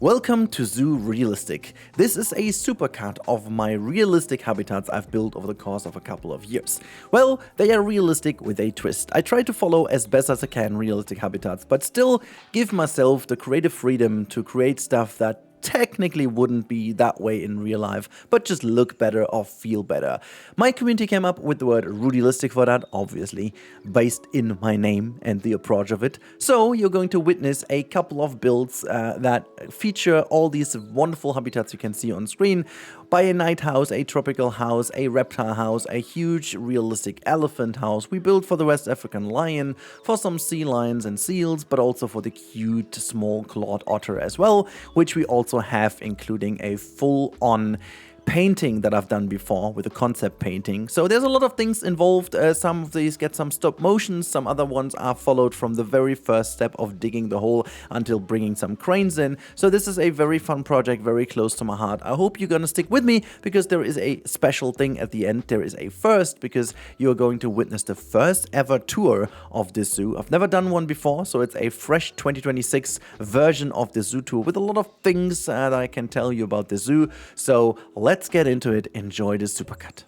Welcome to Zoo Realistic. This is a supercut of my realistic habitats I've built over the course of a couple of years. Well, they are realistic with a twist. I try to follow as best as I can realistic habitats, but still give myself the creative freedom to create stuff that technically wouldn't be that way in real life, but just look better or feel better. My community came up with the word Rudilistic for that, obviously, based in my name and the approach of it. So you're going to witness a couple of builds that feature all these wonderful habitats you can see on screen. By a night house, a tropical house, a reptile house, a huge realistic elephant house. We built for the West African lion, for some sea lions and seals, but also for the cute small clawed otter as well, which we also have, including a full-on painting that I've done before with a concept painting. So there's a lot of things involved. Some of these get some stop motions, some other ones are followed from the very first step of digging the hole until bringing some cranes in. So this is a very fun project, very close to my heart. I hope you're gonna stick with me because there is a special thing at the end. There is a first because you're going to witness the first ever tour of this zoo. I've never done one before, so it's a fresh 2026 version of the zoo tour with a lot of things that I can tell you about the zoo. So let's get into it. Enjoy this supercut.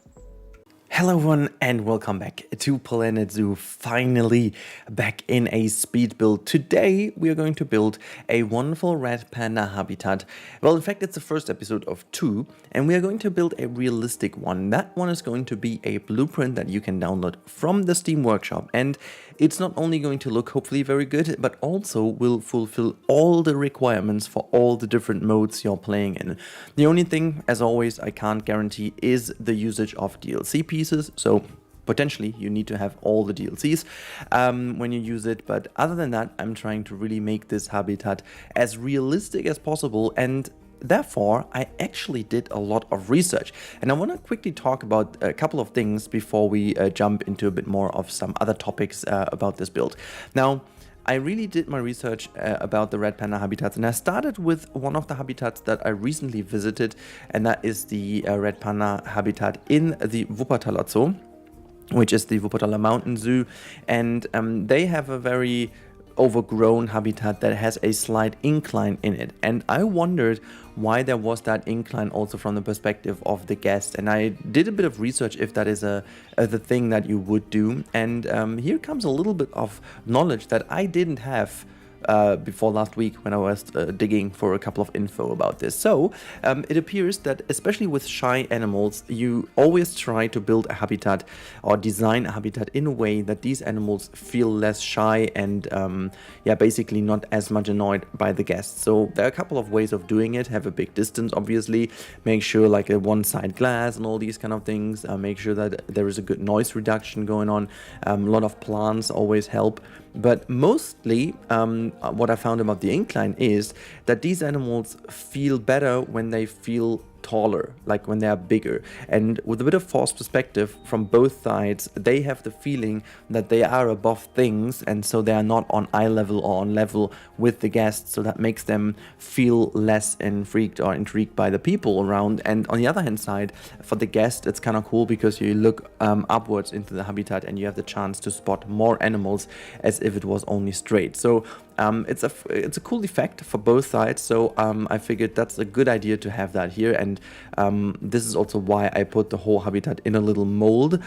Hello everyone and welcome back to Planet Zoo, finally back in a speed build. Today we are going to build a wonderful red panda habitat. Well, in fact it's the first episode of 2 and we are going to build a realistic one. That one is going to be a blueprint that you can download from the Steam Workshop, and it's not only going to look hopefully very good, but also will fulfill all the requirements for all the different modes you're playing in. The only thing, as always, I can't guarantee is the usage of DLC pieces, so potentially you need to have all the DLCs when you use it, but other than that, I'm trying to really make this habitat as realistic as possible, and therefore, I actually did a lot of research, and I want to quickly talk about a couple of things before we jump into a bit more of some other topics about this build. Now, I really did my research about the red panda habitats, and I started with one of the habitats that I recently visited, and that is the red panda habitat in the Wuppertaler Zoo, which is the Wuppertaler Mountain Zoo, and they have a very overgrown habitat that has a slight incline in it, and I wondered why there was that incline also from the perspective of the guest, and I did a bit of research if that is the thing that you would do, and here comes a little bit of knowledge that I didn't have before last week when I was digging for a couple of info about this. So it appears that especially with shy animals, you always try to build a habitat or design a habitat in a way that these animals feel less shy and basically not as much annoyed by the guests. So there are a couple of ways of doing it. Have a big distance, obviously, make sure like a one-side glass and all these kind of things, make sure that there is a good noise reduction going on. A lot of plants always help. But mostly, what I found about the incline is that these animals feel better when they feel taller, like when they are bigger, and with a bit of forced perspective from both sides, they have the feeling that they are above things, and so they are not on eye level or on level with the guests, so that makes them feel less intrigued by the people around. And on the other hand side, for the guest, it's kind of cool because you look upwards into the habitat and you have the chance to spot more animals as if it was only straight. So it's a cool effect for both sides, so I figured that's a good idea to have that here, and this is also why I put the whole habitat in a little mold,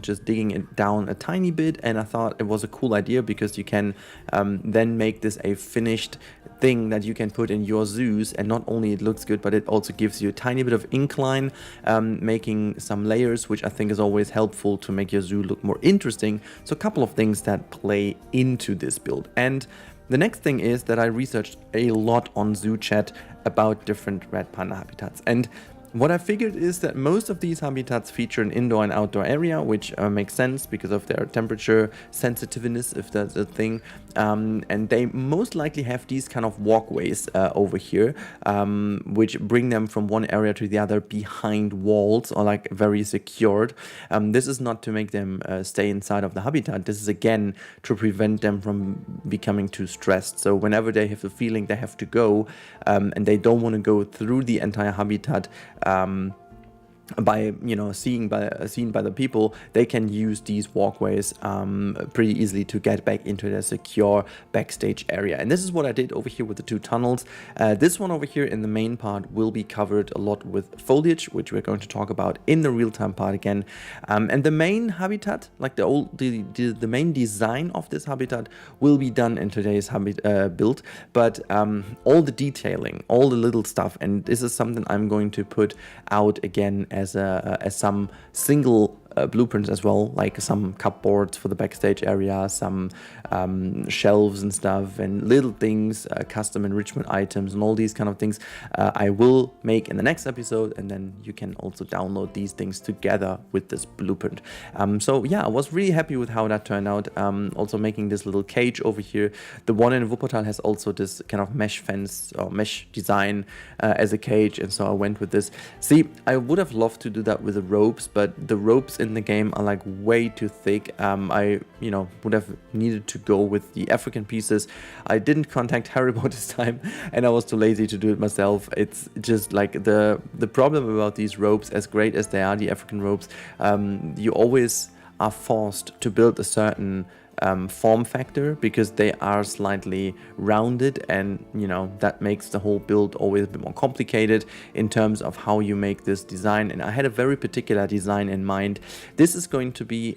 just digging it down a tiny bit, and I thought it was a cool idea because you can then make this a finished thing that you can put in your zoos, and not only it looks good, but it also gives you a tiny bit of incline, making some layers, which I think is always helpful to make your zoo look more interesting. So a couple of things that play into this build. And the next thing is that I researched a lot on Zoo Chat about different red panda habitats, and what I figured is that most of these habitats feature an indoor and outdoor area, which makes sense because of their temperature sensitiveness, if that's a thing, and they most likely have these kind of walkways over here, which bring them from one area to the other behind walls or like very secured. This is not to make them stay inside of the habitat. This is again to prevent them from becoming too stressed. So whenever they have the feeling they have to go and they don't want to go through the entire habitat, by seen by the people, they can use these walkways pretty easily to get back into their secure backstage area. And this is what I did over here with the 2 tunnels. This one over here in the main part will be covered a lot with foliage, which we're going to talk about in the real-time part again. And the main habitat, like the main design of this habitat, will be done in today's build, but all the detailing, all the little stuff, and this is something I'm going to put out again as some single blueprints as well, like some cupboards for the backstage area, some shelves and stuff, and little things, custom enrichment items and all these kind of things I will make in the next episode, and then you can also download these things together with this blueprint. So yeah, I was really happy with how that turned out. Also making this little cage over here. The one in Wuppertal has also this kind of mesh fence or mesh design as a cage, and so I went with this. See, I would have loved to do that with the ropes, but the ropes in the game are like way too thick. I would have needed to go with the African pieces. I didn't contact Haribo this time, and I was too lazy to do it myself. It's just like the problem about these ropes, as great as they are, the African ropes, you always are forced to build a certain form factor because they are slightly rounded, and that makes the whole build always a bit more complicated in terms of how you make this design. And I had a very particular design in mind. This is going to be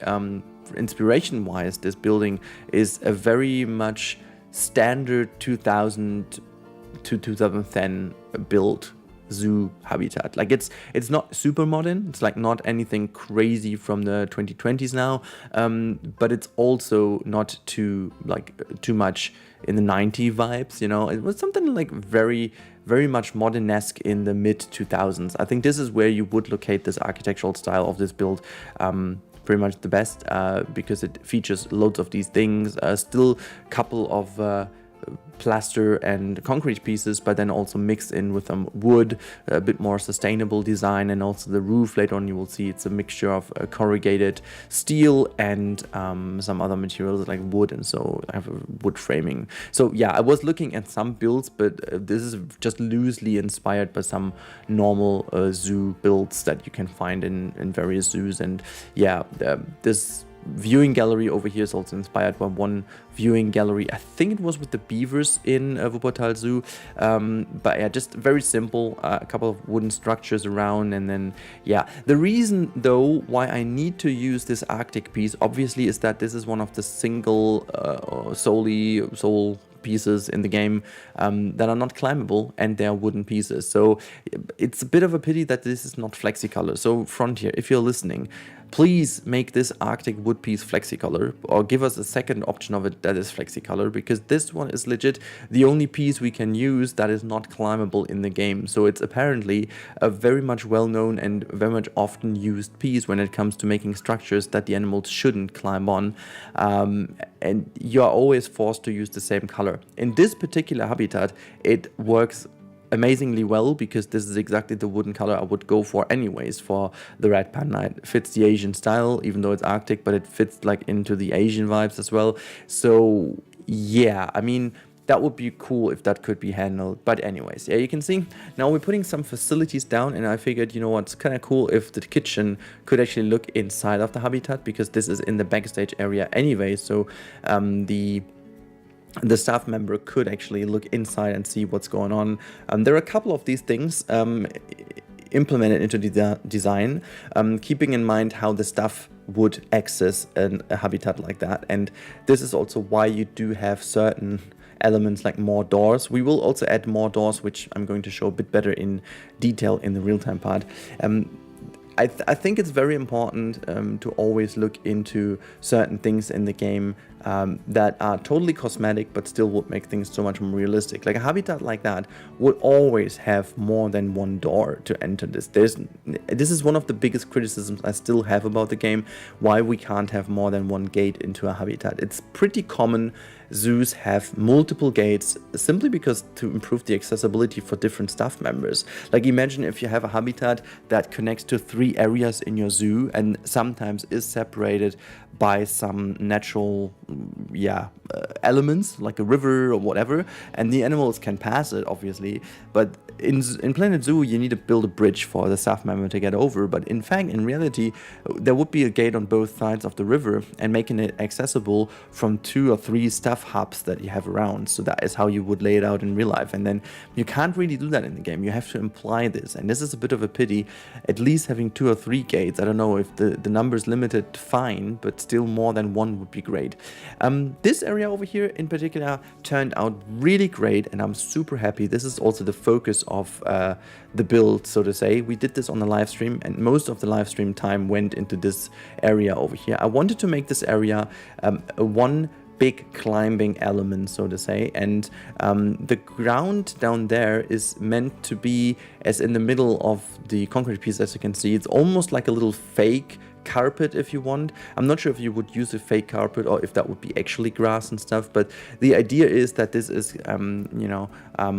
inspiration wise, this building is a very much standard 2000 to 2010 build zoo habitat. Like it's not super modern, it's like not anything crazy from the 2020s now, but it's also not too much in the 90s vibes, it was something like very much modern-esque in the mid 2000s. I think this is where you would locate this architectural style of this build pretty much the best, because it features loads of these things, still a couple of plaster and concrete pieces, but then also mixed in with some wood, a bit more sustainable design. And also the roof, later on you will see it's a mixture of corrugated steel and some other materials like wood, and so I have a wood framing. So yeah, I was looking at some builds, but this is just loosely inspired by some normal zoo builds that you can find in various zoos. And yeah, this viewing gallery over here is also inspired by one viewing gallery. I think it was with the beavers in Wuppertal Zoo, but yeah, just very simple, a couple of wooden structures around. And then yeah, the reason though why I need to use this Arctic piece obviously is that this is one of the single sole pieces in the game that are not climbable, and they are wooden pieces. So it's a bit of a pity that this is not flexicolor. So Frontier, if you're listening, please make this Arctic wood piece flexicolor, or give us a second option of it that is flexicolor, because this one is legit the only piece we can use that is not climbable in the game. So it's apparently a very much well-known and very much often used piece when it comes to making structures that the animals shouldn't climb on, and you are always forced to use the same color. In this particular habitat, it works amazingly well, because this is exactly the wooden color I would go for anyways for the red panda. It fits the Asian style, even though it's Arctic, but it fits like into the Asian vibes as well. So yeah, I mean, that would be cool if that could be handled. But anyways, yeah, you can see now we're putting some facilities down, and I figured, you know what's kind of cool if the kitchen could actually look inside of the habitat, because this is in the backstage area anyway. So the staff member could actually look inside and see what's going on. There are a couple of these things implemented into the design, keeping in mind how the staff would access a habitat like that. And this is also why you do have certain elements like more doors. We will also add more doors, which I'm going to show a bit better in detail in the real-time part. I think it's very important to always look into certain things in the game that are totally cosmetic but still would make things so much more realistic. Like a habitat like that would always have more than one door to enter this. This is one of the biggest criticisms I still have about the game, why we can't have more than one gate into a habitat. It's pretty common zoos have multiple gates simply because to improve the accessibility for different staff members. Like imagine if you have a habitat that connects to 3 areas in your zoo and sometimes is separated by some natural elements like a river or whatever, and the animals can pass it obviously, but in Planet Zoo you need to build a bridge for the staff member to get over. But in fact, in reality, there would be a gate on both sides of the river and making it accessible from 2 or 3 staff hubs that you have around. So that is how you would lay it out in real life, and then you can't really do that in the game. You have to imply this, and this is a bit of a pity. At least having 2 or 3 gates, I don't know if the number is limited, fine, but still more than 1 would be great. This area over here in particular turned out really great, and I'm super happy. This is also the focus of the build, so to say. We did this on the live stream, and most of the live stream time went into this area over here. I wanted to make this area one big climbing element, so to say, and the ground down there is meant to be as in the middle of the concrete piece. As you can see, it's almost like a little fake carpet, if you want. I'm not sure if you would use a fake carpet or if that would be actually grass and stuff, but the idea is that this is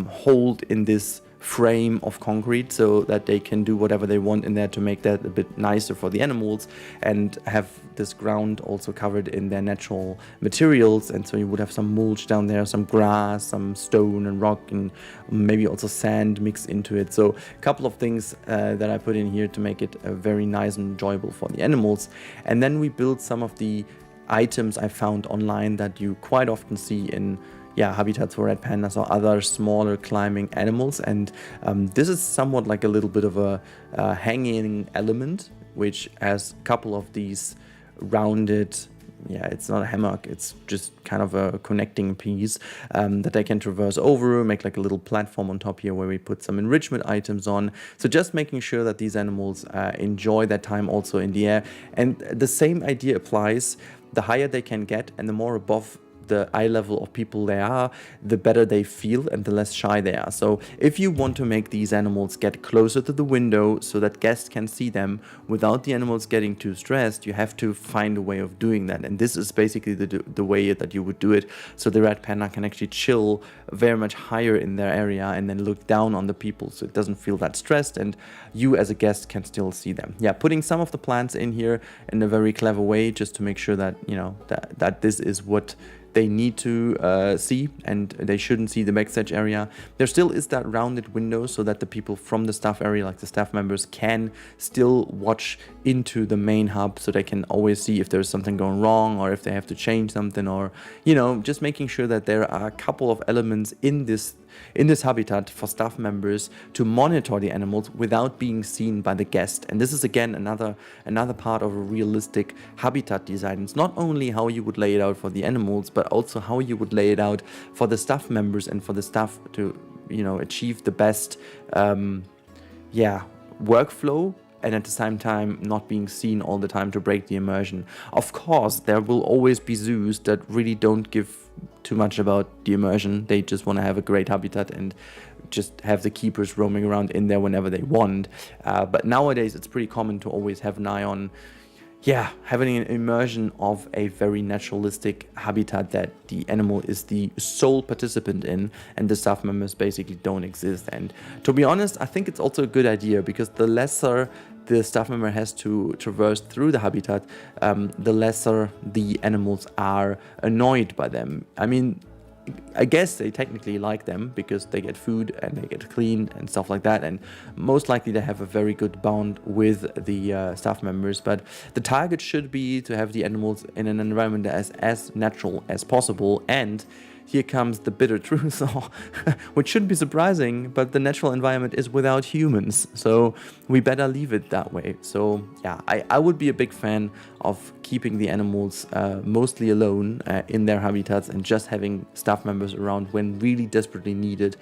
hold in this frame of concrete so that they can do whatever they want in there to make that a bit nicer for the animals, and have this ground also covered in their natural materials. And so you would have some mulch down there, some grass, some stone and rock, and maybe also sand mixed into it. So a couple of things that I put in here to make it very nice and enjoyable for the animals. And then we built some of the items I found online that you quite often see in habitats for red pandas or other smaller climbing animals. And this is somewhat like a little bit of a hanging element, which has a couple of these rounded, it's not a hammock, it's just kind of a connecting piece that they can traverse over, make like a little platform on top here where we put some enrichment items on. So just making sure that these animals enjoy their time also in the air. And the same idea applies. The higher they can get and the more above the eye level of people they are, the better they feel and the less shy they are. So if you want to make these animals get closer to the window so that guests can see them without the animals getting too stressed, you have to find a way of doing that. And this is basically the way that you would do it, so the red panda can actually chill very much higher in their area and then look down on the people, so it doesn't feel that stressed and you as a guest can still see them. Putting some of the plants in here in a very clever way just to make sure that, that this is what they need to see, and they shouldn't see the backstage area. There still is that rounded window so that the people from the staff area, like the staff members, can still watch into the main hub, so they can always see if there's something going wrong or if they have to change something, or just making sure that there are a couple of elements in this habitat for staff members to monitor the animals without being seen by the guest. And this is again another part of a realistic habitat design. It's not only how you would lay it out for the animals, but also how you would lay it out for the staff members and for the staff to achieve the best workflow, and at the same time not being seen all the time to break the immersion. Of course, there will always be zoos that really don't give too much about the immersion. They just want to have a great habitat and just have the keepers roaming around in there whenever they want. But nowadays it's pretty common to always have an eye on having an immersion of a very naturalistic habitat that the animal is the sole participant in, and the staff members basically don't exist. And to be honest, I think it's also a good idea, because the lesser the staff member has to traverse through the habitat, the lesser the animals are annoyed by them. I mean, I guess they technically like them because they get food and they get cleaned and stuff like that, and most likely they have a very good bond with the staff members. But the target should be to have the animals in an environment that is as natural as possible. And here comes the bitter truth, which shouldn't be surprising, but the natural environment is without humans, so we better leave it that way. So I would be a big fan of keeping the animals mostly alone in their habitats and just having staff members around when really desperately needed.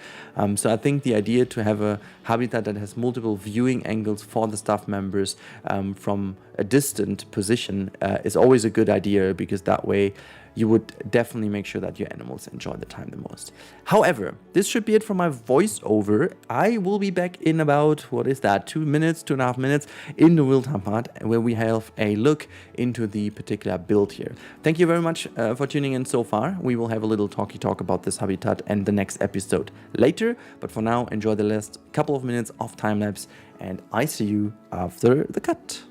So I think the idea to have a habitat that has multiple viewing angles for the staff members from a distant position is always a good idea, because that way you would definitely make sure that your animals enjoy the time the most. However, this should be it for my voiceover. I will be back in about, 2.5 minutes in the real-time part, where we have a look into the particular build here. Thank you very much for tuning in so far. We will have a little talk about this habitat and the next episode later, but for now, enjoy the last couple of minutes of time-lapse, and I see you after the cut.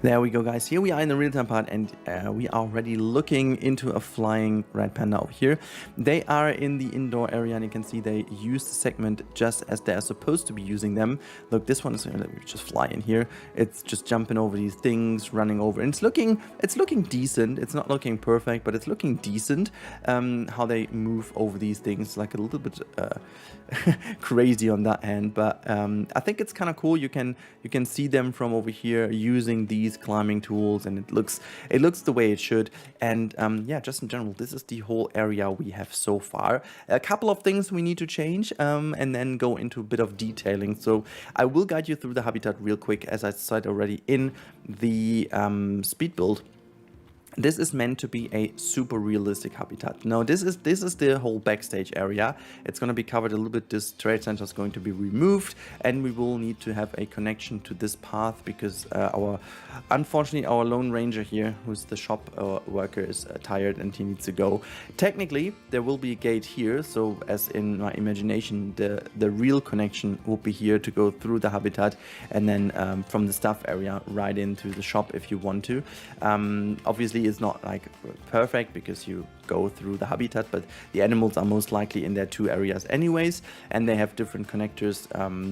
There we go, guys. Here we are in the real-time part, and we are already looking into a flying red panda over here. They are in the indoor area, and you can see they use the segment just as they're supposed to be using them. Look, this one is just fly in here. It's just jumping over these things, running over, and it's looking decent. It's not looking perfect, but it's looking decent. How they move over these things, like a little bit crazy on that end, but I think it's kind of cool. You can see them from over here using these climbing tools, and it looks the way it should. And yeah, just in general, this is the whole area we have so far. A couple of things we need to change, and then go into a bit of detailing. So I will guide you through the habitat real quick, as I said already in the speed build. This is meant to be a super realistic habitat. Now, this is the whole backstage area. It's going to be covered a little bit. This trade center is going to be removed, and we will need to have a connection to this path because unfortunately, our lone ranger here, who's the shop worker, is tired and he needs to go. Technically, there will be a gate here. So, as in my imagination, the real connection will be here to go through the habitat, and then from the staff area right into the shop if you want to. Obviously, it's not like perfect because you go through the habitat, but the animals are most likely in their two areas anyways, and they have different connectors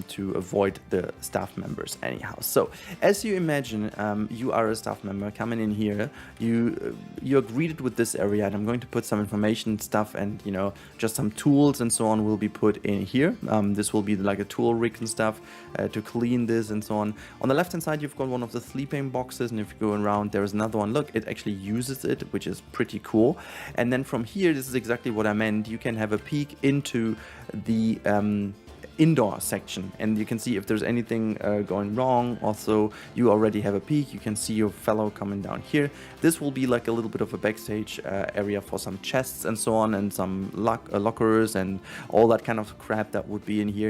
to avoid the staff members anyhow. So as you imagine, you are a staff member coming in here, you're greeted with this area, and I'm going to put some information stuff and just some tools and so on will be put in here. This will be like a tool rig and stuff to clean this and so on. On the left hand side, you've got one of the sleeping boxes, and if you go around, there is another one. Look, it actually uses it, which is pretty cool. And then from here, this is exactly what I meant. You can have a peek into the indoor section, and you can see if there's anything going wrong. Also, you already have a peek. You can see your fellow coming down here. This will be like a little bit of a backstage area for some chests and so on, and some lockers and all that kind of crap that would be in here.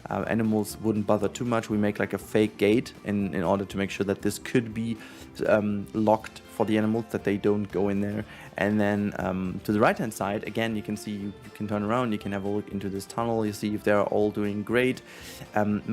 Animals wouldn't bother too much. We make like a fake gate in order to make sure that this could be locked for the animals, that they don't go in there. And then to the right hand side, again, you can see you can turn around, you can have a look into this tunnel, you see if they're all doing great.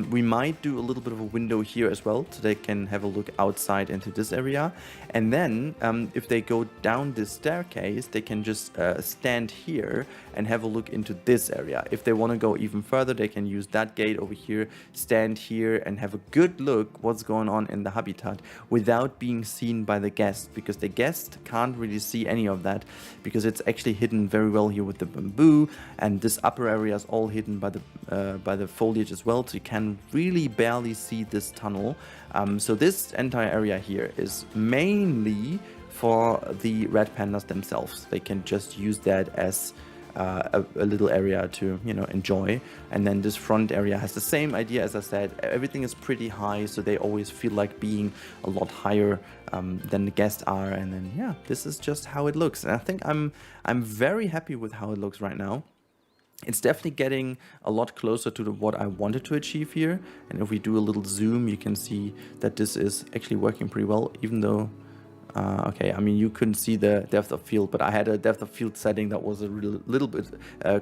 We might do a little bit of a window here as well, so they can have a look outside into this area. And then if they go down this staircase, they can just stand here and have a look into this area. If they want to go even further, they can use that gate over here, stand here and have a good look what's going on in the habitat without being seen by the guest, because the guest can't really see any of that because it's actually hidden very well here with the bamboo, and this upper area is all hidden by the foliage as well, so you can really barely see this tunnel. So this entire area here is mainly for the red pandas themselves. They can just use that as a little area to enjoy. And then this front area has the same idea. As I said, everything is pretty high, so they always feel like being a lot higher than the guests are. And then yeah, this is just how it looks, and I think I'm very happy with how it looks right now. It's definitely getting a lot closer to what I wanted to achieve here. And if we do a little zoom, you can see that this is actually working pretty well, even though okay, I mean, you couldn't see the depth of field, but I had a depth of field setting that was a little bit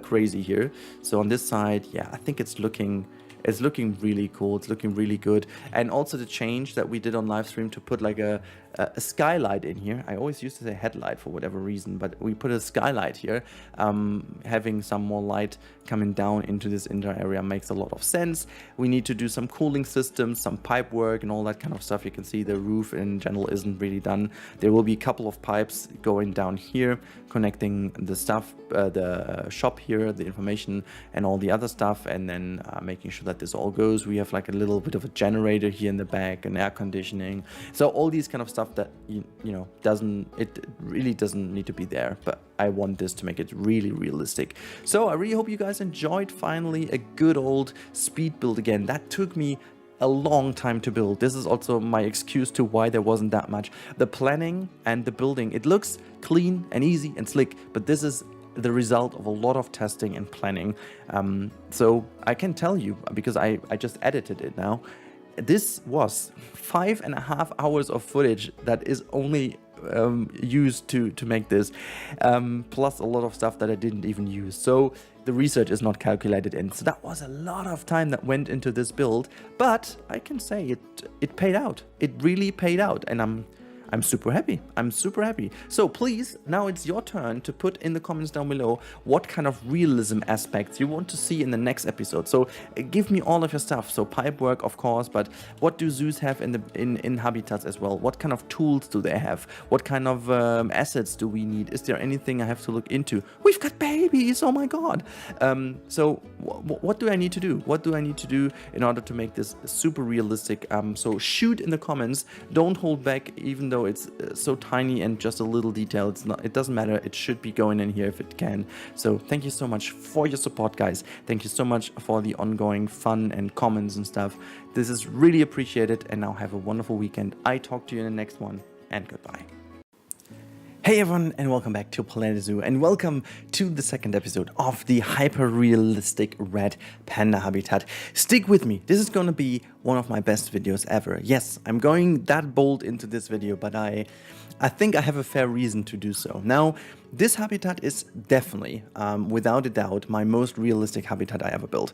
crazy here. So on this side, yeah, I think it's looking really cool. It's looking really good. And also the change that we did on live stream to put like a skylight in here. I always used to say headlight for whatever reason, but we put a skylight here. Having some more light coming down into this indoor area makes a lot of sense. We need to do some cooling systems, some pipe work and all that kind of stuff. You can see the roof in general isn't really done. There will be a couple of pipes going down here, connecting the stuff, the shop here, the information and all the other stuff, and then making sure that this all goes. We have like a little bit of a generator here in the back and air conditioning. So all these kind of stuff that it really doesn't need to be there, but I want this to make it really realistic. So I really hope you guys enjoyed finally a good old speed build again. That took me a long time to build. This is also my excuse to why there wasn't that much. The planning and the building, it looks clean and easy and slick, but this is the result of a lot of testing and planning. So I can tell you, because I just edited it now, this was 5.5 hours of footage that is only used to make this, plus a lot of stuff that I didn't even use. So the research is not calculated in. So that was a lot of time that went into this build, but I can say it paid out. It really paid out, and I'm super happy. I'm super happy. So please, now it's your turn to put in the comments down below what kind of realism aspects you want to see in the next episode. So give me all of your stuff. So pipework, of course, but what do zoos have in habitats as well? What kind of tools do they have? What kind of assets do we need? Is there anything I have to look into? We've got babies, oh my god. So what do I need to do? What do I need to do in order to make this super realistic? So shoot in the comments. Don't hold back, even though it's so tiny and just a little detail. It doesn't matter. It should be going in here if it can. So thank you so much for your support, guys. Thank you so much for the ongoing fun and comments and stuff. This is really appreciated, and now have a wonderful weekend. I talk to you in the next one, and goodbye. Hey everyone, and welcome back to Panda Zoo, and welcome to the second episode of the hyper-realistic red panda habitat. Stick with me, this is gonna be one of my best videos ever. Yes, I'm going that bold into this video, but I think I have a fair reason to do so. Now, this habitat is definitely, without a doubt, my most realistic habitat I ever built.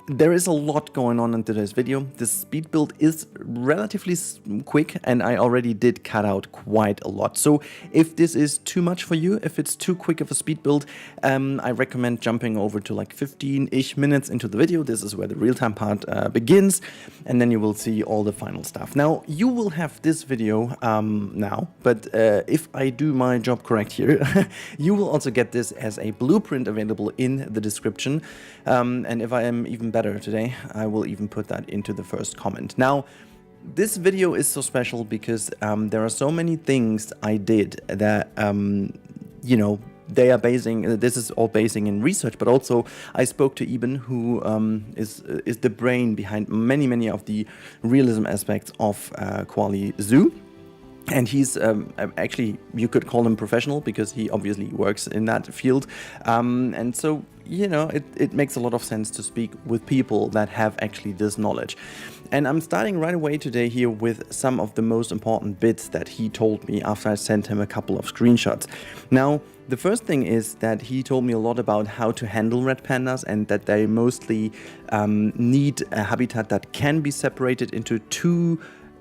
There is a lot going on in today's video. This speed build is relatively quick, and I already did cut out quite a lot. So if this is too much for you, if it's too quick of a speed build, I recommend jumping over to like 15-ish minutes into the video. This is where the real-time part begins, and then you will see all the final stuff. Now, you will have this video now, but if I do my job correct here, you will also get this as a blueprint available in the description. And if I am even better today, I will even put that into the first comment. Now, this video is so special because there are so many things I did that, you know, they are basing, this is all basing in research, but also I spoke to Eben, who is the brain behind many of the realism aspects of Quali Zoo. And he's actually, you could call him professional because he obviously works in that field. And so, you know, it makes a lot of sense to speak with people that have actually this knowledge. And I'm starting right away today here with some of the most important bits that he told me after I sent him a couple of screenshots. Now, the first thing is that he told me a lot about how to handle red pandas, and that they mostly need a habitat that can be separated into two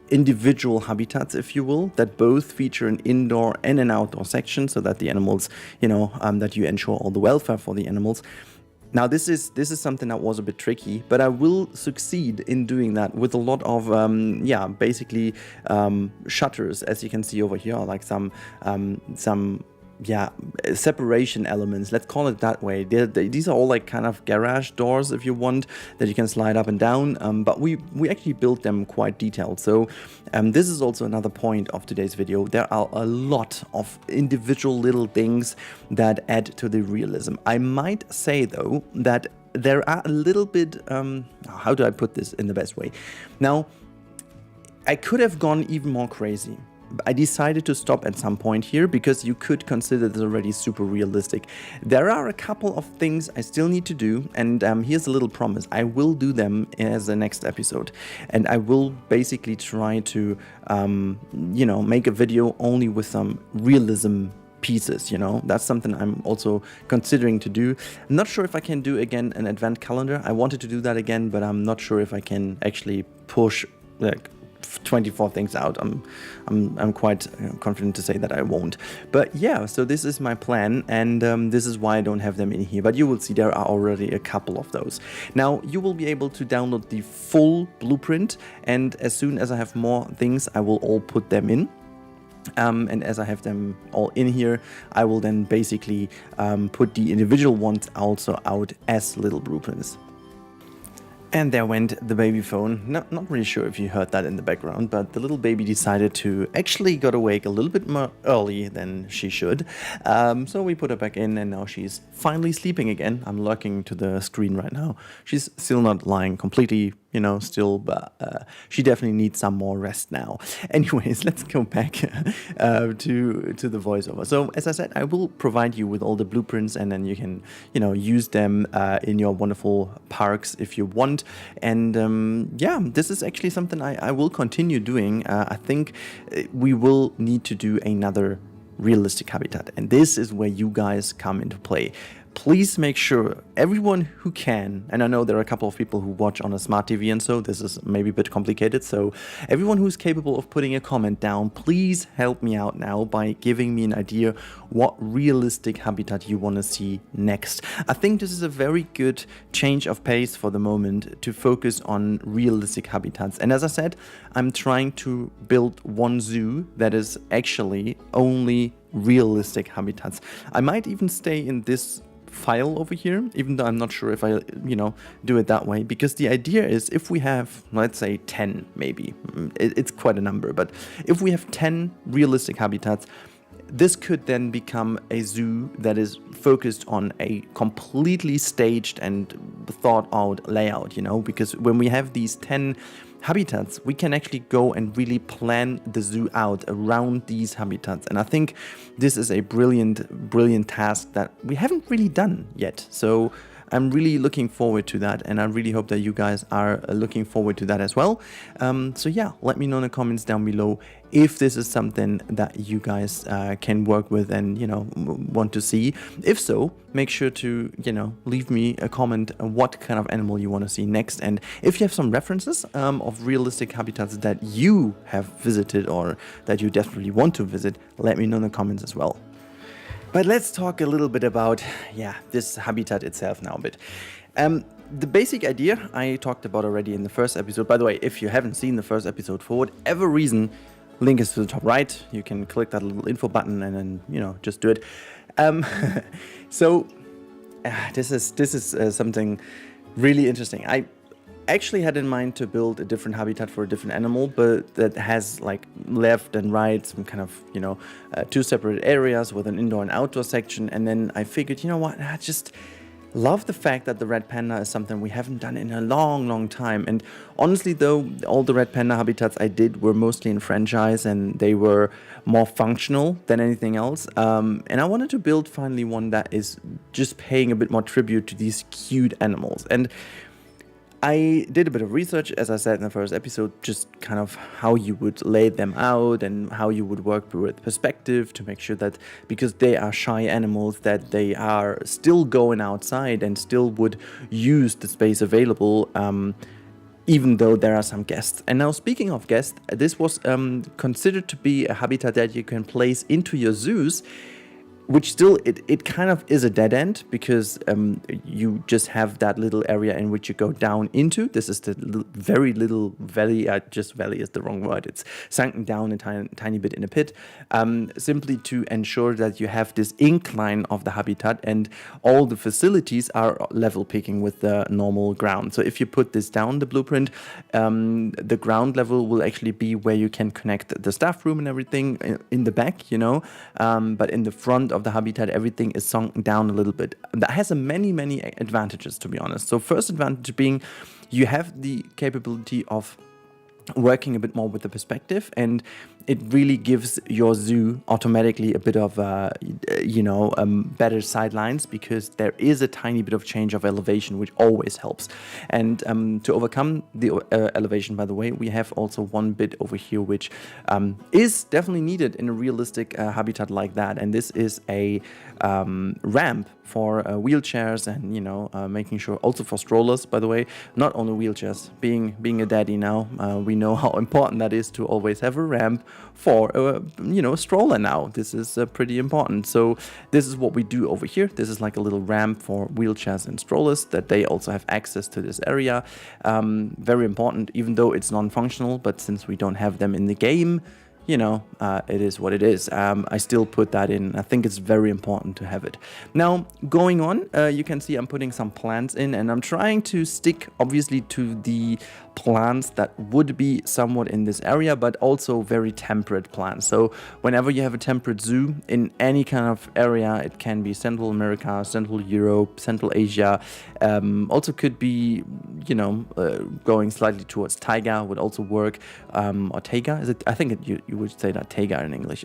individual habitats, if you will, that both feature an indoor and an outdoor section, so that the animals, you know, that you ensure all the welfare for the animals. Now, this is something that was a bit tricky, but I will succeed in doing that with a lot of, yeah, basically shutters, as you can see over here, like some yeah, separation elements, let's call it that way. These are all like kind of garage doors, if you want, that you can slide up and down, but we actually built them quite detailed. So this is also another point of today's video. There are a lot of individual little things that add to the realism. I might say though that there are a little bit, how do I put this in the best way? Now, I could have gone even more crazy. I decided to stop at some point here because you could consider this already super realistic. There are a couple of things I still need to do, and here's a little promise. I will do them as the next episode, and I will basically try to, you know, make a video only with some realism pieces, you know. That's something I'm also considering to do. I'm not sure if I can do again an advent calendar. I wanted to do that again, but I'm not sure if I can actually push like 24 things out. I'm quite confident to say that I won't. But yeah, so this is my plan, and this is why I don't have them in here. But you will see there are already a couple of those. Now, you will be able to download the full blueprint, and as soon as I have more things, I will all put them in. And as I have them all in here, I will then basically put the individual ones also out as little blueprints. And there went the baby phone. Not really sure if you heard that in the background, but the little baby decided to actually got awake a little bit more early than she should. So we put her back in, and now she's finally sleeping again. I'm lurking to the screen right now. She's still not lying completely, you know, still, but she definitely needs some more rest now. Anyways, let's go back to the voiceover. So as I said, I will provide you with all the blueprints, and then you can, you know, use them in your wonderful parks if you want. And yeah, this is actually something I will continue doing. I think we will need to do another realistic habitat, and this is where you guys come into play. please make sure everyone who can, and I know there are a couple of people who watch on a smart TV and so this is maybe a bit complicated, so everyone who's capable of putting a comment down, please help me out now by giving me an idea what realistic habitat you want to see next. I think this is a very good change of pace for the moment to focus on realistic habitats, and as I said, I'm trying to build one zoo that is actually only realistic habitats. I might even stay in this file over here, even though I'm not sure if I, do it that way, because the idea is if we have, let's say 10 maybe, it's quite a number, but if we have 10 realistic habitats, this could then become a zoo that is focused on a completely staged and thought out layout, because when we have these 10 habitats, we can actually go and really plan the zoo out around these habitats. And I think this is a brilliant task that we haven't really done yet. So I'm really looking forward to that, and I really hope that you guys are looking forward to that as well. So yeah, let me know in the comments down below if this is something that you guys can work with and want to see. If so, make sure to leave me a comment on what kind of animal you want to see next, and if you have some references of realistic habitats that you have visited or that you definitely want to visit, let me know in the comments as well. But let's talk a little bit about, this habitat itself now a bit. The basic idea I talked about already in the first episode. By the way, if you haven't seen the first episode for whatever reason, link is to the top right. You can click that little info button and then, just do it. So this is something really interesting. I actually had in mind to build a different habitat for a different animal, but that has like left and right, some kind of, two separate areas with an indoor and outdoor section. And then I figured, I just love the fact that the red panda is something we haven't done in a long time. And honestly though, all the red panda habitats I did were mostly in franchise and they were more functional than anything else. And I wanted to build finally one that is just paying a bit more tribute to these cute animals. And I did a bit of research, as I said in the first episode, just kind of how you would lay them out and how you would work with perspective to make sure that, because they are shy animals, that they are still going outside and still would use the space available, even though there are some guests. And now, speaking of guests, this was considered to be a habitat that you can place into your zoos, which still, it kind of is a dead end, because you just have that little area in which you go down into. This is the very little valley, valley is the wrong word, it's sunken down a tiny bit in a pit, simply to ensure that you have this incline of the habitat and all the facilities are level picking with the normal ground. So if you put this down, the blueprint, the ground level will actually be where you can connect the staff room and everything in the back, but in the front of the habitat, everything is sunk down a little bit. That has many advantages, to be honest. So first advantage being you have the capability of working a bit more with the perspective, and it really gives your zoo automatically a bit of better sidelines, because there is a tiny bit of change of elevation, which always helps. And to overcome the elevation, by the way, we have also one bit over here which is definitely needed in a realistic habitat like that, and this is a ramp for wheelchairs and making sure, also for strollers, by the way, not only wheelchairs. Being a daddy now, we know how important that is to always have a ramp for a stroller now. This is pretty important. So this is what we do over here. This is like a little ramp for wheelchairs and strollers, that they also have access to this area. Very important, even though it's non-functional, but since we don't have them in the game, it is what it is. I still put that in. I think it's very important to have it. Now, going on, you can see I'm putting some plants in, and I'm trying to stick, obviously, to the plants that would be somewhat in this area, but also very temperate plants. So whenever you have a temperate zoo in any kind of area, it can be Central America, Central Europe, Central Asia, also could be, going slightly towards taiga would also work, or taiga, is it? I think you would say that taiga in English.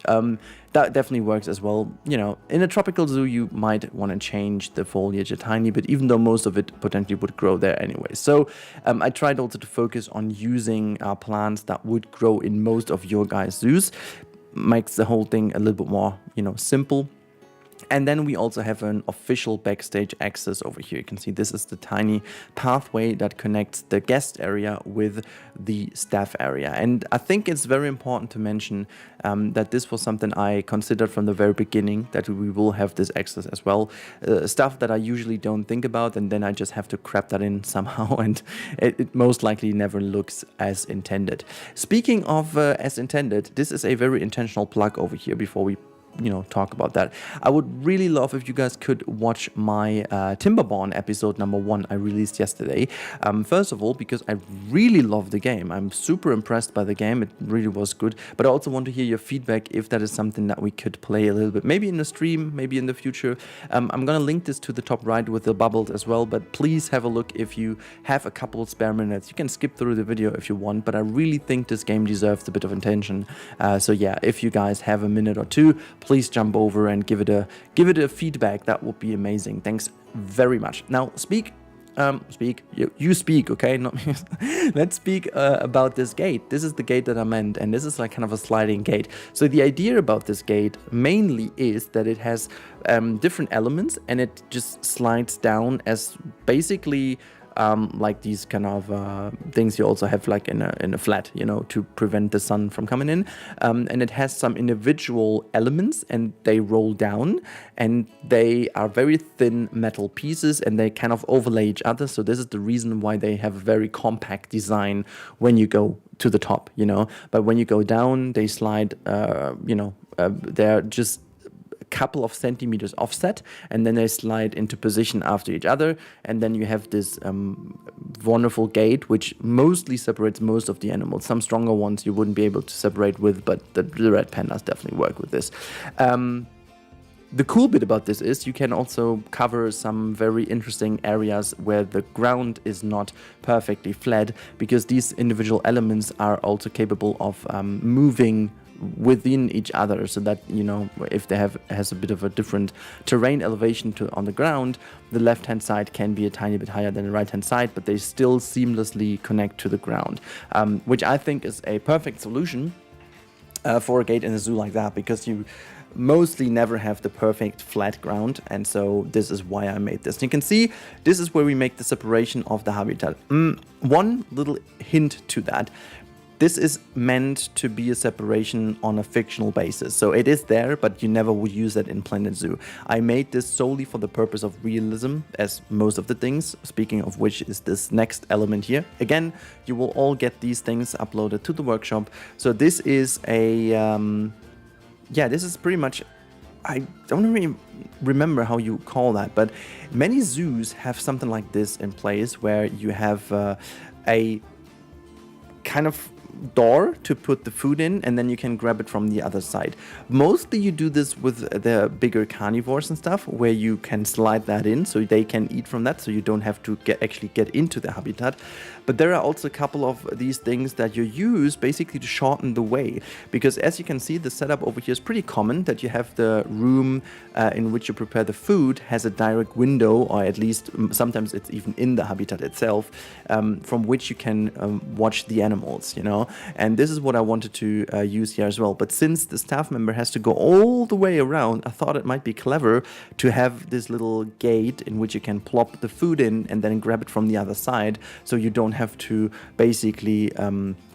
That definitely works as well. In a tropical zoo, you might want to change the foliage a tiny bit, even though most of it potentially would grow there anyway. So I tried also to focus on using plants that would grow in most of your guys' zoos. Makes the whole thing a little bit more, simple. And then we also have an official backstage access over here. You can see this is the tiny pathway that connects the guest area with the staff area. And I think it's very important to mention that this was something I considered from the very beginning, that we will have this access as well. Stuff that I usually don't think about, and then I just have to crap that in somehow, and it most likely never looks as intended. Speaking of as intended, this is a very intentional plug over here before we talk about that. I would really love if you guys could watch my Timberborn episode number 1 I released yesterday. First of all, because I really love the game. I'm super impressed by the game. It really was good. But I also want to hear your feedback if that is something that we could play a little bit. Maybe in the stream, maybe in the future. I'm going to link this to the top right with the bubbles as well. But please have a look if you have a couple of spare minutes. You can skip through the video if you want. But I really think this game deserves a bit of attention. So yeah, if you guys have a minute or two, please jump over and give it a feedback. That would be amazing. Thanks very much. Now you speak, okay? Not me. Let's speak about this gate. This is the gate that I meant, and this is like kind of a sliding gate. So the idea about this gate mainly is that it has different elements, and it just slides down as basically like these kind of things you also have like in a flat, to prevent the sun from coming in. And it has some individual elements, and they roll down, and they are very thin metal pieces, and they kind of overlay each other. So this is the reason why they have a very compact design when you go to the top, But when you go down, they slide, they're just couple of centimeters offset, and then they slide into position after each other, and then you have this wonderful gate which mostly separates most of the animals. Some stronger ones you wouldn't be able to separate with, but the red pandas definitely work with this. The cool bit about this is you can also cover some very interesting areas where the ground is not perfectly flat, because these individual elements are also capable of moving within each other, so that if they has a bit of a different terrain elevation on the ground, the left hand side can be a tiny bit higher than the right hand side, but they still seamlessly connect to the ground, which I think is a perfect solution for a gate in a zoo like that, because you mostly never have the perfect flat ground, and so this is why I made this. You can see this is where we make the separation of the habitat. One little hint to that: this is meant to be a separation on a fictional basis. So it is there, but you never would use it in Planet Zoo. I made this solely for the purpose of realism, as most of the things, speaking of which is this next element here. Again, you will all get these things uploaded to the workshop. So this is this is pretty much, I don't really remember how you call that, but many zoos have something like this in place, where you have a kind of door to put the food in, and then you can grab it from the other side. Mostly you do this with the bigger carnivores and stuff, where you can slide that in so they can eat from that, so you don't have to actually get into the habitat. But there are also a couple of these things that you use basically to shorten the way, because as you can see, the setup over here is pretty common, that you have the room in which you prepare the food has a direct window, or at least sometimes it's even in the habitat itself, from which you can watch the animals, and this is what I wanted to use here as well. But since the staff member has to go all the way around, I thought it might be clever to have this little gate in which you can plop the food in and then grab it from the other side, so you don't have to basically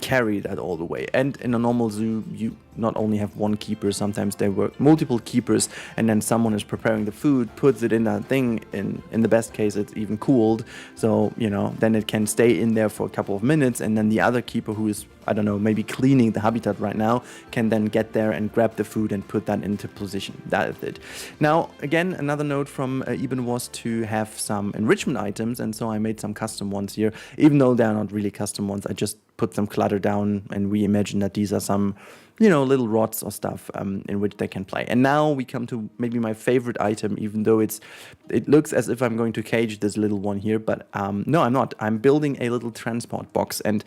carry that all the way. And in a normal zoo, you not only have one keeper, sometimes there were multiple keepers, and then someone is preparing the food, puts it in that thing, in the best case it's even cooled, so then it can stay in there for a couple of minutes, and then the other keeper, who is, I don't know, maybe cleaning the habitat right now, can then get there and grab the food and put that into position. That is it. Now again, another note from Eben was to have some enrichment items, and so I made some custom ones here, even though they're not really custom ones. I just put some clutter down, and we imagine that these are some little rods or stuff in which they can play. And now we come to maybe my favorite item, even though it looks as if I'm going to cage this little one here, but no, I'm not. I'm building a little transport box, and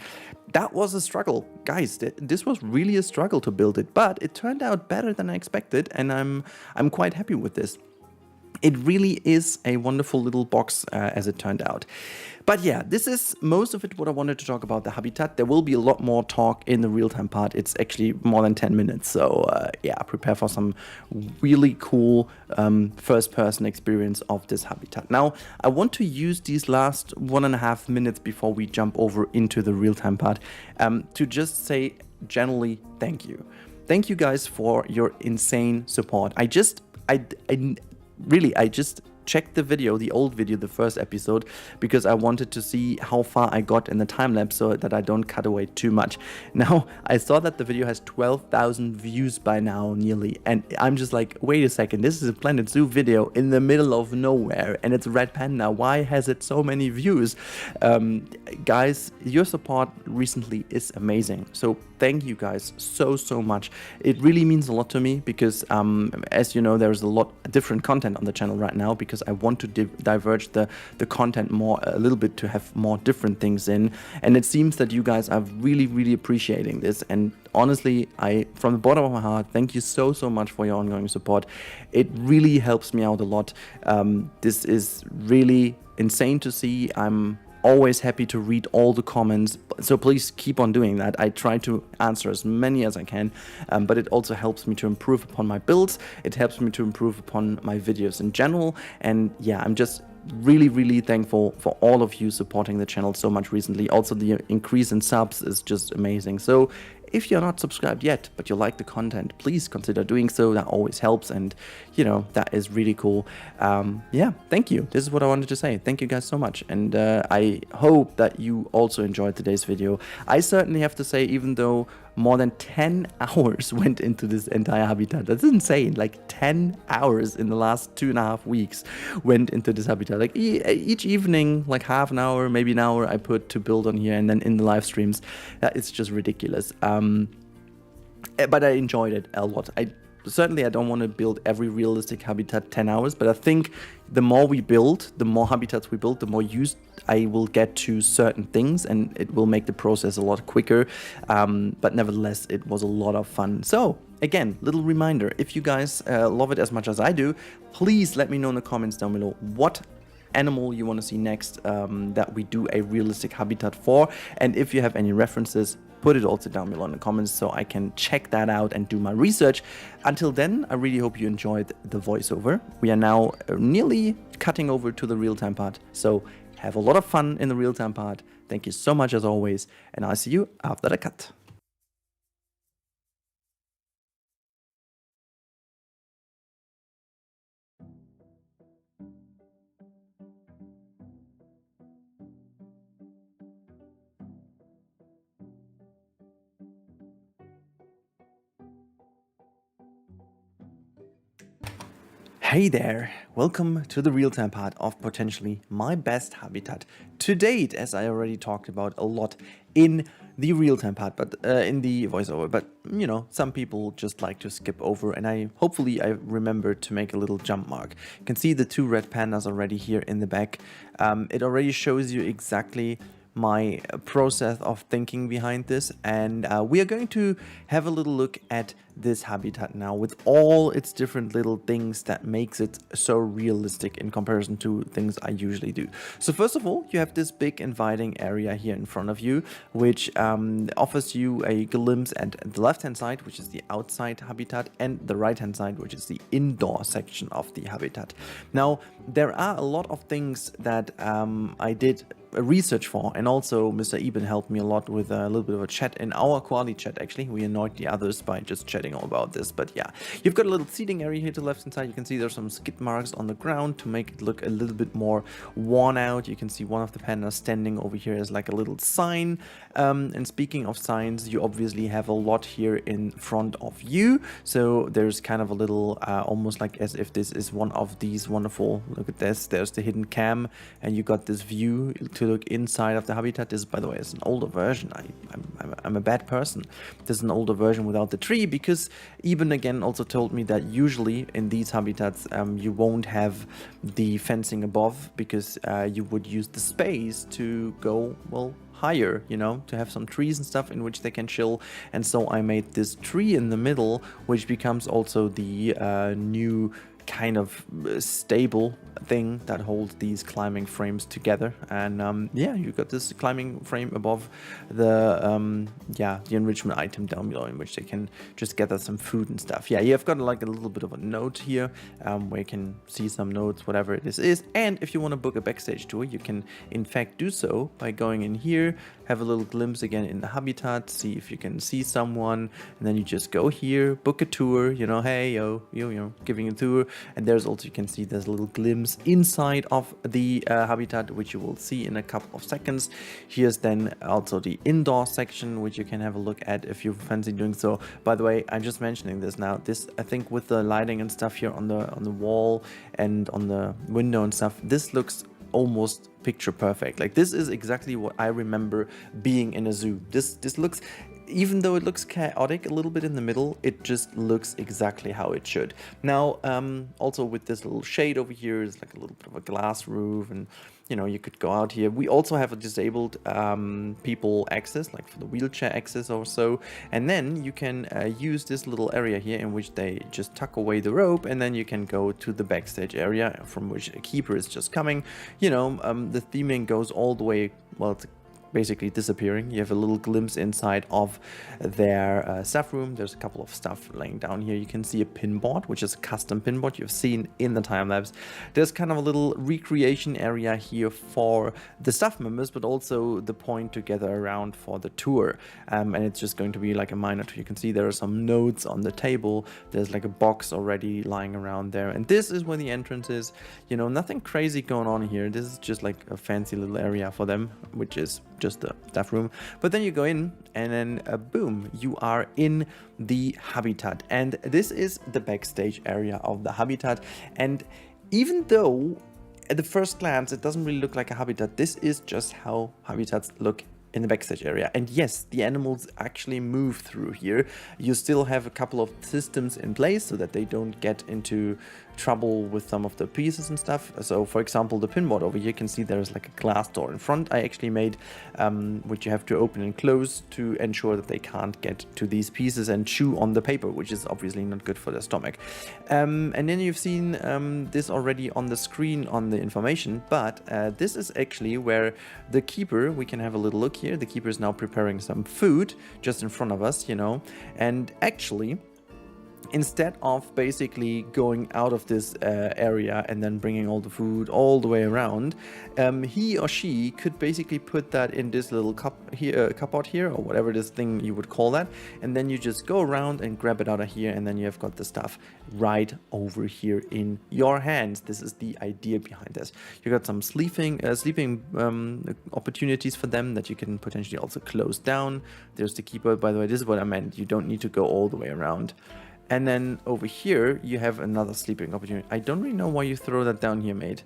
that was a struggle. Guys, this was really a struggle to build it, but it turned out better than I expected, and I'm quite happy with this. It really is a wonderful little box as it turned out. But yeah, this is most of it what I wanted to talk about the habitat. There will be a lot more talk in the real-time part. It's actually more than 10 minutes. So yeah, prepare for some really cool first-person experience of this habitat. Now, I want to use these last 1.5 minutes before we jump over into the real-time part to just say generally thank you. Thank you guys for your insane support. I just checked the video, the old video, the first episode, because I wanted to see how far I got in the time lapse so that I don't cut away too much. Now, I saw that the video has 12,000 views by now, nearly, and I'm just like, wait a second, this is a Planet Zoo video in the middle of nowhere, and it's a red panda. Why has it so many views? Guys, your support recently is amazing. So thank you guys so much. It really means a lot to me because, as you know, there's a lot of different content on the channel right now because I want to diverge the content more a little bit to have more different things in. And it seems that you guys are really appreciating this. And honestly, from the bottom of my heart, thank you so much for your ongoing support. It really helps me out a lot. This is really insane to see. I'm always happy to read all the comments, so please keep on doing that. I try to answer as many as I can, but it also helps me to improve upon my builds. It helps me to improve upon my videos in general. And yeah, I'm just really thankful for all of you supporting the channel so much recently. Also, the increase in subs is just amazing. So if you're not subscribed yet, but you like the content, please consider doing so. That always helps, and you know, that is really cool. Yeah, thank you. This is what I wanted to say. Thank you guys so much, and I hope that you also enjoyed today's video. I certainly have to say, even though more than 10 hours went into this entire habitat. That's insane. Like 10 hours in the last 2.5 weeks went into this habitat. Like each evening, like half an hour, maybe an hour I put to build on here, and then in the live streams. It's just ridiculous. But I enjoyed it a lot. Certainly I don't want to build every realistic habitat 10 hours, but I think the more we build, the more habitats we build, the more used I will get to certain things, and it will make the process a lot quicker. But nevertheless, it was a lot of fun. So again, little reminder, if you guys love it as much as I do, please let me know in the comments down below what animal you want to see next that we do a realistic habitat for, and if you have any references, put it also down below in the comments so I can check that out and do my research. Until then, I really hope you enjoyed the voiceover. We are now nearly cutting over to the real-time part, so have a lot of fun in the real-time part. Thank you so much as always, and I'll see you after the cut. Hey there, welcome to the real-time part of potentially my best habitat to date, as I already talked about a lot in the real-time part, but in the voiceover. But you know, some people just like to skip over, and hopefully I remember to make a little jump mark. You can see the 2 red pandas already here in the back. It already shows you exactly my process of thinking behind this, and we are going to have a little look at this habitat now with all its different little things that makes it so realistic in comparison to things I usually do. So first of all, you have this big inviting area here in front of you, which offers you a glimpse at the left hand side, which is the outside habitat, and the right hand side, which is the indoor section of the habitat. Now, there are a lot of things that I did research for, and also Mr. Eben helped me a lot with a little bit of a chat in our quality chat. Actually, we annoyed the others by just chatting all about this. But yeah, you've got a little seating area here to the left hand side. You can see there's some skid marks on the ground to make it look a little bit more worn out. You can see one of the pandas standing over here as like a little sign. And speaking of signs, you obviously have a lot here in front of you. So there's kind of a little almost like as if this is one of these wonderful, look at this, there's the hidden cam, and you got this view to look inside of the habitat. This, by the way, is an older version. I'm a bad person. This is an older version without the tree, because Eben again also told me that usually in these habitats you won't have the fencing above, because you would use the space to go, well, higher, you know, to have some trees and stuff in which they can chill. And so I made this tree in the middle, which becomes also the new kind of stable thing that holds these climbing frames together. And yeah, you got this climbing frame above the the enrichment item down below, in which they can just gather some food and stuff. Yeah, you've got like a little bit of a note here where you can see some notes, whatever it is. And if you want to book a backstage tour, you can in fact do so by going in here, have a little glimpse again in the habitat, see if you can see someone, and then you just go here, book a tour, you know, hey, yo, you know, giving a tour. And there's also, you can see there's a little glimpse inside of the habitat, which you will see in a couple of seconds. Here's then also the indoor section, which you can have a look at if you fancy doing so. By the way, I'm just mentioning this now. This, I think, with the lighting and stuff here on the wall and on the window and stuff, this looks almost picture perfect. Like, this is exactly what I remember being in a zoo. This looks, even though it looks chaotic a little bit in the middle, it just looks exactly how it should. Now, also with this little shade over here is like a little bit of a glass roof, and you know, you could go out here. We also have a disabled people access, like for the wheelchair access or so. And then you can use this little area here in which they just tuck away the rope, and then you can go to the backstage area from which a keeper is just coming. You know, the theming goes all the way, well, it's basically disappearing. You have a little glimpse inside of their staff room. There's a couple of stuff laying down here. You can see a pinboard, which is a custom pinboard you've seen in the time lapse. There's kind of a little recreation area here for the staff members, but also the point to gather around for the tour. And it's just going to be like a minor tour. You can see there are some notes on the table. There's like a box already lying around there. And this is where the entrance is. You know, nothing crazy going on here. This is just like a fancy little area for them, which is just the staff room. But then you go in, and then boom, you are in the habitat. And this is the backstage area of the habitat. And even though at the first glance it doesn't really look like a habitat, this is just how habitats look in the backstage area. And yes, the animals actually move through here. You still have a couple of systems in place so that they don't get into trouble with some of the pieces and stuff. So for example, the pinboard over here, you can see there's like a glass door in front I actually made, which you have to open and close to ensure that they can't get to these pieces and chew on the paper, which is obviously not good for their stomach. And then you've seen this already on the screen on the information, but this is actually where the keeper, we can have a little look here. The keeper is now preparing some food just in front of us, you know, and actually, instead of basically going out of this area and then bringing all the food all the way around, he or she could basically put that in this little cup here, cupboard here, or whatever this thing you would call that, and then you just go around and grab it out of here, and then you have got the stuff right over here in your hands. This is the idea behind this. You got some sleeping opportunities for them that you can potentially also close down. There's the keeper. By the way, this is what I meant. You don't need to go all the way around. And then over here, you have another sleeping opportunity. I don't really know why you throw that down here, mate.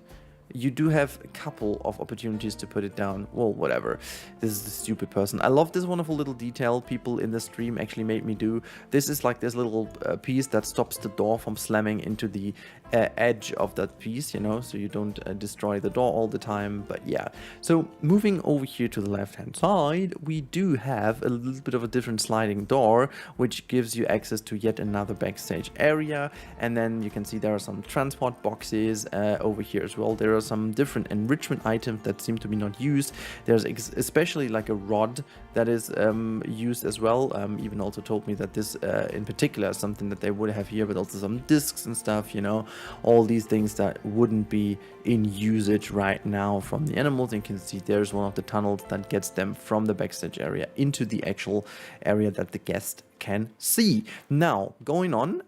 You do have a couple of opportunities to put it down. Well, whatever. This is the stupid person. I love this wonderful little detail people in the stream actually made me do. This is like this little piece that stops the door from slamming into the edge of that piece, you know, so you don't destroy the door all the time. But yeah, so moving over here to the left hand side, we do have a little bit of a different sliding door, which gives you access to yet another backstage area. And then you can see there are some transport boxes over here as well. There are some different enrichment items that seem to be not used. There's especially like a rod that is used as well. Even also told me that this in particular is something that they would have here, but also some discs and stuff, you know, all these things that wouldn't be in usage right now from the animals. And you can see there's one of the tunnels that gets them from the backstage area into the actual area that the guest can see. Now going on,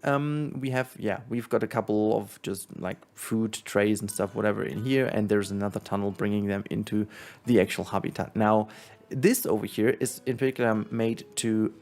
we've got a couple of just like food trays and stuff, whatever in here, and there's another tunnel bringing them into the actual habitat. Now this over here is in particular made to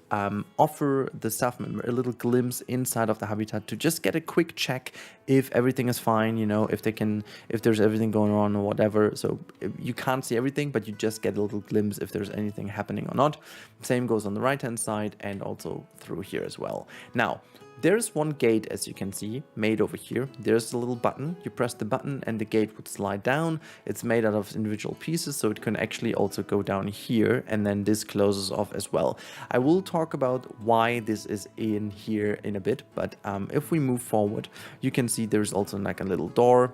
offer the staff member a little glimpse inside of the habitat to just get a quick check if everything is fine, you know, if there's everything going on or whatever. So you can't see everything, but you just get a little glimpse if there's anything happening or not. Same goes on the right hand side and also through here as well. Now There's one gate, as you can see, made over here. There's a little button. You press the button and the gate would slide down. It's made out of individual pieces, so it can actually also go down here, and then this closes off as well. I will talk about why this is in here in a bit, but if we move forward, you can see there's also like a little door.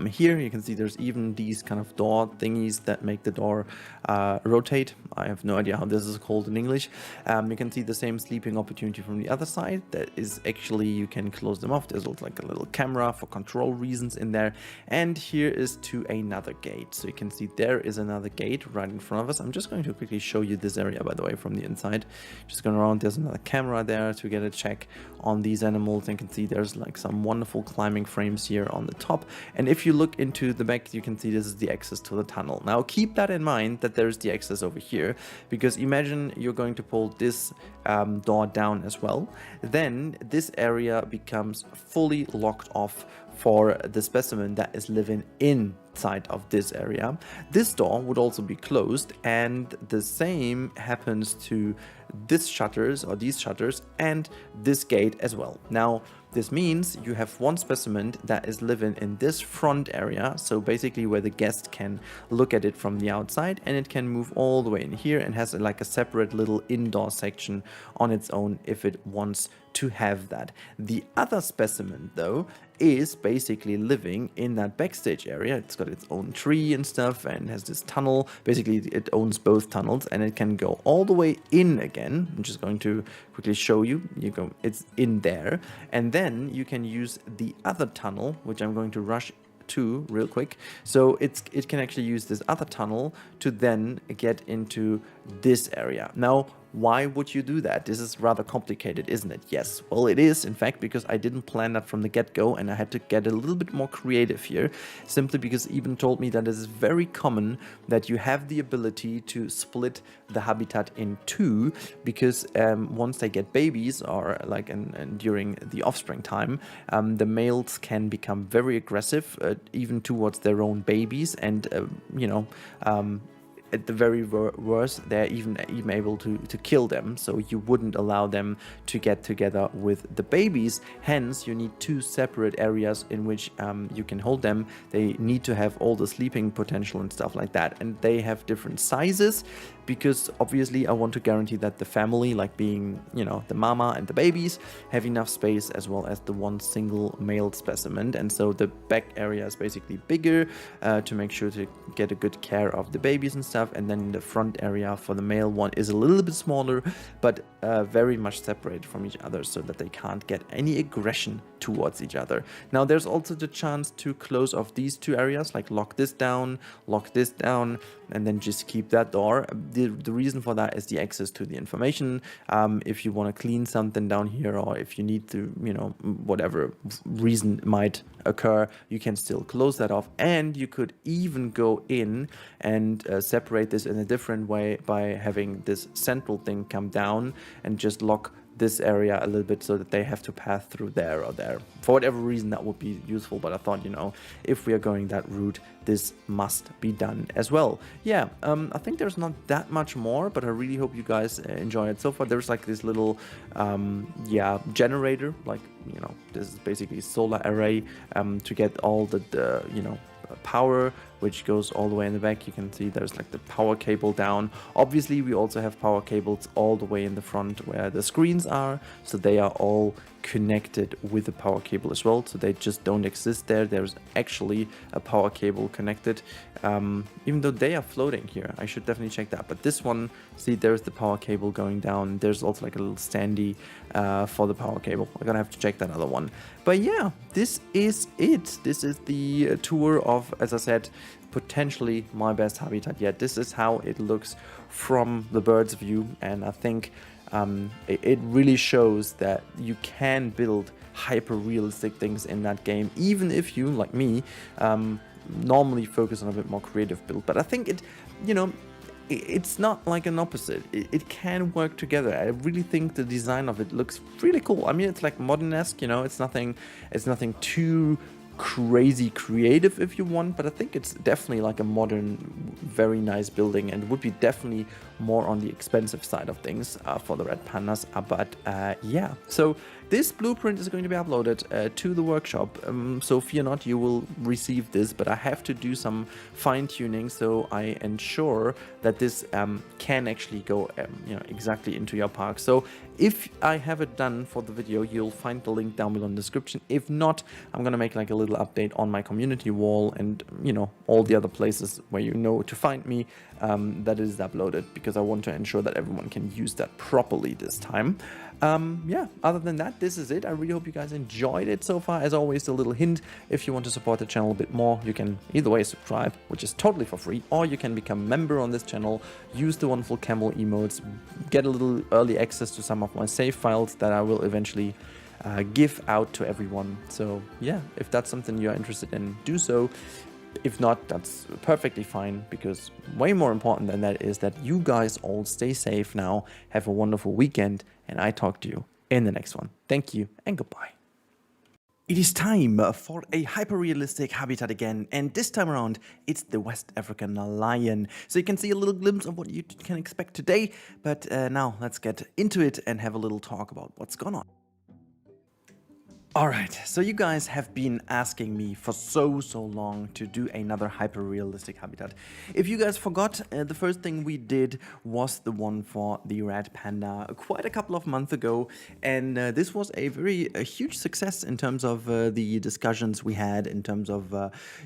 Here you can see there's even these kind of door thingies that make the door rotate. I have no idea how this is called in English. You can see the same sleeping opportunity from the other side. That is actually, you can close them off. There's like a little camera for control reasons in there. And here is to another gate. So you can see there is another gate right in front of us. I'm just going to quickly show you this area, by the way, from the inside. Just going around, there's another camera there to get a check on these animals. You can see there's like some wonderful climbing frames here on the top. And if you look into the back, you can see this is the access to the tunnel. Now keep that in mind, that there's the access over here, because imagine you're going to pull this door down as well. Then this area becomes fully locked off for the specimen that is living inside of this area. This door would also be closed, and the same happens to this shutters or these shutters and this gate as well. Now this means you have one specimen that is living in this front area, so basically where the guest can look at it from the outside, and it can move all the way in here and has like a separate little indoor section on its own if it wants to have that. The other specimen though is basically living in that backstage area. It's got its own tree and stuff and has this tunnel. Basically it owns both tunnels, and it can go all the way in again. I'm just going to quickly show you. It's in there, and then you can use the other tunnel, which I'm going to rush to real quick. So it can actually use this other tunnel to then get into this area. Now why would you do that? This is rather complicated, isn't it? Yes, well it is, in fact, because I didn't plan that from the get-go, and I had to get a little bit more creative here, simply because Eben told me that it is very common that you have the ability to split the habitat in two, because once they get babies, or like and during the offspring time, the males can become very aggressive, even towards their own babies, and at the very worst, they're even able to kill them. So you wouldn't allow them to get together with the babies. Hence, you need two separate areas in which you can hold them. They need to have all the sleeping potential and stuff like that. And they have different sizes, because obviously I want to guarantee that the family, like being, the mama and the babies, have enough space, as well as the one single male specimen. And so the back area is basically bigger to make sure to get a good care of the babies and stuff. And then the front area for the male one is a little bit smaller, but very much separated from each other, so that they can't get any aggression towards each other. Now there's also the chance to close off these two areas, like lock this down, and then just keep that door. The reason for that is the access to the information. If you want to clean something down here, or if you need to, whatever reason might occur, you can still close that off. And you could even go in and separate this in a different way by having this central thing come down and just lock this area a little bit, so that they have to pass through there or there. For whatever reason, that would be useful, but I thought, if we are going that route, this must be done as well. Yeah, I think there's not that much more, but I really hope you guys enjoy it. So far, there's like this little, generator, like, this is basically solar array to get all the power, which goes all the way in the back. You can see there's like the power cable down. Obviously we also have power cables all the way in the front where the screens are, so they are all connected with the power cable as well, so they just don't exist there. There's actually a power cable connected, even though they are floating here. I should definitely check that. But this one, see, there's the power cable going down. There's also like a little standee for the power cable. I'm gonna have to check that other one. But yeah, this is it. This is the tour of, as I said, potentially my best habitat yet. This is how it looks from the bird's view, and I think it really shows that you can build hyper realistic things in that game, even if you, like me, normally focus on a bit more creative build. But I think it's not like an opposite. It can work together. I really think the design of it looks really cool. I mean, it's like modern-esque, it's nothing too crazy creative if you want, but I think it's definitely like a modern, very nice building, and would be definitely more on the expensive side of things for the red pandas. But yeah, so this blueprint is going to be uploaded to the workshop, so fear not, you will receive this, but I have to do some fine-tuning so I ensure that this can actually go exactly into your park. So if I have it done for the video, you'll find the link down below in the description. If not, I'm gonna make like a little update on my community wall and all the other places where you know to find me, that is uploaded, because I want to ensure that everyone can use that properly this time. Yeah, other than that, this is it. I really hope you guys enjoyed it so far. As always, a little hint, if you want to support the channel a bit more, you can either way subscribe, which is totally for free, or you can become a member on this channel, use the wonderful camel emotes, get a little early access to some of my save files that I will eventually give out to everyone. So yeah, if that's something you're interested in, do so. If not, that's perfectly fine, because way more important than that is that you guys all stay safe now, have a wonderful weekend, and I talk to you in the next one. Thank you and goodbye. It is time for a hyper-realistic habitat again, and this time around it's the West African lion. So you can see a little glimpse of what you can expect today, but now let's get into it and have a little talk about what's going on. Alright, so you guys have been asking me for so long to do another hyper-realistic habitat. If you guys forgot, the first thing we did was the one for the red panda quite a couple of months ago, and this was a huge success in terms of the discussions we had, in terms of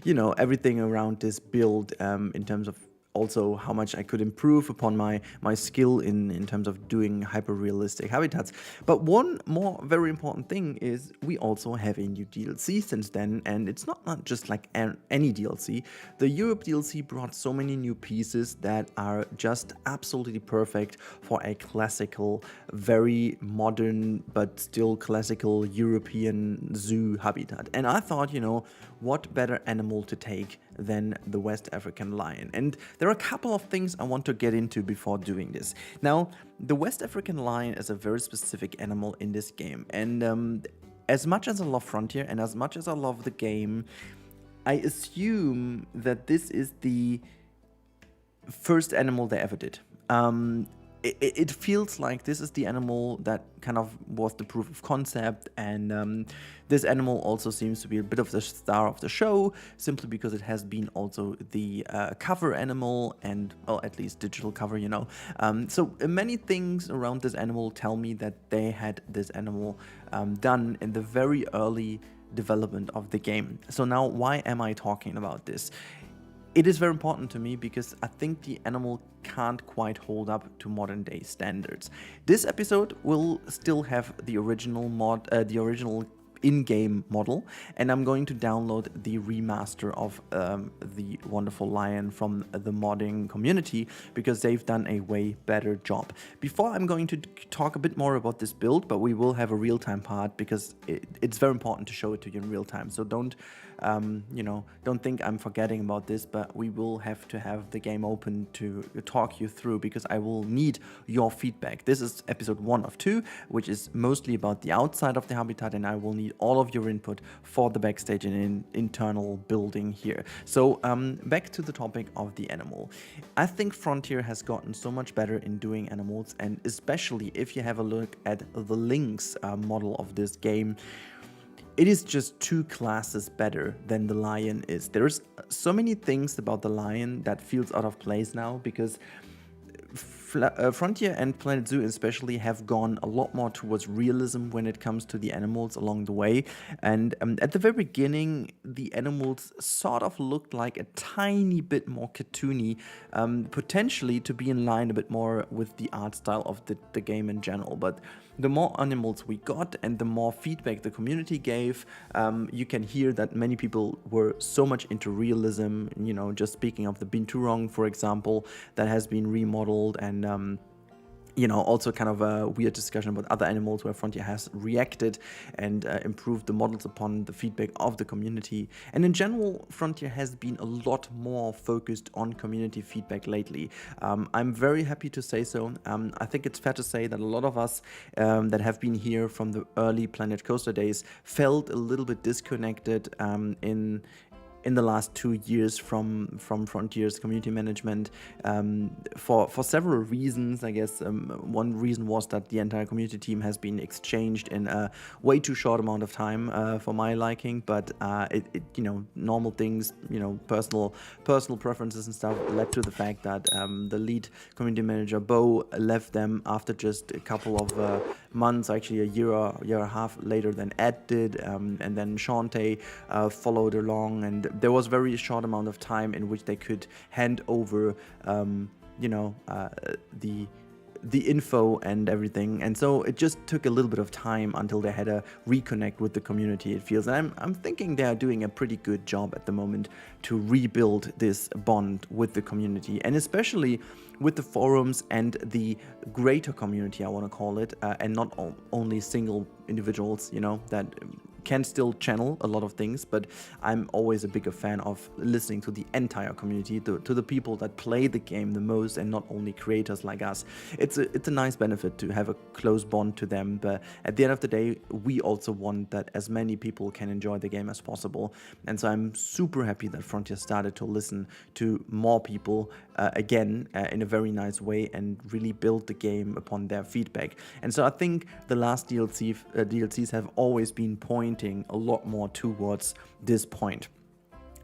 everything around this build, in terms of also how much I could improve upon my skill in terms of doing hyper-realistic habitats. But one more very important thing is we also have a new DLC since then, and it's not just like any DLC. The Europe DLC brought so many new pieces that are just absolutely perfect for a classical, very modern but still classical European zoo habitat. And I thought, what better animal to take than the West African lion? And there are a couple of things I want to get into before doing this. Now, the West African lion is a very specific animal in this game, and as much as I love Frontier and as much as I love the game, I assume that this is the first animal they ever did. It feels like this is the animal that kind of was the proof of concept, and this animal also seems to be a bit of the star of the show, simply because it has been also the cover animal, and, well, at least digital cover, So many things around this animal tell me that they had this animal done in the very early development of the game. So now, why am I talking about this? It is very important to me because I think the animal can't quite hold up to modern day standards. This episode will still have the original in-game model, and I'm going to download the remaster of the wonderful lion from the modding community, because they've done a way better job. Before, I'm going to talk a bit more about this build, but we will have a real-time part, because it's very important to show it to you in real time. So don't think I'm forgetting about this, but we will have to have the game open to talk you through, because I will need your feedback. This is episode 1 of 2, which is mostly about the outside of the habitat, and I will need all of your input for the backstage and internal building here. So back to the topic of the animal. I think Frontier has gotten so much better in doing animals, and especially if you have a look at the Lynx model of this game, it is just 2 classes better than the lion is. There's so many things about the lion that feels out of place now, because Frontier and Planet Zoo especially have gone a lot more towards realism when it comes to the animals along the way. And at the very beginning, the animals sort of looked like a tiny bit more cartoony, potentially to be in line a bit more with the art style of the game in general. But the more animals we got and the more feedback the community gave, you can hear that many people were so much into realism. Just speaking of the Binturong, for example, that has been remodeled, and you know, also kind of a weird discussion about other animals where Frontier has reacted and improved the models upon the feedback of the community. And in general, Frontier has been a lot more focused on community feedback lately. I'm very happy to say so. I think it's fair to say that a lot of us that have been here from the early Planet Coaster days felt a little bit disconnected in the last 2 years from Frontier's community management, for several reasons. I guess one reason was that the entire community team has been exchanged in a way too short amount of time for my liking, but it you know, normal things, you know, personal preferences and stuff led to the fact that the lead community manager Bo left them after just a couple of months, actually a year and a half later than Ed did, and then Shantae followed along, and there was very short amount of time in which they could hand over, you know, the info and everything, and so it just took a little bit of time until they had a reconnect with the community, it feels. And I'm thinking they are doing a pretty good job at the moment to rebuild this bond with the community, and especially with the forums and the greater community, I want to call it, and not only single individuals, you know, that can still channel a lot of things, but I'm always a bigger fan of listening to the entire community, to the people that play the game the most, and not only creators like us. It's a nice benefit to have a close bond to them, but at the end of the day, we also want that as many people can enjoy the game as possible. And so I'm super happy that Frontier started to listen to more people again in a very nice way, and really build the game upon their feedback. And so I think the last DLCs have always been pointing a lot more towards this point,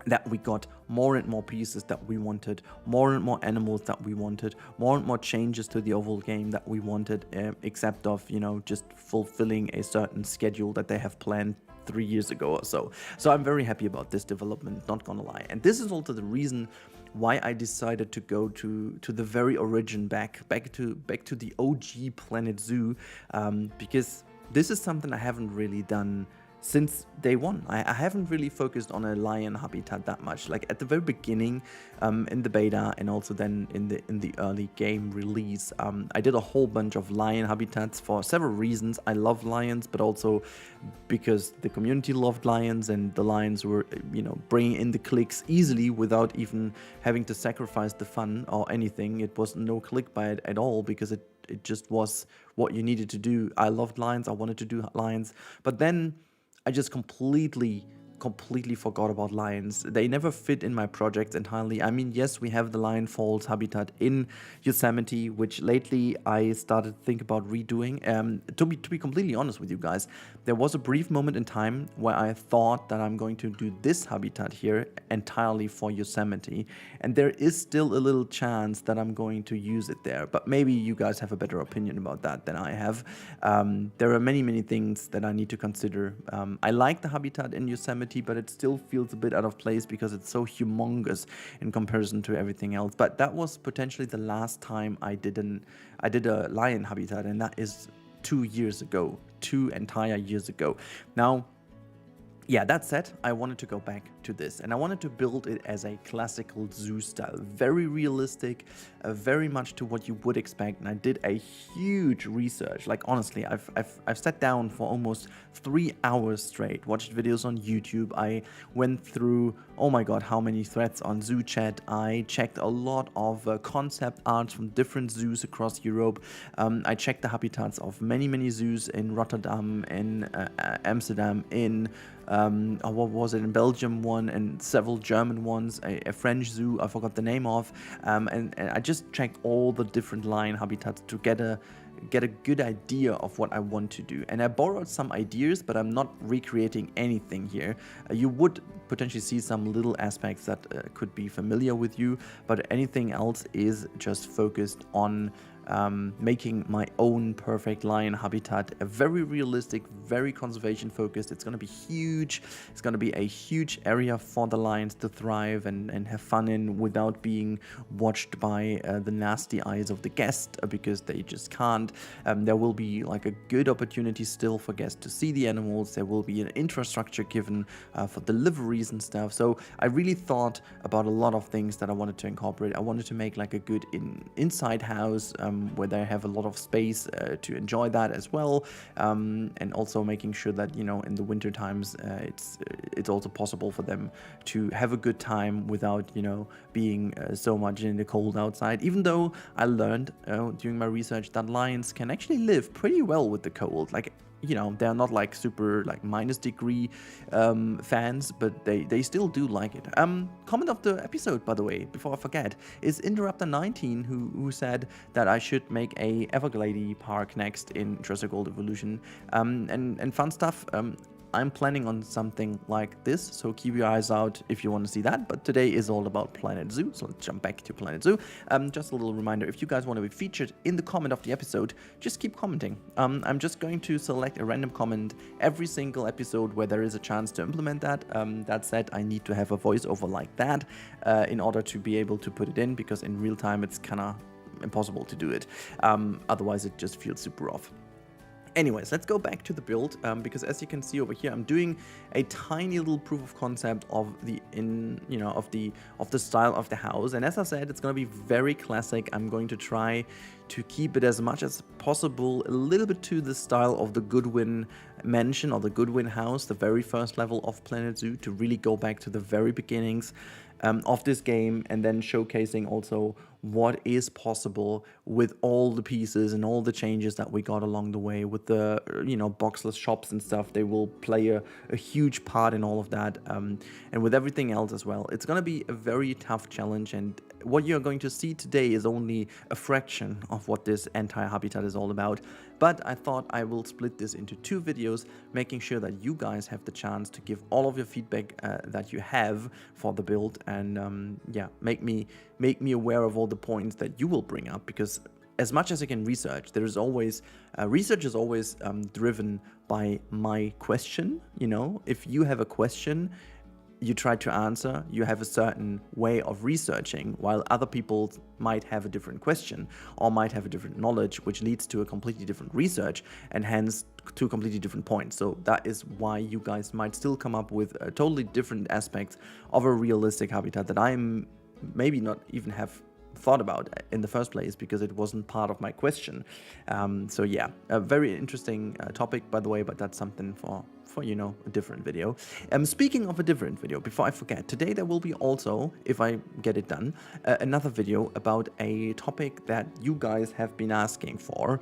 that we got more and more pieces that we wanted, more and more animals that we wanted, more and more changes to the overall game that we wanted, except of, you know, just fulfilling a certain schedule that they have planned 3 years ago or so. So I'm very happy about this development, not gonna lie. And this is also the reason why I decided to go to the very origin, back to the OG Planet Zoo, because this is something I haven't really done since day one. I haven't really focused on a lion habitat that much. Like at the very beginning, in the beta, and also then in the early game release, I did a whole bunch of lion habitats for several reasons. I love lions, but also because the community loved lions, and the lions were, you know, bringing in the clicks easily without even having to sacrifice the fun or anything. It was no clickbait at all, because it just was what you needed to do. I loved lions. I wanted to do lions, but then I just completely forgot about lions. They never fit in my project entirely. I mean, yes, we have the Lion Falls habitat in Yosemite, which lately I started to think about redoing. To be completely honest with you guys, there was a brief moment in time where I thought that I'm going to do this habitat here entirely for Yosemite, and there is still a little chance that I'm going to use it there, but maybe you guys have a better opinion about that than I have. There are many things that I need to consider. I like the habitat in Yosemite, but it still feels a bit out of place because it's so humongous in comparison to everything else. But that was potentially the last time I did a lion habitat, and that is 2 years ago, 2 entire years ago. Now, yeah, that said, I wanted to go back to this, and I wanted to build it as a classical zoo style, very realistic, very much to what you would expect. And I did a huge research. Like honestly, I've sat down for almost 3 hours straight, watched videos on YouTube. I went through, oh my god, how many threads on Zoo Chat. I checked a lot of concept arts from different zoos across Europe. I checked the habitats of many zoos in Rotterdam, in Amsterdam, in what was it, in Belgium one, and several German ones, a French zoo I forgot the name of, and I just checked all the different lion habitats to get a good idea of what I want to do. And I borrowed some ideas, but I'm not recreating anything here. You would potentially see some little aspects that could be familiar with you, but anything else is just focused on making my own perfect lion habitat, a very realistic, very conservation focused. It's going to be huge. It's going to be a huge area for the lions to thrive and have fun in without being watched by the nasty eyes of the guest, because they just can't. There will be like a good opportunity still for guests to see the animals. There will be an infrastructure given for deliveries and stuff. So I really thought about a lot of things that I wanted to incorporate. I wanted to make like a good inside house where they have a lot of space to enjoy that as well, and also making sure that, you know, in the winter times it's also possible for them to have a good time without, you know, being so much in the cold outside. Even though I learned during my research that lions can actually live pretty well with the cold. Like, you know, they're not like super like -degree fans, but they still do like it. Comment of the episode, by the way, before I forget, is Interrupter19 who said that I should make a Everglade park next in Jurassic World Evolution. And fun stuff. I'm planning on something like this, so keep your eyes out if you want to see that. But today is all about Planet Zoo, so let's jump back to Planet Zoo. Just a little reminder, if you guys want to be featured in the comment of the episode, just keep commenting. I'm just going to select a random comment every single episode where there is a chance to implement that. That said, I need to have a voiceover like that in order to be able to put it in, because in real time it's kind of impossible to do it. Otherwise it just feels super off. Anyways, let's go back to the build, because as you can see over here, I'm doing a tiny little proof of concept of the style of the house. And as I said, it's going to be very classic. I'm going to try to keep it as much as possible a little bit to the style of the Goodwin mansion or the Goodwin house, the very first level of Planet Zoo, to really go back to the very beginnings of this game, and then showcasing also what is possible with all the pieces and all the changes that we got along the way with the, you know, boxless shops and stuff. They will play a huge part in all of that, and with everything else as well. It's going to be a very tough challenge, and what you're going to see today is only a fraction of what this entire habitat is all about. But I thought I will split this into 2 videos, making sure that you guys have the chance to give all of your feedback that you have for the build, and yeah, make me aware of all the points that you will bring up, because as much as I can research, there is always research is always driven by my question. You know, if you have a question you try to answer, you have a certain way of researching, while other people might have a different question or might have a different knowledge, which leads to a completely different research and hence to a completely different point. So that is why you guys might still come up with a totally different aspects of a realistic habitat that I'm maybe not even have thought about in the first place, because it wasn't part of my question. So yeah, a very interesting topic, by the way, but that's something for you know, a different video. Speaking of a different video, before I forget, today there will be also, if I get it done, another video about a topic that you guys have been asking for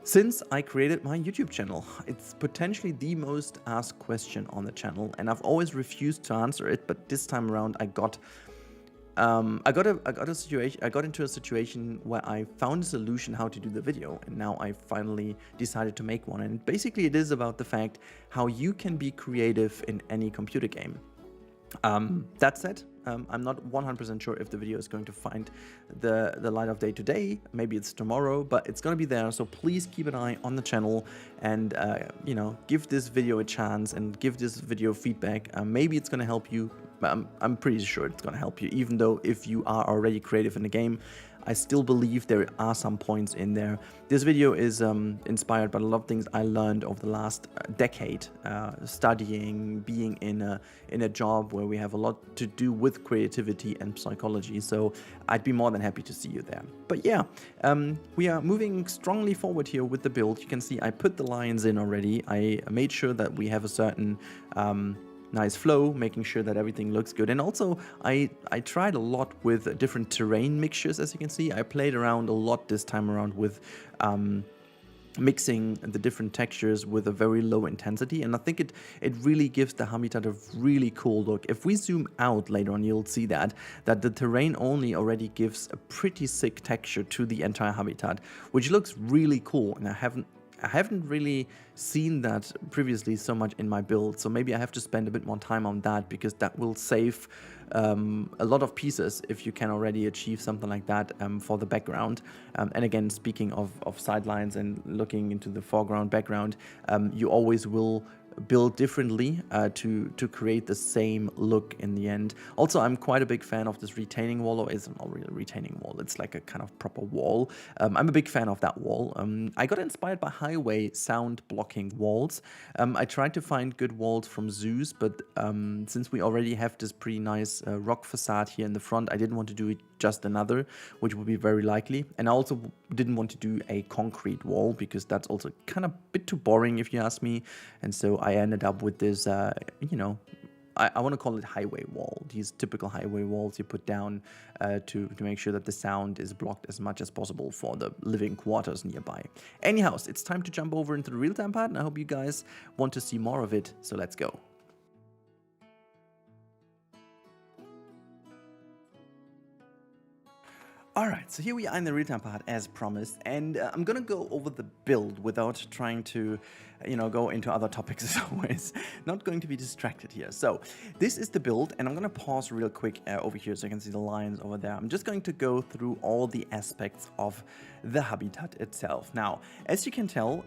since I created my YouTube channel. It's potentially the most asked question on the channel, and I've always refused to answer it, but this time around I got into a situation where I found a solution how to do the video, and now I finally decided to make one. And basically it is about the fact how you can be creative in any computer game. That said, I'm not 100% sure if the video is going to find the light of day today. Maybe it's tomorrow, but it's going to be there. So please keep an eye on the channel and, you know, give this video a chance and give this video feedback. Maybe it's going to help you. I'm pretty sure it's going to help you, even though if you are already creative in the game, I still believe there are some points in there. This video is inspired by a lot of things I learned over the last decade, studying, being in a job where we have a lot to do with creativity and psychology. So I'd be more than happy to see you there. But yeah, we are moving strongly forward here with the build. You can see I put the lines in already. I made sure that we have a certain nice flow, making sure that everything looks good. And also I tried a lot with different terrain mixtures. As you can see, I played around a lot this time around with mixing the different textures with a very low intensity, and I think it really gives the habitat a really cool look. If we zoom out later on, you'll see that the terrain only already gives a pretty sick texture to the entire habitat, which looks really cool, and I haven't really seen that previously so much in my build, so maybe I have to spend a bit more time on that, because that will save a lot of pieces if you can already achieve something like that for the background. And again, speaking of sidelines and looking into the foreground, background, you always will build differently to create the same look in the end. Also, I'm quite a big fan of this retaining wall, or it's not really a retaining wall, it's like a kind of proper wall. I'm a big fan of that wall. I got inspired by highway sound blocking walls. I tried to find good walls from zoos, but since we already have this pretty nice rock facade here in the front, I didn't want to do it just another, which would be very likely. And I also didn't want to do a concrete wall because that's also kind of a bit too boring if you ask me. And so I ended up with this, you know, I want to call it highway wall. These typical highway walls you put down to make sure that the sound is blocked as much as possible for the living quarters nearby. Anyhow, it's time to jump over into the real-time part, and I hope you guys want to see more of it, so let's go. Alright, so here we are in the real-time part as promised, and I'm gonna go over the build without trying to, you know, go into other topics as always. Not going to be distracted here. So, this is the build, and I'm gonna pause real quick over here so you can see the lines over there. I'm just going to go through all the aspects of the habitat itself. Now, as you can tell,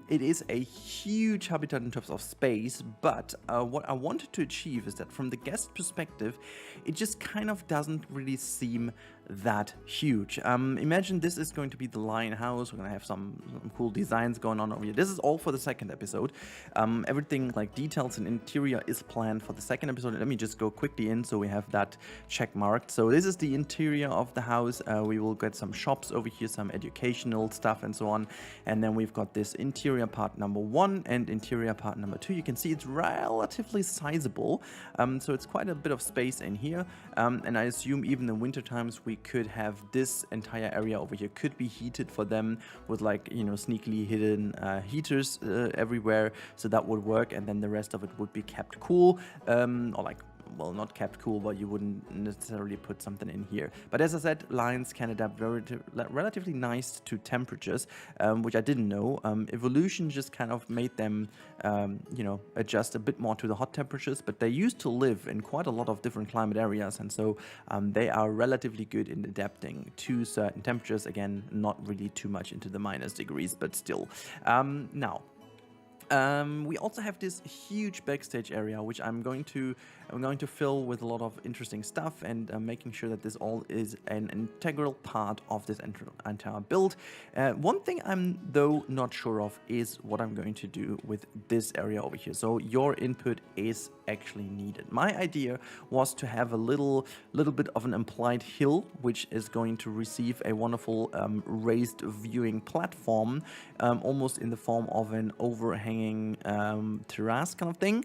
it is a huge habitat in terms of space, but what I wanted to achieve is that from the guest perspective, it just kind of doesn't really seem that huge. Imagine this is going to be the lion house. We're gonna have some cool designs going on over here. This is all for the second episode. Everything like details and interior is planned for the second episode. Let me just go quickly in so we have that check marked. So this is the interior of the house. We will get some shops over here, some educational stuff and so on. And then we've got this interior part number 1 and interior part number 2. You can see it's relatively sizable. So it's quite a bit of space in here. And I assume even in winter times we could have this entire area over here could be heated for them with, like, you know, sneakily hidden heaters everywhere, so that would work, and then the rest of it would be kept cool, or like, well, not kept cool, but you wouldn't necessarily put something in here. But as I said, lions can adapt relatively nice to temperatures, which I didn't know. Evolution just kind of made them, you know, adjust a bit more to the hot temperatures, but they used to live in quite a lot of different climate areas, and so they are relatively good in adapting to certain temperatures. Again, not really too much into the minus degrees, but still. Now, we also have this huge backstage area, which I'm going to fill with a lot of interesting stuff, and making sure that this all is an integral part of this entire build. One thing I'm though not sure of is what I'm going to do with this area over here. So your input is actually needed. My idea was to have a little bit of an implied hill, which is going to receive a wonderful raised viewing platform, almost in the form of an overhanging terrace kind of thing,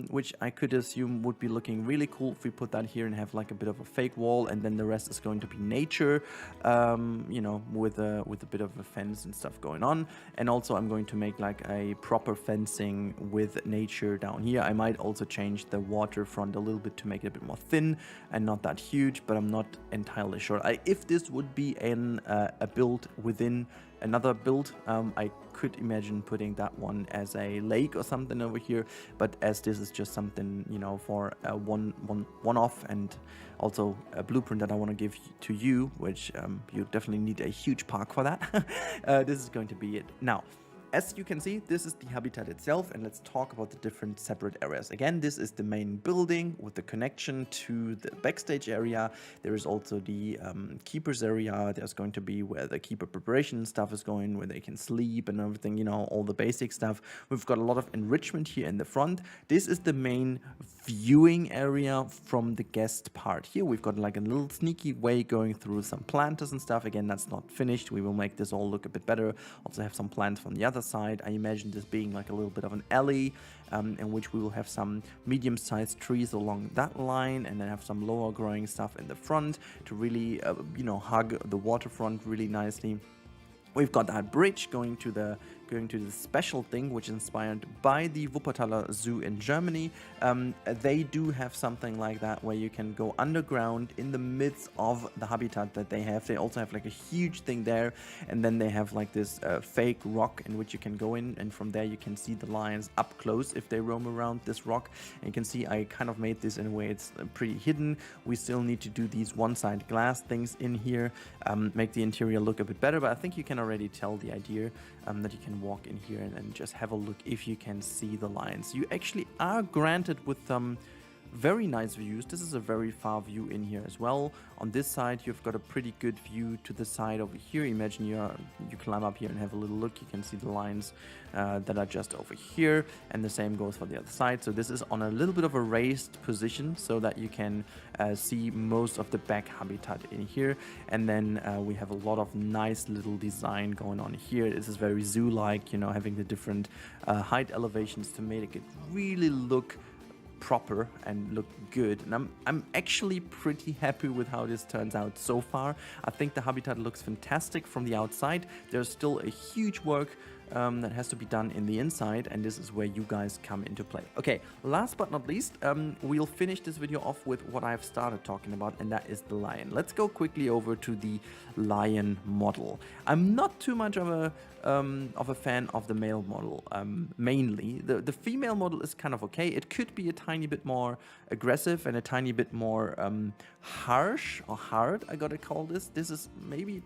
which I could assume would be looking really cool if we put that here and have like a bit of a fake wall, and then the rest is going to be nature, you know, with a bit of a fence and stuff going on. And also I'm going to make like a proper fencing with nature down here. I might also change the waterfront a little bit to make it a bit more thin and not that huge, but I'm not entirely sure. If this would be a build within another build, I could imagine putting that one as a lake or something over here, but as this is just something, you know, for a one-off, and also a blueprint that I want to give to you, which you definitely need a huge park for that. This is going to be it. Now, as you can see, this is the habitat itself, and let's talk about the different separate areas. Again, this is the main building with the connection to the backstage area. There is also the keepers area. There's going to be where the keeper preparation stuff is going, where they can sleep and everything, you know, all the basic stuff. We've got a lot of enrichment here in the front. This is the main viewing area from the guest part. Here we've got like a little sneaky way going through some planters and stuff. Again, that's not finished. We will make this all look a bit better. Also have some plants from the other side. I imagine this being like a little bit of an alley, in which we will have some medium-sized trees along that line, and then have some lower growing stuff in the front to really, you know, hug the waterfront really nicely. We've got that bridge going to the special thing, which is inspired by the Wuppertaler Zoo in Germany. They do have something like that where you can go underground in the midst of the habitat that they have. They also have like a huge thing there, and then they have like this fake rock in which you can go in, and from there you can see the lions up close if they roam around this rock. And you can see I kind of made this in a way it's pretty hidden. We still need to do these one-side glass things in here, make the interior look a bit better, but I think you can already tell the idea that you can can walk in here and just have a look if you can see the lions. You actually are granted with some very nice views. This is a very far view in here as well. On this side, you've got a pretty good view to the side over here. Imagine you climb up here and have a little look. You can see the lions that are just over here, and the same goes for the other side. So this is on a little bit of a raised position so that you can see most of the back habitat in here. And then we have a lot of nice little design going on here. This is very zoo-like, you know, having the different height elevations to make it really look proper and look good. And I'm actually pretty happy with how this turns out so far. I think the habitat looks fantastic from the outside. There's still a huge work that has to be done in the inside, and this is where you guys come into play. Okay, last but not least, we'll finish this video off with what I've started talking about, and that is the lion. Let's go quickly over to the lion model. I'm not too much of a fan of the male model, mainly. The female model is kind of okay. It could be a tiny bit more aggressive and a tiny bit more harsh or hard, I gotta call this. This is maybe a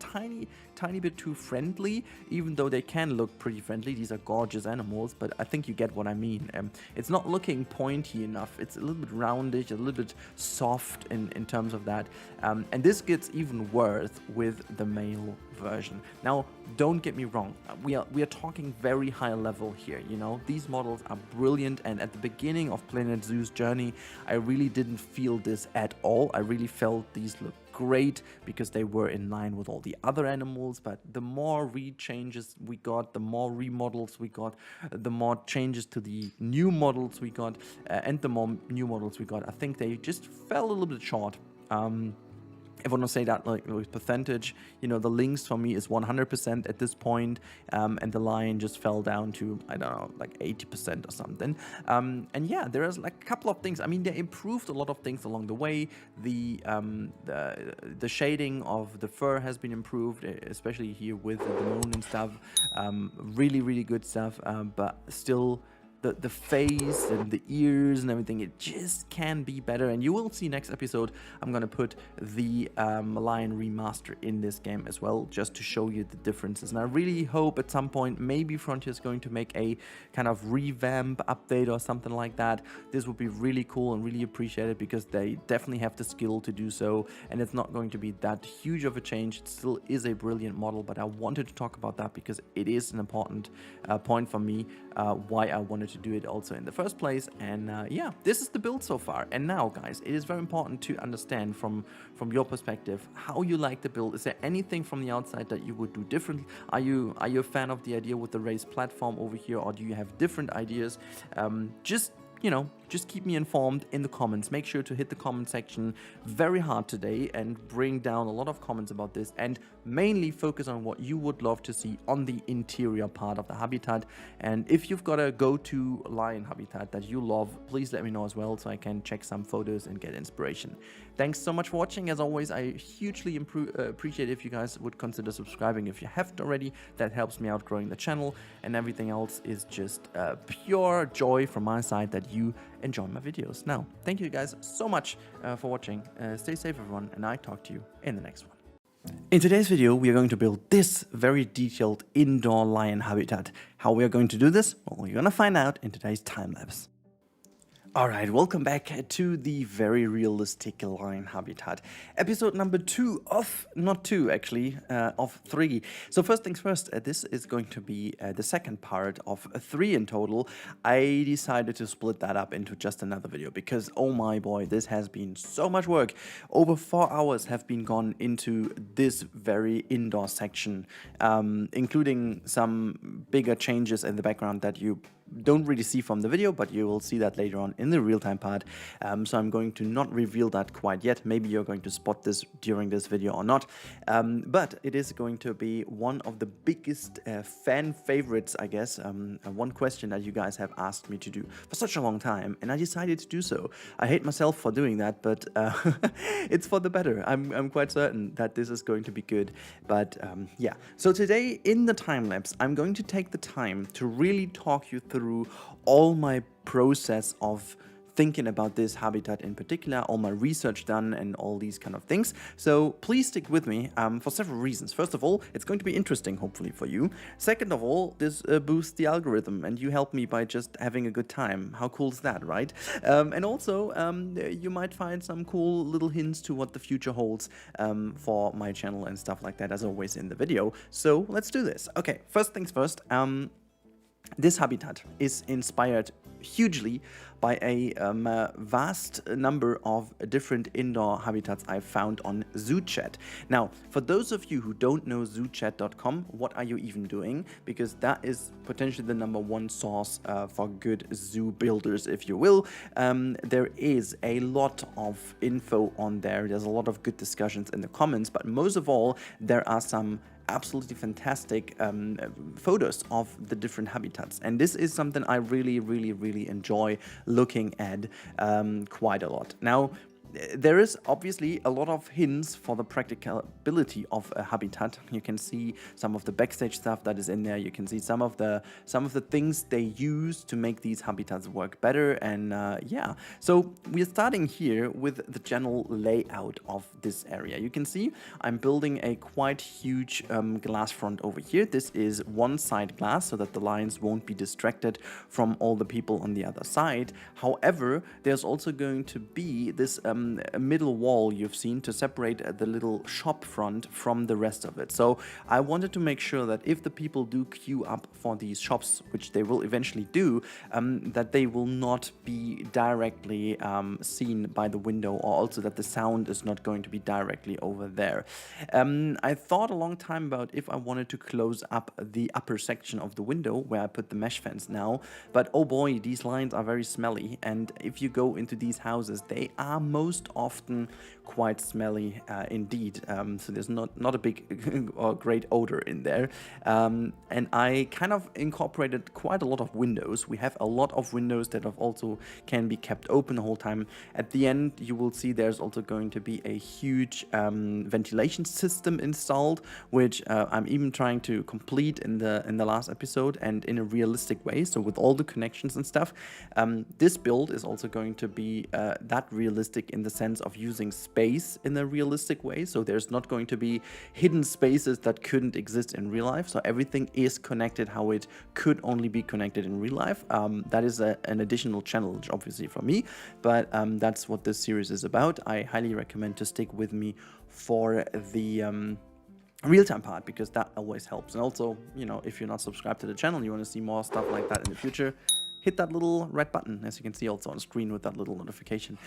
tiny bit too friendly, even though they can look pretty friendly. These are gorgeous animals, but I think you get what I mean. It's not looking pointy enough. It's a little bit roundish, a little bit soft in terms of that. And this gets even worse with the male version. Now, don't get me wrong. We are talking very high level here, you know. These models are brilliant, and at the beginning of Planet Zoo's journey, I really didn't feel this at all. I really felt these look great because they were in line with all the other animals. But the more changes we got, the more remodels we got, the more changes to the new models we got, and the more new models we got, I think they just fell a little bit short. If I want to say that like with percentage, you know, the lynx for me is 100% at this point, and the lion just fell down to, I don't know, like 80% or something. And yeah, there is like a couple of things. I mean, they improved a lot of things along the way. The shading of the fur has been improved, especially here with the moon and stuff. Really good stuff, but still, the face and the ears and everything, it just can be better. And you will see next episode, I'm gonna put the lion remaster in this game as well, just to show you the differences. And I really hope at some point maybe Frontier is going to make a kind of revamp update or something like that. This would be really cool and really appreciated, because they definitely have the skill to do so, and it's not going to be that huge of a change. It still is a brilliant model, but I wanted to talk about that because it is an important point for me, why I wanted to do it also in the first place. And yeah, this is the build so far. And now, guys, it is very important to understand from your perspective how you like the build. Is there anything from the outside that you would do differently? Are you a fan of the idea with the raised platform over here, or do you have different ideas? Just keep me informed in the comments. Make sure to hit the comment section very hard today and bring down a lot of comments about this, and mainly focus on what you would love to see on the interior part of the habitat. And if you've got a go-to lion habitat that you love, please let me know as well, so I can check some photos and get inspiration. Thanks so much for watching. As always, I hugely appreciate if you guys would consider subscribing if you haven't already. That helps me out growing the channel, and everything else is just pure joy from my side that you enjoy my videos. Now, thank you guys so much for watching. Stay safe, everyone, and I talk to you in the next one. In today's video, we are going to build this very detailed indoor lion habitat. How we are going to do this? Well, you're gonna find out in today's time lapse. Alright, welcome back to the very realistic lion habitat. Episode number 2 of, not 2 actually, of 3. So first things first, this is going to be the second part of 3 in total. I decided to split that up into just another video because, oh my boy, this has been so much work. Over 4 hours have been gone into this very indoor section, including some bigger changes in the background that you don't really see from the video, but you will see that later on in the real-time part. So I'm going to not reveal that quite yet. Maybe you're going to spot this during this video or not. But it is going to be one of the biggest fan favorites, I guess. One question that you guys have asked me to do for such a long time, and I decided to do so. I hate myself for doing that, but it's for the better. I'm quite certain that this is going to be good. But yeah, so today in the time lapse, I'm going to take the time to really talk you through all my process of thinking about this habitat in particular, all my research done and all these kind of things. So please stick with me for several reasons. First of all, it's going to be interesting, hopefully, for you. Second of all, this boosts the algorithm and you help me by just having a good time. How cool is that, right? And also, you might find some cool little hints to what the future holds for my channel and stuff like that, as always in the video. So let's do this. Okay, first things first. This habitat is inspired hugely by a vast number of different indoor habitats I've found on ZooChat. Now, for those of you who don't know zoochat.com, what are you even doing? Because that is potentially the #1 source for good zoo builders, if you will. There is a lot of info on there. There's a lot of good discussions in the comments, but most of all, there are some absolutely fantastic photos of the different habitats, and this is something I really enjoy looking at quite a lot. Now, there is obviously a lot of hints for the practicability of a habitat. You can see some of the backstage stuff that is in there. You can see some of the things they use to make these habitats work better. And yeah, so we're starting here with the general layout of this area. You can see I'm building a quite huge glass front over here. This is one side glass so that the lions won't be distracted from all the people on the other side. However, there's also going to be this a middle wall you've seen to separate the little shop front from the rest of it. So I wanted to make sure that if the people do queue up for these shops, which they will eventually do, that they will not be directly seen by the window, or also that the sound is not going to be directly over there. I thought a long time about if I wanted to close up the upper section of the window where I put the mesh fence now, but oh boy, these lions are very smelly, and if you go into these houses, they are most often quite smelly indeed. So there's not a big or great odor in there. And I kind of incorporated quite a lot of windows. We have a lot of windows that also can be kept open the whole time. At the end, you will see there's also going to be a huge ventilation system installed, which I'm even trying to complete in the last episode, and in a realistic way. So with all the connections and stuff, this build is also going to be that realistic in the sense of using space in a realistic way. So there's not going to be hidden spaces that couldn't exist in real life. So everything is connected how it could only be connected in real life. That is an additional challenge, obviously, for me, but that's what this series is about. I highly recommend to stick with me for the real-time part, because that always helps. And also, you know, if you're not subscribed to the channel, you want to see more stuff like that in the future, hit that little red button, as you can see also on screen with that little notification.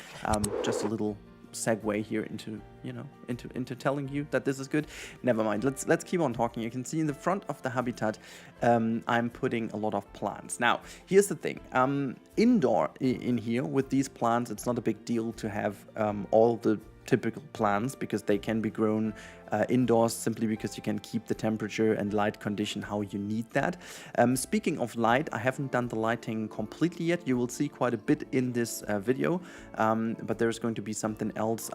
Just a little segue here into, you know, into telling you that this is good. Never mind, let's keep on talking. You can see in the front of the habitat, I'm putting a lot of plants. Now, here's the thing. Indoor in here with these plants, it's not a big deal to have all the typical plants, because they can be grown indoors simply because you can keep the temperature and light condition how you need that. Speaking of light, I haven't done the lighting completely yet. You will see quite a bit in this video, but there's going to be something else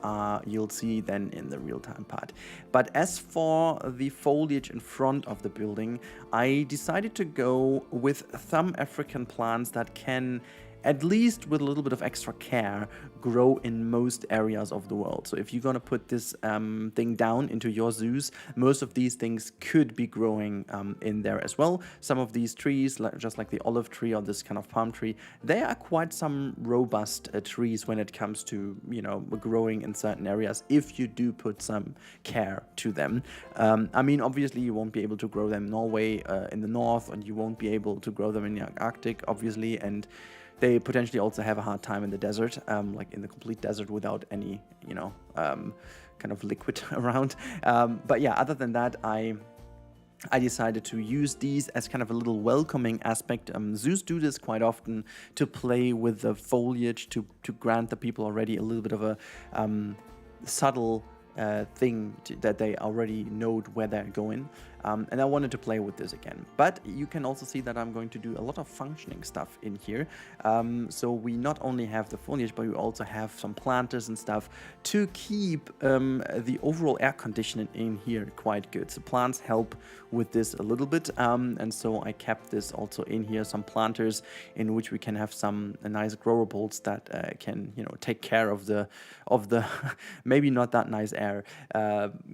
you'll see then in the real-time part. But as for the foliage in front of the building, I decided to go with some African plants that can, at least with a little bit of extra care, grow in most areas of the world. So if you're gonna put this thing down into your zoos, most of these things could be growing in there as well. Some of these trees, just like the olive tree or this kind of palm tree, they are quite some robust trees when it comes to, you know, growing in certain areas, if you do put some care to them. I mean, obviously you won't be able to grow them in Norway in the north, and you won't be able to grow them in the Arctic, obviously, and they potentially also have a hard time in the desert, like in the complete desert without any, you know, kind of liquid around. But yeah, other than that, I decided to use these as kind of a little welcoming aspect. Zoos do this quite often to play with the foliage, to grant the people already a little bit of a subtle thing that they already know where they're going. And I wanted to play with this again. But you can also see that I'm going to do a lot of functioning stuff in here. So we not only have the foliage, but we also have some planters and stuff to keep the overall air conditioning in here quite good. So plants help with this a little bit. And so I kept this also in here, some planters in which we can have some nice grower bolts that can, you know, take care of the maybe not that nice air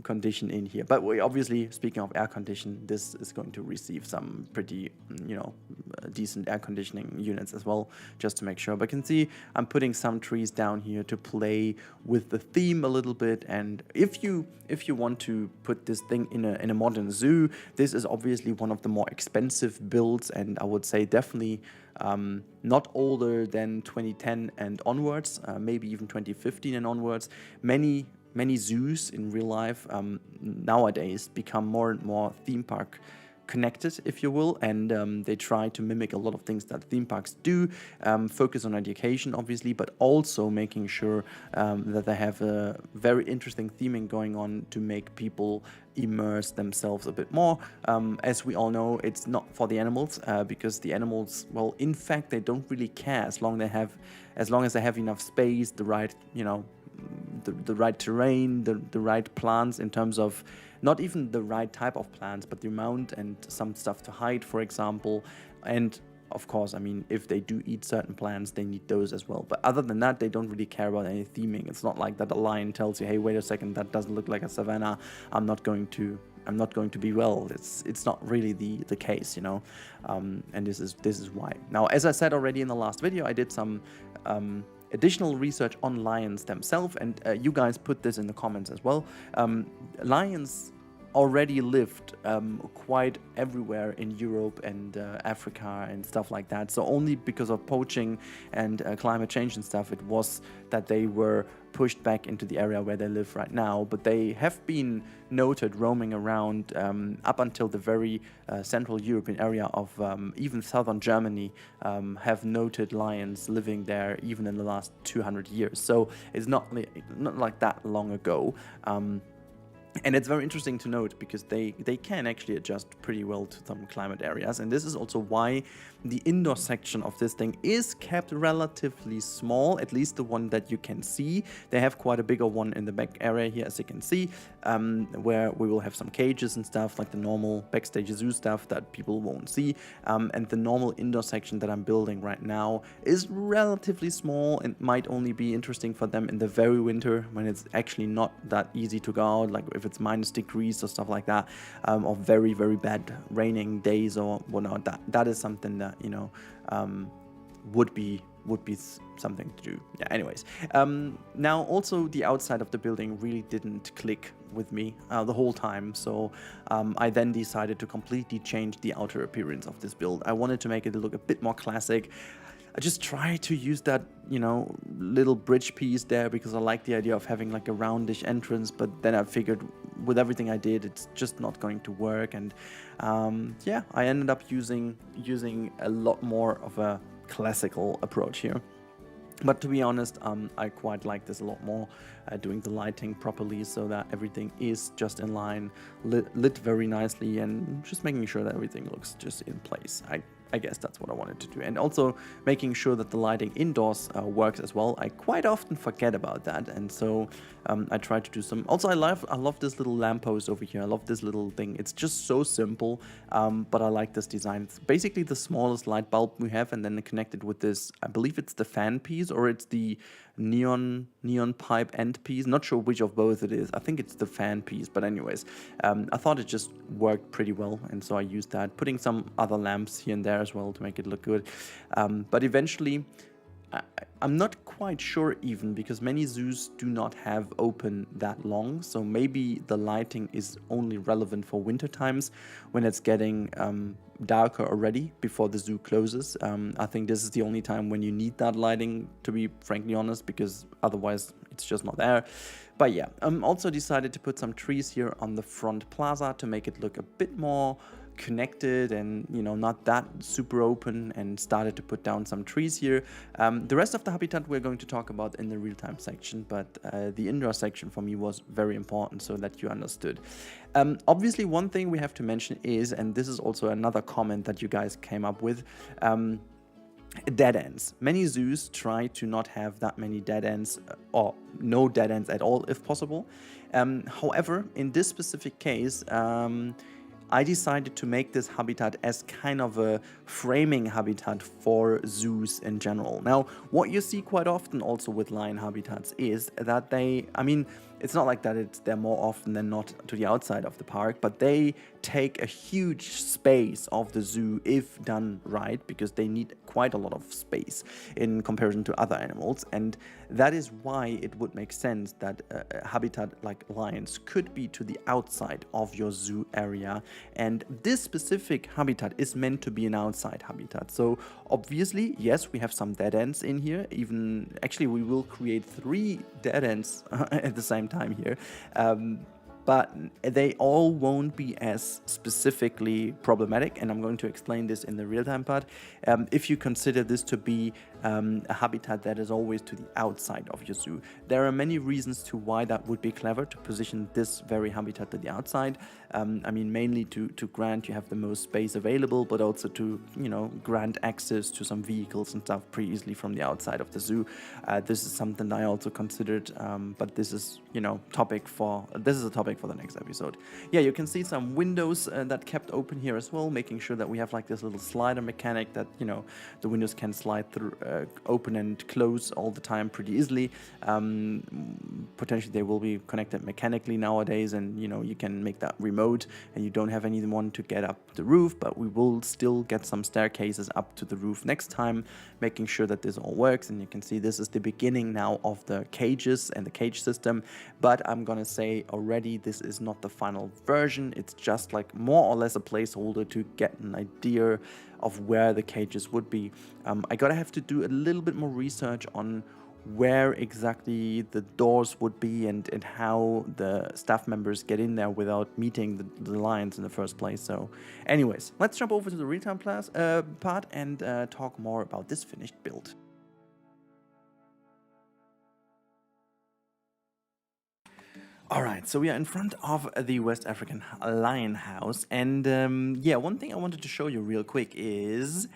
condition in here. But we obviously, speaking of air condition, this is going to receive some pretty, you know, decent air conditioning units as well, just to make sure. But you can see I'm putting some trees down here to play with the theme a little bit. And if you want to put this thing in a modern zoo, this is obviously one of the more expensive builds, and I would say definitely not older than 2010 and onwards, maybe even 2015 and onwards. Many zoos in real life nowadays become more and more theme park connected, if you will, and they try to mimic a lot of things that theme parks do, focus on education obviously, but also making sure that they have a very interesting theming going on to make people immerse themselves a bit more. As we all know, it's not for the animals, because the animals, well, in fact, they don't really care as long as they have enough space, the right, you know, the right terrain, the right plants, in terms of not even the right type of plants, but the amount and some stuff to hide, for example. And of course, I mean, if they do eat certain plants, they need those as well. But other than that, they don't really care about any theming. It's not like that a lion tells you, hey, wait a second, that doesn't look like a savanna, I'm not going to be well. It's not really the case, you know. And this is why. Now, as I said already in the last video, I did some additional research on lions themselves, and you guys put this in the comments as well. Lions already lived quite everywhere in Europe and Africa and stuff like that. So only because of poaching and climate change and stuff, it was that they were pushed back into the area where they live right now. But they have been noted roaming around up until the very central European area of even southern Germany, have noted lions living there even in the last 200 years. So it's not like that long ago. And it's very interesting to note because they can actually adjust pretty well to some climate areas. And this is also why the indoor section of this thing is kept relatively small, at least the one that you can see. They have quite a bigger one in the back area here, as you can see, where we will have some cages and stuff, like the normal backstage zoo stuff that people won't see. And the normal indoor section that I'm building right now is relatively small and might only be interesting for them in the very winter, when it's actually not that easy to go out, like if it's -degrees or stuff like that, or very, very bad raining days or whatnot. That is something that, you know, would be something to do. Yeah, anyways. Now also the outside of the building really didn't click with me the whole time, so I then decided to completely change the outer appearance of this build. I wanted to make it look a bit more classic. I just try to use that, you know, little bridge piece there because I like the idea of having like a roundish entrance, but then I figured with everything I did, it's just not going to work. And yeah, I ended up using a lot more of a classical approach here. But to be honest, I quite like this a lot more, doing the lighting properly so that everything is just in line, lit very nicely, and just making sure that everything looks just in place. I guess that's what I wanted to do. And also making sure that the lighting indoors works as well. I quite often forget about that, and so I try to do some. Also, I love this little lamppost over here. I love this little thing. It's just so simple, but I like this design. It's basically the smallest light bulb we have, and then connected with this, I believe it's the fan piece, or it's the neon pipe end piece. Not sure which of both it is. I think it's the fan piece, but anyways, I thought it just worked pretty well, and so I used that, putting some other lamps here and there as well to make it look good. But eventually, I'm not quite sure even, because many zoos do not have open that long, so maybe the lighting is only relevant for winter times when it's getting darker already before the zoo closes. I think this is the only time when you need that lighting, to be frankly honest, because otherwise it's just not there. But yeah, also decided to put some trees here on the front plaza to make it look a bit more connected and, you know, not that super open, and started to put down some trees here. The rest of the habitat we're going to talk about in the real-time section, but the indoor section for me was very important so that you understood. Obviously, one thing we have to mention is, and this is also another comment that you guys came up with, dead ends. Many zoos try to not have that many dead ends, or no dead ends at all if possible. However, in this specific case, I decided to make this habitat as kind of a framing habitat for zoos in general. Now, what you see quite often also with lion habitats is that they, I mean, it's not like that they're more often than not to the outside of the park, but they take a huge space of the zoo if done right, because they need quite a lot of space in comparison to other animals. And that is why it would make sense that a habitat like lions could be to the outside of your zoo area. And this specific habitat is meant to be an outside habitat. So obviously, yes, we have some dead ends in here. Even actually, we will create 3 dead ends at the same time here. But they all won't be as specifically problematic, and I'm going to explain this in the real-time part. If you consider this to be a habitat that is always to the outside of your zoo, there are many reasons to why that would be clever to position this very habitat to the outside. I mean, mainly to grant you have the most space available, but also to, you know, grant access to some vehicles and stuff pretty easily from the outside of the zoo. This is something I also considered, but this is, you know, this is a topic for the next episode. Yeah, you can see some windows that kept open here as well, making sure that we have like this little slider mechanic that, you know, the windows can slide through, open and close all the time pretty easily. Potentially they will be connected mechanically nowadays, and, you know, you can make that remote and you don't have anyone to get up the roof, but we will still get some staircases up to the roof next time, making sure that this all works. And you can see this is the beginning now of the cages and the cage system, but I'm gonna say already, this is not the final version. It's just like more or less a placeholder to get an idea of where the cages would be. I gotta have to do a little bit more research on where exactly the doors would be and how the staff members get in there without meeting the lions in the first place. So anyways, let's jump over to the real-time part and talk more about this finished build. Alright, so we are in front of the West African lion house, and yeah, one thing I wanted to show you real quick is,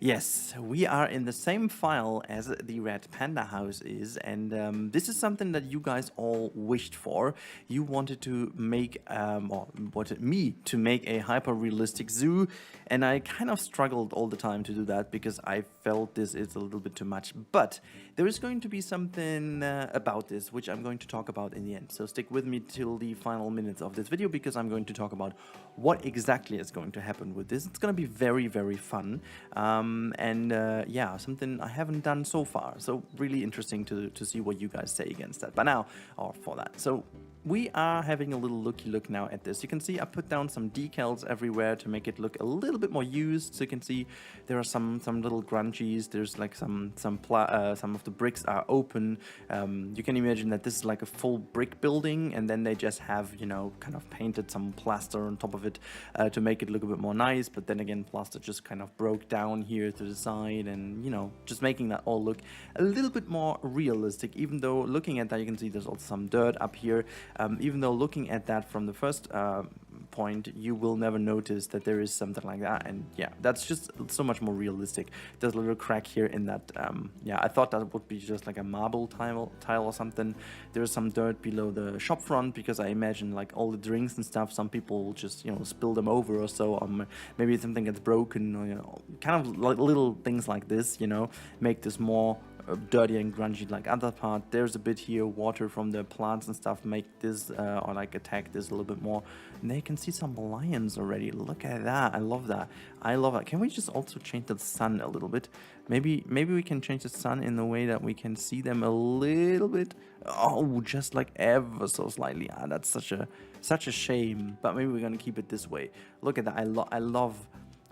yes, we are in the same file as the red panda house is, and this is something that you guys all wished for. You wanted to make, or wanted me to make a hyper-realistic zoo, and I kind of struggled all the time to do that because I felt this is a little bit too much. But there is going to be something about this, which I'm going to talk about in the end. So stick with me till the final minutes of this video, because I'm going to talk about what exactly is going to happen with this. It's going to be very, very fun. Yeah, something I haven't done so far. So really interesting to see what you guys say against that. But now, or for that. So we are having a little looky look now at this. You can see I put down some decals everywhere to make it look a little bit more used. So you can see there are some little grungies. There's like some of the bricks are open. You can imagine that this is like a full brick building, and then they just have, you know, kind of painted some plaster on top of it to make it look a bit more nice. But then again, plaster just kind of broke down here to the side, and, you know, just making that all look a little bit more realistic. Even though looking at that, you can see there's also some dirt up here. Even though looking at that from the first point, you will never notice that there is something like that. And yeah, that's just so much more realistic. There's a little crack here in that. Yeah, I thought that would be just like a marble tile or something. There's some dirt below the shop front, because I imagine like all the drinks and stuff, some people will just, you know, spill them over or so. Maybe something gets broken, or, you know, kind of like little things like this, you know, make this more dirty and grungy like other part. There's a bit here, water from the plants and stuff make this or like attack this a little bit more. And there you can see some lions already. Look at that. I love that. I love that. Can we just also change the sun a little bit? Maybe we can change the sun in the way that we can see them a little bit. Oh, just like ever so slightly. Ah, that's such a shame. But maybe we're gonna keep it this way. Look at that. I love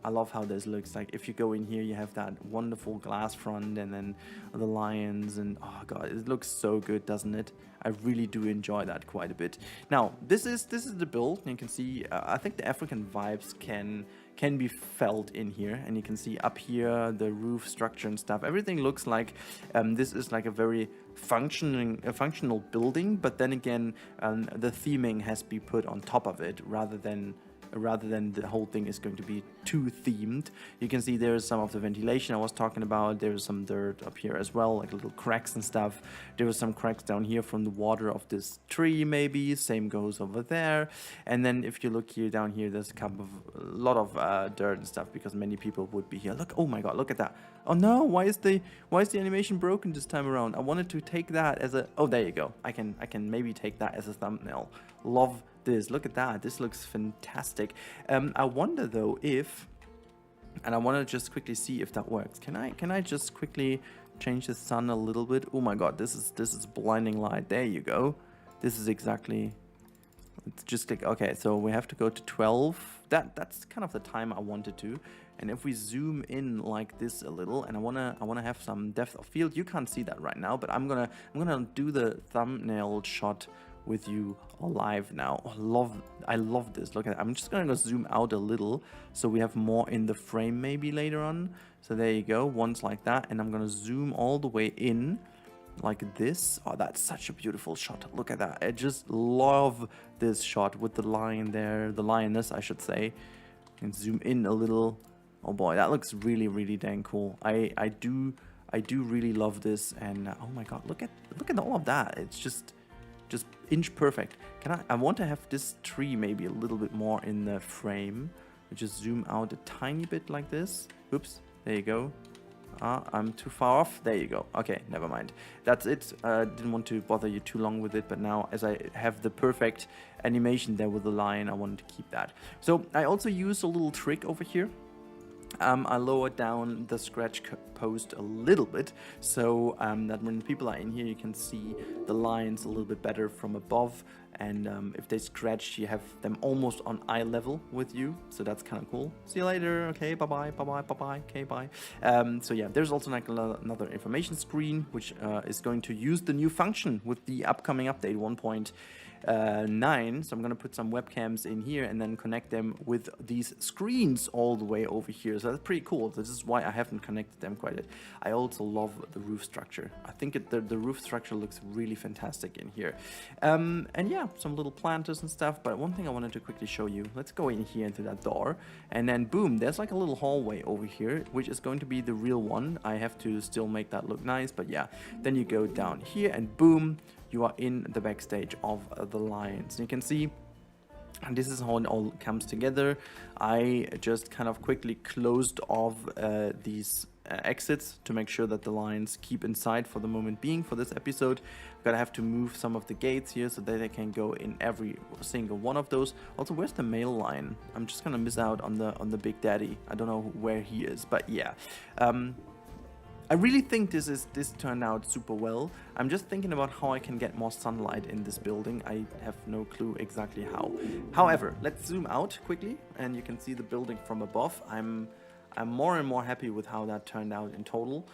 I love how this looks. Like if you go in here, you have that wonderful glass front and then the lions and oh god, it looks so good, doesn't it? I really do enjoy that quite a bit. Now, this is the build. You can see, I think the African vibes can be felt in here, and you can see up here the roof structure and stuff. Everything looks like this is like a very functional building, but then again, the theming has to be put on top of it rather than the whole thing is going to be too themed. You can see there's some of the ventilation I was talking about. There's some dirt up here as well, like little cracks and stuff. There was some cracks down here from the water of this tree maybe. Same goes over there. And then if you look here down here, there's a lot of dirt and stuff because many people would be here. Look, oh my god, look at that. Oh no, why is the animation broken this time around? I wanted to take that as a, oh there you go. I can maybe take that as a thumbnail. Love this. Look at that. This looks fantastic. I wonder though if, and I want to just quickly see if that works. Can I just quickly change the sun a little bit? Oh my god, this is blinding light. There you go. This is exactly. Let's just click. Okay, so we have to go to 12. That's kind of the time I wanted to. And if we zoom in like this a little, and I wanna have some depth of field. You can't see that right now, but I'm gonna do the thumbnail shot with you live now. Oh, I love this. Look at it. I'm just gonna go zoom out a little so we have more in the frame maybe later on. So there you go, once like that, and I'm gonna zoom all the way in like this. Oh, that's such a beautiful shot. Look at that. I just love this shot with the lion there, the lioness I should say. And zoom in a little. Oh boy, that looks really, really dang cool. I do really love this, and oh my god, look at all of that. It's just inch perfect. I want to have this tree maybe a little bit more in the frame. Just zoom out a tiny bit like this. Oops, there you go. I'm too far off. There you go. Okay, never mind. That's it. Didn't want to bother you too long with it, but now as I have the perfect animation there with the lion, I wanted to keep that. So I also use a little trick over here. I lowered down the scratch post a little bit so that when people are in here you can see the lines a little bit better from above, and if they scratch you have them almost on eye level with you, so that's kind of cool. See you later. Okay, bye bye, okay, bye. So yeah, there's also like another information screen which is going to use the new function with the upcoming update 1.9. So I'm gonna put some webcams in here and then connect them with these screens all the way over here. So that's pretty cool. This is why I haven't connected them quite yet. I also love the roof structure. I think the roof structure looks really fantastic in here. And yeah, some little planters and stuff. But one thing I wanted to quickly show you. Let's go in here into that door, and then boom, there's like a little hallway over here, which is going to be the real one. I have to still make that look nice, but yeah. Then you go down here, and boom, you are in the backstage of the lions. You can see, and this is how it all comes together. I just kind of quickly closed off these exits to make sure that the lions keep inside for the moment being for this episode. I'm gonna have to move some of the gates here so that they can go in every single one of those. Also, where's the male lion? I'm just gonna miss out on the big daddy. I don't know where he is, but yeah. I really think this turned out super well. I'm just thinking about how I can get more sunlight in this building. I have no clue exactly how. However, let's zoom out quickly and you can see the building from above. I'm more and more happy with how that turned out in total.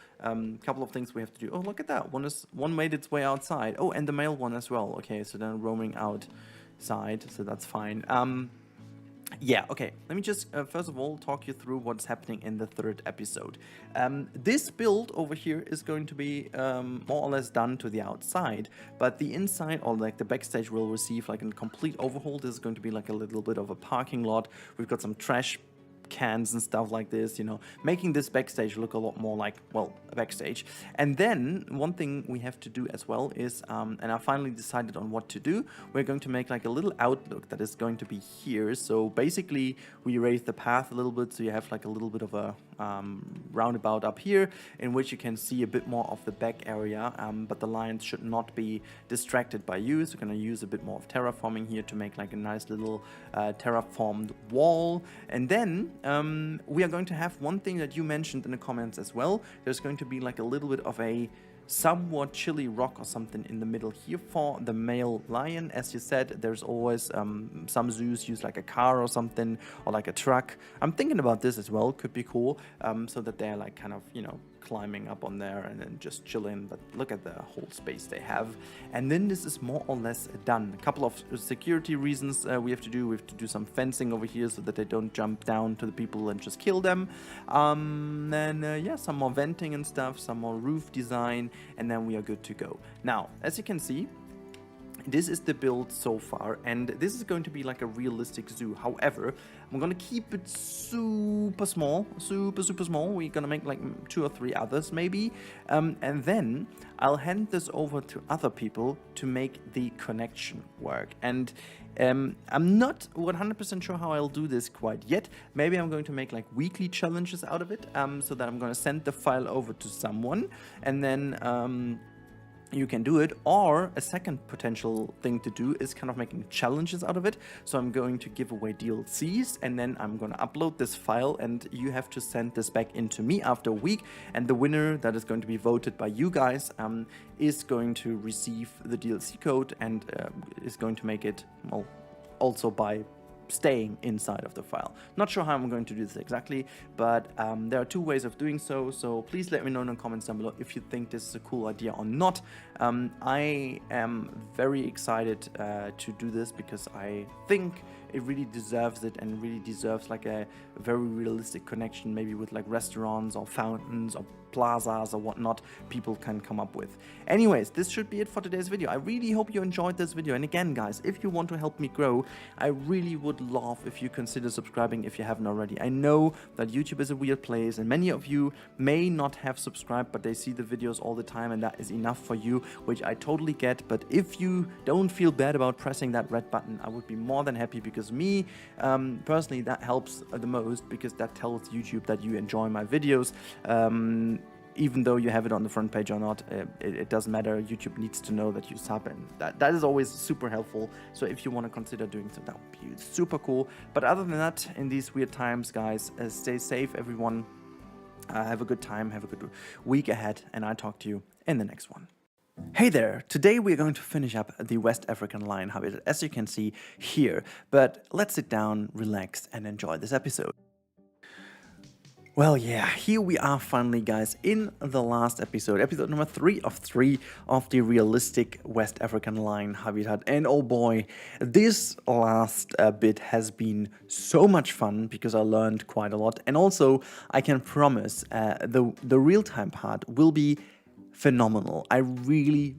Couple of things we have to do. Oh, look at that. One made its way outside. Oh, and the male one as well. Okay, so then roaming outside, so that's fine. Yeah, okay, let me just first of all talk you through what's happening in the third episode. This build over here is going to be more or less done to the outside, but the inside, or like the backstage, will receive like a complete overhaul. This is going to be like a little bit of a parking lot. We've got some trash cans and stuff like this, you know, making this backstage look a lot more like, well, a backstage. And then one thing we have to do as well is, and I finally decided on what to do, we're going to make like a little outlook that is going to be here. So basically we raise the path a little bit, so you have like a little bit of a roundabout up here in which you can see a bit more of the back area, but the lions should not be distracted by you. So we're going to use a bit more of terraforming here to make like a nice little terraformed wall. And then we are going to have one thing that you mentioned in the comments as well. There's going to be like a little bit of a somewhat chilly rock or something in the middle here for the male lion. As you said, there's always some zoos use like a car or something, or like a truck. I'm thinking about this as well, could be cool, so that they're like kind of, you know, climbing up on there and then just chilling. But look at the whole space they have. And then this is more or less done. A couple of security reasons we have to do. We have to do some fencing over here so that they don't jump down to the people and just kill them. Yeah, some more venting and stuff, some more roof design, and then we are good to go. Now, as you can see, this is the build so far, and this is going to be like a realistic zoo. However, I'm gonna keep it super small, super small. We're gonna make like 2 or 3 others maybe, and then I'll hand this over to other people to make the connection work. And I'm not 100% sure how I'll do this quite yet. Maybe I'm going to make like weekly challenges out of it, so that I'm gonna send the file over to someone, and then you can do it. Or a second potential thing to do is kind of making challenges out of it. So I'm going to give away DLCs, and then I'm going to upload this file, and you have to send this back into me after a week, and the winner that is going to be voted by you guys is going to receive the DLC code, and is going to make it, well, also by staying inside of the file. Not sure how I'm going to do this exactly, but there are 2 ways of doing so. So please let me know in the comments down below if you think this is a cool idea or not. I am very excited to do this, because I think it really deserves it, and really deserves like a very realistic connection, maybe with like restaurants or fountains or plazas or whatnot people can come up with. Anyways, this should be it for today's video. I really hope you enjoyed this video, and again guys, if you want to help me grow, I really would love if you consider subscribing if you haven't already. I know that YouTube is a weird place, and many of you may not have subscribed, but they see the videos all the time, and that is enough for you, which I totally get. But if you don't feel bad about pressing that red button, I would be more than happy, because me personally, that helps the most, because that tells YouTube that you enjoy my videos. Even though you have it on the front page or not, it doesn't matter. YouTube needs to know that you sub, and that is always super helpful. So if you want to consider doing so, that would be super cool. But other than that, in these weird times, guys, stay safe, everyone. Have a good time, have a good week ahead, and I'll talk to you in the next one. Hey there! Today we're going to finish up the West African lion habitat, as you can see here. But let's sit down, relax, and enjoy this episode. Well, yeah, here we are finally, guys, in the last episode number 3 of 3 of the realistic West African lion habitat. And oh boy, this last bit has been so much fun, because I learned quite a lot. And also, I can promise the real-time part will be phenomenal. I really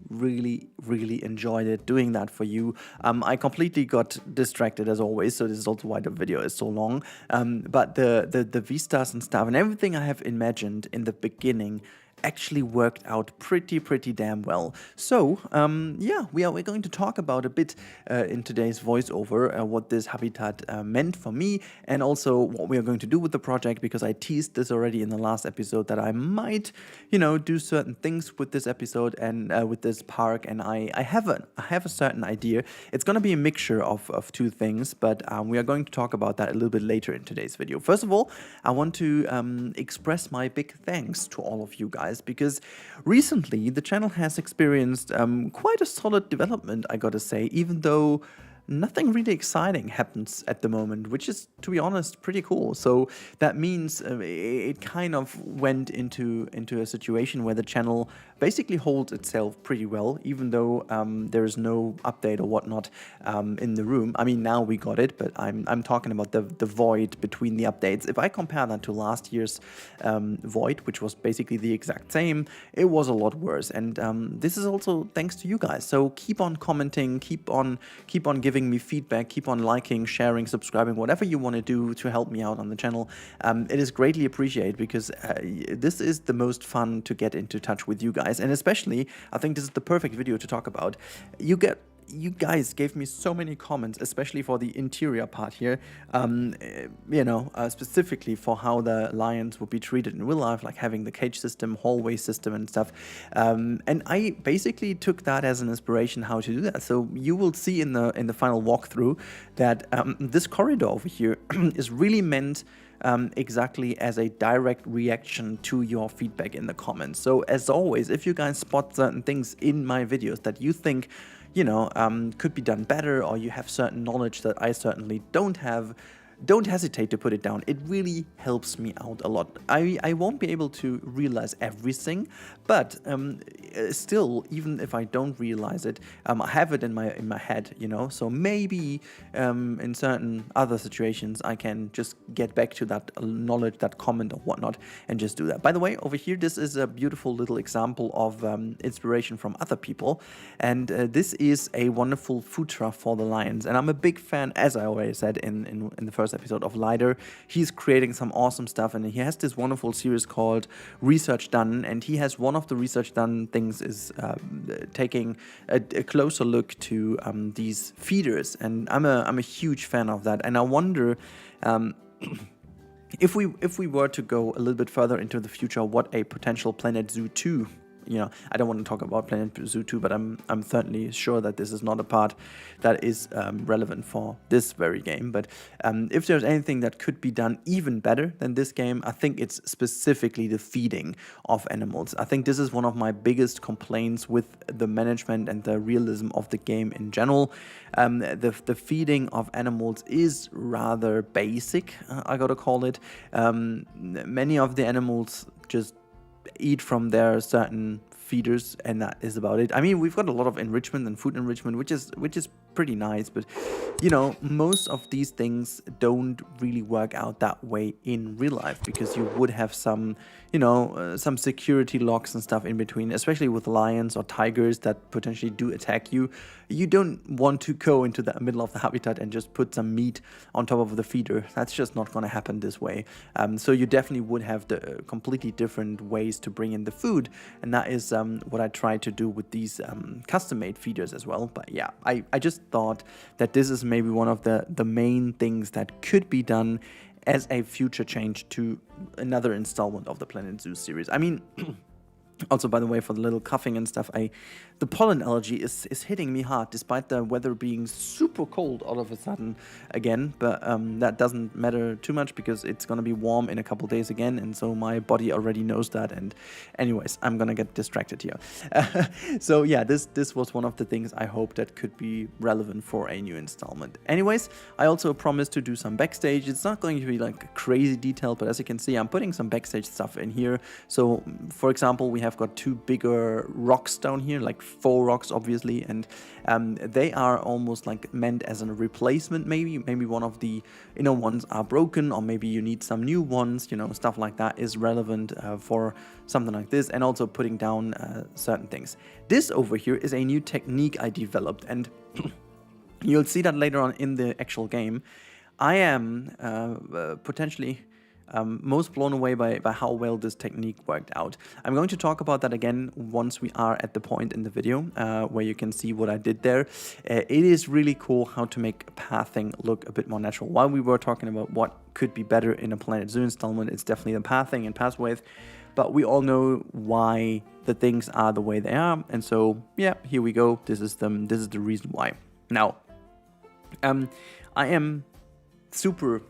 enjoyed it doing that for you. I completely got distracted as always, so this is also why the video is so long. But the vistas and stuff and everything I have imagined in the beginning actually worked out pretty damn well. So yeah, we're going to talk about a bit in today's voiceover what this habitat meant for me, and also what we are going to do with the project, because I teased this already in the last episode that I might, you know, do certain things with this episode and with this park, and I have a certain idea. It's going to be a mixture of 2 things, but we are going to talk about that a little bit later in today's video. First of all, I want to express my big thanks to all of you guys, because recently the channel has experienced quite a solid development, I gotta say, even though nothing really exciting happens at the moment, which is, to be honest, pretty cool. So that means it kind of went into a situation where the channel basically holds itself pretty well, even though there is no update or whatnot in the room. I mean, now we got it, but I'm talking about the void between the updates. If I compare that to last year's void, which was basically the exact same, it was a lot worse. And this is also thanks to you guys. So keep on commenting, keep on giving me feedback, keep on liking, sharing, subscribing, whatever you want to do to help me out on the channel. It is greatly appreciated, because this is the most fun to get into touch with you guys. And especially, I think this is the perfect video to talk about. you guys gave me so many comments, especially for the interior part here, specifically for how the lions would be treated in real life, like having the cage system, hallway system and stuff. And I basically took that as an inspiration how to do that. So you will see in the final walkthrough that this corridor over here is really meant exactly as a direct reaction to your feedback in the comments. So as always, if you guys spot certain things in my videos that you think, could be done better, or you have certain knowledge that I certainly don't have, don't hesitate to put it down. It really helps me out a lot. I won't be able to realize everything, but still, even if I don't realize it, I have it in my head, So maybe in certain other situations, I can just get back to that knowledge, that comment or whatnot, and just do that. By the way, over here, this is a beautiful little example of inspiration from other people, and this is a wonderful food trough for the lions. And I'm a big fan, as I already said in the first episode, of Lider. He's creating some awesome stuff, and he has this wonderful series called Research Done, and he has one of the Research Done things is taking a closer look to these feeders, and I'm a huge fan of that. And I wonder if we were to go a little bit further into the future, what a potential Planet Zoo 2, I don't want to talk about Planet Zoo 2, but I'm certainly sure that this is not a part that is relevant for this very game. But if there's anything that could be done even better than this game, I think it's specifically the feeding of animals. I think this is one of my biggest complaints with the management and the realism of the game in general. The feeding of animals is rather basic, I gotta call it. Many of the animals just eat from their certain feeders, and that is about it. I mean, we've got a lot of enrichment and food enrichment, which is pretty nice, but most of these things don't really work out that way in real life, because you would have some some security locks and stuff in between, especially with lions or tigers that potentially do attack you. You don't want to go into the middle of the habitat and just put some meat on top of the feeder. That's just not going to happen this way. So you definitely would have the completely different ways to bring in the food, and that is what I try to do with these custom-made feeders as well. But yeah, I just thought that this is maybe one of the main things that could be done as a future change to another installment of the Planet Zoo series. I mean, also, by the way, for the little coughing and stuff, the pollen allergy is hitting me hard, despite the weather being super cold all of a sudden again. But that doesn't matter too much, because it's going to be warm in a couple days again, and so my body already knows that. And anyways, I'm going to get distracted here. So yeah, this was one of the things I hope that could be relevant for a new installment. Anyways, I also promised to do some backstage. It's not going to be like crazy detailed, but as you can see, I'm putting some backstage stuff in here. So for example, we have got two bigger rocks down here, like 4 rocks obviously, and they are almost like meant as a replacement. Maybe one of the inner ones are broken, or maybe you need some new ones, stuff like that is relevant for something like this. And also putting down certain things. This over here is a new technique I developed, and you'll see that later on in the actual game. I am potentially most blown away by how well this technique worked out. I'm going to talk about that again once we are at the point in the video where you can see what I did there. It is really cool how to make pathing look a bit more natural. While we were talking about what could be better in a Planet Zoo installment, it's definitely the pathing and pathways. But we all know why the things are the way they are, and so yeah, here we go. This is the reason why. Now, I am super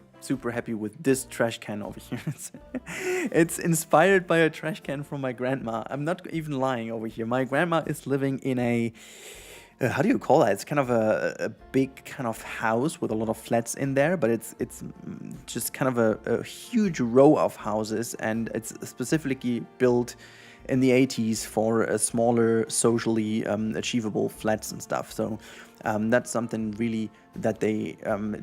happy with this trash can over here. It's inspired by a trash can from my grandma. I'm not even lying over here. My grandma is living in a how do you call that? It's kind of a big kind of house with a lot of flats in there, but it's just kind of a huge row of houses, and it's specifically built in the 80s for a smaller socially achievable flats and stuff. So that's something really that they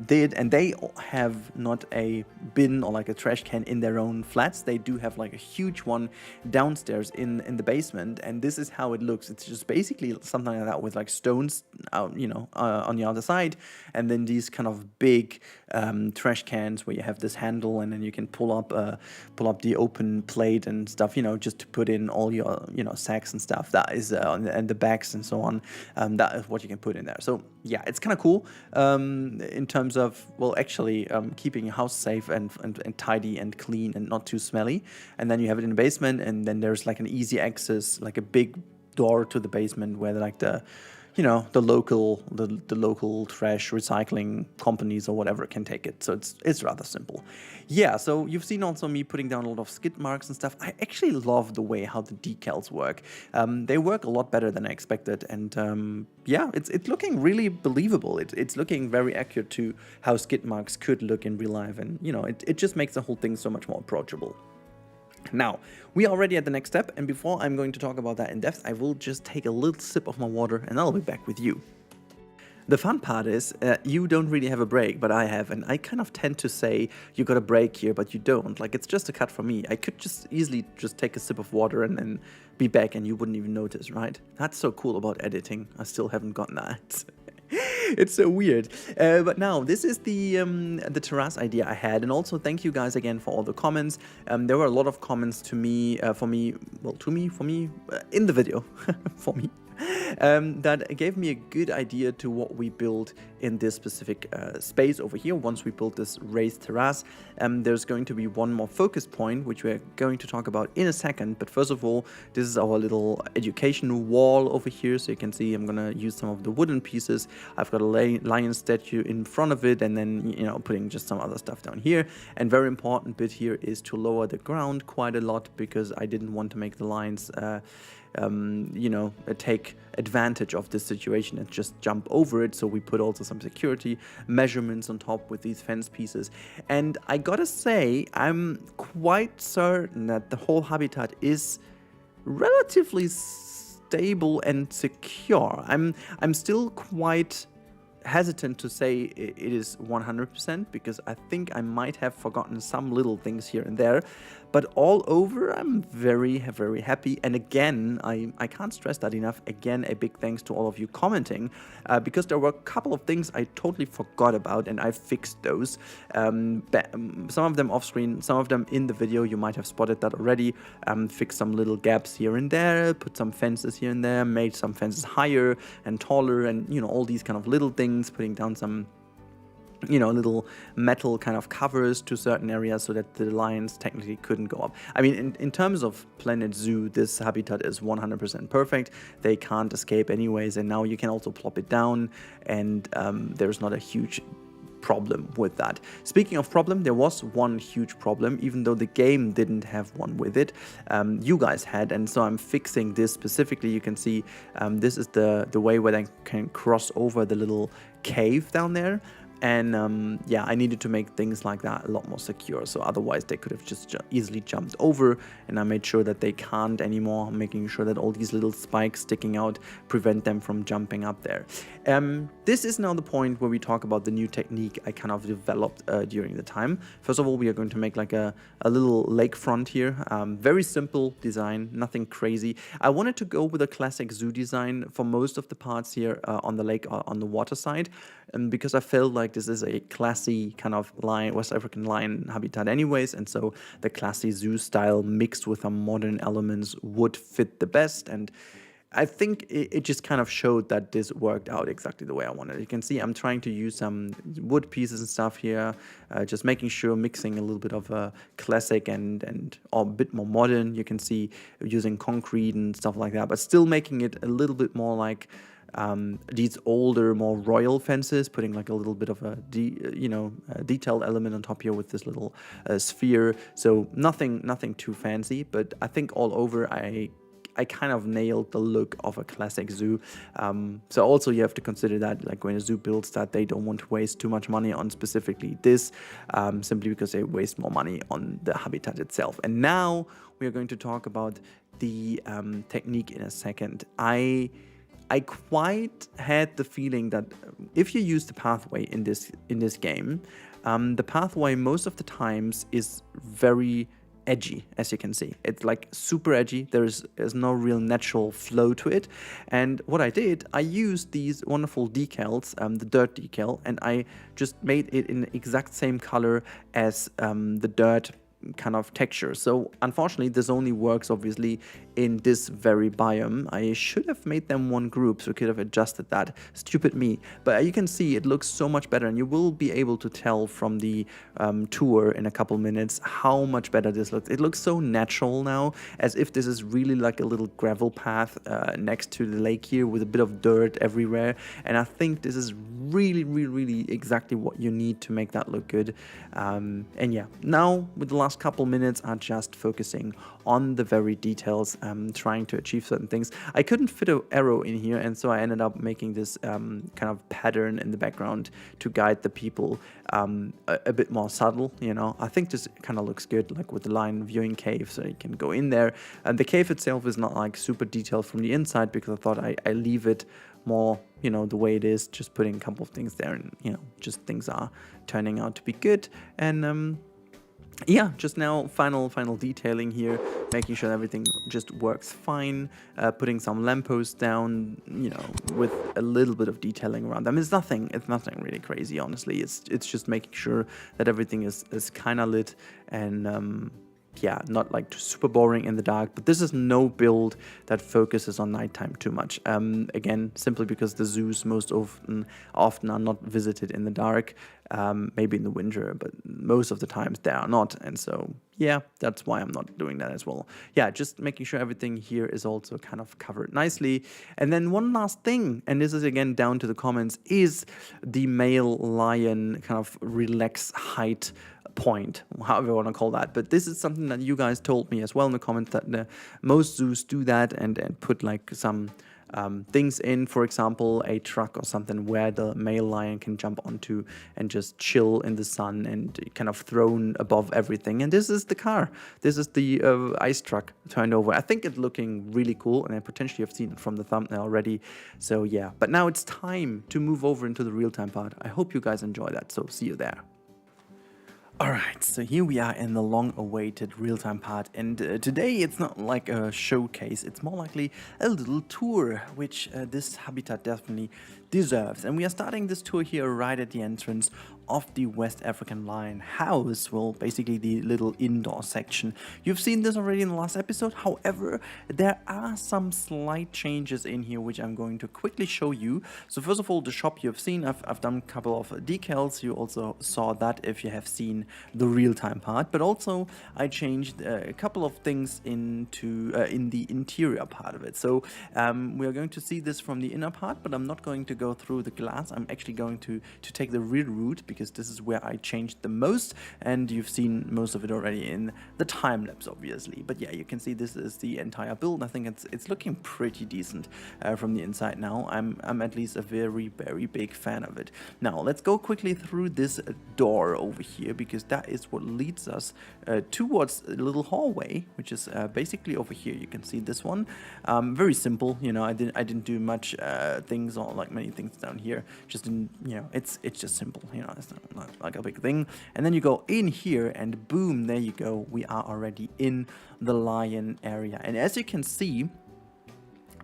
did, and they have not a bin or like a trash can in their own flats. They do have like a huge one downstairs in the basement, and this is how it looks. It's just basically something like that with like stones out, on the other side, and then these kind of big trash cans where you have this handle, and then you can pull up the open plate and stuff, just to put in all your sacks and stuff. That is and the bags and so on. That is what you can put in there. So yeah, it's kind of cool in terms of, well, actually keeping your house safe and tidy and clean and not too smelly. And then you have it in the basement, and then there's like an easy access, like a big door to the basement where like the local trash recycling companies or whatever can take it. So it's rather simple. Yeah, so you've seen also me putting down a lot of skid marks and stuff. I actually love the way how the decals work. They work a lot better than I expected, and yeah, it's looking really believable. It's looking very accurate to how skid marks could look in real life, and it just makes the whole thing so much more approachable. Now, we are already at the next step, and before I'm going to talk about that in depth, I will just take a little sip of my water and I'll be back with you. The fun part is, you don't really have a break, but I have, and I kind of tend to say, you got a break here, but you don't. Like, it's just a cut for me. I could just easily just take a sip of water and then be back and you wouldn't even notice, right? That's so cool about editing. I still haven't gotten that. It's so weird. But now, this is the terrace idea I had, and also thank you guys again for all the comments. There were a lot of comments to me, for me, in the video, for me. That gave me a good idea to what we build in this specific space over here. Once we build this raised terrace, there's going to be one more focus point, which we're going to talk about in a second. But first of all, this is our little education wall over here. So you can see I'm going to use some of the wooden pieces. I've got a lion statue in front of it, and then, putting just some other stuff down here. And very important bit here is to lower the ground quite a lot, because I didn't want to make the lions take advantage of this situation and just jump over it. So we put also some security measurements on top with these fence pieces. And I gotta say, I'm quite certain that the whole habitat is relatively stable and secure. I'm still quite hesitant to say it is 100%, because I think I might have forgotten some little things here and there, but all over I'm very, very happy. And again, I can't stress that enough. Again, a big thanks to all of you commenting, because there were a couple of things I totally forgot about, and I fixed those. Some of them off screen, some of them in the video. You might have spotted that already. Fixed some little gaps here and there, put some fences here and there, made some fences higher and taller, and all these kind of little things, putting down some little metal kind of covers to certain areas so that the lions technically couldn't go up. I mean, in terms of Planet Zoo, this habitat is 100% perfect. They can't escape anyways, and now you can also plop it down, and there's not a huge problem with that. Speaking of problem, there was one huge problem, even though the game didn't have one with it. You guys had, and so I'm fixing this specifically. You can see this is the way where I can cross over the little cave down there. And yeah, I needed to make things like that a lot more secure, so otherwise they could have just easily jumped over, and I made sure that they can't anymore, making sure that all these little spikes sticking out prevent them from jumping up there. This is now the point where we talk about the new technique I kind of developed during the time. First of all, we are going to make like a little lakefront here. Very simple design, nothing crazy. I wanted to go with a classic zoo design for most of the parts here on the lake, on the water side, because I felt like this is a classy kind of West African lion habitat anyways, and so the classy zoo style mixed with some modern elements would fit the best. And I think it just kind of showed that this worked out exactly the way I wanted. You can see I'm trying to use some wood pieces and stuff here, just making sure, mixing a little bit of a classic and a bit more modern. You can see using concrete and stuff like that, but still making it a little bit more like these older, more royal fences, putting like a little bit of a detailed element on top here with this little sphere. So nothing too fancy, but I think all over I kind of nailed the look of a classic zoo. So also you have to consider that, like, when a zoo builds that, they don't want to waste too much money on specifically this, simply because they waste more money on the habitat itself. And now we are going to talk about the technique in a second. I quite had the feeling that if you use the pathway in this game, the pathway most of the times is very edgy, as you can see. It's like super edgy. There's no real natural flow to it. And what I did, I used these wonderful decals, the dirt decal, and I just made it in the exact same color as the dirt kind of texture. So unfortunately this only works obviously in this very biome. I should have made them one group, so I could have adjusted that. Stupid me. But you can see it looks so much better, and you will be able to tell from the tour in a couple minutes how much better this looks. It looks so natural now, as if this is really like a little gravel path next to the lake here with a bit of dirt everywhere. And I think this is really exactly what you need to make that look good. And yeah, now with the last couple minutes are just focusing on the very details, trying to achieve certain things. I couldn't fit an arrow in here, and so I ended up making this kind of pattern in the background to guide the people a bit more subtle, you know. I think this kind of looks good, like with the line viewing cave, so you can go in there. And the cave itself is not like super detailed from the inside, because I thought I leave it more, you know, the way it is, just putting a couple of things there, and, you know, just things are turning out to be good. And yeah, just now final detailing here, making sure everything just works fine, putting some lampposts down, you know, with a little bit of detailing around them. It's nothing really crazy, honestly. It's just making sure that everything is kind of lit, and yeah, not like super boring in the dark. But this is no build that focuses on nighttime too much. Again, simply because the zoos most often are not visited in the dark. Maybe in the winter, but most of the times they are not. And so, yeah, that's why I'm not doing that as well. Yeah, just making sure everything here is also kind of covered nicely. And then one last thing, and this is again down to the comments, is the male lion kind of relax height point, however you want to call that. But this is something that you guys told me as well in the comments, that most zoos do that and put like some things in, for example, a truck or something where the male lion can jump onto and just chill in the sun and kind of thrown above everything. And this is the car. This is the ice truck turned over. I think it's looking really cool, and I potentially have seen it from the thumbnail already. So yeah, but now it's time to move over into the real-time part. I hope you guys enjoy that, so see you there. Alright, so here we are in the long-awaited real-time part, and today it's not like a showcase, it's more likely a little tour, which this habitat definitely deserves. And we are starting this tour here right at the entrance of the West African lion house, well, basically the little indoor section. You've seen this already in the last episode, however, there are some slight changes in here which I'm going to quickly show you. So first of all, the shop you've seen, I've done a couple of decals. You also saw that if you have seen the real-time part, but also I changed a couple of things into in the interior part of it. So we are going to see this from the inner part, but I'm not going to go through the glass. I'm actually going to take the rear route, because this is where I changed the most, and you've seen most of it already in the time lapse, obviously. But yeah, you can see this is the entire build. I think it's looking pretty decent from the inside now. I'm at least a very big fan of it. Now let's go quickly through this door over here, because that is what leads us towards a little hallway, which is basically over here. You can see this one. Very simple, you know. I didn't do much things, or like many things down here. Just in, you know, it's just simple, you know. It's not like a big thing. And then you go in here, and boom, there you go. We are already in the lion area, and as you can see,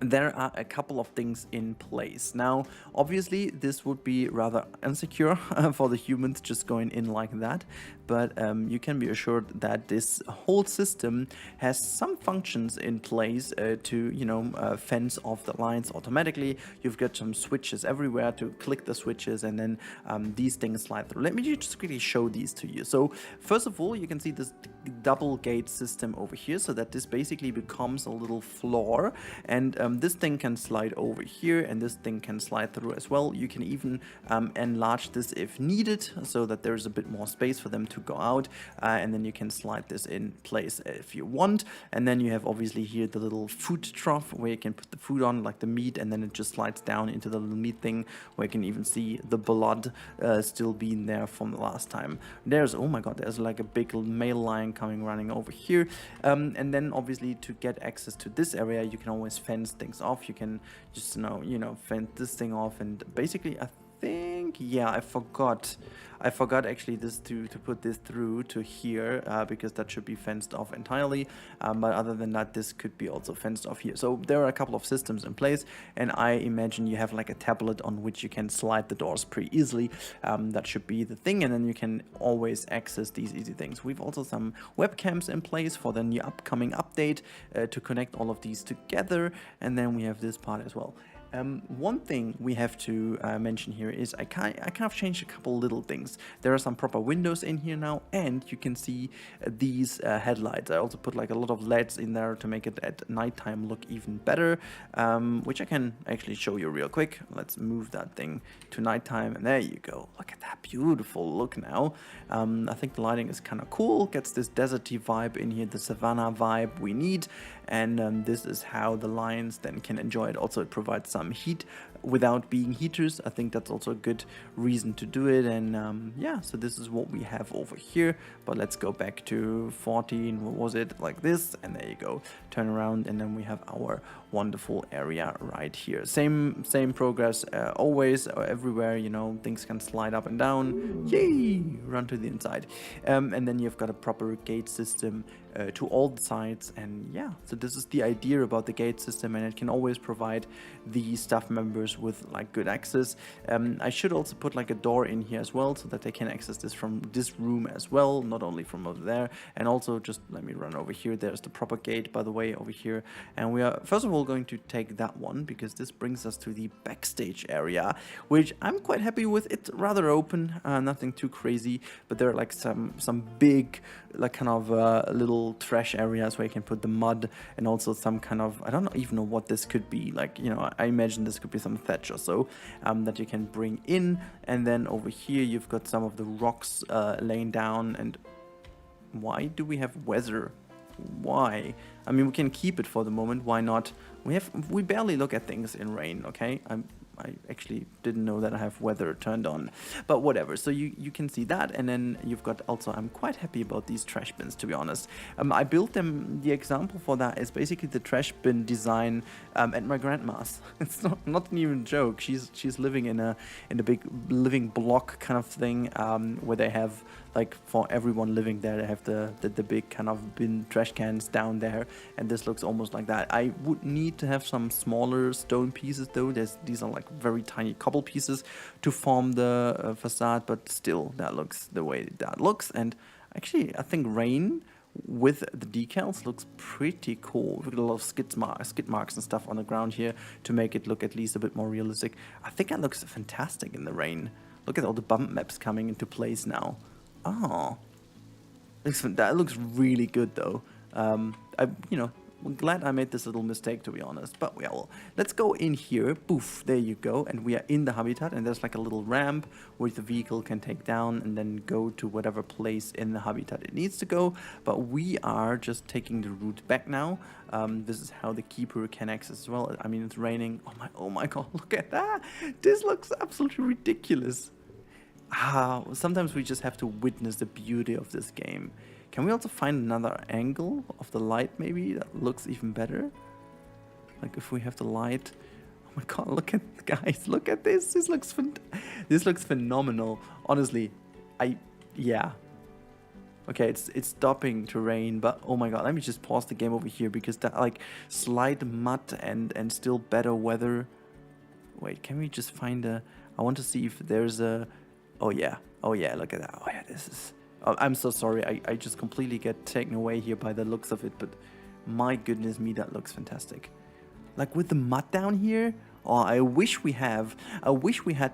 there are a couple of things in place. Now, obviously, this would be rather insecure for the humans just going in like that, but you can be assured that this whole system has some functions in place to, you know, fence off the lions automatically. You've got some switches everywhere to click the switches, and then these things slide through. Let me just quickly show these to you. So, first of all, you can see this double gate system over here, so that this basically becomes a little floor, and this thing can slide over here, and this thing can slide through as well. You can even enlarge this if needed, so that there's a bit more space for them to go out, and then you can slide this in place if you want. And then you have obviously here the little food trough where you can put the food on, like the meat, and then it just slides down into the little meat thing where you can even see the blood still being there from the last time. There's, oh my god, there's like a big male lion running over here, and then obviously to get access to this area, you can always fence things off. You can just fence this thing off, and basically I think, yeah, I forgot actually this to put this through to here, because that should be fenced off entirely, but other than that, this could be also fenced off here. So there are a couple of systems in place, and I imagine you have like a tablet on which you can slide the doors pretty easily. That should be the thing, and then you can always access these easy things. We've also some webcams in place for the new upcoming update, to connect all of these together, and then we have this part as well. One thing we have to mention here is I kind of changed a couple little things. There are some proper windows in here now, and you can see these headlights. I also put like a lot of LEDs in there to make it at nighttime look even better, which I can actually show you real quick. Let's move that thing to nighttime, and there you go. Look at that beautiful look now. I think the lighting is kind of cool, gets this deserty vibe in here, the savanna vibe we need, and this is how the lions then can enjoy it. Also, it provides some heat without being heaters. I think that's also a good reason to do it, and yeah, so this is what we have over here. But let's go back to 14, what was it, like this, and there you go, turn around, and then we have our wonderful area right here. Same progress, always, everywhere, things can slide up and down, yay, run to the inside, and then you've got a proper gate system to all the sides, and yeah, so this is the idea about the gate system, and it can always provide the staff members with like good access. I should also put like a door in here as well, so that they can access this from this room as well, not only from over there. And also, just let me run over here, there's the proper gate, by the way, over here, and we are first of all going to take that one, because this brings us to the backstage area, which I'm quite happy with. It's rather open, nothing too crazy, but there are like some big, like kind of little trash areas where you can put the mud, and also some kind of, I don't even know what this could be, like, I imagine this could be some thatch or so, that you can bring in. And then over here you've got some of the rocks laying down. And why do we have weather? Why? I mean, we can keep it for the moment, why not? We barely look at things in rain, okay? I actually didn't know that I have weather turned on, but whatever. So you can see that, and then you've got also, I'm quite happy about these trash bins, to be honest. I built them, the example for that is basically the trash bin design at my grandma's. It's not even a joke. She's living in a big living block kind of thing, where they have, like, for everyone living there, they have the big kind of bin trash cans down there, and this looks almost like that. I would need to have some smaller stone pieces though. These are like very tiny cobble pieces to form the facade, but still, that looks the way that looks. And actually, I think rain with the decals looks pretty cool. We've got a lot of skid marks and stuff on the ground here to make it look at least a bit more realistic. I think that looks fantastic in the rain. Look at all the bump maps coming into place now. Oh, that looks really good though. I'm glad I made this little mistake, to be honest. But yeah, well, let's go in here. Poof, there you go. And we are in the habitat, and there's like a little ramp which the vehicle can take down and then go to whatever place in the habitat it needs to go. But we are just taking the route back now. This is how the keeper can access as well. I mean, it's raining. Oh my god, look at that. This looks absolutely ridiculous. Sometimes we just have to witness the beauty of this game. Can we also find another angle of the light maybe that looks even better? Like if we have the light. Oh my god, look at, guys, look at this. This looks phenomenal. Honestly, yeah. Okay, it's stopping to rain, but oh my god, let me just pause the game over here, because that, like, slight mud and still better weather. Wait, can we just find I want to see if there's a... Oh yeah, look at that. Oh yeah, this is... I'm so sorry, I just completely get taken away here by the looks of it, but my goodness me, that looks fantastic. Like with the mud down here, oh, I wish we had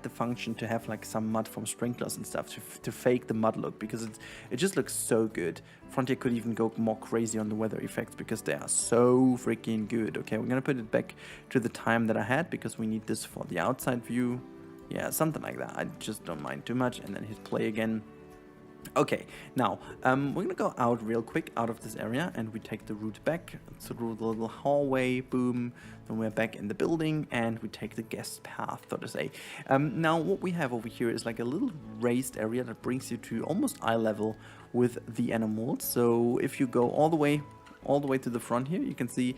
the function to have like some mud from sprinklers and stuff to fake the mud look, because it just looks so good. Frontier could even go more crazy on the weather effects, because they are so freaking good. Okay, we're gonna put it back to the time that I had, because we need this for the outside view. Yeah, something like that. I just don't mind too much, and then hit play again. Okay, now we're gonna go out real quick out of this area, and we take the route back through the little hallway. Boom, then we're back in the building, and we take the guest path, so to say. Now what we have over here is like a little raised area that brings you to almost eye level with the animals. So if you go all the way all the way to the front here, you can see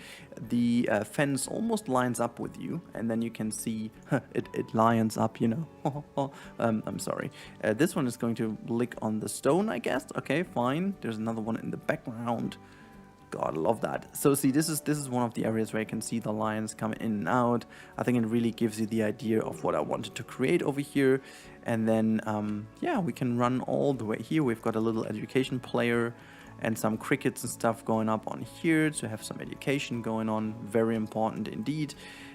the fence almost lines up with you, and then you can see it lines up, you know. I'm sorry. This one is going to lick on the stone, I guess. Okay, fine. There's another one in the background. God, I love that. So see, this is one of the areas where you can see the lions come in and out. I think it really gives you the idea of what I wanted to create over here. And then, yeah, we can run all the way here. We've got a little education player and some crickets and stuff going up on here to have some education going on. Very important indeed.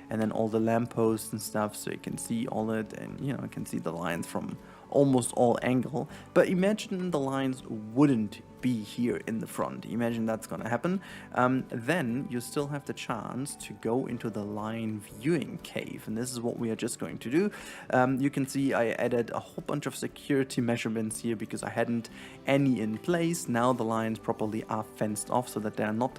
And then all the lampposts and stuff, so you can see all it, and you know, you can see the lions from almost all angle. But imagine the lions wouldn't be here in the front. Imagine that's gonna happen. Then you still have the chance to go into the lion viewing cave, and this is what we are just going to do. You can see I added a whole bunch of security measurements here because I hadn't any in place. Now the lions properly are fenced off so that they're not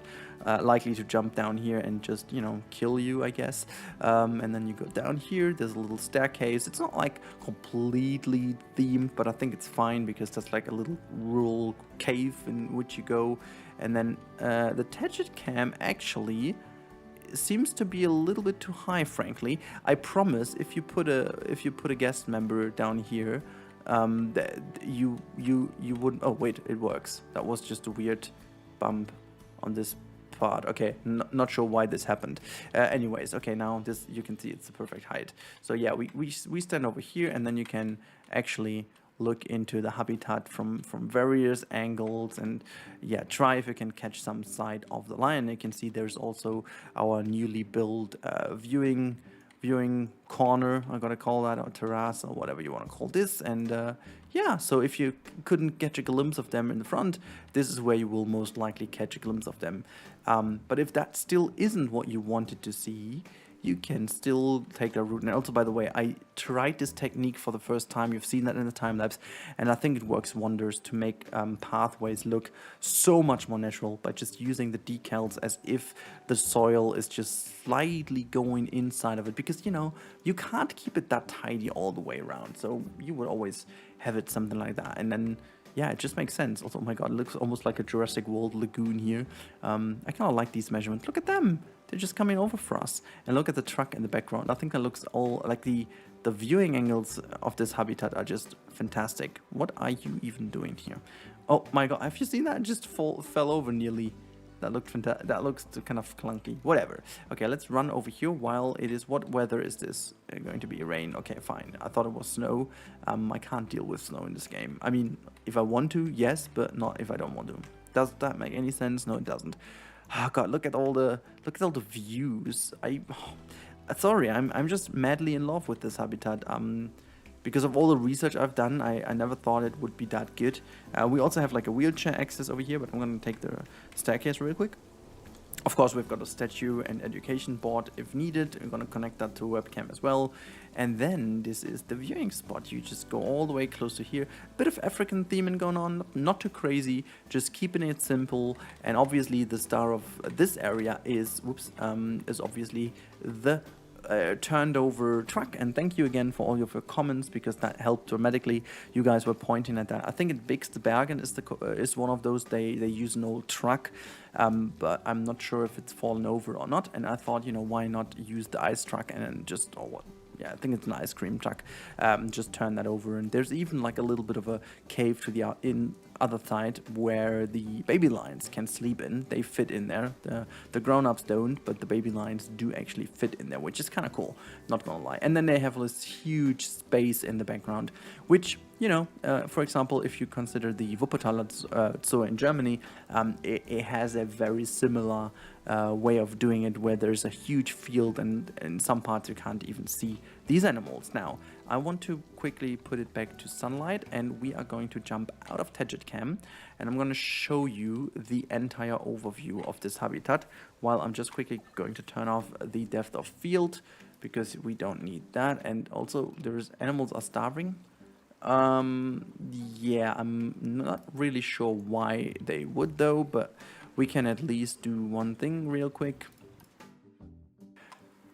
likely to jump down here and just, you know, kill you, I guess. And then you go down here, there's a little staircase. It's not like completely themed, but I think it's fine because that's like a little rural cave in which you go. And then the Tedget cam actually seems to be a little bit too high, frankly. I promise if you put a guest member down here, that you wouldn't. Oh wait, it works. That was just a weird bump on this part. Okay, not sure why this happened. Anyways, okay, now this, you can see it's the perfect height. So yeah, we stand over here, and then you can actually look into the habitat from various angles, and yeah, try if you can catch some sight of the lion. You can see there's also our newly built viewing corner, I'm gonna call that, or terrace, or whatever you want to call this. And yeah, so if you couldn't catch a glimpse of them in the front, this is where you will most likely catch a glimpse of them. But if that still isn't what you wanted to see, you can still take a route. And also, by the way, I tried this technique for the first time. You've seen that in the time lapse, and I think it works wonders to make pathways look so much more natural by just using the decals as if the soil is just slightly going inside of it, because you know, you can't keep it that tidy all the way around, so you would always have it something like that. And then yeah, it just makes sense. Also, oh my god, it looks almost like a Jurassic World lagoon here. I kind of like these measurements. Look at them. They're just coming over for us. And look at the truck in the background. I think that looks all like the viewing angles of this habitat are just fantastic. What are you even doing here? Oh my god, have you seen that? It just fell over nearly. That looked fantastic. That looks kind of clunky. Whatever. Okay, let's run over here while it is. What weather is this? Going to be rain. Okay, fine. I thought it was snow. I can't deal with snow in this game. I mean, if I want to, yes, but not if I don't want to. Does that make any sense? No, it doesn't. Oh god, look at all the views. Sorry, I'm just madly in love with this habitat. Because of all the research I've done, I never thought it would be that good. We also have like a wheelchair access over here, but I'm going to take the staircase real quick. Of course, we've got a statue and education board if needed. We're going to connect that to a webcam as well. And then this is the viewing spot. You just go all the way close to here. Bit of African theming going on, not too crazy, just keeping it simple. And obviously the star of this area is obviously the turned over truck. And thank you again for all of your comments, because that helped dramatically. You guys were pointing at that. I think it Bergen is one of those. They use an old truck, but I'm not sure if it's fallen over or not. And I thought, you know, why not use the ice truck and then just, or what? Yeah, I think it's an ice cream truck. Just turn that over, and there's even like a little bit of a cave to the other side where the baby lions can sleep in. They fit in there. The grown-ups don't, but the baby lions do actually fit in there, which is kind of cool, not gonna lie. And then they have this huge space in the background, which, you know, for example, if you consider the Wuppertaler Zoo in Germany, it has a very similar way of doing it, where there's a huge field, and in some parts you can't even see these animals. Now, I want to quickly put it back to sunlight, and we are going to jump out of Tedget Cam, and I'm going to show you the entire overview of this habitat, while I'm just quickly going to turn off the depth of field, because we don't need that. And also, animals are starving. Yeah, I'm not really sure why they would though, but we can at least do one thing real quick.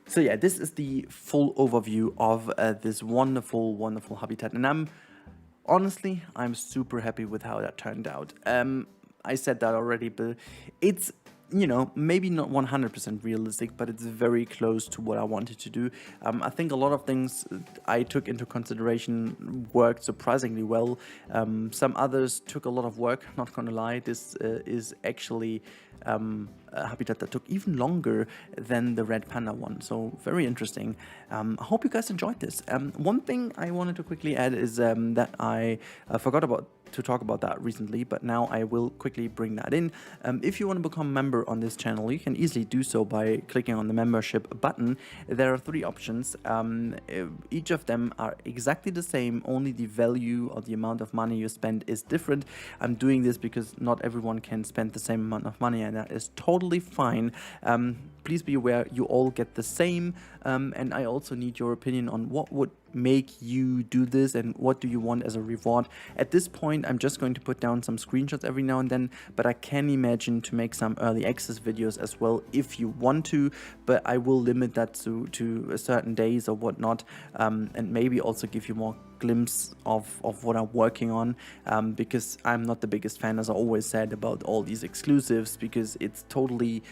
So yeah, this is the full overview of this wonderful habitat, and I'm super happy with how that turned out. I said that already, but it's you know, maybe not 100% realistic, but it's very close to what I wanted to do. I think a lot of things I took into consideration worked surprisingly well. Some others took a lot of work, not gonna lie. This is actually a habitat that took even longer than the red panda one, so very interesting. I hope you guys enjoyed this. One thing I wanted to quickly add is that I forgot to talk about that recently, but now I will quickly bring that in. If you want to become a member on this channel, you can easily do so by clicking on the membership button. There are 3 options. Each of them are exactly the same, only the value or the amount of money you spend is different. I'm doing this because not everyone can spend the same amount of money, and that is totally fine. Please be aware you all get the same, and I also need your opinion on what would make you do this and what do you want as a reward. At this point, I'm just going to put down some screenshots every now and then, but I can imagine to make some early access videos as well if you want to, but I will limit that to certain days or whatnot, and maybe also give you more glimpse of what I'm working on, because I'm not the biggest fan, as I always said, about all these exclusives, because it's totally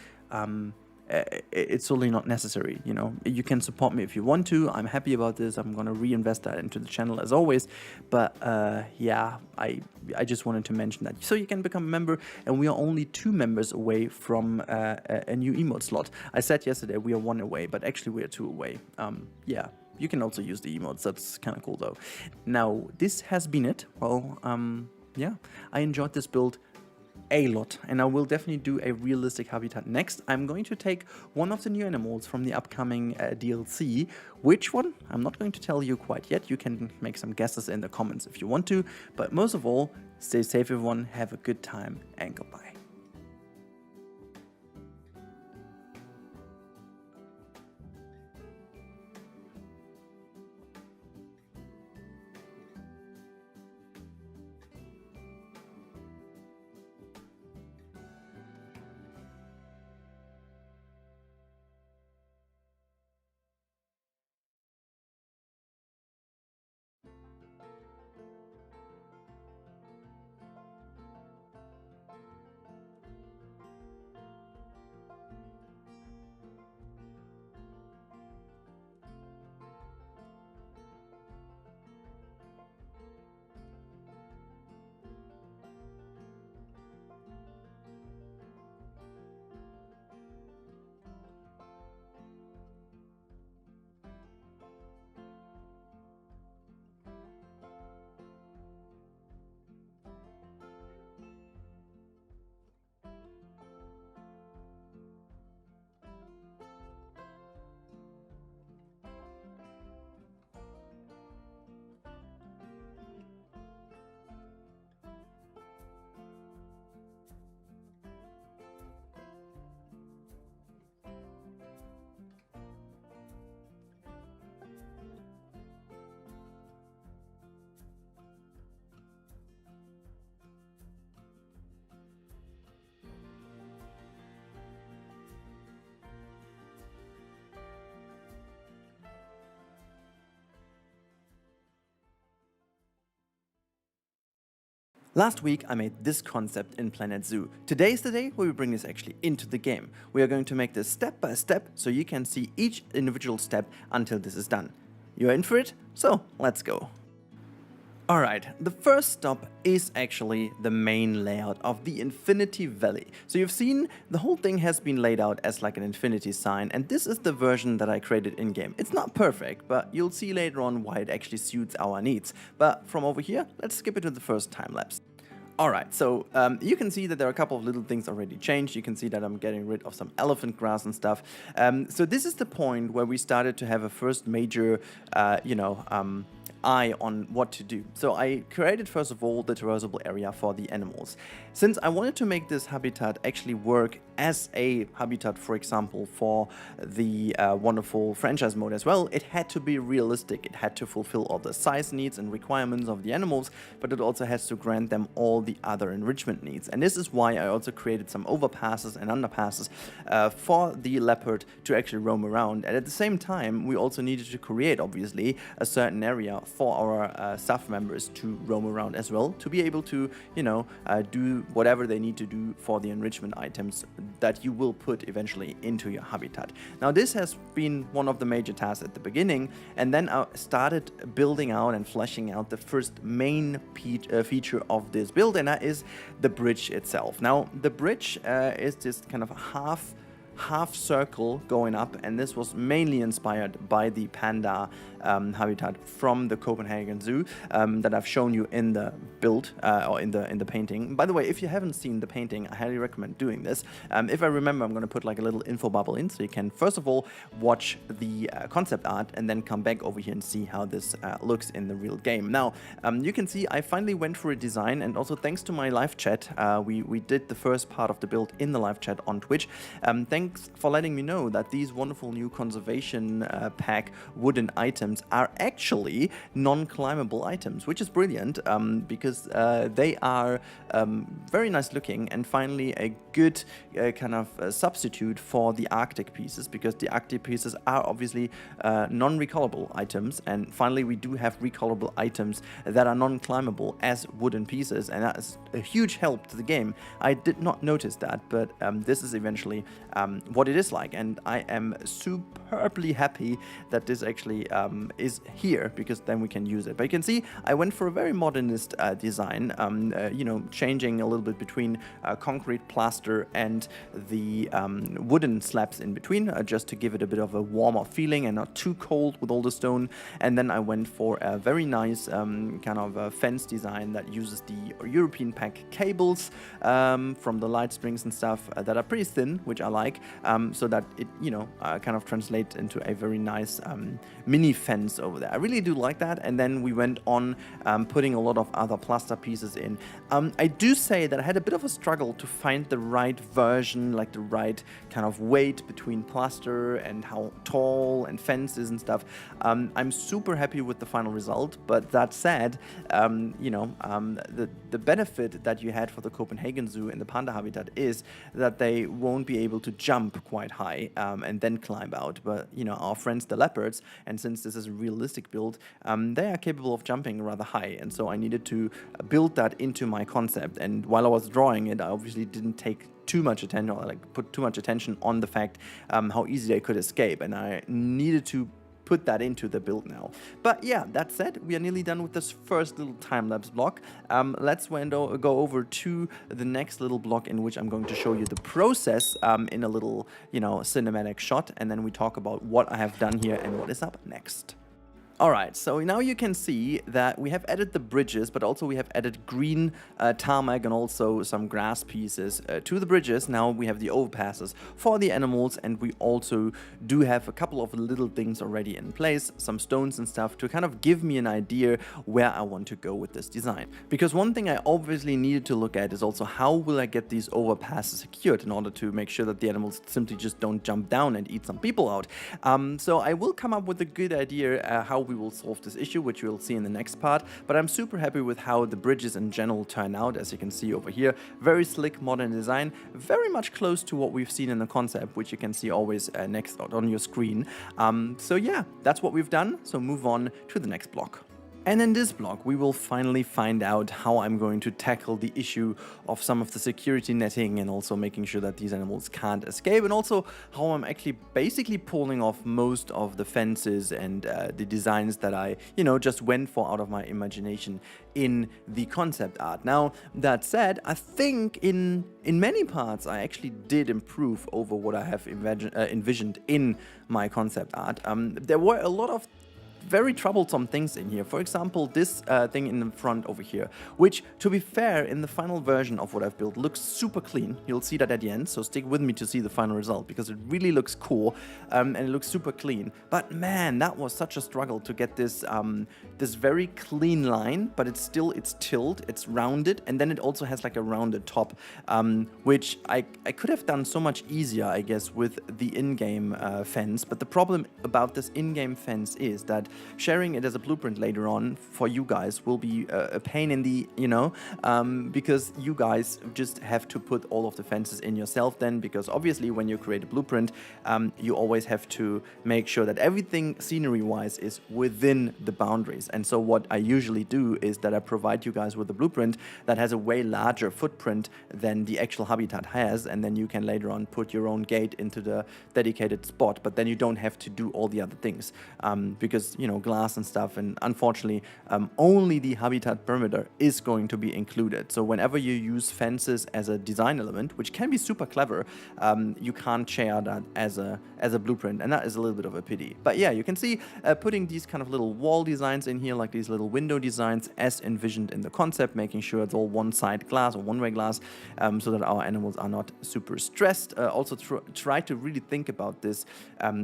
not necessary. You know, you can support me if you want to. I'm happy about this. I'm gonna reinvest that into the channel as always, but yeah, I just wanted to mention that. So you can become a member, and we are only 2 members away from a new emote slot. I said yesterday we are 1 away, but actually we are 2 away. Yeah, you can also use the emotes. That's kind of cool though. Now, this has been it. Well, yeah, I enjoyed this build a lot, and I will definitely do a realistic habitat next. I'm going to take one of the new animals from the upcoming DLC. Which one? I'm not going to tell you quite yet. You can make some guesses in the comments if you want to, but most of all, stay safe everyone, have a good time, and goodbye. Last week I made this concept in Planet Zoo. Today is the day where we bring this actually into the game. We are going to make this step by step so you can see each individual step until this is done. You're in for it? So let's go. Alright, the first stop is actually the main layout of the Infinity Valley. So you've seen the whole thing has been laid out as like an infinity sign, and this is the version that I created in-game. It's not perfect, but you'll see later on why it actually suits our needs. But from over here, let's skip it to the first time lapse. Alright, so you can see that there are a couple of little things already changed. You can see that I'm getting rid of some elephant grass and stuff. So this is the point where we started to have a first major, eye on what to do. So I created first of all the traversable area for the animals. Since I wanted to make this habitat actually work as a habitat, for example, for the wonderful franchise mode as well, it had to be realistic. It had to fulfill all the size needs and requirements of the animals, but it also has to grant them all the other enrichment needs. And this is why I also created some overpasses and underpasses for the leopard to actually roam around. And at the same time, we also needed to create, obviously, a certain area for our staff members to roam around as well, to be able to, do whatever they need to do for the enrichment items that you will put eventually into your habitat. Now this has been one of the major tasks at the beginning, and then I started building out and fleshing out the first main feature of this build, and that is the bridge itself. Now the bridge is this kind of half circle going up, and this was mainly inspired by the Panda Habitat from the Copenhagen Zoo that I've shown you in the build or in the painting. By the way, if you haven't seen the painting, I highly recommend doing this. If I remember, I'm going to put like a little info bubble in, so you can first of all watch the concept art and then come back over here and see how this looks in the real game. Now you can see I finally went for a design, and also thanks to my live chat, we did the first part of the build in the live chat on Twitch. Thanks for letting me know that these wonderful new conservation pack wooden items are actually non-climbable items, which is brilliant because they are very nice looking, and finally a good kind of substitute for the Arctic pieces, because the Arctic pieces are obviously non-recolorable items, and finally we do have recolorable items that are non-climbable as wooden pieces, and that is a huge help to the game. I did not notice that, but this is eventually what it is like, and I am superbly happy that this actually is here, because then we can use it. But you can see I went for a very modernist design, you know, changing a little bit between concrete plaster and the wooden slabs in between, just to give it a bit of a warmer feeling and not too cold with all the stone. And then I went for a very nice kind of a fence design that uses the European pack cables from the light springs and stuff that are pretty thin, which I like, so that it, you know, kind of translates into a very nice mini fence over there. I really do like that. And then we went on putting a lot of other plaster pieces in. I do say that I had a bit of a struggle to find the right version, like the right kind of weight between plaster and how tall and fences and stuff. I'm super happy with the final result, but that said, you know, the benefit that you had for the Copenhagen Zoo and the Panda Habitat is that they won't be able to jump quite high and then climb out. But, you know, our friends the leopards, and since this is a realistic build, they are capable of jumping rather high, and so I needed to build that into my concept. And while I was drawing it, I obviously didn't take too much attention, or like put too much attention on the fact how easy they could escape, and I needed to put that into the build now. But yeah, that said, we are nearly done with this first little time-lapse block. Let's go over to the next little block, in which I'm going to show you the process in a little, you know, cinematic shot, and then we talk about what I have done here and what is up next. Alright, so now you can see that we have added the bridges, but also we have added green tarmac and also some grass pieces to the bridges. Now we have the overpasses for the animals, and we also do have a couple of little things already in place, some stones and stuff, to kind of give me an idea where I want to go with this design. Because one thing I obviously needed to look at is also how will I get these overpasses secured in order to make sure that the animals simply just don't jump down and eat some people out. So I will come up with a good idea how we will solve this issue, which you'll see in the next part. But I'm super happy with how the bridges in general turn out, as you can see over here. Very slick, modern design, very much close to what we've seen in the concept, which you can see always next on your screen. So yeah, that's what we've done. So move on to the next block. And in this block, we will finally find out how I'm going to tackle the issue of some of the security netting, and also making sure that these animals can't escape, and also how I'm actually basically pulling off most of the fences and the designs that I, you know, just went for out of my imagination in the concept art. Now, that said, I think in many parts I actually did improve over what I have envisioned in my concept art. There were a lot of very troublesome things in here. For example, this thing in the front over here, which, to be fair, in the final version of what I've built looks super clean. You'll see that at the end, so stick with me to see the final result, because it really looks cool and it looks super clean. But man, that was such a struggle to get this this very clean line, but it's tilled, it's rounded, and then it also has like a rounded top, which I could have done so much easier, I guess, with the in-game fence. But the problem about this in-game fence is that sharing it as a blueprint later on for you guys will be a pain in the, you know, because you guys just have to put all of the fences in yourself then, because obviously when you create a blueprint, you always have to make sure that everything scenery-wise is within the boundaries. space. And so what I usually do is that I provide you guys with a blueprint that has a way larger footprint than the actual habitat has, and then you can later on put your own gate into the dedicated spot, but then you don't have to do all the other things, because, you know, glass and stuff, and unfortunately only the habitat perimeter is going to be included. So whenever you use fences as a design element, which can be super clever, you can't share that as a blueprint, and that is a little bit of a pity. But yeah, you can see putting these kind of little wall designs in here, like these little window designs as envisioned in the concept, making sure it's all one-side glass or one-way glass, so that our animals are not super stressed. Also try to really think about this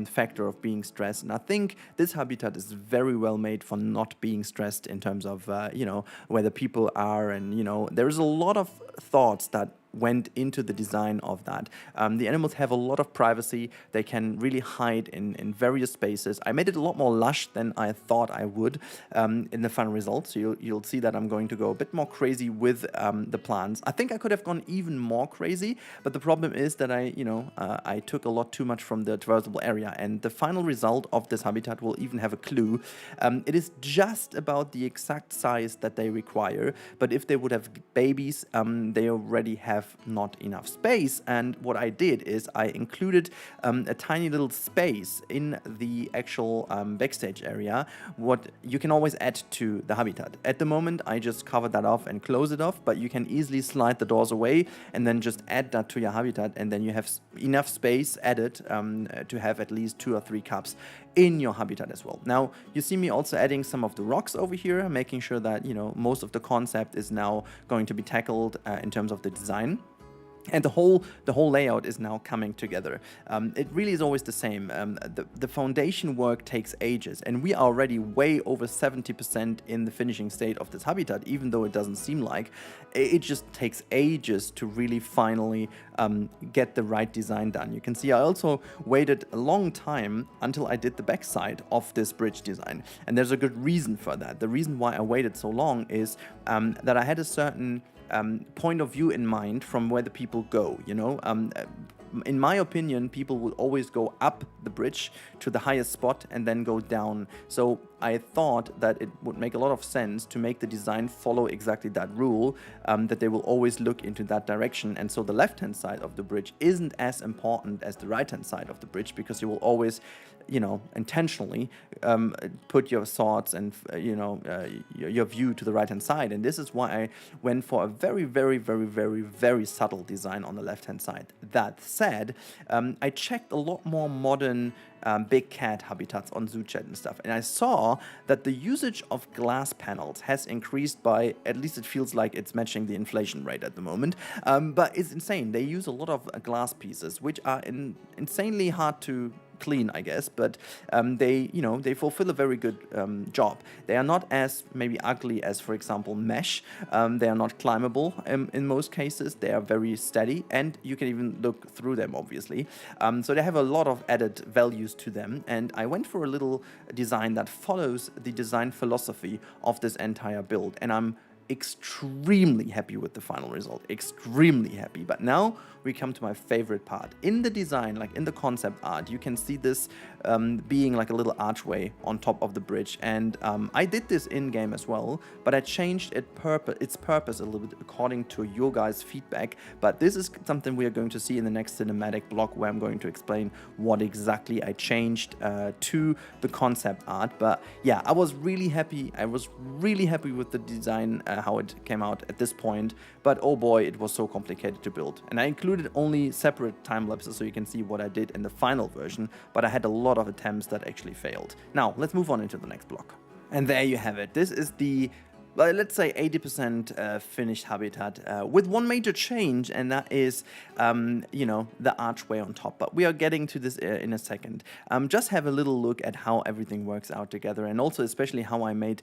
factor of being stressed, and I think this habitat is very well made for not being stressed in terms of you know, where the people are, and you know, there is a lot of thoughts that went into the design of that. The animals have a lot of privacy. They can really hide in various spaces. I made it a lot more lush than I thought I would in the final results. So you'll see that I'm going to go a bit more crazy with the plants. I think I could have gone even more crazy, but the problem is that I took a lot too much from the traversable area, and the final result of this habitat will even have a clue. It is just about the exact size that they require, but if they would have babies, they already have not enough space. And what I did is I included a tiny little space in the actual backstage area, what you can always add to the habitat. At the moment I just covered that off and close it off, but you can easily slide the doors away and then just add that to your habitat, and then you have enough space added to have at least 2 or 3 cups in your habitat as well. Now you see me also adding some of the rocks over here, making sure that, you know, most of the concept is now going to be tackled in terms of the design. And the whole layout is now coming together. It really is always the same. The foundation work takes ages, and we are already way over 70% in the finishing state of this habitat, even though it doesn't seem like. It just takes ages to really finally get the right design done. You can see I also waited a long time until I did the backside of this bridge design, and there's a good reason for that. The reason why I waited so long is that I had a certain point of view in mind from where the people go, you know. In my opinion, people will always go up the bridge to the highest spot and then go down. So I thought that it would make a lot of sense to make the design follow exactly that rule, that they will always look into that direction. And so the left-hand side of the bridge isn't as important as the right-hand side of the bridge, because you will always, you know, intentionally put your thoughts and, you know, your view to the right-hand side. And this is why I went for a very, very, very, very, very subtle design on the left-hand side. That said, I checked a lot more modern big cat habitats on ZooChat and stuff, and I saw that the usage of glass panels has increased by, at least it feels like it's matching the inflation rate at the moment, but it's insane. They use a lot of glass pieces, which are insanely hard to clean, I guess, but they fulfill a very good job. They are not as maybe ugly as, for example, mesh. They are not climbable in most cases. They are very steady, and you can even look through them, obviously. So they have a lot of added values to them, and I went for a little design that follows the design philosophy of this entire build, and I'm extremely happy with the final result, extremely happy. But now we come to my favorite part. In the design, like in the concept art, you can see this being like a little archway on top of the bridge, and I did this in-game as well, but I changed its purpose a little bit according to your guys' feedback. But this is something we are going to see in the next cinematic block, where I'm going to explain what exactly I changed to the concept art. But yeah, I was really happy. I was really happy with the design, how it came out at this point, but oh boy, it was so complicated to build. And I included only separate time lapses so you can see what I did in the final version, but I had a lot of attempts that actually failed. Now let's move on into the next block. And there you have it. This is the, well, let's say 80% finished habitat, with one major change, and that is, the archway on top. But we are getting to this in a second. Just have a little look at how everything works out together, and also especially how I made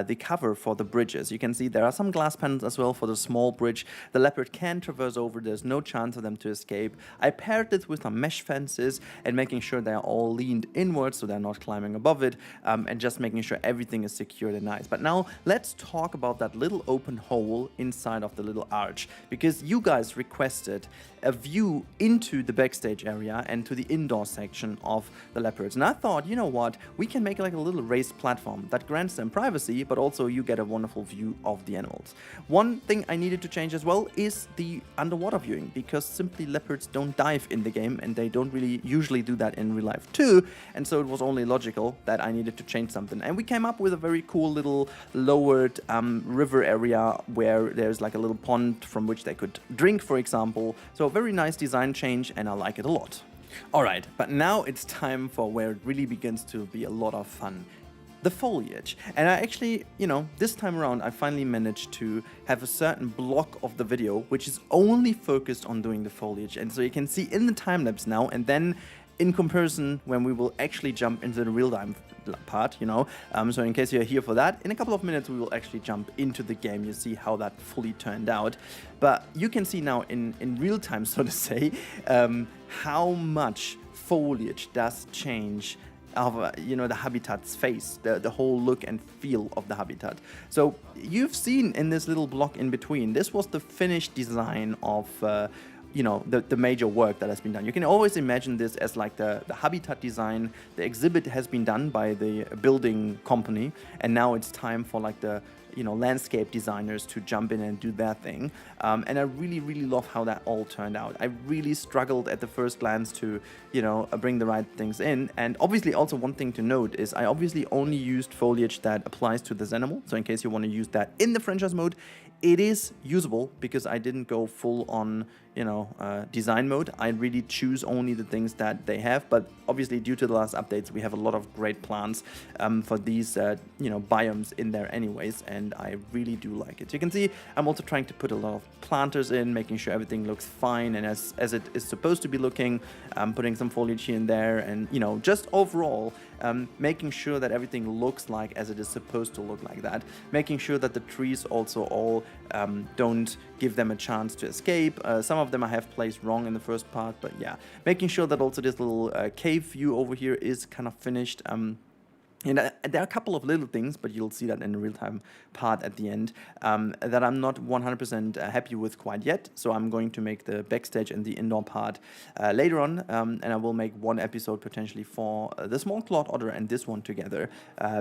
the cover for the bridges. You can see there are some glass panels as well for the small bridge. The leopard can traverse over. There's no chance for them to escape. I paired this with some mesh fences and making sure they are all leaned inwards so they're not climbing above it, and just making sure everything is secured and nice. But now let's talk talk about that little open hole inside of the little arch, because you guys requested a view into the backstage area and to the indoor section of the leopards. And I thought, you know what, we can make like a little raised platform that grants them privacy, but also you get a wonderful view of the animals. One thing I needed to change as well is the underwater viewing, because simply leopards don't dive in the game and they don't really usually do that in real life too. And so it was only logical that I needed to change something. And we came up with a very cool little lowered river area where there's like a little pond from which they could drink, for example. So a very nice design change, and I like it a lot. Alright, but now it's time for where it really begins to be a lot of fun. The foliage. And I actually, you know, this time around I finally managed to have a certain block of the video which is only focused on doing the foliage. And so you can see in the time lapse now, and then in comparison when we will actually jump into the real time part, you know. So in case you're here for that, in a couple of minutes we will actually jump into the game. You see how that fully turned out. But you can see now in real time, so to say, how much foliage does change of you know, the habitat's face, the whole look and feel of the habitat. So you've seen in this little block in between, this was the finished design of you know, the major work that has been done. You can always imagine this as like the habitat design. The exhibit has been done by the building company, and now it's time for like the, you know, landscape designers to jump in and do their thing. And I really love how that all turned out. I really struggled at the first glance to, you know, bring the right things in. And obviously also one thing to note is I obviously only used foliage that applies to this animal. So in case you want to use that in the franchise mode, it is usable because I didn't go full on, you know, design mode. I really choose only the things that they have. But obviously due to the last updates, we have a lot of great plants for these, you know, biomes in there anyways. And I really do like it. You can see I'm also trying to put a lot of planters in, making sure everything looks fine and as it is supposed to be looking, putting some foliage here and there, and, you know, just overall making sure that everything looks like as it is supposed to look like that, making sure that the trees also all don't give them a chance to escape. Some of them I have placed wrong in the first part, but yeah, making sure that also this little cave view over here is kind of finished. And there are a couple of little things, but you'll see that in the real-time part at the end, that I'm not 100% happy with quite yet. So I'm going to make the backstage and the indoor part later on, and I will make one episode potentially for the small clawed otter and this one together,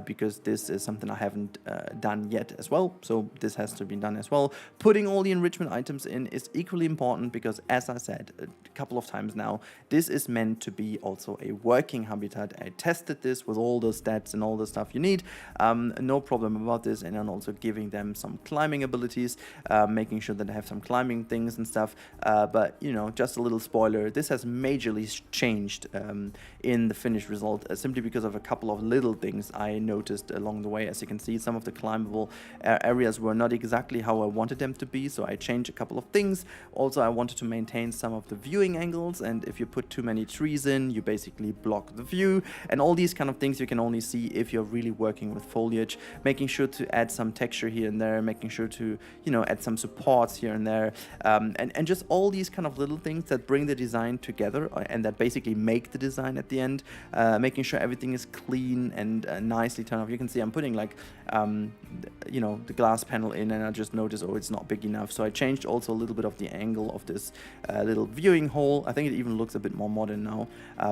because this is something I haven't done yet as well. So this has to be done as well. Putting all the enrichment items in is equally important because, as I said a couple of times now, this is meant to be also a working habitat. I tested this with all the stats and all the stuff you need, no problem about this. And I'm also giving them some climbing abilities, making sure that they have some climbing things and stuff, but you know, just a little spoiler, this has majorly changed in the finished result, simply because of a couple of little things I noticed along the way. As you can see, some of the climbable areas were not exactly how I wanted them to be, so I changed a couple of things. Also, I wanted to maintain some of the viewing angles, and if you put too many trees in, you basically block the view, and all these kind of things you can only see if you're really working with foliage, making sure to add some texture here and there, making sure to, you know, add some supports here and there, and just all these kind of little things that bring the design together and that basically make the design at the end, making sure everything is clean and nicely turned off. You can see I'm putting like, you know, the glass panel in, and I just noticed, oh, it's not big enough. So I changed also a little bit of the angle of this little viewing hole. I think it even looks a bit more modern now,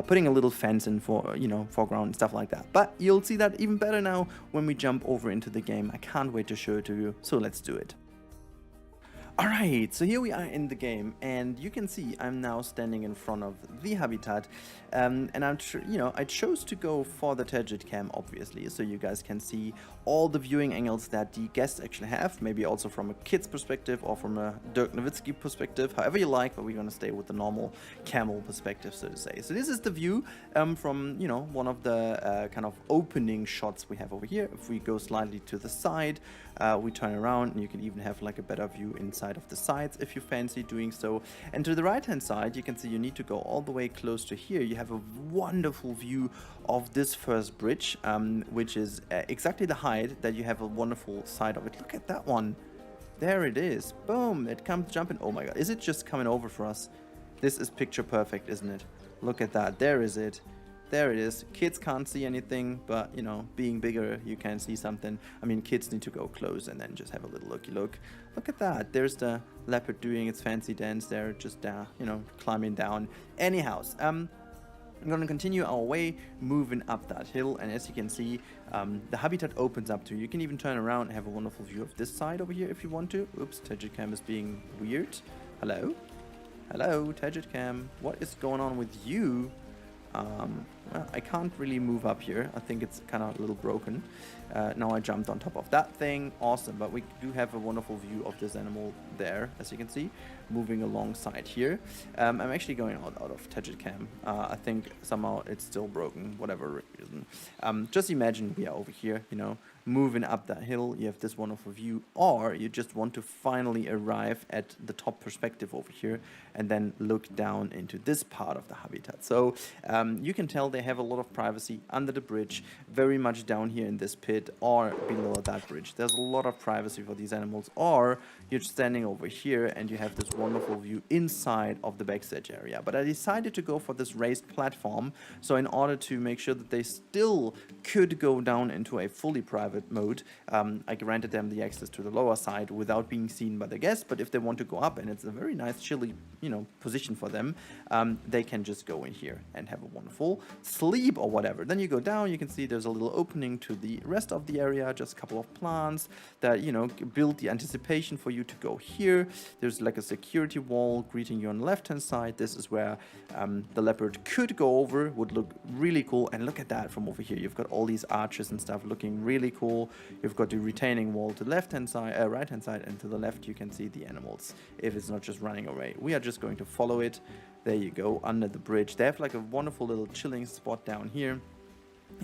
putting a little fence in for, you know, foreground and stuff like that. But you'll see that even better now when we jump over into the game. I can't wait to show it to you, so let's do it. Alright, so here we are in the game, and you can see I'm now standing in front of the habitat, and I chose to go for the turgid cam, obviously, so you guys can see all the viewing angles that the guests actually have, maybe also from a kid's perspective or from a Dirk Nowitzki perspective, however you like, but we're going to stay with the normal camel perspective, so to say. So this is the view from, you know, one of the kind of opening shots we have over here. If we go slightly to the side, we turn around, and you can even have like a better view inside of the sides if you fancy doing so. And to the right hand side, you can see you need to go all the way close to here. You have a wonderful view of this first bridge, which is exactly the height that you have a wonderful side of it. Look at that one. There it is. Boom, it comes jumping. Oh my god, is it just coming over for us? This is picture perfect, isn't it? Look at that. There is it. There it is. Kids can't see anything, but you know, being bigger, you can see something. I mean, kids need to go close and then just have a little looky look. Look at that. There's the leopard doing its fancy dance there, just you know, climbing down. Anyhow, I'm going to continue our way, moving up that hill, and as you can see, the habitat opens up to you. You can even turn around and have a wonderful view of this side over here if you want to. Oops, Tedget is being weird. Hello? Hello, Tedget, what is going on with you? Well, I can't really move up here. I think it's kind of a little broken. Now I jumped on top of that thing. Awesome, but we do have a wonderful view of this animal there, as you can see, moving alongside here. I'm actually going out of Tedget Cam. I think somehow it's still broken, whatever reason. Just imagine we are over here, you know, moving up that hill. You have this wonderful view, or you just want to finally arrive at the top perspective over here and then look down into this part of the habitat. So you can tell they have a lot of privacy under the bridge, very much down here in this pit or below that bridge. There's a lot of privacy for these animals, or you're standing over here and you have this wonderful view inside of the backstage area. But I decided to go for this raised platform, so in order to make sure that they still could go down into a fully private mode, I granted them the access to the lower side without being seen by the guests. But if they want to go up, and it's a very nice chilly, you know, position for them, they can just go in here and have a wonderful sleep or whatever. Then you go down, you can see there's a little opening to the rest of the area, just a couple of plants that, you know, build the anticipation for you to go here. There's like a security wall greeting you on the left hand side. This is where the leopard could go over, would look really cool. And look at that from over here. You've got all these arches and stuff looking really cool. You've got the retaining wall to the left hand side, right hand side, and to the left you can see the animals if it's not just running away. We are just going to follow it. There you go, under the bridge. They have like a wonderful little chilling spot down here.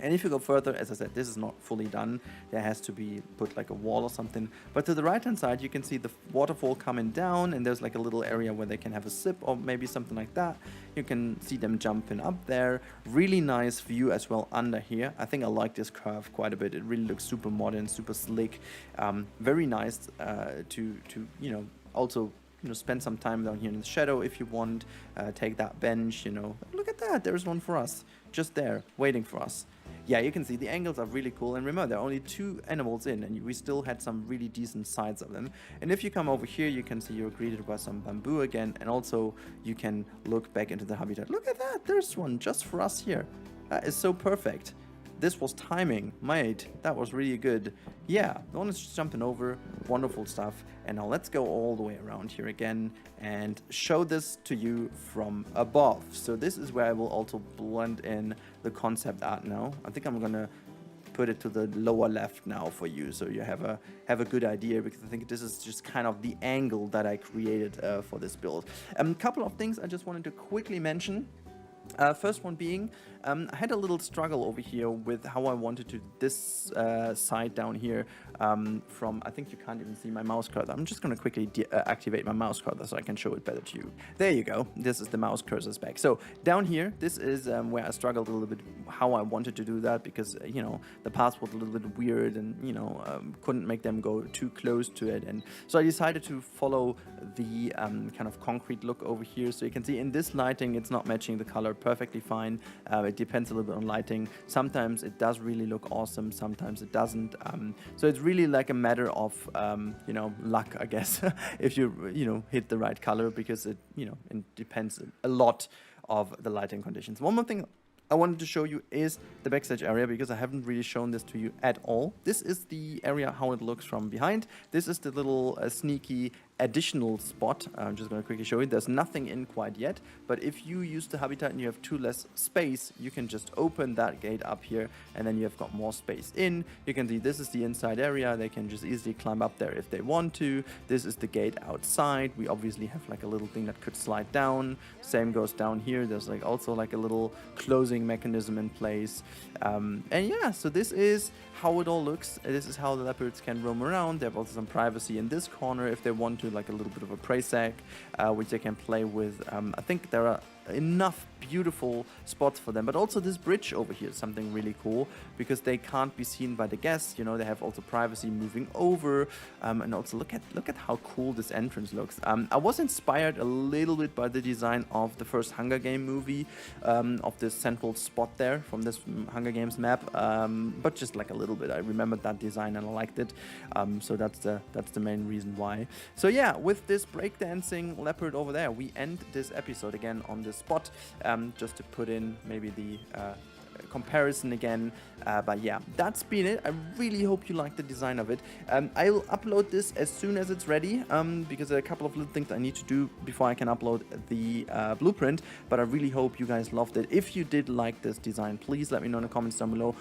And if you go further, as I said, this is not fully done. There has to be put like a wall or something. But to the right hand side, you can see the waterfall coming down, and there's like a little area where they can have a sip or maybe something like that. You can see them jumping up there. Really nice view as well under here. I think I like this curve quite a bit. It really looks super modern, super slick. Very nice to you know, also, you know, spend some time down here in the shadow if you want. Take that bench, you know. Look at that, there's one for us, just there, waiting for us. Yeah, you can see the angles are really cool, and remember, there are only 2 animals in, and we still had some really decent sides of them. And if you come over here, you can see you're greeted by some bamboo again, and also you can look back into the habitat. Look at that, there's one just for us here. That is so perfect. This was timing, mate. That was really good. Yeah, the one is just jumping over. Wonderful stuff. And now let's go all the way around here again and show this to you from above. So this is where I will also blend in the concept art now. I think I'm gonna put it to the lower left now for you, so you have a good idea, because I think this is just kind of the angle that I created for this build. A couple of things I just wanted to quickly mention. First one being, I had a little struggle over here with how I wanted to this side down here from, I think you can't even see my mouse cursor. I'm just going to quickly activate my mouse cursor so I can show it better to you. There you go. This is the mouse cursor's back. So down here, this is where I struggled a little bit how I wanted to do that, because, you know, the path was a little bit weird and, you know, couldn't make them go too close to it. And so I decided to follow the kind of concrete look over here. So you can see in this lighting, it's not matching the color perfectly fine. It depends a little bit on lighting. Sometimes it does really look awesome, sometimes it doesn't. So it's really like a matter of you know, luck, I guess, if you know, hit the right color, because it, you know, it depends a lot of the lighting conditions. One more thing I wanted to show you is the backstage area, because I haven't really shown this to you at all. This is the area how it looks from behind. This is the little sneaky additional spot. I'm just going to quickly show you. There's nothing in quite yet, but if you use the habitat and you have too less space, you can just open that gate up here, and then you have got more space in. You can see this is the inside area. They can just easily climb up there if they want to. This is the gate outside. We obviously have like a little thing that could slide down. Same goes down here. There's like also like a little closing mechanism in place. And yeah, so this is how it all looks. This is how the leopards can roam around. They have also some privacy in this corner if they want to, like a little bit of a prey sack, which they can play with. I think there are enough beautiful spots for them. But also this bridge over here is something really cool because they can't be seen by the guests. You know, they have also privacy moving over, and also look at how cool this entrance looks. I was inspired a little bit by the design of the first Hunger Game movie, of this central spot there from this Hunger Games map, but just like a little bit. I remembered that design and I liked it, so that's the main reason why. So yeah, with this breakdancing leopard over there, we end this episode again on this spot, just to put in maybe the comparison again, but yeah, that's been it. I really hope you like the design of it. I'll upload this as soon as it's ready, because there are a couple of little things I need to do before I can upload the blueprint, but I really hope you guys loved it. If you did like this design, please let me know in the comments down below.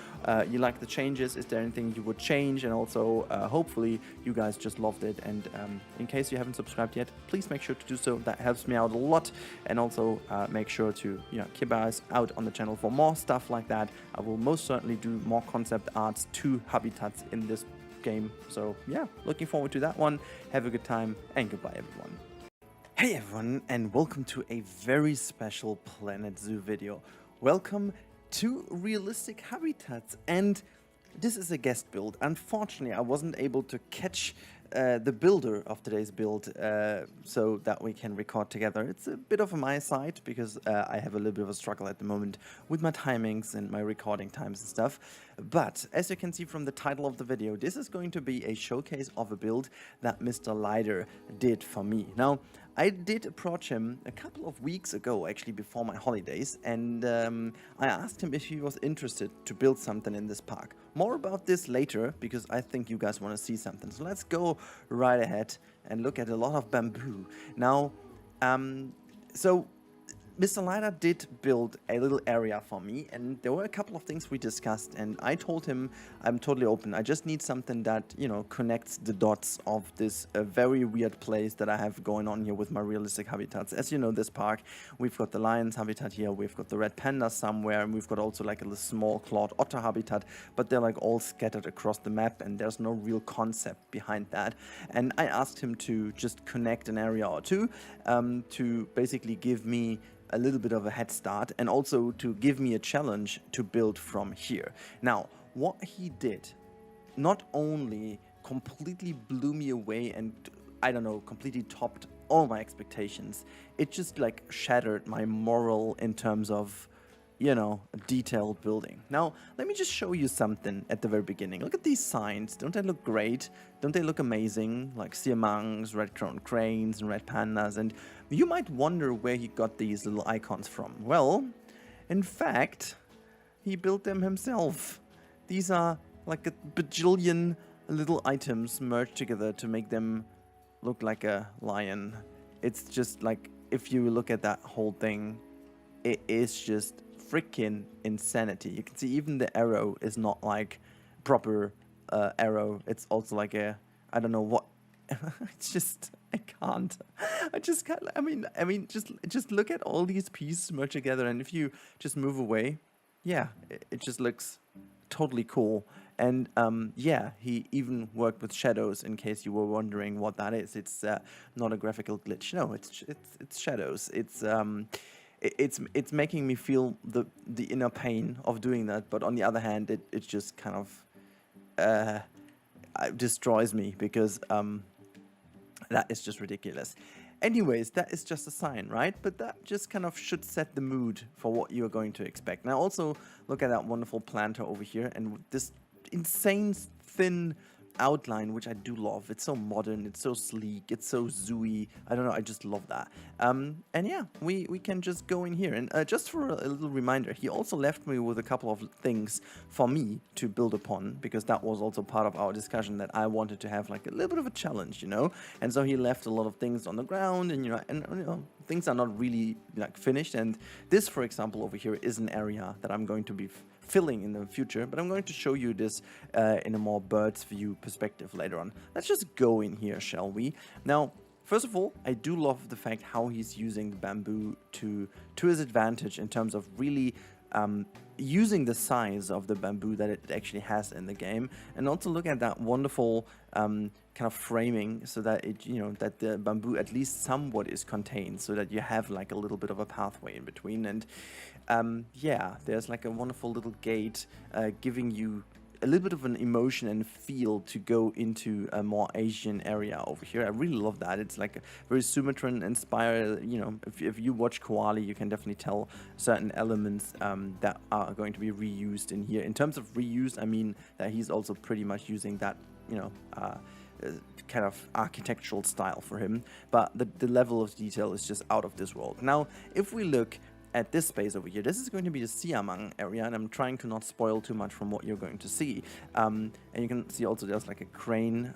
You like the changes? Is there anything you would change? And also hopefully you guys just loved it, and in case you haven't subscribed yet, please make sure to do so. That helps me out a lot. And also make sure to keep our eyes out on the channel for more stuff like that. I will most certainly do more concept arts to habitats in this game. So yeah, looking forward to that one. Have a good time and goodbye everyone. Hey everyone, and welcome to a very special Planet Zoo video. Welcome to Realistic Habitats, and this is a guest build. Unfortunately, I wasn't able to catch the builder of today's build so that we can record together. It's a bit of my side because I have a little bit of a struggle at the moment with my timings and my recording times and stuff. But as you can see from the title of the video, this is going to be a showcase of a build that Mr. Lider did for me. Now, I did approach him a couple of weeks ago, actually before my holidays, and I asked him if he was interested to build something in this park. More about this later, because I think you guys want to see something. So let's go right ahead and look at a lot of bamboo. Now, so Mr. Lider did build a little area for me, and there were a couple of things we discussed, and I told him I'm totally open. I just need something that, connects the dots of this very weird place that I have going on here with my realistic habitats. As you know, this park, we've got the lion's habitat here, we've got the red panda somewhere, and we've got also like a little small clawed otter habitat, but they're like all scattered across the map, and there's no real concept behind that. And I asked him to just connect an area or two, to basically give me a little bit of a head start, and also to give me a challenge to build from here. Now, what he did not only completely blew me away and, I don't know, completely topped all my expectations, it just like shattered my moral in terms of, detailed building. Now, let me just show you something at the very beginning. Look at these signs. Don't they look great? Don't they look amazing? Like siamangs, red-crowned cranes, and red pandas. And you might wonder where he got these little icons from. Well, in fact, he built them himself. These are like a bajillion little items merged together to make them look like a lion. It's just like, if you look at that whole thing, it is just freaking insanity. You can see even the arrow is not like proper arrow. It's also like a, I don't know what. It's just, I can't. I mean, just look at all these pieces merged together, and if you just move away, yeah, it just looks totally cool. And yeah, he even worked with shadows, in case you were wondering what that is. It's not a graphical glitch. No, it's shadows. It's making me feel the inner pain of doing that, but on the other hand, it just kind of destroys me, because that is just ridiculous. Anyways, that is just a sign, right? But that just kind of should set the mood for what you are going to expect. Now also look at that wonderful planter over here, and this insane thin outline, which I do love. It's so modern, it's so sleek, it's so zooey. I don't know, I just love that. And yeah, we can just go in here. And just for a little reminder, he also left me with a couple of things for me to build upon, because that was also part of our discussion, that I wanted to have like a little bit of a challenge, And so he left a lot of things on the ground, and things are not really like finished. And this, for example, over here is an area that I'm going to be filling in the future, but I'm going to show you this in a more bird's view perspective later on. Let's just go in here, shall we? Now, first of all, I do love the fact how he's using the bamboo to his advantage, in terms of really using the size of the bamboo that it actually has in the game. And also look at that wonderful kind of framing so that it, that the bamboo at least somewhat is contained, so that you have like a little bit of a pathway in between. And yeah, there's like a wonderful little gate giving you a little bit of an emotion and feel to go into a more Asian area over here. I really love that. It's like a very Sumatran inspired, if you watch Koala, you can definitely tell certain elements that are going to be reused in here. In terms of reuse, I mean that he's also pretty much using that, kind of architectural style for him, but the level of detail is just out of this world. Now, if we look at this space over here, this is going to be the siamang area, and I'm trying to not spoil too much from what you're going to see. And you can see also there's like a crane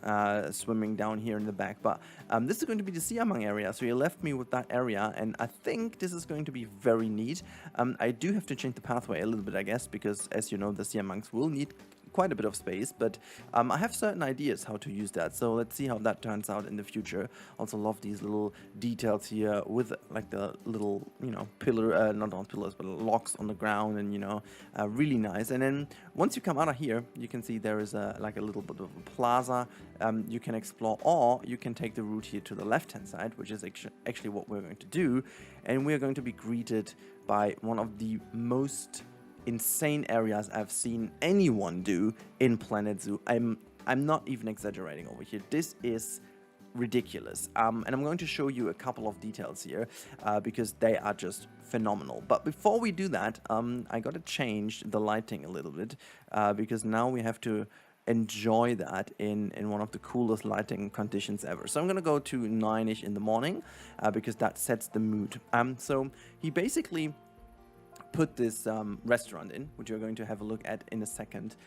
swimming down here in the back, but this is going to be the siamang area, so you left me with that area, and I think this is going to be very neat. I do have to change the pathway a little bit, I guess, because as you know, the siamangs will need quite a bit of space, but I have certain ideas how to use that, so let's see how that turns out in the future. Also love these little details here with like the little, pillar, not on pillars, but locks on the ground, and really nice. And then once you come out of here, you can see there is like a little bit of a plaza you can explore, or you can take the route here to the left hand side, which is actually what we're going to do, and we're going to be greeted by one of the most insane areas I've seen anyone do in Planet Zoo. I'm not even exaggerating over here. This is ridiculous. And I'm going to show you a couple of details here because they are just phenomenal. But before we do that, I gotta change the lighting a little bit because now we have to enjoy that in one of the coolest lighting conditions ever. So I'm gonna go to 9-ish in the morning because that sets the mood. So he basically put this restaurant in, which we're going to have a look at in a second.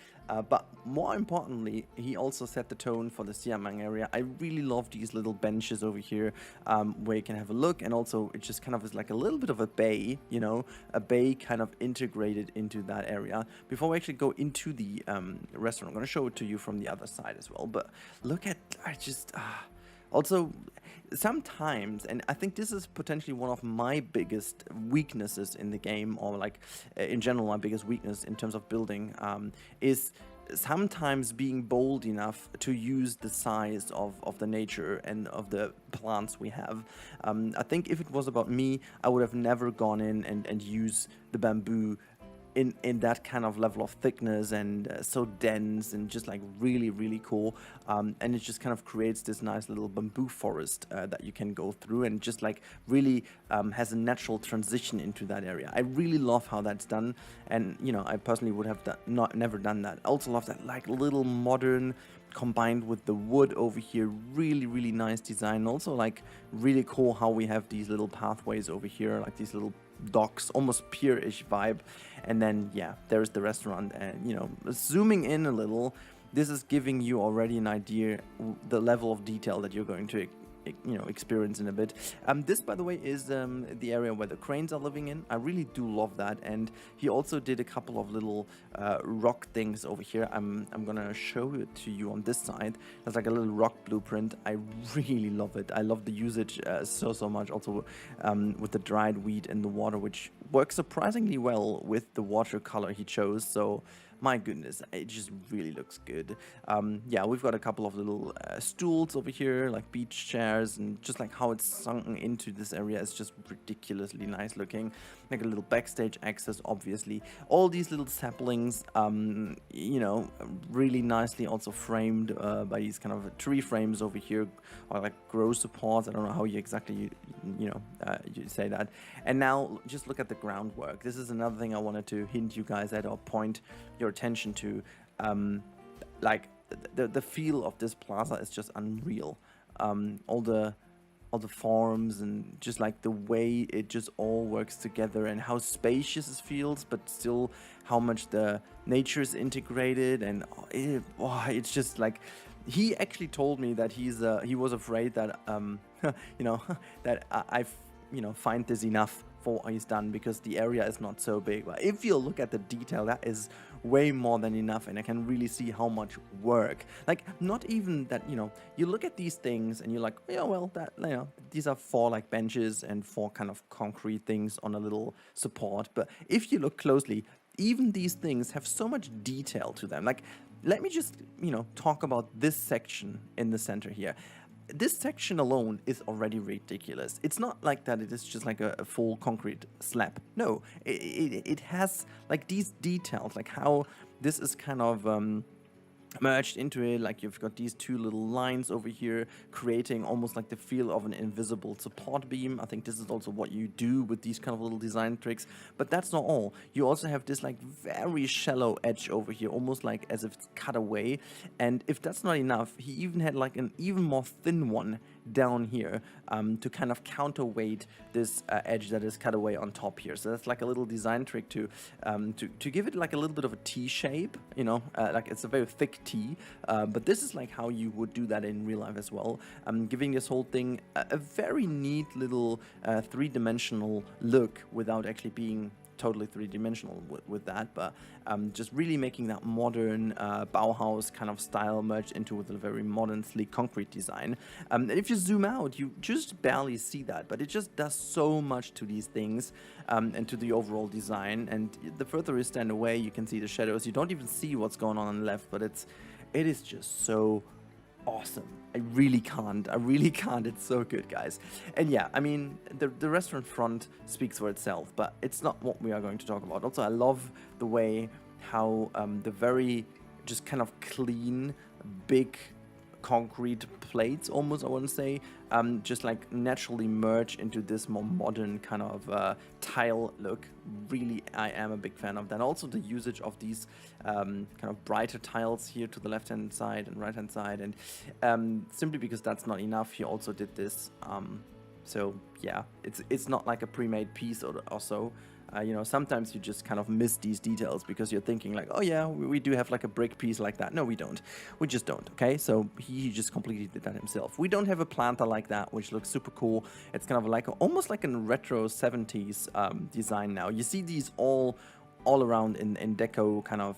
But more importantly, he also set the tone for the siamang area. I really love these little benches over here where you can have a look, and also it just kind of is like a little bit of a bay, a bay kind of integrated into that area. Before we actually go into the restaurant, I'm going to show it to you from the other side as well. But look at, also, sometimes, and I think this is potentially one of my biggest weaknesses in the game, or like in general my biggest weakness in terms of building, is sometimes being bold enough to use the size of the nature and of the plants we have. I think if it was about me, I would have never gone in and used the bamboo in that kind of level of thickness and so dense and just like really, really cool. And it just kind of creates this nice little bamboo forest that you can go through, and just like really has a natural transition into that area. I really love how that's done, and I personally would have never done that. I also love that like little modern combined with the wood over here. Really, really nice design. Also like really cool how we have these little pathways over here, like these little docks, almost pier-ish vibe. And then yeah, there's the restaurant, and zooming in a little, this is giving you already an idea the level of detail that you're going to experience in a bit. This, by the way, is the area where the cranes are living in. I really do love that, and he also did a couple of little rock things over here. I'm gonna show it to you on this side. There's like a little rock blueprint. I really love it. I love the usage so much. Also with the dried wheat in the water, which works surprisingly well with the watercolor he chose. So my goodness, it just really looks good. Yeah, we've got a couple of little stools over here, like beach chairs, and just like how it's sunken into this area is just ridiculously nice looking. Like a little backstage access, obviously. All these little saplings, really nicely also framed by these kind of tree frames over here, or like grow supports. I don't know how you exactly you say that. And now just look at the groundwork. This is another thing I wanted to hint you guys at, or point your attention to. Like the feel of this plaza is just unreal. All the forms, and just like the way it just all works together, and how spacious it feels, but still how much the nature is integrated. And it's just like, he actually told me that he was afraid that that I find this enough for what he's done, because the area is not so big. But if you look at the detail, that is way more than enough, and I can really see how much work. Like, not even that, you look at these things and you're like, yeah, well, that, these are 4 like benches and 4 kind of concrete things on a little support. But if you look closely, even these things have so much detail to them. Like, let me just, talk about this section in the center here. This section alone is already ridiculous. It's not like that it is just like a full concrete slab. No, it has like these details, like how this is kind of merged into it. Like you've got these two little lines over here creating almost like the feel of an invisible support beam. I think this is also what you do with these kind of little design tricks, but that's not all. You also have this like very shallow edge over here, almost like as if it's cut away. And if that's not enough, he even had like an even more thin one down here to kind of counterweight this edge that is cut away on top here. So that's like a little design trick to give it like a little bit of a T shape, like it's a very thick T, but this is like how you would do that in real life as well, giving this whole thing a very neat little three-dimensional look without actually being totally three-dimensional with that, but just really making that modern Bauhaus kind of style merged into with a very modern, sleek concrete design. And if you zoom out, you just barely see that, but it just does so much to these things and to the overall design. And the further you stand away, you can see the shadows. You don't even see what's going on the left, but it is just so awesome. I really can't. It's so good, guys. And yeah, I mean, the restaurant front speaks for itself, but it's not what we are going to talk about. Also, I love the way how the very just kind of clean, big concrete plates, almost, I want to say, just like naturally merge into this more modern kind of tile look. Really, I am a big fan of that. Also, the usage of these kind of brighter tiles here to the left-hand side and right-hand side, and simply because that's not enough, he also did this. So yeah, it's not like a pre-made piece or so. Sometimes you just kind of miss these details because you're thinking like, oh yeah, we do have like a brick piece like that. No, we don't. We just don't, okay? So he just completely did that himself. We don't have a planter like that, which looks super cool. It's kind of like almost like a retro 70s design now. You see these all around in deco kind of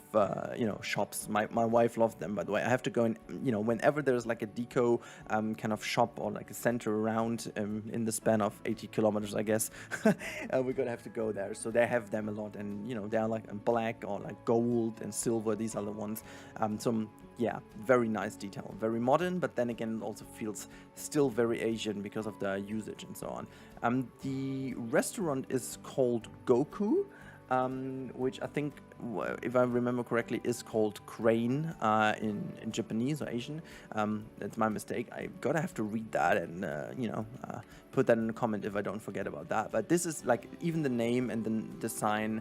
shops. My wife loves them, by the way. I have to go in, whenever there's like a deco kind of shop or like a center around in the span of 80 kilometers, I guess, we're gonna have to go there. So they have them a lot, and they're like in black or like gold and silver. These are the ones. Yeah, very nice detail, very modern, but then again it also feels still very Asian because of the usage and so on. The restaurant is called Goku, which I think, if I remember correctly, is called crane in Japanese or Asian. That's my mistake. I gotta have to read that and put that in a comment if I don't forget about that. But this is like, even the name and the sign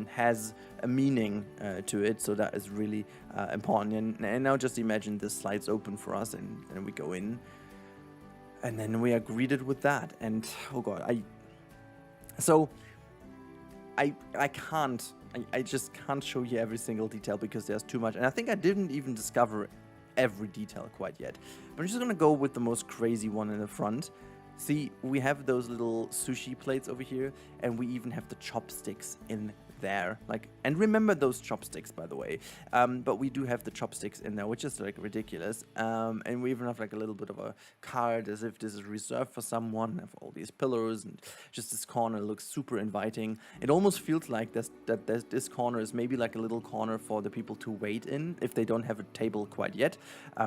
has a meaning to it, so that is really important. And now just imagine this slides open for us, and we go in, and then we are greeted with that. And oh god, I just can't show you every single detail because there's too much. And I think I didn't even discover every detail quite yet. But I'm just gonna go with the most crazy one in the front. See, we have those little sushi plates over here, and we even have the chopsticks in there. And remember those chopsticks, by the way. But we do have the chopsticks in there, which is like ridiculous. And we even have like a little bit of a card as if this is reserved for someone. Have all these pillars, and just this corner looks super inviting. It almost feels like this corner is maybe like a little corner for the people to wait in if they don't have a table quite yet.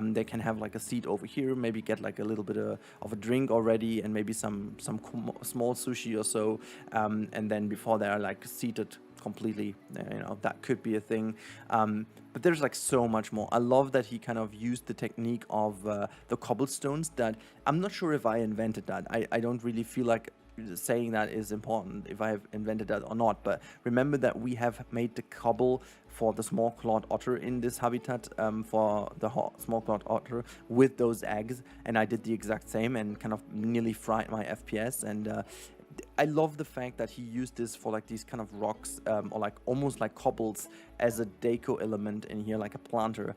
They can have like a seat over here, maybe get like a little bit of a drink already, and maybe some small sushi or so. And then before they are like seated completely, that could be a thing. But there's like so much more. I love that he kind of used the technique of the cobblestones. That I'm not sure if I invented that. I don't really feel like saying that is important, if I have invented that or not. But remember that we have made the cobble for the small clawed otter in this habitat, for the small clawed otter with those eggs, and I did the exact same and kind of nearly fried my FPS. And I love the fact that he used this for like these kind of rocks, or like almost like cobbles as a deco element in here, like a planter,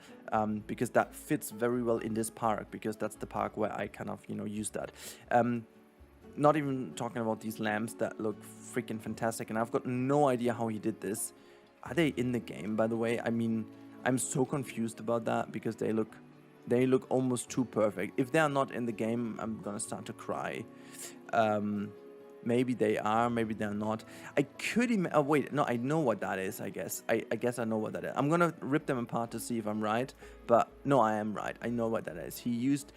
because that fits very well in this park, because that's the park where I kind of use that. Not even talking about these lamps that look freaking fantastic, and I've got no idea how he did this. Are they in the game, by the way? I mean, I'm so confused about that because they look almost too perfect. If they are not in the game, I'm gonna start to cry. Maybe they are, maybe they're not. I could oh wait, no, I know what that is, I guess. I guess I know what that is. I'm gonna rip them apart to see if I'm right, but no, I am right. I know what that is. He used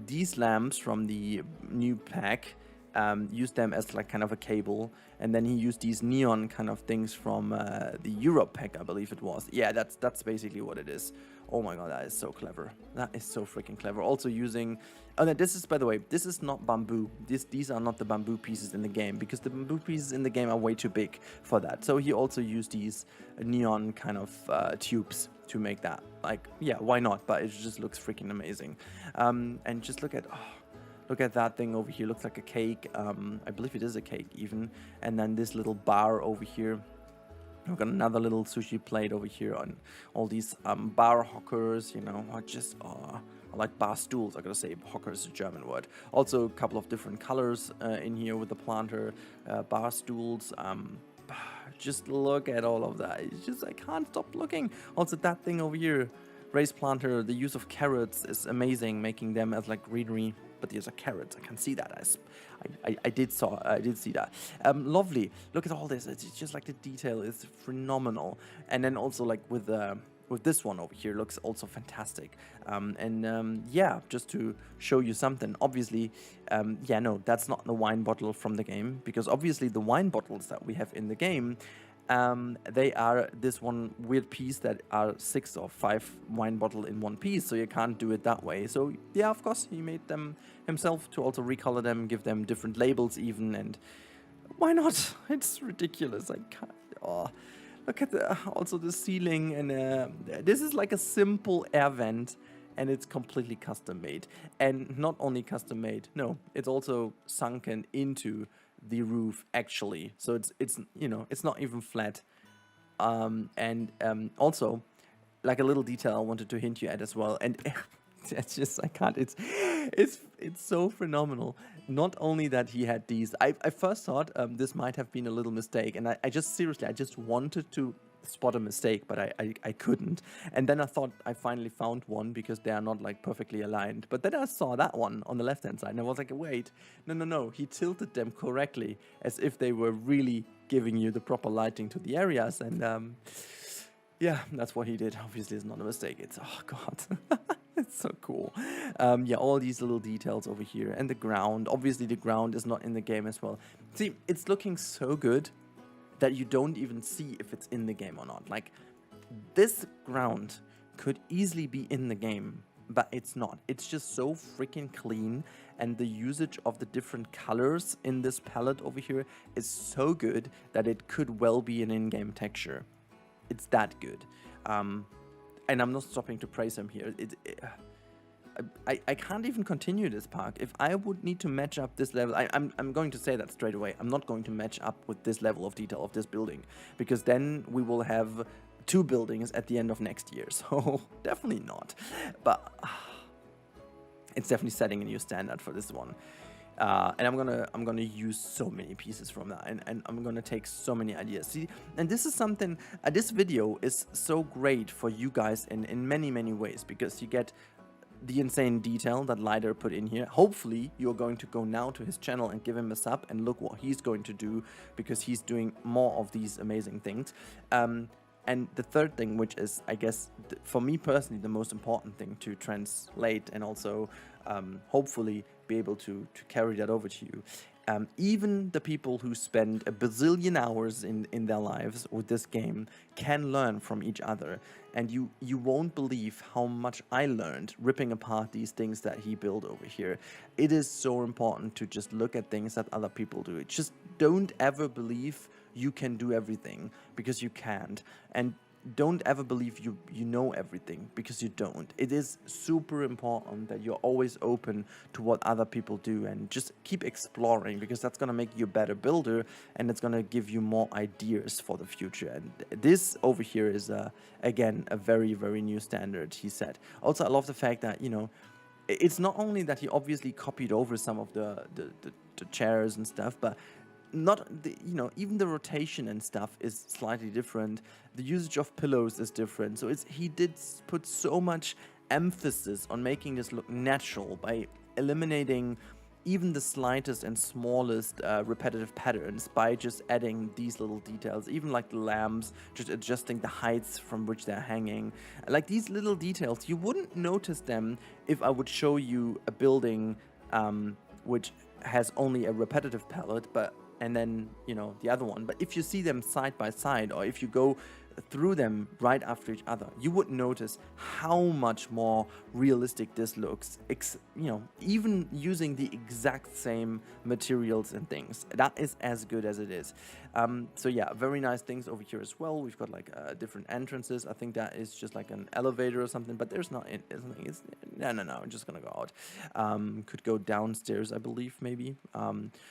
these lamps from the new pack, used them as like kind of a cable, and then he used these neon kind of things from the Europe pack, I believe it was. Yeah, that's basically what it is. Oh my god, that is so clever. That is so freaking clever. Also using, oh no, this is, by the way, this is not bamboo. These are not the bamboo pieces in the game, because the bamboo pieces in the game are way too big for that. So he also used these neon kind of tubes to make that. Like, yeah, why not? But it just looks freaking amazing. And just look at, look at that thing over here. Looks like a cake. I believe it is a cake even. And then this little bar over here. We've got another little sushi plate over here on all these bar hockers, you know, or just, I like bar stools. I gotta say, hocker is a German word. Also, a couple of different colors in here with the planter, bar stools. Just look at all of that. It's just, I can't stop looking. Also, that thing over here, raised planter, the use of carrots is amazing, making them as like greenery. But these are carrots. I can see that. I did see that. Lovely. Look at all this. It's just like the detail is phenomenal. And then also like with this one over here, looks also fantastic. Yeah, just to show you something. Obviously, yeah, no, that's not the wine bottle from the game, because obviously the wine bottles that we have in the game, they are this one weird piece that are 6 or 5 wine bottle in one piece, so you can't do it that way. So yeah, of course, he made them himself to also recolor them, give them different labels even, and why not? It's ridiculous. I can't. Oh, look at also the ceiling, and this is like a simple air vent, and it's completely custom made. And not only custom made, no, it's also sunken into the roof actually, so it's you know, it's not even flat. Also, like a little detail I wanted to hint you at as well, and it's just, I can't, it's so phenomenal. Not only that he had these, I first thought this might have been a little mistake, and I just seriously, I just wanted to spot a mistake, but I couldn't. And then I thought I finally found one, because they are not like perfectly aligned. But then I saw that one on the left hand side, and I was like, wait, no, he tilted them correctly, as if they were really giving you the proper lighting to the areas. And yeah, that's what he did. Obviously, it's not a mistake. It's, oh god. It's so cool. Yeah, all these little details over here, and the ground. Obviously, the ground is not in the game as well. See, it's looking so good that you don't even see if it's in the game or not. Like, this ground could easily be in the game, but it's not. It's just so freaking clean, and the usage of the different colors in this palette over here is so good that it could well be an in-game texture. It's that good. And I'm not stopping to praise him here. I can't even continue this park. If I would need to match up this level, I'm going to say that straight away. I'm not going to match up with this level of detail of this building, because then we will have 2 buildings at the end of next year. So definitely not. But it's definitely setting a new standard for this one. And I'm gonna use so many pieces from that, and I'm gonna take so many ideas. See, and this is something. This video is so great for you guys in many ways, because you get the insane detail that Lider put in here. Hopefully you're going to go now to his channel and give him a sub and look what he's going to do, because he's doing more of these amazing things. And the third thing, which is, I guess, for me personally, the most important thing to translate and also hopefully be able to carry that over to you. Even the people who spend a bazillion hours in their lives with this game can learn from each other. And you won't believe how much I learned ripping apart these things that he built over here. It is so important to just look at things that other people do. Just don't ever believe you can do everything, because you can't. And don't ever believe you know everything, because you don't. It is super important that you're always open to what other people do, and just keep exploring, because that's going to make you a better builder, and it's going to give you more ideas for the future. And this over here is again a very new standard he set. Also, I love the fact that, you know, it's not only that he obviously copied over some of the chairs and stuff, but not the, you know, even the rotation and stuff is slightly different. The usage of pillows is different. So he did put so much emphasis on making this look natural by eliminating even the slightest and smallest repetitive patterns by just adding these little details, even like the lamps, just adjusting the heights from which they're hanging. Like these little details, you wouldn't notice them if I would show you a building which has only a repetitive palette, and then, you know, the other one. But if you see them side by side, or if you go through them right after each other, you would notice how much more realistic this looks, you know, even using the exact same materials and things. That is as good as it is. So yeah, very nice things over here as well. We've got like different entrances. I think that is just like an elevator or something, but there's not, no, I'm just gonna go out. Could go downstairs, I believe, maybe.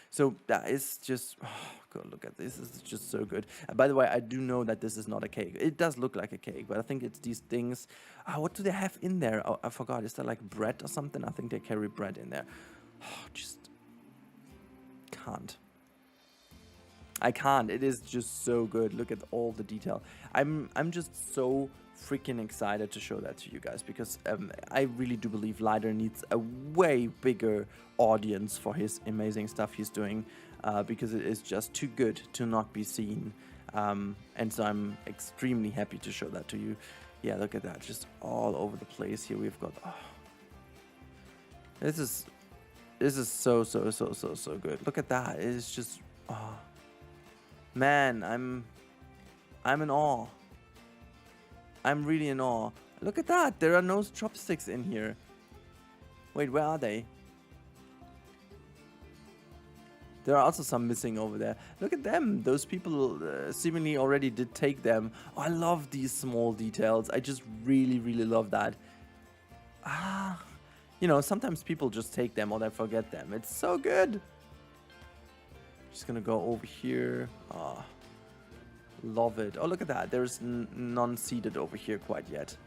So that is just, oh, God, look at this. This is just so good. By the way, I do know that this is not a cake. It does look like a cake, but I think it's these things. What do they have in there? Oh, I forgot. Is that like bread or something? I think they carry bread in there. Oh, just can't. I can't. It is just so good. Look at all the detail. I'm just so freaking excited to show that to you guys, because I really do believe Lider needs a way bigger audience for his amazing stuff he's doing, because it is just too good to not be seen. And so I'm extremely happy to show that to you. Yeah, look at that, just all over the place here. We've got, oh, this is so good. Look at that. It's just, oh, man, I'm in awe. I'm really in awe. Look at that. There are no chopsticks in here. Wait, where are they? There are also some missing over there. Look at them. Those people seemingly already did take them. Oh, I love these small details. I just really love that. You know, sometimes people just take them or they forget them. It's so good. Just gonna go over here. Oh, love it. Oh, look at that. There's none seated over here quite yet.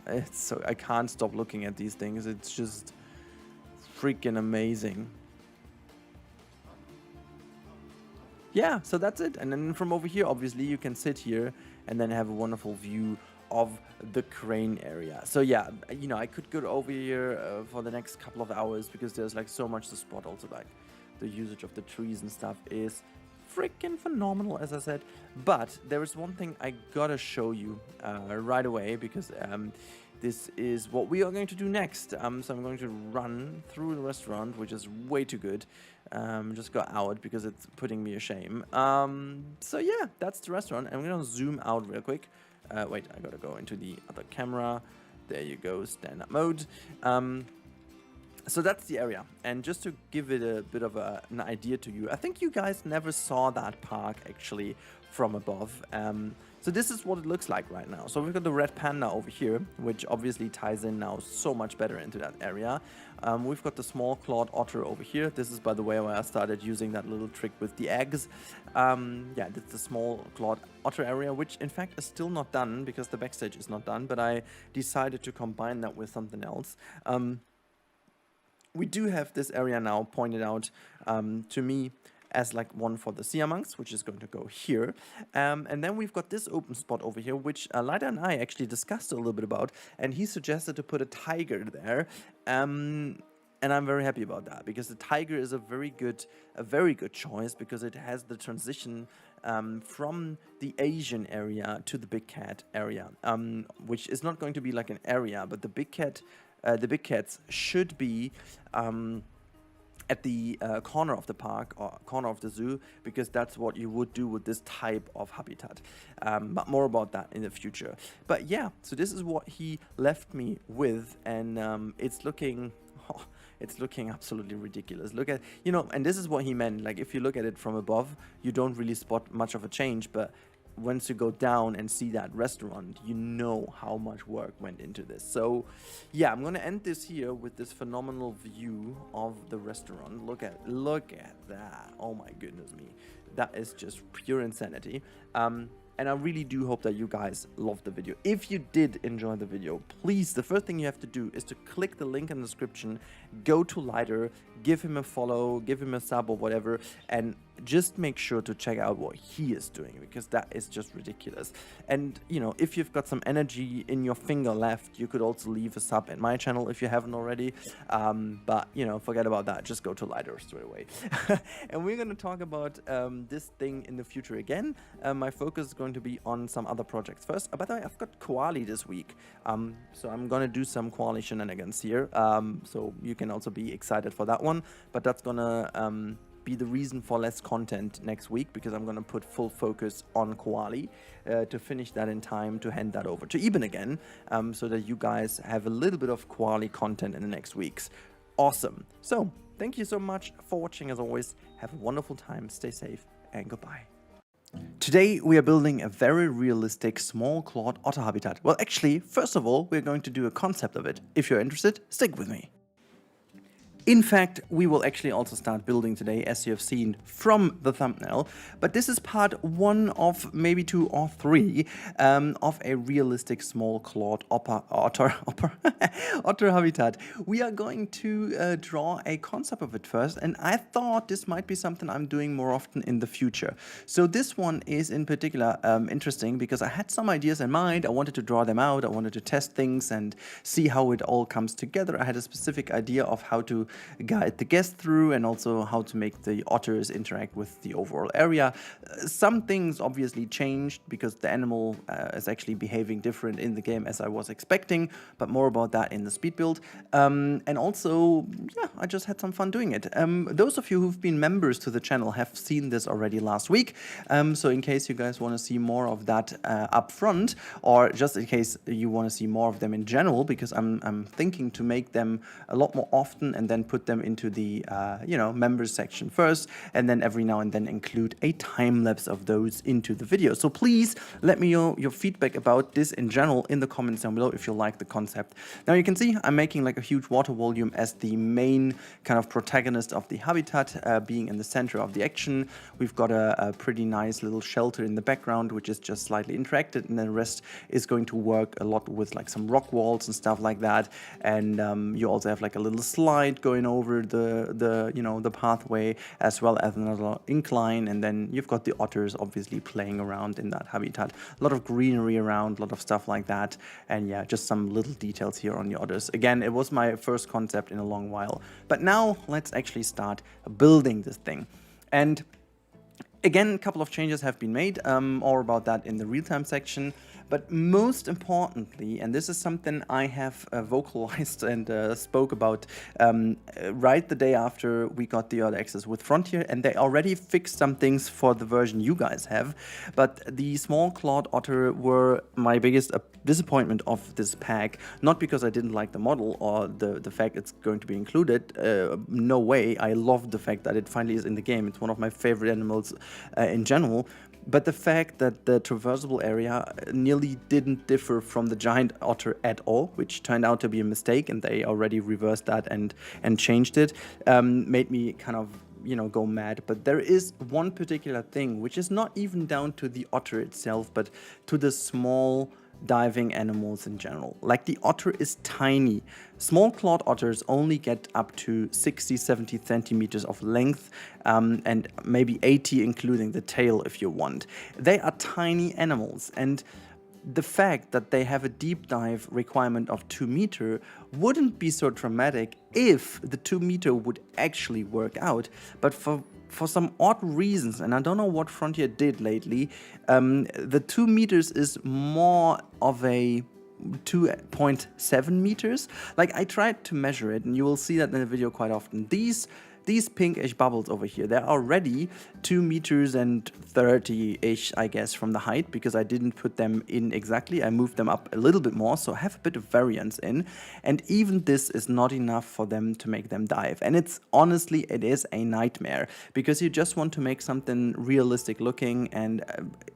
It's so, I can't stop looking at these things. It's just freaking amazing. Yeah, so that's it. And then from over here, obviously, you can sit here and then have a wonderful view of the crane area. So yeah, you know, I could go over here for the next couple of hours, because there's like so much to spot. Also, like the usage of the trees and stuff is freaking phenomenal, as I said. But there is one thing I gotta show you right away, because this is what we are going to do next. So I'm going to run through the restaurant, which is way too good. Just got out because it's putting me ashame. So yeah, that's the restaurant. I'm gonna zoom out real quick. Wait, I gotta go into the other camera. There you go, stand-up mode. So that's the area, and just to give it a bit of an idea to you, I think you guys never saw that park actually from above. So this is what it looks like right now. So we've got the red panda over here, which obviously ties in now so much better into that area. We've got the small clawed otter over here. This is, by the way, where I started using that little trick with the eggs. Yeah, that's the small clawed otter area, which in fact is still not done because the backstage is not done, but I decided to combine that with something else. We do have this area now pointed out to me as like one for the sea monks, which is going to go here. And then we've got this open spot over here, which Lida and I actually discussed a little bit about, and he suggested to put a tiger there. And I'm very happy about that, because the tiger is a very good choice, because it has the transition from the Asian area to the big cat area, which is not going to be like an area, but the big cats should be at the corner of the park or corner of the zoo, because that's what you would do with this type of habitat. But more about that in the future. But yeah, so this is what he left me with, and it's looking absolutely ridiculous. Look at, you know, and this is what he meant. Like, if you look at it from above, you don't really spot much of a change, but once you go down and see that restaurant, you know how much work went into this. So yeah, I'm gonna end this here with this phenomenal view of the restaurant. Look at that. Oh my goodness me, that is just pure insanity. And and I really do hope that you guys loved the video. If you did enjoy the video, please, the first thing you have to do is to click the link in the description, go to Lighter, give him a follow, give him a sub or whatever, and just make sure to check out what he is doing, because that is just ridiculous. And you know, if you've got some energy in your finger left, you could also leave a sub at my channel if you haven't already, but you know, forget about that, just go to Lighter straight away. And we're going to talk about this thing in the future again. My focus is going to be on some other projects first. By the way, I've got Koali this week, so I'm going to do some Koali shenanigans here, so you can also be excited for that one, but that's gonna be the reason for less content next week, because I'm going to put full focus on Koali to finish that in time to hand that over to Eben again, so that you guys have a little bit of Koali content in the next weeks. Awesome. So thank you so much for watching. As always, have a wonderful time, stay safe, and goodbye. Today we are building a very realistic small clawed otter habitat. Well, actually, first of all, we're going to do a concept of it. If you're interested, stick with me. In fact, we will actually also start building today, as you have seen from the thumbnail, but this is part 1 of maybe 2 or 3 of a realistic small clawed otter habitat. We are going to draw a concept of it first, and I thought this might be something I'm doing more often in the future. So this one is in particular interesting because I had some ideas in mind. I wanted to draw them out, I wanted to test things and see how it all comes together. I had a specific idea of how to guide the guest through, and also how to make the otters interact with the overall area. Some things obviously changed because the animal is actually behaving different in the game as I was expecting, but more about that in the speed build. And also, yeah, I just had some fun doing it. Those of you who've been members to the channel have seen this already last week, so in case you guys want to see more of that up front, or just in case you want to see more of them in general, because I'm thinking to make them a lot more often and then put them into the you know, members section first, and then every now and then include a time lapse of those into the video. So please let me know your feedback about this in general in the comments down below if you like the concept. Now you can see I'm making like a huge water volume as the main kind of protagonist of the habitat, being in the center of the action. We've got a pretty nice little shelter in the background, which is just slightly interacted, and then the rest is going to work a lot with like some rock walls and stuff like that. And you also have like a little slide going over the you know, the pathway, as well as another incline, and then you've got the otters obviously playing around in that habitat. A lot of greenery around, a lot of stuff like that, and yeah, just some little details here on the otters. Again, it was my first concept in a long while, but now let's actually start building this thing. And again, a couple of changes have been made, all about that in the real-time section. But most importantly, and this is something I have vocalized and spoke about right the day after we got the early access with Frontier, and they already fixed some things for the version you guys have. But the small clawed otter were my biggest disappointment of this pack, not because I didn't like the model or the fact it's going to be included. No way. I love the fact that it finally is in the game. It's one of my favorite animals in general. But the fact that the traversable area nearly didn't differ from the giant otter at all, which turned out to be a mistake, and they already reversed that and changed it, made me kind of, you know, go mad. But there is one particular thing, which is not even down to the otter itself, but to the small diving animals in general. Like, the otter is tiny. Small clawed otters only get up to 60-70 centimeters of length, and maybe 80 including the tail if you want. They are tiny animals, and the fact that they have a deep dive requirement of 2 meters wouldn't be so dramatic if the 2 meter would actually work out. But for some odd reasons, and I don't know what Frontier did lately, the 2 meters is more of a 2.7 meters. Like, I tried to measure it, and you will see that in the video quite often. These pinkish bubbles over here, they're already 2 meters and 30-ish, I guess, from the height, because I didn't put them in exactly. I moved them up a little bit more, so I have a bit of variance in. And even this is not enough for them to make them dive. And it's honestly, it is a nightmare, because you just want to make something realistic looking, and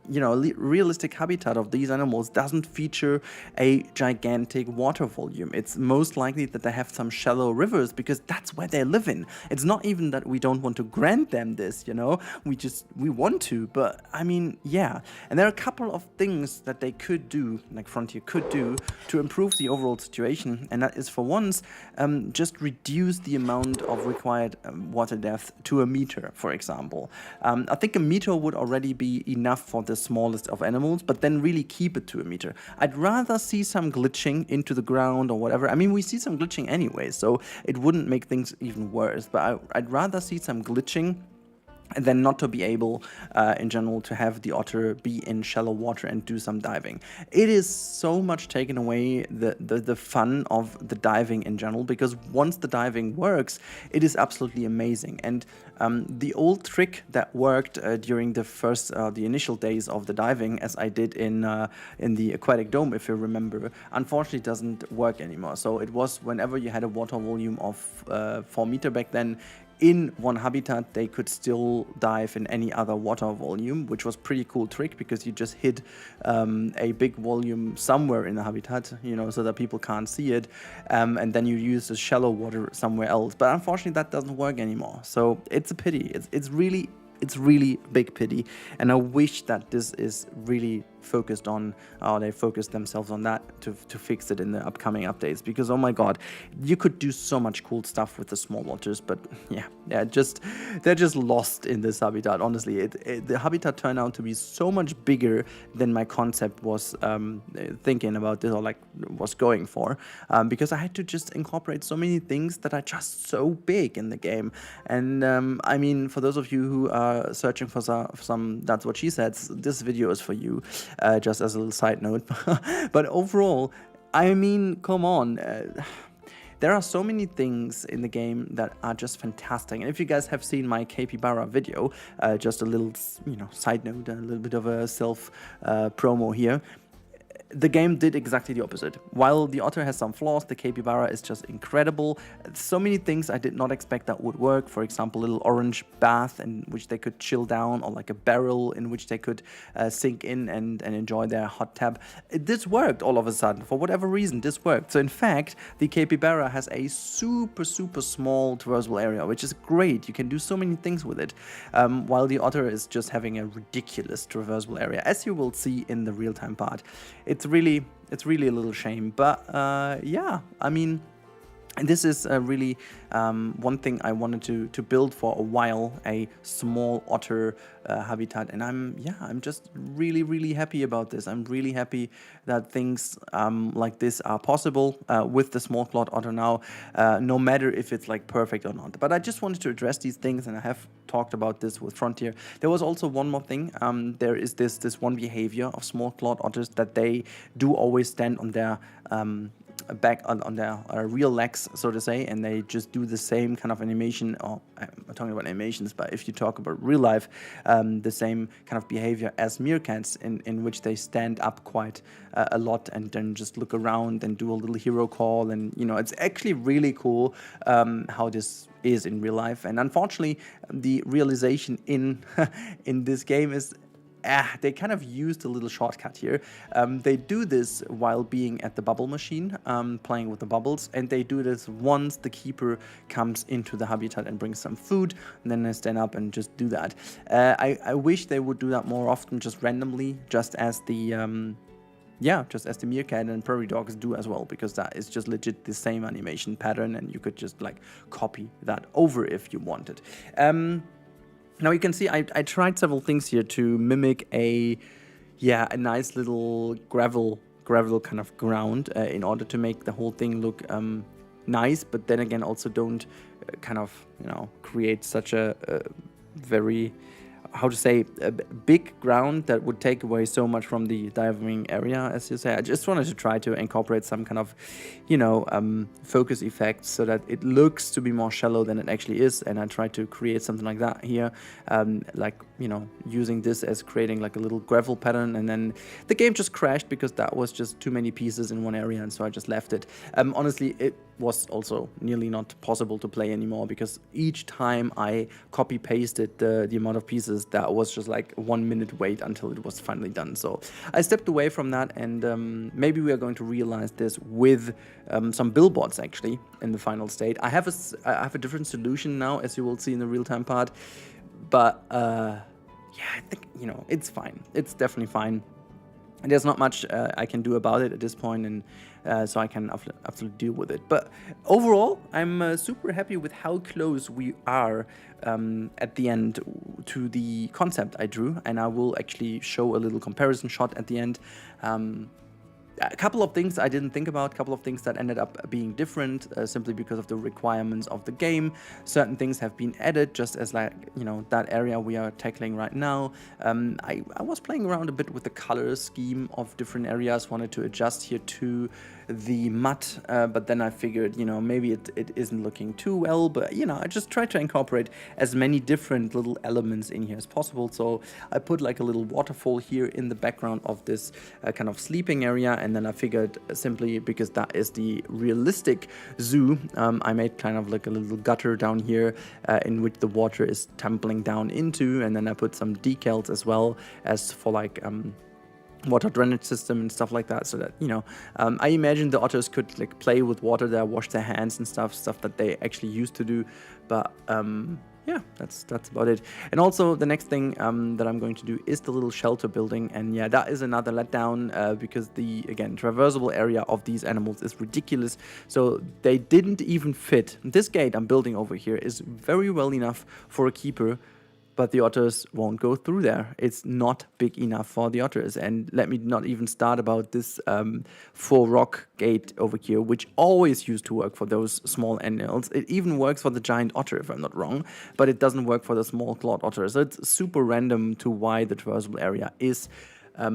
you know, realistic habitat of these animals doesn't feature a gigantic water volume. It's most likely that they have some shallow rivers, because that's where they live in. It's not not even that we don't want to grant them this, you know, we want to, but I mean, yeah. And there are a couple of things that they could do, like Frontier could do, to improve the overall situation, and that is, for once, just reduce the amount of required water depth to a meter, for example. I think a meter would already be enough for the smallest of animals, but then really keep it to a meter. I'd rather see some glitching into the ground or whatever. I mean, we see some glitching anyway, so it wouldn't make things even worse, but I'd rather see some glitching and then not to be able, in general, to have the otter be in shallow water and do some diving. It is so much taken away the fun of the diving in general, because once the diving works, it is absolutely amazing. And the old trick that worked during the initial days of the diving, as I did in the aquatic dome, if you remember, unfortunately doesn't work anymore. So it was whenever you had a water volume of 4 meter back then, in one habitat, they could still dive in any other water volume, which was pretty cool trick, because you just hid a big volume somewhere in the habitat, you know, so that people can't see it, and then you use the shallow water somewhere else. But unfortunately, that doesn't work anymore. So it's a pity. It's really big pity, and I wish that this is really focused on, they focused themselves on that to fix it in the upcoming updates, because oh my god, you could do so much cool stuff with the small waters, but yeah, they're just lost in this habitat. Honestly, the habitat turned out to be so much bigger than my concept was thinking about this, or like was going for, because I had to just incorporate so many things that are just so big in the game. And I mean, for those of you who are searching for some That's What She Said, this video is for you. Just as a little side note. But overall, I mean, come on. There are so many things in the game that are just fantastic. And if you guys have seen my capybara video, just a little, you know, side note, a little bit of a self promo here. The game did exactly the opposite. While the otter has some flaws, the capybara is just incredible. So many things I did not expect that would work. For example, a little orange bath in which they could chill down, or like a barrel in which they could sink in and enjoy their hot tub. This worked all of a sudden. For whatever reason, this worked. So in fact, the capybara has a super small traversable area, which is great. You can do so many things with it. While the otter is just having a ridiculous traversable area, as you will see in the real-time part. It's really a little shame, but yeah, I mean, this is really one thing I wanted to build for a while, a small otter habitat, and I'm just really happy about this. I'm really happy that things like this are possible with the small clawed otter now, no matter if it's like perfect or not. But I just wanted to address these things, and I have talked about this with Frontier. There was also one more thing. There is this one behavior of small clawed otters, that they do always stand on their back on their real legs, so to say, and they just do the same kind of animation, or I'm talking about animations, but if you talk about real life, the same kind of behavior as meerkats, in which they stand up quite a lot and then just look around and do a little hero call, and you know, it's actually really cool how this is in real life. And unfortunately, the realization in this game is they kind of used a little shortcut here. They do this while being at the bubble machine, playing with the bubbles, and they do this once the keeper comes into the habitat and brings some food, and then they stand up and just do that. I wish they would do that more often, just randomly, just as the meerkat and prairie dogs do as well, because that is just legit the same animation pattern, and you could just like copy that over if you wanted. Now you can see I tried several things here to mimic a nice little gravel kind of ground in order to make the whole thing look nice, but then again also don't kind of, you know, create such a very, how to say, a big ground that would take away so much from the diving area, as you say. I just wanted to try to incorporate some kind of, you know, focus effects so that it looks to be more shallow than it actually is, and I tried to create something like that here, like you know, using this as creating like a little gravel pattern, and then the game just crashed because that was just too many pieces in one area, and so I just left it. Honestly, it was also nearly not possible to play anymore because each time I copy pasted the amount of pieces, that was just like 1 minute wait until it was finally done. So I stepped away from that, and maybe we are going to realize this with some billboards actually in the final state. I have a different solution now, as you will see in the real-time part, but yeah, I think, you know, it's fine. It's definitely fine. And there's not much I can do about it at this point, and so I can absolutely deal with it. But overall, I'm super happy with how close we are at the end to the concept I drew, and I will actually show a little comparison shot at the end. A couple of things I didn't think about, a couple of things that ended up being different simply because of the requirements of the game. Certain things have been added, just as like, you know, that area we are tackling right now. I was playing around a bit with the color scheme of different areas, wanted to adjust here to the mud, but then I figured, you know, maybe it isn't looking too well, but, you know, I just tried to incorporate as many different little elements in here as possible. So I put like a little waterfall here in the background of this kind of sleeping area, and then I figured simply because that is the realistic zoo, I made kind of like a little gutter down here in which the water is tumbling down into, and then I put some decals as well as for like water drainage system and stuff like that, so that, you know, I imagine the otters could like play with water there, wash their hands and stuff that they actually used to do. But yeah, that's about it. And also the next thing that I'm going to do is the little shelter building, and yeah, that is another letdown because the, again, traversable area of these animals is ridiculous. So they didn't even fit. This gate I'm building over here is very well enough for a keeper, but the otters won't go through there. It's not big enough for the otters. And let me not even start about this 4-rock gate over here, which always used to work for those small animals. It even works for the giant otter, if I'm not wrong, but it doesn't work for the small clawed otter. So it's super random to why the traversable area is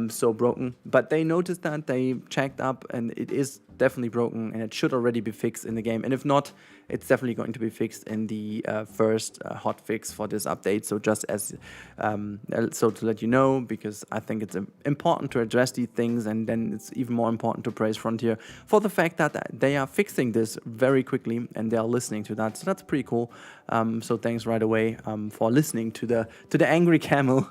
so broken. But they noticed that, they checked up, and it is definitely broken, and it should already be fixed in the game. And if not, it's definitely going to be fixed in the first hot fix for this update. So just as so to let you know, because I think it's important to address these things, and then it's even more important to praise Frontier for the fact that they are fixing this very quickly and they are listening to that. So that's pretty cool. So thanks right away for listening to the angry camel.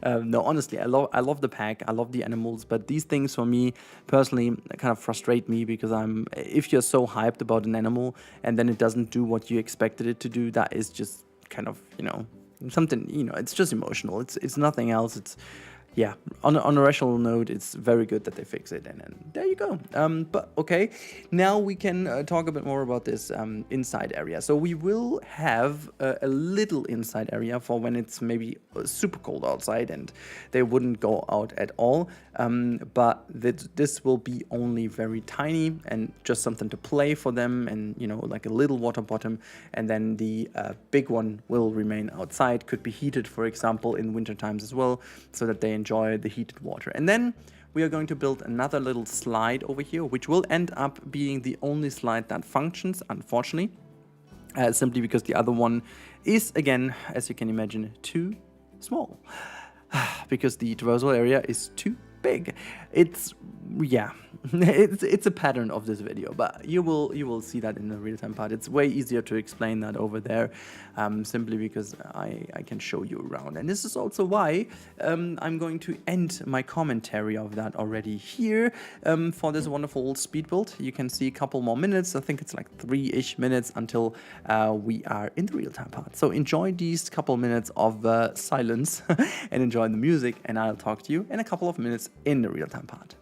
No, honestly, I love the pack, I love the animals, but these things for me personally kind of frustrate me, because if you're so hyped about an animal and then it doesn't do what you expected it to do, that is just kind of, you know, something, you know, it's just emotional. It's nothing else. It's, yeah, on a rational note, it's very good that they fix it, and there you go. But okay, now we can talk a bit more about this inside area. So we will have a little inside area for when it's maybe super cold outside and they wouldn't go out at all. But this will be only very tiny and just something to play for them, and, you know, like a little water bottom. And then the big one will remain outside, could be heated, for example, in winter times as well, so that they enjoy the heated water. And then we are going to build another little slide over here, which will end up being the only slide that functions, unfortunately, simply because the other one is, again, as you can imagine, too small, because the traversal area is too big. It's, yeah, it's a pattern of this video, but you will see that in the real-time part. It's way easier to explain that over there, simply because I can show you around. And this is also why I'm going to end my commentary of that already here for this wonderful speed build. You can see a couple more minutes. I think it's like 3-ish minutes until we are in the real-time part. So enjoy these couple minutes of silence and enjoy the music, and I'll talk to you in a couple of minutes in the real-time part.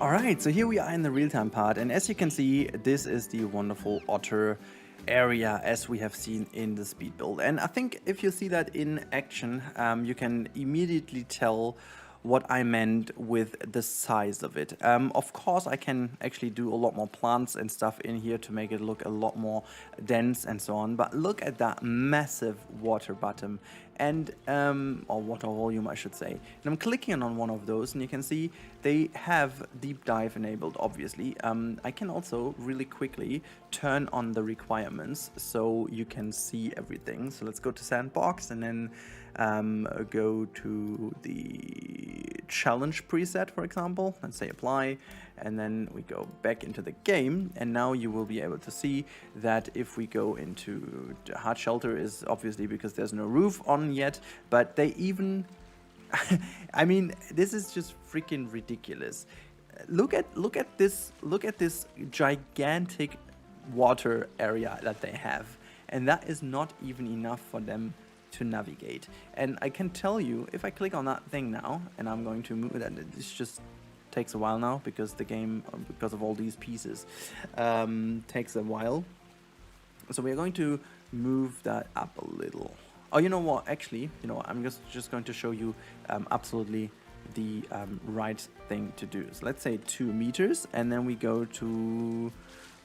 Alright, so here we are in the real-time part, and as you can see, this is the wonderful Otter area as we have seen in the speed build. And I think if you see that in action, you can immediately tell what I meant with the size of it. Of course, I can actually do a lot more plants and stuff in here to make it look a lot more dense and so on. But look at that massive water bottom and or water volume, I should say. And I'm clicking on one of those, and you can see they have deep dive enabled. Obviously, I can also really quickly turn on the requirements so you can see everything. So let's go to sandbox and then go to the challenge preset, for example. Let's say apply, and then we go back into the game, and now you will be able to see that if we go into the hard shelter is obviously because there's no roof on yet, but they even I mean, this is just freaking ridiculous. Look at this gigantic water area that they have, and that is not even enough for them to navigate. And I can tell you, if I click on that thing now, and I'm going to move that, this just takes a while now because the game, because of all these pieces, takes a while. So we're going to move that up a little. Oh, you know what? Actually, you know what? I'm just going to show you absolutely the right thing to do. So let's say 2 meters, and then we go to,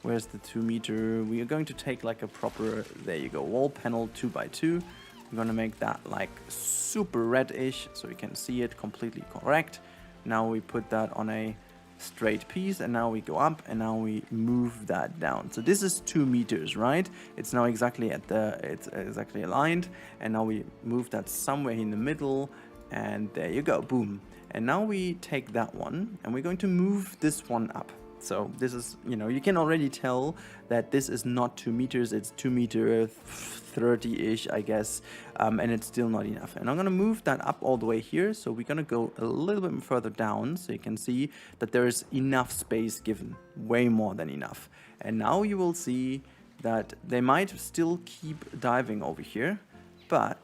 where's the 2 meter? We are going to take like a proper, there you go, wall panel 2x2. I'm gonna make that like super reddish so you can see it completely correct. Now we put that on a straight piece, and now we go up, and now we move that down. So this is 2 meters, right? It's now exactly at the, it's exactly aligned, and now we move that somewhere in the middle, and there you go, boom. And now we take that one, and we're going to move this one up. So this is, you know, you can already tell that this is not 2 meters, it's 2 meter 30-ish, I guess, and it's still not enough. And I'm gonna move that up all the way here, so we're gonna go a little bit further down, so you can see that there is enough space given, way more than enough. And now you will see that they might still keep diving over here, but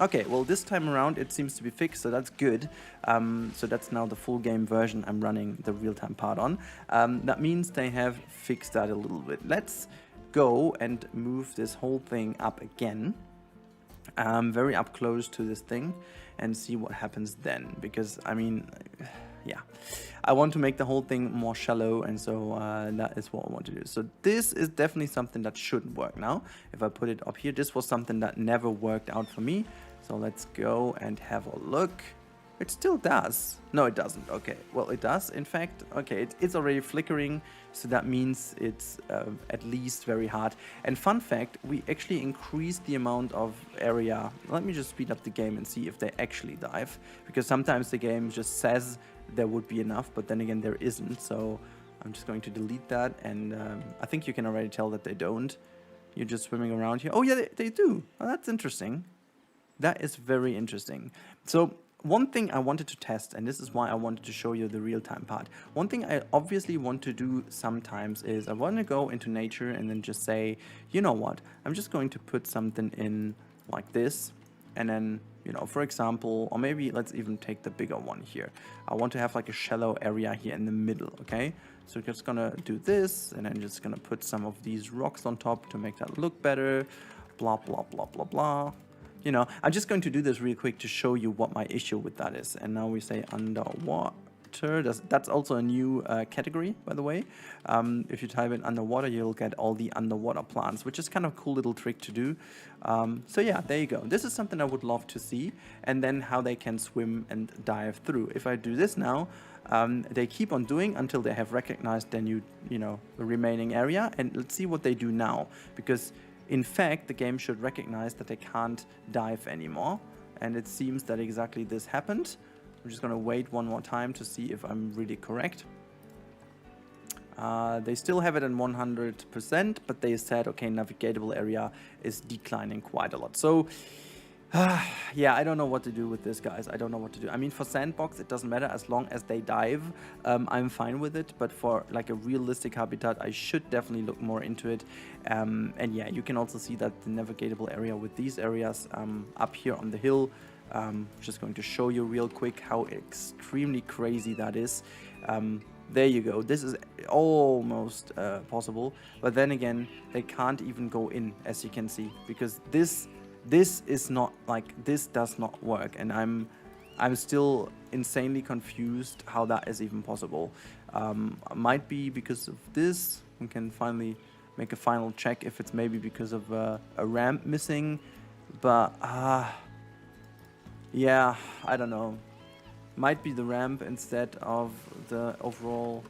okay, well, this time around it seems to be fixed, so that's good. So that's now the full game version I'm running the real-time part on. That means they have fixed that a little bit. Let's go and move this whole thing up again, very up close to this thing, and see what happens then. Because, I mean, yeah, I want to make the whole thing more shallow, and so that is what I want to do. So this is definitely something that shouldn't work now. If I put it up here, this was something that never worked out for me. So let's go and have a look. It still does. No, it doesn't. Okay, well, it does. In fact, okay, it's already flickering, so that means it's at least very hard. And fun fact, we actually increased the amount of area. Let me just speed up the game and see if they actually dive, because sometimes the game just says there would be enough, but then again there isn't. So I'm just going to delete that, and I think you can already tell that they don't. You're just swimming around here. Oh yeah, they do. Oh, that's interesting. That is very interesting. So one thing I wanted to test, and this is why I wanted to show you the real-time part. One thing I obviously want to do sometimes is I want to go into nature and then just say, you know what, I'm just going to put something in like this, and then, you know, for example, or maybe let's even take the bigger one here. I want to have like a shallow area here in the middle, okay? So just gonna do this, and I'm just gonna put some of these rocks on top to make that look better, blah, blah, blah, blah, blah. You know, I'm just going to do this real quick to show you what my issue with that is. And now we say underwater. That's also a new category, by the way. If you type in underwater, you'll get all the underwater plants, which is kind of a cool little trick to do. So yeah, there you go. This is something I would love to see. And then how they can swim and dive through. If I do this now, they keep on doing until they have recognized their new, you know, remaining area. And let's see what they do now, because in fact, the game should recognize that they can't dive anymore, and it seems that exactly this happened. I'm just going to wait one more time to see if I'm really correct. They still have it at 100%, but they said, okay, navigatable area is declining quite a lot. So, yeah, I don't know what to do with this, guys. I don't know what to do. I mean, for sandbox, it doesn't matter as long as they dive. I'm fine with it, but for like a realistic habitat, I should definitely look more into it. And yeah, you can also see that the navigatable area with these areas up here on the hill. Just going to show you real quick how extremely crazy that is. There you go. This is almost possible, but then again, they can't even go in, as you can see, because this is not like, this does not work, and I'm still insanely confused how that is even possible. Might be because of this. We can finally make a final check if it's maybe because of a ramp missing, but yeah, I don't know. Might be the ramp instead of the overall.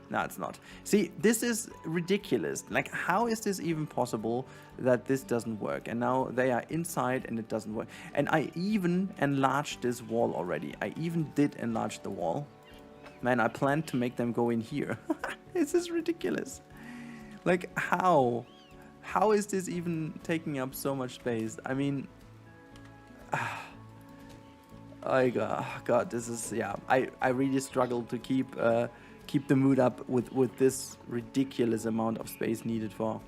No, it's not. See, this is ridiculous. Like, how is this even possible that this doesn't work? And now they are inside and it doesn't work. And I even enlarged this wall already. I even did enlarge the wall. Man, I planned to make them go in here. This is ridiculous. Like, how? How is this even taking up so much space? I mean, God, this is, yeah. I really struggle to keep the mood up with this ridiculous amount of space needed for.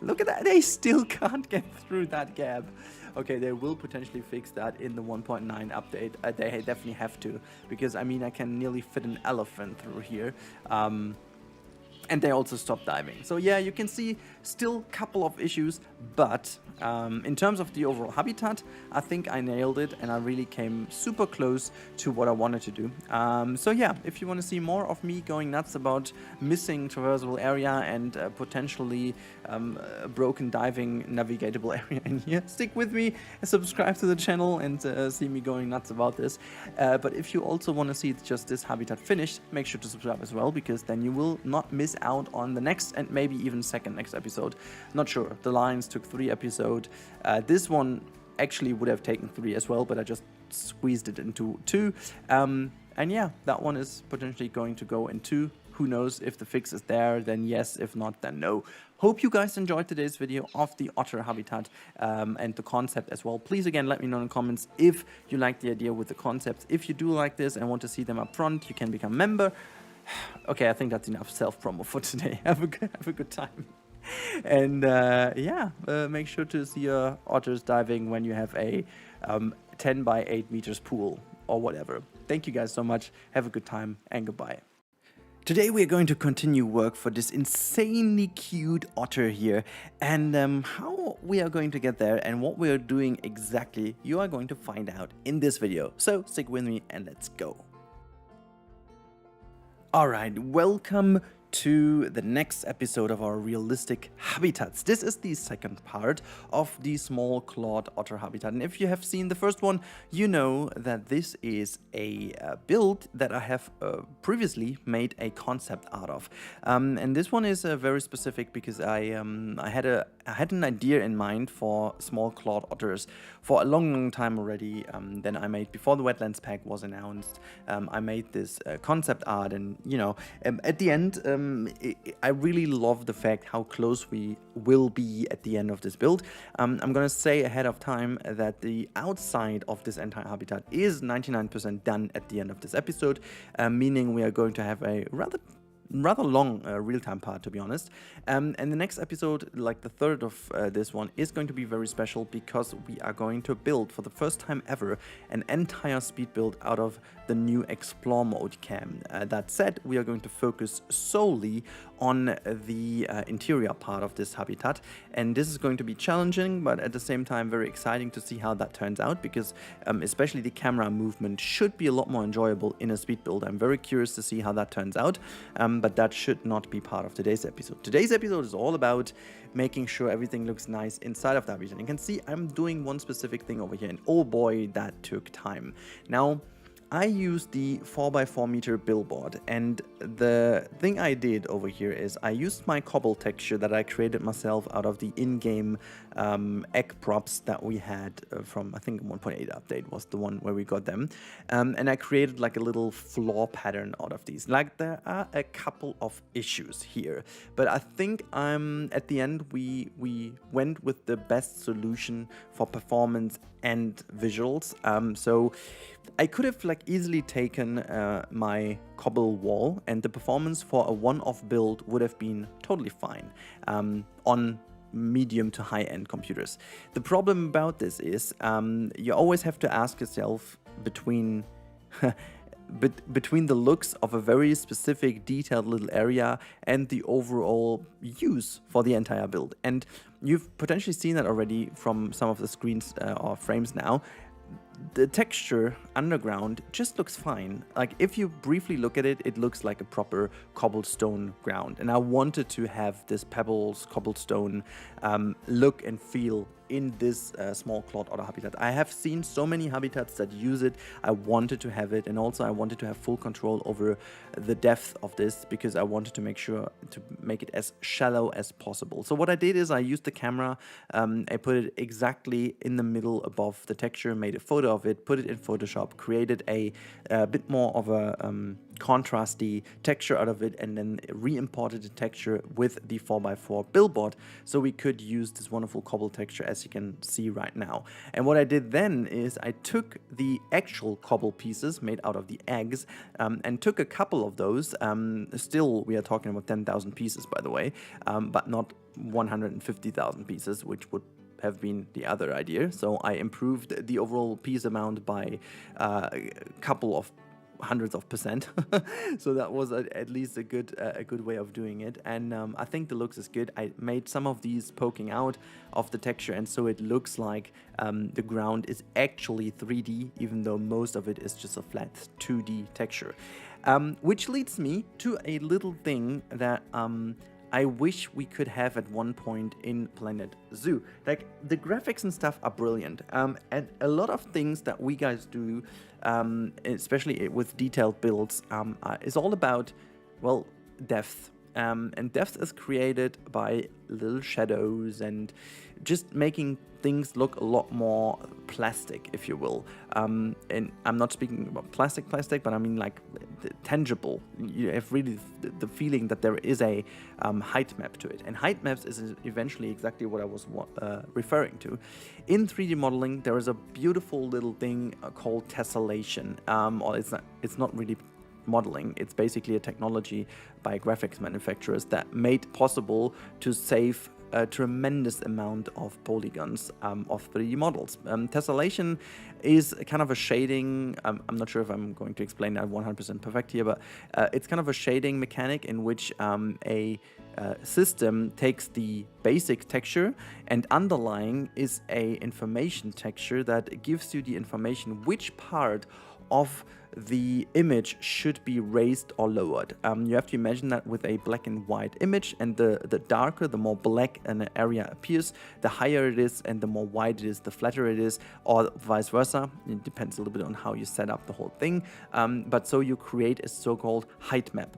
Look at that, they still can't get through that gap. Okay, they will potentially fix that in the 1.9 update. They definitely have to, because I mean, I can nearly fit an elephant through here. And they also stopped diving. So yeah, you can see still a couple of issues, but in terms of the overall habitat, I think I nailed it and I really came super close to what I wanted to do. So yeah, if you want to see more of me going nuts about missing traversable area and potentially a broken diving navigatable area in here, stick with me, subscribe to the channel and see me going nuts about this. But if you also want to see just this habitat finished, make sure to subscribe as well, because then you will not miss out on the next and maybe even next episode. Not sure. The Lions took 3 episodes. This one actually would have taken 3 as well, but I just squeezed it into 2. And yeah, that one is potentially going to go in 2. Who knows? If the fix is there, then yes. If not, then no. Hope you guys enjoyed today's video of the otter habitat and the concept as well. Please again let me know in the comments if you like the idea with the concepts. If you do like this and want to see them up front, you can become a member. Okay, I think that's enough self-promo for today. Have a good time. And yeah, make sure to see your otters diving when you have a 10 by 8 meters pool or whatever. Thank you guys so much. Have a good time and goodbye. Today we are going to continue work for this insanely cute otter here, and how we are going to get there and what we are doing exactly, you are going to find out in this video. So stick with me and let's go. Alright, welcome to the next episode of our realistic habitats. This is the second part of the small clawed otter habitat, and if you have seen the first one, you know that this is a build that I have previously made a concept out of, and this one is very specific because I had an idea in mind for small clawed otters for a long time already. Then I made, before the wetlands pack was announced, I made this concept art, and you know, at the end I really love the fact how close we will be at the end of this build. I'm gonna say ahead of time that the outside of this entire habitat is 99% done at the end of this episode, meaning we are going to have a rather long real-time part, to be honest. And the next episode, like the third of this one, is going to be very special because we are going to build for the first time ever an entire speed build out of the new explore mode cam. That said, we are going to focus solely on the interior part of this habitat, and this is going to be challenging, but at the same time very exciting to see how that turns out, because especially the camera movement should be a lot more enjoyable in a speed build. I'm very curious to see how that turns out, but that should not be part of today's episode. Today's episode is all about making sure everything looks nice inside of the habitat. You can see I'm doing one specific thing over here, and oh boy, that took time. Now, I used the 4x4 meter billboard, and the thing I did over here is I used my cobble texture that I created myself out of the in-game egg props that we had from, I think 1.8 update was the one where we got them, and I created like a little floor pattern out of these. Like, there are a couple of issues here, but I think at the end we went with the best solution for performance and visuals. So I could have like easily taken my cobble wall, and the performance for a one-off build would have been totally fine on medium to high-end computers. The problem about this is you always have to ask yourself between between the looks of a very specific detailed little area and the overall use for the entire build. And you've potentially seen that already from some of the screens or frames now. The texture underground just looks fine. Like if you briefly look at it, it looks like a proper cobblestone ground. And I wanted to have this pebbles, cobblestone look and feel in this small clawed otter habitat. I have seen so many habitats that use it. I wanted to have it, and also I wanted to have full control over the depth of this because I wanted to make sure to make it as shallow as possible. So what I did is I used the camera, I put it exactly in the middle above the texture, made a photo of it, put it in Photoshop, created a bit more of a contrasty texture out of it, and then re-imported the texture with the 4x4 billboard so we could use this wonderful cobble texture as you can see right now. And what I did then is I took the actual cobble pieces made out of the eggs and took a couple of those. Still, we are talking about 10,000 pieces, by the way, but not 150,000 pieces, which would have been the other idea. So I improved the overall piece amount by a couple of hundreds of percent. So that was at least a good way of doing it, and I think the looks is good. I made some of these poking out of the texture, and so it looks like the ground is actually 3D, even though most of it is just a flat 2D texture, which leads me to a little thing that I wish we could have at one point in Planet Zoo. Like, the graphics and stuff are brilliant, and a lot of things that we guys do, especially with detailed builds, is all about, well, depth. And depth is created by little shadows and just making things look a lot more plastic, if you will. And I'm not speaking about plastic, but I mean like tangible. You have really the feeling that there is a height map to it. And height maps is eventually exactly what I was referring to. In 3D modeling, there is a beautiful little thing called tessellation. Or it's not really modeling. It's basically a technology by graphics manufacturers that made possible to save a tremendous amount of polygons of 3D models. Tessellation is kind of a shading. I'm not sure if I'm going to explain that 100% perfect here, but it's kind of a shading mechanic in which a system takes the basic texture, and underlying is a information texture that gives you the information which part of the image should be raised or lowered. You have to imagine that with a black and white image, and the darker, the more black an area appears, the higher it is, and the more white it is, the flatter it is, or vice versa. It depends a little bit on how you set up the whole thing. But so you create a so-called height map.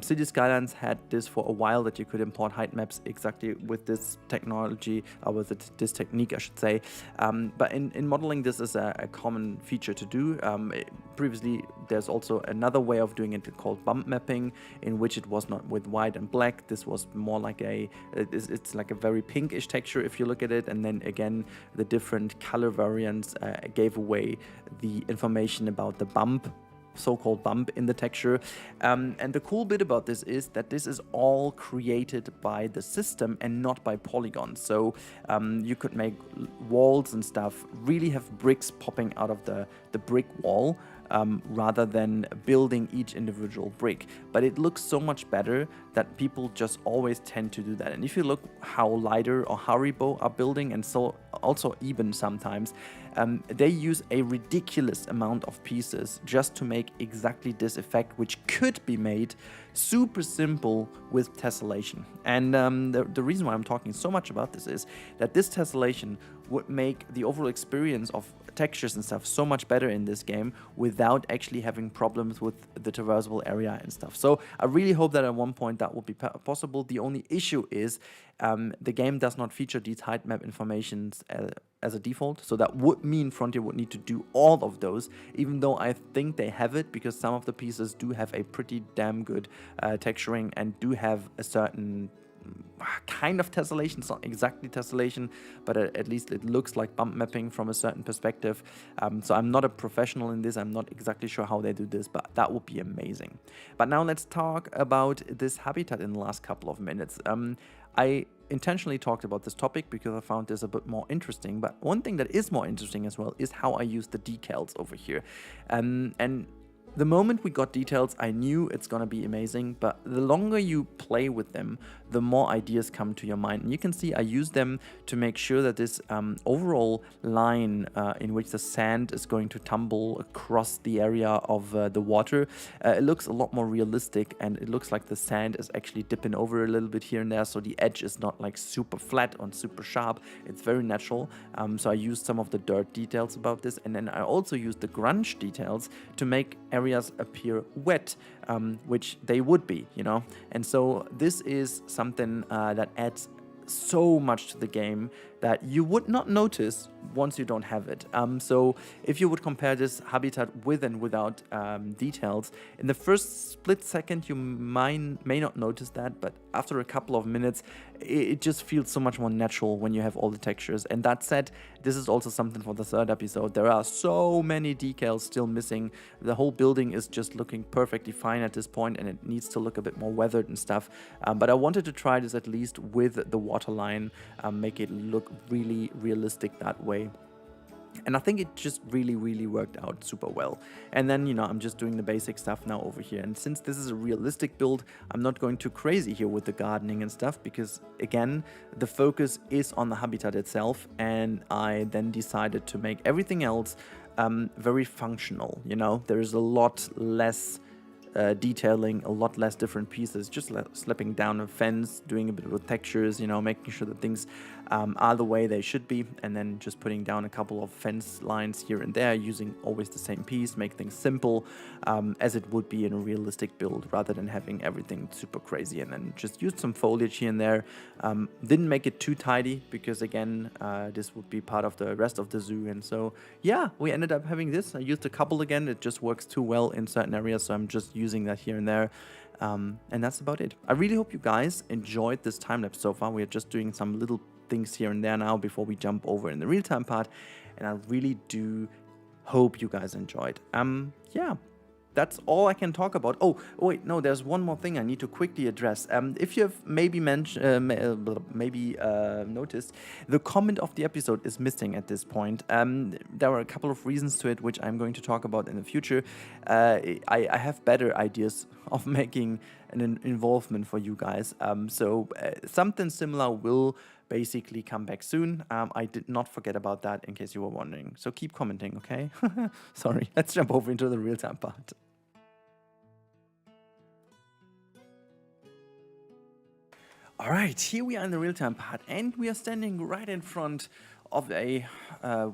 City Skylines had this for a while, that you could import height maps exactly with this technology, or with this technique, I should say. But in modeling, this is a common feature to do. Previously, there's also another way of doing it called bump mapping, in which it was not with white and black. This was more like it's like a very pinkish texture if you look at it, and then again the different color variants gave away the information about the bump, so-called bump in the texture. And the cool bit about this is that this is all created by the system and not by polygons. So you could make walls and stuff, really have bricks popping out of the brick wall, rather than building each individual brick. But it looks so much better that people just always tend to do that. And if you look how Lighter or Haribo are building, and so also Eben sometimes, they use a ridiculous amount of pieces just to make exactly this effect, which could be made super simple with tessellation. And the reason why I'm talking so much about this is that this tessellation would make the overall experience of textures and stuff so much better in this game without actually having problems with the traversable area and stuff. So I really hope that at one point that will be possible. The only issue is the game does not feature these height map informations as a default, so that would mean Frontier would need to do all of those, even though I think they have it, because some of the pieces do have a pretty damn good texturing and do have a certain kind of tessellation. It's not exactly tessellation, but at least it looks like bump mapping from a certain perspective. So I'm not a professional in this. I'm not exactly sure how they do this, but that would be amazing. But now let's talk about this habitat in the last couple of minutes. I intentionally talked about this topic because I found this a bit more interesting, but one thing that is more interesting as well is how I use the decals over here. And The moment we got details, I knew it's gonna be amazing, but the longer you play with them, the more ideas come to your mind. And you can see I use them to make sure that this overall line in which the sand is going to tumble across the area of the water, it looks a lot more realistic, and it looks like the sand is actually dipping over a little bit here and there, so the edge is not like super flat or super sharp. It's very natural. So I used some of the dirt details about this, and then I also used the grunge details to make areas appear wet, which they would be, you know. And so this is something that adds so much to the game that you would not notice once you don't have it. So if you would compare this habitat with and without details, in the first split second you may not notice that, but after a couple of minutes it just feels so much more natural when you have all the textures. And that said, this is also something for the third episode. There are so many decals still missing. The whole building is just looking perfectly fine at this point, and it needs to look a bit more weathered and stuff. But I wanted to try this at least with the waterline, make it look really realistic that way. And I think it just really worked out super well. And then, you know, I'm just doing the basic stuff now over here. And since this is a realistic build, I'm not going too crazy here with the gardening and stuff, because again, the focus is on the habitat itself. And I then decided to make everything else very functional. You know, there is a lot less detailing, a lot less different pieces, just slipping down a fence, doing a bit with textures, you know, making sure that things are the way they should be, and then just putting down a couple of fence lines here and there, using always the same piece, make things simple as it would be in a realistic build, rather than having everything super crazy. And then just used some foliage here and there. Didn't make it too tidy, because again, this would be part of the rest of the zoo. And so yeah, we ended up having this. I used a couple again, it just works too well in certain areas, so I'm just using that here and there. And that's about it. I really hope you guys enjoyed this time-lapse so far. We're just doing some little things here and there now before we jump over in the real-time part, and I really do hope you guys enjoyed. Yeah, that's all I can talk about. Oh, wait, no, there's one more thing I need to quickly address. If you have maybe noticed, the comment of the episode is missing at this point. There are a couple of reasons to it, which I'm going to talk about in the future. I have better ideas of making an involvement for you guys. So something similar will basically come back soon. I did not forget about that, in case you were wondering. So keep commenting, okay? Sorry, let's jump over into the real-time part. Alright, here we are in the real-time part, and we are standing right in front of a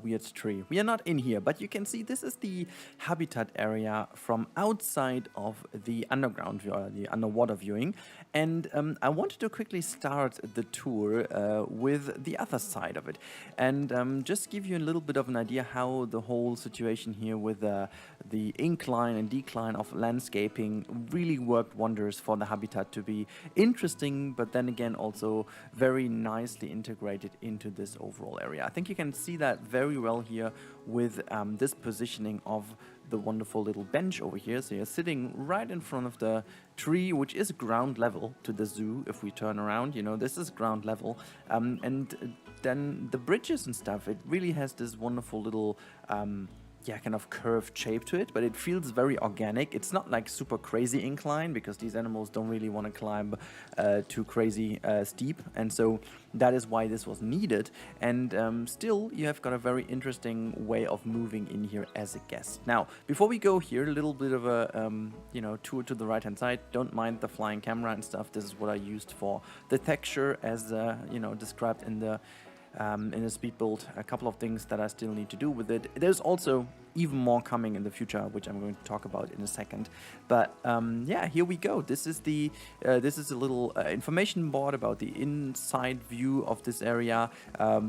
weird tree. We are not in here, but you can see this is the habitat area from outside of the underground view, or the underwater viewing. And I wanted to quickly start the tour with the other side of it, and just give you a little bit of an idea how the whole situation here with the incline and decline of landscaping really worked wonders for the habitat to be interesting, but then again also very nicely integrated into this overall area. I think you can see that very well here with this positioning of the wonderful little bench over here. So you're sitting right in front of the tree, which is ground level to the zoo. If we turn around, you know, this is ground level. And then the bridges and stuff, it really has this wonderful little yeah, kind of curved shape to it, but it feels very organic. It's not like super crazy incline, because these animals don't really want to climb too crazy steep, and so that is why this was needed. And still, you have got a very interesting way of moving in here as a guest. Now, before we go here, a little bit of a you know, tour to the right hand side. Don't mind the flying camera and stuff. This is what I used for the texture, as you know, described in the Speedbuild. A couple of things that I still need to do with it. There's also even more coming in the future, which I'm going to talk about in a second. But yeah, here we go. This is the this is a little information board about the inside view of this area.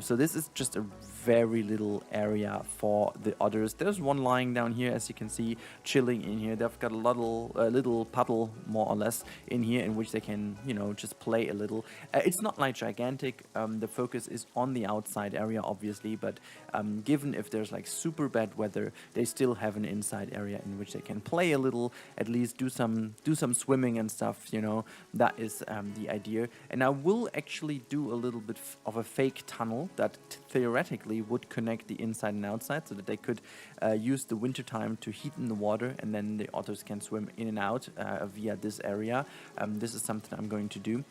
So this is just a very little area for the otters. There's one lying down here, as you can see, chilling in here. They've got a little puddle, more or less, in here in which they can, you know, just play a little. It's not like gigantic. The focus is on the outside area, obviously, but given if there's like super bad weather, here, they still have an inside area in which they can play a little, at least do some swimming and stuff, you know. That is the idea. And I will actually do a little bit of a fake tunnel that theoretically would connect the inside and outside, so that they could use the winter time to heat in the water, and then the otters can swim in and out via this area. This is something I'm going to do.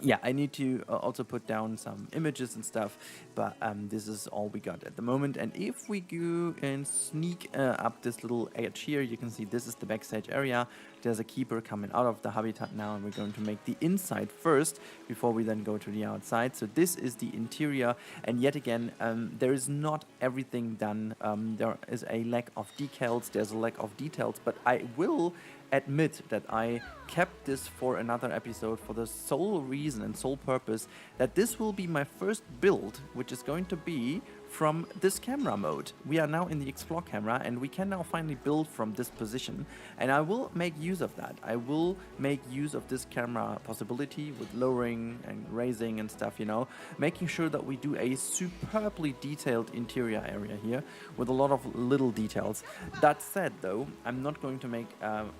Yeah, I need to also put down some images and stuff, but this is all we got at the moment. And if we go and sneak up this little edge here, you can see this is the backstage area. There's a keeper coming out of the habitat now, and we're going to make the inside first before we then go to the outside. So this is the interior, and yet again, there is not everything done. There is a lack of decals, there's a lack of details, but I will admit that I kept this for another episode for the sole reason and sole purpose that this will be my first build, which is going to be from this camera mode. We are now in the Explore camera, and we can now finally build from this position, and I will make use of that. I will make use of this camera possibility with lowering and raising and stuff, you know, making sure that we do a superbly detailed interior area here with a lot of little details. That said though, I'm not going to make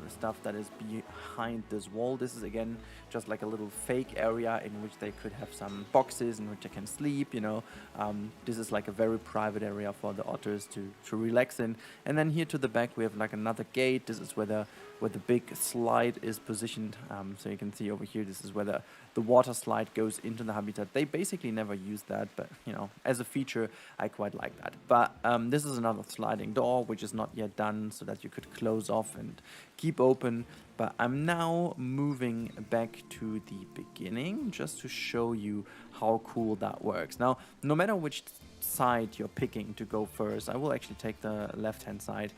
stuff that is behind this wall. This is again just like a little fake area in which they could have some boxes in which they can sleep, you know. This is like a very private area for the otters to relax in. And then here to the back we have like another gate. This is where the big slide is positioned. So you can see over here, this is where the water slide goes into the habitat. They basically never use that, but you know, as a feature I quite like that. But this is another sliding door which is not yet done, so that you could close off and keep open. But I'm now moving back to the beginning just to show you how cool that works. Now, no matter which side you're picking to go first, I will actually take the left hand side.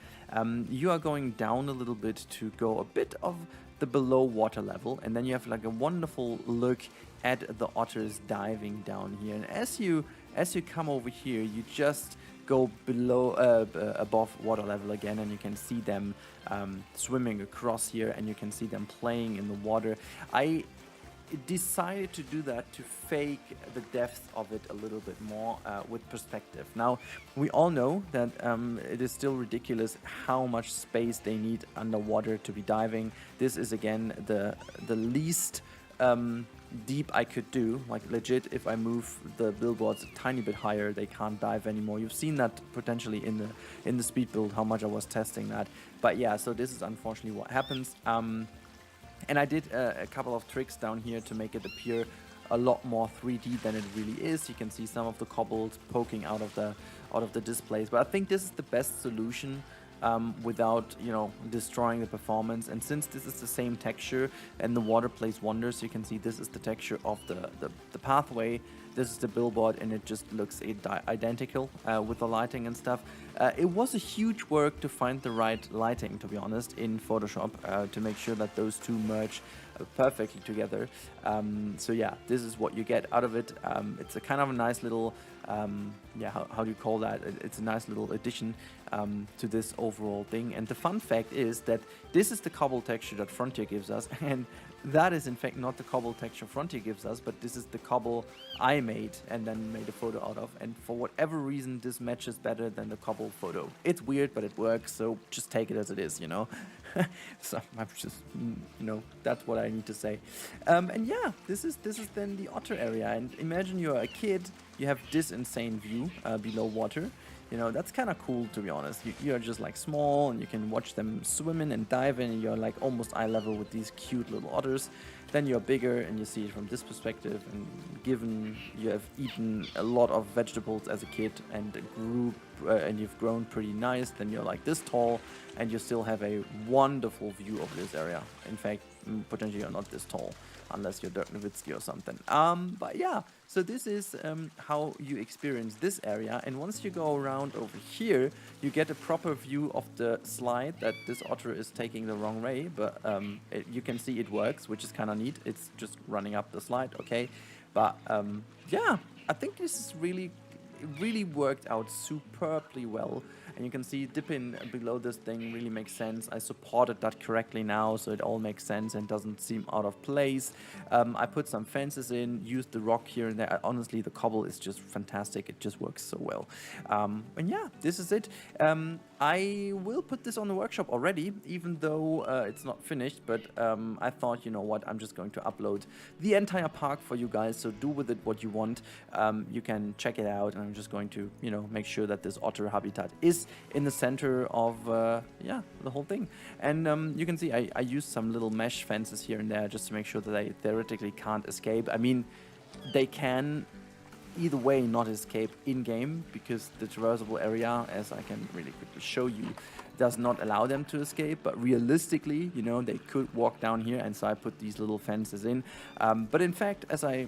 You are going down a little bit to go a bit of the below water level, and then you have like a wonderful look at the otters diving down here. And as you come over here, you just go below above water level again, and you can see them swimming across here, and you can see them playing in the water. I decided to do that to fake the depth of it a little bit more with perspective. Now, we all know that it is still ridiculous how much space they need underwater to be diving. This is again the least deep I could do. Like legit, if I move the billboards a tiny bit higher, they can't dive anymore. You've seen that potentially in the Speedbuild, how much I was testing that. But yeah, so this is unfortunately what happens. And I did a couple of tricks down here to make it appear a lot more 3D than it really is. You can see some of the cobbles poking out of the displays, but I think this is the best solution without, you know, destroying the performance. And since this is the same texture and the water plays wonders, you can see this is the texture of the pathway. This is the billboard, and it just looks identical with the lighting and stuff. It was a huge work to find the right lighting, to be honest, in Photoshop to make sure that those two merge perfectly together. So yeah, this is what you get out of it. It's a kind of a nice little, yeah, how do you call that? It's a nice little addition to this overall thing. And the fun fact is that this is the cobble texture that Frontier gives us, and that is in fact not the cobble texture Frontier gives us, but this is the cobble I made and then made a photo out of. And for whatever reason, this matches better than the cobble photo. It's weird, but it works, so just take it as it is, you know. So I'm just, you know, that's what I need to say. And yeah, this is then the otter area. And imagine you're a kid, you have this insane view below water. You know, that's kind of cool, to be honest. You're just like small, and you can watch them swimming and diving, and you're like almost eye level with these cute little otters. Then you're bigger and you see it from this perspective, and given you have eaten a lot of vegetables as a kid and you've grown pretty nice, then you're like this tall, and you still have a wonderful view of this area. In fact, potentially you're not this tall unless you're Dirk Nowitzki or something. But yeah, so this is how you experience this area. And once you go around over here, you get a proper view of the slide that this otter is taking the wrong way, but you can see it works, which is kind of neat. It's just running up the slide, okay? But yeah, I think this is really worked out superbly well. and you can see dipping below this thing really makes sense. I supported that correctly now, so it all makes sense and doesn't seem out of place. I put some fences in, used the rock here and there. Honestly, the cobble is just fantastic. It just works so well. And yeah, this is it. I will put this on the workshop already, even though it's not finished, but I thought, you know what, I'm just going to upload the entire park for you guys, so do with it what you want. You can check it out, and I'm just going to, you know, make sure that this otter habitat is in the center of, yeah, the whole thing. And you can see I used some little mesh fences here and there just to make sure that they theoretically can't escape. I mean, they can either way not escape in-game, because the traversable area, as I can really quickly show you, does not allow them to escape. But realistically, you know, they could walk down here, and so I put these little fences in. But in fact, as I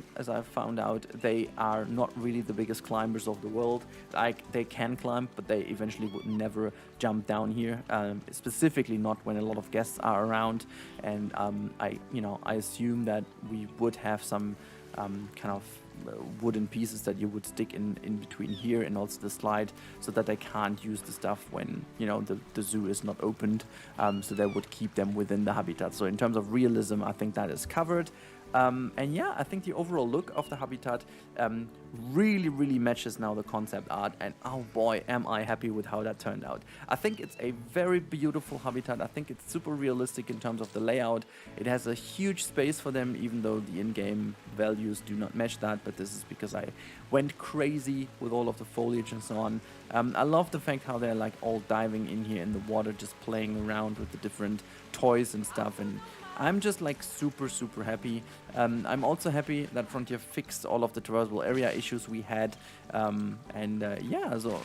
found out, they are not really the biggest climbers of the world. Like, they can climb, but they eventually would never jump down here, specifically not when a lot of guests are around. And I assume that we would have some kind of wooden pieces that you would stick in between here and also the slide, so that they can't use the stuff when, you know, the zoo is not opened, so they would keep them within the habitat. So in terms of realism, I think that is covered. And yeah, I think the overall look of the habitat really matches now the concept art, and oh boy, am I happy with how that turned out. I think it's a very beautiful habitat. I think it's super realistic in terms of the layout. It has a huge space for them, even though the in-game values do not match that, but this is because I went crazy with all of the foliage and so on. I love the fact how they're like all diving in here in the water, just playing around with the different toys and stuff, and I'm just like super happy. I'm also happy that Frontier fixed all of the traversable area issues we had. Yeah, so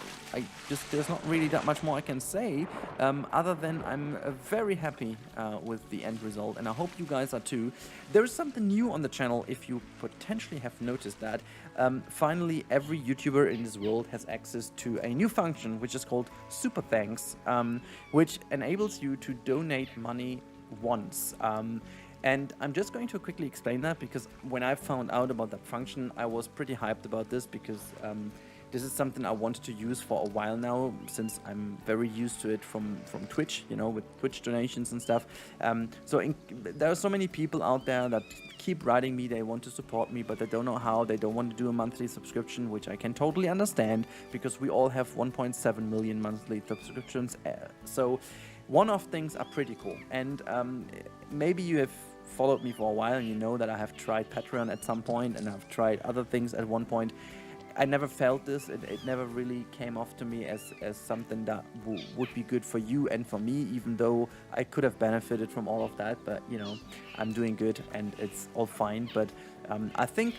there's not really that much more I can say, other than I'm very happy with the end result, and I hope you guys are too. There is something new on the channel, if you potentially have noticed that. Finally, every YouTuber in this world has access to a new function, which is called Super Thanks, which enables you to donate money once. And I'm just going to quickly explain that, because when I found out about that function, I was pretty hyped about this, because this is something I wanted to use for a while now, since I'm very used to it from Twitch, you know, with Twitch donations and stuff. There are so many people out there that keep writing me, they want to support me, but they don't know how. They don't want to do a monthly subscription, which I can totally understand, because we all have 1.7 million monthly subscriptions. So one-off things are pretty cool, and maybe you have followed me for a while and you know that I have tried Patreon at some point, and I've tried other things at one point. I never felt this. It never really came off to me as something that would be good for you and for me, even though I could have benefited from all of that. But, you know, I'm doing good and it's all fine. But I think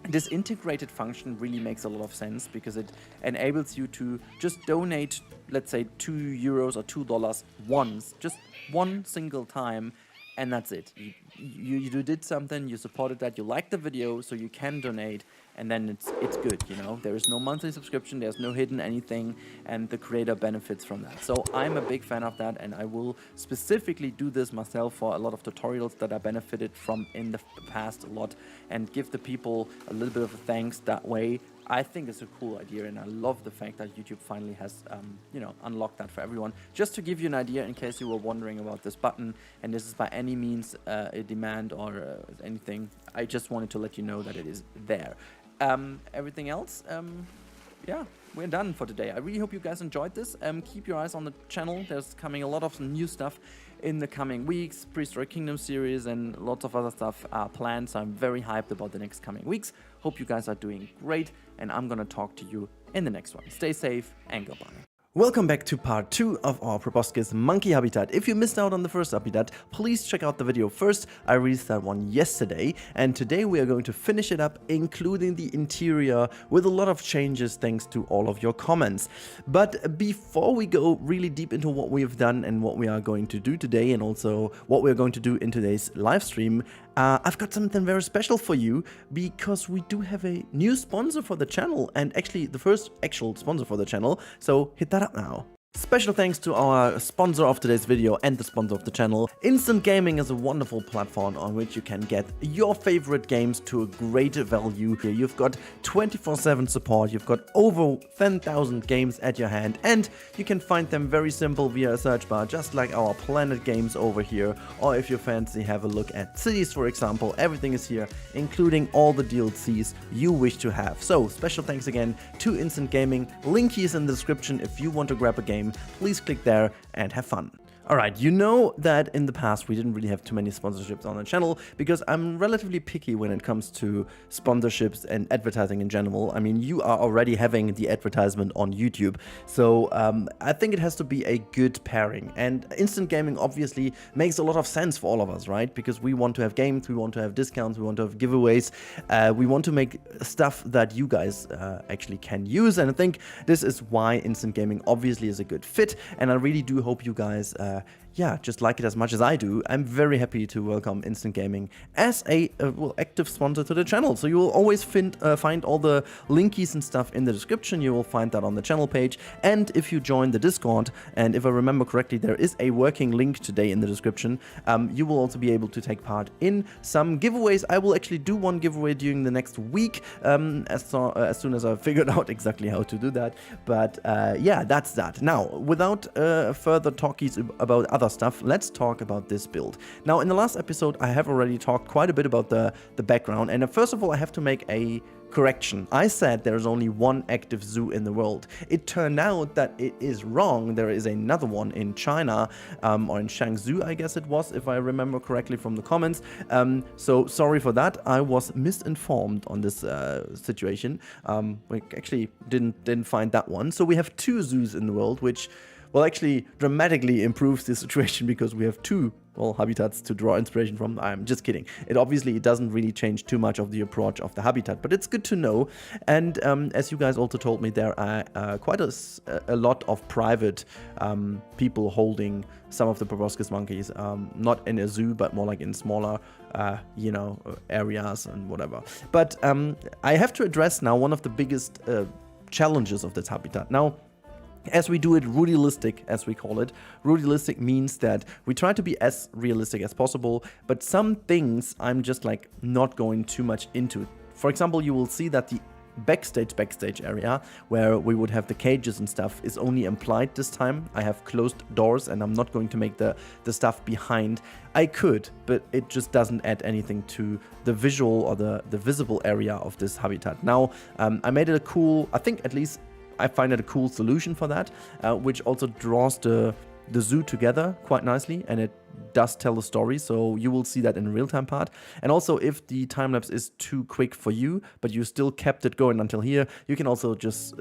this integrated function really makes a lot of sense, because it enables you to just donate, let's say, €2 or $2 once, just one single time, and that's it. You did something, you supported that, you liked the video, so you can donate, and then it's good, you know. There is no monthly subscription, there's no hidden anything, and the creator benefits from that. So I'm a big fan of that, and I will specifically do this myself for a lot of tutorials that I benefited from in the past a lot, and give the people a little bit of a thanks that way. I think it's a cool idea, and I love the fact that YouTube finally has, you know, unlocked that for everyone. Just to give you an idea, in case you were wondering about this button, and this is by any means a demand or anything, I just wanted to let you know that it is there. Everything else, yeah, we're done for today. I really hope you guys enjoyed this. Keep your eyes on the channel. There's coming a lot of new stuff in the coming weeks. Prehistoric Kingdom series and lots of other stuff are planned, so I'm very hyped about the next coming weeks. Hope you guys are doing great, and I'm gonna talk to you in the next one. Stay safe and goodbye. Welcome back to part 2 of our Proboscis Monkey habitat. If you missed out on the first habitat, please check out the video first. I released that one yesterday, and today we are going to finish it up, including the interior, with a lot of changes thanks to all of your comments. But before we go really deep into what we have done and what we are going to do today, and also what we are going to do in today's live stream, I've got something very special for you, because we do have a new sponsor for the channel, and actually the first actual sponsor for the channel, so hit that up now. Special thanks to our sponsor of today's video and the sponsor of the channel. Instant Gaming is a wonderful platform on which you can get your favorite games to a great value. Here you've got 24/7 support, you've got over 10,000 games at your hand, and you can find them very simple via a search bar, just like our Planet games over here. Or if you fancy, have a look at Cities, for example. Everything is here, including all the DLCs you wish to have. So special thanks again to Instant Gaming. Link is in the description if you want to grab a game. Please click there and have fun. Alright, you know that in the past we didn't really have too many sponsorships on the channel because I'm relatively picky when it comes to sponsorships and advertising in general. I mean, you are already having the advertisement on YouTube, so I think it has to be a good pairing. And Instant Gaming obviously makes a lot of sense for all of us, right? Because we want to have games, we want to have discounts, we want to have giveaways, we want to make stuff that you guys actually can use, and I think this is why Instant Gaming obviously is a good fit, and I really do hope you guys yeah, just like it as much as I do. I'm very happy to welcome Instant Gaming as a active sponsor to the channel. So you will always find all the linkies and stuff in the description. You will find that on the channel page. And if you join the Discord, and if I remember correctly, there is a working link today in the description, you will also be able to take part in some giveaways. I will actually do one giveaway during the next week, as soon as I've figured out exactly how to do that. But yeah, that's that. Now, without further talkies about other stuff, let's talk about this build. Now, in the last episode, I have already talked quite a bit about the background, and first of all, I have to make a correction. I said there is only one active zoo in the world. It turned out that it is wrong. There is another one in China, or in Shangzhou, I guess it was, if I remember correctly from the comments. So sorry for that. I was misinformed on this situation. We actually didn't find that one. So we have two zoos in the world, which, well, actually dramatically improves the situation because we have two, well, habitats to draw inspiration from. I'm just kidding. It doesn't really change too much of the approach of the habitat, but it's good to know. And as you guys also told me, there are quite a lot of private people holding some of the proboscis monkeys, not in a zoo, but more like in smaller, you know, areas and whatever. But I have to address now one of the biggest challenges of this habitat. Now, as we do it Rudilistic, as we call it, Rudilistic means that we try to be as realistic as possible, but some things I'm just like not going too much into. For example, you will see that the backstage area where we would have the cages and stuff is only implied this time. I have closed doors and I'm not going to make the stuff behind. I could, but it just doesn't add anything to the visual or the visible area of this habitat. Now, I made it a cool, I think at least I find it a cool solution for that, which also draws the zoo together quite nicely, and it does tell a story, so you will see that in the real-time part. And also, if the time-lapse is too quick for you, but you still kept it going until here, you can also just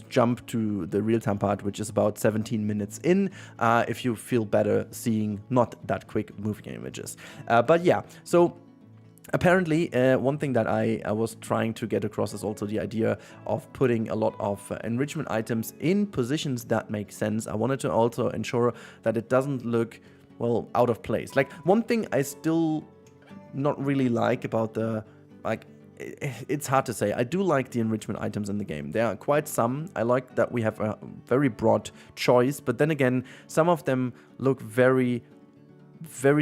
jump to the real-time part, which is about 17 minutes in, if you feel better seeing not that quick moving images. But yeah, so apparently, one thing that I was trying to get across is also the idea of putting a lot of enrichment items in positions that make sense. I wanted to also ensure that it doesn't look, well, out of place. Like, one thing I still not really like about the, like, it's hard to say. I do like the enrichment items in the game. There are quite some. I like that we have a very broad choice, but then again, some of them look very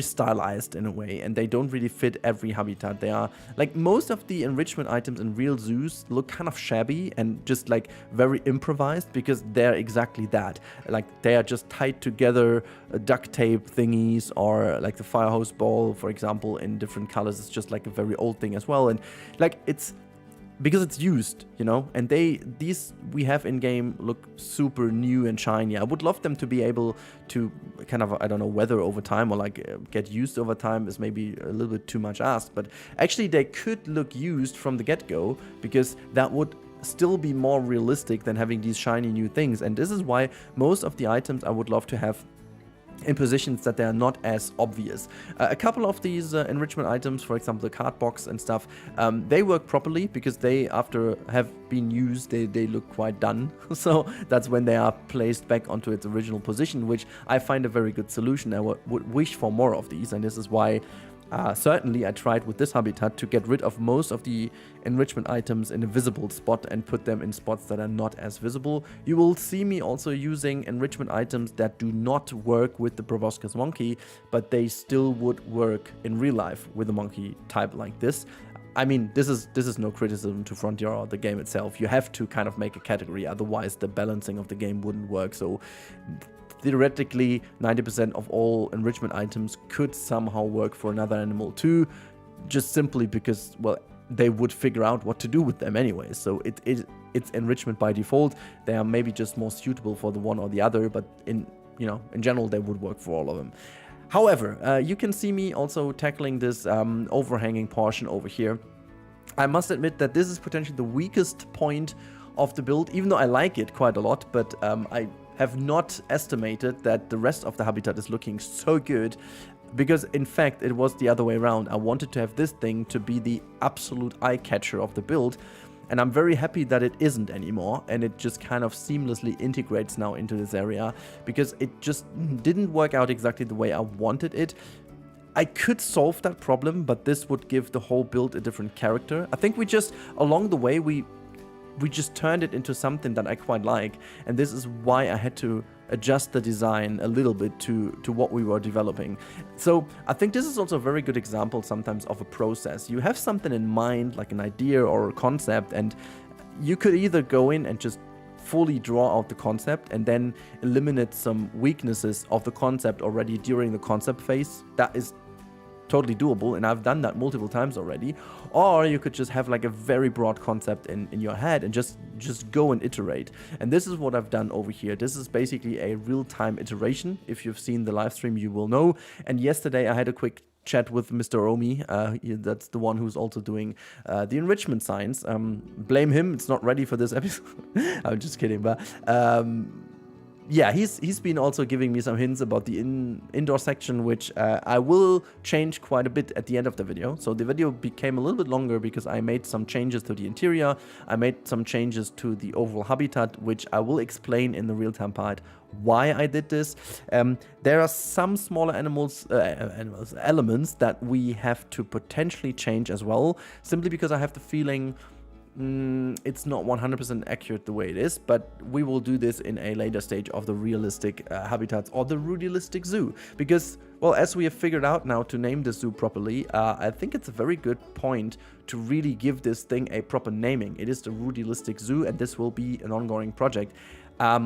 stylized in a way, and they don't really fit every habitat. They are like, most of the enrichment items in real zoos look kind of shabby and just like very improvised, because they're exactly that. Like, they are just tied together, duct tape thingies, or like the fire hose ball, for example, in different colors. It's just like a very old thing as well, and like, it's because it's used, you know, and these we have in game look super new and shiny. I would love them to be able to kind of, I don't know, weather over time, or like get used over time is maybe a little bit too much asked, but actually they could look used from the get-go, because that would still be more realistic than having these shiny new things. And this is why most of the items I would love to have in positions that they are not as obvious. A couple of these enrichment items, for example the card box and stuff, they work properly because they, after have been used, they look quite done. So that's when they are placed back onto its original position, which I find a very good solution. I would wish for more of these, and this is why Certainly, I tried with this habitat to get rid of most of the enrichment items in a visible spot and put them in spots that are not as visible. You will see me also using enrichment items that do not work with the Proboscis Monkey, but they still would work in real life with a monkey type like this. I mean, this is no criticism to Frontier or the game itself. You have to kind of make a category, otherwise the balancing of the game wouldn't work. So theoretically, 90% of all enrichment items could somehow work for another animal too, just simply because, well, they would figure out what to do with them anyway. So it's enrichment by default. They are maybe just more suitable for the one or the other, but in general, they would work for all of them. However, you can see me also tackling this overhanging portion over here. I must admit that this is potentially the weakest point of the build, even though I like it quite a lot, but I have not estimated that the rest of the habitat is looking so good, because in fact it was the other way around. I wanted to have this thing to be the absolute eye catcher of the build, and I'm very happy that it isn't anymore, and it just kind of seamlessly integrates now into this area, because it just didn't work out exactly the way I wanted it. I could solve that problem, but this would give the whole build a different character. I think we just, along the way, we just turned it into something that I quite like, and this is why I had to adjust the design a little bit to what we were developing. So I think this is also a very good example sometimes of a process. You have something in mind, like an idea or a concept, and you could either go in and just fully draw out the concept and then eliminate some weaknesses of the concept already during the concept phase. That is totally doable, and I've done that multiple times already. Or you could just have like a very broad concept in your head and just go and iterate. And this is what I've done over here. This is basically a real-time iteration. If you've seen the live stream, you will know. And yesterday I had a quick chat with Mr. Omi. That's the one who's also doing the enrichment science. Blame him, it's not ready for this episode. I'm just kidding, but yeah, he's been also giving me some hints about the indoor section, which I will change quite a bit at the end of the video. So the video became a little bit longer because I made some changes to the interior. I made some changes to the overall habitat, which I will explain in the real-time part why I did this. There are some smaller elements that we have to potentially change as well, simply because I have the feeling it's not 100% accurate the way it is, but we will do this in a later stage of the realistic habitats or the Rudilistic Zoo, because, well, as we have figured out now to name the zoo properly, I think it's a very good point to really give this thing a proper naming. It is the Rudilistic Zoo, and this will be an ongoing project.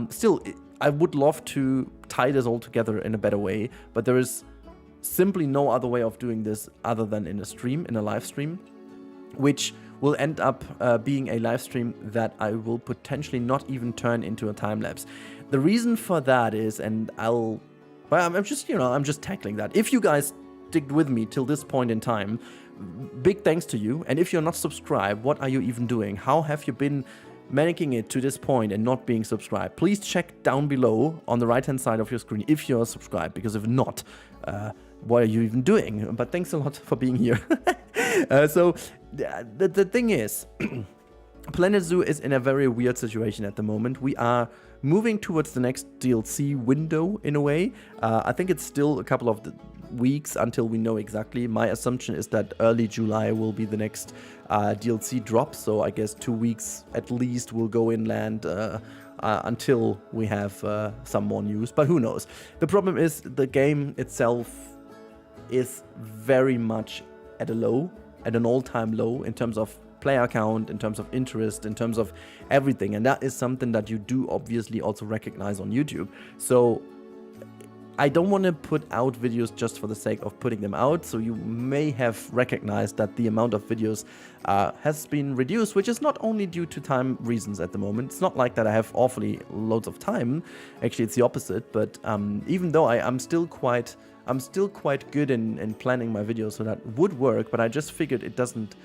Still, I would love to tie this all together in a better way, but there is simply no other way of doing this other than in a live stream, which will end up being a live stream that I will potentially not even turn into a time lapse. The reason for that is, and I'm just tackling that. If you guys stick with me till this point in time, big thanks to you. And if you're not subscribed, what are you even doing? How have you been managing it to this point and not being subscribed? Please check down below on the right hand side of your screen if you're subscribed, because if not, what are you even doing? But thanks a lot for being here. So the thing is, Planet Zoo is in a very weird situation at the moment. We are moving towards the next DLC window in a way. I think it's still a couple of weeks until we know exactly. My assumption is that early July will be the next DLC drop, so I guess 2 weeks at least will go inland until we have some more news, but who knows. The problem is the game itself is very much at an all-time low in terms of player count, in terms of interest, in terms of everything, and that is something that you do obviously also recognize on YouTube. So I don't want to put out videos just for the sake of putting them out, so you may have recognized that the amount of videos has been reduced, which is not only due to time reasons at the moment. It's not like that I have awfully loads of time. Actually, it's the opposite, but even though I'm still quite good in planning my videos, so that would work, but I just figured it doesn't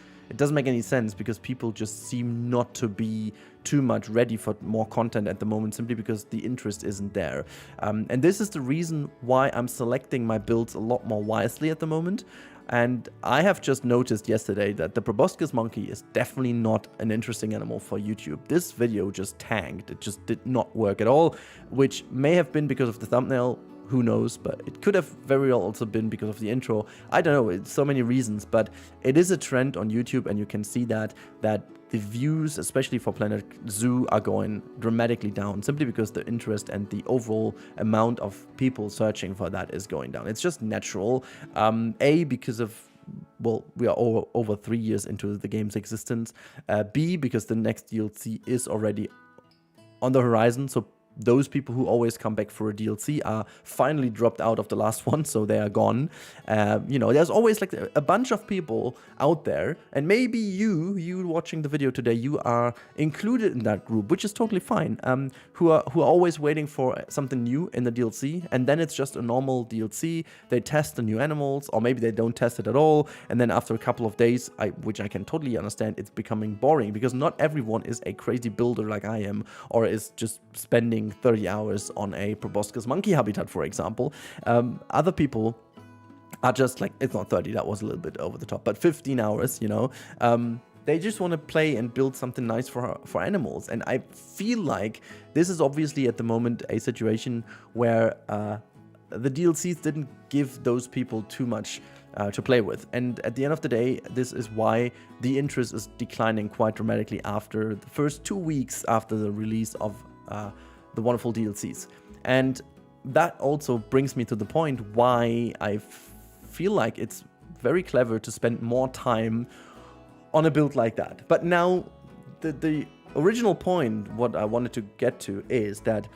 make any sense, because people just seem not to be too much ready for more content at the moment, simply because the interest isn't there. And this is the reason why I'm selecting my builds a lot more wisely at the moment. And I have just noticed yesterday that the Proboscis Monkey is definitely not an interesting animal for YouTube. This video just tanked. It just did not work at all, which may have been because of the thumbnail. who knows, but it could have very well also been because of the intro. I don't know, it's so many reasons, but it is a trend on YouTube, and you can see that the views, especially for Planet Zoo, are going dramatically down simply because the interest and the overall amount of people searching for that is going down. It's just natural. A, because of, well, we are over 3 years into the game's existence. B, because the next DLC is already on the horizon, so those people who always come back for a DLC are finally dropped out of the last one, so they are gone. You know, there's always like a bunch of people out there, and maybe you watching the video today, you are included in that group, which is totally fine. Who are always waiting for something new in the DLC, and then it's just a normal DLC. They test the new animals, or maybe they don't test it at all, and then after a couple of days, which I can totally understand, it's becoming boring because not everyone is a crazy builder like I am, or is just spending 30 hours on a Proboscis Monkey habitat, for example. Other people are just like, it's not 30, that was a little bit over the top, but 15 hours, you know. They just want to play and build something nice for animals. And I feel like this is obviously at the moment a situation where the DLCs didn't give those people too much to play with. And at the end of the day, this is why the interest is declining quite dramatically after the first 2 weeks after the release of the wonderful DLCs. And that also brings me to the point why I feel like it's very clever to spend more time on a build like that. But now the original point, what I wanted to get to, is that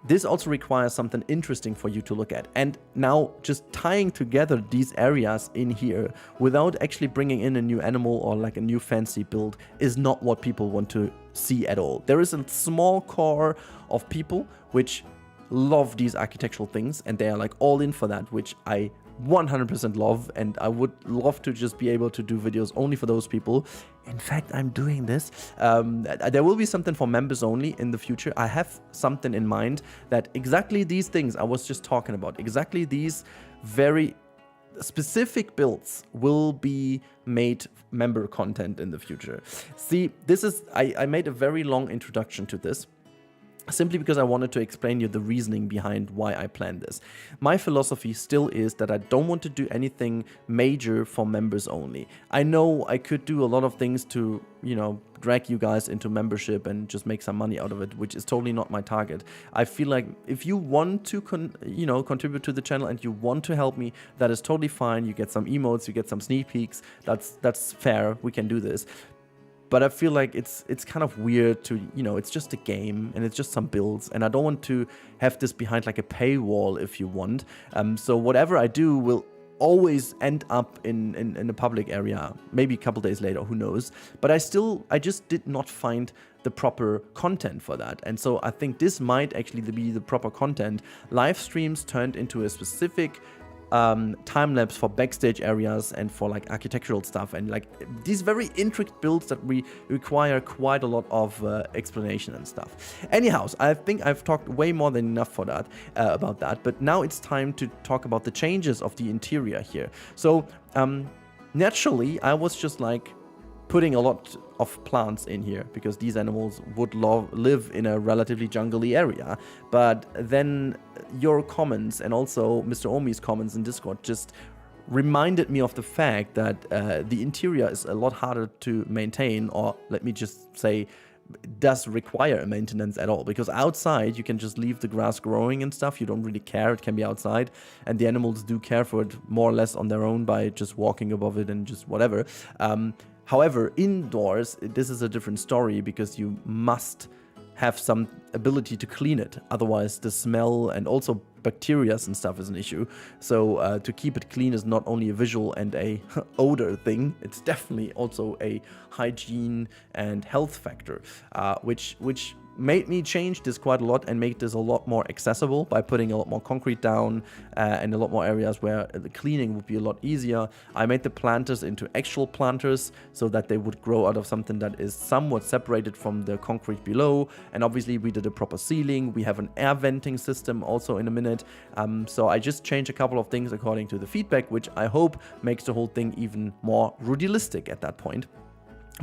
this also requires something interesting for you to look at. And now just tying together these areas in here without actually bringing in a new animal or like a new fancy build is not what people want to see at all. There is a small core of people which love these architectural things, and they are like all in for that, which I 100% love, and I would love to just be able to do videos only for those people. In fact, I'm doing this. There will be something for members only in the future. I have something in mind that exactly these things I was just talking about, exactly these very specific builds will be made member content in the future. See, this is, I made a very long introduction to this, simply because I wanted to explain you the reasoning behind why I planned this. My philosophy still is that I don't want to do anything major for members only. I know I could do a lot of things to, you know, drag you guys into membership and just make some money out of it, which is totally not my target. I feel like if you want to contribute to the channel and you want to help me, that is totally fine. You get some emotes, you get some sneak peeks. That's fair. We can do this. But I feel like it's kind of weird to, you know, it's just a game and it's just some builds, and I don't want to have this behind like a paywall, if you want. So whatever I do will always end up in a public area, maybe a couple days later, who knows. But I just did not find the proper content for that. And so I think this might actually be the proper content. Live streams turned into a specific time lapse for backstage areas and for like architectural stuff, and like these very intricate builds that require quite a lot of explanation and stuff. Anyhow, I think I've talked way more than enough for that about that, but now it's time to talk about the changes of the interior here. So naturally I was just like putting a lot of plants in here because these animals would live in a relatively jungly area. But then your comments and also Mr. Omi's comments in Discord just reminded me of the fact that the interior is a lot harder to maintain, or let me just say, does require a maintenance at all, because outside you can just leave the grass growing and stuff. You don't really care, it can be outside, and the animals do care for it more or less on their own by just walking above it and just whatever. However, indoors, this is a different story because you must have some ability to clean it. Otherwise, the smell and also bacteria and stuff is an issue. So to keep it clean is not only a visual and a odor thing, it's definitely also a hygiene and health factor, which made me change this quite a lot and make this a lot more accessible by putting a lot more concrete down and a lot more areas where the cleaning would be a lot easier. I made the planters into actual planters so that they would grow out of something that is somewhat separated from the concrete below. And obviously we did a proper ceiling. We have an air venting system also in a minute. So I just changed a couple of things according to the feedback, which I hope makes the whole thing even more Rudilistic at that point.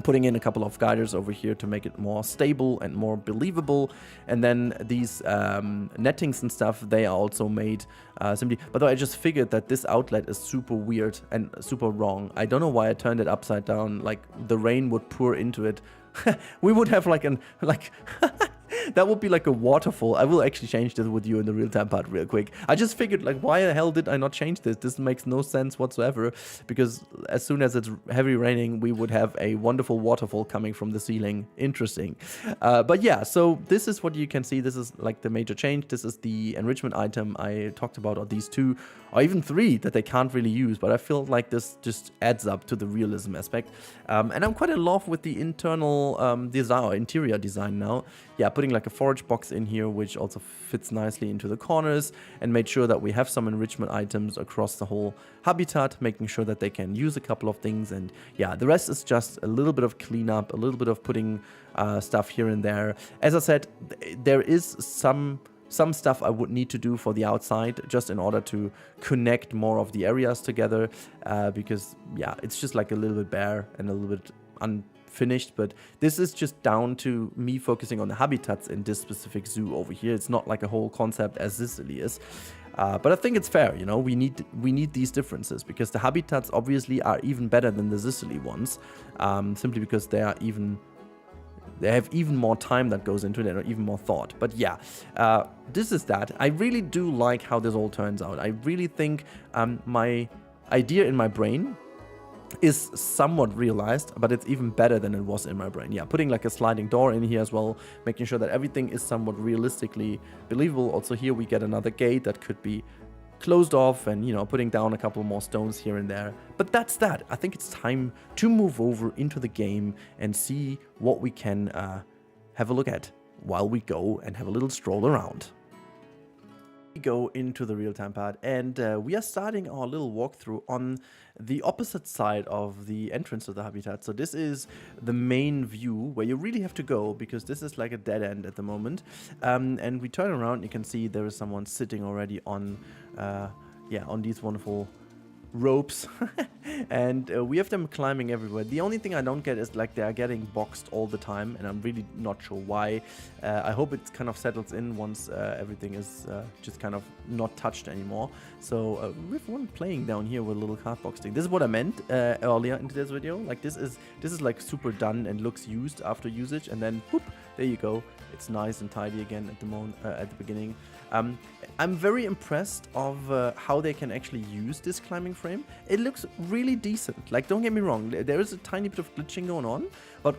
putting in a couple of guiders over here to make it more stable and more believable. And then these nettings and stuff, they are also made simply. By the way, I just figured that this outlet is super weird and super wrong. I don't know why I turned it upside down, like the rain would pour into it. We would have like that would be like a waterfall. I will actually change this with you in the real-time part real quick. I just figured, like, why the hell did I not change this? This makes no sense whatsoever, because as soon as it's heavy raining, we would have a wonderful waterfall coming from the ceiling. Interesting. But yeah, so this is what you can see. This is like the major change. This is the enrichment item I talked about, or these two, or even three that they can't really use, but I feel like this just adds up to the realism aspect. And I'm quite in love with the internal design, interior design now. Yeah, putting like a forage box in here, which also fits nicely into the corners, and made sure that we have some enrichment items across the whole habitat, making sure that they can use a couple of things. And yeah, the rest is just a little bit of cleanup, a little bit of putting stuff here and there. As I said, there is some stuff I would need to do for the outside, just in order to connect more of the areas together, because yeah, it's just like a little bit bare and a little bit unfinished. But this is just down to me focusing on the habitats in this specific zoo over here. It's not like a whole concept as Sicily is. But I think it's fair, you know, we need these differences, because the habitats obviously are even better than the Sicily ones, simply because they have even more time that goes into it, or even more thought. But yeah, this is that. I really do like how this all turns out. I really think my idea in my brain is somewhat realized, but it's even better than it was in my brain. Yeah, putting like a sliding door in here as well, making sure that everything is somewhat realistically believable. Also here we get another gate that could be closed off, and you know, putting down a couple more stones here and there. But that's that. I think it's time to move over into the game and see what we can have a look at while we go and have a little stroll around. We go into the real-time part, and we are starting our little walkthrough on the opposite side of the entrance to the habitat. So this is the main view where you really have to go, because this is like a dead end at the moment. And we turn around, you can see there is someone sitting already on on these wonderful ropes. And we have them climbing everywhere. The only thing I don't get is like they are getting boxed all the time, and I'm really not sure why. I hope it kind of settles in once everything is just kind of not touched anymore. So we have one playing down here with a little card box thing. This is what I meant earlier in today's video. Like this is like super done and looks used after usage, and then whoop, there you go. It's nice and tidy again at the beginning. I'm very impressed of how they can actually use this climbing frame. It looks really decent. Like, don't get me wrong, there is a tiny bit of glitching going on, but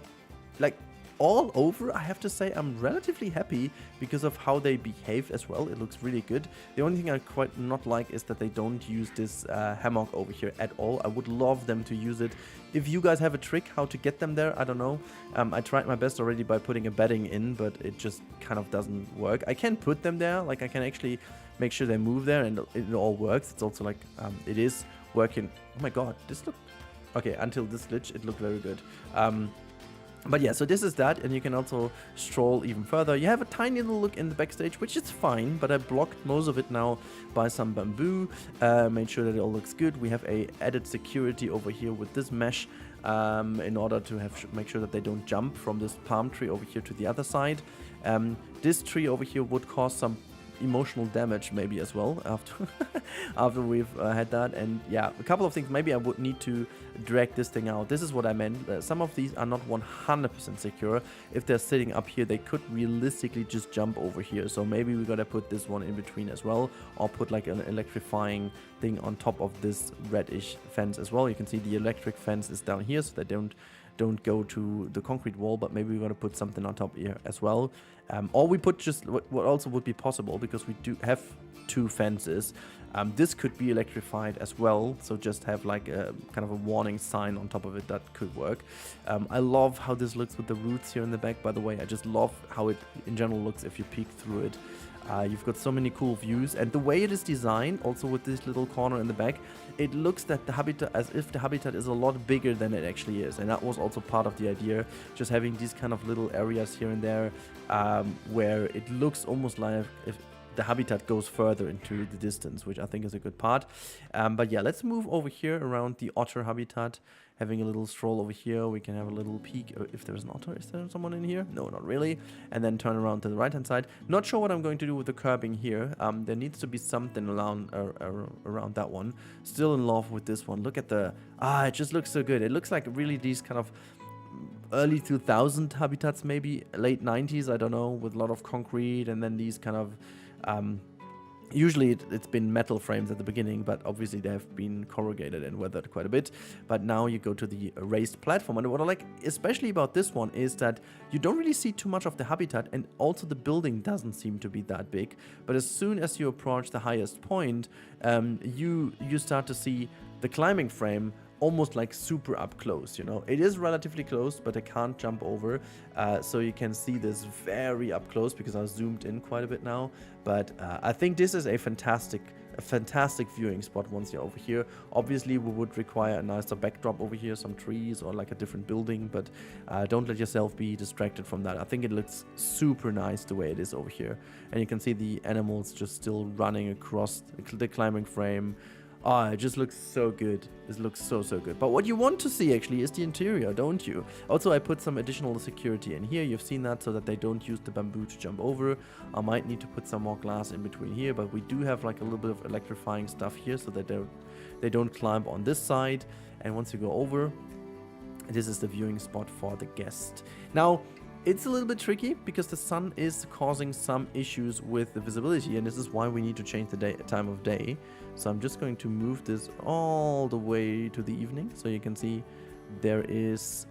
like all over, I have to say I'm relatively happy because of how they behave as well. It looks really good. The only thing I quite not like is that they don't use this hammock over here at all. I would love them to use it. If you guys have a trick how to get them there, I don't know. I tried my best already by putting a bedding in, but it just kind of doesn't work. I can put them there, like I can actually make sure they move there, and it all works. It's also like, it is working. Oh my god, this looked... Okay, until this glitch, it looked very good. But yeah, so this is that, and you can also stroll even further. You have a tiny little look in the backstage, which is fine, but I blocked most of it now by some bamboo. Made sure that it all looks good. We have a added security over here with this mesh, in order to make sure that they don't jump from this palm tree over here to the other side. This tree over here would cause some emotional damage maybe as well after we've had that. And yeah, a couple of things. Maybe I would need to drag this thing out. This is what I meant. Some of these are not 100% secure. If they're sitting up here, they could realistically just jump over here. So maybe we gotta put this one in between as well, or put like an electrifying thing on top of this reddish fence as well. You can see the electric fence is down here, so they don't go to the concrete wall, but maybe we're going to put something on top here as well. Or we put just what also would be possible, because we do have two fences. This could be electrified as well, so just have like a kind of a warning sign on top of it. That could work. I love how this looks with the roots here in the back, by the way. I just love how it in general looks if you peek through it. You've got so many cool views, and the way it is designed, also with this little corner in the back, it looks that the habitat, as if the habitat is a lot bigger than it actually is. And that was also part of the idea, just having these kind of little areas here and there, where it looks almost like if the habitat goes further into the distance, which I think is a good part. But yeah, let's move over here around the otter habitat. having a little stroll over here. We can have a little peek if there's an otter. Is there someone in here? No, not really. And then turn around to the right hand side. Not sure what I'm going to do with the curbing here. There needs to be something around that one. Still in love with this one. Look at the... it just looks so good. It looks like really these kind of early 2000 habitats, maybe late 90s, I don't know, with a lot of concrete, and then these kind of usually it's been metal frames at the beginning, but obviously they have been corrugated and weathered quite a bit. But now you go to the raised platform, and what I like especially about this one is that you don't really see too much of the habitat, and also the building doesn't seem to be that big. But as soon as you approach the highest point, you start to see the climbing frame almost like super up close, you know. It is relatively close, but I can't jump over, so you can see this very up close because I zoomed in quite a bit now. But I think this is a fantastic viewing spot once you're over here. Obviously we would require a nicer backdrop over here, some trees or like a different building, but don't let yourself be distracted from that. I think it looks super nice the way it is over here, and you can see the animals just still running across the climbing frame. It just looks so good. This looks so good. But what you want to see actually is the interior, don't you? Also, I put some additional security in here. You've seen that, so that they don't use the bamboo to jump over. I might need to put some more glass in between here, but we do have like a little bit of electrifying stuff here so that they don't climb on this side. And once you go over, this is the viewing spot for the guest. Now, it's a little bit tricky because the sun is causing some issues with the visibility, and this is why we need to change the time of day. So I'm just going to move this all the way to the evening, so you can see there is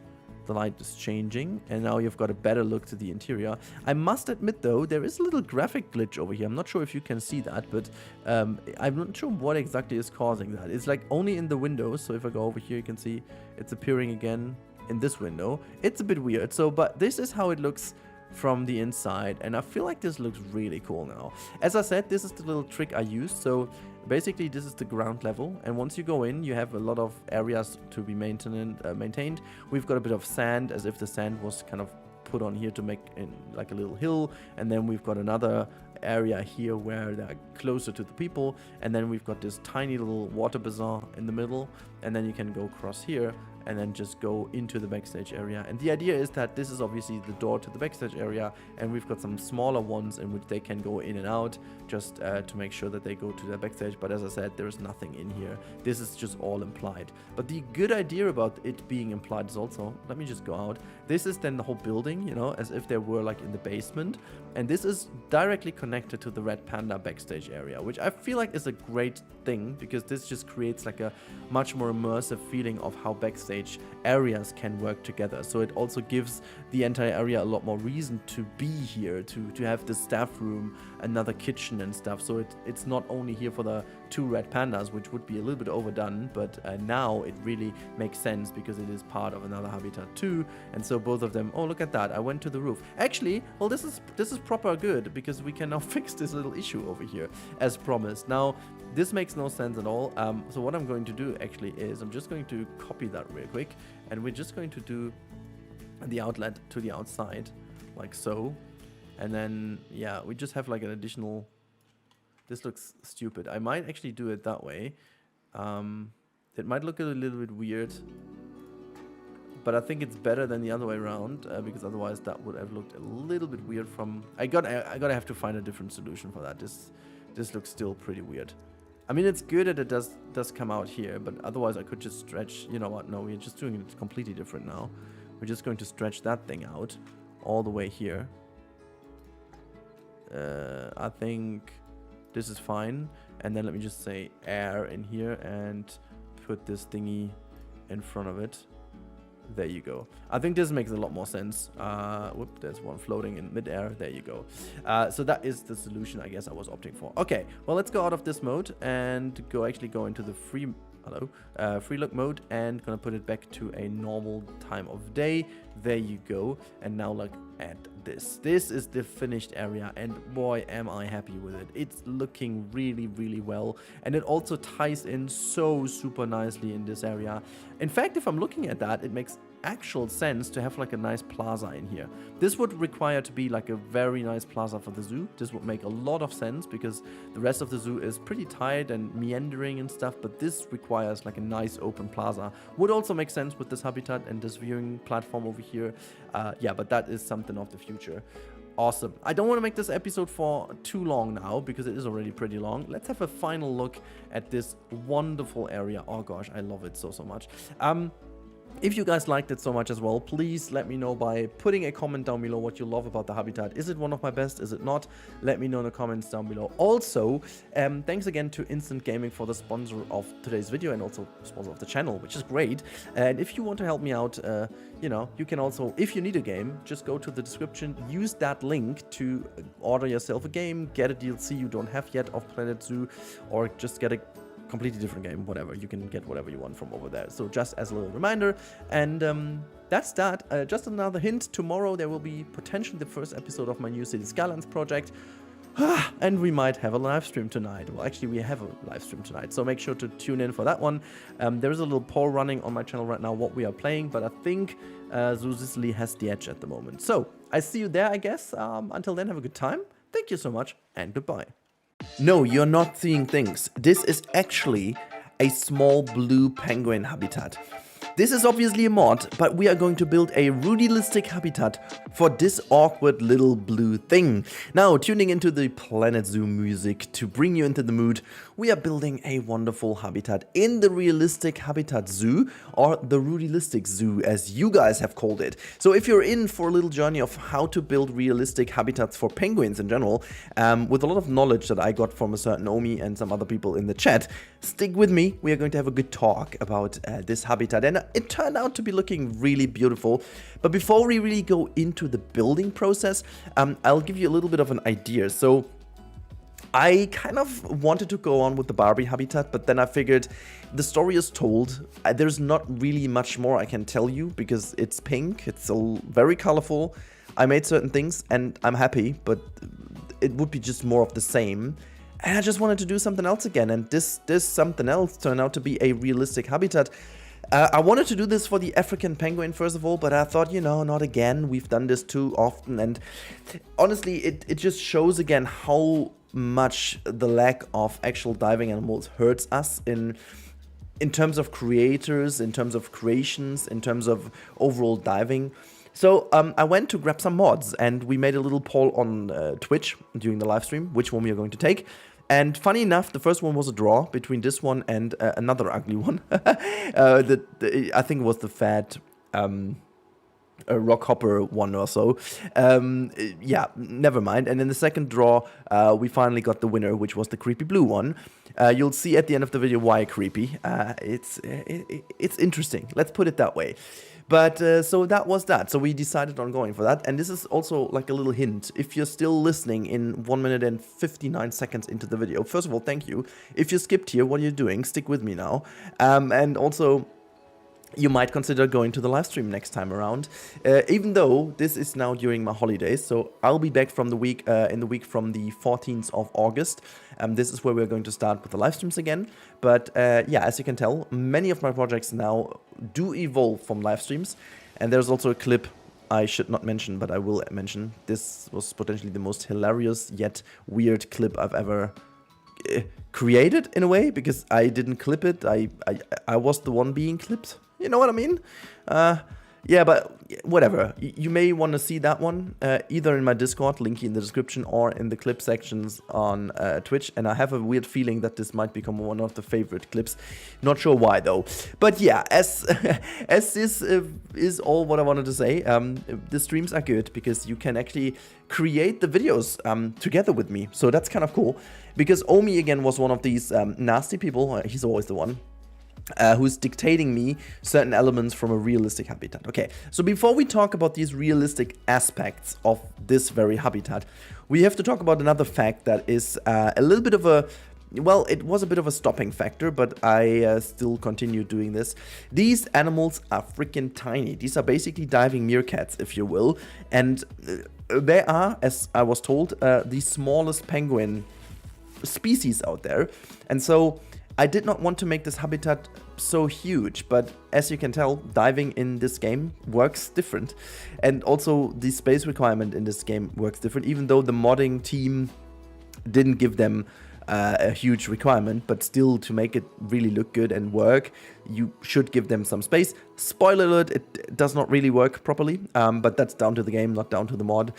the light is changing, and now you've got a better look to the interior. I must admit though, there is a little graphic glitch over here. I'm not sure if you can see that, but I'm not sure what exactly is causing that. It's like only in the windows, so if I go over here you can see it's appearing again in this window. It's a bit weird, but this is how it looks from the inside, and I feel like this looks really cool now. As I said, this is the little trick I used. So basically this is the ground level, and once you go in you have a lot of areas to be maintained. We've got a bit of sand, as if the sand was kind of put on here to make like a little hill, and then we've got another area here where they're closer to the people, and then we've got this tiny little water basin in the middle, and then you can go across here and then just go into the backstage area. And the idea is that this is obviously the door to the backstage area, and we've got some smaller ones in which they can go in and out, just to make sure that they go to the backstage. But as I said, there is nothing in here. This is just all implied. But the good idea about it being implied is also, let me just go out, this is then the whole building, you know, as if they were like in the basement, and this is directly connected to the Red Panda backstage area, which I feel like is a great thing, because this just creates like a much more immersive feeling of how backstage areas can work together. So it also gives the entire area a lot more reason to be here, to have the staff room, another kitchen and stuff. So it's not only here for the two red pandas, which would be a little bit overdone, but now it really makes sense because it is part of another habitat too. And so both of them, oh look at that, I went to the roof. Actually, well, this is proper good, because we can now fix this little issue over here as promised. Now this makes no sense at all. So what I'm going to do actually is I'm just going to copy that real quick, and we're just going to do the outlet to the outside like so, and then yeah, we just have like an additional, this looks stupid. I might actually do it that way. It might look a little bit weird, but I think it's better than the other way around, because otherwise that would have looked a little bit weird from... I gotta have to find a different solution for that. This looks still pretty weird. I mean, it's good that it does come out here, but otherwise I could just stretch... You know what? No, we're just doing it completely different now. We're just going to stretch that thing out all the way here. I think this is fine. And then let me just say air in here and put this thingy in front of it. There you go. I think this makes a lot more sense. Whoop, there's one floating in midair. There you go. So that is the solution I guess I was opting for. Okay, well, let's go out of this mode and go into the free look mode, and gonna put it back to a normal time of day. There you go. And now look at this. This is the finished area, and boy am I happy with it. It's looking really, really well, and it also ties in so super nicely in this area. In fact, if I'm looking at that, it makes actual sense to have like a nice plaza in here. This would require to be like a very nice plaza for the zoo. This would make a lot of sense because the rest of the zoo is pretty tight and meandering and stuff, but this requires like a nice open plaza. Would also make sense with this habitat and this viewing platform over here. Yeah, but that is something of the future. Awesome. I don't want to make this episode for too long now because it is already pretty long. Let's have a final look at this wonderful area. Oh gosh, I love it so much. If you guys liked it so much as well, please let me know by putting a comment down below what you love about the habitat. Is it one of my best? Is it not? Let me know in the comments down below. Also, thanks again to Instant Gaming for the sponsor of today's video and also sponsor of the channel, which is great. And if you want to help me out, you know, you can also, if you need a game, just go to the description, use that link to order yourself a game, get a DLC you don't have yet of Planet Zoo, or just get a completely different game, whatever. You can get whatever you want from over there. So just as a little reminder, and that's that. Just another hint, tomorrow there will be potentially the first episode of my new City Skylines project. And we might have a live stream tonight. Well, actually, we have a live stream tonight, so make sure to tune in for that one. There is a little poll running on my channel right now what we are playing, but I think Zoo Sicily has the edge at the moment. So I see you there, I guess. Until then, have a good time. Thank you so much, and goodbye. No, you're not seeing things. This is actually a small blue penguin habitat. This is obviously a mod, but we are going to build a Rudilistic habitat for this awkward little blue thing. Now, tuning into the Planet Zoo music to bring you into the mood, we are building a wonderful habitat in the Realistic Habitat Zoo, or the Rudilistic Zoo as you guys have called it. So if you're in for a little journey of how to build realistic habitats for penguins in general, with a lot of knowledge that I got from a certain Omi and some other people in the chat, stick with me. We are going to have a good talk about this habitat, and it turned out to be looking really beautiful. But before we really go into the building process, I'll give you a little bit of an idea. So I kind of wanted to go on with the Barbie habitat, but then I figured the story is told. There's not really much more I can tell you because it's pink, it's very colorful. I made certain things and I'm happy, but it would be just more of the same. And I just wanted to do something else again, and this something else turned out to be a realistic habitat. I wanted to do this for the African penguin first of all, but I thought, you know, not again. We've done this too often, and honestly, it just shows again how much the lack of actual diving animals hurts us in terms of creators, in terms of creations, in terms of overall diving. So I went to grab some mods, and we made a little poll on Twitch during the live stream, which one we are going to take. And funny enough, the first one was a draw between this one and another ugly one. I think it was the fat rockhopper one or so. Yeah, never mind. And in the second draw, we finally got the winner, which was the creepy blue one. You'll see at the end of the video why creepy. It's interesting. Let's put it that way. But so that was that. So we decided on going for that. And this is also like a little hint. If you're still listening in 1 minute and 59 seconds into the video, first of all, thank you. If you skipped here, what are you doing? Stick with me now. And also, you might consider going to the live stream next time around, even though this is now during my holidays. So I'll be back from the week in the week from the 14th of August. This is where we're going to start with the live streams again. But yeah, as you can tell, many of my projects now do evolve from live streams. And there's also a clip I should not mention, but I will mention. This was potentially the most hilarious yet weird clip I've ever created in a way, because I didn't clip it. I was the one being clipped. You know what I mean? Yeah, but whatever. You may want to see that one either in my Discord, link in the description, or in the clip sections on Twitch. And I have a weird feeling that this might become one of the favorite clips. Not sure why though. But yeah, as this is all what I wanted to say, the streams are good because you can actually create the videos together with me. So that's kind of cool. Because Omi again was one of these nasty people. He's always the one. Who's dictating me certain elements from a realistic habitat. Okay, so before we talk about these realistic aspects of this very habitat, we have to talk about another fact that is a little bit of a, well, it was a bit of a stopping factor, but I still continue doing this. These animals are freaking tiny. These are basically diving meerkats, if you will, and they are, as I was told, the smallest penguin species out there. And so I did not want to make this habitat so huge, but as you can tell, diving in this game works different. And also the space requirement in this game works different, even though the modding team didn't give them a huge requirement, but still to make it really look good and work, you should give them some space. Spoiler alert, it does not really work properly, but that's down to the game, not down to the mod.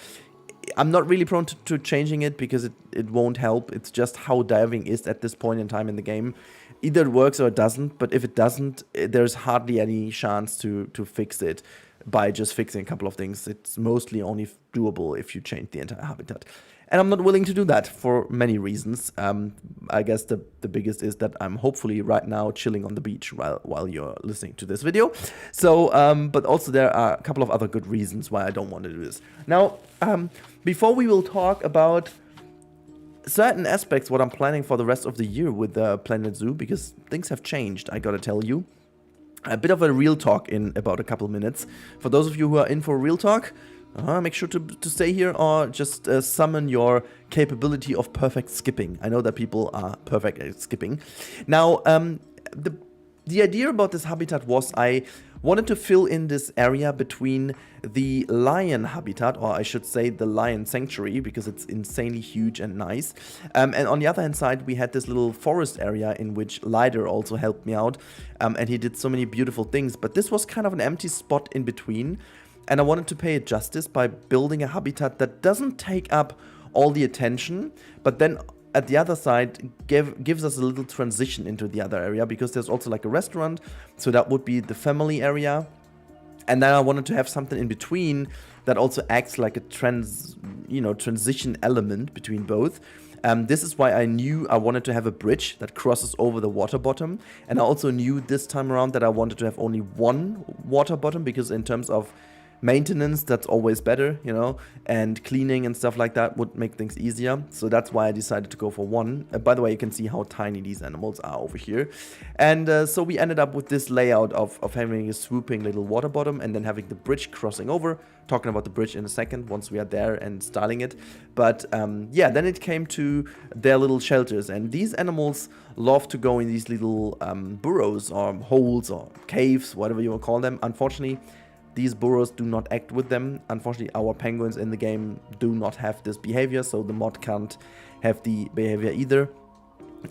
I'm not really prone to changing it because it won't help. It's just how diving is at this point in time in the game. Either it works or it doesn't, but if it doesn't, there's hardly any chance to fix it by just fixing a couple of things. It's mostly only doable if you change the entire habitat. And I'm not willing to do that for many reasons. I guess the biggest is that I'm hopefully right now chilling on the beach while you're listening to this video. So, but also there are a couple of other good reasons why I don't want to do this. Now, before we will talk about certain aspects, what I'm planning for the rest of the year with the Planet Zoo, because things have changed, I gotta tell you. A bit of a real talk in about a couple minutes. For those of you who are in for real talk, make sure to stay here or just summon your capability of perfect skipping. I know that people are perfect at skipping. Now, the idea about this habitat was I wanted to fill in this area between the lion habitat, or I should say the lion sanctuary, because it's insanely huge and nice. And on the other hand side, we had this little forest area in which Lider also helped me out. And he did so many beautiful things, but this was kind of an empty spot in between. And I wanted to pay it justice by building a habitat that doesn't take up all the attention, but then at the other side gives us a little transition into the other area, because there's also like a restaurant, so that would be the family area. And then I wanted to have something in between that also acts like a transition element between both. This is why I knew I wanted to have a bridge that crosses over the water bottom. And I also knew this time around that I wanted to have only one water bottom, because in terms of maintenance, that's always better, you know, and cleaning and stuff like that would make things easier. So that's why I decided to go for one. By the way, you can see how tiny these animals are over here. And so we ended up with this layout of having a swooping little water bottom and then having the bridge crossing over. Talking about the bridge in a second once we are there and styling it. But yeah, then it came to their little shelters, and these animals love to go in these little burrows or holes or caves, whatever you want to call them. Unfortunately, these burrows do not act with them. Unfortunately, our penguins in the game do not have this behavior, so the mod can't have the behavior either.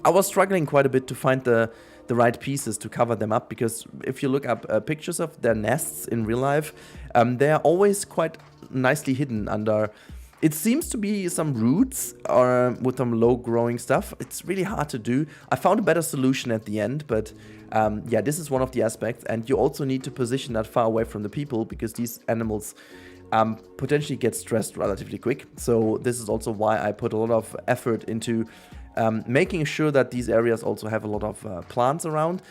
I was struggling quite a bit to find the right pieces to cover them up, because if you look up pictures of their nests in real life, they are always quite nicely hidden under... It seems to be some roots or with some low-growing stuff. It's really hard to do. I found a better solution at the end, but yeah, this is one of the aspects. And you also need to position that far away from the people, because these animals potentially get stressed relatively quick. So this is also why I put a lot of effort into making sure that these areas also have a lot of plants around,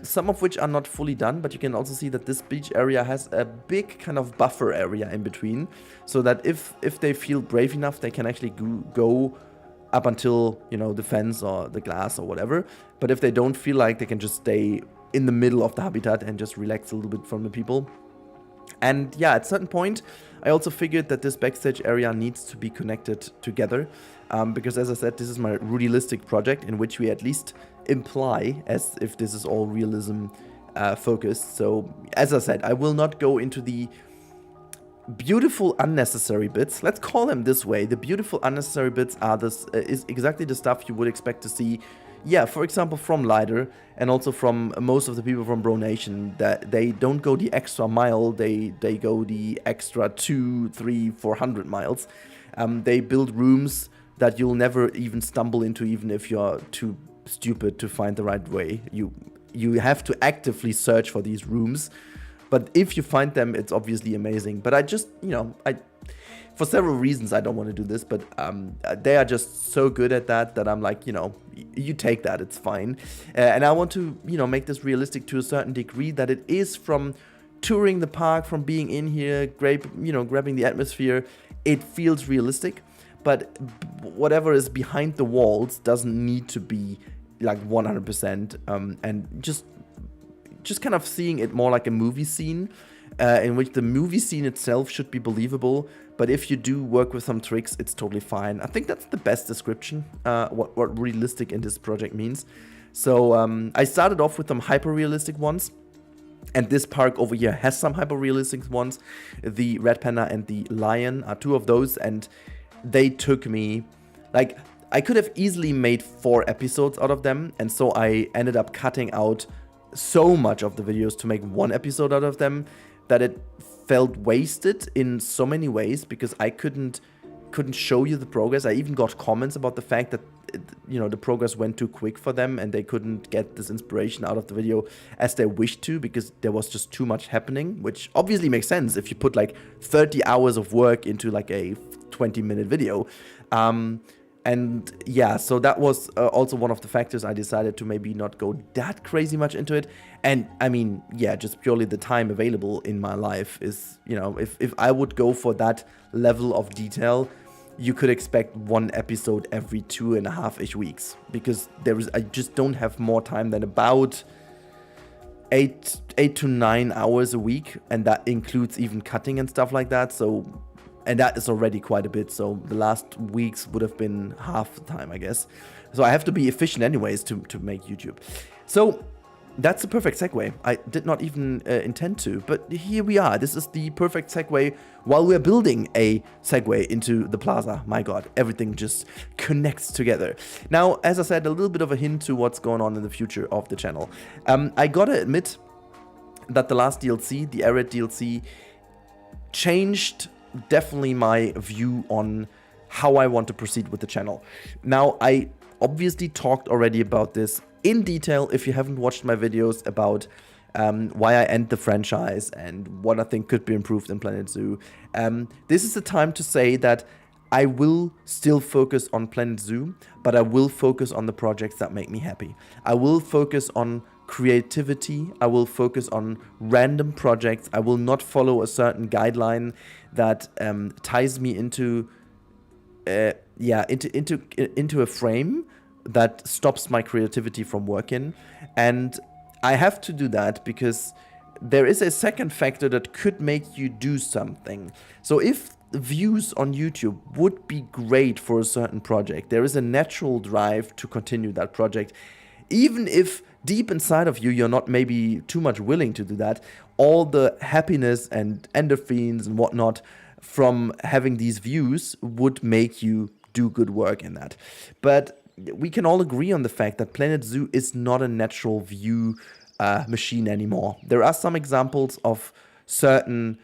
some of which are not fully done, but you can also see that this beach area has a big kind of buffer area in between, so that if they feel brave enough, they can actually go up until, you know, the fence or the glass or whatever. But if they don't feel like, they can just stay in the middle of the habitat and just relax a little bit from the people. And yeah, at a certain point, I also figured that this backstage area needs to be connected together, because as I said, this is my Rudilistic project, in which we at least imply as if this is all realism focused. So as I said, I will not go into the beautiful unnecessary bits. Let's call them this way. The beautiful unnecessary bits are is exactly the stuff you would expect to see. Yeah, for example, from Lider, and also from most of the people from Bro Nation, that they don't go the extra mile, they go the extra 200, 300, 400 miles. They build rooms that you'll never even stumble into, even if you're too stupid to find the right way. You have to actively search for these rooms, but if you find them, it's obviously amazing. But I just, you know, for several reasons, I don't want to do this, but they are just so good at that I'm like, you know, you take that, it's fine. And I want to, you know, make this realistic to a certain degree, that it is from touring the park, from being in here, grabbing the atmosphere, it feels realistic. But whatever is behind the walls doesn't need to be like 100%, and just kind of seeing it more like a movie scene, in which the movie scene itself should be believable, but if you do work with some tricks, it's totally fine. I think that's the best description, what realistic in this project means. So I started off with some hyper-realistic ones. And this park over here has some hyper-realistic ones. The red panda and the lion are two of those. And they took me, like, I could have easily made 4 episodes out of them. And so I ended up cutting out so much of the videos to make 1 episode out of them that it felt wasted in so many ways, because I couldn't show you the progress. I even got comments about the fact that, you know, the progress went too quick for them and they couldn't get this inspiration out of the video as they wished to, because there was just too much happening, which obviously makes sense if you put like 30 hours of work into like a 20-minute video. And yeah, so that was also one of the factors I decided to maybe not go that crazy much into it. And I mean, yeah, just purely the time available in my life is, you know, if I would go for that level of detail, you could expect 1 episode every 2.5-ish weeks, because I just don't have more time than about 8 to 9 hours a week, and that includes even cutting and stuff like that. So, and that is already quite a bit. So the last weeks would have been half the time, I guess. So I have to be efficient anyways to make YouTube. So that's the perfect segue. I did not even intend to, but here we are. This is the perfect segue while we're building a segue into the plaza. My God, everything just connects together. Now, as I said, a little bit of a hint to what's going on in the future of the channel. I gotta admit that the last DLC, the Arid DLC, changed definitely my view on how I want to proceed with the channel. Now, I obviously talked already about this in detail if you haven't watched my videos about why I end the franchise and what I think could be improved in Planet Zoo. This is the time to say that I will still focus on Planet Zoo, but I will focus on the projects that make me happy. I will focus on creativity. I will focus on random projects. I will not follow a certain guideline that ties me into a frame that stops my creativity from working. And I have to do that because there is a second factor that could make you do something. So if views on YouTube would be great for a certain project, there is a natural drive to continue that project. Even if deep inside of you, you're not maybe too much willing to do that, all the happiness and endorphins and whatnot from having these views would make you do good work in that. But we can all agree on the fact that Planet Zoo is not a natural view machine anymore. There are some examples of certain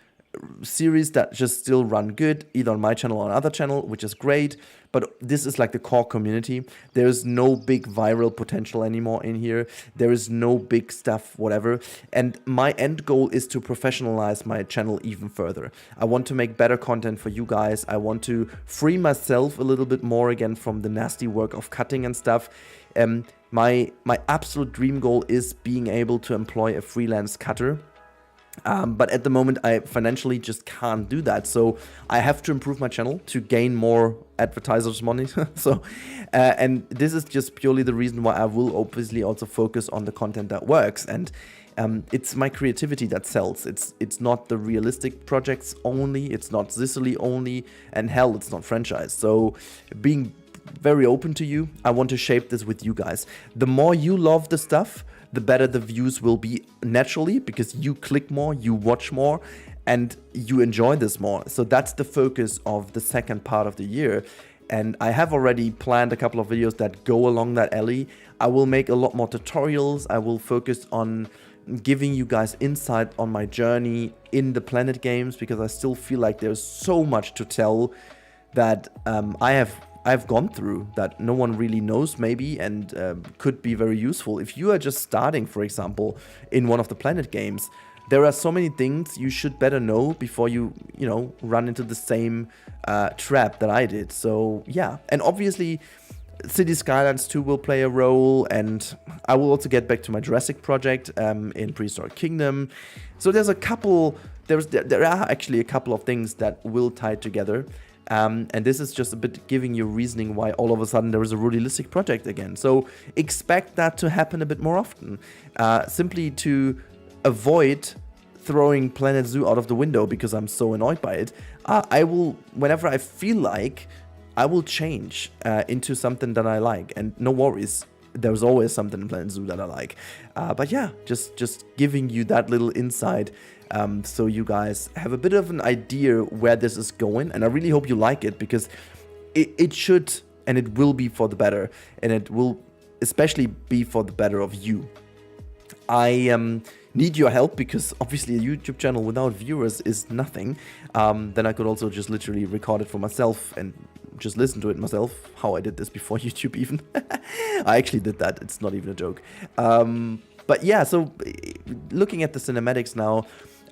series that just still run good, either on my channel or on other channel, which is great, but this is like the core community. There is no big viral potential anymore in here. There is no big stuff, whatever. And my end goal is to professionalize my channel even further. I want to make better content for you guys. I want to free myself a little bit more again from the nasty work of cutting and stuff. My absolute dream goal is being able to employ a freelance cutter. But at the moment, I financially just can't do that. So I have to improve my channel to gain more advertisers' money. And this is just purely the reason why I will obviously also focus on the content that works. And it's my creativity that sells. It's not the realistic projects only. It's not Sicily only. And hell, it's not franchise. So being very open to you, I want to shape this with you guys. The more you love the stuff, the better the views will be naturally, because you click more, you watch more, and you enjoy this more. So that's the focus of the second part of the year. And I have already planned a couple of videos that go along that alley. I will make a lot more tutorials. I will focus on giving you guys insight on my journey in the Planet games, because I still feel like there's so much to tell that I've gone through that no one really knows maybe, and could be very useful. If you are just starting, for example, in one of the Planet games, there are so many things you should better know before you run into the same trap that I did. So yeah, and obviously City Skylines 2 will play a role, and I will also get back to my Jurassic project in Prehistoric Kingdom. So there are actually a couple of things that will tie together. And this is just a bit giving you reasoning why all of a sudden there is a Rudilistic project again. So expect that to happen a bit more often, simply to avoid throwing Planet Zoo out of the window because I'm so annoyed by it. I will, whenever I feel like, I will change into something that I like, and no worries. there's always something in Planet Zoo that I like. But yeah, just giving you that little insight, so you guys have a bit of an idea where this is going. And I really hope you like it, because it should and it will be for the better, and it will especially be for the better of you. I need your help, because obviously a YouTube channel without viewers is nothing. Then I could also just literally record it for myself and just listen to it myself, how I did this before YouTube even. I actually did that, it's not even a joke. But yeah, so looking at the cinematics now,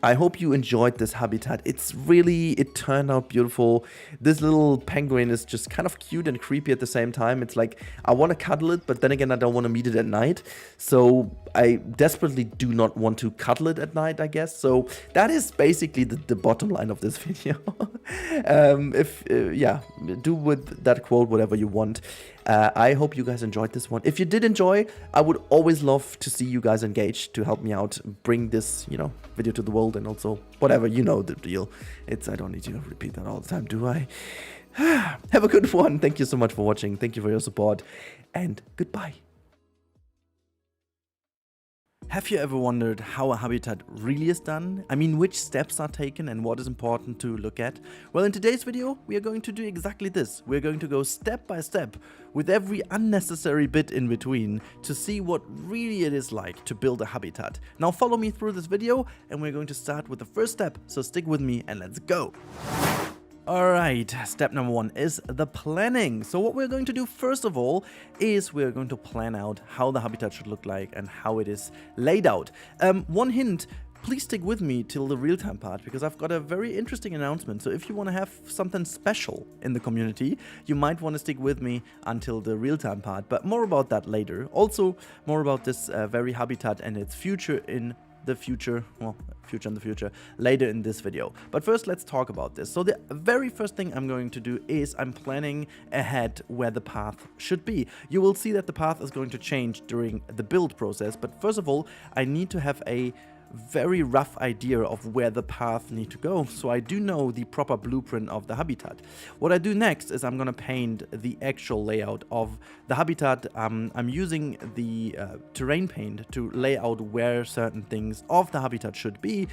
I hope you enjoyed this habitat. It turned out beautiful. This little penguin is just kind of cute and creepy at the same time. It's like, I want to cuddle it, but then again, I don't want to meet it at night. So I desperately do not want to cuddle it at night, I guess. So that is basically the bottom line of this video. Yeah, do with that quote whatever you want. I hope you guys enjoyed this one. If you did enjoy, I would always love to see you guys engaged to help me out, bring this, video to the world, and also whatever, the deal. I don't need to repeat that all the time, do I? Have a good one. Thank you so much for watching. Thank you for your support, and goodbye. Have you ever wondered how a habitat really is done? I mean, which steps are taken and what is important to look at? Well, in today's video, we are going to do exactly this. We're going to go step by step with every unnecessary bit in between to see what really it is like to build a habitat. Now follow me through this video, and we're going to start with the first step, so stick with me and let's go. Alright, step number 1 is the planning. So what we're going to do first of all is we're going to plan out how the habitat should look like and how it is laid out. One hint, please stick with me till the real-time part, because I've got a very interesting announcement. So if you want to have something special in the community, you might want to stick with me until the real-time part, but more about that later. Also, more about this very habitat and its future in the future, later in this video. But first, let's talk about this. So the very first thing I'm going to do is I'm planning ahead where the path should be. You will see that the path is going to change during the build process, but first of all, I need to have a very rough idea of where the path need to go, so I do know the proper blueprint of the habitat. What I do next is I'm gonna paint the actual layout of the habitat. I'm using the terrain paint to lay out where certain things of the habitat should be,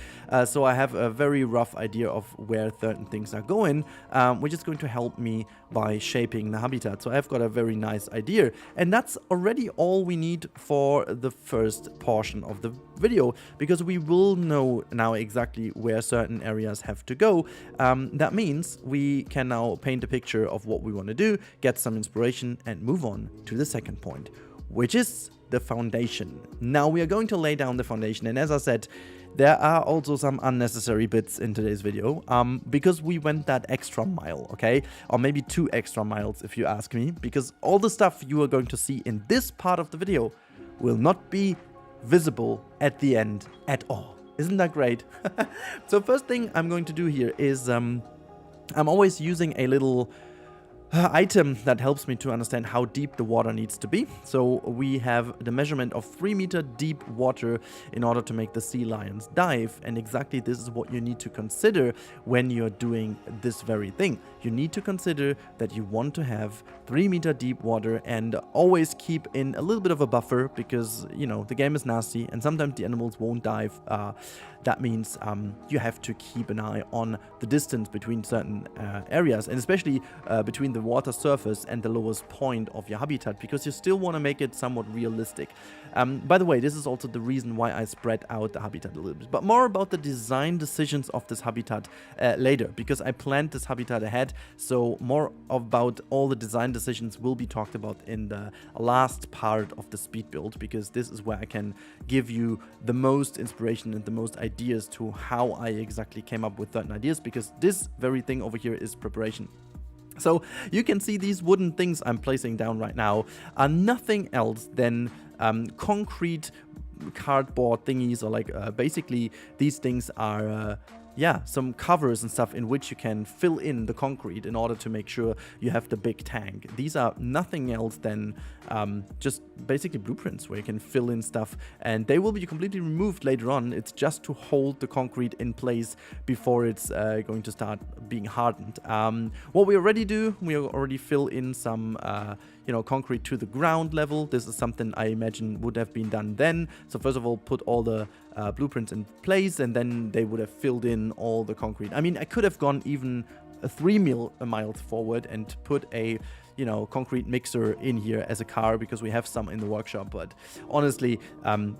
so I have a very rough idea of where certain things are going, which is going to help me by shaping the habitat. So I've got a very nice idea, and that's already all we need for the first portion of the video, because we will know now exactly where certain areas have to go. That means we can now paint a picture of what we want to do, get some inspiration, and move on to the second point, which is the foundation. Now we are going to lay down the foundation, and as I said, there are also some unnecessary bits in today's video, because we went that extra mile, okay? Or maybe 2 extra miles if you ask me, because all the stuff you are going to see in this part of the video will not be visible at the end at all. Isn't that great? So first thing I'm going to do here is I'm always using a little item that helps me to understand how deep the water needs to be. So we have the measurement of 3-meter deep water in order to make the sea lions dive, and exactly this is what you need to consider when you're doing this very thing. You need to consider that you want to have 3-meter deep water, and always keep in a little bit of a buffer, because the game is nasty and sometimes the animals won't dive. That means you have to keep an eye on the distance between certain areas, and especially between the water surface and the lowest point of your habitat, because you still want to make it somewhat realistic. By the way, this is also the reason why I spread out the habitat a little bit, but more about the design decisions of this habitat later, because I planned this habitat ahead. So more about all the design decisions will be talked about in the last part of the speed build, because this is where I can give you the most inspiration and the most ideas to how I exactly came up with certain ideas, because this very thing over here is preparation. So you can see these wooden things I'm placing down right now are nothing else than concrete cardboard thingies, or like basically these things are yeah, some covers and stuff in which you can fill in the concrete in order to make sure you have the big tank. These are nothing else than just basically blueprints where you can fill in stuff, and they will be completely removed later on. It's just to hold the concrete in place before it's going to start being hardened. What we already do, we already fill in some concrete to the ground level. This is something I imagine would have been done then. So first of all, put all the blueprints in place, and then they would have filled in all the concrete. I mean, I could have gone even 3 miles forward and put a concrete mixer in here as a car, because we have some in the workshop. But honestly,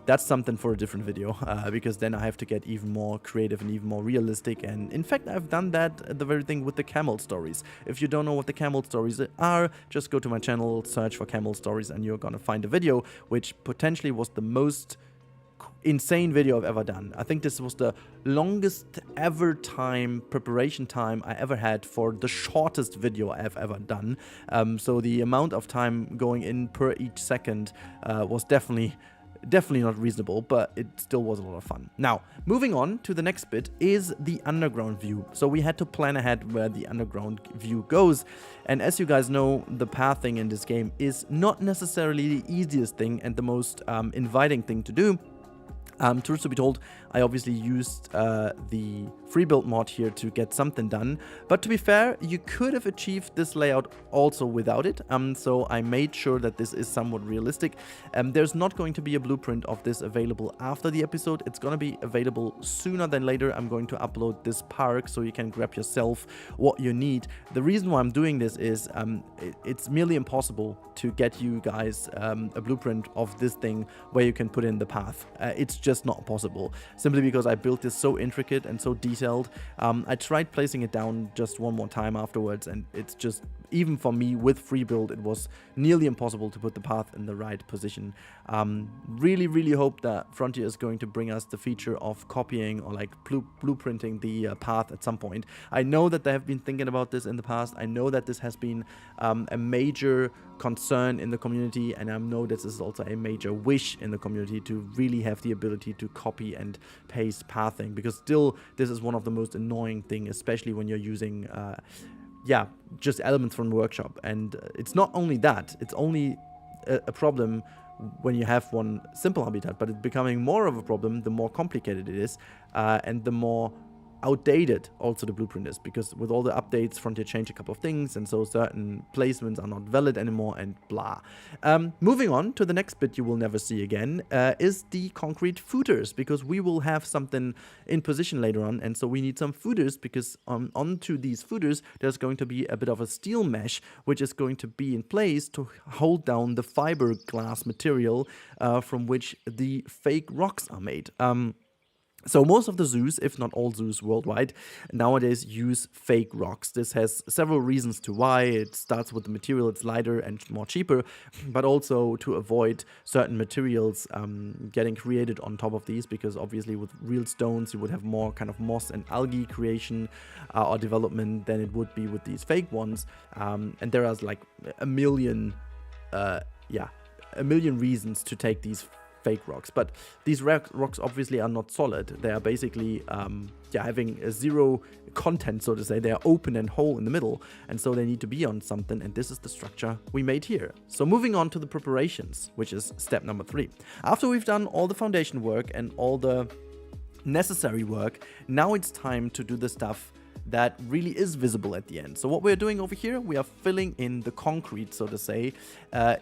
that's something for a different video, because then I have to get even more creative and even more realistic. And in fact, I've done that, the very thing with the camel stories. If you don't know what the camel stories are, just go to my channel, search for camel stories, and you're gonna find a video which potentially was the most insane video I've ever done. I think this was the longest ever preparation time I ever had for the shortest video I've ever done. So the amount of time going in per each second was definitely not reasonable, but it still was a lot of fun. Now, moving on to the next bit is the underground view. So we had to plan ahead where the underground view goes. And as you guys know, the pathing in this game is not necessarily the easiest thing and the most inviting thing to do. Truth to be told, I obviously used the free build mod here to get something done, but to be fair, you could have achieved this layout also without it, so I made sure that this is somewhat realistic. There's not going to be a blueprint of this available after the episode. It's going to be available sooner than later. I'm going to upload this park so you can grab yourself what you need. The reason why I'm doing this is it's merely impossible to get you guys a blueprint of this thing where you can put in the path. It's just not possible, simply because I built this so intricate and so detailed. I tried placing it down just one more time afterwards, and it's just, even for me with free build, it was nearly impossible to put the path in the right position. Really hope that Frontier is going to bring us the feature of copying or like blueprinting the path at some point. I know that they have been thinking about this in the past. I know that this has been a major concern in the community, and I know this is also a major wish in the community to really have the ability to copy and paste pathing, because still this is one of the most annoying things, especially when you're using just elements from the workshop. And it's not only that, it's only a problem when you have one simple habitat, but it's becoming more of a problem the more complicated it is, and the more outdated also the blueprint is, because with all the updates, Frontier changed a couple of things, and so certain placements are not valid anymore, and blah. Moving on to the next bit you will never see again, is the concrete footers, because we will have something in position later on, and so we need some footers, because onto these footers there's going to be a bit of a steel mesh which is going to be in place to hold down the fiberglass material from which the fake rocks are made. So most of the zoos, if not all zoos worldwide, nowadays use fake rocks. This has several reasons to why. It starts with the material, it's lighter and more cheaper, but also to avoid certain materials getting created on top of these, because obviously with real stones you would have more kind of moss and algae creation or development than it would be with these fake ones. And there are like a million reasons to take these fake rocks, but these rocks obviously are not solid. They are basically having a zero content, so to say. They are open and whole in the middle, and so they need to be on something, and this is the structure we made here. So moving on to the preparations, which is step number 3. After we've done all the foundation work and all the necessary work, now it's time to do the stuff that really is visible at the end. So what we're doing over here, we are filling in the concrete, so to say,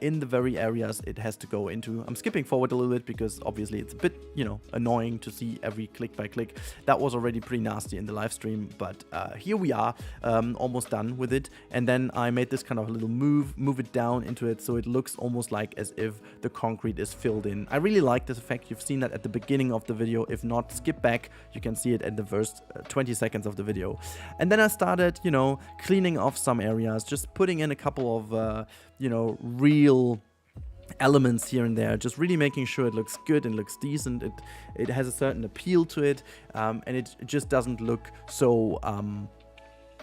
in the very areas it has to go into. I'm skipping forward a little bit because obviously it's a bit, annoying to see every click by click. That was already pretty nasty in the live stream, but here we are, almost done with it. And then I made this kind of a little move it down into it, so it looks almost like as if the concrete is filled in. I really like this effect. You've seen that at the beginning of the video. If not, skip back. You can see it at the first 20 seconds of the video. And then I started, cleaning off some areas, just putting in a couple of, real elements here and there, just really making sure it looks good and looks decent. It has a certain appeal to it, and it just doesn't look so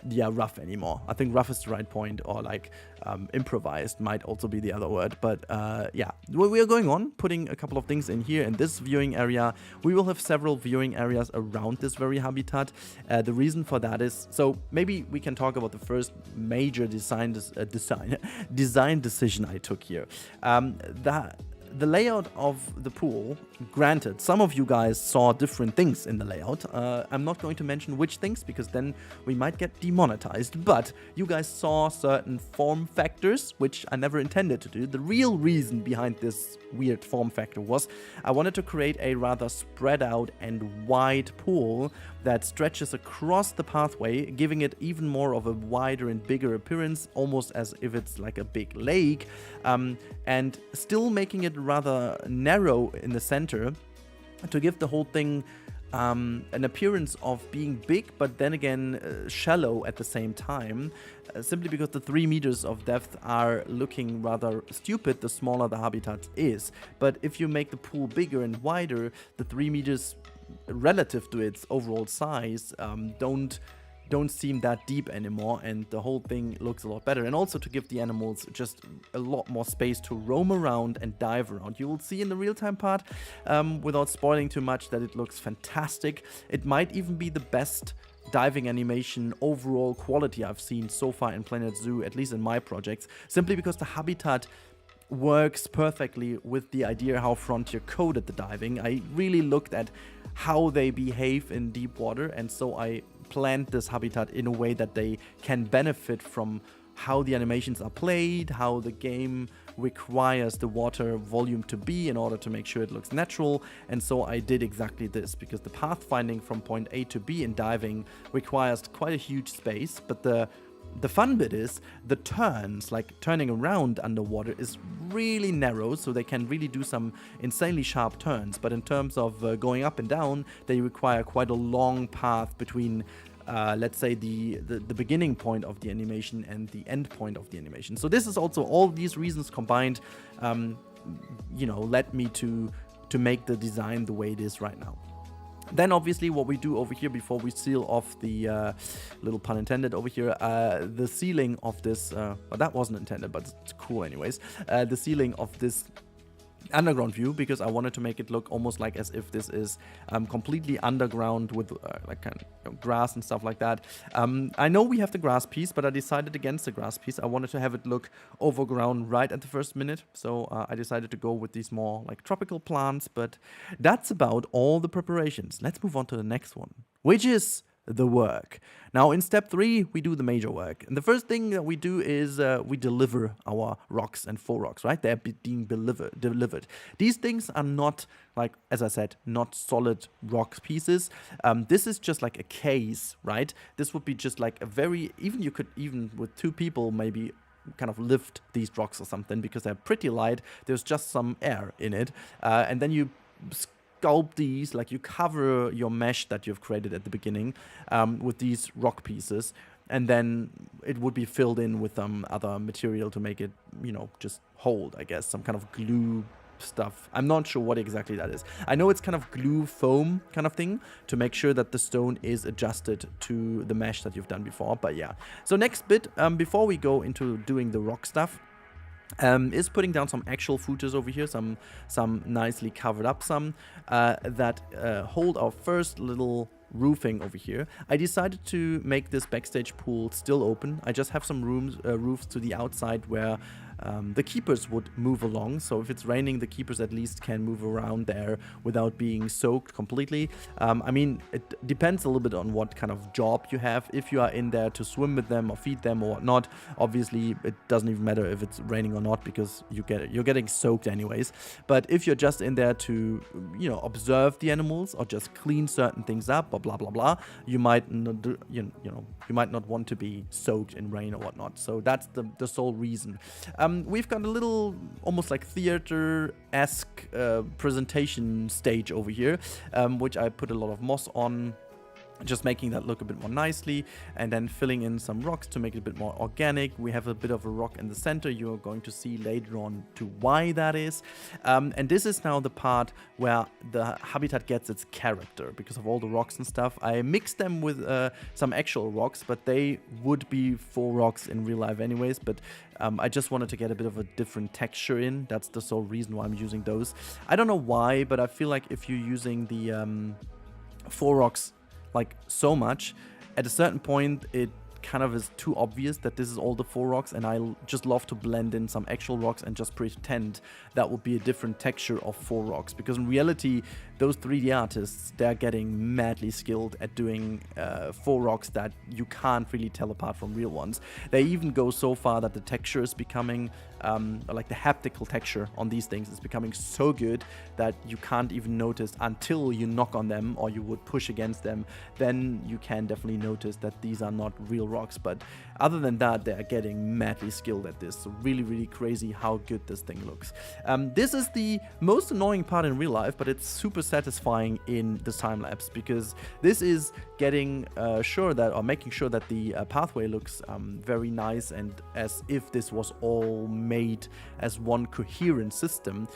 yeah, rough anymore. I think rough is the right point, or like improvised might also be the other word. But yeah, we are going on, putting a couple of things in here in this viewing area. We will have several viewing areas around this very habitat. The reason for that is, so maybe we can talk about the first major design decision I took here. The layout of the pool, granted, some of you guys saw different things in the layout. I'm not going to mention which things because then we might get demonetized, but you guys saw certain form factors, which I never intended to do. The real reason behind this weird form factor was I wanted to create a rather spread out and wide pool that stretches across the pathway, giving it even more of a wider and bigger appearance, almost as if it's like a big lake, and still making it rather narrow in the center to give the whole thing an appearance of being big, but then again shallow at the same time, simply because the 3 meters of depth are looking rather stupid the smaller the habitat is. But if you make the pool bigger and wider, the 3 meters relative to its overall size don't seem that deep anymore, and the whole thing looks a lot better. And also to give the animals just a lot more space to roam around and dive around. You will see in the real-time part, without spoiling too much, that it looks fantastic. It might even be the best diving animation overall quality I've seen so far in Planet Zoo, at least in my projects, simply because the habitat works perfectly with the idea how Frontier coded the diving. I really looked at how they behave in deep water, and so I planned this habitat in a way that they can benefit from how the animations are played, how the game requires the water volume to be in order to make sure it looks natural. And so I did exactly this, because the pathfinding from point A to B in diving requires quite a huge space, but the fun bit is the turns, like turning around underwater, is really narrow, so they can really do some insanely sharp turns. But in terms of going up and down, they require quite a long path between, let's say, the beginning point of the animation and the end point of the animation. So this is also, all these reasons combined, led me to make the design the way it is right now. Then obviously what we do over here before we seal off the, little pun intended over here, the ceiling of this, well, that wasn't intended, but it's cool anyways, the ceiling of this underground view, because I wanted to make it look almost like as if this is completely underground with like kind of grass and stuff like that. I know we have the grass piece, but I decided against the grass piece. I wanted to have it look overgrown right at the first minute, so I decided to go with these more like tropical plants. But that's about all the preparations. Let's move on to the next one, which is the work. Now in step 3 we do the major work, and the first thing that we do is we deliver our rocks and faux rocks, right? They're being delivered. These things are not, like, as I said, not solid rock pieces. This is just like a case, right? This would be just like a very, you could even with 2 people maybe kind of lift these rocks or something, because they're pretty light. There's just some air in it, and then you sculpt these, like you cover your mesh that you've created at the beginning with these rock pieces, and then it would be filled in with other material to make it, just hold, I guess, some kind of glue stuff. I'm not sure what exactly that is. I know it's kind of glue foam kind of thing to make sure that the stone is adjusted to the mesh that you've done before, but yeah. So next bit, before we go into doing the rock stuff, is putting down some actual footers over here, some nicely covered up, some that hold our first little roofing over here. I decided to make this backstage pool still open. I just have some roofs to the outside where the keepers would move along. So if it's raining, the keepers at least can move around there without being soaked completely. I mean, it depends a little bit on what kind of job you have. If you are in there to swim with them or feed them or whatnot, obviously it doesn't even matter if it's raining or not, because you're getting soaked anyways. But if you're just in there to, observe the animals or just clean certain things up or blah blah blah, you might not, you might not want to be soaked in rain or whatnot. So that's the sole reason. We've got a little, almost like theater-esque presentation stage over here, which I put a lot of moss on. just making that look a bit more nicely, and then filling in some rocks to make it a bit more organic. We have a bit of a rock in the center. You're going to see later on to why that is. And this is now the part where the habitat gets its character because of all the rocks and stuff. I mixed them with some actual rocks, but they would be full rocks in real life anyways, but I just wanted to get a bit of a different texture in. That's the sole reason why I'm using those. I don't know why, but I feel like if you're using the full rocks like so much, at a certain point it kind of is too obvious that this is all the full rocks, and I just love to blend in some actual rocks and just pretend that would be a different texture of full rocks, because in reality those 3D artists, they're getting madly skilled at doing full rocks that you can't really tell apart from real ones. They even go so far that the texture is becoming like the haptical texture on these things is becoming so good that you can't even notice until you knock on them or you would push against them. Then you can definitely notice that these are not real rocks, but other than that, they are getting madly skilled at this. So really, really crazy how good this thing looks. This is the most annoying part in real life, but it's super satisfying in the time lapse, because this is getting sure that, or making sure that the pathway looks very nice and as if this was all made as one coherent system,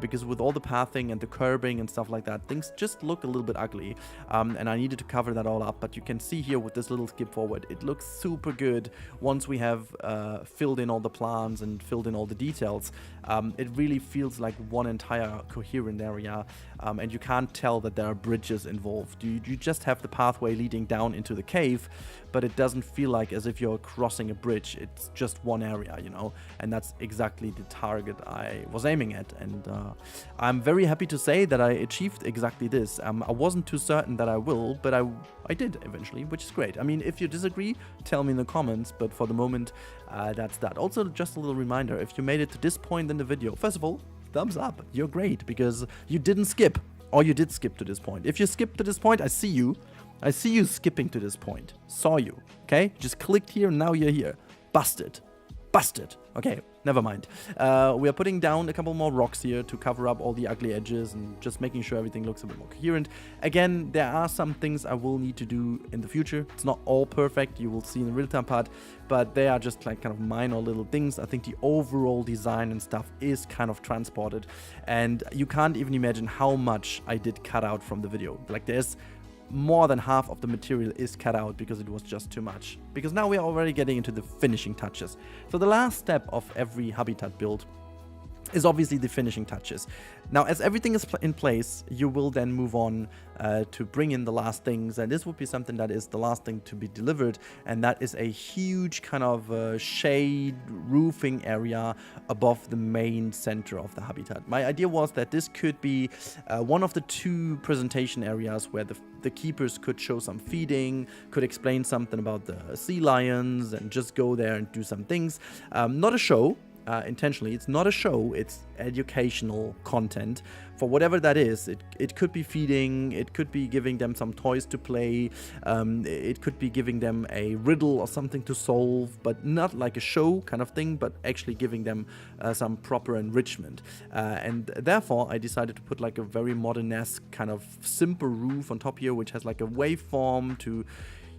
because with all the pathing and the curbing and stuff like that, things just look a little bit ugly, and I needed to cover that all up. But you can see here with this little skip forward, it looks super good once we have filled in all the plants and filled in all the details. It really feels like one entire coherent area, and you can't tell that there are bridges involved. You just have the pathway leading down into the cave, but it doesn't feel like as if you're crossing a bridge. It's just one area, you know, and that's exactly the target I was aiming at. And I'm very happy to say that I achieved exactly this. I wasn't too certain that I will, but I did eventually, which is great. I mean, if you disagree, tell me in the comments, but for the moment, that's that. Also, just a little reminder, if you made it to this point in the video, first of all, thumbs up. You're great because you didn't skip, or you did skip to this point. If you skipped to this point, I see you. I see you skipping to this point. Saw you, okay? Just clicked here, and now you're here. Busted. Busted. Okay, never mind. We are putting down a couple more rocks here to cover up all the ugly edges and just making sure everything looks a bit more coherent. Again, there are some things I will need to do in the future. It's not all perfect, you will see in the real-time part, but they are just like kind of minor little things. I think the overall design and stuff is kind of transported, and you can't even imagine how much I did cut out from the video. Like, there's more than half of the material is cut out because it was just too much. Because now we are already getting into the finishing touches. So the last step of every habitat build is obviously the finishing touches. Now, as everything is in place, you will then move on to bring in the last things, and this would be something that is the last thing to be delivered, and that is a huge kind of shade roofing area above the main center of the habitat. My idea was that this could be one of the two presentation areas where the keepers could show some feeding, could explain something about the sea lions, and just go there and do some things. Not a show. Intentionally, it's not a show, it's educational content for whatever that is. It could be feeding, it could be giving them some toys to play, it could be giving them a riddle or something to solve, but not like a show kind of thing, but actually giving them some proper enrichment. And therefore I decided to put like a very modern-esque kind of simple roof on top here, which has like a waveform to,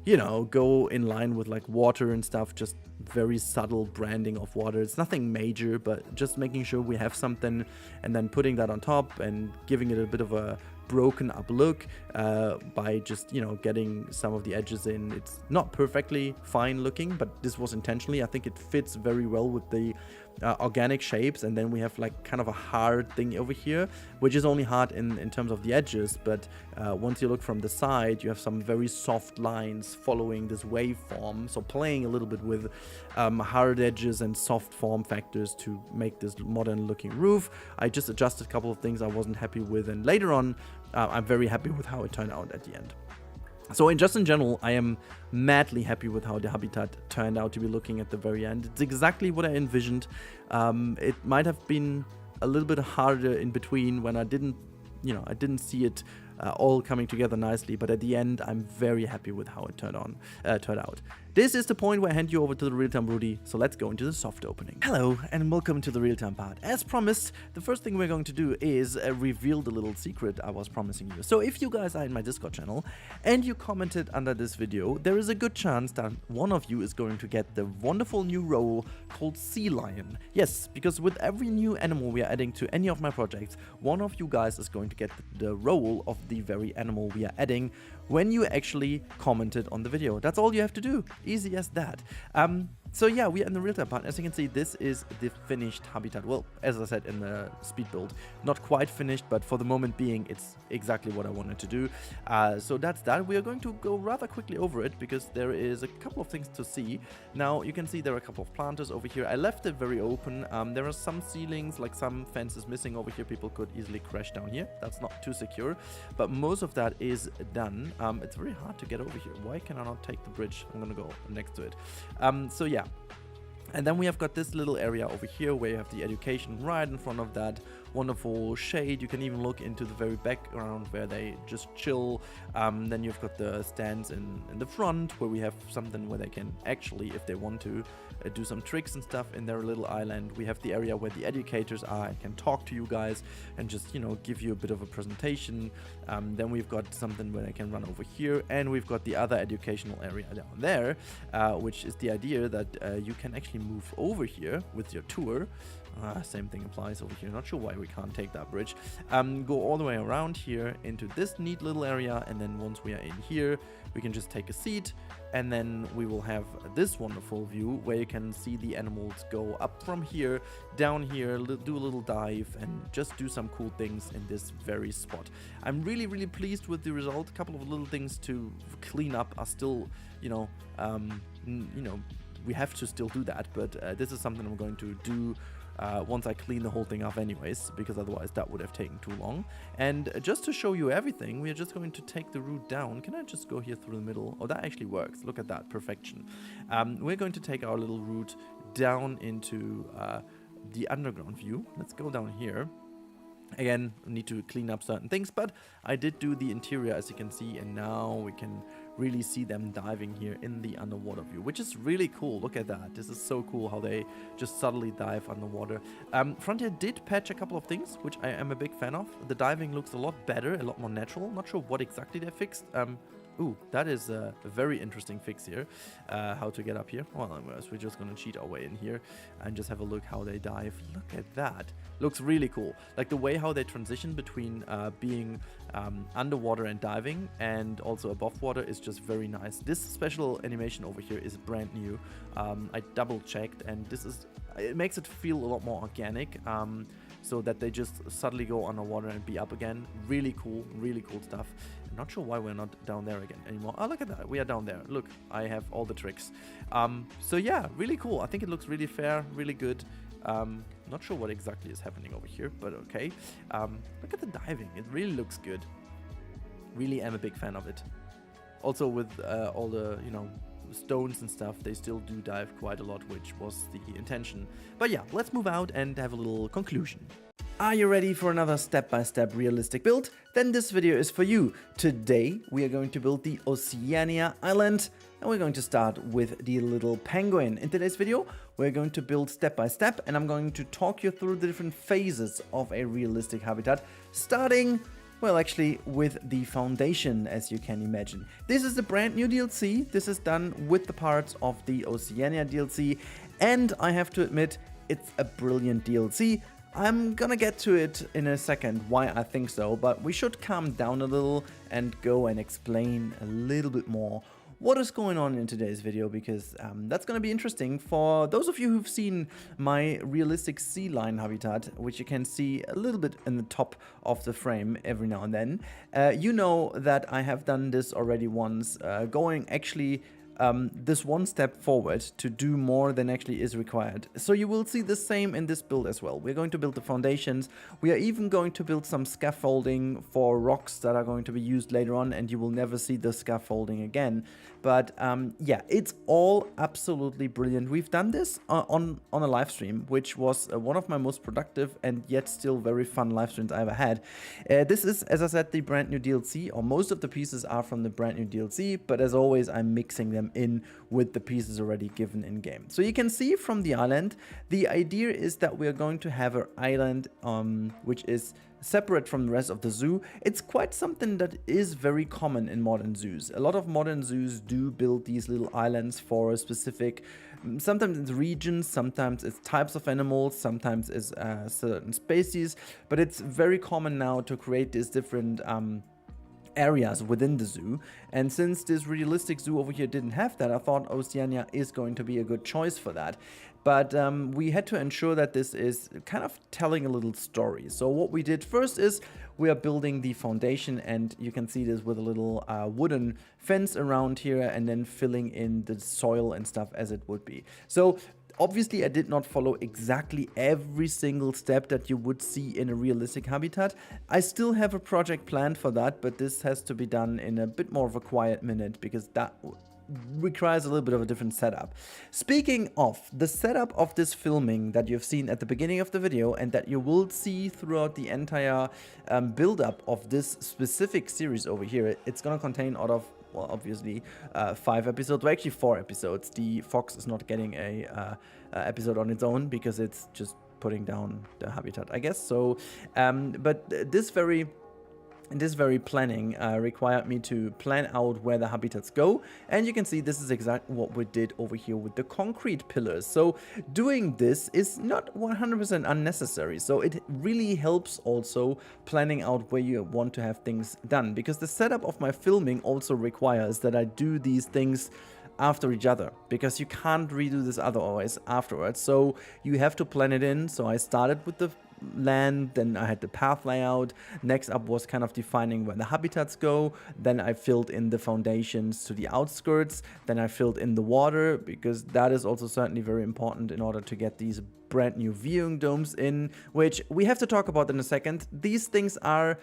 you know, go in line with like water and stuff, just very subtle branding of water. It's nothing major, but just making sure we have something and then putting that on top and giving it a bit of a broken up look by just, you know, getting some of the edges in. It's not perfectly fine looking, but this was intentionally. I think it fits very well with the organic shapes, and then we have like kind of a hard thing over here, which is only hard in terms of the edges, but once you look from the side, you have some very soft lines following this waveform, so playing a little bit with hard edges and soft form factors to make this modern looking roof. I just adjusted a couple of things I wasn't happy with, and later on I'm very happy with how it turned out at the end. So in general, I am madly happy with how the habitat turned out to be looking at the very end. It's exactly what I envisioned. It might have been a little bit harder in between when I didn't see it all coming together nicely, but at the end I'm very happy with how it turned out. This is the point where I hand you over to the real-time Rudi, so let's go into the soft opening. Hello and welcome to the real-time part. As promised, the first thing we're going to do is reveal the little secret I was promising you. So if you guys are in my Discord channel and you commented under this video, there is a good chance that one of you is going to get the wonderful new role called Sea Lion. Yes, because with every new animal we are adding to any of my projects, one of you guys is going to get the role of the very animal we are adding when you actually commented on the video. That's all you have to do. Easy as that. So yeah, we are in the real-time part. As you can see, this is the finished habitat. Well, as I said in the speed build, not quite finished, but for the moment being, it's exactly what I wanted to do. So that's that. We are going to go rather quickly over it because there is a couple of things to see. Now, you can see there are a couple of planters over here. I left it very open. There are some ceilings, like some fences missing over here. People could easily crash down here. That's not too secure, but most of that is done. It's very hard to get over here. Why can I not take the bridge? I'm gonna go next to it. So yeah. And then we have got this little area over here where you have the education right in front of that wonderful shade. You can even look into the very background where they just chill. Then you've got the stands in the front where we have something where they can actually, if they want to, do some tricks and stuff in their little island. We have the area where the educators are and can talk to you guys and just, you know, give you a bit of a presentation. Then we've got something where they can run over here, and we've got the other educational area down there, which is the idea that you can actually move over here with your tour. Same thing applies over here. Not sure why we can't take that bridge. Go all the way around here into this neat little area, and then once we are in here, we can just take a seat, and then we will have this wonderful view where you can see the animals go up from here, down here, do a little dive, and just do some cool things in this very spot. I'm really, really pleased with the result. A couple of little things to clean up are still, we have to still do that, but this is something I'm going to do once I clean the whole thing up anyways, because otherwise that would have taken too long. And just to show you everything, we are just going to take the route down. Can I just go here through the middle? Oh, that actually works. Look at that, perfection. We're going to take our little route down into the underground view. Let's go down here. Again, need to clean up certain things, but I did do the interior, as you can see, and now we can really see them diving here in the underwater view, which is really cool. Look at that. This is so cool how they just subtly dive underwater. Frontier did patch a couple of things, which I am a big fan of. The diving looks a lot better, a lot more natural. Not sure what exactly they fixed. Ooh, that is a very interesting fix here. How to get up here. Well, anyways, we're just gonna cheat our way in here and just have a look how they dive. Look at that. Looks really cool. Like the way how they transition between being underwater and diving and also above water is just very nice. This special animation over here is brand new. I double checked, and it makes it feel a lot more organic. So that they just suddenly go underwater and be up again. Really cool stuff. I'm not sure why we're not down there again anymore. Oh, look at that. We are down there. Look, I have all the tricks. So yeah, really cool. I think it looks really fair, really good. Not sure what exactly is happening over here, but okay. Look at the diving. It really looks good. Really am a big fan of it. Also with all the, stones and stuff, they still do dive quite a lot, which was the intention. But yeah, let's move out and have a little conclusion. Are you ready for another step-by-step realistic build? Then this video is for you. Today we are going to build the Oceania Island, and we're going to start with the little penguin. In today's video we're going to build step by step, and I'm going to talk you through the different phases of a realistic habitat, starting well, actually, with the foundation, as you can imagine. This is the brand new DLC. This is done with the parts of the Oceania DLC, and I have to admit, it's a brilliant DLC. I'm gonna get to it in a second, why I think so, but we should calm down a little and go and explain a little bit more what is going on in today's video, because that's going to be interesting for those of you who've seen my realistic sea lion habitat, which you can see a little bit in the top of the frame every now and then. You know that I have done this already once, going actually this one step forward to do more than actually is required. So you will see the same in this build as well. We're going to build the foundations. We are even going to build some scaffolding for rocks that are going to be used later on, and you will never see the scaffolding again. But yeah, it's all absolutely brilliant. We've done this on a live stream, which was one of my most productive and yet still very fun live streams I ever had. This is, as I said, the brand new DLC, or most of the pieces are from the brand new DLC, but as always, I'm mixing them in with the pieces already given in game. So you can see from the island, the idea is that we are going to have an island which is separate from the rest of the zoo. It's quite something that is very common in modern zoos. A lot of modern zoos do build these little islands for a specific, sometimes it's regions, sometimes it's types of animals, sometimes it's certain species, but it's very common now to create these different areas within the zoo. And since this realistic zoo over here didn't have that, I thought Oceania is going to be a good choice for that. But we had to ensure that this is kind of telling a little story. So what we did first is we are building the foundation, and you can see this with a little wooden fence around here, and then filling in the soil and stuff as it would be. So obviously, I did not follow exactly every single step that you would see in a realistic habitat. I still have a project planned for that, but this has to be done in a bit more of a quiet minute, because that requires a little bit of a different setup. Speaking of the setup of this filming that you've seen at the beginning of the video, and that you will see throughout the entire build-up of this specific series over here, it's gonna contain out of, well, obviously 5 episodes, well, actually 4 episodes. The fox is not getting a episode on its own because it's just putting down the habitat, I guess. So, but this very planning required me to plan out where the habitats go, and you can see this is exactly what we did over here with the concrete pillars. So doing this is not 100% unnecessary, so it really helps also planning out where you want to have things done, because the setup of my filming also requires that I do these things after each other, because you can't redo this otherwise afterwards, so you have to plan it in. So I started with the land, then I had the path layout. Next up was kind of defining where the habitats go. Then I filled in the foundations to the outskirts. Then I filled in the water, because that is also certainly very important in order to get these brand new viewing domes in, which we have to talk about in a second. These things are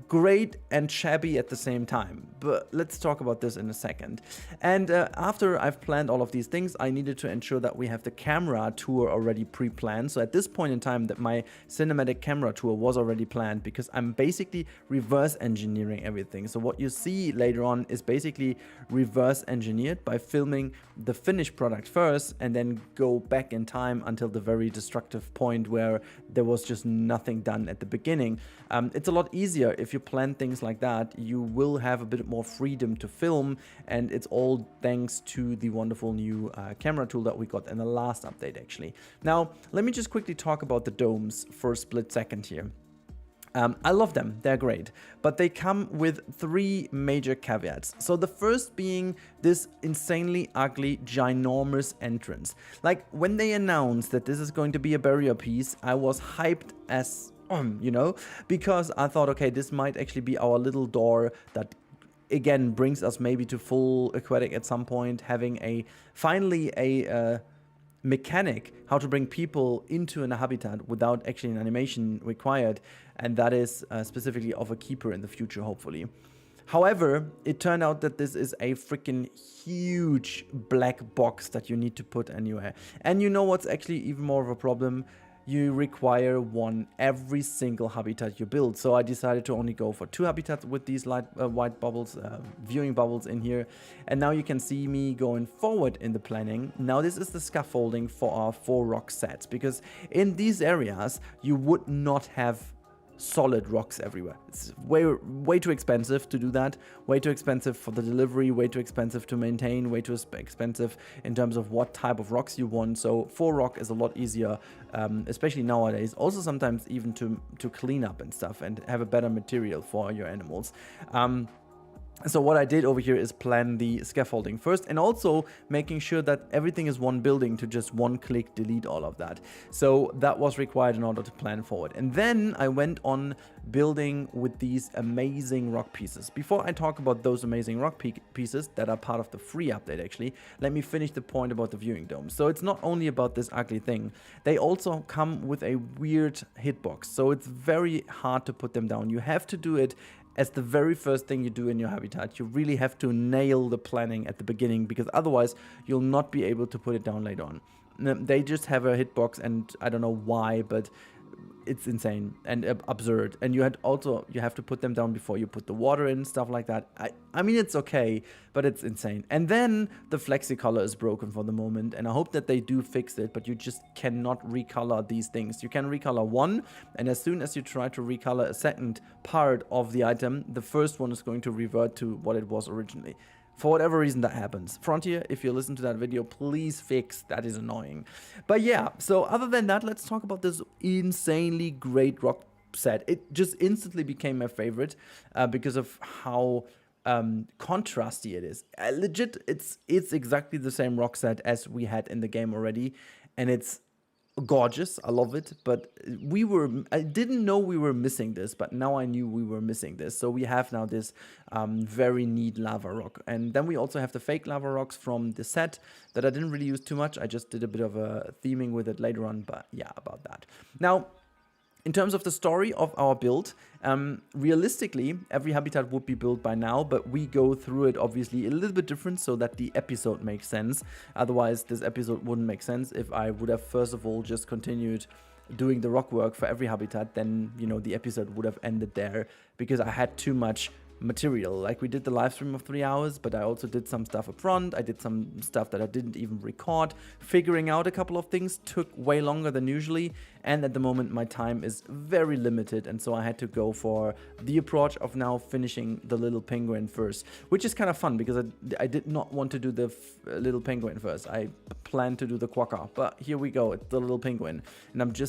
great and shabby at the same time, but let's talk about this in a second. And after I've planned all of these things, I needed to ensure that we have the camera tour already pre-planned. So at this point in time, that my cinematic camera tour was already planned, because I'm basically reverse engineering everything. So what you see later on is basically reverse engineered by filming the finished product first, and then go back in time until the very destructive point where there was just nothing done at the beginning. It's a lot easier if you plan things like that. You will have a bit more freedom to film, and it's all thanks to the wonderful new camera tool that we got in the last update, actually. Now, let me just quickly talk about the domes for a split second here. I love them, they're great, but they come with 3 major caveats. So the first being this insanely ugly, ginormous entrance. Like, when they announced that this is going to be a barrier piece, I was hyped as you know, because I thought, okay, this might actually be our little door that again brings us maybe to full aquatic at some point, having finally a mechanic how to bring people into a habitat without actually an animation required, and that is specifically of a keeper in the future, hopefully. However, it turned out that this is a freaking huge black box that you need to put anywhere. And you know what's actually even more of a problem? You require one every single habitat you build. So I decided to only go for 2 habitats with these light white bubbles, viewing bubbles in here. And now you can see me going forward in the planning. Now this is the scaffolding for our 4 rock sets, because in these areas you would not have solid rocks everywhere. It's way too expensive to do that, way too expensive for the delivery, way too expensive to maintain, way too expensive in terms of what type of rocks you want. So 4 rock is a lot easier, especially nowadays, also sometimes even to clean up and stuff, and have a better material for your animals. So what I did over here is plan the scaffolding first, and also making sure that everything is one building to just one click delete all of that. So that was required in order to plan forward. And then I went on building with these amazing rock pieces. Before I talk about those amazing rock pieces that are part of the free update actually, let me finish the point about the viewing dome. So it's not only about this ugly thing, they also come with a weird hitbox. So it's very hard to put them down. You have to do it as the very first thing you do in your habitat. You really have to nail the planning at the beginning, because otherwise you'll not be able to put it down later on. They just have a hitbox, and I don't know why, but it's insane and absurd. And you have to put them down before you put the water in, stuff like that. I mean, it's okay, but it's insane. And then the flexi-color is broken for the moment, and I hope that they do fix it, but you just cannot recolor these things. You can recolor one, and as soon as you try to recolor a second part of the item, the first one is going to revert to what it was originally. For whatever reason that happens. Frontier, if you listen to that video, please fix. That is annoying. But yeah, so other than that, let's talk about this insanely great rock set. It just instantly became my favorite because of how contrasty it is. Legit, it's exactly the same rock set as we had in the game already, and it's gorgeous. I love it, but I didn't know we were missing this, but now I knew we were missing this. So we have now this very neat lava rock, and then we also have the fake lava rocks from the set that I didn't really use too much. I just did a bit of a theming with it later on, but yeah, about that. Now, in terms of the story of our build, realistically, every habitat would be built by now, but we go through it obviously a little bit different so that the episode makes sense. Otherwise, this episode wouldn't make sense if I would have first of all just continued doing the rock work for every habitat. Then, you know, the episode would have ended there because I had too much material. Like, we did the live stream of 3 hours, but I also did some stuff up front. I did some stuff that I didn't even record. Figuring out a couple of things took way longer than usually, and at the moment my time is very limited, and so I had to go for the approach of now finishing the little penguin first, which is kind of fun because I did not want to do the little penguin first. I planned to do the quokka, but here we go, it's the little penguin, and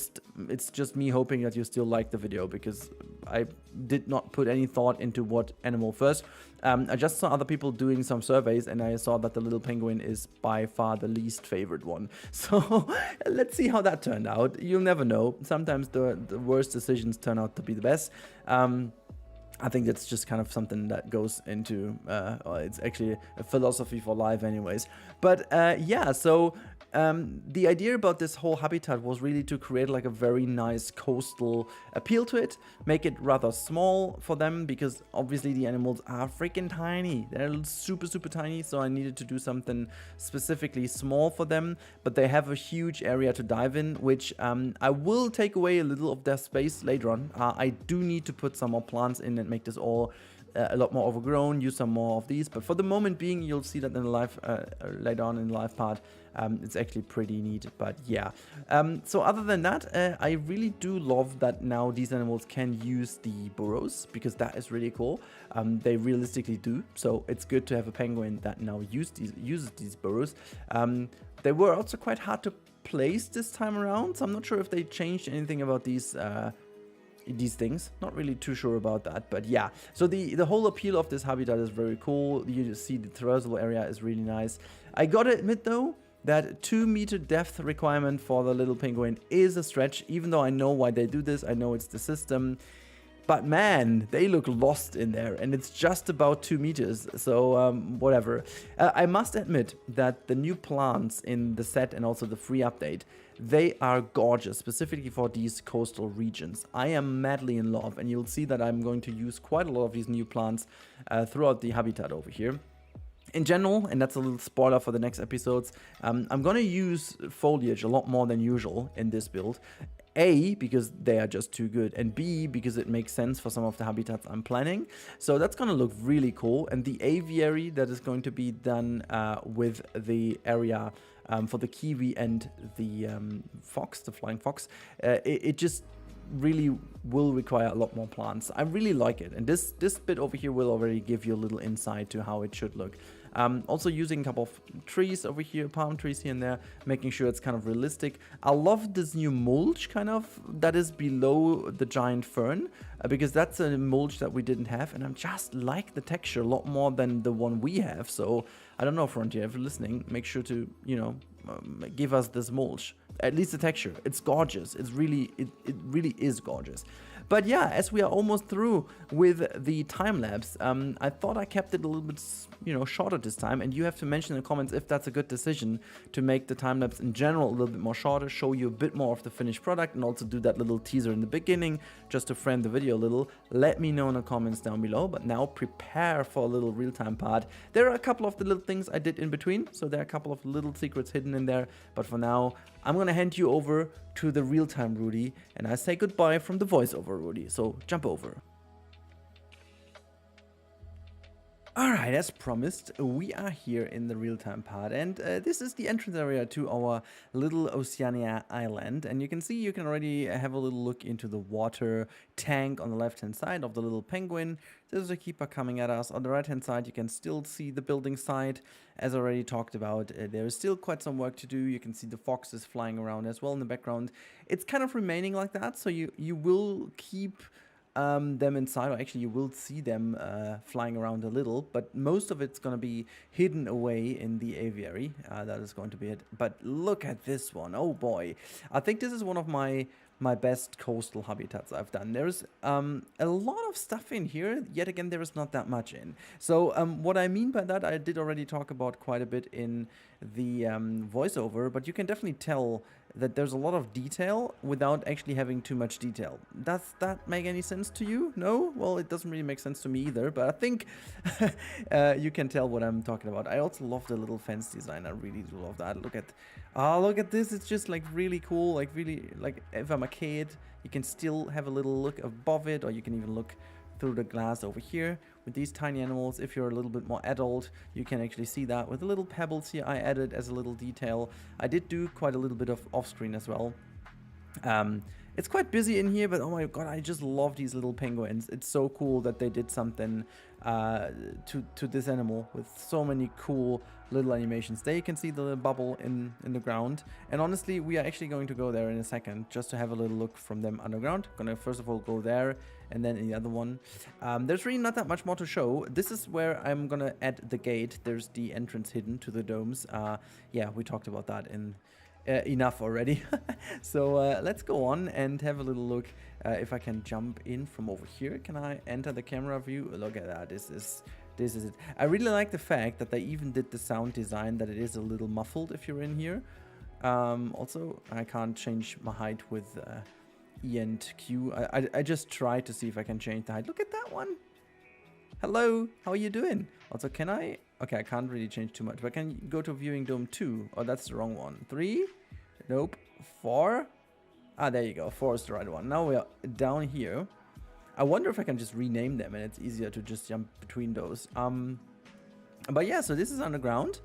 it's just me hoping that you still like the video, because I did not put any thought into what animal first. I just saw other people doing some surveys, and I saw that the little penguin is by far the least favorite one. So let's see how that turned out. You'll never know. Sometimes the worst decisions turn out to be the best. I think that's just kind of something that goes into, it's actually a philosophy for life anyways. But yeah, so the idea about this whole habitat was really to create like a very nice coastal appeal to it, make it rather small for them, because obviously the animals are freaking tiny. They're super, super tiny, so I needed to do something specifically small for them, but they have a huge area to dive in, which I will take away a little of their space later on. I do need to put some more plants in and make this all a lot more overgrown, use some more of these, but for the moment being, you'll see that in the live later on in the live part. It's actually pretty neat, but yeah. So other than that, I really do love that now these animals can use the burrows, because that is really cool. They realistically do, so it's good to have a penguin that now uses these burrows. They were also quite hard to place this time around, so I'm not sure if they changed anything about these things. Not really too sure about that, but yeah. So the whole appeal of this habitat is very cool. You see the traversable area is really nice. I gotta admit though, that 2-meter depth requirement for the little penguin is a stretch, even though I know why they do this. I know it's the system. But man, they look lost in there, and it's just about 2 meters, so whatever. I must admit that the new plants in the set and also the free update, they are gorgeous, specifically for these coastal regions. I am madly in love, and you'll see that I'm going to use quite a lot of these new plants throughout the habitat over here. In general, and that's a little spoiler for the next episodes, I'm gonna use foliage a lot more than usual in this build. A, because they are just too good, and B, because it makes sense for some of the habitats I'm planning. So that's gonna look really cool. And the aviary that is going to be done with the area for the kiwi and the fox, the flying fox, it just really will require a lot more plants. I really like it, and this bit over here will already give you a little insight to how it should look. Also using a couple of trees over here, palm trees here and there, making sure it's kind of realistic. I love this new mulch kind of that is below the giant fern, because that's a mulch that we didn't have, and I just like the texture a lot more than the one we have. So I don't know, Frontier, if you're listening, make sure to, you know, give us this mulch. At least the texture, it's gorgeous. It's really, it really is gorgeous. But yeah, as we are almost through with the time lapse, I thought I kept it a little bit, you know, shorter this time. And you have to mention in the comments if that's a good decision to make the time lapse in general a little bit more shorter, show you a bit more of the finished product, and also do that little teaser in the beginning just to frame the video a little. Let me know in the comments down below. But now prepare for a little real-time part. There are a couple of the little things I did in between, so there are a couple of little secrets hidden in there. But for now, I'm gonna hand you over to the real-time Rudi, and I say goodbye from the voiceover Rudi, so jump over. Alright, as promised, we are here in the real-time part, and this is the entrance area to our little Oceania island. And you can see, you can already have a little look into the water tank on the left-hand side of the little penguin. There's a keeper coming at us. On the right-hand side, you can still see the building site. As already talked about, there is still quite some work to do. You can see the foxes flying around as well in the background. It's kind of remaining like that, so you will keep them inside, or actually you will see them flying around a little, but most of it's going to be hidden away in the aviary. That is going to be it. But look at this one. Oh boy, I think this is one of my best coastal habitats I've done. There's a lot of stuff in here, yet again there is not that much in. So what I mean by that, I did already talk about quite a bit in the voiceover, but you can definitely tell that there's a lot of detail without actually having too much detail. Does that make any sense to you? No? Well, it doesn't really make sense to me either, but I think you can tell what I'm talking about. I also love the little fence design. I really do love that. Look at this. It's just like really cool, like really, like if I'm a kid, you can still have a little look above it, or you can even look through the glass over here with these tiny animals. If you're a little bit more adult, you can actually see that with the little pebbles here I added as a little detail. I did do quite a little bit of off-screen as well. It's quite busy in here, but oh my god, I just love these little penguins. It's so cool that they did something to this animal with so many cool little animations. There you can see the bubble in the ground, and honestly, we are actually going to go there in a second just to have a little look from them underground. Gonna first of all go there, and then in the other one. There's really not that much more to show. This is where I'm gonna add the gate. There's the entrance hidden to the domes. Yeah, we talked about that in enough already. So let's go on and have a little look. If I can jump in from over here, can I enter the camera view? Look at that. This is it. I really like the fact that they even did the sound design that it is a little muffled if you're in here. Also, I can't change my height with E and Q. I just tried to see if I can change the height. Look at that one. Hello, how are you doing? Also, can I? Okay, I can't really change too much, but can you go to viewing dome 2? Oh, that's the wrong one. 3? Nope. 4? Ah, there you go. 4 is the right one. Now we are down here. I wonder if I can just rename them and it's easier to just jump between those. But yeah, so this is underground.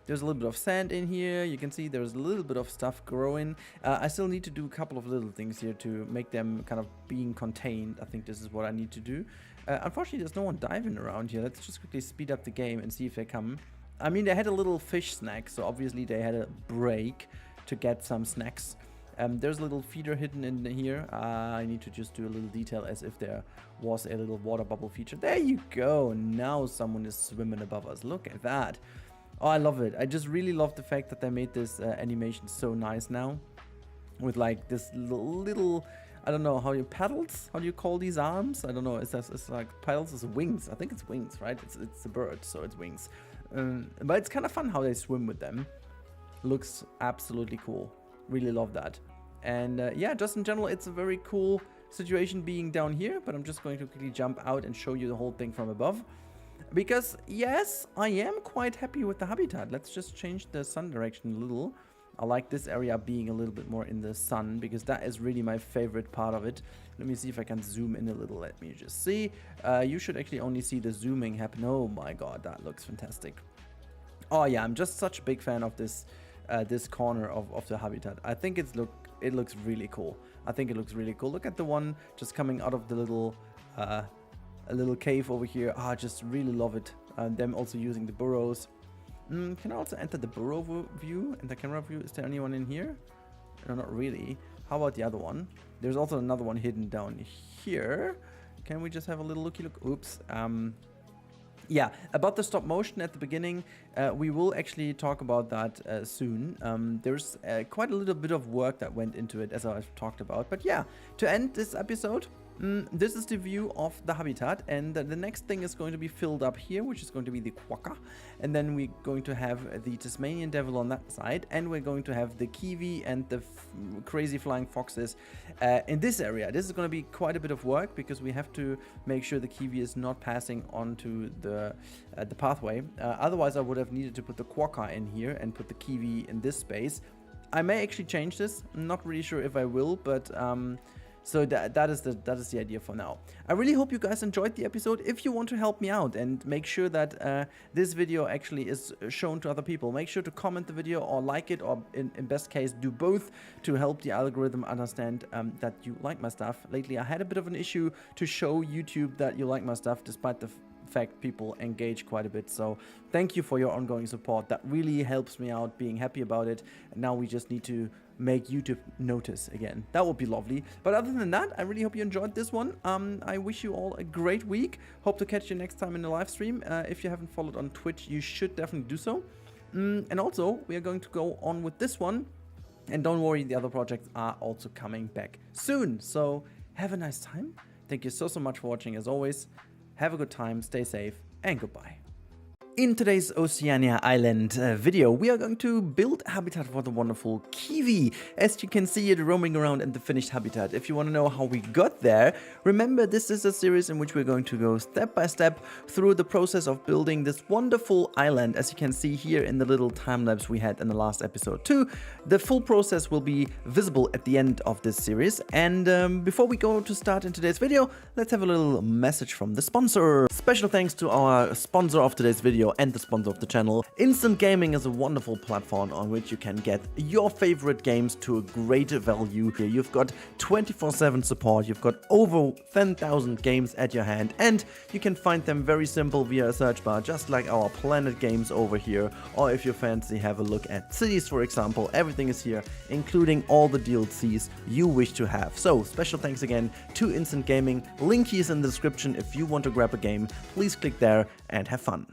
There's a little bit of sand in here. You can see there's a little bit of stuff growing. I still need to do a couple of little things here to make them kind of being contained. I think this is what I need to do. Unfortunately, there's no one diving around here. Let's just quickly speed up the game and see if they come. I mean, they had a little fish snack, so obviously they had a break to get some snacks. There's a little feeder hidden in here. I need to just do a little detail as if there was a little water bubble feature. There you go. Now someone is swimming above us. Look at that. Oh, I love it. I just really love the fact that they made this animation so nice now. With like this little, I don't know, how you paddles? How do you call these arms? I don't know. It's like paddles, it's wings. I think it's wings, right? It's a bird, so it's wings. But it's kind of fun how they swim with them. Looks absolutely cool. Really love that. And yeah, just in general, it's a very cool situation being down here. But I'm just going to quickly jump out and show you the whole thing from above. Because, yes, I am quite happy with the habitat. Let's just change the sun direction a little. I like this area being a little bit more in the sun, because that is really my favorite part of it. Let me see if I can zoom in a little. Let me just see. You should actually only see the zooming happen. Oh my god, that looks fantastic. Oh yeah, I'm just such a big fan of this this corner of the habitat. I think it looks really cool. I think it looks really cool. Look at the one just coming out of the little a little cave over here. I just really love it. Them also using the burrows. Can I also enter the burrow view and the camera view? Is there anyone in here? No, not really. How about the other one? There's also another one hidden down here. Can we just have a little looky look? Oops. Yeah, about the stop motion at the beginning, we will actually talk about that soon. There's quite a little bit of work that went into it, as I've talked about. But yeah, to end this episode, this is the view of the habitat, and the next thing is going to be filled up here, which is going to be the Quakka, and then we're going to have the Tasmanian Devil on that side, and we're going to have the Kiwi and the crazy flying foxes in this area. This is going to be quite a bit of work because we have to make sure the Kiwi is not passing onto the pathway. Otherwise, I would have needed to put the Quakka in here and put the Kiwi in this space. I may actually change this. I'm not really sure if I will, but so that is the idea for now. I really hope you guys enjoyed the episode. If you want to help me out and make sure that this video actually is shown to other people, make sure to comment the video or like it, or in best case do both to help the algorithm understand that you like my stuff. Lately I had a bit of an issue to show YouTube that you like my stuff, despite the fact people engage quite a bit. So thank you for your ongoing support. That really helps me out, being happy about it. And now we just need to make YouTube notice again. That would be lovely. But other than that, I really hope you enjoyed this one. I wish you all a great week. Hope to catch you next time in the live stream. If you haven't followed on Twitch, you should definitely do so. And also, we are going to go on with this one. And don't worry, the other projects are also coming back soon. So have a nice time. Thank you so much for watching as always. Have a good time, stay safe, and goodbye. In today's Oceania Island video, we are going to build a habitat for the wonderful Kiwi. As you can see it roaming around in the finished habitat. If you want to know how we got there, remember this is a series in which we're going to go step by step through the process of building this wonderful island. As you can see here in the little time lapse we had in the last episode too. The full process will be visible at the end of this series. And before we go to start in today's video, let's have a little message from the sponsor. Special thanks to our sponsor of today's video and the sponsor of the channel. Instant Gaming is a wonderful platform on which you can get your favorite games to a great value. You've got 24/7 support, you've got over 10,000 games at your hand, and you can find them very simple via a search bar, just like our Planet games over here. Or if you fancy, have a look at Cities, for example. Everything is here, including all the DLCs you wish to have. So special thanks again to Instant Gaming. Link is in the description. If you want to grab a game, please click there and have fun.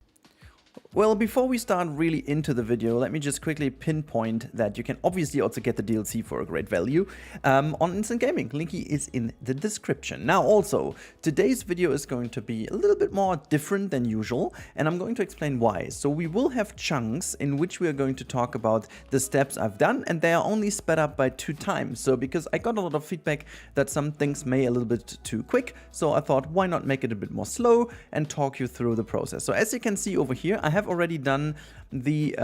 Well, before we start really into the video, let me just quickly pinpoint that you can obviously also get the DLC for a great value on Instant Gaming. Linky is in the description. Now also, today's video is going to be a little bit more different than usual, and I'm going to explain why. So we will have chunks in which we are going to talk about the steps I've done, and they are only sped up by 2 times. So because I got a lot of feedback that some things may a little bit too quick, so I thought why not make it a bit more slow and talk you through the process. So as you can see over here, I have already done the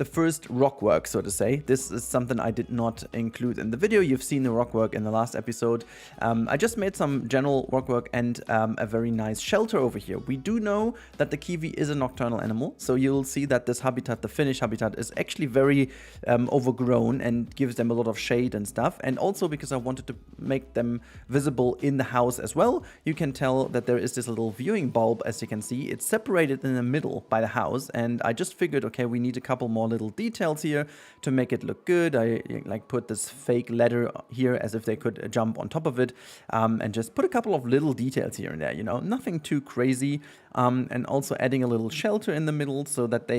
first rock work, so to say. This is something I did not include in the video. You've seen the rock work in the last episode. I just made some general rock work and a very nice shelter over here. We do know that the Kiwi is a nocturnal animal, so you'll see that this habitat, the finished habitat, is actually very overgrown and gives them a lot of shade and stuff. And also because I wanted to make them visible in the house as well, you can tell that there is this little viewing bulb, as you can see. It's separated in the middle by the house. And I just figured, okay, we need a couple more little details here to make it look good. I like put this fake ladder here as if they could jump on top of it, and just put a couple of little details here and there, you know, nothing too crazy. And also adding a little shelter in the middle so that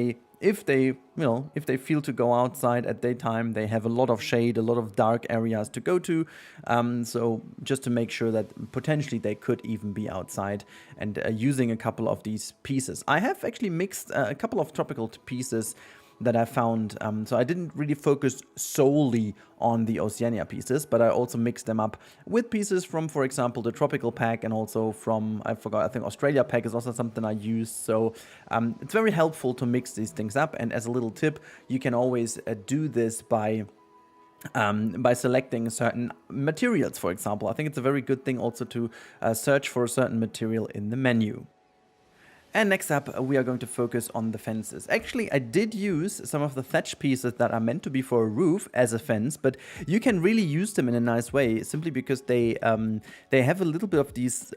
if they feel to go outside at daytime, they have a lot of shade, a lot of dark areas to go to. So just to make sure that potentially they could even be outside, and using a couple of these pieces. I have actually mixed a couple of tropical pieces that I found. So I didn't really focus solely on the Oceania pieces, but I also mixed them up with pieces from, for example, the tropical pack, and also from, I think Australia pack is also something I use. So it's very helpful to mix these things up. And as a little tip, you can always do this by selecting certain materials, for example. I think it's a very good thing also to search for a certain material in the menu. And next up, we are going to focus on the fences. Actually, I did use some of the thatch pieces that are meant to be for a roof as a fence, but you can really use them in a nice way, simply because they have a little bit of these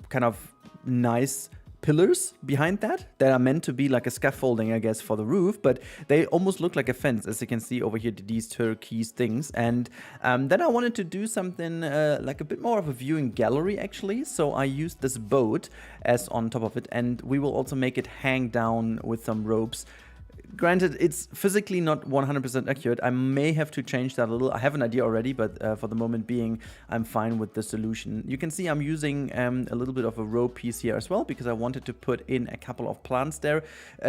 kind of nice pillars behind that are meant to be like a scaffolding, I guess, for the roof, but they almost look like a fence, as you can see over here, these turquoise things. And then I wanted to do something like a bit more of a viewing gallery, actually. So I used this boat as on top of it, and we will also make it hang down with some ropes. Granted, it's physically not 100% accurate. I may have to change that a little. I have an idea already, but for the moment being, I'm fine with the solution. You can see I'm using a little bit of a rope piece here as well, because I wanted to put in a couple of plants there,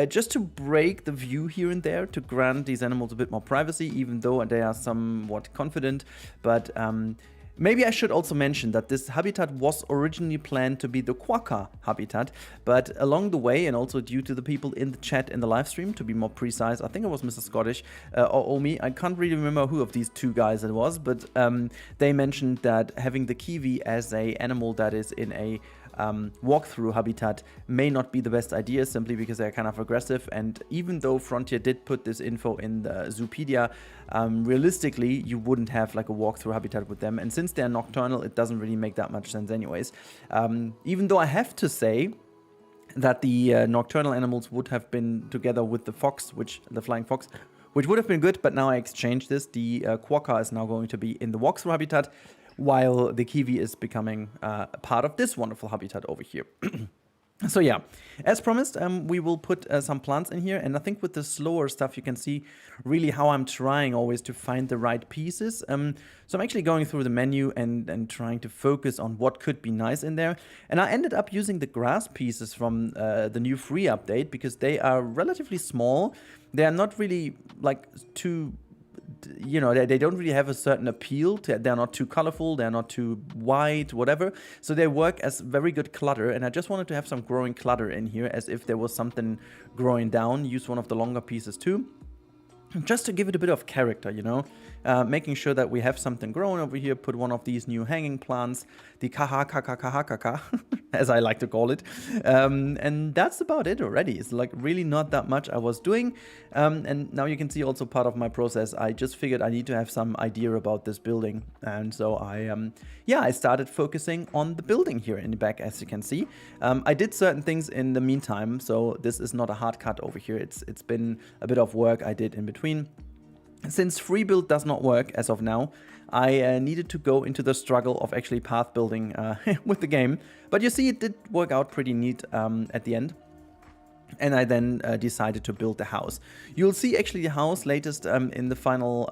just to break the view here and there, to grant these animals a bit more privacy, even though they are somewhat confident. But maybe I should also mention that this habitat was originally planned to be the Quakka habitat, but along the way, and also due to the people in the chat in the live stream, to be more precise, I think it was Mr. Scottish or Omi, I can't really remember who of these two guys it was, but they mentioned that having the Kiwi as a animal that is in a walkthrough habitat may not be the best idea, simply because they're kind of aggressive. And even though Frontier did put this info in the Zoopedia, realistically you wouldn't have like a walkthrough habitat with them, and since they're nocturnal, it doesn't really make that much sense anyways. Even though I have to say that the nocturnal animals would have been together with the fox, the flying fox, which would have been good, but now I exchanged this. The Quokka is now going to be in the walkthrough habitat, while the Kiwi is becoming a part of this wonderful habitat over here. So yeah, as promised, we will put some plants in here, and I think with the slower stuff you can see really how I'm trying always to find the right pieces. So I'm actually going through the menu and trying to focus on what could be nice in there. And I ended up using the grass pieces from the new free update, because they are relatively small. They are not really like too, you know, they don't really have a certain appeal. They're not too colorful, they're not too white, whatever. So they work as very good clutter, and I just wanted to have some growing clutter in here, as if there was something growing down. Use one of the longer pieces too, just to give it a bit of character, you know. Making sure that we have something growing over here. Put one of these new hanging plants, the kaha, as I like to call it. And that's about it already. It's like really not that much I was doing. And now you can see also part of my process. I just figured I need to have some idea about this building. And so I started focusing on the building here in the back, as you can see. I did certain things in the meantime, so this is not a hard cut over here. It's been a bit of work I did in between. Since free build does not work as of now, I needed to go into the struggle of actually path building with the game. But you see, it did work out pretty neat at the end. And I then decided to build the house. You'll see actually the house latest in the final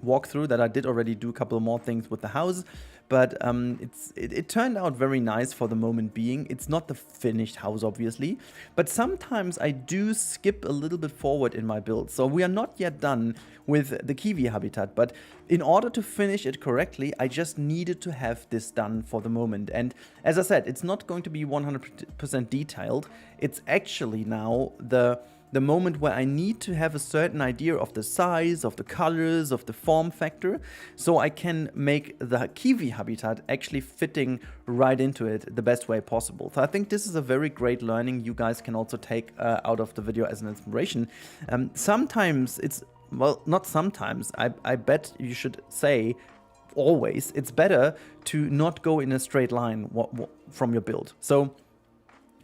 walkthrough, that I did already do a couple more things with the house. But it turned out very nice for the moment being. It's not the finished house, obviously, but sometimes I do skip a little bit forward in my build. So we are not yet done with the Kiwi habitat, but in order to finish it correctly, I just needed to have this done for the moment. And as I said, it's not going to be 100% detailed. It's actually now the moment where I need to have a certain idea of the size, of the colors, of the form factor, so I can make the Kiwi habitat actually fitting right into it the best way possible. So I think this is a very great learning you guys can also take out of the video as an inspiration. Sometimes it's, well, not sometimes, I bet you should say always, it's better to not go in a straight line from your build. So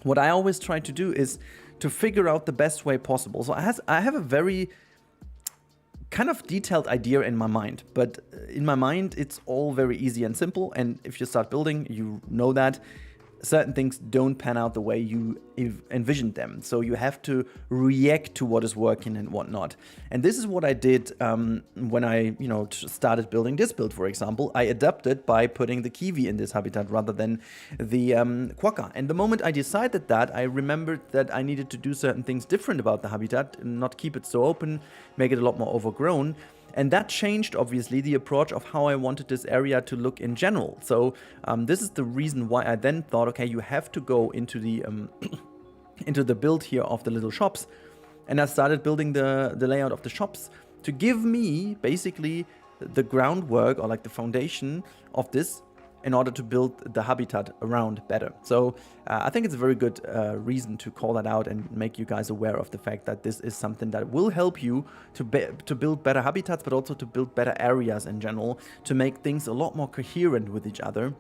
what I always try to do is to figure out the best way possible. So I have a very kind of detailed idea in my mind, but in my mind it's all very easy and simple, and if you start building, you know that certain things don't pan out the way you envisioned them. So you have to react to what is working and what not. And this is what I did when I, started building this build, for example. I adapted by putting the Kiwi in this habitat rather than the Quokka. And the moment I decided that, I remembered that I needed to do certain things different about the habitat, and not keep it so open, make it a lot more overgrown. And that changed, obviously, the approach of how I wanted this area to look in general. So this is the reason why I then thought, okay, you have to go into the into the build here of the little shops. And I started building the layout of the shops to give me basically the groundwork, or like the foundation of this, in order to build the habitat around better. So I think it's a very good reason to call that out and make you guys aware of the fact that this is something that will help you to build better habitats, but also to build better areas in general, to make things a lot more coherent with each other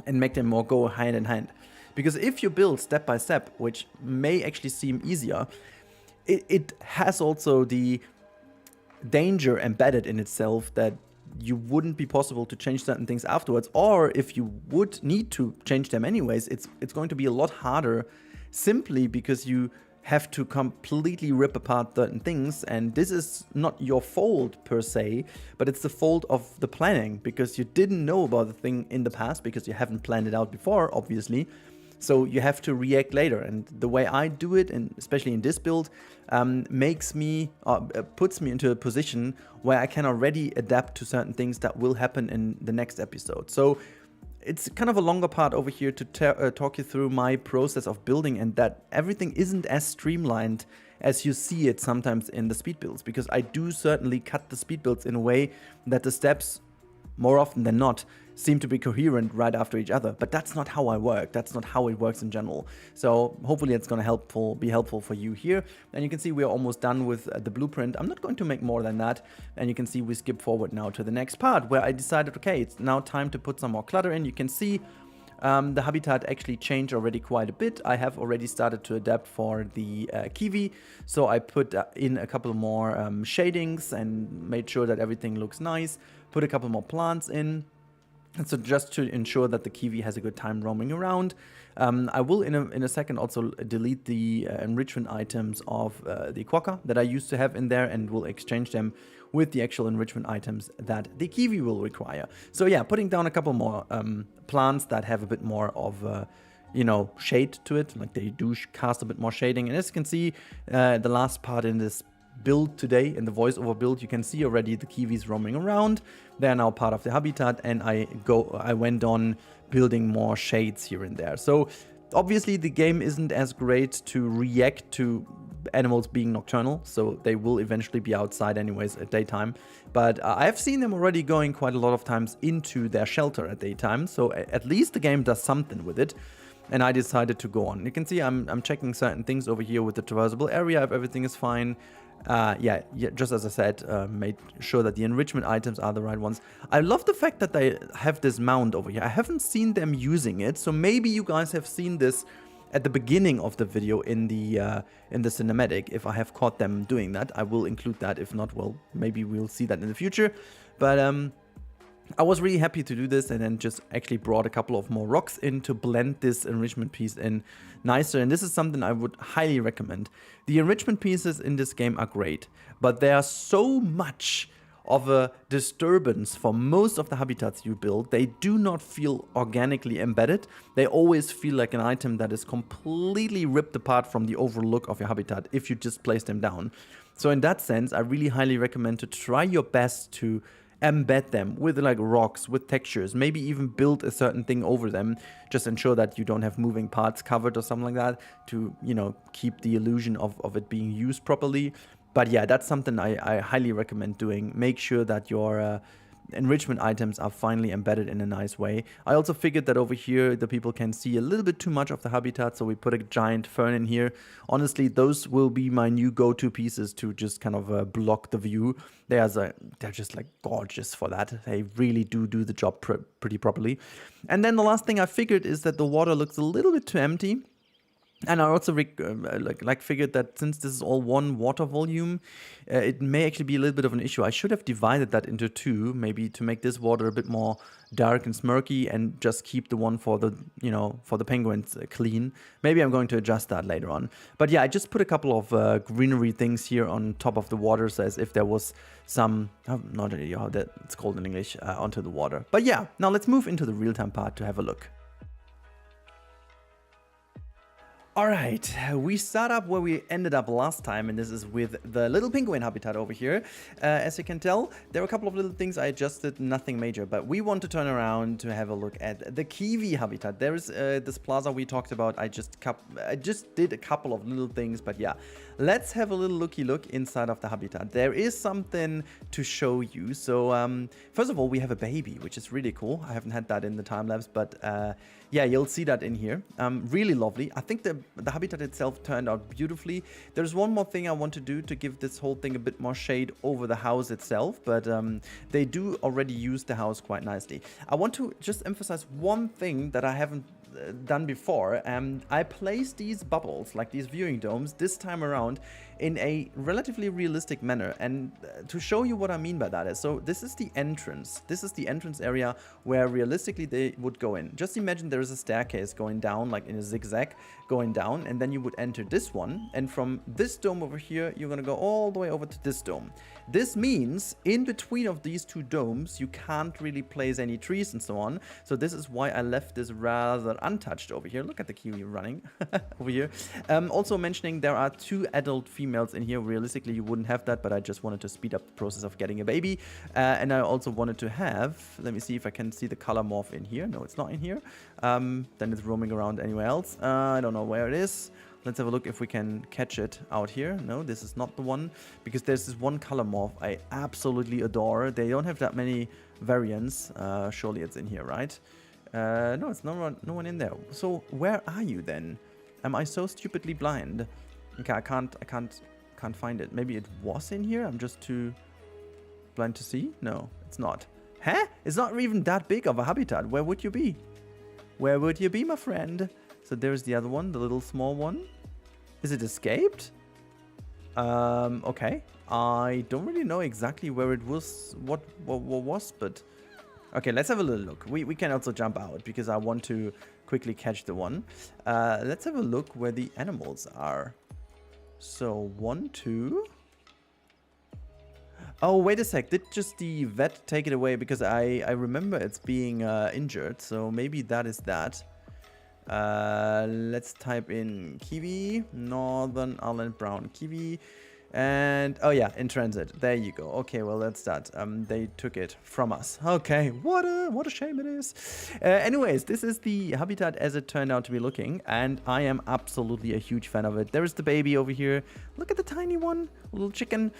and make them more go hand in hand. Because if you build step by step, which may actually seem easier, it has also the danger embedded in itself that you wouldn't be possible to change certain things afterwards, or if you would need to change them anyways, it's going to be a lot harder simply because you have to completely rip apart certain things. And this is not your fault per se, but it's the fault of the planning, because you didn't know about the thing in the past because you haven't planned it out before, obviously. So you have to react later. And the way I do it, and especially in this build, puts me into a position where I can already adapt to certain things that will happen in the next episode. So it's kind of a longer part over here to talk you through my process of building, and that everything isn't as streamlined as you see it sometimes in the speed builds, because I do certainly cut the speed builds in a way that the steps, more often than not, seem to be coherent right after each other. But that's not how I work. That's not how it works in general. So hopefully it's going to be helpful for you here. And you can see we're almost done with the blueprint. I'm not going to make more than that. And you can see we skip forward now to the next part, where I decided, okay, it's now time to put some more clutter in. You can see the habitat actually changed already quite a bit. I have already started to adapt for the Kiwi. So I put in a couple more shadings and made sure that everything looks nice. Put a couple more plants in. And so just to ensure that the Kiwi has a good time roaming around. I will in a second also delete the enrichment items of the Quakka that I used to have in there, and will exchange them with the actual enrichment items that the Kiwi will require. So yeah, putting down a couple more plants that have a bit more of shade to it, like they do cast a bit more shading. And as you can see, the last part in this build today, in the voiceover build, you can see already the Kiwis roaming around. They're now part of the habitat, and I went on building more shades here and there. So obviously the game isn't as great to react to animals being nocturnal, so they will eventually be outside anyways at daytime. But I've seen them already going quite a lot of times into their shelter at daytime, so at least the game does something with it. And I decided to go on. You can see I'm checking certain things over here with the traversable area, if everything is fine. Yeah, just as I said, made sure that the enrichment items are the right ones. I love the fact that they have this mound over here. I haven't seen them using it, so maybe you guys have seen this at the beginning of the video in the cinematic. If I have caught them doing that, I will include that. If not, well, maybe we'll see that in the future. But I was really happy to do this, and then just actually brought a couple of more rocks in to blend this enrichment piece in nicer. And this is something I would highly recommend. The enrichment pieces in this game are great, but they are so much of a disturbance for most of the habitats you build. They do not feel organically embedded. They always feel like an item that is completely ripped apart from the overall look of your habitat if you just place them down. So in that sense, I really highly recommend to try your best to embed them with like rocks, with textures, maybe even build a certain thing over them. Just ensure that you don't have moving parts covered or something like that to, keep the illusion of it being used properly. But yeah, that's something I highly recommend doing. Make sure that your enrichment items are finally embedded in a nice way. I also figured that over here the people can see a little bit too much of the habitat, so we put a giant fern in here. Honestly, those will be my new go-to pieces to just kind of block the view. They're just like gorgeous for that. They really do the job pretty properly. And then the last thing I figured is that the water looks a little bit too empty. And I also figured that since this is all one water volume, it may actually be a little bit of an issue. I should have divided that into two, maybe to make this water a bit more dark and smirky, and just keep the one for the penguins clean. Maybe I'm going to adjust that later on. But yeah, I just put a couple of greenery things here on top of the waters, as if there was some, not really how that's called in English, onto the water. But yeah, now let's move into the real-time part to have a look. Alright, we start up where we ended up last time, and this is with the little penguin habitat over here. As you can tell, there are a couple of little things I adjusted, nothing major, but we want to turn around to have a look at the Kiwi habitat. There is this plaza we talked about. I just did a couple of little things, but yeah. Let's have a little look inside of the habitat. There is something to show you. So first of all, we have a baby, which is really cool. I haven't had that in the time-lapse, but yeah, you'll see that in here. Really lovely. I think the habitat itself turned out beautifully. There's one more thing I want to do to give this whole thing a bit more shade over the house itself, but they do already use the house quite nicely. I want to just emphasize one thing that I haven't done before, I placed these bubbles, like these viewing domes, this time around in a relatively realistic manner. And to show you what I mean by that is, so this is the entrance. This is the entrance area where realistically they would go in. Just imagine there is a staircase going down, like in a zigzag going down, and then you would enter this one. And from this dome over here, you're gonna go all the way over to this dome. This means in between of these two domes, you can't really place any trees and so on. So this is why I left this rather untouched over here. Look at the Kiwi running over here. Also mentioning there are 2 adult females in here. Realistically, you wouldn't have that, but I just wanted to speed up the process of getting a baby. And I also wanted to have, let me see if I can see the color morph in here. No, it's not in here. Then it's roaming around anywhere else. I don't know where it is. Let's have a look if we can catch it out here. No, this is not the one, because there's this one color morph I absolutely adore. They don't have that many variants. Surely it's in here, right? No, it's no one in there. So where are you then? Am I so stupidly blind? Okay, I can't find it. Maybe it was in here. I'm just too blind to see. No, it's not. Huh? It's not even that big of a habitat. Where would you be? Where would you be, my friend? So there's the other one, the little small one. Is it escaped? Okay. I don't really know exactly where it was, what was, but... Okay, let's have a little look. We can also jump out, because I want to quickly catch the one. Let's have a look where the animals are. So, 1, 2... Oh, wait a sec. Did just the vet take it away? Because I remember it's being injured, so maybe that is that. Let's type in Kiwi, Northern Ireland Brown Kiwi, and oh yeah, in transit. There you go. Okay, well that's that. They took it from us. Okay, what a shame it is. Anyways, this is the habitat as it turned out to be looking, and I am absolutely a huge fan of it. There is the baby over here. Look at the tiny one, little chicken.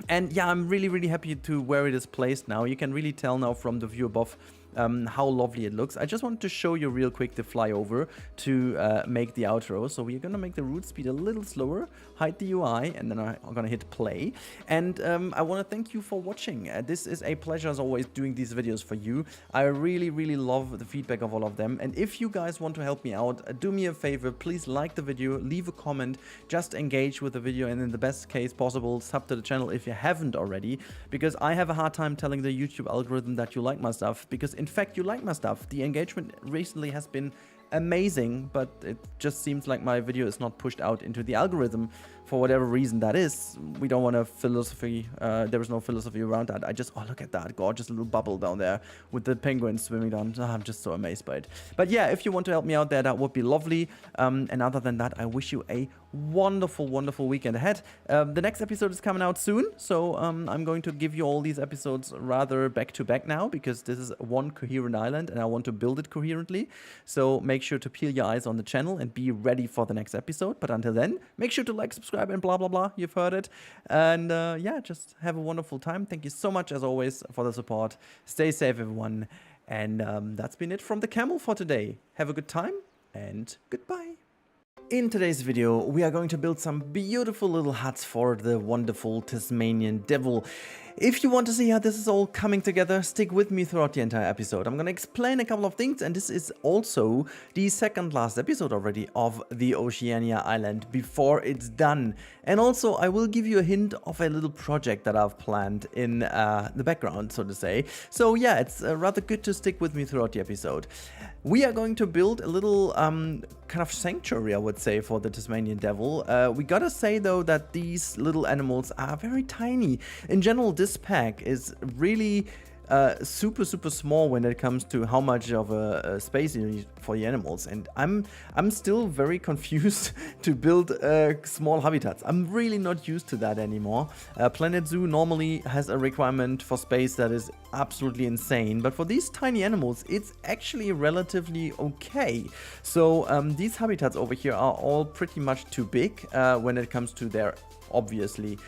And yeah, I'm really happy to where it is placed now. You can really tell now from the view above how lovely it looks. I just wanted to show you real quick the flyover to make the outro. So we're gonna make the root speed a little slower, hide the UI, and then I'm gonna hit play. And I want to thank you for watching. This is a pleasure as always doing these videos for you. I really love the feedback of all of them. And if you guys want to help me out, do me a favor, please like the video, leave a comment, just engage with the video, and in the best case possible, sub to the channel if you haven't already, because I have a hard time telling the YouTube algorithm that you like my stuff, because in fact you like my stuff. The engagement recently has been amazing, but it just seems like my video is not pushed out into the algorithm for whatever reason that is. We don't want a philosophy, there is no philosophy around that. I just, oh look at that gorgeous little bubble down there with the penguins swimming down. Oh, I'm just so amazed by it. But yeah, if you want to help me out there, that would be lovely. And other than that, I wish you a wonderful weekend ahead. The next episode is coming out soon, so I'm going to give you all these episodes rather back to back now, because this is one coherent island and I want to build it coherently. So make sure to peel your eyes on the channel and be ready for the next episode. But until then, make sure to like, subscribe, and blah blah. You've heard it. And yeah, just have a wonderful time. Thank you so much as always for the support. Stay safe, everyone. And that's been it from the camel for today. Have a good time and goodbye. In today's video, we are going to build some beautiful little huts for the wonderful Tasmanian Devil. If you want to see how this is all coming together, stick with me throughout the entire episode. I'm going to explain a couple of things, and this is also the second last episode already of the Oceania Island before it's done. And also, I will give you a hint of a little project that I've planned in the background, so to say. So yeah, it's rather good to stick with me throughout the episode. We are going to build a little kind of sanctuary, I would say, for the Tasmanian Devil. We gotta say though that these little animals are very tiny. In general, this pack is really super small when it comes to how much of a space you need for the animals, and I'm still very confused to build small habitats. I'm really not used to that anymore. Planet Zoo normally has a requirement for space that is absolutely insane, but for these tiny animals it's actually relatively okay. So these habitats over here are all pretty much too big when it comes to their obviously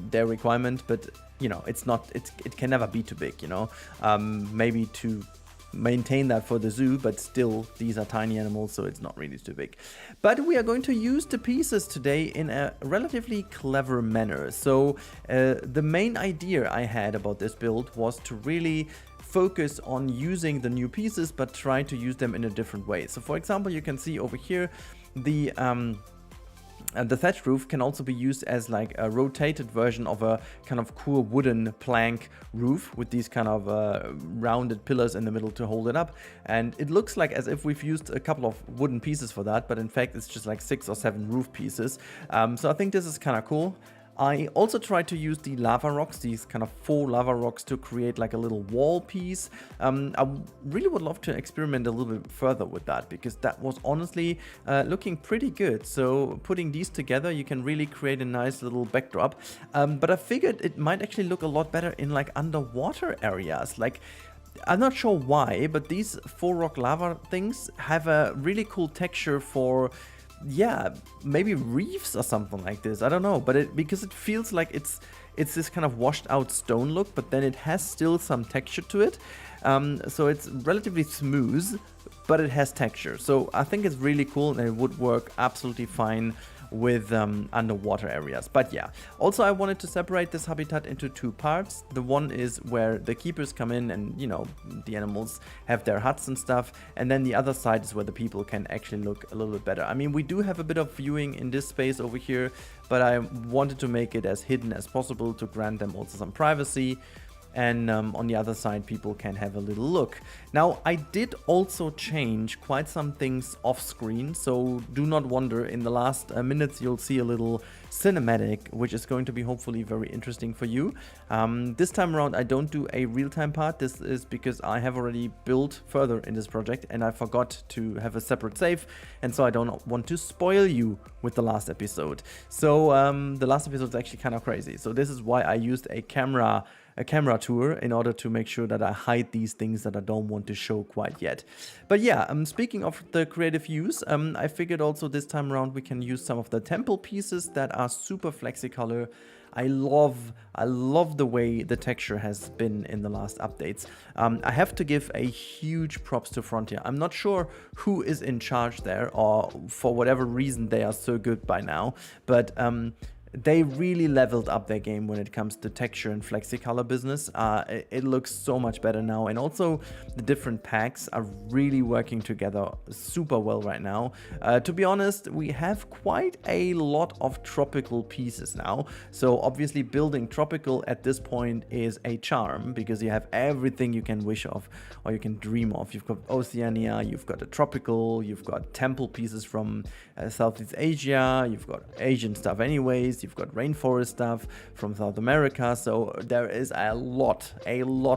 their requirement, but you know, it can never be too big, you know. Maybe to maintain that for the zoo, but still these are tiny animals, so it's not really too big. But we are going to use the pieces today in a relatively clever manner. So the main idea I had about this build was to really focus on using the new pieces, but try to use them in a different way. So for example, you can see over here the thatch roof can also be used as like a rotated version of a kind of cool wooden plank roof with these kind of rounded pillars in the middle to hold it up. And it looks like as if we've used a couple of wooden pieces for that, but in fact it's just like 6 or 7 roof pieces. So I think this is kind of cool. I also tried to use the lava rocks, these kind of 4 lava rocks, to create like a little wall piece. I really would love to experiment a little bit further with that, because that was honestly looking pretty good. So putting these together, you can really create a nice little backdrop. But I figured it might actually look a lot better in like underwater areas. Like, I'm not sure why, but these 4 rock lava things have a really cool texture for, yeah, maybe reefs or something like this. I don't know, but because it feels like it's this kind of washed out stone look, but then it has still some texture to it. So it's relatively smooth, but it has texture. So I think it's really cool, and it would work absolutely fine with underwater areas. But yeah, also I wanted to separate this habitat into 2 parts. The one is where the keepers come in and, you know, the animals have their huts and stuff, and then the other side is where the people can actually look a little bit better. I mean, we do have a bit of viewing in this space over here, but I wanted to make it as hidden as possible to grant them also some privacy. And on the other side, people can have a little look. Now, I did also change quite some things off screen, so do not wonder. In the last minutes, you'll see a little cinematic, which is going to be hopefully very interesting for you. This time around, I don't do a real-time part. This is because I have already built further in this project, and I forgot to have a separate save, and so I don't want to spoil you with the last episode. So the last episode is actually kind of crazy. So this is why I used a camera tour in order to make sure that I hide these things that I don't want to show quite yet. But yeah, speaking of the creative use, I figured also this time around we can use some of the temple pieces that are super flexicolor. I love the way the texture has been in the last updates. I have to give a huge props to Frontier. I'm not sure who is in charge there, or for whatever reason they are so good by now, but they really leveled up their game when it comes to texture and flexicolor business. It looks so much better now, and also the different packs are really working together super well right now. To be honest, we have quite a lot of tropical pieces now, so obviously building tropical at this point is a charm, because you have everything you can wish of or you can dream of. You've got Oceania, you've got a tropical, you've got temple pieces from Southeast Asia, you've got Asian stuff anyways, you've got rainforest stuff from South America, so there is a lot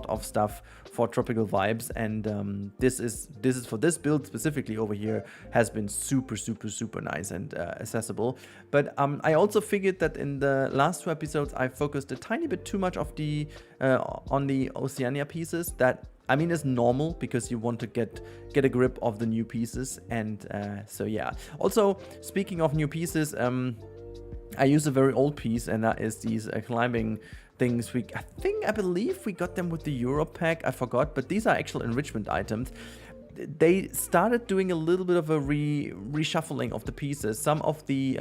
of stuff for tropical vibes, and this is for this build specifically over here has been super nice and accessible. But I also figured that in the last 2 episodes I focused a tiny bit too much of the on the Oceania pieces. That, I mean, is normal because you want to get a grip of the new pieces, and so yeah. Also, speaking of new pieces, I use a very old piece, and that is these climbing things. I believe we got them with the Europe pack. I forgot, but these are actual enrichment items. They started doing a little bit of a reshuffling of the pieces. Some of the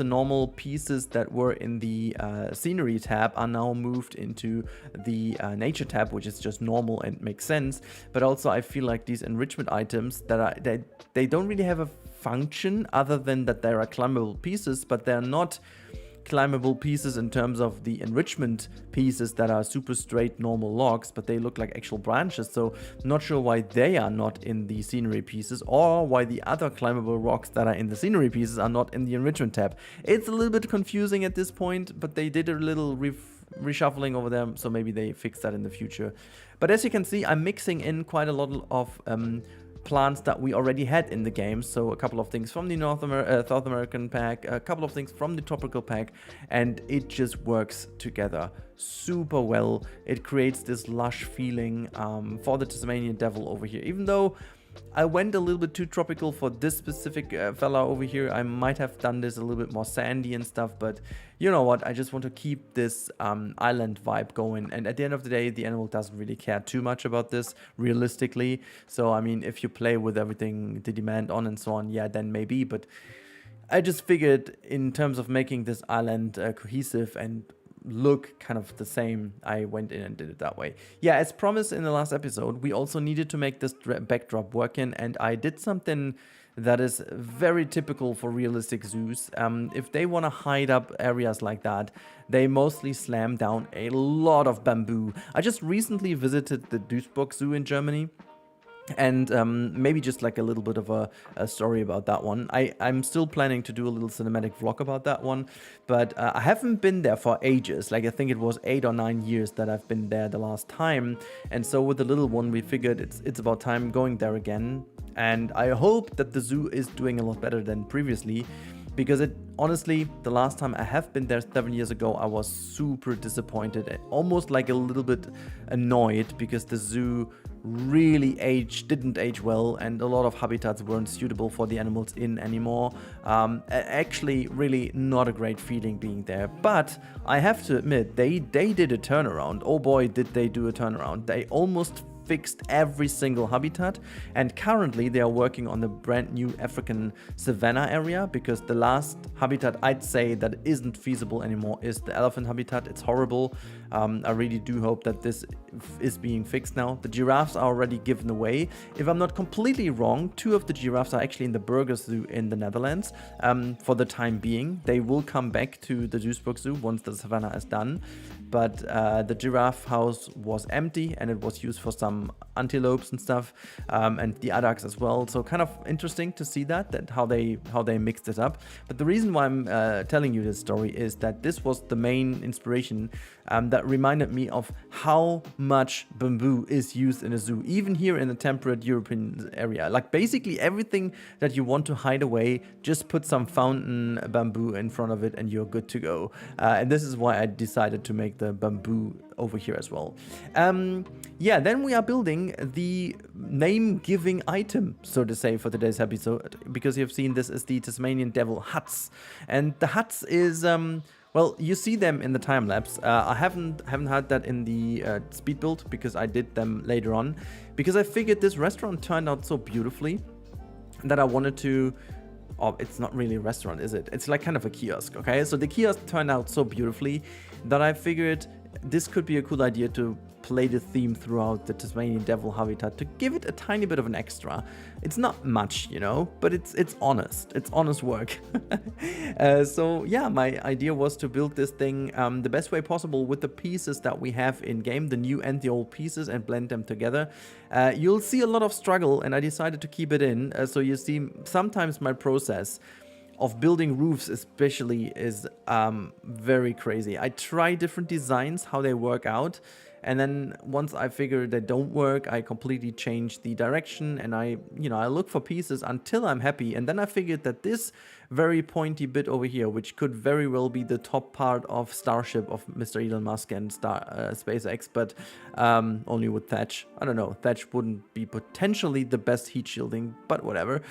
normal pieces that were in the scenery tab are now moved into the nature tab, which is just normal and makes sense. But also, I feel like these enrichment items they don't really have a function other than that there are climbable pieces, but they're not climbable pieces in terms of the enrichment pieces that are super straight normal logs, but they look like actual branches. So not sure why they are not in the scenery pieces, or why the other climbable rocks that are in the scenery pieces are not in the enrichment tab. It's a little bit confusing at this point, but they did a little reshuffling over them, so maybe they fix that in the future. But as you can see, I'm mixing in quite a lot of plants that we already had in the game. So a couple of things from the South American pack, a couple of things from the tropical pack, and it just works together super well. It creates this lush feeling for the Tasmanian Devil over here. Even though I went a little bit too tropical for this specific fella over here, I might have done this a little bit more sandy and stuff, but you know what, I just want to keep this island vibe going, and at the end of the day, the animal doesn't really care too much about this, realistically. So, I mean, if you play with everything, the demand on and so on, yeah, then maybe, but I just figured in terms of making this island cohesive and look kind of the same, I went in and did it that way. Yeah, as promised in the last episode, we also needed to make this backdrop working, and I did something that is very typical for realistic zoos. If they want to hide up areas like that, they mostly slam down a lot of bamboo. I just recently visited the Duisburg Zoo in Germany, and maybe just like a little bit of a story about that one. I'm still planning to do a little cinematic vlog about that one, but I haven't been there for ages. Like, I think it was 8 or 9 years that I've been there the last time, and so with the little one we figured it's about time going there again. And I hope that the zoo is doing a lot better than previously, because it honestly, the last time I have been there 7 years ago, I was super disappointed, almost like a little bit annoyed, because the zoo really didn't age well, and a lot of habitats weren't suitable for the animals in anymore. Actually, really not a great feeling being there. But I have to admit, they did a turnaround. Oh boy, did they do a turnaround. They almost fixed every single habitat, and currently they are working on the brand new African savanna area, because the last habitat I'd say that isn't feasible anymore is the elephant habitat. It's horrible. I really do hope that this is being fixed now. The giraffes are already given away. If I'm not completely wrong, 2 of the giraffes are actually in the Burger Zoo in the Netherlands for the time being. They will come back to the Duisburg Zoo once the savanna is done. But the giraffe house was empty, and it was used for some antelopes and stuff, and the addax as well. So kind of interesting to see that how they mixed it up. But the reason why I'm telling you this story is that this was the main inspiration that reminded me of how much bamboo is used in a zoo, even here in the temperate European area. Like, basically everything that you want to hide away, just put some fountain bamboo in front of it and you're good to go. And this is why I decided to make the bamboo over here as well. Yeah, then we are building the name-giving item, so to say, for today's episode, because you've seen this is the Tasmanian Devil huts. And the huts is well, you see them in the time lapse. I haven't had that in the Speedbuild, because I did them later on, because I figured this restaurant turned out so beautifully that I wanted to. Oh, it's not really a restaurant, is it? It's like kind of a kiosk, okay? So the kiosk turned out so beautifully that I figured this could be a cool idea to play the theme throughout the Tasmanian Devil habitat, to give it a tiny bit of an extra. It's not much, you know, but it's honest. It's honest work. So yeah, my idea was to build this thing the best way possible with the pieces that we have in game, the new and the old pieces, and blend them together. You'll see a lot of struggle, and I decided to keep it in. So you see, sometimes my process of building roofs especially is very crazy. I try different designs, how they work out, and then once I figure they don't work, I completely change the direction, and I look for pieces until I'm happy. And then I figured that this very pointy bit over here, which could very well be the top part of Starship of Mr. Elon Musk and SpaceX, but only with thatch. I don't know, thatch wouldn't be potentially the best heat shielding, but whatever.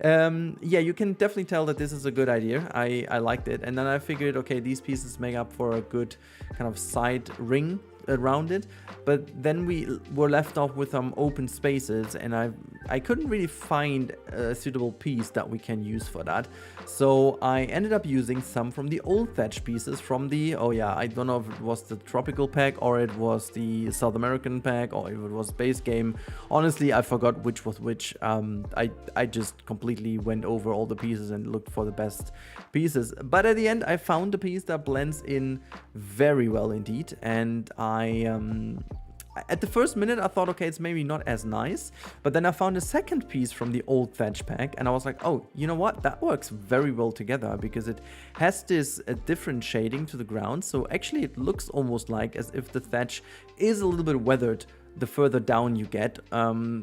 Yeah, you can definitely tell that this is a good idea. I liked it, and then I figured, okay, these pieces make up for a good kind of side ring around it, but then we were left off with some open spaces, and I couldn't really find a suitable piece that we can use for that. So I ended up using some from the old thatch pieces from the, oh yeah, I don't know if it was the tropical pack or it was the South American pack or if it was base game. Honestly, I forgot which was which. I just completely went over all the pieces and looked for the best pieces, but at the end I found a piece that blends in very well indeed, and at the first minute I thought, okay, it's maybe not as nice, but then I found a second piece from the old thatch pack, and I was like, oh, you know what, that works very well together, because it has this different shading to the ground. So actually it looks almost like as if the thatch is a little bit weathered the further down you get.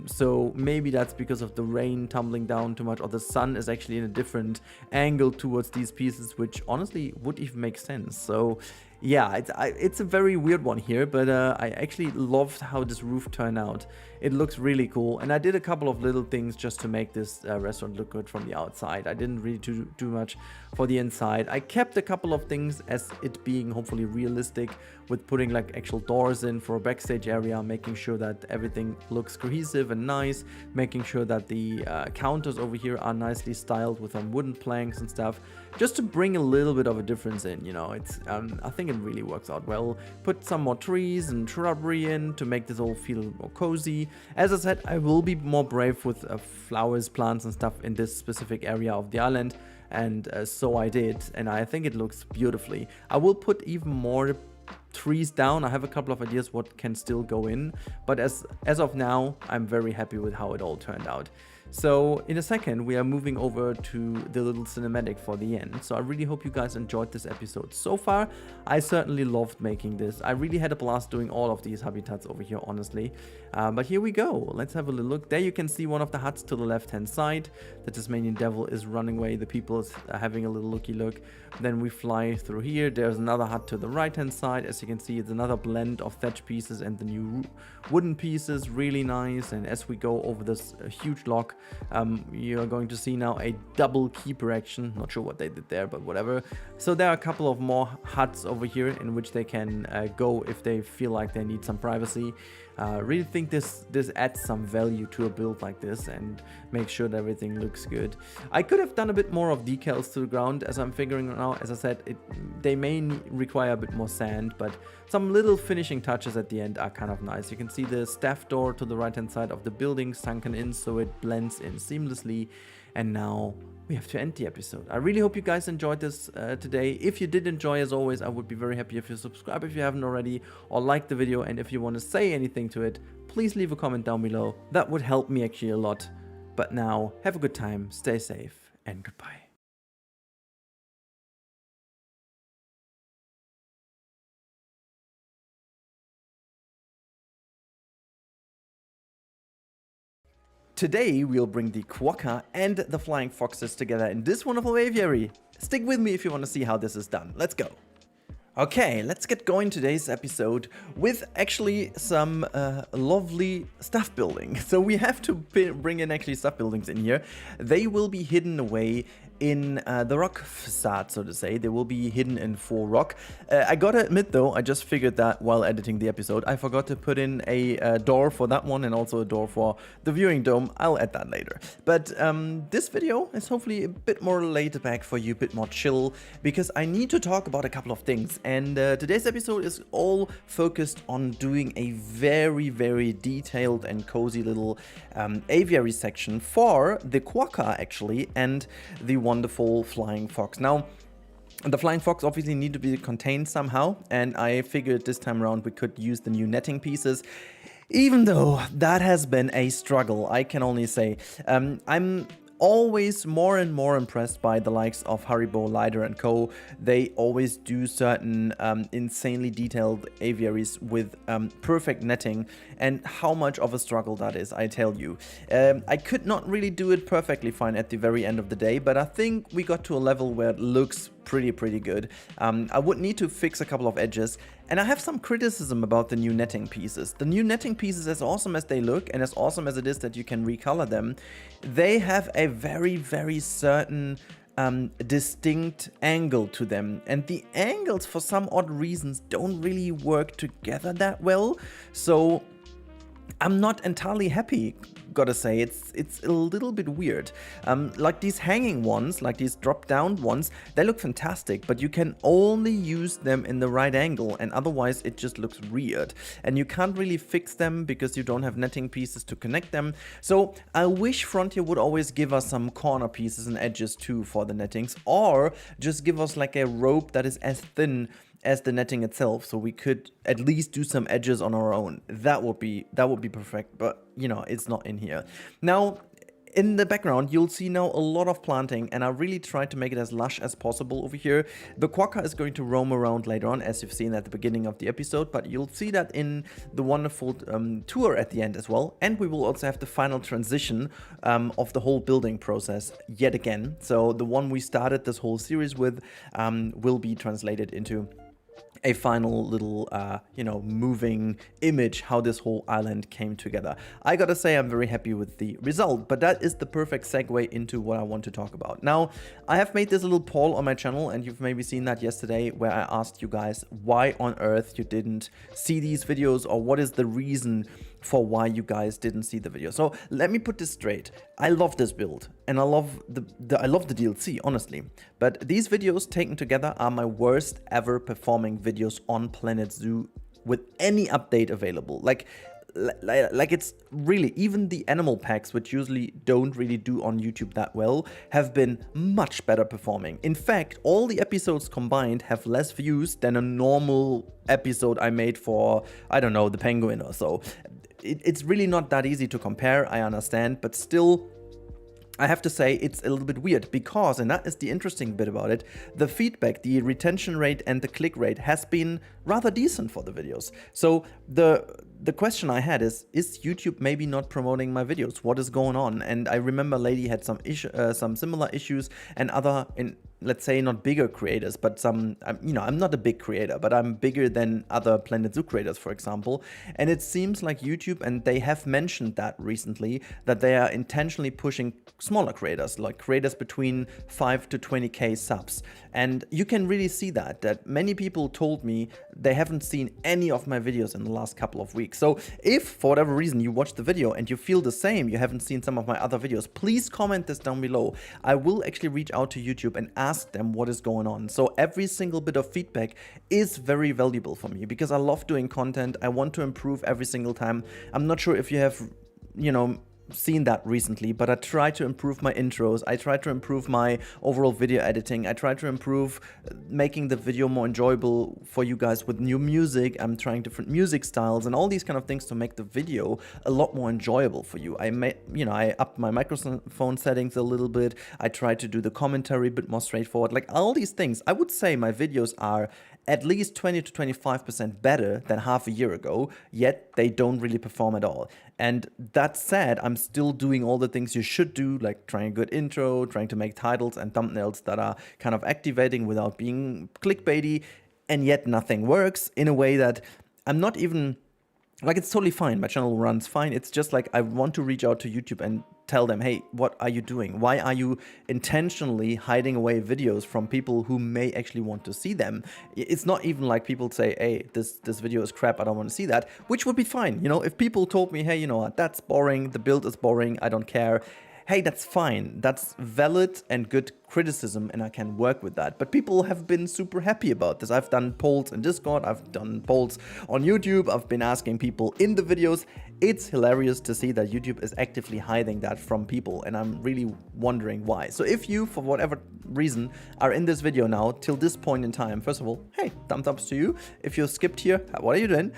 So maybe that's because of the rain tumbling down too much, or the sun is actually in a different angle towards these pieces, which honestly would even make sense. So yeah, it's a very weird one here, but I actually loved how this roof turned out. It looks really cool, and I did a couple of little things just to make this restaurant look good from the outside. I didn't really do much for the inside. I kept a couple of things as it being hopefully realistic, with putting like actual doors in for a backstage area, making sure that everything looks cohesive and nice, making sure that the counters over here are nicely styled with some wooden planks and stuff, just to bring a little bit of a difference in, you know. It's I think it really works out well. Put some more trees and shrubbery in to make this all feel more cozy. As I said, I will be more brave with flowers, plants and stuff in this specific area of the island, and so I did, and I think it looks beautifully. I will put even more trees down. I have a couple of ideas what can still go in, but as of now, I'm very happy with how it all turned out. So in a second, we are moving over to the little cinematic for the end. So I really hope you guys enjoyed this episode so far. I certainly loved making this. I really had a blast doing all of these habitats over here, honestly. But here we go. Let's have a little look. There you can see one of the huts to the left-hand side. The Tasmanian Devil is running away. The people is having a little looky look. Then we fly through here. There's another hut to the right-hand side. As you can see, it's another blend of thatch pieces and the new wooden pieces. Really nice. And as we go over this huge log, you are going to see now a double keeper action. Not sure what they did there, but whatever. So there are a couple of more huts over here in which they can go if they feel like they need some privacy. Really think this adds some value to a build like this and make sure that everything looks good. I could have done a bit more of decals to the ground, as I'm figuring now. As I said, they may require a bit more sand, but some little finishing touches at the end are kind of nice. You can see the staff door to the right hand side of the building sunken in, so it blends in seamlessly. And now we have to end the episode. I really hope you guys enjoyed this today. If you did enjoy, as always, I would be very happy if you subscribe if you haven't already, or like the video. And if you want to say anything to it, please leave a comment down below. That would help me actually a lot. But now, have a good time, stay safe, and goodbye. Today we'll bring the Quakka and the flying foxes together in this wonderful aviary. Stick with me if you want to see how this is done. Let's go. Okay, let's get going today's episode with actually some lovely stuff building. So we have to bring in actually stuff buildings in here. They will be hidden away in the rock facade, so to say. They will be hidden in full rock. I gotta admit though, I just figured that while editing the episode, I forgot to put in a door for that one and also a door for the viewing dome. I'll add that later. But this video is hopefully a bit more laid back for you, a bit more chill, because I need to talk about a couple of things. And today's episode is all focused on doing a very, very detailed and cozy little aviary section for the Quakka actually, and the wonderful flying fox. Now, the flying fox obviously need to be contained somehow, and I figured this time around we could use the new netting pieces, even though that has been a struggle, I can only say. I'm always more and more impressed by the likes of Haribo, Lider and Co. They always do certain insanely detailed aviaries with perfect netting, and how much of a struggle that is, I tell you. I could not really do it perfectly fine at the very end of the day, but I think we got to a level where it looks pretty good. I would need to fix a couple of edges, and I have some criticism about the new netting pieces. The new netting pieces, as awesome as they look and as awesome as it is that you can recolor them, they have a very certain distinct angle to them, and the angles for some odd reasons don't really work together that well. So I'm not entirely happy, gotta say. It's a little bit weird. Like these hanging ones, like these drop down ones, they look fantastic, but you can only use them in the right angle, and otherwise it just looks weird. And you can't really fix them because you don't have netting pieces to connect them. So I wish Frontier would always give us some corner pieces and edges too for the nettings, or just give us like a rope that is as thin as the netting itself, so we could at least do some edges on our own. That would be perfect, but you know, it's not in here. Now, in the background, you'll see now a lot of planting, and I really tried to make it as lush as possible over here. The Quakka is going to roam around later on, as you've seen at the beginning of the episode, but you'll see that in the wonderful tour at the end as well. And we will also have the final transition of the whole building process yet again. So the one we started this whole series with will be translated into a final little, moving image how this whole island came together. I gotta say I'm very happy with the result, but that is the perfect segue into what I want to talk about. Now, I have made this little poll on my channel, and you've maybe seen that yesterday, where I asked you guys why on earth you didn't see these videos, or what is the reason for why you guys didn't see the video. So let me put this straight. I love this build, and I love the DLC, honestly. But these videos taken together are my worst ever performing videos on Planet Zoo with any update available. Like it's really, even the animal packs, which usually don't really do on YouTube that well, have been much better performing. In fact, all the episodes combined have less views than a normal episode I made for, I don't know, the penguin or so. It's really not that easy to compare, I understand, but still, I have to say it's a little bit weird because, and that is the interesting bit about it, the feedback, the retention rate and the click rate has been rather decent for the videos. So the question I had is YouTube maybe not promoting my videos? What is going on? And I remember Lady had some similar issues, and other, let's say not bigger creators, but some, I'm not a big creator, but I'm bigger than other Planet Zoo creators, for example. And it seems like YouTube, and they have mentioned that recently, that they are intentionally pushing smaller creators, like creators between 5 to 20k subs. And you can really see that many people told me they haven't seen any of my videos in the last couple of weeks. So if for whatever reason you watch the video and you feel the same, you haven't seen some of my other videos, please comment this down below. I will actually reach out to YouTube and ask them what is going on. So every single bit of feedback is very valuable for me because I love doing content. I want to improve every single time. I'm not sure if you have, seen that recently, but I try to improve my intros, I try to improve my overall video editing, I try to improve making the video more enjoyable for you guys with new music. I'm trying different music styles and all these kind of things to make the video a lot more enjoyable for you. I upped my microphone settings a little bit, I try to do the commentary a bit more straightforward, like all these things. I would say my videos are at least 20 to 25% better than half a year ago, yet they don't really perform at all. And that said, I'm still doing all the things you should do, like trying a good intro, trying to make titles and thumbnails that are kind of activating without being clickbaity, and yet nothing works in a way that I'm not even, like, it's totally fine. My channel runs fine. It's just like I want to reach out to YouTube and tell them, hey, what are you doing? Why are you intentionally hiding away videos from people who may actually want to see them? It's not even like people say, hey, this video is crap, I don't want to see that, which would be fine. If people told me, hey, you know what, that's boring, the build is boring, I don't care. Hey, that's fine. That's valid and good criticism, and I can work with that. But people have been super happy about this. I've done polls in Discord, I've done polls on YouTube, I've been asking people in the videos. It's hilarious to see that YouTube is actively hiding that from people, and I'm really wondering why. So if you, for whatever reason, are in this video now till this point in time, first of all, hey, thumbs up to you. If you skipped here, what are you doing?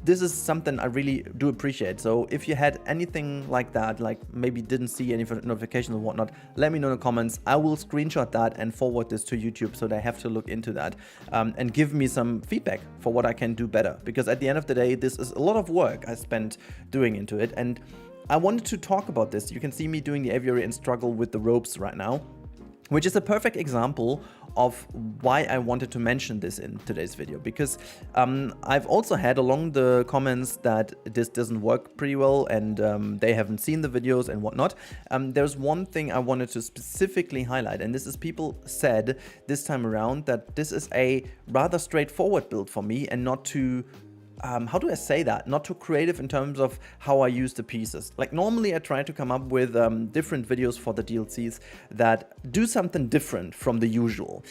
This is something I really do appreciate. So if you had anything like that, like maybe didn't see any notifications or whatnot, let me know in the comments. I will screenshot that and forward this to YouTube so they have to look into that and give me some feedback for what I can do better. Because at the end of the day, this is a lot of work I spent doing into it. And I wanted to talk about this. You can see me doing the aviary and struggle with the ropes right now, which is a perfect example of why I wanted to mention this in today's video, because I've also had along the comments that this doesn't work pretty well and they haven't seen the videos and whatnot. There's one thing I wanted to specifically highlight, and this is people said this time around that this is a rather straightforward build for me and not too how do I say that? Not too creative in terms of how I use the pieces. Like normally I try to come up with different videos for the DLCs that do something different from the usual.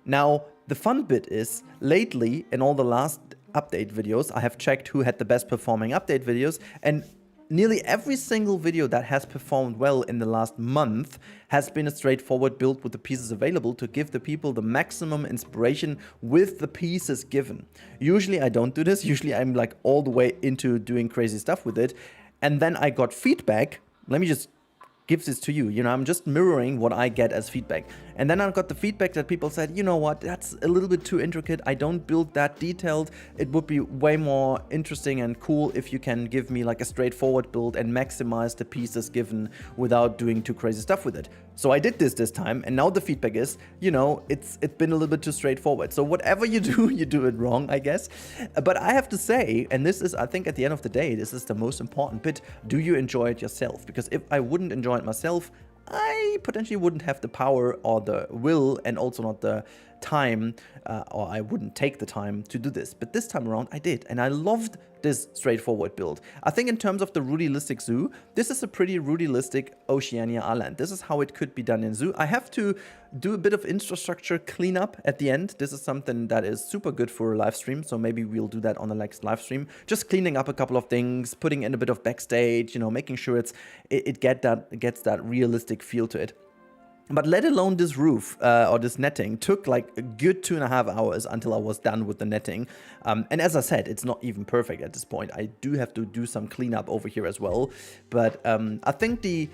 Now, the fun bit is lately in all the last update videos, I have checked who had the best performing update videos, and nearly every single video that has performed well in the last month has been a straightforward build with the pieces available to give the people the maximum inspiration with the pieces given. Usually I don't do this. Usually I'm like all the way into doing crazy stuff with it. And then I got feedback. Let me just give this to you. I'm just mirroring what I get as feedback. And then I got the feedback that people said, you know what, that's a little bit too intricate. I don't build that detailed. It would be way more interesting and cool if you can give me like a straightforward build and maximize the pieces given without doing too crazy stuff with it. So I did this time, and now the feedback is, you know, it's been a little bit too straightforward. So whatever you do, you do it wrong, I guess. But I have to say, and this is, I think at the end of the day, this is the most important bit, do you enjoy it yourself? Because if I wouldn't enjoy it myself, I potentially wouldn't have the power or the will, and also not the time, or I wouldn't take the time to do this. But this time around I did, and I loved this straightforward build. I think in terms of the Rudilistic Zoo, this is a pretty Rudilistic Oceania island. This is how it could be done in zoo. I have to do a bit of infrastructure cleanup at the end. This is something that is super good for a live stream, so maybe we'll do that on the next live stream. Just cleaning up a couple of things, putting in a bit of backstage, you know, making sure it gets that realistic feel to it. But let alone this roof or this netting took like a good 2.5 hours until I was done with the netting. And as I said, it's not even perfect at this point. I do have to do some cleanup over here as well. But I think the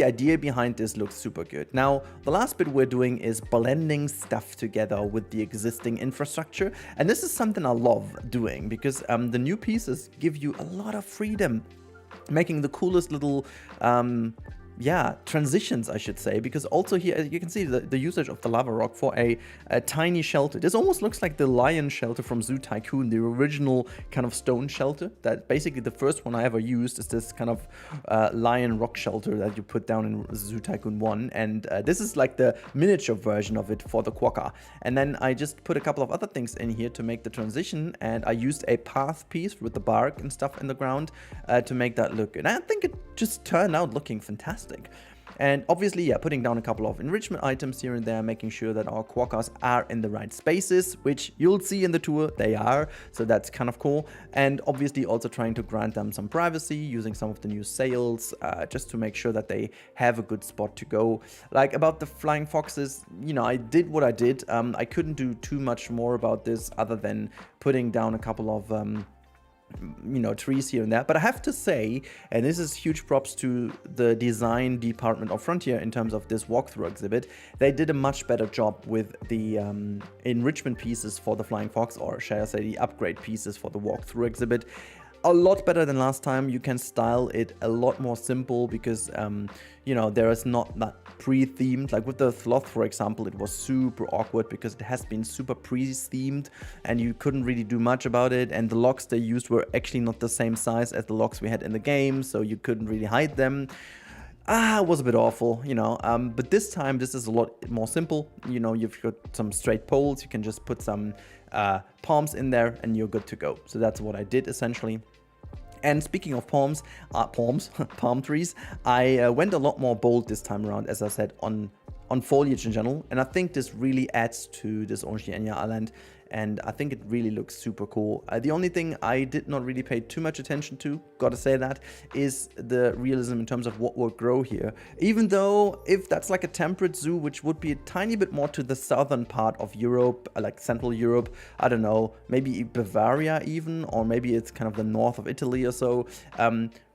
idea behind this looks super good. Now, the last bit we're doing is blending stuff together with the existing infrastructure. And this is something I love doing because the new pieces give you a lot of freedom, making the coolest little transitions, I should say, because also here you can see the usage of the lava rock for a tiny shelter. This almost looks like the lion shelter from Zoo Tycoon, the original kind of stone shelter. That basically the first one I ever used is this kind of lion rock shelter that you put down in Zoo Tycoon 1, and this is like the miniature version of it for the Quakka. And then I just put a couple of other things in here to make the transition, and I used a path piece with the bark and stuff in the ground to make that look good. And I think it just turned out looking fantastic. And obviously, yeah, putting down a couple of enrichment items here and there, making sure that our quokkas are in the right spaces, which you'll see in the tour, they are, so that's kind of cool. And obviously also trying to grant them some privacy, using some of the new sails, just to make sure that they have a good spot to go. Like about the flying foxes, you know, I did what I did. I couldn't do too much more about this other than putting down a couple of you know, trees here and there. But I have to say, and this is huge props to the design department of Frontier in terms of this walkthrough exhibit, they did a much better job with the enrichment pieces for the flying fox, or shall I say the upgrade pieces for the walkthrough exhibit. A lot better than last time. You can style it a lot more simple because you know, there is not that pre-themed. Like with the sloth, for example, it was super awkward because it has been super pre-themed and you couldn't really do much about it, and the locks they used were actually not the same size as the locks we had in the game, so you couldn't really hide them. It was a bit awful, you know, but this time this is a lot more simple. You know, you've got some straight poles, you can just put some palms in there and you're good to go. So that's what I did essentially. And speaking of palm trees, I went a lot more bold this time around, as I said, on foliage in general. And I think this really adds to this Oceania Island, and I think it really looks super cool. The only thing I did not really pay too much attention to, gotta say that, is the realism in terms of what will grow here. Even though if that's like a temperate zoo, which would be a tiny bit more to the southern part of Europe, like Central Europe, I don't know, maybe Bavaria even, or maybe it's kind of the north of Italy or so.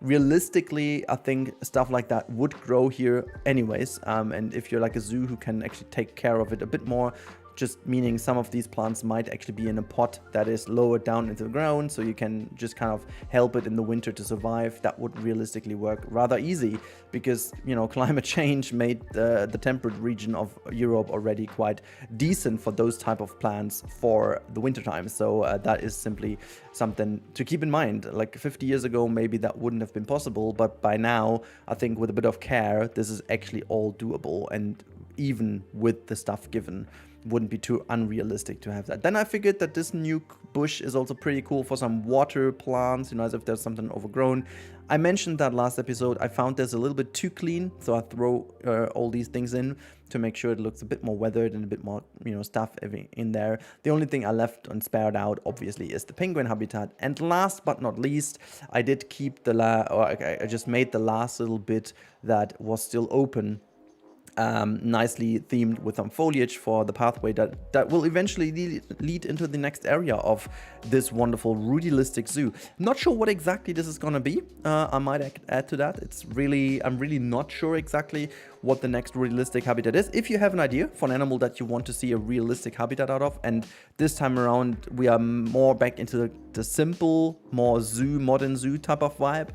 Realistically, I think stuff like that would grow here anyways. And if you're like a zoo who can actually take care of it a bit more, just meaning some of these plants might actually be in a pot that is lower down into the ground, so you can just kind of help it in the winter to survive. That would realistically work rather easy because, you know, climate change made the temperate region of Europe already quite decent for those type of plants for the winter time. So that is simply something to keep in mind. Like 50 years ago, maybe that wouldn't have been possible, but by now, I think with a bit of care, this is actually all doable, and even with the stuff given, wouldn't be too unrealistic to have that. Then I figured that this new bush is also pretty cool for some water plants, you know, as if there's something overgrown. I mentioned that last episode. I found this a little bit too clean, so I throw all these things in to make sure it looks a bit more weathered and a bit more, you know, stuff in there. The only thing I left and spared out, obviously, is the penguin habitat. And last but not least, I did keep I just made the last little bit that was still open, nicely themed with some foliage for the pathway that will eventually lead into the next area of this wonderful Rudilistic Zoo. Not sure what exactly this is gonna be. I might add to that. I'm really not sure exactly what the next realistic habitat is. If you have an idea for an animal that you want to see a realistic habitat out of, and this time around we are more back into the simple, more zoo, modern zoo type of vibe.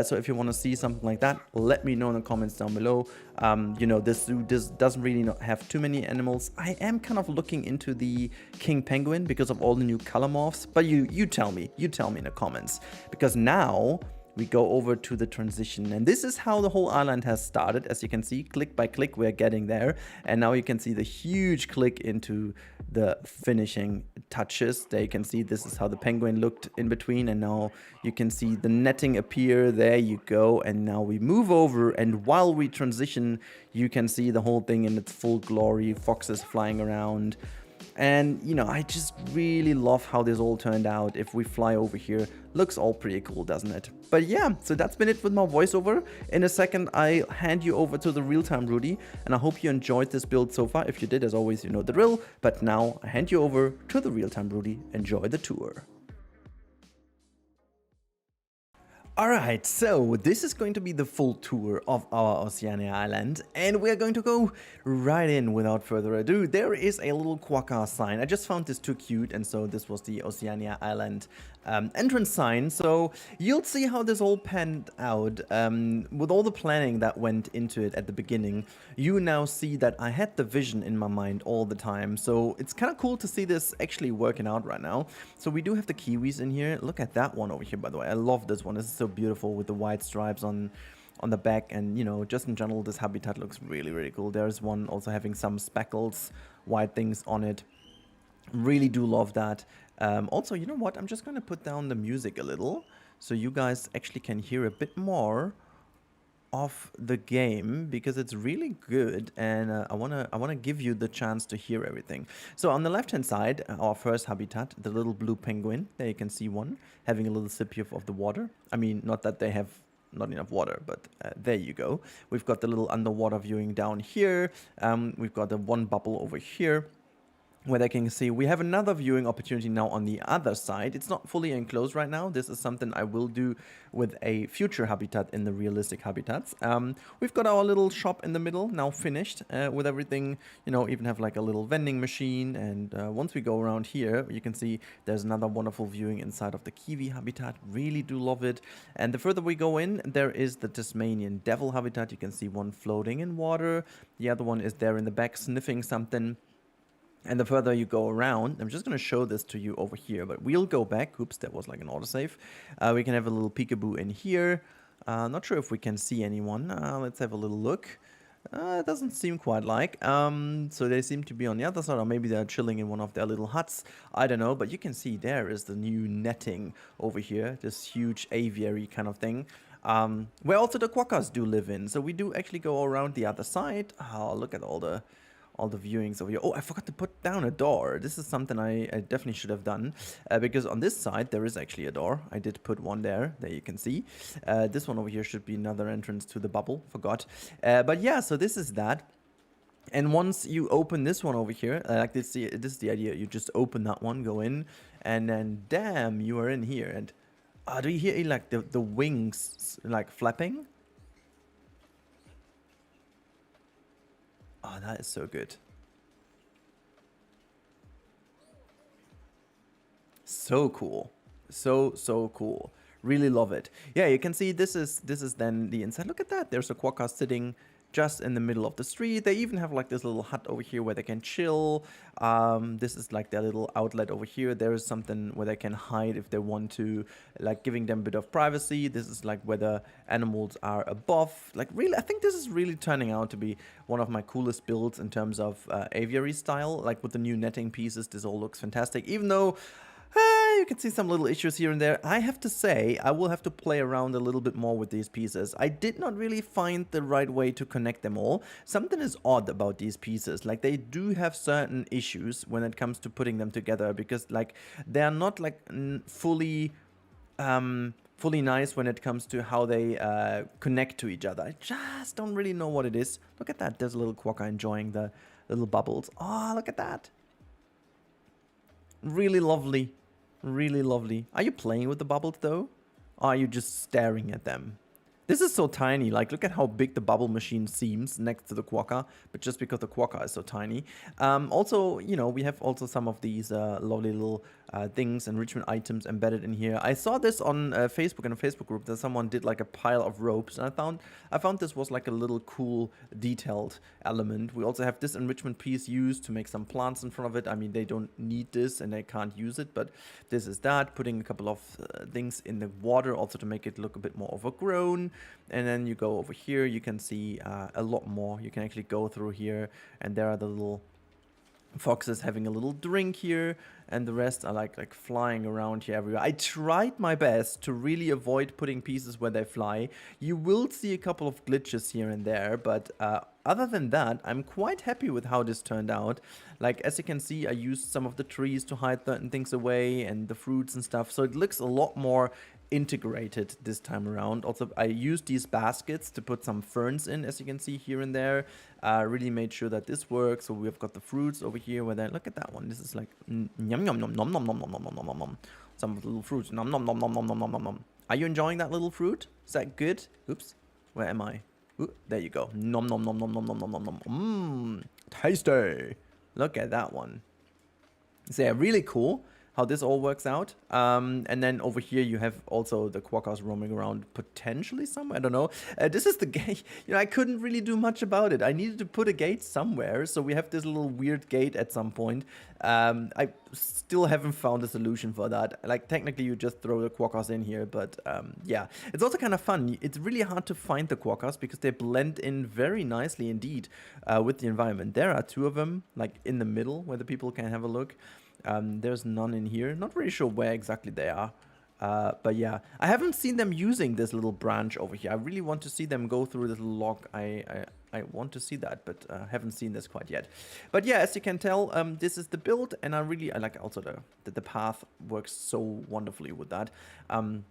So if you want to see something like that, let me know in the comments down below. You know, this zoo doesn't really not have too many animals. I am kind of looking into the king penguin because of all the new color morphs, but you tell me in the comments, because now we go over to the transition, and this is how the whole island has started. As you can see, click by click we're getting there, and now you can see the huge click into the finishing touches. There you can see this is how the penguin looked in between, and now you can see the netting appear. There you go, and now we move over, and while we transition you can see the whole thing in its full glory, foxes flying around. And, you know, I just really love how this all turned out. If we fly over here, looks all pretty cool, doesn't it? But yeah, so that's been it with my voiceover. In a second, I hand you over to the real-time Rudi, and I hope you enjoyed this build so far. If you did, as always, you know the drill. But now I hand you over to the real-time Rudi. Enjoy the tour. Alright, so this is going to be the full tour of our Oceania island, and we're going to go right in without further ado. There is a little Quakka sign. I just found this too cute, and so this was the Oceania island entrance sign. So you'll see how this all panned out. With all the planning that went into it at the beginning, you now see that I had the vision in my mind all the time. So it's kind of cool to see this actually working out right now. So we do have the Kiwis in here. Look at that one over here, by the way. I love this one. This is so beautiful with the white stripes on the back, and you know, just in general this habitat looks really cool. There's one also having some speckles, white things on it. Really do love that. Also, you know what, I'm just gonna put down the music a little so you guys actually can hear a bit more of the game, because it's really good, and I wanna give you the chance to hear everything. So on the left hand side, our first habitat, the little blue penguin. There you can see one having a little sip of the water. I mean, not that they have not enough water, but there you go. We've got the little underwater viewing down here. We've got the one bubble over here, where they can see we have another viewing opportunity now on the other side. It's not fully enclosed right now. This is something I will do with a future habitat in the realistic habitats. We've got our little shop in the middle now finished with everything, you know, even have like a little vending machine. And once we go around here, you can see there's another wonderful viewing inside of the Kiwi habitat. Really do love it. And the further we go in, there is the Tasmanian Devil habitat. You can see one floating in water. The other one is there in the back sniffing something. And the further you go around, I'm just going to show this to you over here, but we'll go back. Oops, that was like an autosave. We can have a little peekaboo in here. Not sure if we can see anyone. Let's have a little look. It doesn't seem quite like. So they seem to be on the other side, or maybe they're chilling in one of their little huts. I don't know, but you can see there is the new netting over here, this huge aviary kind of thing. Where also the quokkas do live in. So we do actually go around the other side. Oh, look at all the viewings over here. Oh, I forgot to put down a door. This is something I definitely should have done, because on this side there is actually a door. I did put one there. There you can see. This one over here should be another entrance to the bubble. Forgot. But yeah, so this is that. And once you open this one over here, like this is the idea. You just open that one, go in, and then damn, you are in here. And do you hear like the wings like flapping? Oh, that is so good. So cool. So cool. Really love it. Yeah, you can see this is then the inside. Look at that. There's a quokka sitting just in the middle of the street. They even have like this little hut over here where they can chill. This is like their little outlet over here. There is something where they can hide if they want to, like giving them a bit of privacy. This is like where the animals are above. Like really, I think this is really turning out to be one of my coolest builds in terms of aviary style. Like with the new netting pieces, this all looks fantastic. Even though you can see some little issues here and there. I have to say, I will have to play around a little bit more with these pieces. I did not really find the right way to connect them all. Something is odd about these pieces. Like they do have certain issues when it comes to putting them together, because like they are not like fully nice when it comes to how they connect to each other. I just don't really know what it is. Look at that. There's a little quokka enjoying the little bubbles. Oh, look at that. Really lovely. Really lovely. Are you playing with the bubbles though? Or are you just staring at them? This is so tiny, like look at how big the bubble machine seems next to the Quakka, but just because the Quakka is so tiny. Also, you know, we have also some of these lovely little things, enrichment items embedded in here. I saw this on Facebook, in a Facebook group, that someone did like a pile of ropes, and I found this was like a little cool detailed element. We also have this enrichment piece used to make some plants in front of it. I mean, they don't need this and they can't use it, but this is that. Putting a couple of things in the water also to make it look a bit more overgrown. And then you go over here, you can see a lot more. You can actually go through here, and there are the little foxes having a little drink here, and the rest are like flying around here everywhere. I tried my best to really avoid putting pieces where they fly. You will see a couple of glitches here and there, but other than that, I'm quite happy with how this turned out. Like, as you can see, I used some of the trees to hide certain things away, and the fruits and stuff, so it looks a lot more integrated this time around. Also, I used these baskets to put some ferns in, as you can see here and there. Really made sure that this works. So we've got the fruits over here where look at that one. This is like yum yum yum nom nom nom nom nom nom nom nom nom. Some of the little fruits. Nom nom nom nom nom nom nom nom nom. Are you enjoying that little fruit? Is that good? Oops. Where am I? Ooh, there you go. Nom nom nom nom nom nom nom nom nom. Mmm. Tasty. Look at that one. So yeah, really cool how this all works out. And then over here you have also the quokkas roaming around potentially somewhere. I don't know. This is the gate. You know, I couldn't really do much about it. I needed to put a gate somewhere, so we have this little weird gate at some point. I still haven't found a solution for that. Like, technically you just throw the quokkas in here, but yeah. It's also kind of fun. It's really hard to find the quokkas because they blend in very nicely indeed with the environment. There are two of them, like in the middle where the people can have a look. There's none in here. Not really sure where exactly they are. But yeah, I haven't seen them using this little branch over here. I really want to see them go through this little log. I want to see that, but haven't seen this quite yet. But yeah, as you can tell, this is the build, and I like also the path works so wonderfully with that. And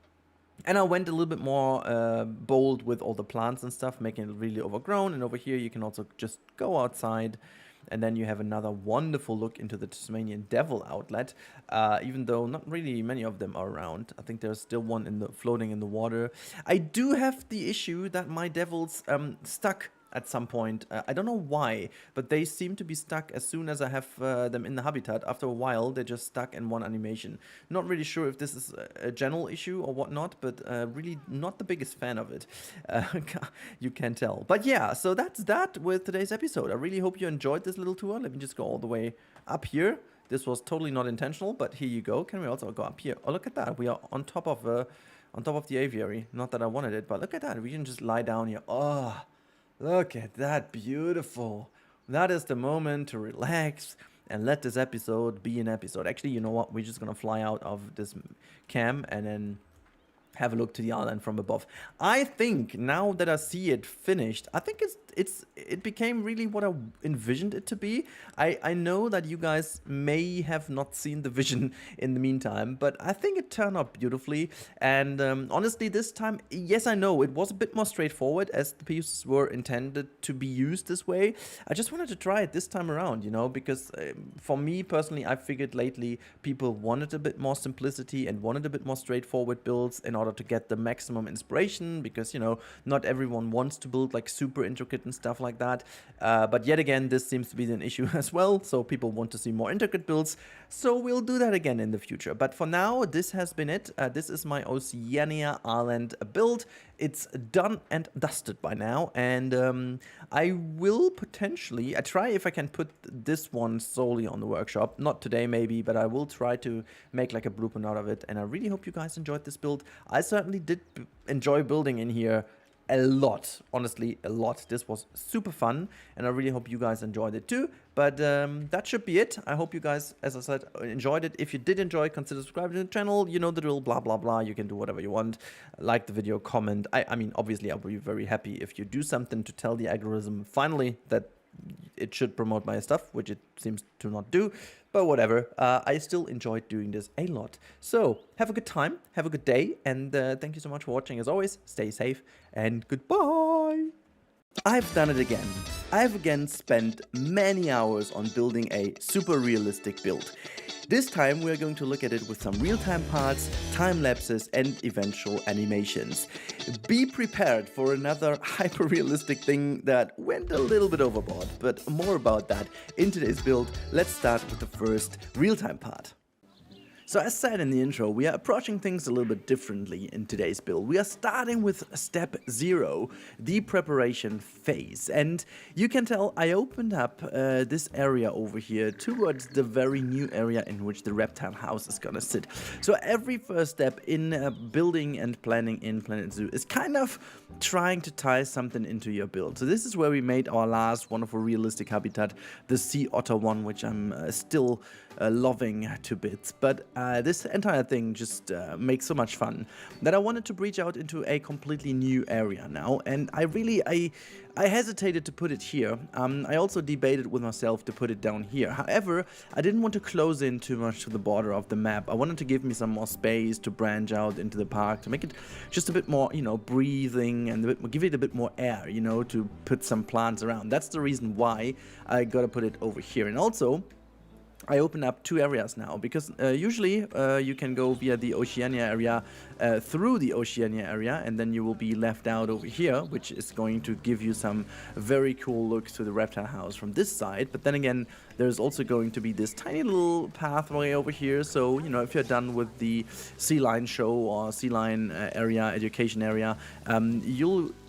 I went a little bit more bold with all the plants and stuff, making it really overgrown. And over here you can also just go outside. And then you have another wonderful look into the Tasmanian Devil outlet, even though not really many of them are around. I think there's still one floating in the water. I do have the issue that my devils stuck at some point. I don't know why, but they seem to be stuck as soon as I have them in the habitat. After a while, they're just stuck in one animation. Not really sure if this is a general issue or whatnot, but really not the biggest fan of it. You can tell. But yeah, so that's that with today's episode. I really hope you enjoyed this little tour. Let me just go all the way up here. This was totally not intentional, but here you go. Can we also go up here? Oh, look at that. We are on top of the aviary. Not that I wanted it, but look at that. We can just lie down here. Oh, look at that, beautiful. That is the moment to relax and let this episode be an episode. Actually, you know what? We're just gonna fly out of this cam and then have a look to the island from above. I think now that I see it finished, I think it became really what I envisioned it to be. I know that you guys may have not seen the vision in the meantime, but I think it turned out beautifully. And honestly, this time, yes, I know it was a bit more straightforward as the pieces were intended to be used this way. I just wanted to try it this time around, you know, because for me personally, I figured lately people wanted a bit more simplicity and wanted a bit more straightforward builds in order to get the maximum inspiration, because, you know, not everyone wants to build like super intricate and stuff like that. But yet again, this seems to be an issue as well. So people want to see more intricate builds. So we'll do that again in the future. But for now, this has been it. This is my Oceania Island build. It's done and dusted by now. And I will potentially, I try if I can put this one solely on the workshop. Not today maybe, but I will try to make like a blueprint out of it. And I really hope you guys enjoyed this build. I certainly did enjoy building in here a lot, honestly, a lot. This was super fun, and I really hope you guys enjoyed it too. But that should be it. I hope you guys, as I said, enjoyed it. If you did enjoy, consider subscribing to the channel. You know the drill, blah, blah, blah. You can do whatever you want. Like the video, comment. I mean, obviously, I'll be very happy if you do something to tell the algorithm finally that it should promote my stuff, which it seems to not do, but whatever. I still enjoyed doing this a lot. So have a good time, have a good day, and thank you so much for watching. As always, stay safe and goodbye. I've done it again. I've again spent many hours on building a super realistic build. This time we are going to look at it with some real-time parts, time lapses and eventual animations. Be prepared for another hyper-realistic thing that went a little bit overboard, but more about that in today's build. Let's start with the first real-time part. So as said in the intro, we are approaching things a little bit differently in today's build. We are starting with step 0, the preparation phase. And you can tell I opened up this area over here towards the very new area in which the reptile house is gonna sit. So every first step in building and planning in Planet Zoo is kind of trying to tie something into your build. So this is where we made our last wonderful realistic habitat, the sea otter one, which I'm still loving to bits. But this entire thing just makes so much fun that I wanted to breach out into a completely new area now, and I hesitated to put it here. I also debated with myself to put it down here. However, I didn't want to close in too much to the border of the map. I wanted to give me some more space to branch out into the park, to make it just a bit more, you know, breathing, and give it a bit more air, you know, to put some plants around. That's the reason why I gotta put it over here. And also, I open up 2 areas now, because usually you can go via the Oceania area through the Oceania area, and then you will be left out over here, which is going to give you some very cool looks to the reptile house from this side. But then again, there's also going to be this tiny little pathway over here, so you know, if you're done with the sea lion show or sea lion area, education area,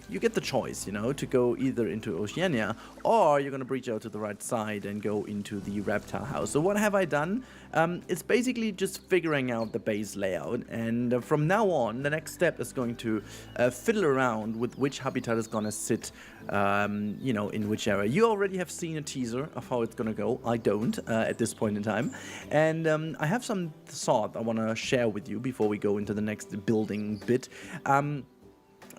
you get the choice, you know, to go either into Oceania, or you're gonna breach out to the right side and go into the reptile house. So what have I done? It's basically just figuring out the base layout, and from now on, the next step is going to fiddle around with which habitat is gonna sit, you know, in which area. You already have seen a teaser of how it's gonna go. I don't at this point in time, and I have some thought I wanna share with you before we go into the next building bit.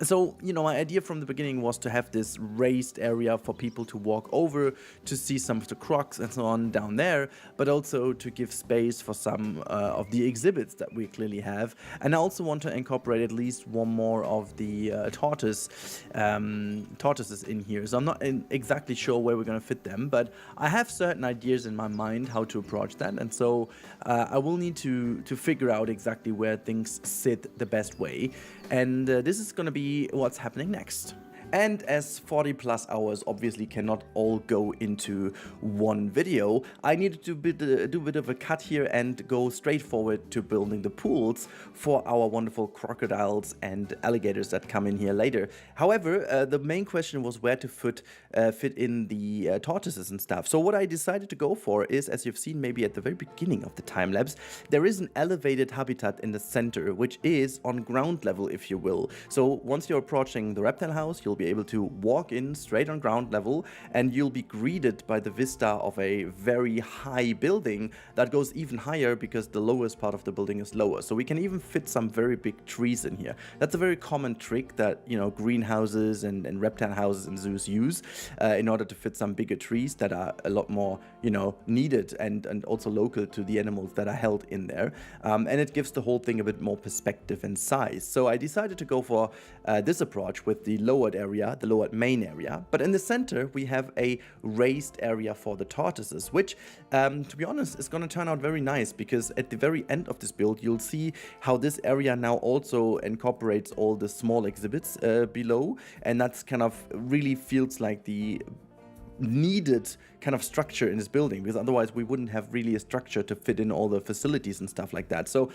So, you know, my idea from the beginning was to have this raised area for people to walk over to see some of the crocs and so on down there, but also to give space for some of the exhibits that we clearly have. And I also want to incorporate at least one more of the tortoises in here. So I'm not exactly sure where we're going to fit them, but I have certain ideas in my mind how to approach that. And so I will need to figure out exactly where things sit the best way. And this is going to be what's happening next. And as 40 plus hours obviously cannot all go into one video, I needed to do a bit of a cut here and go straight forward to building the pools for our wonderful crocodiles and alligators that come in here later. However, the main question was where to fit in the tortoises and stuff. So what I decided to go for is, as you've seen maybe at the very beginning of the time lapse, there is an elevated habitat in the center, which is on ground level, if you will. So once you're approaching the reptile house, you'll be able to walk in straight on ground level, and you'll be greeted by the vista of a very high building that goes even higher because the lowest part of the building is lower. So we can even fit some very big trees in here. That's a very common trick that, you know, greenhouses and reptile houses and zoos use in order to fit some bigger trees that are a lot more, you know, needed and also local to the animals that are held in there. And it gives the whole thing a bit more perspective and size. So I decided to go for this approach with the lowered area, the lowered main area, but in the center we have a raised area for the tortoises, which to be honest is going to turn out very nice, because at the very end of this build you'll see how this area now also incorporates all the small exhibits below, and that's kind of really feels like the needed kind of structure in this building, because otherwise we wouldn't have really a structure to fit in all the facilities and stuff like that. So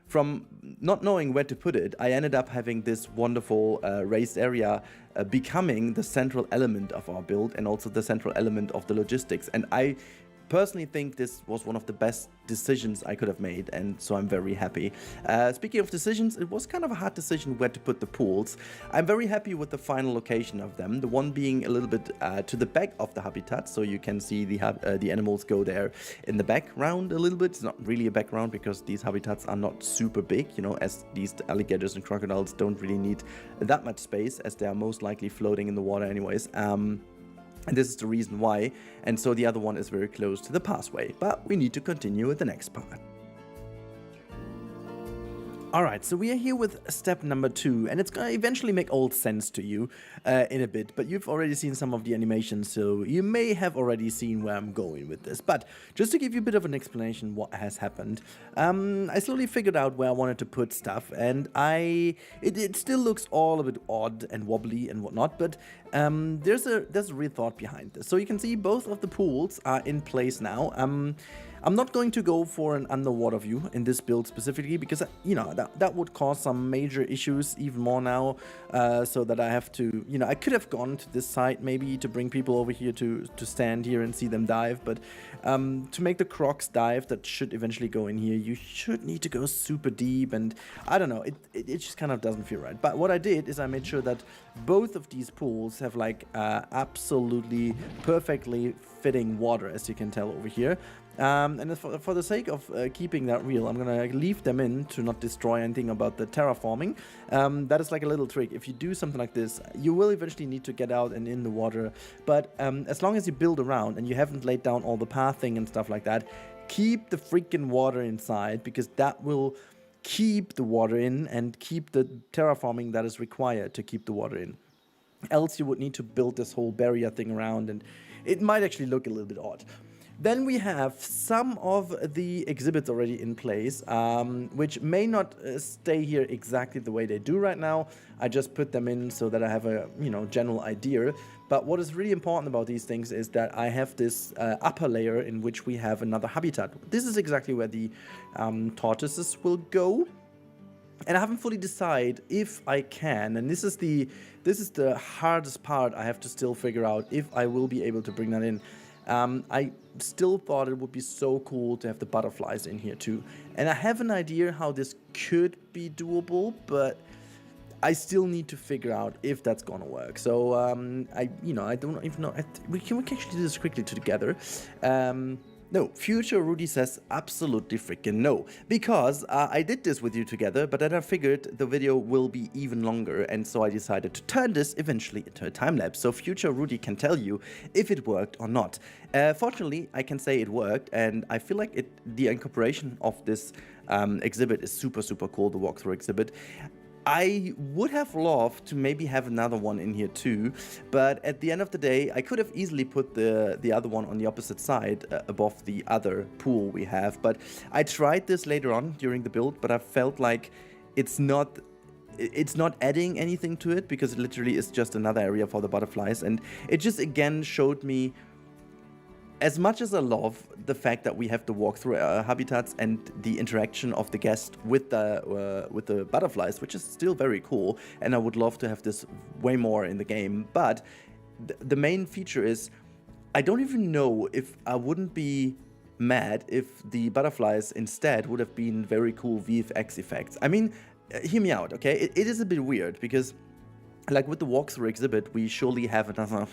from not knowing where to put it, I ended up having this wonderful raised area becoming the central element of our build, and also the central element of the logistics. And I personally think this was one of the best decisions I could have made, and so I'm very happy. Speaking of decisions, it was kind of a hard decision where to put the pools. I'm very happy with the final location of them, the one being a little bit to the back of the habitat, so you can see the animals go there in the background a little bit. It's not really a background because these habitats are not super big, you know, as these alligators and crocodiles don't really need that much space, as they are most likely floating in the water anyways. And this is the reason why, and so the other one is very close to the pathway, but we need to continue with the next part. Alright, so we are here with step number 2, and it's gonna eventually make all sense to you in a bit, but you've already seen some of the animations, so you may have already seen where I'm going with this. But just to give you a bit of an explanation what has happened, I slowly figured out where I wanted to put stuff, and it still looks all a bit odd and wobbly and whatnot, but there's a real thought behind this. So you can see both of the pools are in place now. I'm not going to go for an underwater view in this build specifically because, you know, that would cause some major issues even more now, so that I have to, you know, I could have gone to this site maybe to bring people over here to stand here and see them dive, but to make the crocs dive that should eventually go in here, you should need to go super deep, and I don't know, it just kind of doesn't feel right. But what I did is I made sure that both of these pools have like absolutely perfectly fitting water, as you can tell over here. And for the sake of keeping that real, I'm gonna leave them in to not destroy anything about the terraforming. That is like a little trick. If you do something like this, you will eventually need to get out and in the water. But as long as you build around and you haven't laid down all the pathing and stuff like that, keep the freaking water inside, because that will keep the water in and keep the terraforming that is required to keep the water in. Else you would need to build this whole barrier thing around, and it might actually look a little bit odd. Then we have some of the exhibits already in place, which may not stay here exactly the way they do right now. I just put them in so that I have a, you know, general idea. But what is really important about these things is that I have this upper layer in which we have another habitat. This is exactly where the tortoises will go. And I haven't fully decided if I can, and this is the hardest part. I have to still figure out if I will be able to bring that in. I still thought it would be so cool to have the butterflies in here too, and I have an idea how this could be doable, but I still need to figure out if that's gonna work. So I don't even know. We can actually do this quickly together. No, future Rudi says absolutely freaking no, because I did this with you together, but then I figured the video will be even longer, and so I decided to turn this eventually into a time lapse, so future Rudi can tell you if it worked or not. Fortunately, I can say it worked, and I feel like the incorporation of this exhibit is super cool, the walkthrough exhibit. I would have loved to maybe have another one in here too, but at the end of the day, I could have easily put the other one on the opposite side above the other pool we have. But I tried this later on during the build, but I felt like it's not adding anything to it, because it literally is just another area for the butterflies, and it just again showed me, as much as I love the fact that we have the walkthrough habitats and the interaction of the guest with the butterflies, which is still very cool, and I would love to have this way more in the game, but the main feature is, I don't even know if I wouldn't be mad if the butterflies instead would have been very cool VFX effects. I mean, hear me out, okay? It is a bit weird, because like with the walkthrough exhibit, we surely have another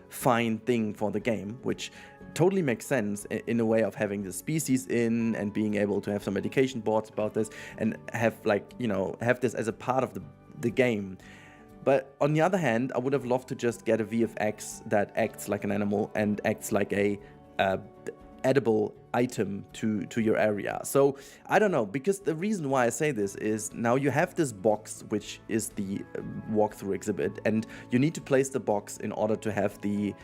fine thing for the game, which totally makes sense in a way of having the species in and being able to have some education boards about this and have, like, you know, have this as a part of the game. But on the other hand, I would have loved to just get a VFX that acts like an animal and acts like a edible item to your area. So I don't know, because the reason why I say this is now you have this box, which is the walkthrough exhibit, and you need to place the box in order to have the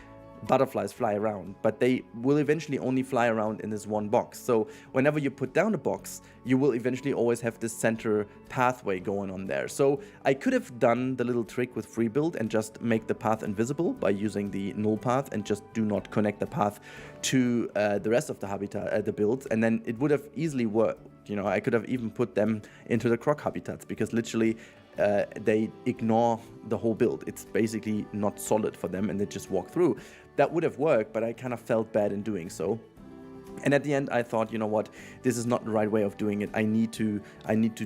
butterflies fly around, but they will eventually only fly around in this one box. So whenever you put down a box, you will eventually always have this center pathway going on there. So I could have done the little trick with free build and just make the path invisible by using the null path and just do not connect the path to the rest of the habitat, the builds, and then it would have easily worked. You know, I could have even put them into the croc habitats, because literally they ignore the whole build. It's basically not solid for them, and they just walk through. That would have worked, but I kind of felt bad in doing so. And at the end, I thought, you know what, this is not the right way of doing it. I need to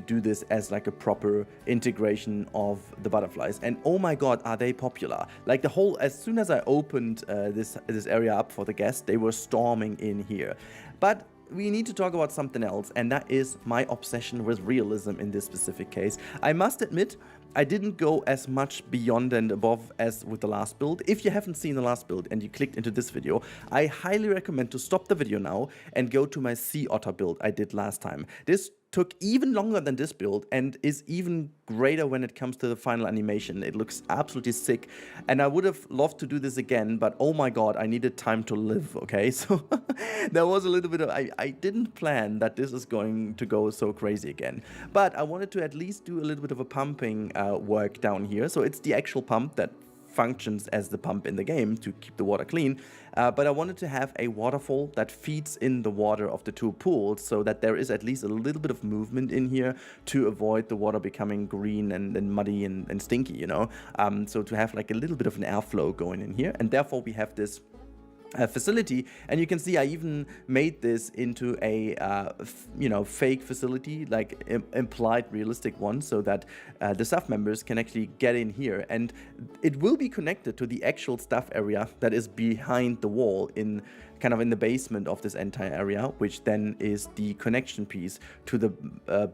do this as like a proper integration of the butterflies. And oh my god, are they popular! Like the whole, as soon as I opened this area up for the guests, they were storming in here. But we need to talk about something else, and that is my obsession with realism in this specific case. I must admit, I didn't go as much beyond and above as with the last build. If you haven't seen the last build and you clicked into this video, I highly recommend to stop the video now and go to my sea otter build I did last time. This took even longer than this build and is even greater when it comes to the final animation. It looks absolutely sick, and I would have loved to do this again, but oh my god, I needed time to live, okay? So there was a little bit of, I didn't plan that this is going to go so crazy again, but I wanted to at least do a little bit of a pumping work down here. So it's the actual pump that functions as the pump in the game to keep the water clean, but I wanted to have a waterfall that feeds in the water of the two pools so that there is at least a little bit of movement in here to avoid the water becoming green and muddy and stinky, you know. So to have like a little bit of an airflow going in here, and therefore we have this facility. And you can see I even made this into a you know, fake facility, like implied realistic one, so that the staff members can actually get in here, and it will be connected to the actual staff area that is behind the wall in kind of in the basement of this entire area, which then is the connection piece to the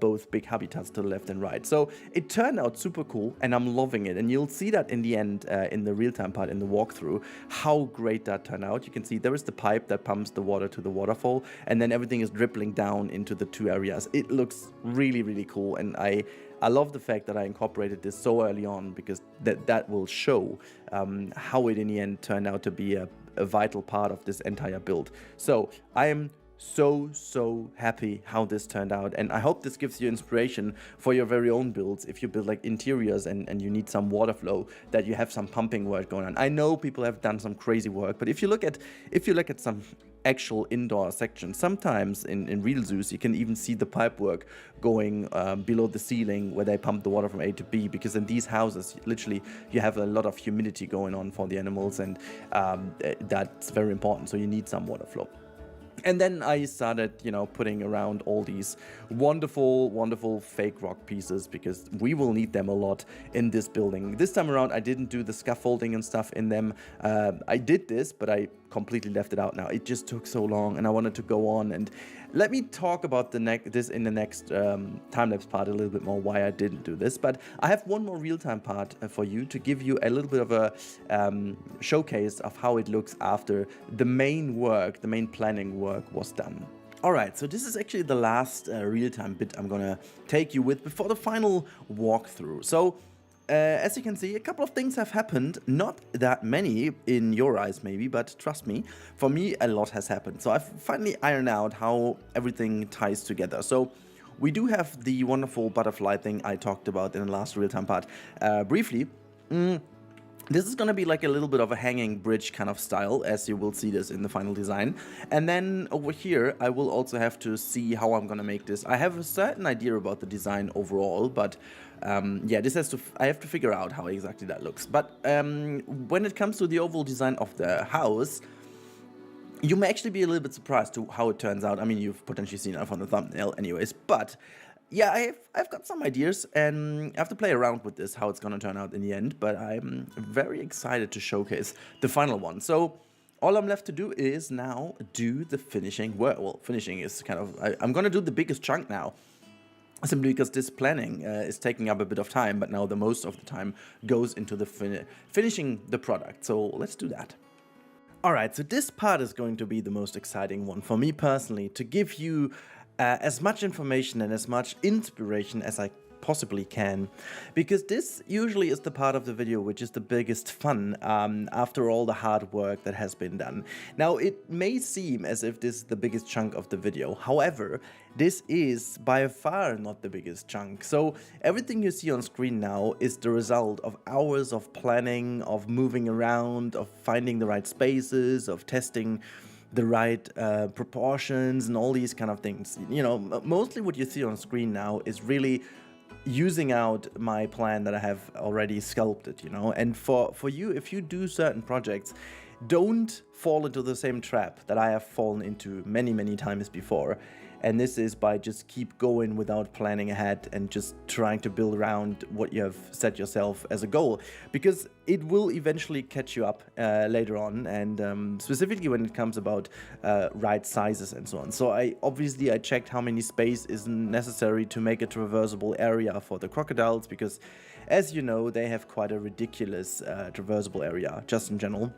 both big habitats to the left and right. So it turned out super cool, and I'm loving it, and you'll see that in the end in the real-time part in the walkthrough how great that turned out. You can see there is the pipe that pumps the water to the waterfall, and then everything is dribbling down into the two areas. It looks really, really cool, and I love the fact that I incorporated this so early on, because that will show how it in the end turned out to be a vital part of this entire build. So I am so happy how this turned out, and I hope this gives you inspiration for your very own builds. If you build like interiors and you need some water flow, that you have some pumping work going on. I know people have done some crazy work, but if you look at some actual indoor sections, sometimes in real zoos you can even see the pipe work going below the ceiling where they pump the water from A to B, because in these houses literally you have a lot of humidity going on for the animals, and that's very important, so you need some water flow. And then I started, you know, putting around all these wonderful fake rock pieces, because we will need them a lot in this building. This time around, I didn't do the scaffolding and stuff in them. I did this, but I completely left it out now. It just took so long, and I wanted to go on. And let me talk about this in the next time-lapse part a little bit more, why I didn't do this. But I have one more real-time part for you to give you a little bit of a showcase of how it looks after the main work, the main planning work was done. Alright, so this is actually the last real-time bit I'm gonna take you with before the final walkthrough. So as you can see, a couple of things have happened. Not that many in your eyes maybe, but trust me, for me a lot has happened. So I've finally ironed out how everything ties together. So we do have the wonderful butterfly thing I talked about in the last real-time part briefly. This is going to be like a little bit of a hanging bridge kind of style, as you will see this in the final design. And then over here, I will also have to see how I'm going to make this. I have a certain idea about the design overall, but yeah, I have to figure out how exactly that looks. But when it comes to the overall design of the house, you may actually be a little bit surprised to how it turns out. I mean, you've potentially seen it from the thumbnail anyways, but yeah, I've got some ideas, and I have to play around with this, how it's gonna turn out in the end, but I'm very excited to showcase the final one. So all I'm left to do is now do the finishing work. Well, finishing is kind of, I'm gonna do the biggest chunk now, simply because this planning is taking up a bit of time, but now the most of the time goes into the finishing the product. So let's do that. Alright, so this part is going to be the most exciting one for me personally, to give you as much information and as much inspiration as I possibly can, because this usually is the part of the video which is the biggest fun after all the hard work that has been done. Now, it may seem as if this is the biggest chunk of the video, however, this is by far not the biggest chunk. So everything you see on screen now is the result of hours of planning, of moving around, of finding the right spaces, of testing the right proportions and all these kind of things. You know, mostly what you see on screen now is really using out my plan that I have already sculpted, you know. And for you, if you do certain projects, don't fall into the same trap that I have fallen into many times before. And this is by just keep going without planning ahead and just trying to build around what you have set yourself as a goal, because it will eventually catch you up later on, and specifically when it comes about right sizes and so on. So I checked how many space is necessary to make a traversable area for the crocodiles, because as you know, they have quite a ridiculous traversable area just in general.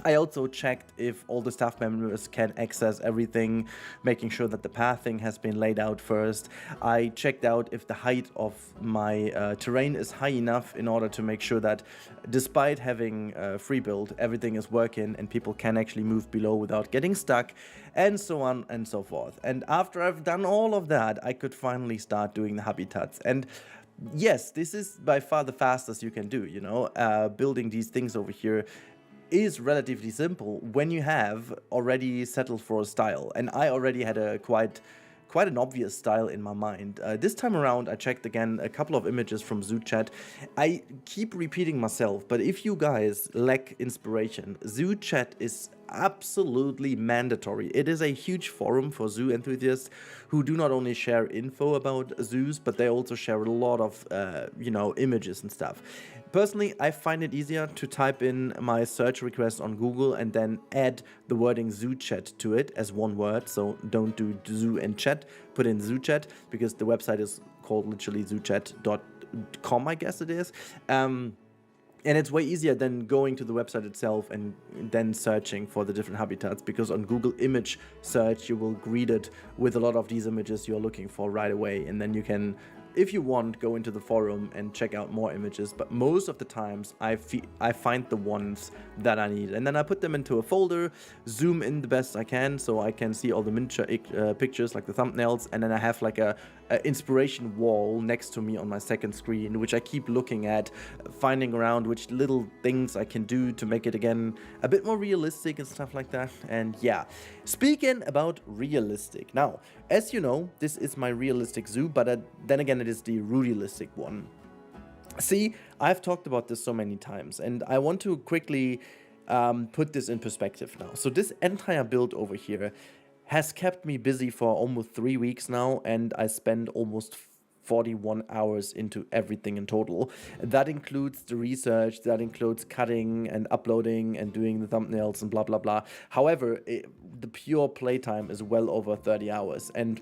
I also checked if all the staff members can access everything, making sure that the pathing has been laid out first. I checked out if the height of my terrain is high enough in order to make sure that despite having free build, everything is working and people can actually move below without getting stuck, and so on and so forth. And after I've done all of that, I could finally start doing the habitats. And yes, this is by far the fastest you can do, you know, building these things over here is relatively simple when you have already settled for a style. And I already had a quite an obvious style in my mind. This time around, I checked again a couple of images from Zoo Chat. I keep repeating myself, but if you guys lack inspiration, Zoo Chat is absolutely mandatory. It is a huge forum for zoo enthusiasts who do not only share info about zoos, but they also share a lot of, images and stuff. Personally, I find it easier to type in my search request on Google and then add the wording Zoo Chat to it as one word. So don't do zoo and chat, put in Zoo Chat, because the website is called literally zoochat.com, I guess it is. And it's way easier than going to the website itself and then searching for the different habitats, because on Google image search, you will greet it with a lot of these images you're looking for right away. And then you can, if you want, go into the forum and check out more images. But most of the times I find the ones that I need. And then I put them into a folder, zoom in the best I can so I can see all the miniature pictures, like the thumbnails. And then I have like a inspiration wall next to me on my second screen, which I keep looking at, finding around which little things I can do to make it again a bit more realistic and stuff like that. And yeah, speaking about realistic, now, as you know, this is my realistic zoo, but then again, it is the Rudilistic one. See, I've talked about this so many times, and I want to quickly put this in perspective now. So this entire build over here has kept me busy for almost 3 weeks now, and I spend almost 41 hours into everything in total. That includes the research, that includes cutting and uploading and doing the thumbnails and blah blah blah. However, the pure playtime is well over 30 hours, and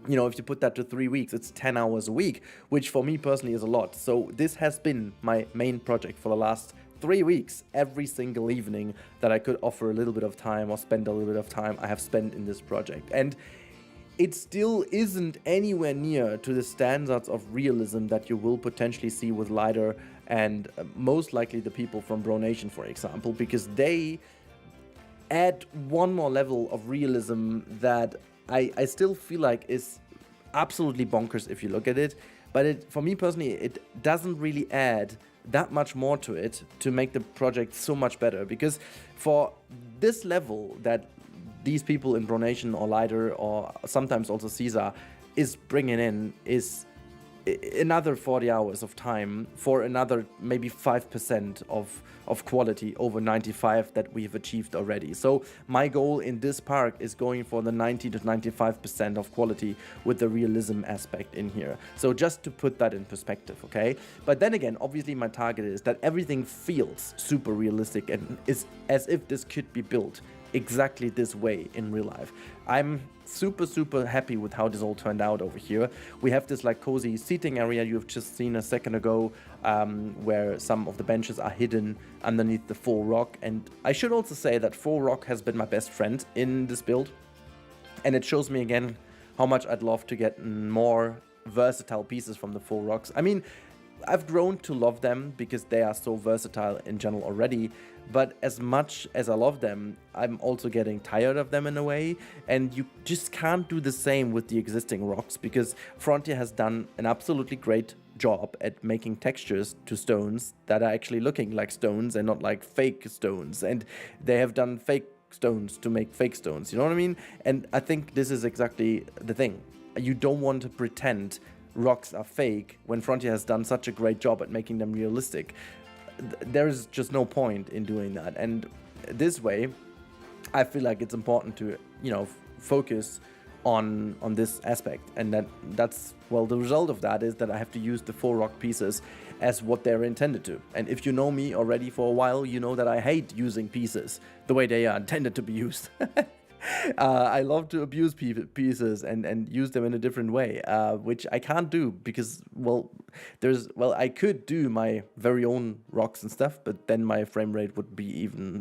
you know, if you put that to 3 weeks, it's 10 hours a week, which for me personally is a lot. So this has been my main project for the last 3 weeks. Every single evening that I could offer a little bit of time or spend a little bit of time, I have spent in this project. And it still isn't anywhere near to the standards of realism that you will potentially see with Lighter and most likely the people from Bronation, for example, because they add one more level of realism that I still feel like is absolutely bonkers if you look at it. But for me personally, it doesn't really add that much more to it to make the project so much better. Because for this level that these people in Bronation or Lighter or sometimes also Caesar is bringing in is another 40 hours of time for another maybe 5% of quality over 95 that we have achieved already. So my goal in this park is going for the 90 to 95% of quality with the realism aspect in here. So just to put that in perspective, okay? But then again, obviously my target is that everything feels super realistic and is as if this could be built exactly this way in real life. I'm super happy with how this all turned out over here. We have this like cozy seating area you've just seen a second ago, where some of the benches are hidden underneath the full rock. And I should also say that full rock has been my best friend in this build, and it shows me again how much I'd love to get more versatile pieces from the full rocks. I mean, I've grown to love them because they are so versatile in general already, but as much as I love them, I'm also getting tired of them in a way, and you just can't do the same with the existing rocks because Frontier has done an absolutely great job at making textures to stones that are actually looking like stones and not like fake stones, and they have done fake stones to make fake stones, you know what I mean? And I think this is exactly the thing. You don't want to pretend rocks are fake when Frontier has done such a great job at making them realistic. There is just no point in doing that, and this way I feel like it's important to, you know, focus on this aspect, and that's well, the result of that is that I have to use the full rock pieces as what they're intended to. And if you know me already for a while, you know that I hate using pieces the way they are intended to be used. I love to abuse pieces and use them in a different way, which I can't do because, well, I could do my very own rocks and stuff, but then my frame rate would be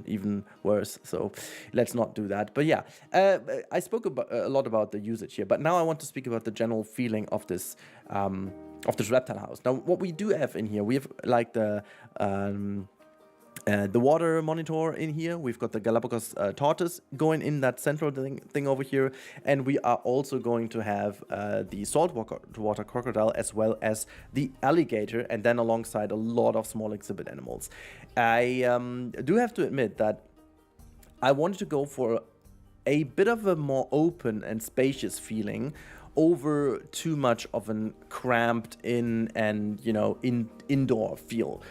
even worse. So let's not do that. But yeah, I spoke a lot about the usage here, but now I want to speak about the general feeling of this reptile house. Now, what we do have in here, we have like the water monitor in here. We've got the Galapagos tortoise going in that central thing over here. And we are also going to have the saltwater crocodile as well as the alligator. And then alongside a lot of small exhibit animals. I do have to admit that I wanted to go for a bit of a more open and spacious feeling over too much of a cramped in and, you know, indoor feel.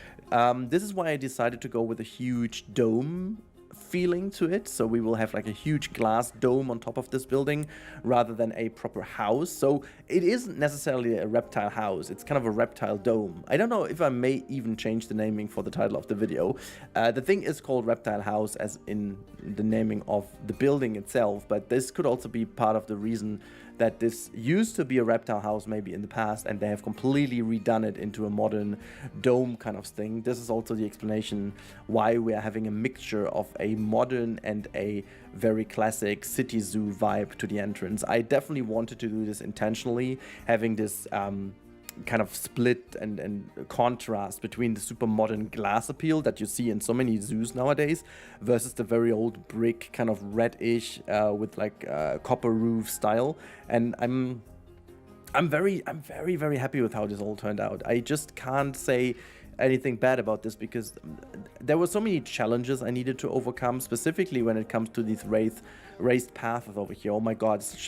This is why I decided to go with a huge dome feeling to it. So we will have like a huge glass dome on top of this building rather than a proper house. So it isn't necessarily a reptile house. It's kind of a reptile dome. I don't know if I may even change the naming for the title of the video. The thing is called reptile house as in the naming of the building itself, but this could also be part of the reason that this used to be a reptile house maybe in the past and they have completely redone it into a modern dome kind of thing. This is also the explanation why we are having a mixture of a modern and a very classic city zoo vibe to the entrance. I definitely wanted to do this intentionally, having this kind of split and contrast between the super modern glass appeal that you see in so many zoos nowadays versus the very old brick kind of reddish with like copper roof style. And I'm very happy with how this all turned out. I just can't say anything bad about this because there were so many challenges I needed to overcome, specifically when it comes to these raised paths over here. Oh my god, such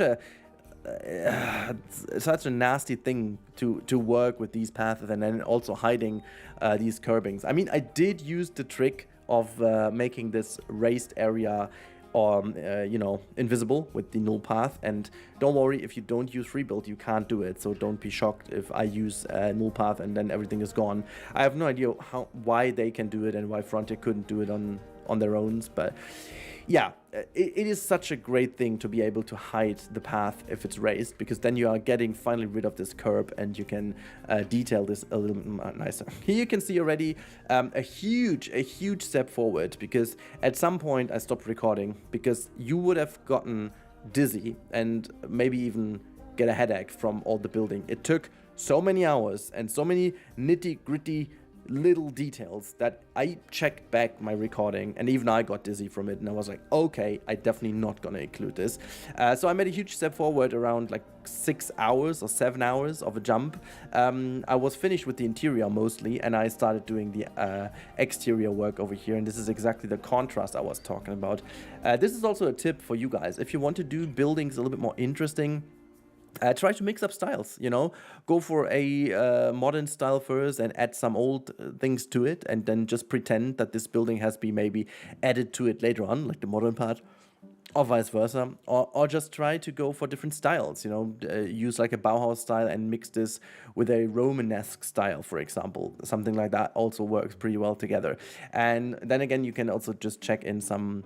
a nasty thing to work with these paths and then also hiding these curbings. I mean, I did use the trick of making this raised area you know, invisible with the null path, and don't worry, if you don't use Freebuild you can't do it, so don't be shocked if I use null path and then everything is gone. I have no idea why they can do it and why Frontier couldn't do it on their own, but yeah, it is such a great thing to be able to hide the path if it's raised, because then you are getting finally rid of this curb and you can detail this a little bit nicer. Here you can see already a huge step forward, because at some point I stopped recording because you would have gotten dizzy and maybe even get a headache from all the building. It took so many hours and so many nitty-gritty little details that I checked back my recording and even I got dizzy from it, and I was like, okay, I definitely not gonna include this. So I made a huge step forward around like 6 hours or 7 hours of a jump. I was finished with the interior mostly, and I started doing the exterior work over here, and this is exactly the contrast I was talking about. This is also a tip for you guys. If you want to do buildings a little bit more interesting, try to mix up styles, you know, go for a modern style first and add some old things to it, and then just pretend that this building has been maybe added to it later on, like the modern part, or vice versa, or just try to go for different styles, you know, use like a Bauhaus style and mix this with a Romanesque style, for example. Something like that also works pretty well together. And then again, you can also just check in some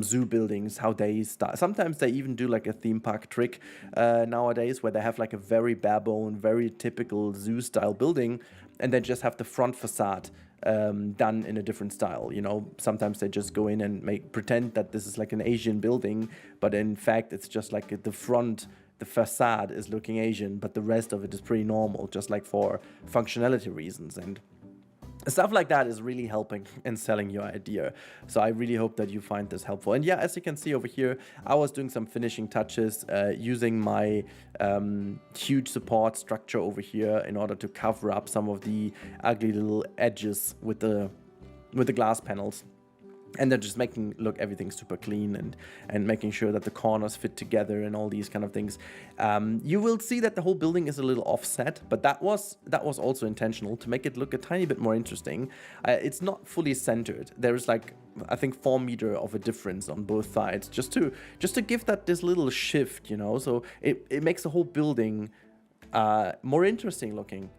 zoo buildings, how they start. Sometimes they even do like a theme park trick nowadays, where they have like a very bare bone, very typical zoo style building, and they just have the front facade done in a different style. You know, sometimes they just go in and pretend that this is like an Asian building, but in fact it's just like the front, the facade is looking Asian, but the rest of it is pretty normal, just like for functionality reasons. And stuff like that is really helping in selling your idea. So I really hope that you find this helpful. And yeah, as you can see over here, I was doing some finishing touches using my huge support structure over here in order to cover up some of the ugly little edges with the glass panels. And then just making look everything super clean and making sure that the corners fit together and all these kind of things. You will see that the whole building is a little offset, but that was also intentional to make it look a tiny bit more interesting. It's not fully centered. There is like, I think 4 meters of a difference on both sides, just to give that this little shift, you know. So it makes the whole building more interesting looking,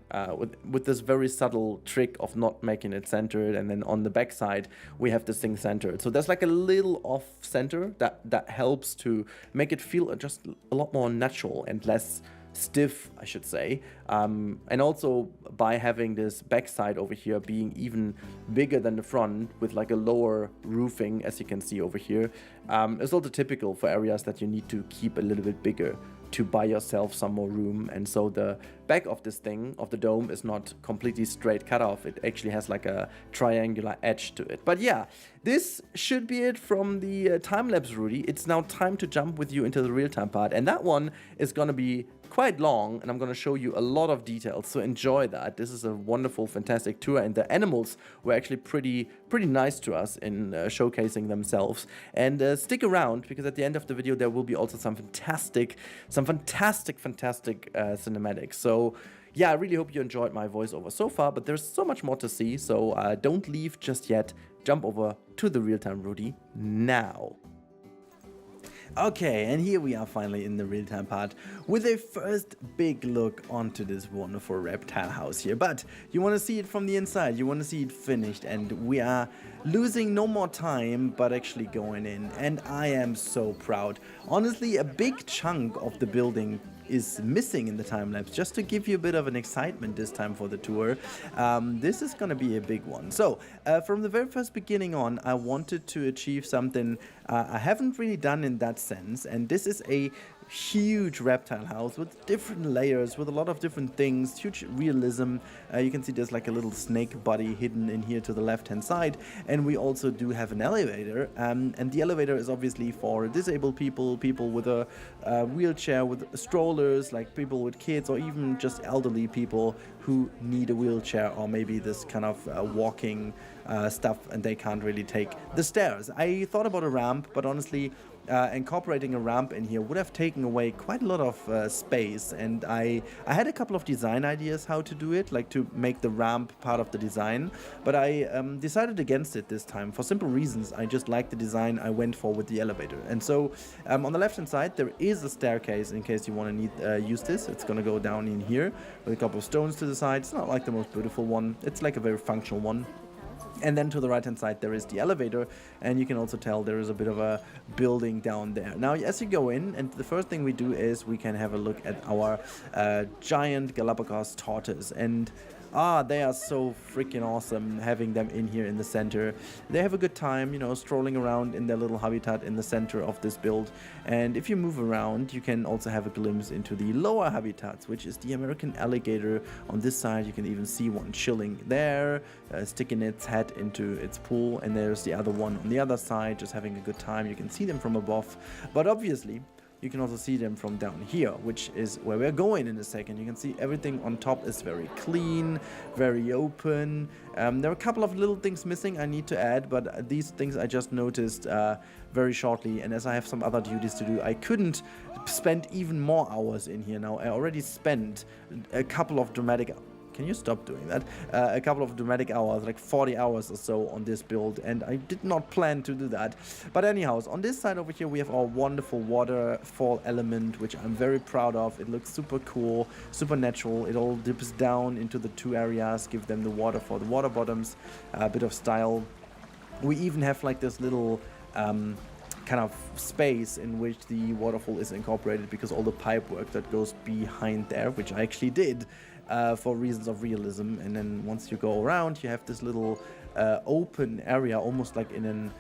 with this very subtle trick of not making it centered, and then on the back side we have this thing centered. So there's like a little off center that helps to make it feel just a lot more natural and less stiff, I should say. And also by having this backside over here being even bigger than the front with like a lower roofing, as you can see over here, it's also typical for areas that you need to keep a little bit bigger to buy yourself some more room. And so the back of this thing, of the dome, is not completely straight cut off. It actually has like a triangular edge to it. But yeah, this should be it from the time-lapse Rudi. It's now time to jump with you into the real-time part, and that one is gonna be quite long, and I'm gonna show you a lot of details, so enjoy that. This is a wonderful, fantastic tour, and the animals were actually pretty nice to us in showcasing themselves. And stick around, because at the end of the video there will be also some fantastic cinematics. So yeah, I really hope you enjoyed my voiceover so far, but there's so much more to see, so don't leave just yet. Jump over to the real-time Rudi now. Okay, and here we are finally in the real-time part with a first big look onto this wonderful reptile house here. But you want to see it from the inside, you want to see it finished, and we are losing no more time but actually going in, and I am so proud. Honestly, a big chunk of the building is missing in the time lapse, just to give you a bit of an excitement this time for the tour. This is gonna be a big one. So from the very first beginning on, I wanted to achieve something I haven't really done in that sense, and this is a huge reptile house with different layers, with a lot of different things, huge realism. You can see there's like a little snake body hidden in here to the left hand side, and we also do have an elevator, and the elevator is obviously for disabled people, people with a wheelchair, with strollers, like people with kids, or even just elderly people who need a wheelchair, or maybe this kind of walking stuff, and they can't really take the stairs. I thought about a ramp, but honestly incorporating a ramp in here would have taken away quite a lot of space, and I had a couple of design ideas how to do it, like to make the ramp part of the design, but I decided against it this time for simple reasons. I just like the design I went for with the elevator. And so on the left hand side there is a staircase in case you want to use this. It's gonna go down in here with a couple of stones to the side. It's not like the most beautiful one, it's like a very functional one. And then to the right hand side there is the elevator, and you can also tell there is a bit of a building down there. Now as you go in, and the first thing we do is we can have a look at our giant Galapagos tortoise, and they are so freaking awesome having them in here in the center. They have a good time, you know, strolling around in their little habitat in the center of this build. And if you move around, you can also have a glimpse into the lower habitats, which is the American alligator. On this side, you can even see one chilling there, sticking its head into its pool. And there's the other one on the other side, just having a good time. You can see them from above, but obviously you can also see them from down here, which is where we're going in a second. You can see everything on top is very clean, very open. There are a couple of little things missing I need to add, but these things I just noticed very shortly, and as I have some other duties to do, I couldn't spend even more hours in here now. I already spent a couple of dramatic... Can you stop doing that? A couple of dramatic hours, like 40 hours or so on this build, and I did not plan to do that. But anyhow, on this side over here we have our wonderful waterfall element, which I'm very proud of. It looks super cool, super natural. It all dips down into the two areas, give them the water for the water bottoms, a bit of style. We even have like this little kind of space in which the waterfall is incorporated, because all the pipe work that goes behind there, which I actually did for reasons of realism. And then once you go around, you have this little open area, almost like in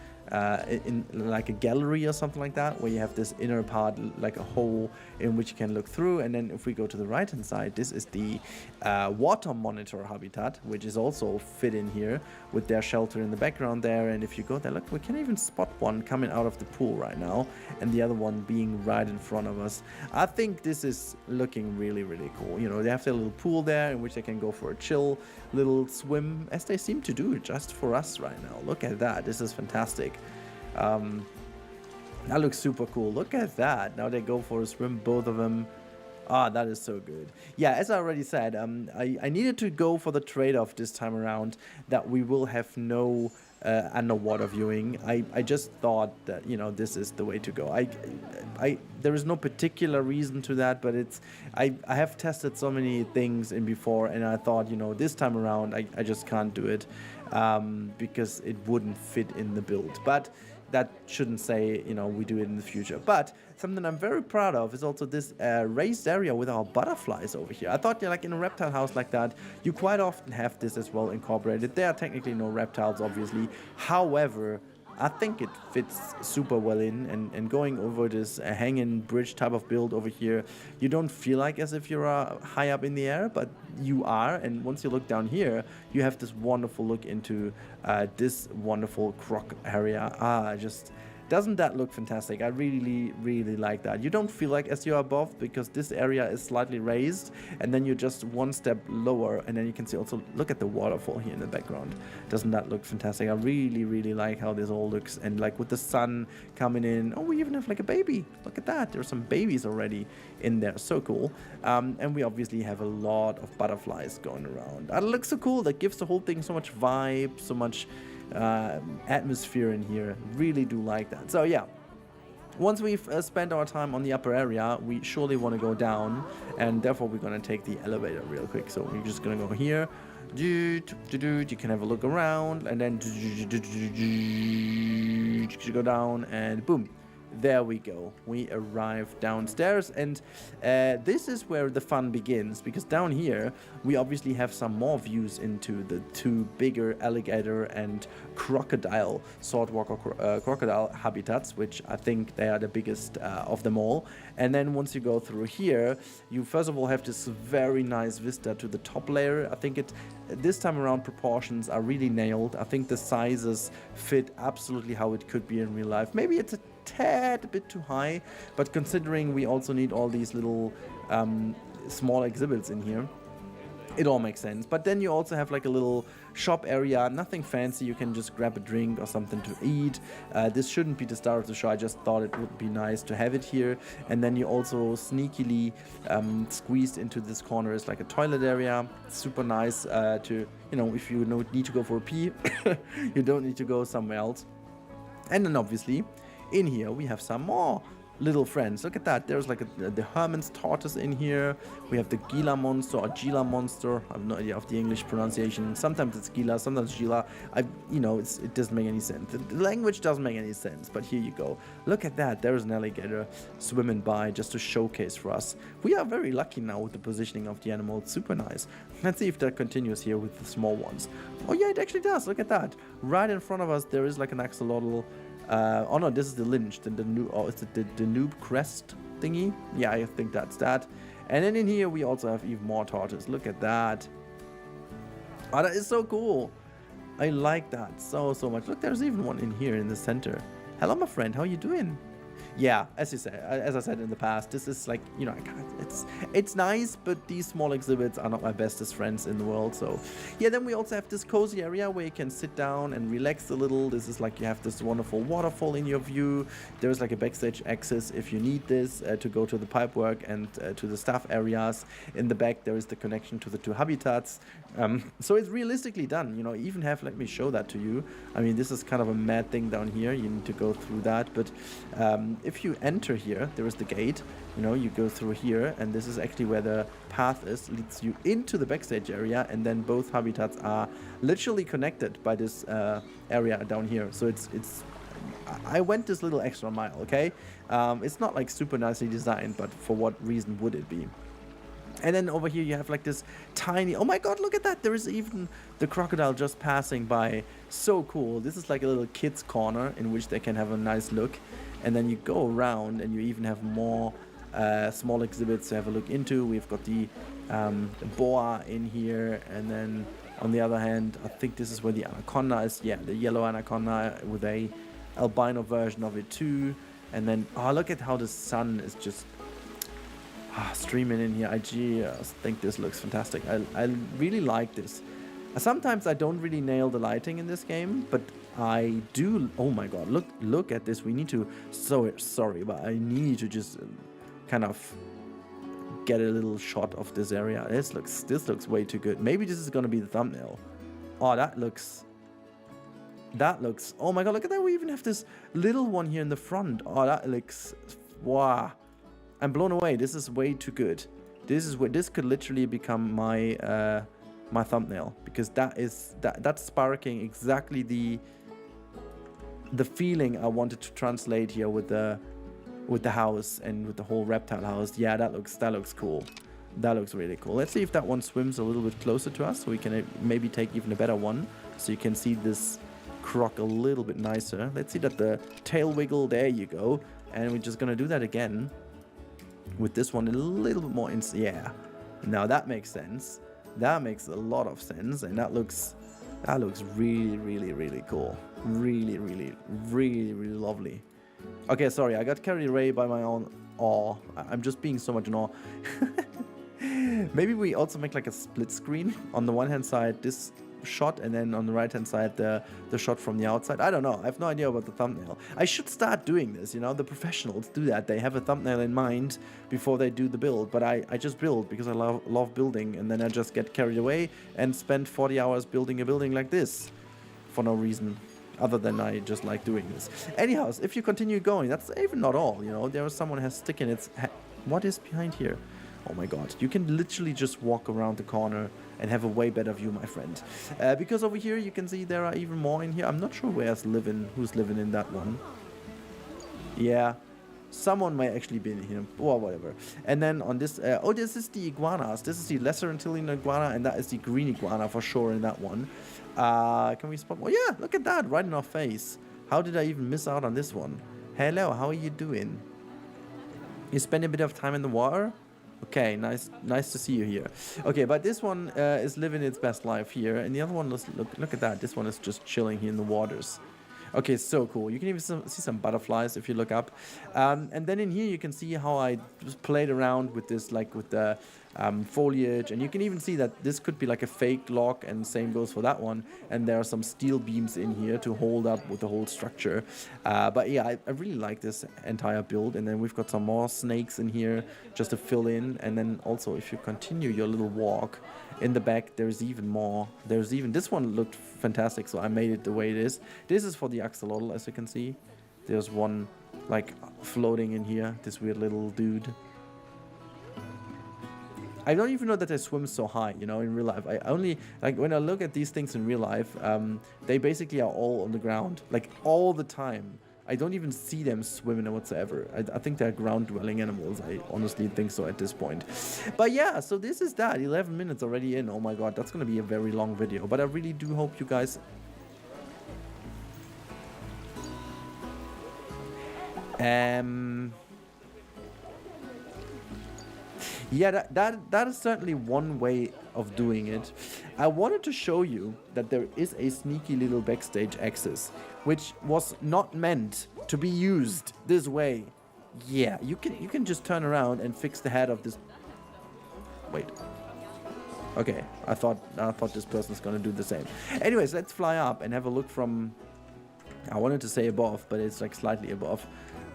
like a gallery or something like that, where you have this inner part, like a hole in which you can look through. And then if we go to the right hand side, this is the water monitor habitat, which is also fit in here with their shelter in the background there. And if you go there, look, we can even spot one coming out of the pool right now, and the other one being right in front of us. I think this is looking really, really cool. You know, they have their little pool there in which they can go for a chill little swim, as they seem to do just for us right now. Look at that, this is fantastic. That looks super cool. Look at that. Now they go for a swim, both of them. That is so good. Yeah, as I already said, I needed to go for the trade-off this time around, that we will have no underwater viewing. I just thought that, you know, this is the way to go. There is no particular reason to that, but I have tested so many things in before, and I thought, you know, this time around I just can't do it because it wouldn't fit in the build. But that shouldn't say, you know, we do it in the future. But something I'm very proud of is also this raised area with our butterflies over here. I thought, like in a reptile house like that, you quite often have this as well incorporated. There are technically no reptiles, obviously. However, I think it fits super well in, and going over this hanging bridge type of build over here, you don't feel like as if you're high up in the air, but you are. And once you look down here, you have this wonderful look into this wonderful croc area. Doesn't that look fantastic? I really, really like that. You don't feel like as you're above, because this area is slightly raised, and then you're just one step lower, and then you can see also, look at the waterfall here in the background. Doesn't that look fantastic? I really, really like how this all looks, and like with the sun coming in. Oh, we even have like a baby. Look at that. There's some babies already in there. So cool. And we obviously have a lot of butterflies going around. That looks so cool. That gives the whole thing so much vibe, so much atmosphere in here. Really do like that. So yeah, once we've spent our time on the upper area, we surely want to go down, and therefore we're going to take the elevator real quick. So we're just going to go here. You can have a look around, and then you go down, and boom. There we go. We arrive downstairs, and this is where the fun begins, because down here we obviously have some more views into the two bigger alligator and crocodile, saltwater crocodile habitats, which I think they are the biggest of them all. And then once you go through here, you first of all have this very nice vista to the top layer. I think this time around proportions are really nailed. I think the sizes fit absolutely how it could be in real life. Maybe it's a tad bit too high, but considering we also need all these little small exhibits in here, it all makes sense. But then you also have like a little shop area, nothing fancy. You can just grab a drink or something to eat. This shouldn't be the star of the show. I just thought it would be nice to have it here. And then you also sneakily squeezed into this corner is like a toilet area. Super nice to, you know, if you need to go for a pee, you don't need to go somewhere else. And then obviously in here we have some more little friends. Look at that. There's like the Herman's tortoise in here. We have the Gila monster or Gila monster. I have no idea of the English pronunciation. Sometimes it's Gila, sometimes Gila. It doesn't make any sense. The language doesn't make any sense, but here you go. Look at that. There's an alligator swimming by just to showcase for us. We are very lucky now with the positioning of the animal. It's super nice. Let's see if that continues here with the small ones. Oh yeah, it actually does. Look at that. Right in front of us there is like an axolotl. Oh no, this is the lynch, the noob crest thingy. Yeah, I think that's that. And then in here we also have even more tortoise. Look at that. Oh, that is so cool. I like that so much. Look, there's even one in here in the center. Hello, my friend. How are you doing? Yeah, as I said in the past, this is like, you know, it's nice, but these small exhibits are not my bestest friends in the world. So yeah, then we also have this cozy area where you can sit down and relax a little. This is like, you have this wonderful waterfall in your view. There's like a backstage access if you need this to go to the pipework and to the staff areas. In the back there is the connection to the two habitats. So it's realistically done, you know. Even have, let me show that to you. I mean, this is kind of a mad thing down here. You need to go through that, but if you enter here, there is the gate, you know, you go through here, and this is actually where the path leads you into the backstage area, and then both habitats are literally connected by this area down here. So I went this little extra mile, okay? It's not like super nicely designed, but for what reason would it be? And then over here you have like this tiny, oh my god, look at that, there is even the crocodile just passing by. So cool. This is like a little kids corner in which they can have a nice look. And then you go around and you even have more small exhibits to have a look into. We've got the boa in here, and then on the other hand, I think this is where the anaconda is. Yeah, the yellow anaconda with a albino version of it too. And then, oh, look at how the sun is just streaming in here. I just think this looks fantastic. I really like this. Sometimes I don't really nail the lighting in this game, but I do. Oh my god, look at this. We need to, sorry, but I need to just kind of get a little shot of this area. This looks way too good. Maybe this is gonna be the thumbnail. Oh, that looks, That looks, oh my god, look at that, we even have this little one here in the front. Oh, that looks, wow. I'm blown away. This is way too good. This could literally become my my thumbnail, because that's sparking exactly the feeling I wanted to translate here with the house and with the whole reptile house. Yeah, that looks cool. That looks really cool. Let's see if that one swims a little bit closer to us, so we can maybe take even a better one, so you can see this croc a little bit nicer. Let's see that the tail wiggle. There you go. And we're just gonna do that again with this one a little bit more. Yeah, now that makes sense. That makes a lot of sense, and that looks really, really, really cool. Really, really, really, really lovely. Okay, sorry, I got carried away by my own awe. I'm just being so much in awe. Maybe we also make like a split screen. On the one hand side, this shot, and then on the right hand side the shot from the outside. I don't know, I have no idea about the thumbnail. I should start doing this, you know, the professionals do that. They have a thumbnail in mind before they do the build, but I just build because I love building, and then I just get carried away and spend 40 hours building a building like this for no reason other than I just like doing this. Anyhow, if you continue going, that's even not all, you know. There is someone has stick in its what is behind here? Oh my god, you can literally just walk around the corner and have a way better view, my friend. Because over here you can see there are even more in here. I'm not sure who's living in that one. Yeah, someone might actually be in here, or whatever. And then on this, oh, this is the iguanas. This is the lesser Antillean iguana, and that is the green iguana for sure in that one. Can we spot more? Yeah, look at that, right in our face. How did I even miss out on this one? Hello, how are you doing? You spend a bit of time in the water? Okay, nice to see you here. Okay, but this one is living its best life here, and the other one, look at that. This one is just chilling here in the waters. Okay, so cool. You can even see some butterflies if you look up. And then in here you can see how I just played around with this, like with the foliage. And you can even see that this could be like a fake log, and same goes for that one. And there are some steel beams in here to hold up with the whole structure. But yeah, I really like this entire build. And then we've got some more snakes in here just to fill in. And then also if you continue your little walk in the back, there's even more. There's even, this one looked fantastic, so I made it the way it is. This is for the axolotl, as you can see. There's one like floating in here, this weird little dude. I don't even know that they swim so high, you know, in real life. I only, like, when I look at these things in real life, they basically are all on the ground, like all the time. I don't even see them swimming whatsoever. I think they're ground-dwelling animals. I honestly think so at this point. But yeah, so this is that. 11 minutes already in. Oh my god, that's going to be a very long video. But I really do hope you guys... Yeah, that is certainly one way of doing it. I wanted to show you that there is a sneaky little backstage access, which was not meant to be used this way. Yeah, you can just turn around and fix the head of this. Wait. Okay, I thought this person's gonna do the same. Anyways, let's fly up and have a look from. I wanted to say above, but it's like slightly above.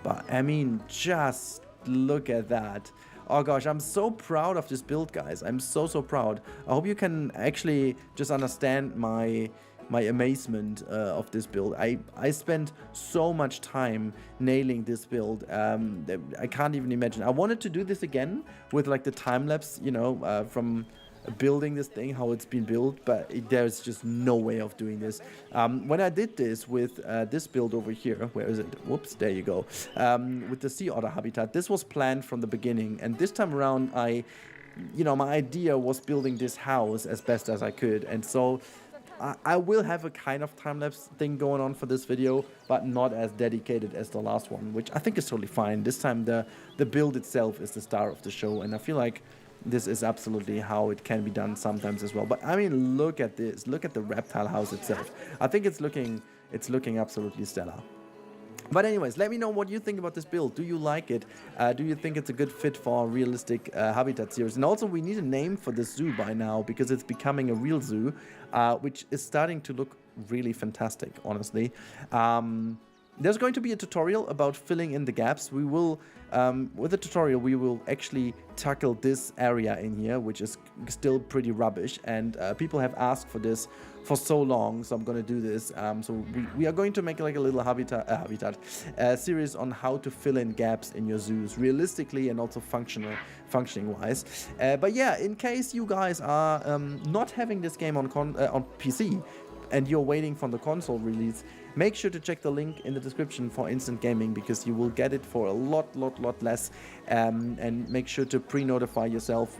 But I mean, just look at that. Oh gosh, I'm so proud of this build, guys. I'm so proud. I hope you can actually just understand my amazement of this build. I spent so much time nailing this build. I can't even imagine. I wanted to do this again with like the time lapse, you know, from building this thing, how it's been built, but there's just no way of doing this. When I did this with this build over here, where is it? Whoops, there you go. With the sea otter habitat, this was planned from the beginning, and this time around my idea was building this house as best as I could, and so I will have a kind of time-lapse thing going on for this video, but not as dedicated as the last one, which I think is totally fine. This time the build itself is the star of the show, and I feel like this is absolutely how it can be done sometimes as well. But I mean, look at this. Look at the reptile house itself. I think it's looking absolutely stellar. But anyways, let me know what you think about this build. Do you like it? Do you think it's a good fit for Realistic Habitat series? And also, we need a name for this zoo by now, because it's becoming a real zoo, which is starting to look really fantastic, honestly. there's going to be a tutorial about filling in the gaps. We will, with the tutorial, we will actually tackle this area in here, which is still pretty rubbish. And people have asked for this for so long, so I'm going to do this. So we are going to make like a little habitat series on how to fill in gaps in your zoos, realistically and also functioning wise. But yeah, in case you guys are not having this game on PC, and you're waiting for the console release, make sure to check the link in the description for instant gaming, because you will get it for a lot less, and make sure to pre-notify yourself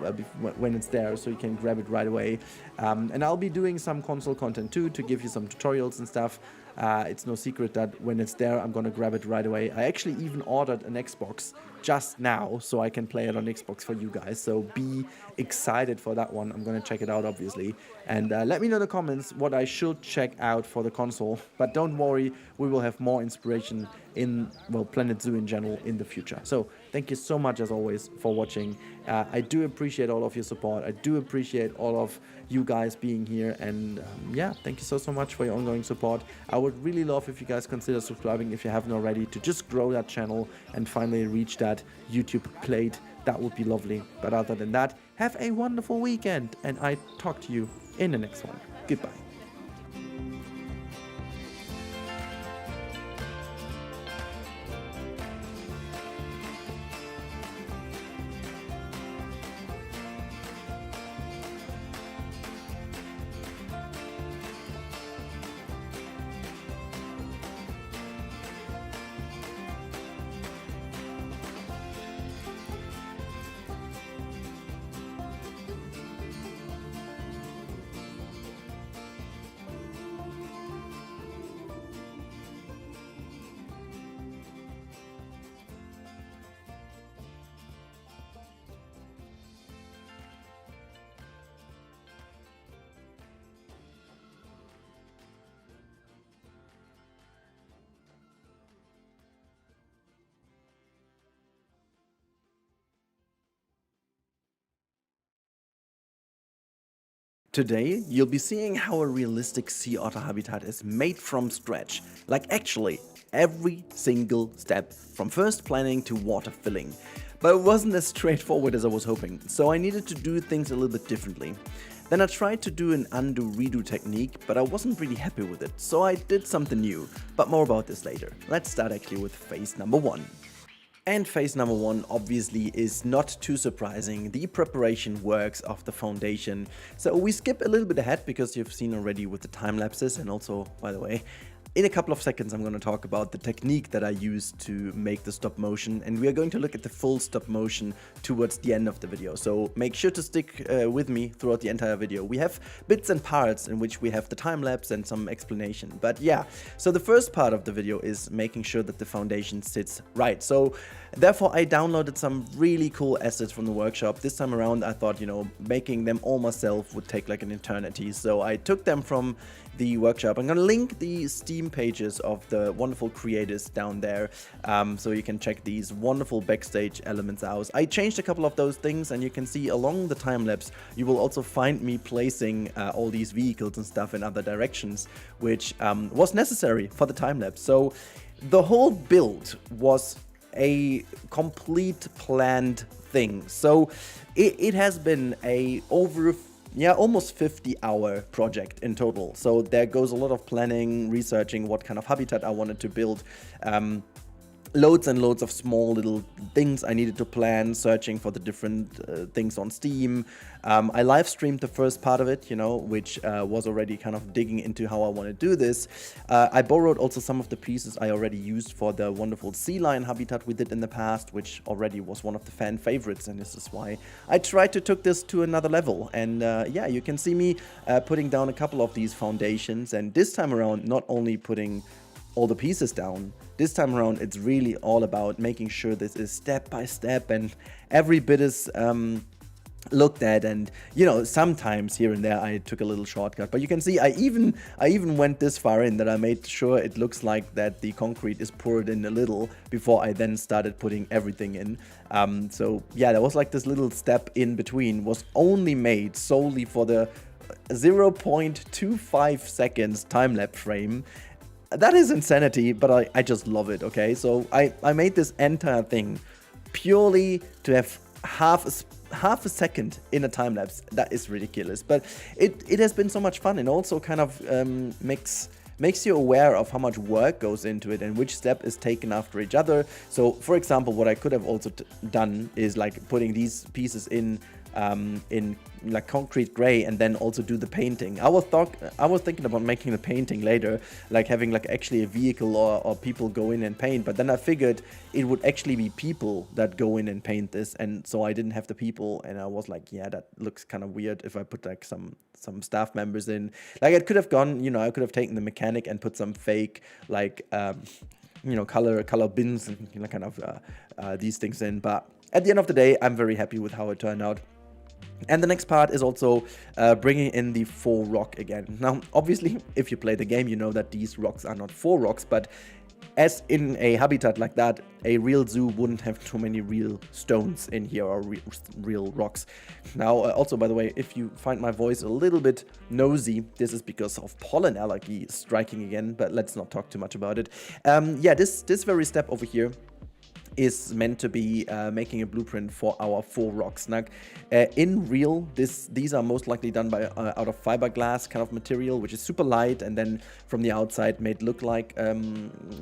when it's there, so you can grab it right away. And I'll be doing some console content too, to give you some tutorials and stuff. It's no secret that when it's there, I'm gonna grab it right away. I actually even ordered an Xbox just now, so I can play it on Xbox for you guys. So be excited for that one. I'm gonna check it out, obviously. And let me know in the comments what I should check out for the console. But don't worry, we will have more inspiration in, well, Planet Zoo in general in the future. So thank you so much, as always, for watching. I do appreciate all of your support. I do appreciate all of you guys being here. And yeah, thank you so much for your ongoing support. I would really love if you guys consider subscribing if you haven't already, to just grow that channel and finally reach that YouTube plate. That would be lovely. But other than that, have a wonderful weekend, and I talk to you in the next one. Goodbye. Today, you'll be seeing how a realistic sea otter habitat is made from scratch, like actually every single step, from first planning to water filling. But it wasn't as straightforward as I was hoping, so I needed to do things a little bit differently. Then I tried to do an undo-redo technique, but I wasn't really happy with it, so I did something new, but more about this later. Let's start actually with phase number 1. And phase number 1 obviously is not too surprising, the preparation works of the foundation. So we skip a little bit ahead because you've seen already with the time lapses, and also, by the way, in a couple of seconds I'm going to talk about the technique that I use to make the stop motion, and we are going to look at the full stop motion towards the end of the video. So make sure to stick with me throughout the entire video. We have bits and parts in which we have the time lapse and some explanation. But yeah, so the first part of the video is making sure that the foundation sits right. So therefore I downloaded some really cool assets from the workshop. This time around I thought, you know, making them all myself would take like an eternity. So I took them from the workshop. I'm gonna link the Steam pages of the wonderful creators down there, so you can check these wonderful backstage elements out. I changed a couple of those things, and you can see along the time lapse you will also find me placing all these vehicles and stuff in other directions, which was necessary for the time lapse. So the whole build was a complete planned thing. So it has been a almost 50-hour project in total. So there goes a lot of planning, researching what kind of habitat I wanted to build, loads and loads of small little things I needed to plan, searching for the different things on Steam. I live streamed the first part of it, you know, which was already kind of digging into how I want to do this. I borrowed also some of the pieces I already used for the wonderful sea lion habitat we did in the past, which already was one of the fan favorites, and this is why I tried to take this to another level. And yeah, you can see me putting down a couple of these foundations, and this time around not only putting all the pieces down, this time around it's really all about making sure this is step by step and every bit is looked at. And you know, sometimes here and there I took a little shortcut, but you can see I even went this far in that I made sure it looks like that the concrete is poured in a little before I then started putting everything in. So yeah, there was like this little step in between, was only made solely for the 0.25 seconds time-lapse frame. that is insanity, but I just love it, okay? So I made this entire thing purely to have half a second in a time lapse. That is ridiculous, but it has been so much fun, and also kind of makes you aware of how much work goes into it and which step is taken after each other. So for example, what I could have also done is like putting these pieces in like concrete gray and then also do the painting. I was thinking about making the painting later, like having like actually a vehicle or people go in and paint, but then I figured it would actually be people that go in and paint this, and so I didn't have the people, and I was like, yeah, that looks kind of weird if I put like some staff members in. Like it could have gone, I could have taken the mechanic and put some fake like color bins and kind of these things in, but at the end of the day, I'm very happy with how it turned out. And the next part is also bringing in the 4 rock again. Now, obviously, if you play the game, you know that these rocks are not 4 rocks, but as in a habitat like that, a real zoo wouldn't have too many real stones in here or real rocks. Now, also, by the way, if you find my voice a little bit nosy, this is because of pollen allergy striking again, but let's not talk too much about it. Yeah, this very step over here is meant to be making a blueprint for our 4 rocks. Now, in real, these are most likely done by out of fiberglass kind of material, which is super light, and then from the outside made look like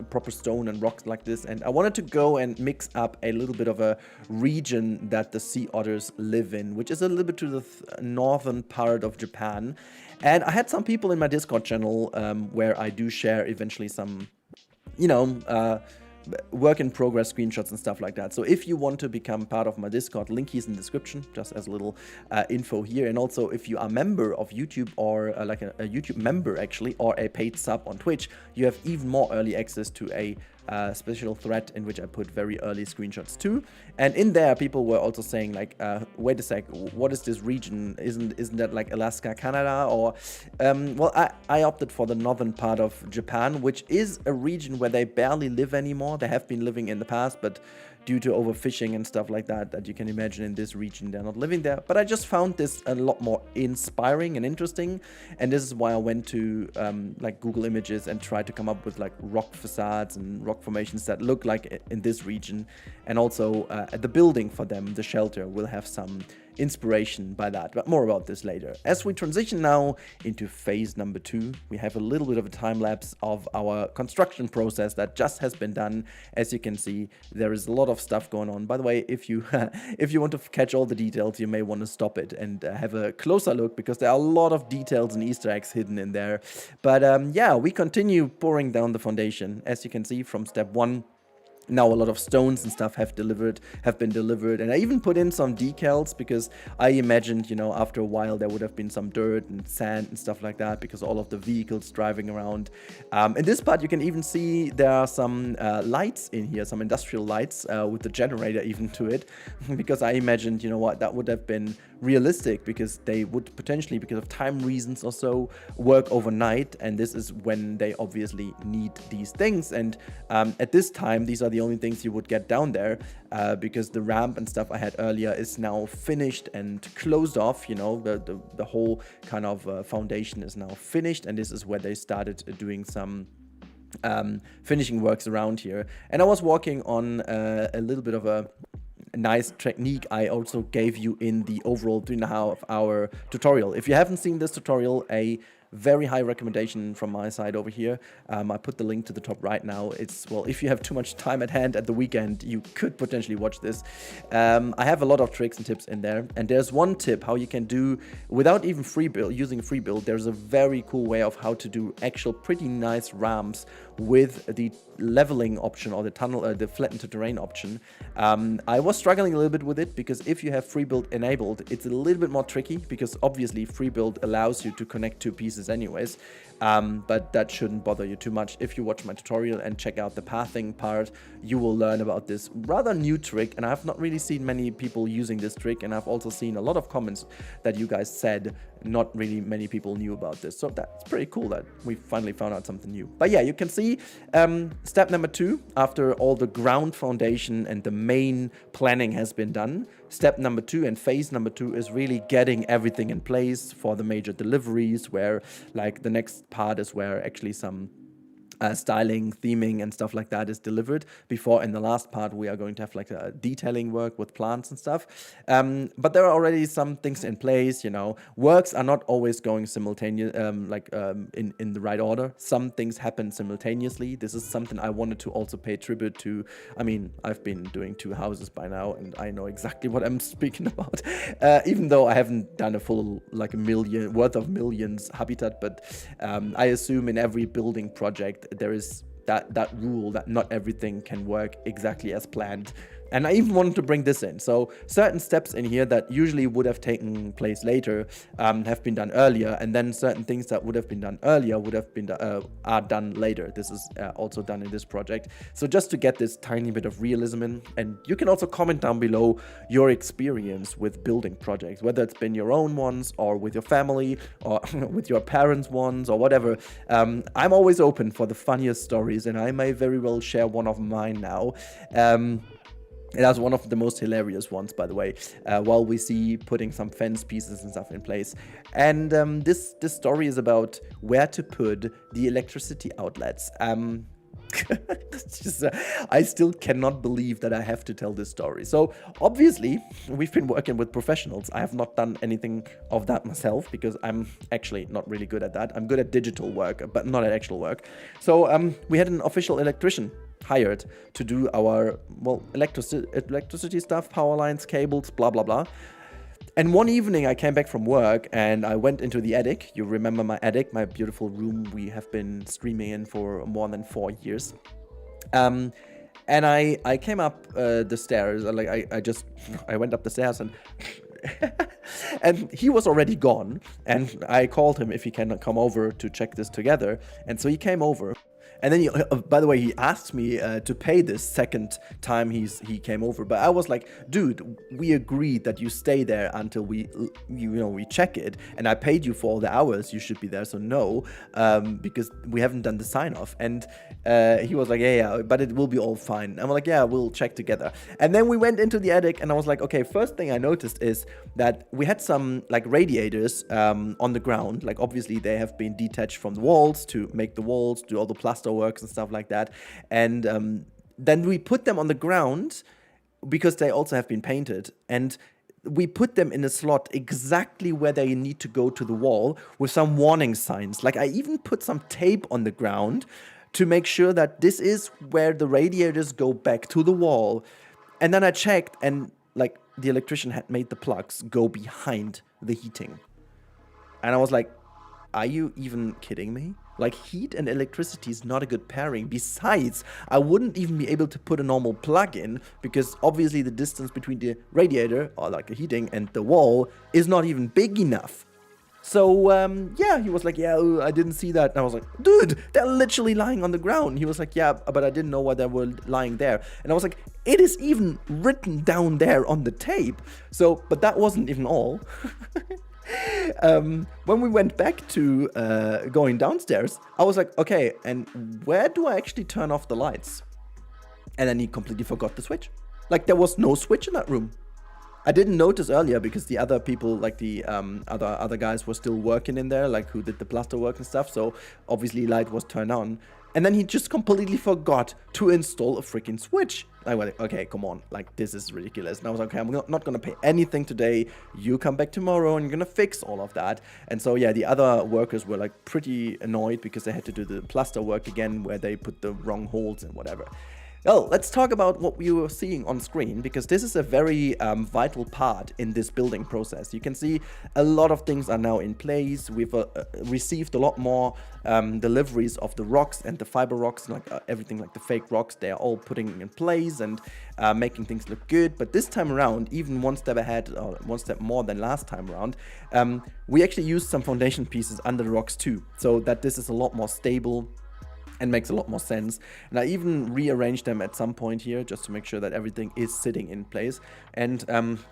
proper stone and rocks like this. And I wanted to go and mix up a little bit of a region that the sea otters live in, which is a little bit to the northern part of Japan. And I had some people in my Discord channel where I do share eventually some, work in progress screenshots and stuff like that. So if you want to become part of my Discord, link is in the description, just as a little info here. And also, if you are a member of YouTube, or like a YouTube member actually, or a paid sub on Twitch, you have even more early access to a special thread in which I put very early screenshots too. And in there, people were also saying like, wait a sec, what is this region? Isn't that like Alaska, Canada? Or well, I opted for the northern part of Japan, which is a region where they barely live anymore. They have been living in the past, but due to overfishing and stuff like that you can imagine in this region, they're not living there. But I just found this a lot more inspiring and interesting, and this is why I went to like Google Images and tried to come up with like rock facades and rock formations that look like in this region. And also the building for them, the shelter, will have some inspiration by that, but more about this later. As we transition now into phase number 2, we have a little bit of a time lapse of our construction process that just has been done. As you can see, there is a lot of stuff going on. By the way, if you if you want to catch all the details, you may want to stop it and have a closer look, because there are a lot of details and Easter eggs hidden in there. But yeah, we continue pouring down the foundation. As you can see from step 1, now a lot of stones and stuff have been delivered, and I even put in some decals, because I imagined, after a while there would have been some dirt and sand and stuff like that, because all of the vehicles driving around. In this part, you can even see there are some lights in here, some industrial lights with the generator even to it, because I imagined, that would have been realistic, because they would potentially, because of time reasons or so, work overnight, and this is when they obviously need these things. And at this time, these are the only things you would get down there, because the ramp and stuff I had earlier is now finished and closed off. The whole kind of foundation is now finished, and this is where they started doing some finishing works around here. And I was working on a little bit of a nice technique I also gave you in the overall 3.5 hour tutorial. If you haven't seen this tutorial, a very high recommendation from my side over here. I put the link to the top right now. Well, if you have too much time at hand at the weekend, you could potentially watch this. I have a lot of tricks and tips in there, and there's one tip how you can do, without even using Freebuild, there's a very cool way of how to do actual pretty nice ramps with the leveling option, or the tunnel, the flattened terrain option. I was struggling a little bit with it, because if you have Freebuild enabled, it's a little bit more tricky, because obviously Freebuild allows you to connect 2 pieces anyways, but that shouldn't bother you too much. If you watch my tutorial and check out the pathing part, you will learn about this rather new trick, and I've not really seen many people using this trick, and I've also seen a lot of comments that you guys said not really many people knew about this, so that's pretty cool that we finally found out something new. But yeah, you can see step number 2, after all the ground foundation and the main planning has been done, step number 2 and phase number 2 is really getting everything in place for the major deliveries, where like the next part is where actually some styling, theming, and stuff like that is delivered before. In the last part, we are going to have like a detailing work with plants and stuff. But there are already some things in place. Works are not always going simultaneous, in the right order. Some things happen simultaneously. This is something I wanted to also pay tribute to. I mean, I've been doing 2 houses by now, and I know exactly what I'm speaking about. Even though I haven't done a full like worth of millions habitat, but I assume in every building project there is that rule that not everything can work exactly as planned. And I even wanted to bring this in. So certain steps in here that usually would have taken place later have been done earlier, and then certain things that would have been done earlier are done later. This is also done in this project. So just to get this tiny bit of realism in, and you can also comment down below your experience with building projects, whether it's been your own ones or with your family or with your parents' ones or whatever. I'm always open for the funniest stories, and I may very well share one of mine now. That's one of the most hilarious ones, by the way, while we see putting some fence pieces and stuff in place. And this story is about where to put the electricity outlets. It's just, I still cannot believe that I have to tell this story. So obviously, we've been working with professionals. I have not done anything of that myself because I'm actually not really good at that. I'm good at digital work, but not at actual work. So we had an official electrician hired to do our electricity stuff, power lines, cables, blah blah blah. And one evening I came back from work and I went into the attic. You remember my attic, my beautiful room we have been streaming in for more than 4 years. And I came up the stairs, I went up the stairs and and he was already gone, and I called him if he can come over to check this together. And so he came over. And then, by the way, he asked me to pay this second time he came over. But I was like, dude, we agreed that you stay there until we check it. And I paid you for all the hours you should be there. So no, because we haven't done the sign off. And he was like, yeah, but it will be all fine. I'm like, yeah, we'll check together. And then we went into the attic and I was like, okay, first thing I noticed is that we had some like radiators on the ground. Like obviously they have been detached from the walls to make the walls, do all the plaster works and stuff like that. And then we put them on the ground because they also have been painted, and we put them in a slot exactly where they need to go to the wall with some warning signs. Like I even put some tape on the ground to make sure that this is where the radiators go back to the wall. And then I checked, and like the electrician had made the plugs go behind the heating. And I was like, are you even kidding me? Like, heat and electricity is not a good pairing. Besides, I wouldn't even be able to put a normal plug in because obviously the distance between the radiator, or like the heating, and the wall is not even big enough. So, yeah, he was like, yeah, I didn't see that. And I was like, dude, they're literally lying on the ground. He was like, yeah, but I didn't know why they were lying there. And I was like, it is even written down there on the tape. So, but that wasn't even all. When we went back to going downstairs, I was like, okay, and where do I actually turn off the lights? And then he completely forgot the switch. Like, there was no switch in that room. I didn't notice earlier because the other people, like the other guys, were still working in there, like who did the plaster work and stuff. So obviously light was turned on. And then he just completely forgot to install a freaking switch. I went, okay, come on, like this is ridiculous. And I was like, okay, I'm not gonna pay anything today. You come back tomorrow and you're gonna fix all of that. And so yeah, the other workers were like pretty annoyed because they had to do the plaster work again where they put the wrong holes and whatever. Well, let's talk about what we were seeing on screen, because this is a very vital part in this building process. You can see a lot of things are now in place. We've received a lot more deliveries of the rocks and the fiber rocks, like everything like the fake rocks. They are all putting in place and making things look good. But this time around, even one step ahead, or one step more than last time around, we actually used some foundation pieces under the rocks too, so that this is a lot more stable and makes a lot more sense. And I even rearranged them at some point here just to make sure that everything is sitting in place. And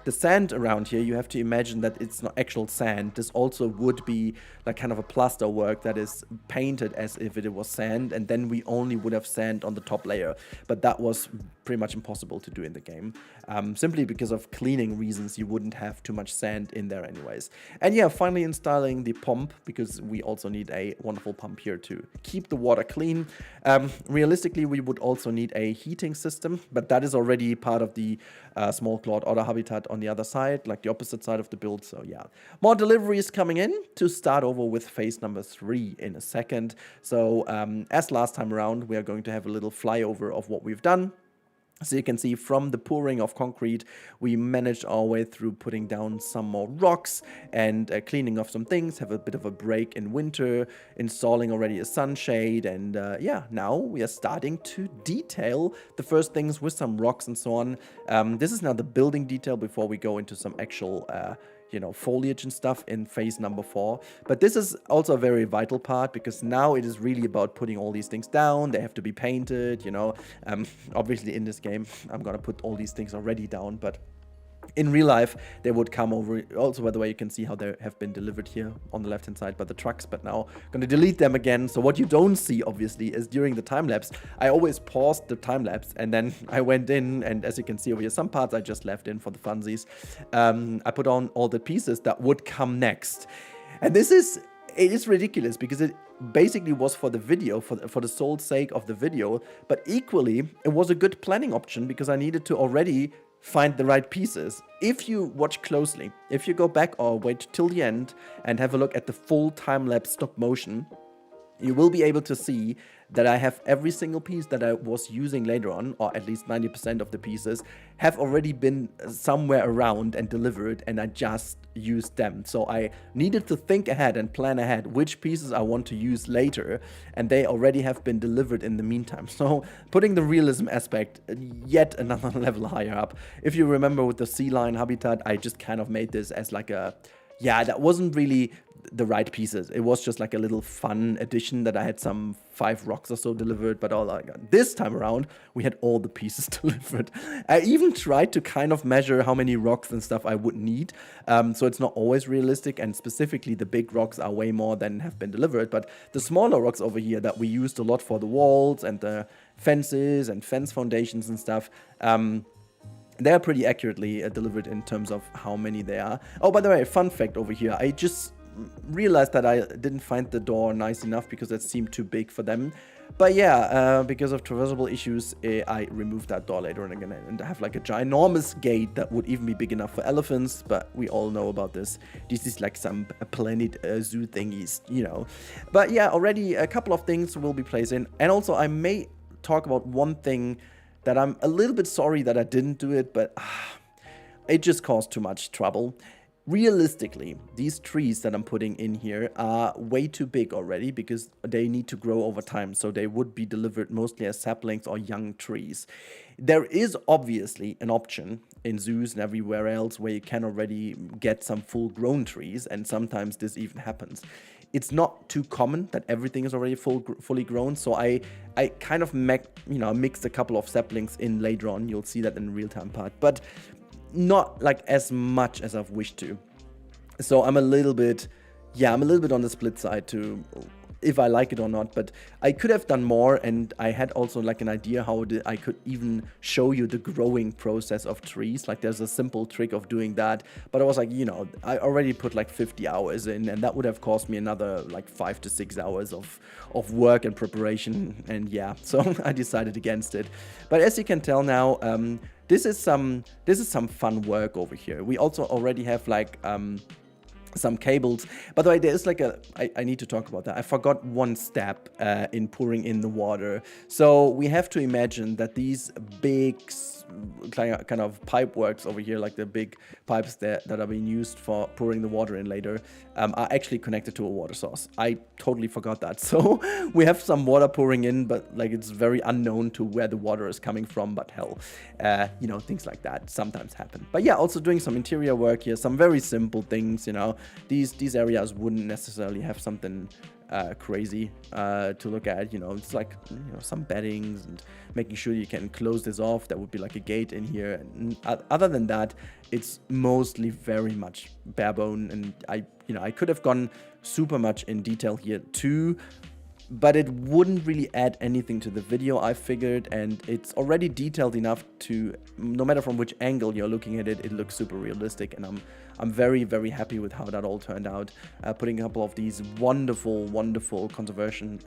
the sand around here, you have to imagine that it's not actual sand. This also would be like kind of a plaster work that is painted as if it was sand, and then we only would have sand on the top layer. But that was pretty much impossible to do in the game, simply because of cleaning reasons. You wouldn't have too much sand in there anyways. And yeah, finally installing the pump, because we also need a wonderful pump here to keep the water clean clean. Realistically, we would also need a heating system, but that is already part of the small clawed otter habitat on the other side, like the opposite side of the build. So yeah, more deliveries coming in to start over with phase number 3 in a second. So as last time around, we are going to have a little flyover of what we've done. So you can see from the pouring of concrete, we managed our way through putting down some more rocks and cleaning off some things, have a bit of a break in winter, installing already a sunshade, and yeah, now we are starting to detail the first things with some rocks and so on. This is now the building detail before we go into some actual you know, foliage and stuff in phase number 4. But this is also a very vital part, because now it is really about putting all these things down. They have to be painted, you know. Obviously in this game, I'm gonna put all these things already down, but in real life, they would come over. Also, by the way, you can see how they have been delivered here on the left-hand side by the trucks, but now I'm going to delete them again. So what you don't see, obviously, is during the time-lapse, I always paused the time-lapse, and then I went in, and as you can see over here, some parts I just left in for the funsies. I put on all the pieces that would come next. And it is ridiculous, because it basically was for the video, for the sole sake of the video, but equally, it was a good planning option, because I needed to already find the right pieces. If you watch closely, if you go back or wait till the end and have a look at the full time-lapse stop motion, you will be able to see that I have every single piece that I was using later on, or at least 90% of the pieces, have already been somewhere around and delivered, and I just used them. So I needed to think ahead and plan ahead which pieces I want to use later, and they already have been delivered in the meantime. So putting the realism aspect yet another level higher up. If you remember with the sea lion habitat, I just kind of made this as like a, yeah, that wasn't really the right pieces. It was just like a little fun addition that I had some 5 rocks or so delivered, but all like this time around, we had all the pieces delivered. I even tried to kind of measure how many rocks and stuff I would need. So it's not always realistic, and specifically the big rocks are way more than have been delivered, but the smaller rocks over here that we used a lot for the walls and the fences and fence foundations and stuff, they are pretty accurately delivered in terms of how many they are. Oh, by the way, fun fact over here, I just realized that I didn't find the door nice enough because it seemed too big for them. But yeah, because of traversable issues, I removed that door later on again, and I have like a ginormous gate that would even be big enough for elephants, but we all know about this. This is like some Planet Zoo thingies, you know. But yeah, already a couple of things will be placed in, and also I may talk about one thing that I'm a little bit sorry that I didn't do it, but it just caused too much trouble. Realistically, these trees that I'm putting in here are way too big already, because they need to grow over time, so they would be delivered mostly as saplings or young trees. There is obviously an option in zoos and everywhere else where you can already get some full-grown trees, and sometimes this even happens. It's not too common that everything is already fully grown, so I kind of mixed a couple of saplings in later on. You'll see that in the real-time part, but not like as much as I've wished to. So I'm a little bit on the split side to if I like it or not, but I could have done more, and I had also like an idea how I could even show you the growing process of trees. Like there's a simple trick of doing that, but I was like, you know, I already put like 50 hours in, and that would have cost me another like 5 to 6 hours of work and preparation, and yeah, so I decided against it. But as you can tell now, this is some fun work over here. We also already have like some cables. By the way, there is like I need to talk about that. I forgot one step in pouring in the water. So we have to imagine that these big kind of pipe works over here, like the big pipes that are being used for pouring the water in later, are actually connected to a water source. I totally forgot that. So we have some water pouring in, but like it's very unknown to where the water is coming from, but hell, you know, things like that sometimes happen. But yeah, also doing some interior work here, some very simple things, you know. These areas wouldn't necessarily have something crazy to look at, you know. It's like, you know, some beddings and making sure you can close this off. That would be like a gate in here, and other than that, it's mostly very much bare bone. And I could have gone super much in detail here too, but it wouldn't really add anything to the video, I figured, and it's already detailed enough to, no matter from which angle you're looking at it, it looks super realistic, and I'm very, very happy with how that all turned out. Putting a couple of these wonderful conservation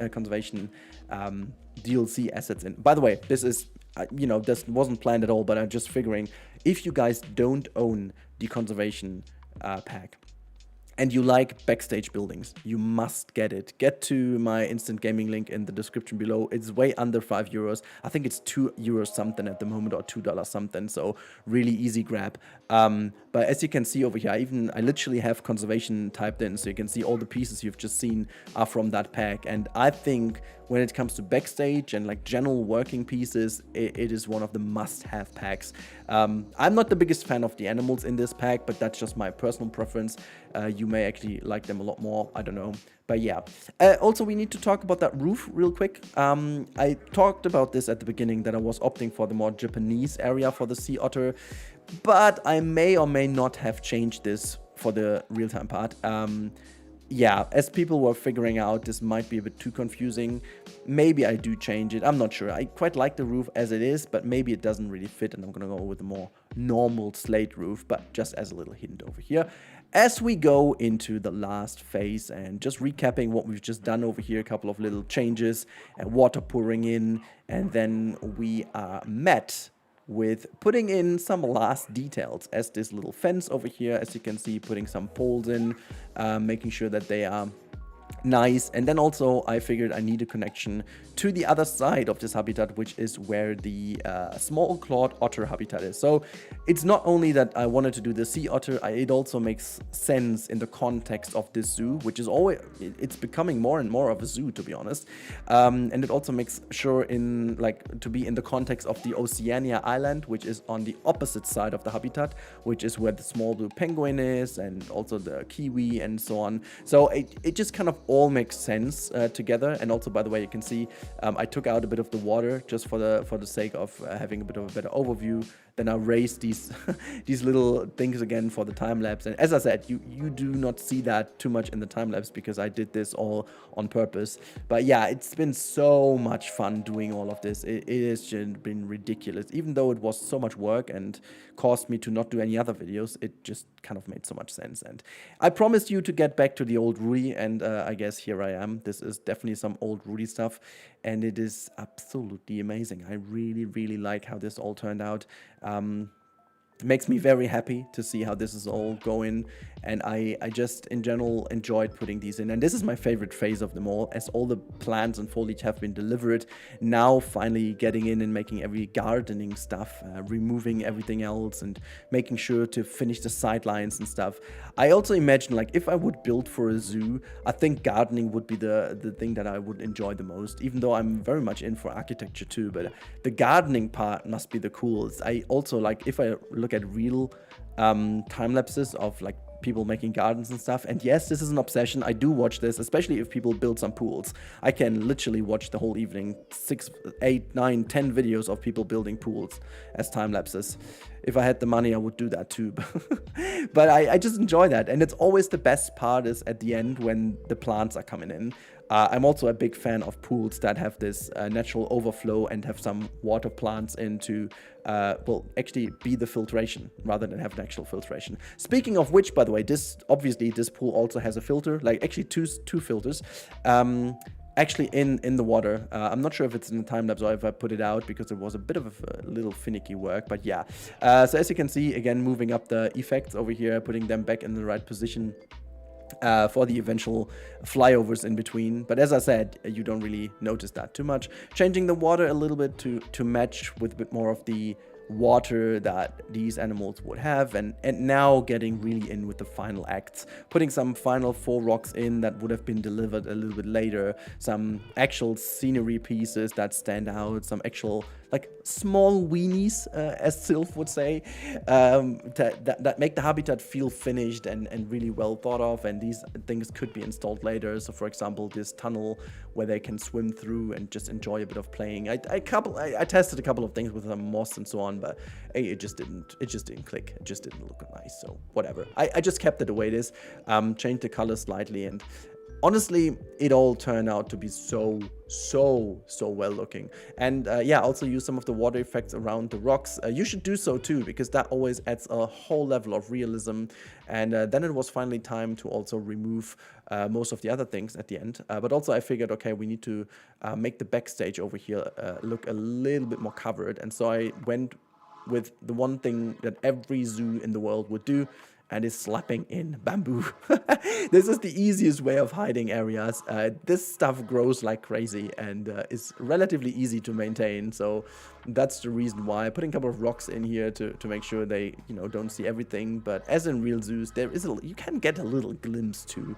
DLC assets in. By the way, this is, you know, this wasn't planned at all, but I'm just figuring, if you guys don't own the conservation pack, and you like backstage buildings, you must get it. Get to my instant gaming link in the description below. It's way under €5. I think it's €2 something at the moment, or $2 something. So really easy grab. But as you can see over here, I literally have conservation typed in, so you can see all the pieces you've just seen are from that pack. And I think when it comes to backstage and like general working pieces, it is one of the must-have packs. I'm not the biggest fan of the animals in this pack, but that's just my personal preference. You may actually like them a lot more, I don't know. But yeah, also we need to talk about that roof real quick. I talked about this at the beginning, that I was opting for the more Japanese area for the sea otter, but I may or may not have changed this for the real-time part. Yeah, as people were figuring out, this might be a bit too confusing. Maybe I do change it, I'm not sure. I quite like the roof as it is, but maybe it doesn't really fit, and I'm gonna go with a more normal slate roof, but just as a little hint over here. As we go into the last phase, and just recapping what we've just done over here, a couple of little changes, and water pouring in, and then we are met with putting in some last details, as this little fence over here, as you can see, putting some poles in, making sure that they are nice. And then also I figured I need a connection to the other side of this habitat, which is where the small clawed otter habitat is. So it's not only that I wanted to do the sea otter, it also makes sense in the context of this zoo, which is always, it's becoming more and more of a zoo, to be honest. And it also makes sure to be in the context of the Oceania Island, which is on the opposite side of the habitat, which is where the small blue penguin is, and also the kiwi and so on. So it just kind of all makes sense together. And also, by the way, you can see I took out a bit of the water just for the sake of having a bit of a better overview. Then I raised these these little things again for the time lapse. And as I said, you do not see that too much in the time lapse because I did this all on purpose. But yeah, it's been so much fun doing all of this. It has just been ridiculous. Even though it was so much work and caused me to not do any other videos, it just kind of made so much sense. And I promised you to get back to the old Rudi, and I guess here I am. This is definitely some old Rudi stuff, and it is absolutely amazing. I really, really like how this all turned out. It makes me very happy to see how this is all going, and I just in general enjoyed putting these in. And this is my favorite phase of them all, as all the plants and foliage have been delivered. Now finally getting in and making every gardening stuff, removing everything else and making sure to finish the sidelines and stuff. I also imagine, like, if I would build for a zoo, I think gardening would be the thing that I would enjoy the most, even though I'm very much in for architecture too. But the gardening part must be the coolest. I also, like, if I look at real time lapses of like people making gardens and stuff, and yes, this is an obsession. I do watch this, especially if people build some pools. I can literally watch the whole evening, 6, 8, 9, 10 videos of people building pools as time lapses. If I had the money, I would do that too. But I just enjoy that, and it's always the best part is at the end when the plants are coming in. I'm also a big fan of pools that have this natural overflow and have some water plants in to, well, actually be the filtration rather than have an actual filtration. Speaking of which, by the way, this pool also has a filter, like actually two filters. Actually in the water. I'm not sure if it's in the time lapse or if I put it out because it was a bit of a little finicky work, but yeah. So as you can see, again, moving up the effects over here, putting them back in the right position for the eventual flyovers in between. But as I said, you don't really notice that too much. Changing the water a little bit to match with a bit more of the water that these animals would have, and now getting really in with the final acts, putting some final 4 rocks in that would have been delivered a little bit later, some actual scenery pieces that stand out, some actual like small weenies, as Sylph would say, that make the habitat feel finished and really well thought of. And these things could be installed later. So for example, this tunnel where they can swim through and just enjoy a bit of playing. I tested a couple of things with some moss and so on, but it just didn't click. It just didn't look nice. So whatever. I just kept it the way it is, changed the color slightly, and honestly, it all turned out to be so well looking. And yeah, also use some of the water effects around the rocks. You should do so too, because that always adds a whole level of realism. And then it was finally time to also remove most of the other things at the end. But also I figured, okay, we need to make the backstage over here look a little bit more covered. And so I went with the one thing that every zoo in the world would do, and is slapping in bamboo. This is the easiest way of hiding areas. This stuff grows like crazy and is relatively easy to maintain. So that's the reason why I put a couple of rocks in here to make sure they, you know, don't see everything. But as in real zoos, you can get a little glimpse too.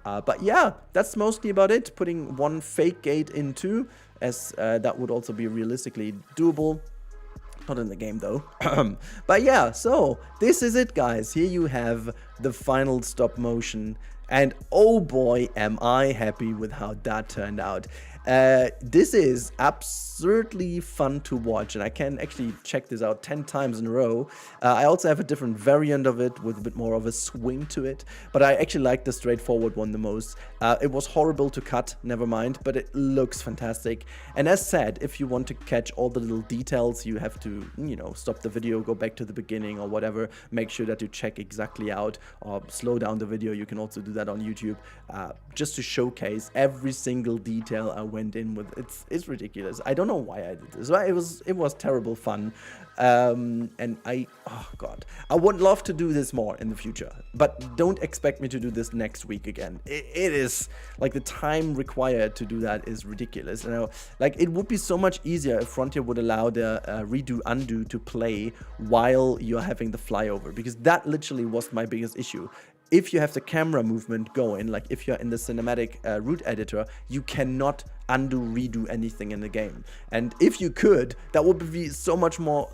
But yeah, that's mostly about it. Putting one fake gate in too, as that would also be realistically doable. Not in the game though. But yeah, so this is it, guys. Here you have the final stop motion, and oh boy am I happy with how that turned out. This is absurdly fun to watch, and I can actually check this out 10 times in a row. I also have a different variant of it with a bit more of a swing to it, but I actually like the straightforward one the most. It was horrible to cut, never mind, but it looks fantastic. And as said, if you want to catch all the little details, you have to, you know, stop the video, go back to the beginning or whatever, make sure that you check exactly out, or slow down the video. You can also do that on YouTube, just to showcase every single detail I went in with. It's ridiculous. I don't know why I did this. It was terrible fun. And oh god, I would love to do this more in the future, but don't expect me to do this next week again. It is like the time required to do that is ridiculous. You know, like it would be so much easier if Frontier would allow the redo undo to play while you're having the flyover, because that literally was my biggest issue. If you have the camera movement going, like if you're in the cinematic root editor, you cannot undo, redo anything in the game. And if you could, that would be so much more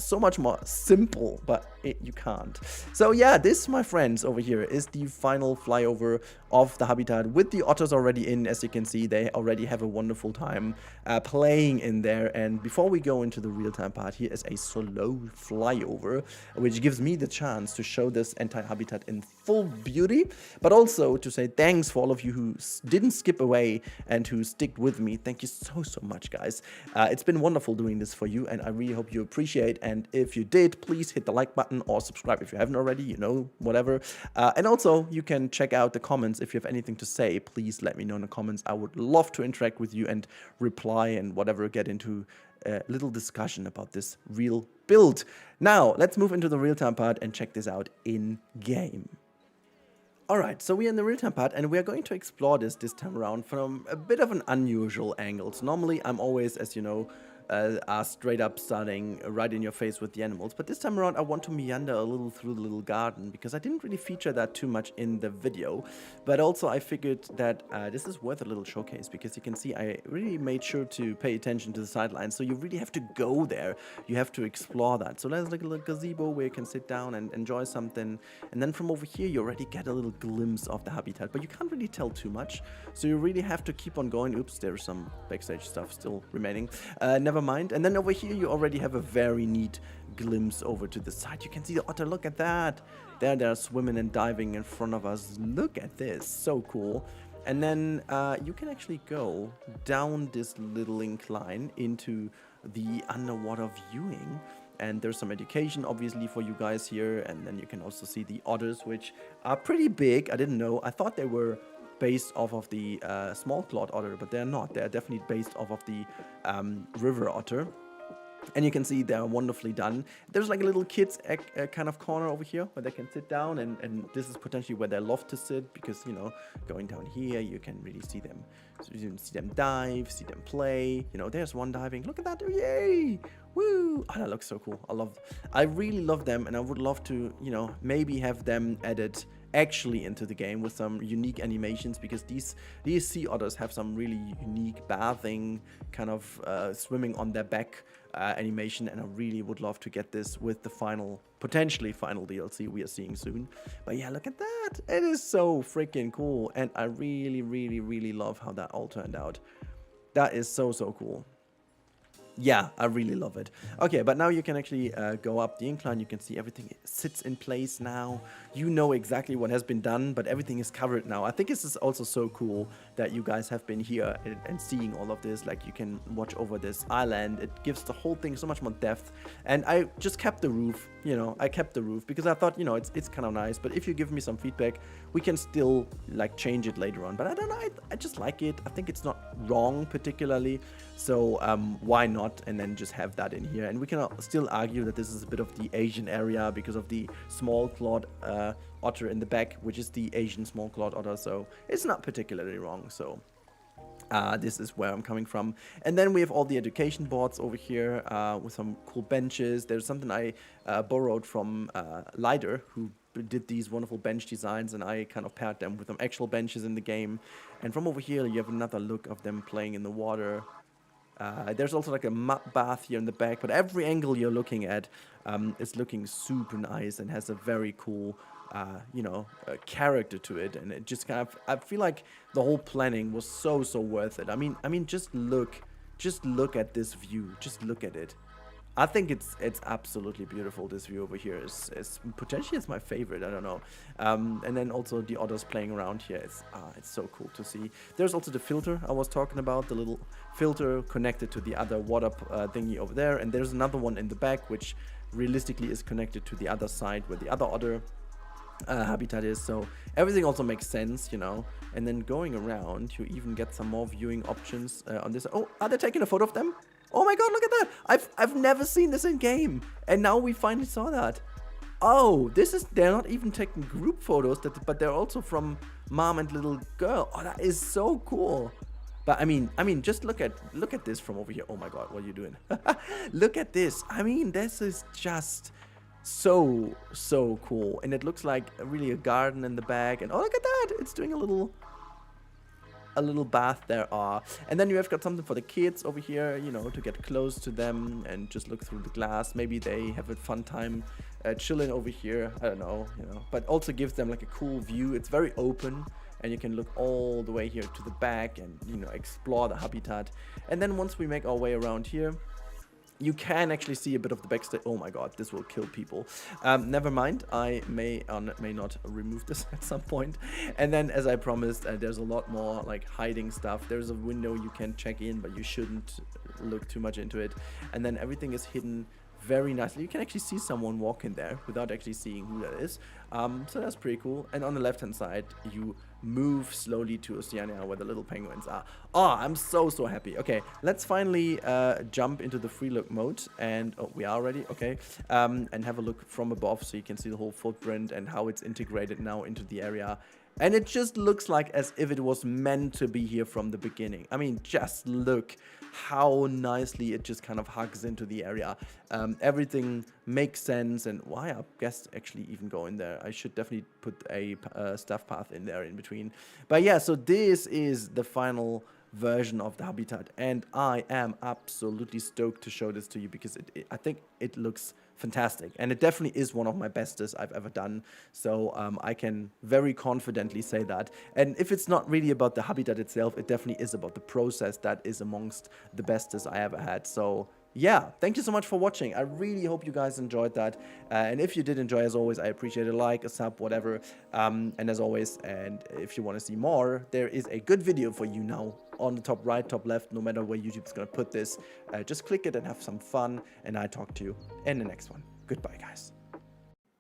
simple, but you can't. So yeah, this, my friends, over here is the final flyover of the habitat with the otters already in. As you can see, they already have a wonderful time playing in there. And before we go into the real-time part, here is a slow flyover, which gives me the chance to show this entire habitat in full beauty, but also to say thanks for all of you who didn't skip away and who stick with me. Thank you so much, guys. It's been wonderful doing this for you, and I really hope you appreciate. And if you did, please hit the like button or subscribe if you haven't already, you know, whatever. And also, you can check out the comments. If you have anything to say, please let me know in the comments. I would love to interact with you and reply and whatever, get into a little discussion about this real build. Now, let's move into the real-time part and check this out in-game. Alright, so we're in the real-time part, and we are going to explore this time around from a bit of an unusual angle. So normally I'm always, as you know, straight up starting right in your face with the animals, but this time around I want to meander a little through the little garden, because I didn't really feature that too much in the video. But also I figured that this is worth a little showcase, because you can see I really made sure to pay attention to the sidelines. So you really have to go there, you have to explore that. So there's like a little gazebo where you can sit down and enjoy something, and then from over here you already get a little glimpse of the habitat, but you can't really tell too much, so you really have to keep on going. Oops, there's some backstage stuff still remaining. Never mind. And then over here you already have a very neat glimpse over to the side. You can see the otter. Look at that. They're swimming and diving in front of us. Look at this. So cool. And then you can actually go down this little incline into the underwater viewing. And there's some education, obviously, for you guys here. And then you can also see the otters, which are pretty big. I didn't know. I thought they were based off of the small clawed otter, but they're not. They're definitely based off of the river otter. And you can see they're wonderfully done. There's like a little kids kind of corner over here where they can sit down, and this is potentially where they love to sit, because, you know, going down here you can really see them. So you can see them dive, see them play. You know, there's one diving. Look at that! Yay! Woo! Oh, that looks so cool. I really love them, and I would love to, you know, maybe have them added actually into the game with some unique animations, because these sea otters have some really unique bathing, kind of swimming on their back animation, and I really would love to get this with the potentially final DLC we are seeing soon. But yeah, look at that. It is so freaking cool, and I really love how that all turned out. That is so cool. Yeah, I really love it. Okay, but now you can actually go up the incline. You can see everything sits in place now. You know exactly what has been done, but everything is covered now. I think this is also so cool that you guys have been here and seeing all of this. Like, you can watch over this island. It gives the whole thing so much more depth. And I just kept the roof, you know, I kept the roof because I thought, you know, it's kind of nice. But if you give me some feedback, we can still like change it later on. But I don't know, I just like it. I think it's not wrong particularly. So why not? And then just have that in here. And we can still argue that this is a bit of the Asian area because of the small clawed otter in the back, which is the Asian small clawed otter. So it's not particularly wrong. So this is where I'm coming from. And then we have all the education boards over here with some cool benches. There's something I borrowed from Lider, who did these wonderful bench designs, and I kind of paired them with some actual benches in the game. And from over here you have another look of them playing in the water. There's also like a mud bath here in the back, but every angle you're looking at is looking super nice and has a very cool, you know, character to it. And it just kind of, I feel like the whole planning was so worth it. I mean, just look at this view. Just look at it. I think it's absolutely beautiful. This view over here is potentially it's my favorite. I don't know. And then also the otters playing around here. It's so cool to see. There's also the filter I was talking about, the little filter connected to the other water thingy over there. And there's another one in the back, which realistically is connected to the other side where the other otter habitat is. So everything also makes sense, you know. And then going around, you even get some more viewing options on this. Oh, are they taking a photo of them? Oh my god, look at that! I've never seen this in game, and now we finally saw that. Oh, they're not even taking group photos, but they're also from mom and little girl. Oh, that is so cool. But I mean, just look at this from over here. Oh my god, what are you doing? Look at this. I mean, this is just so cool, and it looks like really a garden in the back. And oh, look at that! It's doing a little bath there. And then you have got something for the kids over here, you know, to get close to them and just look through the glass. Maybe they have a fun time chilling over here. I don't know, you know, but also gives them like a cool view. It's very open, and you can look all the way here to the back and, you know, explore the habitat. And then once we make our way around here, you can actually see a bit of the backstage. Oh my god, this will kill people. Never mind, I may not remove this at some point. And then, as I promised, there's a lot more like hiding stuff. There's a window you can check in, but you shouldn't look too much into it. And then everything is hidden very nicely. You can actually see someone walk in there without actually seeing who that is. So that's pretty cool. And on the left hand side, you move slowly to Oceania where the little penguins are. Oh, I'm so happy. Okay, let's finally jump into the free look mode. And oh, we are ready. Okay, and have a look from above so you can see the whole footprint and how it's integrated now into the area. And it just looks like as if it was meant to be here from the beginning. I mean, just look how nicely it just kind of hugs into the area. Everything makes sense, and why I guess actually even go in there. I should definitely put a staff path in there in between. But yeah, so this is the final version of the habitat, and I am absolutely stoked to show this to you because I think it looks fantastic, and it definitely is one of my bestest I've ever done. So I can very confidently say that. And if it's not really about the habitat itself, it definitely is about the process that is amongst the bestest I ever had. So yeah, thank you so much for watching. I really hope you guys enjoyed that. And if you did enjoy, as always, I appreciate a like, a sub, whatever. And as always, and if you want to see more, there is a good video for you now on the top right, top left, no matter where YouTube's going to put this. Just click it and have some fun. And I talk to you in the next one. Goodbye, guys.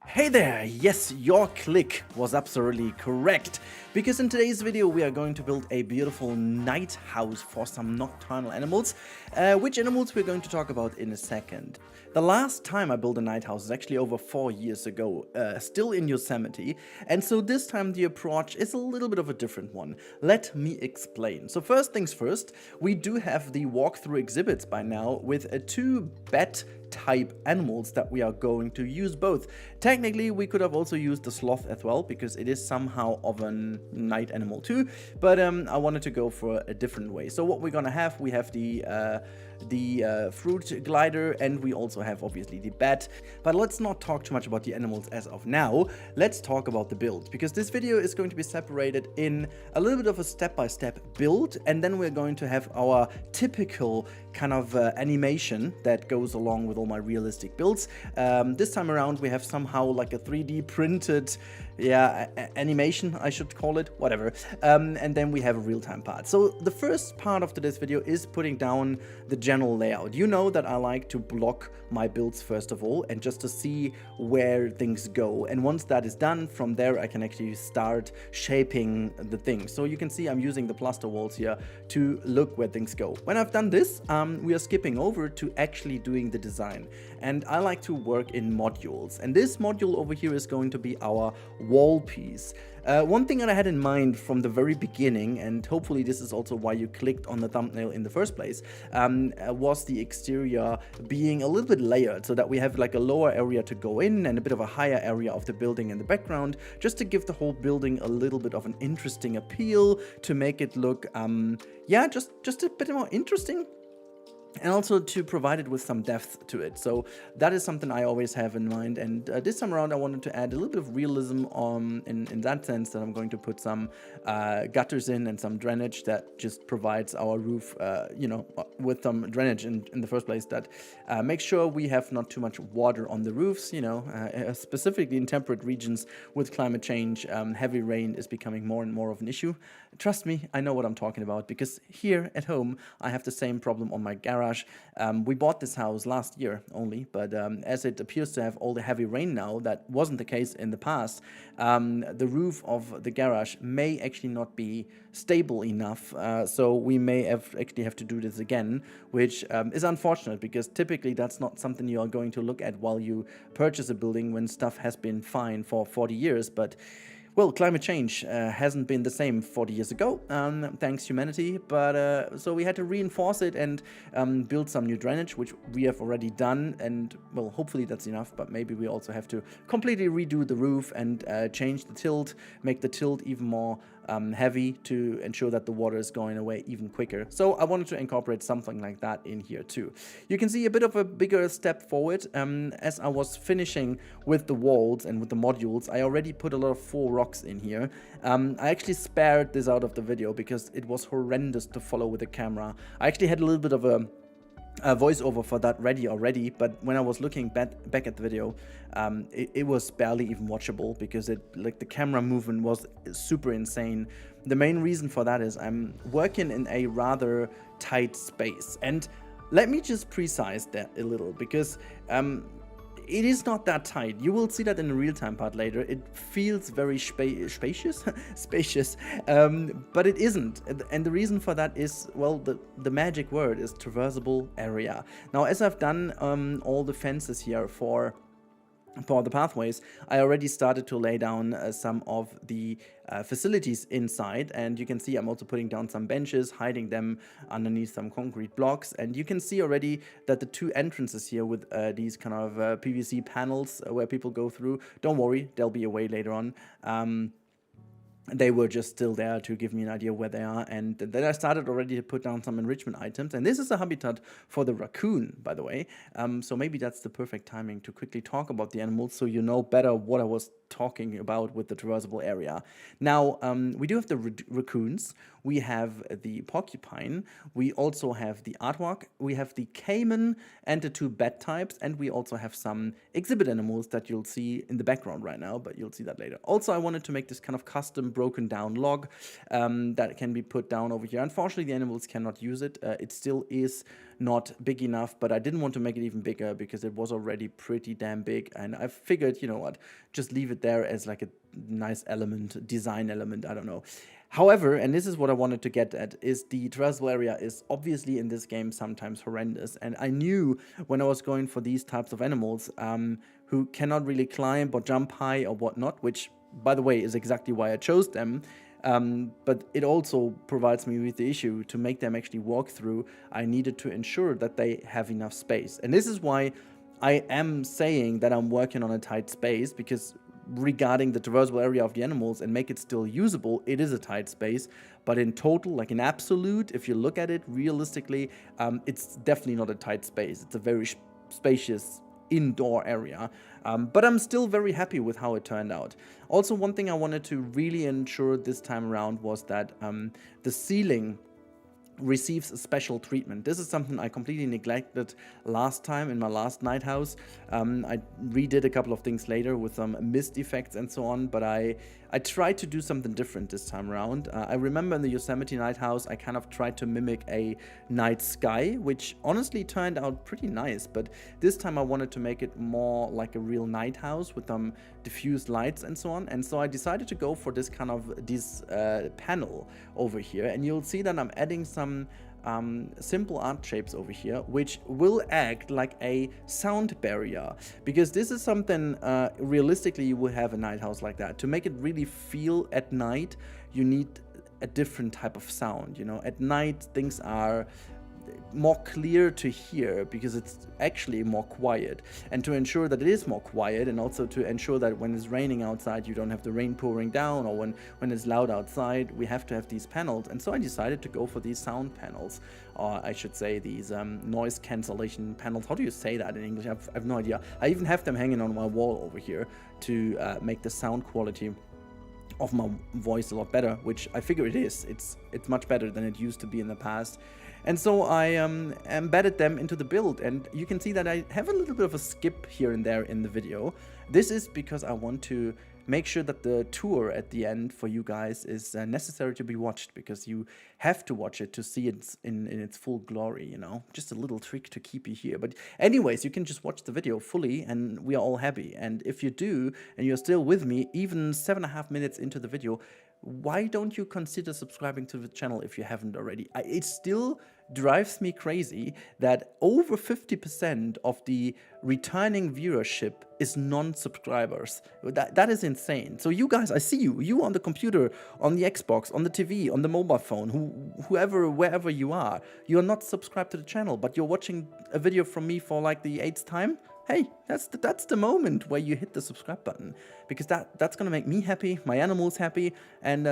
Hey there! Yes, your click was absolutely correct, because in today's video we are going to build a beautiful night house for some nocturnal animals, which animals we're going to talk about in a second. The last time I built a night house is actually over 4 years ago, still in Yosemite, and so this time the approach is a little bit of a different one. Let me explain. So first things first, we do have the walkthrough exhibits by now with 2 bed type animals that we are going to use both. Technically, we could have also used the sloth as well, because it is somehow of a night animal too, but I wanted to go for a different way. So what we're gonna have, we have the fruit glider, and we also have obviously the bat. But let's not talk too much about the animals as of now. Let's talk about the build, because this video is going to be separated in a little bit of a step-by-step build, and then we're going to have our typical kind of animation that goes along with all my realistic builds. This time around we have somehow like a 3D printed animation, I should call it, whatever, and then we have a real-time part. So the first part of today's video is putting down the general layout. You know that I like to block my builds first of all, and just to see where things go, and once that is done, from there I can actually start shaping the thing. So you can see I'm using the plaster walls here to look where things go. When I've done this, we are skipping over to actually doing the design, and I like to work in modules, and this module over here is going to be our wall piece. One thing that I had in mind from the very beginning, and hopefully this is also why you clicked on the thumbnail in the first place, was the exterior being a little bit layered, so that we have like a lower area to go in and a bit of a higher area of the building in the background, just to give the whole building a little bit of an interesting appeal, to make it look just a bit more interesting, and also to provide it with some depth to it. So that is something I always have in mind, and this time around I wanted to add a little bit of realism in that sense, that I'm going to put some gutters in and some drainage that just provides our roof, with some drainage in the first place, that makes sure we have not too much water on the roofs, specifically in temperate regions with climate change. Heavy rain is becoming more and more of an issue. Trust me, I know what I'm talking about, because here at home I have the same problem on my garage. We bought this house last year only, but as it appears to have all the heavy rain now, that wasn't the case in the past. The roof of the garage may actually not be stable enough, so we may actually have to do this again, which is unfortunate, because typically that's not something you are going to look at while you purchase a building when stuff has been fine for 40 years. But well, climate change hasn't been the same 40 years ago, thanks humanity, but so we had to reinforce it and build some new drainage, which we have already done, and well, hopefully that's enough, but maybe we also have to completely redo the roof and change the tilt, make the tilt even more heavy, to ensure that the water is going away even quicker. So I wanted to incorporate something like that in here too. You can see a bit of a bigger step forward. As I was finishing with the walls and with the modules, I already put a lot of full rocks in here. I actually spared this out of the video because it was horrendous to follow with the camera. I actually had a little bit of a voiceover for that ready already, but when I was looking back at the video, it was barely even watchable, because the camera movement was super insane. The main reason for that is I'm working in a rather tight space, and let me just precise that a little, because it is not that tight. You will see that in the real-time part later. It feels very spacious, but it isn't. And the reason for that is, well, the magic word is traversable area. Now, as I've done all the fences here for the pathways, I already started to lay down some of the facilities inside, and you can see I'm also putting down some benches, hiding them underneath some concrete blocks, and you can see already that the two entrances here with these kind of PVC panels where people go through, don't worry, they'll be away later on. They were just still there to give me an idea where they are, and then I started already to put down some enrichment items, and this is a habitat for the raccoon, by the way, so maybe that's the perfect timing to quickly talk about the animals, so you know better what I was talking about with the traversable area. Now, we do have the raccoons, we have the porcupine, we also have the aardvark, we have the caiman and the two bat types, and we also have some exhibit animals that you'll see in the background right now, but you'll see that later. Also, I wanted to make this kind of custom broken down log that can be put down over here. Unfortunately, the animals cannot use it. It still is not big enough, but I didn't want to make it even bigger because it was already pretty damn big, and I figured, you know what, just leave it there as like a nice element, design element, I don't know. However, and this is what I wanted to get at, is the traversable area is obviously in this game sometimes horrendous, and I knew when I was going for these types of animals who cannot really climb or jump high or whatnot, which, by the way, is exactly why I chose them, but it also provides me with the issue to make them actually walk through. I needed to ensure that they have enough space, and this is why I am saying that I'm working on a tight space because regarding the traversable area of the animals and make it still usable, it is a tight space. But in total, like in absolute, if you look at it realistically, it's definitely not a tight space. It's a very spacious indoor area. But I'm still very happy with how it turned out. Also, one thing I wanted to really ensure this time around was that the ceiling receives a special treatment. This is something I completely neglected last time in my last night house. I redid a couple of things later with some mist effects and so on, but I tried to do something different this time around. I remember in the Yosemite night house, I kind of tried to mimic a night sky, which honestly turned out pretty nice, but this time I wanted to make it more like a real night house with some diffused lights and so on, and so I decided to go for this kind of panel over here, and you'll see that I'm adding some simple art shapes over here, which will act like a sound barrier, because this is something realistically you would have a night house like that. To make it really feel at night, you need a different type of sound. You know, at night things are more clear to hear because it's actually more quiet, and to ensure that it is more quiet, and also to ensure that when it's raining outside you don't have the rain pouring down, or when it's loud outside, we have to have these panels. And so I decided to go for these sound panels, or I should say these noise cancellation panels. How do you say that in English? I've no idea. I even have them hanging on my wall over here to make the sound quality of my voice a lot better, which I figure it is. It's much better than it used to be in the past. And so I embedded them into the build, and you can see that I have a little bit of a skip here and there in the video. This is because I want to make sure that the tour at the end for you guys is necessary to be watched, because you have to watch it to see it in its full glory, you know. Just a little trick to keep you here. But anyways, you can just watch the video fully and we are all happy. And if you do, and you're still with me, even 7.5 minutes into the video, why don't you consider subscribing to the channel if you haven't already? It still drives me crazy that over 50% of the returning viewership is non-subscribers. That is insane. So you guys, I see you on the computer, on the Xbox, on the TV, on the mobile phone, whoever, wherever you are not subscribed to the channel, but you're watching a video from me for like the 8th time. Hey, that's the moment where you hit the subscribe button, because that's gonna make me happy, my animals happy, and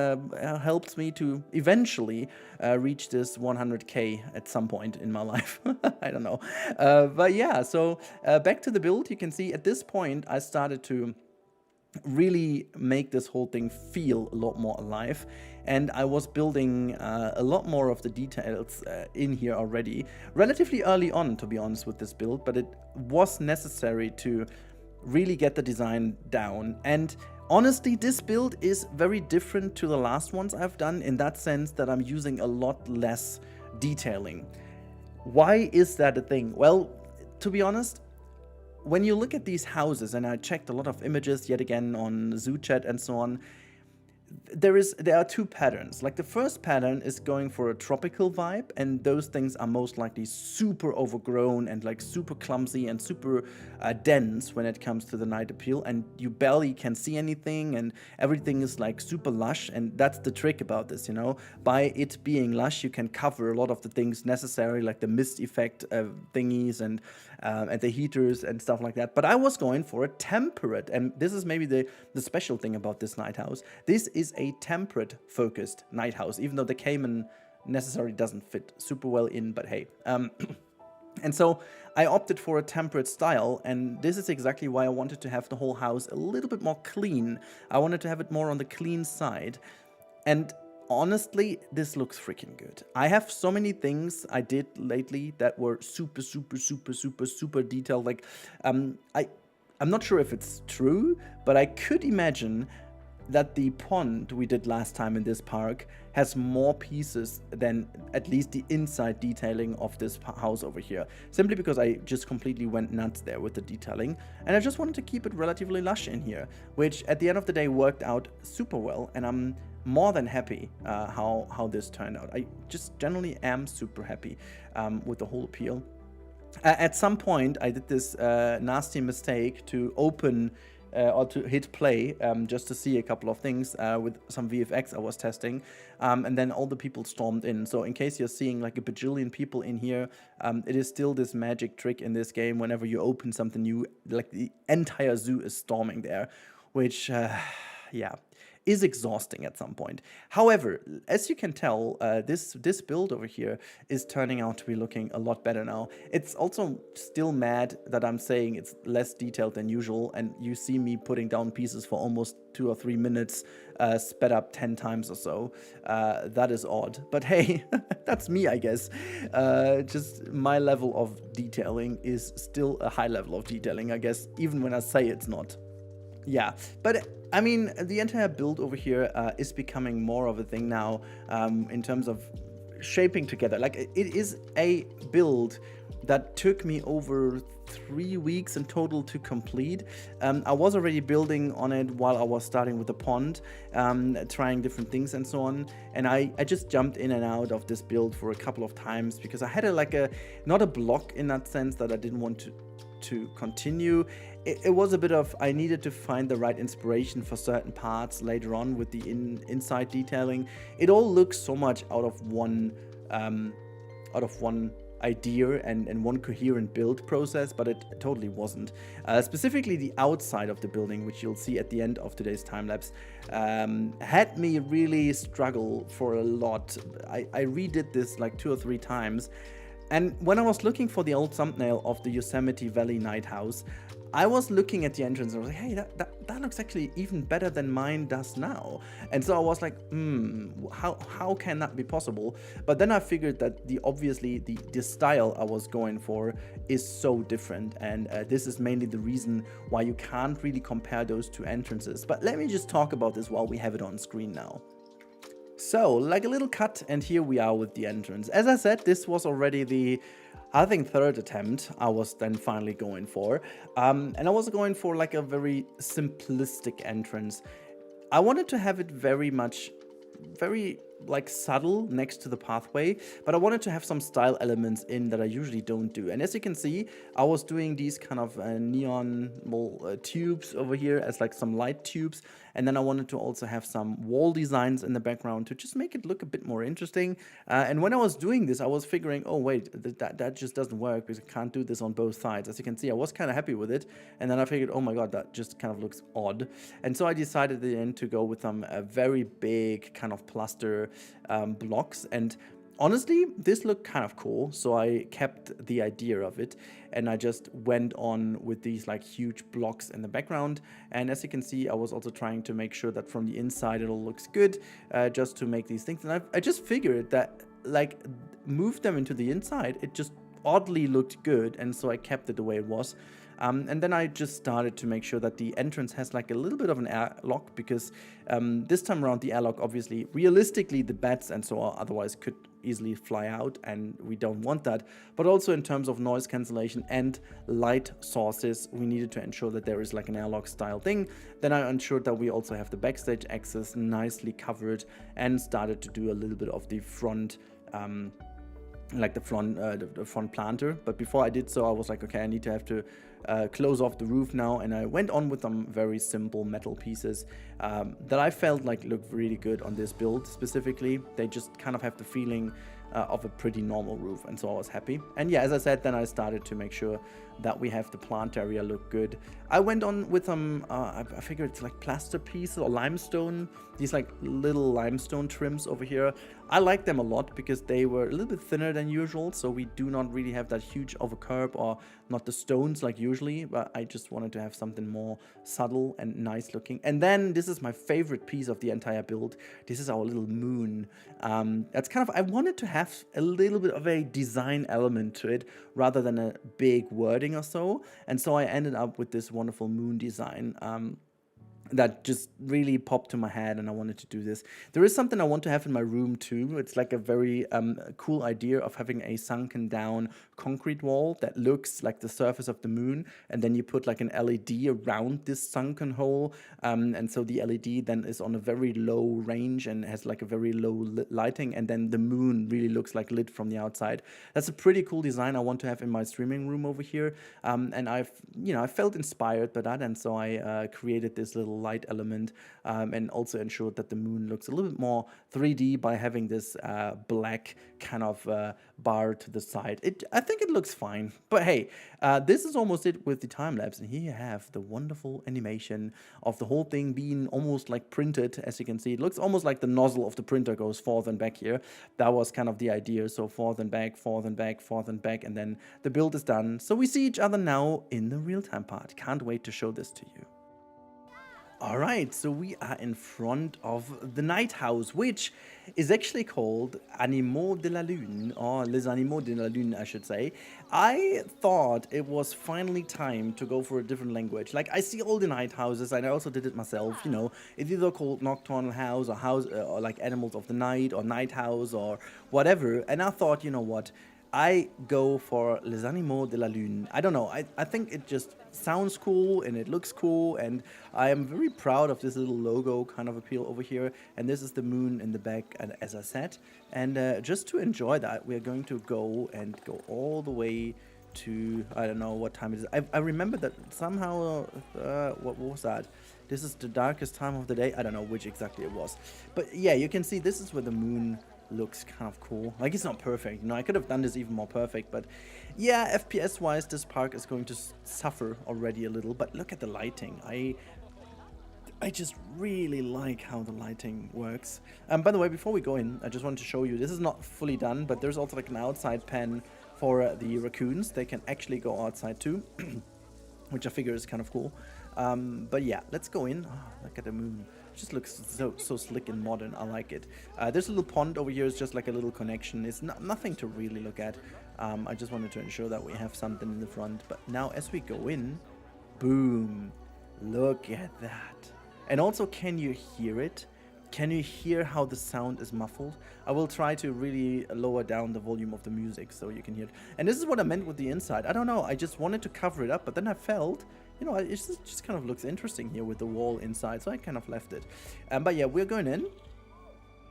helps me to eventually reach this 100K at some point in my life. I don't know, but yeah. So back to the build. You can see at this point I started to really make this whole thing feel a lot more alive, and I was building a lot more of the details in here already relatively early on, to be honest, with this build, but it was necessary to really get the design down. And honestly, this build is very different to the last ones I've done in that sense that I'm using a lot less detailing. Why is that a thing? Well, to be honest, when you look at these houses, and I checked a lot of images yet again on ZooChat and so on, there are two patterns. Like, the first pattern is going for a tropical vibe, and those things are most likely super overgrown and like super clumsy and super dense when it comes to the night appeal, and you barely can see anything, and everything is like super lush. And that's the trick about this, you know. By it being lush, you can cover a lot of the things necessary, like the mist effect thingies and the heaters and stuff like that. But I was going for a temperate, and this is maybe the special thing about this night house. This is a temperate focused night house, even though the Cayman necessarily doesn't fit super well in, but hey. And so I opted for a temperate style, and this is exactly why I wanted to have the whole house a little bit more clean. I wanted to have it more on the clean side, and honestly, this looks freaking good. I have so many things I did lately that were super detailed. Like, I'm not sure if it's true, but I could imagine that the pond we did last time in this park has more pieces than at least the inside detailing of this house over here, simply because I just completely went nuts there with the detailing, and I just wanted to keep it relatively lush in here, which at the end of the day worked out super well, and I'm more than happy how this turned out. I just generally am super happy with the whole appeal. At some point I did this nasty mistake to open or to hit play just to see a couple of things with some VFX I was testing, and then all the people stormed in. So in case you're seeing like a bajillion people in here, it is still this magic trick in this game. Whenever you open something new, like the entire zoo is storming there, which yeah, is exhausting at some point. However, as you can tell, this build over here is turning out to be looking a lot better now. It's also still mad that I'm saying it's less detailed than usual, and you see me putting down pieces for almost 2 or 3 minutes, sped up 10 times or so. That is odd, but hey, that's me, I guess. Just my level of detailing is still a high level of detailing, I guess, even when I say it's not. Yeah, but I mean, the entire build over here is becoming more of a thing now in terms of shaping together. Like, it is a build that took me over 3 weeks in total to complete. I was already building on it while I was starting with the pond, trying different things and so on. And I just jumped in and out of this build for a couple of times because I had not a block in that sense that I didn't want to continue. It was a bit of, I needed to find the right inspiration for certain parts later on with the inside detailing. It all looks so much out of one idea and one coherent build process, but it totally wasn't. Specifically the outside of the building, which you'll see at the end of today's time lapse, had me really struggle for a lot. I redid this like 2 or 3 times. And when I was looking for the old thumbnail of the Yosemite Valley Night House, I was looking at the entrance and I was like, hey, that looks actually even better than mine does now. And so I was like, how can that be possible? But then I figured that obviously the style I was going for is so different. And this is mainly the reason why you can't really compare those 2 entrances. But let me just talk about this while we have it on screen now. So, like a little cut, and here we are with the entrance. As I said, this was already the, I think, 3rd attempt I was then finally going for. And I was going for like a very simplistic entrance. I wanted to have it very like subtle next to the pathway, but I wanted to have some style elements in that I usually don't do. And as you can see, I was doing these kind of neon tubes over here as like some light tubes, and then I wanted to also have some wall designs in the background to just make it look a bit more interesting. And when I was doing this, I was figuring, oh wait, that just doesn't work because I can't do this on both sides. As you can see, I was kind of happy with it, and then I figured, oh my god, that just kind of looks odd. And so I decided at the end to go with some very big kind of plaster blocks, and honestly this looked kind of cool, so I kept the idea of it and I just went on with these like huge blocks in the background. And as you can see, I was also trying to make sure that from the inside it all looks good, just to make these things. And I just figured that like move them into the inside, it just oddly looked good, and so I kept it the way it was. And then I just started to make sure that the entrance has like a little bit of an airlock, because this time around the airlock, obviously, realistically, the bats and so on otherwise could easily fly out, and we don't want that. But also in terms of noise cancellation and light sources, we needed to ensure that there is like an airlock style thing. Then I ensured that we also have the backstage access nicely covered, and started to do a little bit of the front like the front planter. But before I did so, I was like, okay, I need to close off the roof now, and I went on with some very simple metal pieces that I felt like looked really good on this build specifically. They just kind of have the feeling of a pretty normal roof, and so I was happy. And yeah, as I said, then I started to make sure that we have the plant area look good. I went on with some, I figured it's like plaster pieces or limestone, these like little limestone trims over here. I like them a lot because they were a little bit thinner than usual, so we do not really have that huge of a curb, or not the stones like usually, but I just wanted to have something more subtle and nice looking. And then this is my favorite piece of the entire build. This is our little moon. That's kind of, I wanted to have a little bit of a design element to it rather than a big wording or so, and so I ended up with this wonderful moon design. that just really popped to my head, and I wanted to do this. There is something I want to have in my room too. It's like a very cool idea of having a sunken down concrete wall that looks like the surface of the moon, and then you put like an LED around this sunken hole, and so the LED then is on a very low range and has like a very low lighting, and then the moon really looks like lit from the outside. That's a pretty cool design I want to have in my streaming room over here, and I felt inspired by that, and so I created this little light element, and also ensured that the moon looks a little bit more 3D by having this black kind of bar to the side. I think it looks fine, but hey, this is almost it with the time lapse, and here you have the wonderful animation of the whole thing being almost like printed. As you can see, it looks almost like the nozzle of the printer goes forth and back here. That was kind of the idea, so forth and back, forth and back, forth and back, and then the build is done. So we see each other now in the real-time part. Can't wait to show this to you. Alright, so we are in front of the night house, which is actually called Animaux de la Lune, or Les Animaux de la Lune, I should say. I thought it was finally time to go for a different language. Like, I see all the night houses, and I also did it myself, you know. It's either called Nocturnal House, or like Animals of the Night, or Night House, or whatever. And I thought, you know what, I go for Les Animaux de la Lune. I don't know, I think it just sounds cool and it looks cool, and I am very proud of this little logo kind of appeal over here. And this is the moon in the back, and as I said. And just to enjoy that, we're going to go all the way to, I don't know what time it is. I remember that somehow, what was that? This is the darkest time of the day. I don't know which exactly it was. But yeah, you can see this is where the moon looks kind of cool. Like, it's not perfect, you know, I could have done this even more perfect, but yeah, FPS wise this park is going to suffer already a little. But look at the lighting. I just really like how the lighting works. By the way, before we go in, I just wanted to show you, this is not fully done, but there's also like an outside pen for the raccoons. They can actually go outside too, which I figure is kind of cool. But yeah, let's go in. Oh, look at the moon. It just looks so slick and modern. I like it. This little pond over here is just like a little connection. It's nothing to really look at. I just wanted to ensure that we have something in the front. But now as we go in, boom, look at that. And also, can you hear it? Can you hear how the sound is muffled? I will try to really lower down the volume of the music so you can hear it. And this is what I meant with the inside. I don't know, I just wanted to cover it up, but then I felt, you know, it just kind of looks interesting here with the wall inside, so I kind of left it. But yeah, we're going in,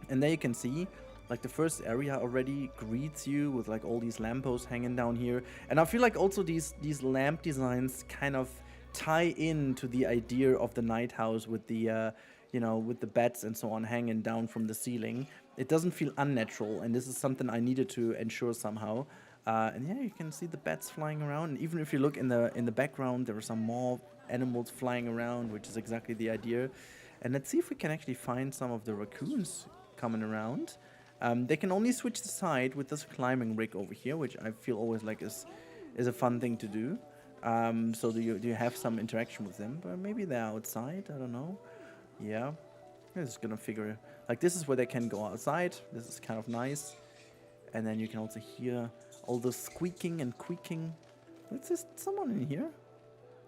and there you can see, like, the first area already greets you with like all these lampposts hanging down here. And I feel like also these lamp designs kind of tie in to the idea of the night house with the you know, with the bats and so on hanging down from the ceiling. It doesn't feel unnatural, and this is something I needed to ensure somehow. And yeah, you can see the bats flying around. And even if you look in the background, there are some more animals flying around, which is exactly the idea. And let's see if we can actually find some of the raccoons coming around. They can only switch the side with this climbing rig over here, which I feel always like is a fun thing to do. So do you have some interaction with them? But maybe they're outside, I don't know. Yeah, I'm just gonna figure, like, this is where they can go outside. This is kind of nice. And then you can also hear all the squeaking and creaking. Is there someone in here?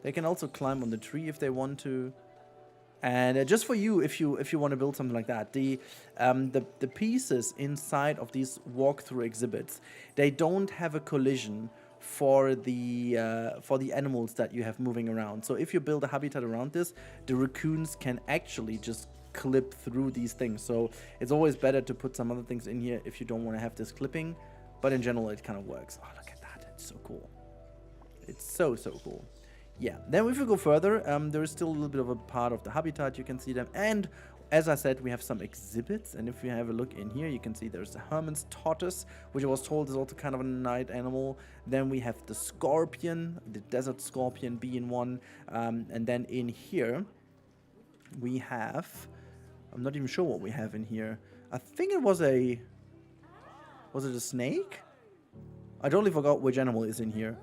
They can also climb on the tree if they want to. And just for you, if you want to build something like that, the pieces inside of these walkthrough exhibits, they don't have a collision for the animals that you have moving around. So if you build a habitat around this, the raccoons can actually just clip through these things. So it's always better to put some other things in here if you don't want to have this clipping. But in general, it kind of works. Oh, look at that. It's so cool. It's so cool. Yeah, then if we go further, there is still a little bit of a part of the habitat. You can see them. And as I said, we have some exhibits, and if you have a look in here, you can see there's the Herman's tortoise, which I was told is also kind of a night animal. Then we have the scorpion, the desert scorpion being one. And then in here, we have, I'm not even sure what we have in here. I think it was a, was it a snake? I totally forgot which animal is in here.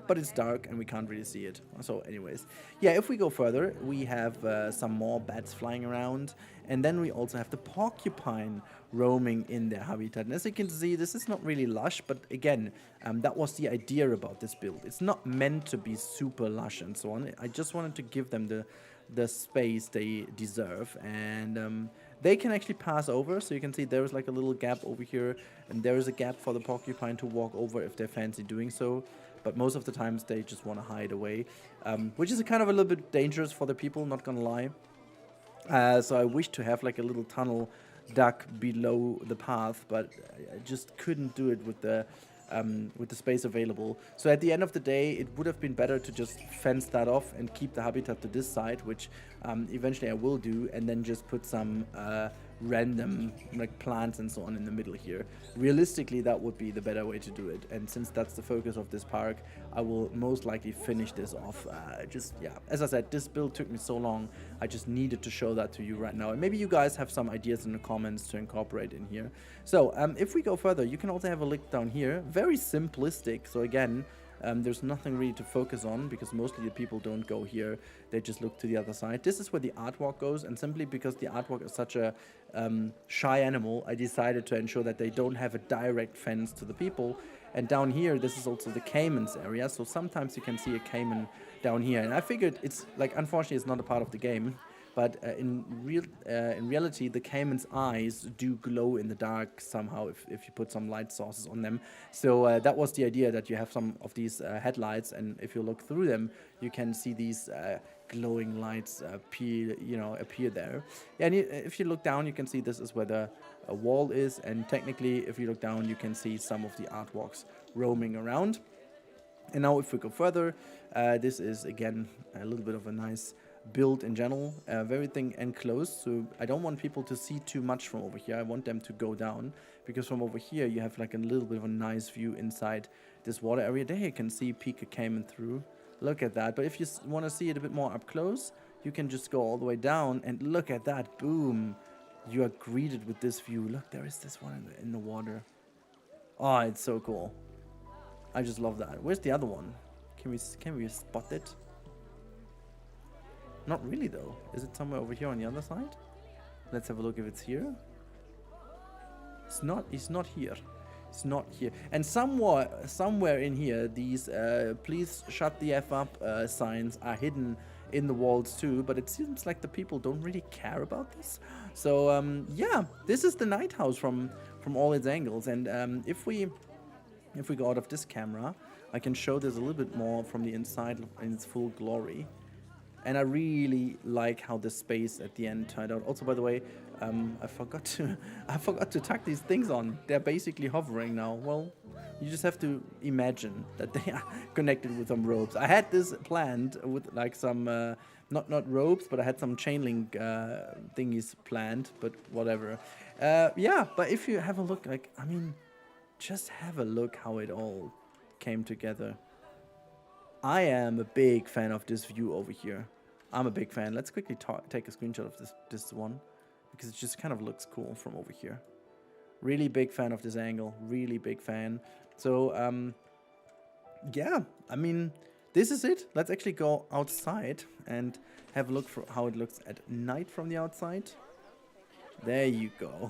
But it's dark and we can't really see it. So anyways, yeah, if we go further, we have some more bats flying around. And then we also have the porcupine roaming in their habitat. And as you can see, this is not really lush, but again, that was the idea about this build. It's not meant to be super lush and so on. I just wanted to give them the space they deserve, and they can actually pass over. So you can see there is like a little gap over here, and there is a gap for the porcupine to walk over if they fancy doing so. But most of the times they just want to hide away, which is kind of a little bit dangerous for the people, not gonna lie. So I wish to have like a little tunnel dug below the path, but I just couldn't do it with the space available. So at the end of the day, it would have been better to just fence that off and keep the habitat to this side, which eventually I will do, and then just put some random like plants and so on in the middle here. Realistically, that would be the better way to do it, and since that's the focus of this park, I will most likely finish this off. Yeah, as I said, this build took me so long, I just needed to show that to you right now, and maybe you guys have some ideas in the comments to incorporate in here. So if we go further, you can also have a look down here. Very simplistic. So again, there's nothing really to focus on because mostly the people don't go here. They just look to the other side. This is where the artwork goes, and simply because the artwork is such a shy animal, I decided to ensure that they don't have a direct fence to the people. And down here, this is also the caimans area, so sometimes you can see a caiman down here. And I figured it's like, unfortunately, it's not a part of the game. But in reality, the caiman's eyes do glow in the dark somehow if you put some light sources on them. So that was the idea, that you have some of these headlights, and if you look through them, you can see these glowing lights appear there. And if you look down, you can see this is where the wall is, and technically, if you look down, you can see some of the artworks roaming around. And now if we go further, this is again a little bit of a nice build in general, everything enclosed, so I don't want people to see too much from over here. I want them to go down, because from over here you have like a little bit of a nice view inside this water area. There you can see Pika came through. Look at that. But if you want to see it a bit more up close, you can just go all the way down and look at that. Boom, you are greeted with this view. Look, there is this one in the water. Oh, it's so cool. I just love that. Where's the other one? Can we spot it? Not really though. Is it somewhere over here on the other side? Let's have a look if it's here. It's not here. It's not here. And somewhere in here, these please shut the F up signs are hidden in the walls too, but it seems like the people don't really care about this. So yeah, this is the night house from all its angles. And if we go out of this camera, I can show this a little bit more from the inside in its full glory. And I really like how the space at the end turned out. Also, by the way, I forgot to tack these things on. They're basically hovering now. Well, you just have to imagine that they are connected with some ropes. I had this planned with like some not ropes, but I had some chain link thingies planned. But whatever. Yeah, but if you have a look, like, I mean, just have a look how it all came together. I am a big fan of this view over here. I'm a big fan. Let's quickly take a screenshot of this one, because it just kind of looks cool from over here. Really big fan of this angle. Really big fan. So, yeah, I mean, this is it. Let's actually go outside and have a look for how it looks at night from the outside. There you go.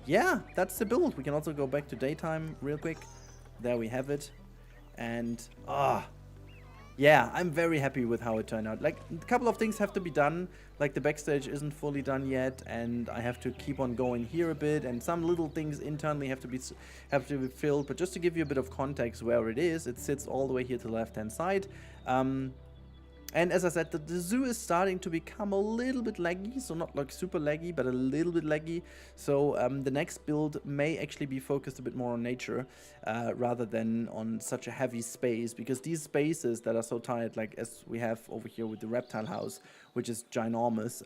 Yeah, that's the build. We can also go back to daytime real quick. There we have it. And yeah, I'm very happy with how it turned out. Like, a couple of things have to be done, like the backstage isn't fully done yet, and I have to keep on going here a bit, and some little things internally have to be filled. But just to give you a bit of context where it is, it sits all the way here to the left hand side. And as I said, the zoo is starting to become a little bit laggy, so not like super laggy, but a little bit laggy. So the next build may actually be focused a bit more on nature rather than on such a heavy space, because these spaces that are so tight, like as we have over here with the reptile house, which is ginormous,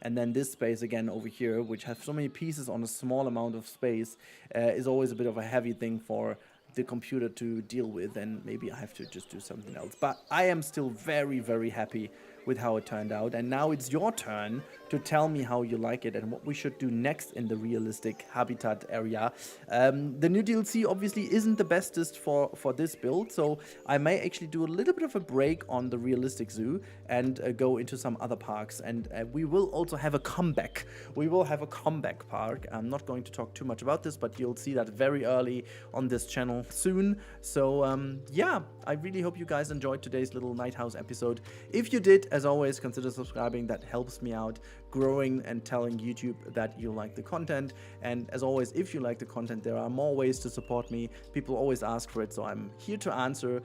and then this space again over here, which has so many pieces on a small amount of space, is always a bit of a heavy thing for the computer to deal with, and maybe I have to just do something else. But I am still very, very happy with how it turned out, and now it's your turn to tell me how you like it and what we should do next in the realistic habitat area. The new DLC obviously isn't the bestest for this build, so I may actually do a little bit of a break on the realistic zoo and go into some other parks, and we will also have a comeback. We will have a comeback park. I'm not going to talk too much about this, but you'll see that very early on this channel soon. So yeah, I really hope you guys enjoyed today's little night house episode. If you did, as always, consider subscribing. That helps me out growing and telling YouTube that you like the content. And as always, if you like the content, there are more ways to support me. People always ask for it, so I'm here to answer.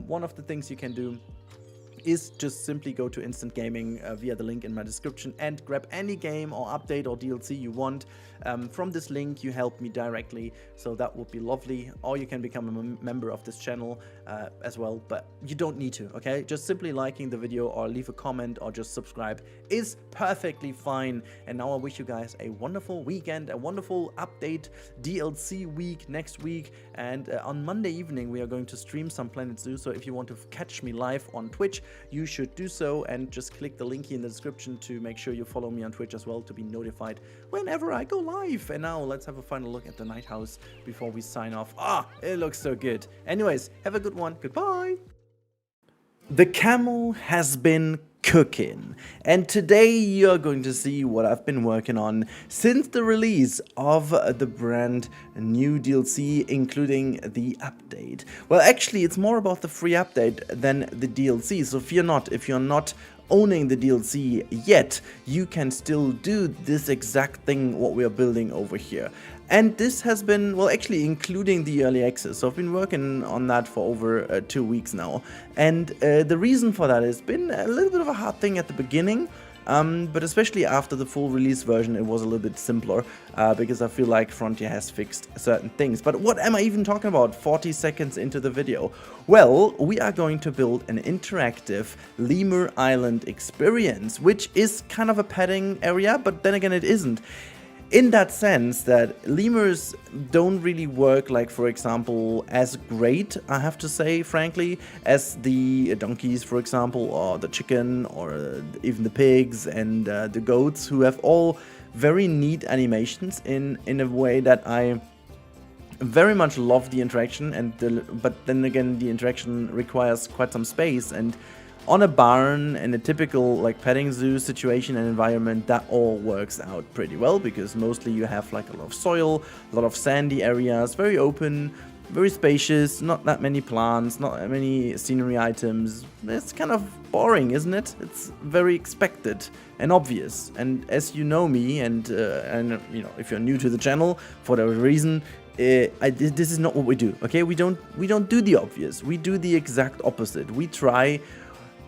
One of the things you can do is just simply go to Instant Gaming via the link in my description and grab any game or update or DLC you want. From this link, you help me directly, so that would be lovely. Or you can become a member of this channel as well, but you don't need to, okay? Just simply liking the video or leave a comment or just subscribe is perfectly fine. And now I wish you guys a wonderful weekend, a wonderful update DLC week next week. And on Monday evening, we are going to stream some Planet Zoo, so if you want to catch me live on Twitch, you should do so, and just click the link here in the description to make sure you follow me on Twitch as well to be notified whenever I go live. And now let's have a final look at the night house before we sign off. It looks so good. Anyways, have a good one. Goodbye. The camel has been cooking, and today you're going to see what I've been working on since the release of the brand new DLC, including the update. Well, actually, it's more about the free update than the DLC, so fear not. If you're not owning the DLC yet, you can still do this exact thing what we are building over here. And this has been, well, actually including the early access. So I've been working on that for over 2 weeks now. And the reason for that has been a little bit of a hard thing at the beginning. But especially after the full release version, it was a little bit simpler because I feel like Frontier has fixed certain things. But what am I even talking about 40 seconds into the video? Well, we are going to build an interactive Lemur Island experience, which is kind of a petting area, but then again it isn't. In that sense that lemurs don't really work, like, for example, as great, I have to say, frankly, as the donkeys, for example, or the chicken, or even the pigs and the goats, who have all very neat animations in a way that I very much love the interaction, and but then again the interaction requires quite some space, and on a barn, in a typical like petting zoo situation and environment, that all works out pretty well, because mostly you have like a lot of soil, a lot of sandy areas, very open, very spacious, not that many plants, not that many scenery items. It's kind of boring, isn't it? It's very expected and obvious. And as you know me, and you know, if you're new to the channel for whatever reason, this is not what we do. Okay, we don't do the obvious. We do the exact opposite. We try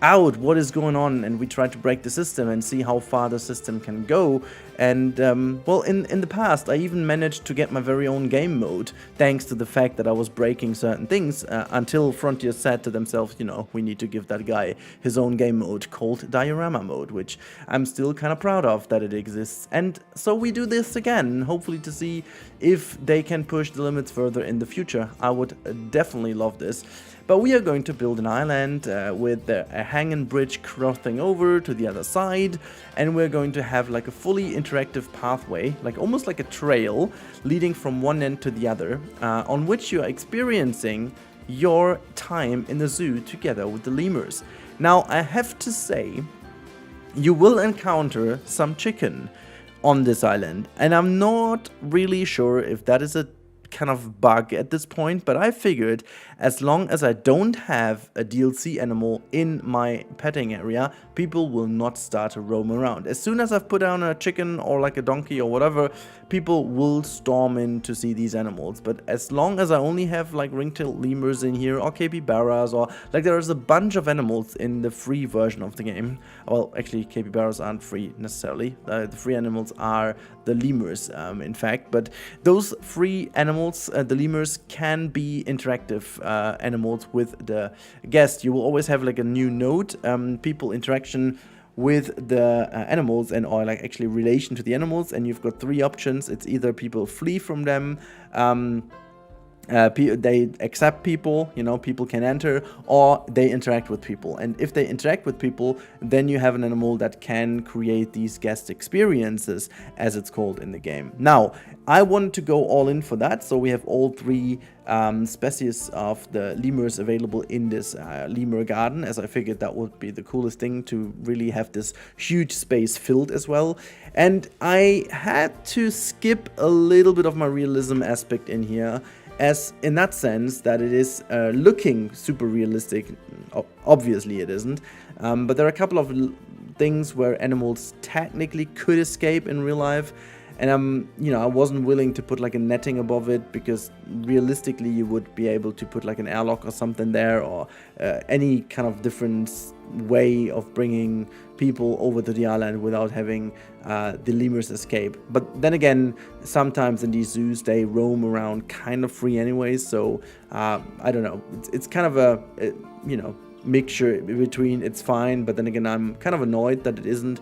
out what is going on, and we try to break the system and see how far the system can go. And well, in the past, I even managed to get my very own game mode, thanks to the fact that I was breaking certain things, until Frontier said to themselves, you know, we need to give that guy his own game mode called Diorama mode, which I'm still kind of proud of that it exists. And so we do this again, hopefully to see if they can push the limits further in the future. I would definitely love this. But we are going to build an island with a hanging bridge crossing over to the other side, and we're going to have like a fully interactive pathway, like almost like a trail leading from one end to the other, on which you are experiencing your time in the zoo together with the lemurs. Now, I have to say, you will encounter some chicken on this island, and I'm not really sure if that is a kind of bug at this point, but I figured as long as I don't have a DLC animal in my petting area, people will not start to roam around. As soon as I've put down a chicken or like a donkey or whatever, people will storm in to see these animals. But as long as I only have like ring-tailed lemurs in here, or capybaras, or like there's a bunch of animals in the free version of the game. Well, actually capybaras aren't free necessarily. The free animals are the lemurs, in fact, but those free animals, the lemurs, can be interactive animals with the guest. You will always have like a new node, people interaction with the animals, and or like actually relation to the animals, and you've got 3 options. It's either people flee from them, they accept people, you know, people can enter, or they interact with people. And if they interact with people, then you have an animal that can create these guest experiences, as it's called in the game. Now, I wanted to go all in for that, so we have all 3 species of the lemurs available in this lemur garden, as I figured that would be the coolest thing, to really have this huge space filled as well. And I had to skip a little bit of my realism aspect in here, as in that sense that it is looking super realistic. Obviously it isn't, but there are a couple of things where animals technically could escape in real life, and I wasn't willing to put like a netting above it, because realistically you would be able to put like an airlock or something there, or any kind of different way of bringing people over to the island without having the lemurs escape. But then again, sometimes in these zoos they roam around kind of free anyways, so I don't know, it's kind of a mixture between it's fine, but then again I'm kind of annoyed that it isn't.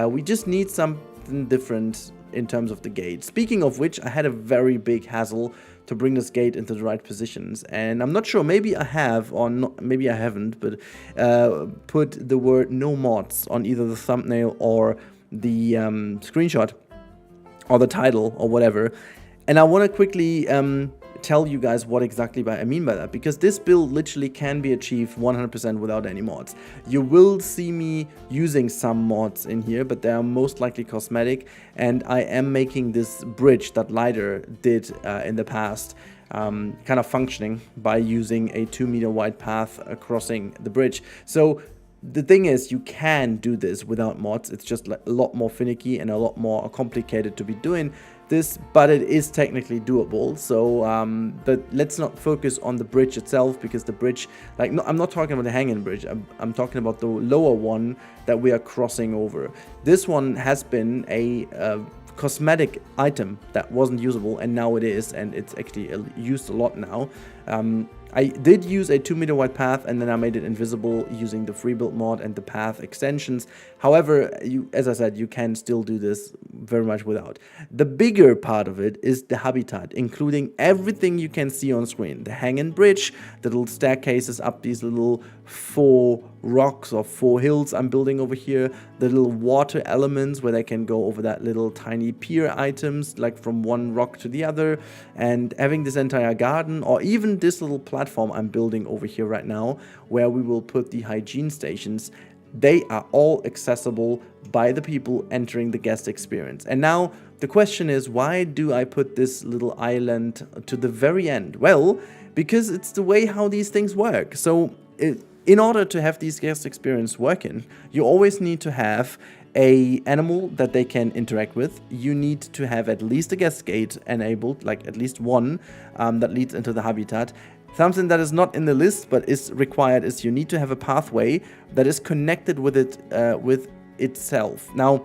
We just need something different in terms of the gate. Speaking of which, I had a very big hassle to bring this gate into the right positions, and I'm not sure, maybe I have or not, maybe I haven't, but put the word no mods on either the thumbnail or the screenshot or the title or whatever. And I want to quickly tell you guys what exactly I mean by that, because this build literally can be achieved 100% without any mods. You will see me using some mods in here, but they are most likely cosmetic, and I am making this bridge that Lighter did in the past kind of functioning by using a 2-meter wide path crossing the bridge. So the thing is, you can do this without mods. It's just a lot more finicky and a lot more complicated to be doing this, but it is technically doable. So but let's not focus on the bridge itself, because the bridge, like, no, I'm not talking about the hanging bridge, I'm talking about the lower one that we are crossing over. This one has been a cosmetic item that wasn't usable, and now it is, and it's actually used a lot now. I did use a 2-meter wide path, and then I made it invisible using the free build mod and the path extensions. However, as I said, you can still do this very much without. The bigger part of it is the habitat, including everything you can see on screen. The hanging bridge, the little staircases up these little 4 rocks or 4 hills I'm building over here, the little water elements where they can go over that little tiny pier items, like from one rock to the other, and having this entire garden, or even this little platform I'm building over here right now, where we will put the hygiene stations. They are all accessible by the people entering the guest experience. And now the question is, why do I put this little island to the very end? Well, because it's the way how these things work. So in order to have these guest experience working, you always need to have a animal that they can interact with. You need to have at least a guest gate enabled, like at least one that leads into the habitat. Something that is not in the list but is required is you need to have a pathway that is connected with it with itself. Now,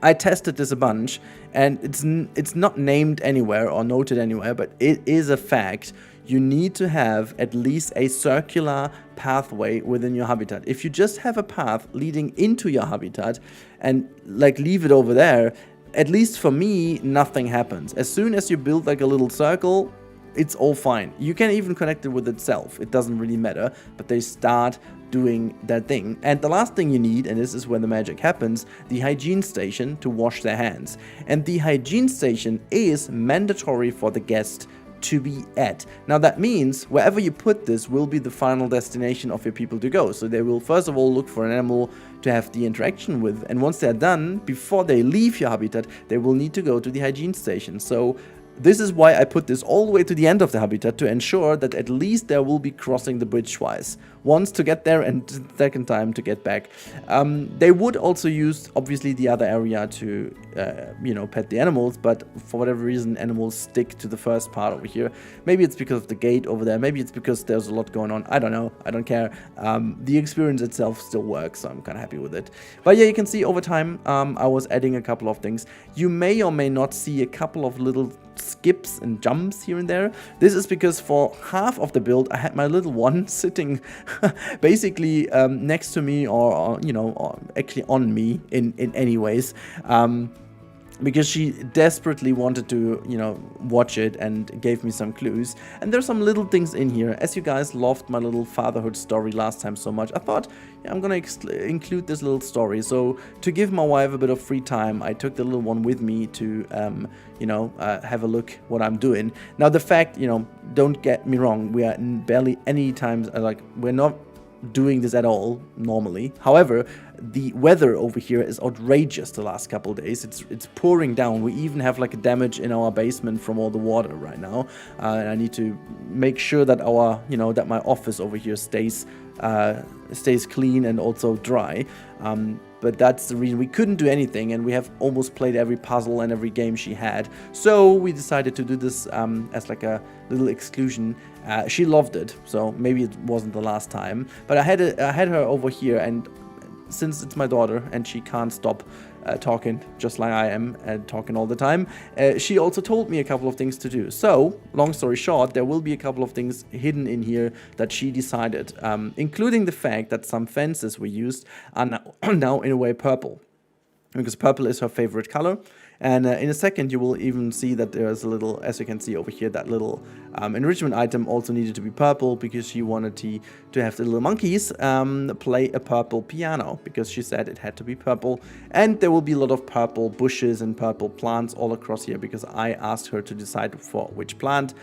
I tested this a bunch, and it's not named anywhere or noted anywhere, but it is a fact. You need to have at least a circular pathway within your habitat. If you just have a path leading into your habitat and like leave it over there, at least for me, nothing happens. As soon as you build like a little circle, it's all fine. You can even connect it with itself. It doesn't really matter, but they start doing that thing. And the last thing you need, and this is where the magic happens, the hygiene station to wash their hands. And the hygiene station is mandatory for the guest to be at. Now that means wherever you put this will be the final destination of your people to go. So they will first of all look for an animal to have the interaction with, and once they're done, before they leave your habitat, they will need to go to the hygiene station. So this is why I put this all the way to the end of the habitat, to ensure that at least there will be crossing the bridge twice. Once to get there and second time to get back. They would also use, obviously, the other area to, pet the animals, but for whatever reason, animals stick to the first part over here. Maybe it's because of the gate over there. Maybe it's because there's a lot going on. I don't know. I don't care. The experience itself still works, so I'm kind of happy with it. But yeah, you can see over time, I was adding a couple of things. You may or may not see a couple of little skips and jumps here and there. This is because for half of the build I had my little one sitting basically next to me, or actually on me in any ways, because she desperately wanted to, watch it and gave me some clues. And there's some little things in here. As you guys loved my little fatherhood story last time so much, I thought, yeah, I'm gonna include this little story. So to give my wife a bit of free time, I took the little one with me to, have a look what I'm doing. Now the fact, don't get me wrong, we are barely any times, we're not doing this at all normally. However, the weather over here is outrageous the last couple of days. It's pouring down. We even have like a damage in our basement from all the water right now. And I need to make sure that that my office over here stays clean and also dry. But that's the reason we couldn't do anything, and we have almost played every puzzle and every game she had. So we decided to do this as like a little exclusion. She loved it, so maybe it wasn't the last time. But I had her over here, and since it's my daughter and she can't stop talking just like I am and talking all the time, she also told me a couple of things to do. So, long story short, there will be a couple of things hidden in here that she decided, including the fact that some fences we used are now in a way purple, because purple is her favorite color. And in a second you will even see that there's a little, as you can see over here, that little enrichment item also needed to be purple, because she wanted to have the little monkeys play a purple piano, because she said it had to be purple. And there will be a lot of purple bushes and purple plants all across here, because I asked her to decide for which plant.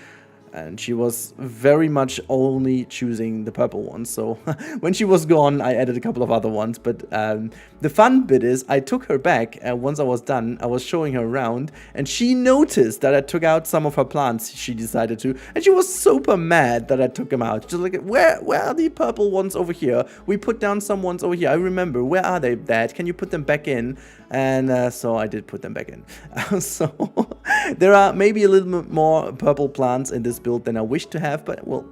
And she was very much only choosing the purple ones. So when she was gone, I added a couple of other ones. But the fun bit is I took her back, and once I was done, I was showing her around, and she noticed that I took out some of her plants. She decided to, and she was super mad that I took them out. Just like, where are the purple ones over here? We put down some ones over here. I remember. Where are they, Dad? Can you put them back in? And so I did put them back in. So there are maybe a little bit more purple plants in this build than I wish to have, but well,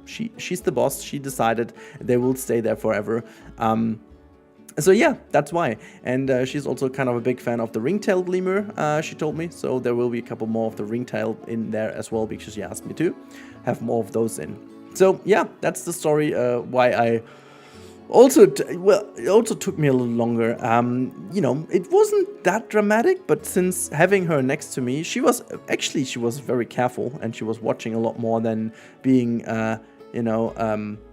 she's the boss. She decided they will stay there forever. So yeah, that's why. And she's also kind of a big fan of the ring-tailed lemur, she told me. So there will be a couple more of the ring-tailed in there as well, because she asked me to have more of those in. So yeah, that's the story why I it also took me a little longer. It wasn't that dramatic, but since having her next to me, she was very careful, and she was watching a lot more than being,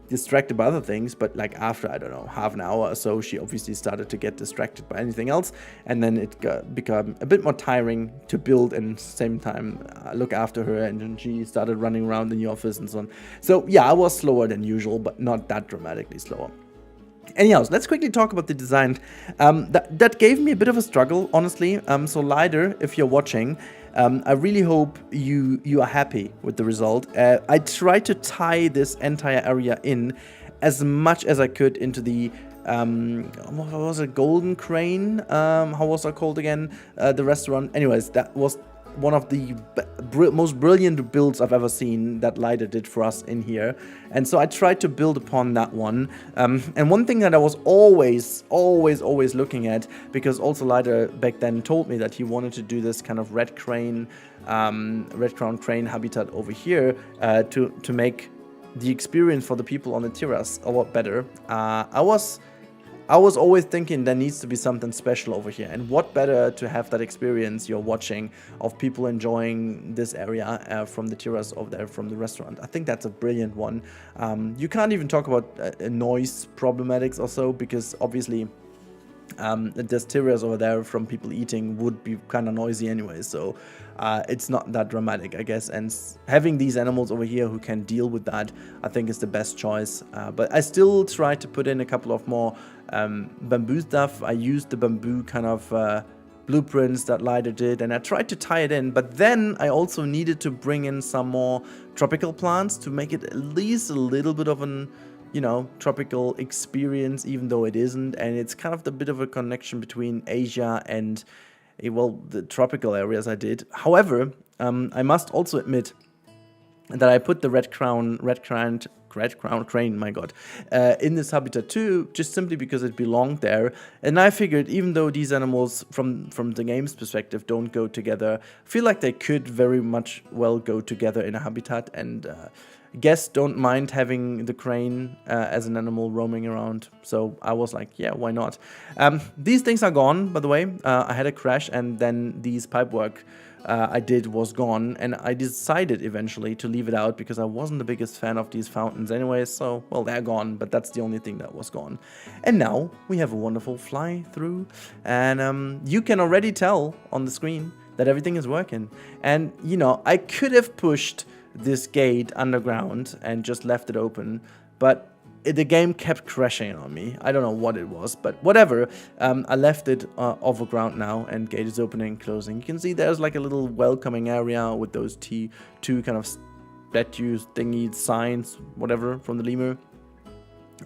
distracted by other things. But like after, I don't know, half an hour or so, she obviously started to get distracted by anything else, and then it became a bit more tiring to build and same time look after her, and then she started running around in the office and so on. So yeah, I was slower than usual, but not that dramatically slower. Anyhow, let's quickly talk about the design. That gave me a bit of a struggle, honestly. So Lider, if you're watching, I really hope you are happy with the result. I tried to tie this entire area in as much as I could into the what was it, Golden Crane? How was that called again? The restaurant. Anyways, that was one of the most brilliant builds I've ever seen that Lider did for us in here. And so I tried to build upon that one. And one thing that I was always looking at, because also Lider back then told me that he wanted to do this kind of red crown crane habitat over here to make the experience for the people on the terrace a lot better. I was always thinking there needs to be something special over here, and what better to have that experience you're watching of people enjoying this area from the terrace over there from the restaurant. I think that's a brilliant one. You can't even talk about noise problematics or so, because obviously there's terrace over there from people eating would be kind of noisy anyway, so it's not that dramatic, I guess. And having these animals over here who can deal with that, I think is the best choice. But I still try to put in a couple of more bamboo stuff. I used the bamboo kind of blueprints that Lider did, and I tried to tie it in, but then I also needed to bring in some more tropical plants to make it at least a little bit of an tropical experience, even though it isn't. And it's kind of the bit of a connection between Asia and the tropical areas I did. However, I must also admit that I put the red crown crane, my god, in this habitat too, just simply because it belonged there. And I figured, even though these animals from the game's perspective don't go together, I feel like they could very much well go together in a habitat, and guests don't mind having the crane as an animal roaming around. So I was like, yeah, why not? These things are gone, by the way. I had a crash, and then these pipework I did was gone, and I decided eventually to leave it out because I wasn't the biggest fan of these fountains anyway. So, well, they're gone, but that's the only thing that was gone. And now we have a wonderful fly through, and you can already tell on the screen that everything is working. And I could have pushed this gate underground and just left it open, but the game kept crashing on me. I don't know what it was, but whatever. I left it off the ground now, and gate is opening and closing. You can see there's like a little welcoming area with those two kind of statues, thingy, signs, whatever, from the lemur.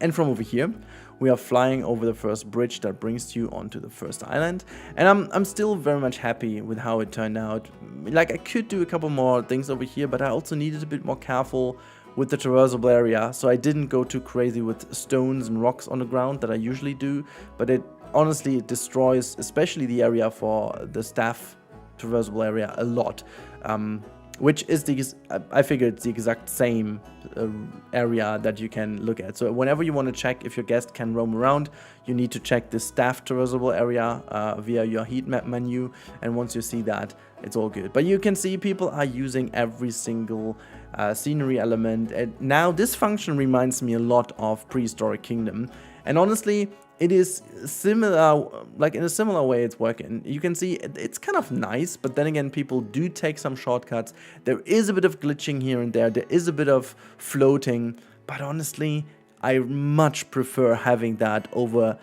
And from over here, we are flying over the first bridge that brings you onto the first island. And I'm still very much happy with how it turned out. Like, I could do a couple more things over here, but I also needed a bit more careful with the traversable area, so I didn't go too crazy with stones and rocks on the ground that I usually do. But it honestly, it destroys especially the area for the staff traversable area a lot. Which is I figured it's the exact same area that you can look at. So whenever you want to check if your guest can roam around, you need to check the staff traversable area via your heat map menu. And once you see that, it's all good. But you can see people are using every single scenery element. And now this function reminds me a lot of Prehistoric Kingdom. And honestly, it is similar, like in a similar way it's working. You can see it's kind of nice, but then again, people do take some shortcuts. There is a bit of glitching here and there. There is a bit of floating, but honestly, I much prefer having that over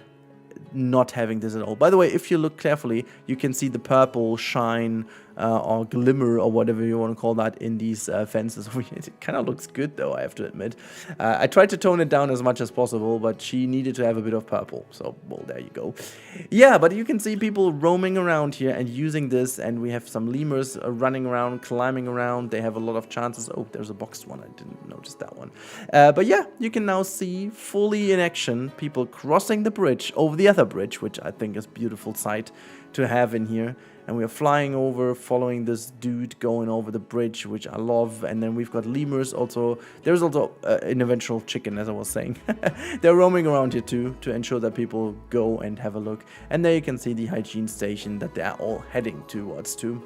not having this at all. By the way, if you look carefully, you can see the purple shine or glimmer or whatever you want to call that in these fences. It kind of looks good though, I have to admit. I tried to tone it down as much as possible, but she needed to have a bit of purple. So, well, there you go. Yeah, but you can see people roaming around here and using this, and we have some lemurs running around, climbing around. They have a lot of chances. Oh, there's a boxed one. I didn't notice that one. But yeah, you can now see fully in action people crossing the bridge over the other bridge, which I think is a beautiful sight to have in here. And we are flying over, following this dude going over the bridge, which I love. And then we've got lemurs also. There's also an eventual chicken, as I was saying. They're roaming around here too, to ensure that people go and have a look. And there you can see the hygiene station that they are all heading towards too.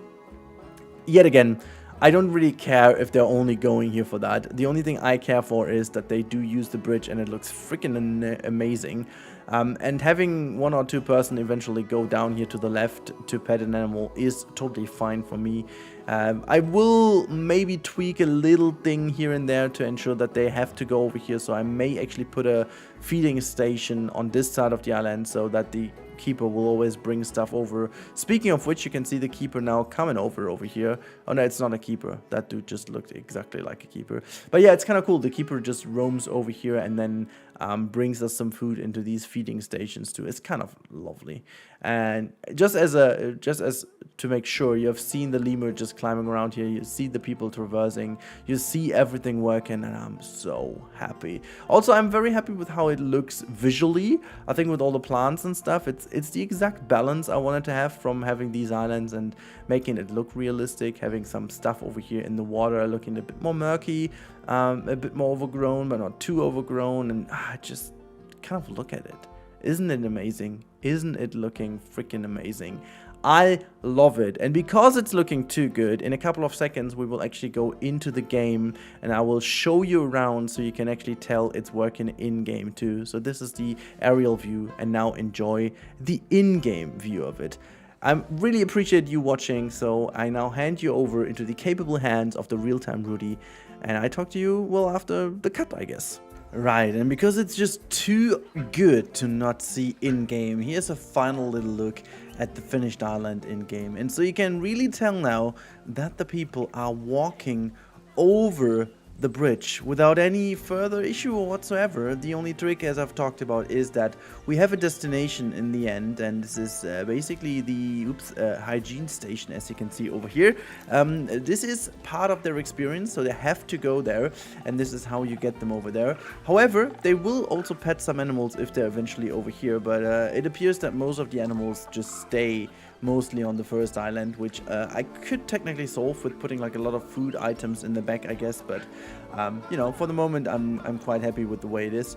Yet again, I don't really care if they're only going here for that. The only thing I care for is that they do use the bridge, and it looks freaking amazing. And having one or two person eventually go down here to the left to pet an animal is totally fine for me. I will maybe tweak a little thing here and there to ensure that they have to go over here. So I may actually put a feeding station on this side of the island so that the keeper will always bring stuff over. Speaking of which, you can see the keeper now coming over here. Oh no, it's not a keeper. That dude just looked exactly like a keeper. But yeah, it's kind of cool. The keeper just roams over here and then brings us some food into these feeding stations too. It's kind of lovely. And just as to make sure, you have seen the lemur just climbing around here. You see the people traversing. You see everything working, and I'm so happy. Also, I'm very happy with how it looks visually. I think with all the plants and stuff, it's the exact balance I wanted to have from having these islands and making it look realistic. Having some stuff over here in the water looking a bit more murky, a bit more overgrown, but not too overgrown. And just kind of look at it. Isn't it amazing? Isn't it looking freaking amazing? I love it. And because it's looking too good, in a couple of seconds we will actually go into the game and I will show you around so you can actually tell it's working in game too. So this is the aerial view, and now enjoy the in-game view of it. I really appreciate you watching, so I now hand you over into the capable hands of the real-time Rudi, and I talk to you, well, after the cut, I guess. Right, and because it's just too good to not see in-game, here's a final little look at the finished island in-game. And so you can really tell now that the people are walking over the bridge without any further issue or whatsoever. The only trick, as I've talked about, is that we have a destination in the end, and this is basically the hygiene station, as you can see over here. This is part of their experience, so they have to go there, and this is how you get them over there. However, they will also pet some animals if they're eventually over here, but it appears that most of the animals just stay mostly on the first island, which I could technically solve with putting like a lot of food items in the back, I guess, but you know, for the moment I'm quite happy with the way it is.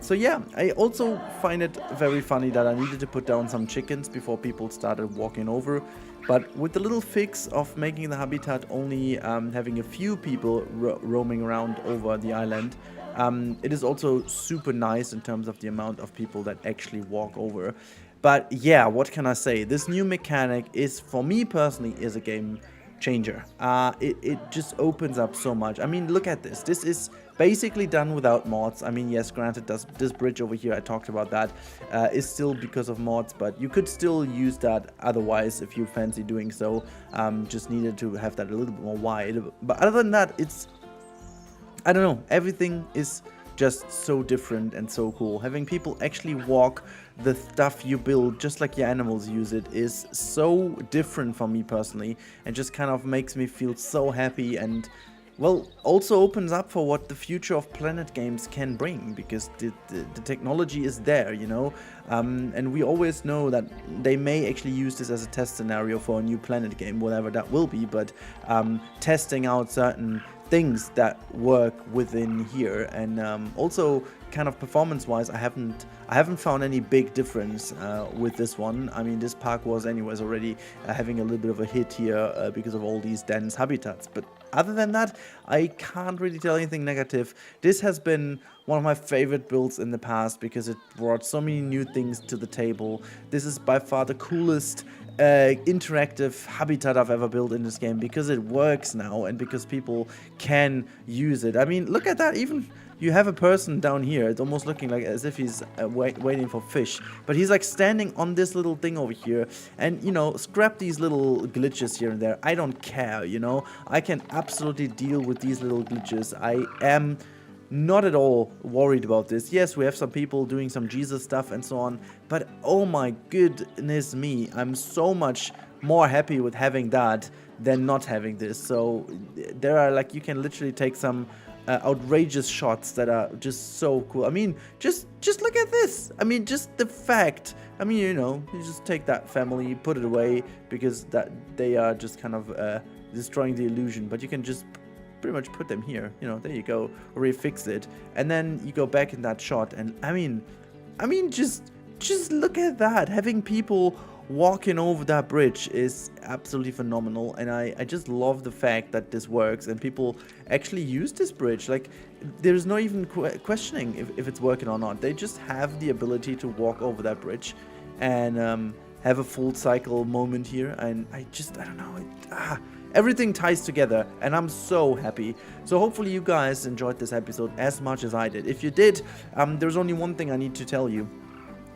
So yeah, I also find it very funny that I needed to put down some chickens before people started walking over, but with the little fix of making the habitat only having a few people roaming around over the island, it is also super nice in terms of the amount of people that actually walk over. But yeah, what can I say? This new mechanic is, for me personally, is a game changer. It just opens up so much. I mean, look at this. This is basically done without mods. I mean, yes, granted, this bridge over here, I talked about that, is still because of mods, but you could still use that otherwise if you fancy doing so. Just needed to have that a little bit more wide. But other than that, it's, I don't know, everything is just so different and so cool. Having people actually walk the stuff you build just like your animals use it is so different for me personally, and just kind of makes me feel so happy, and well, also opens up for what the future of Planet games can bring, because the technology is there, you know, and we always know that they may actually use this as a test scenario for a new Planet game, whatever that will be, but testing out certain things that work within here, and also kind of performance-wise, I haven't found any big difference with this one. I mean, this park was anyways already having a little bit of a hit here because of all these dense habitats, but other than that, I can't really tell anything negative. This has been one of my favorite builds in the past because it brought so many new things to the table. This is by far the coolest interactive habitat I've ever built in this game, because it works now and because people can use it. I mean, look at that. Even you have a person down here. It's almost looking like as if he's waiting for fish, but he's like standing on this little thing over here, and you know, scrap these little glitches here and there. I don't care, you know. I can absolutely deal with these little glitches. I am not at all worried about this. Yes, we have some people doing some Jesus stuff and so on, but oh my goodness me, I'm so much more happy with having that than not having this. So there are, like, you can literally take some outrageous shots that are just so cool. I mean, just look at this. I mean, just the fact, I mean, you know, you just take that family, put it away, because that they are just kind of destroying the illusion, but you can just pretty much put them here, you know, there you go, or refix it, and then you go back in that shot, and I mean, just look at that. Having people walking over that bridge is absolutely phenomenal, and I just love the fact that this works and people actually use this bridge. Like, there's no even questioning if it's working or not. They just have the ability to walk over that bridge and have a full cycle moment here, and I don't know, everything ties together, and I'm so happy. So hopefully you guys enjoyed this episode as much as I did. If you did, there's only one thing I need to tell you.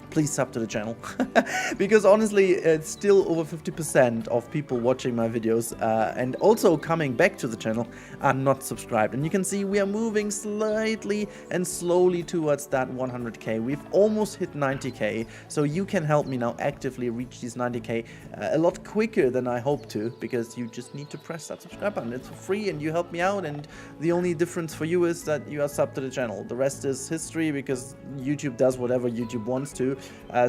Please sub to the channel, because honestly, it's still over 50% of people watching my videos and also coming back to the channel are not subscribed. And you can see we are moving slightly and slowly towards that 100k. We've almost hit 90k, so you can help me now actively reach these 90k a lot quicker than I hope to, because you just need to press that subscribe button. It's free and you help me out, and the only difference for you is that you are subbed to the channel. The rest is history, because YouTube does whatever YouTube wants to.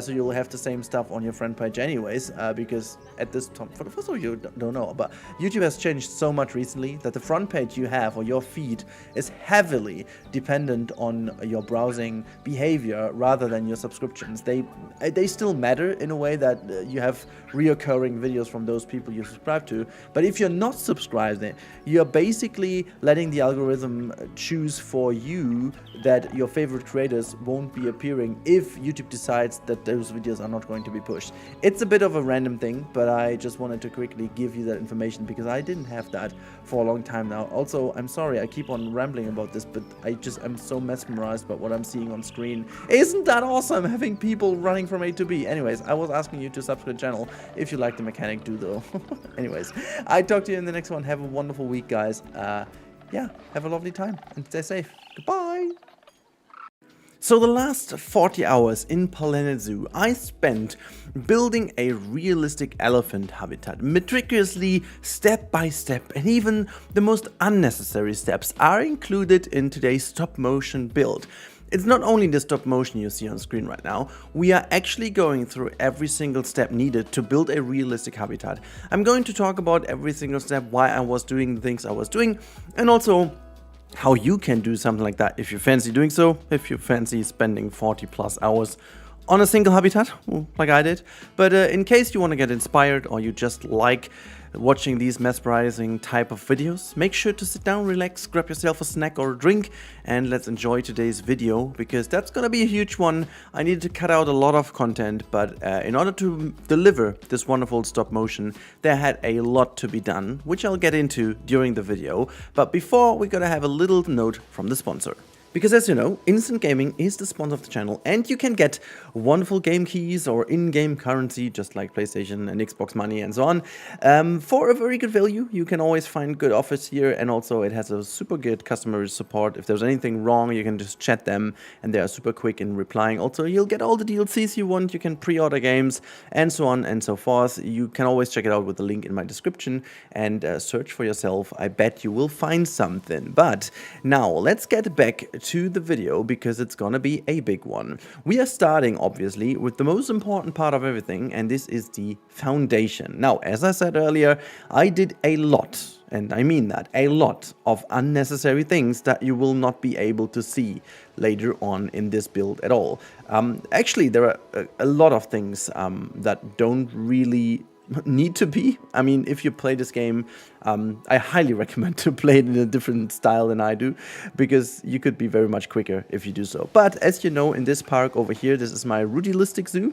So you'll have the same stuff on your friend page anyways, because at this time, for the first of you don't know, but YouTube has changed so much recently that the front page you have, or your feed, is heavily dependent on your browsing behavior rather than your subscriptions. They still matter in a way that you have reoccurring videos from those people you subscribe to, but if you're not subscribed, you're basically letting the algorithm choose for you that your favorite creators won't be appearing if YouTube decides that those videos are not going to be pushed. It's a bit of a random thing, but I just wanted to quickly give you that information because I didn't have that for a long time now. Also, I'm sorry I keep on rambling about this, but I'm so mesmerized by what I'm seeing on screen. Isn't that awesome, having people running from A to B? Anyways, I was asking you to subscribe to the channel. If you like the mechanic, do though. Anyways, I talk to you in the next one. Have a wonderful week, guys. Yeah, have a lovely time and stay safe. Goodbye. So the last 40 hours in Planet Zoo I spent building a realistic elephant habitat. Meticulously, step by step, and even the most unnecessary steps are included in today's stop motion build. It's not only the stop motion you see on screen right now, we are actually going through every single step needed to build a realistic habitat. I'm going to talk about every single step, why I was doing the things I was doing, and also how you can do something like that if you fancy doing so, if you fancy spending 40+ hours on a single habitat, like I did. But in case you want to get inspired or you just like watching these mesmerizing type of videos, make sure to sit down, relax, grab yourself a snack or a drink, and let's enjoy today's video, because that's gonna be a huge one. I needed to cut out a lot of content, but in order to deliver this wonderful stop motion, there had a lot to be done, which I'll get into during the video. But before, we're gonna have a little note from the sponsor. Because as you know, Instant Gaming is the sponsor of the channel, and you can get wonderful game keys or in-game currency, just like PlayStation and Xbox money and so on, for a very good value. You can always find good offers here, and also it has a super good customer support. If there's anything wrong, you can just chat them, and they are super quick in replying. Also, you'll get all the DLCs you want, you can pre-order games, and so on and so forth. You can always check it out with the link in my description, and search for yourself. I bet you will find something. But now, let's get back to the video, because it's gonna be a big one. We are starting obviously with the most important part of everything, and this is the foundation. Now, as I said earlier, I did a lot, and I mean that, a lot of unnecessary things that you will not be able to see later on in this build at all. Actually, there are a lot of things that don't really need to be. I mean, if you play this game, I highly recommend to play it in a different style than I do, because you could be very much quicker if you do so. But as you know, in this park over here, this is my Rudilistic Zoo,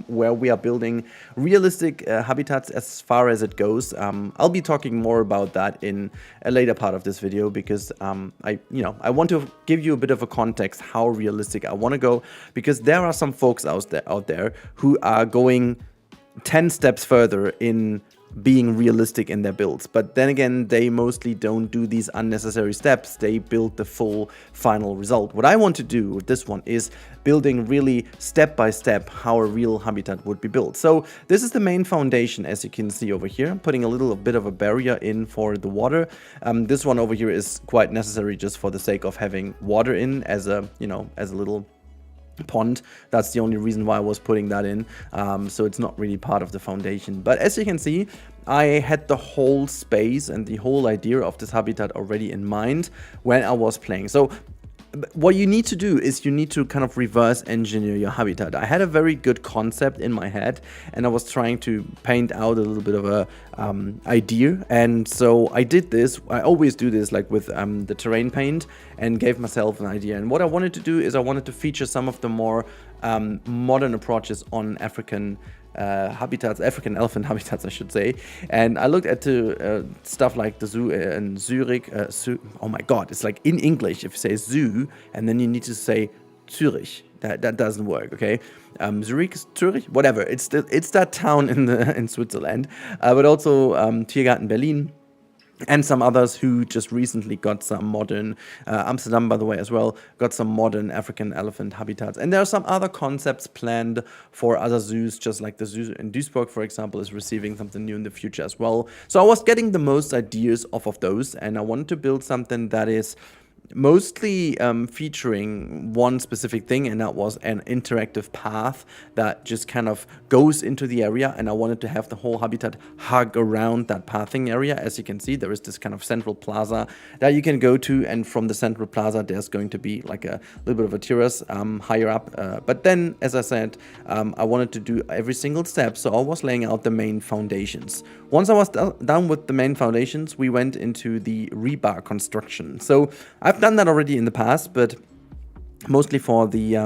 where we are building realistic habitats as far as it goes. I'll be talking more about that in a later part of this video, because I want to give you a bit of a context how realistic I want to go, because there are some folks out there who are going 10 steps further in being realistic in their builds. But then again, they mostly don't do these unnecessary steps. They build the full final result. What I want to do with this one is building really step by step how a real habitat would be built. So this is the main foundation, as you can see over here. I'm putting a little bit of a barrier in for the water. This one over here is quite necessary just for the sake of having water in as a, as a little pond. That's the only reason why I was putting that in, so it's not really part of the foundation. But as you can see, I had the whole space and the whole idea of this habitat already in mind when I was playing. So what you need to do is you need to kind of reverse engineer your habitat. I had a very good concept in my head, and I was trying to paint out a little bit of a idea, and so I did this. I always do this, like with the terrain paint, and gave myself an idea. And what I wanted to do is I wanted to feature some of the more modern approaches on African African elephant habitats, I should say. And I looked at the stuff like the zoo in Zurich. Oh my god, it's like in English, if you say zoo and then you need to say Zurich, that doesn't work, okay? Zurich, Zurich, whatever. It's that town in Switzerland, but also Tiergarten Berlin, and some others who just recently got some modern, Amsterdam, by the way, as well, got some modern African elephant habitats. And there are some other concepts planned for other zoos, just like the zoo in Duisburg, for example, is receiving something new in the future as well. So I was getting the most ideas off of those, and I wanted to build something that is mostly featuring one specific thing, and that was an interactive path that just kind of goes into the area, and I wanted to have the whole habitat hug around that pathing area. As you can see, there is this kind of central plaza that you can go to, and from the central plaza there's going to be like a little bit of a terrace higher up, but then, as I said, I wanted to do every single step, so I was laying out the main foundations. Once I was done with the main foundations, we went into the rebar construction. So I've done that already in the past, but mostly for the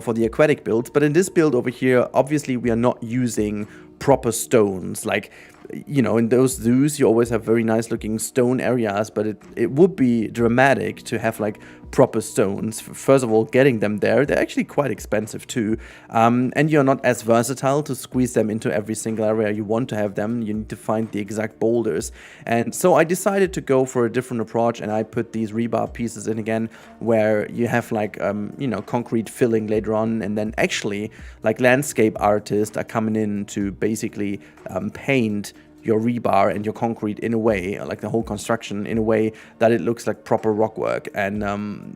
for the aquatic builds. But in this build over here, obviously we are not using proper stones. Like, in those zoos you always have very nice looking stone areas, but it would be dramatic to have like proper stones. First of all, getting them there, they're actually quite expensive too, and you're not as versatile to squeeze them into every single area you want to have them. You need to find the exact boulders, and so I decided to go for a different approach, and I put these rebar pieces in again, where you have like concrete filling later on, and then actually like landscape artists are coming in to basically paint your rebar and your concrete in a way, like the whole construction in a way that it looks like proper rock work, and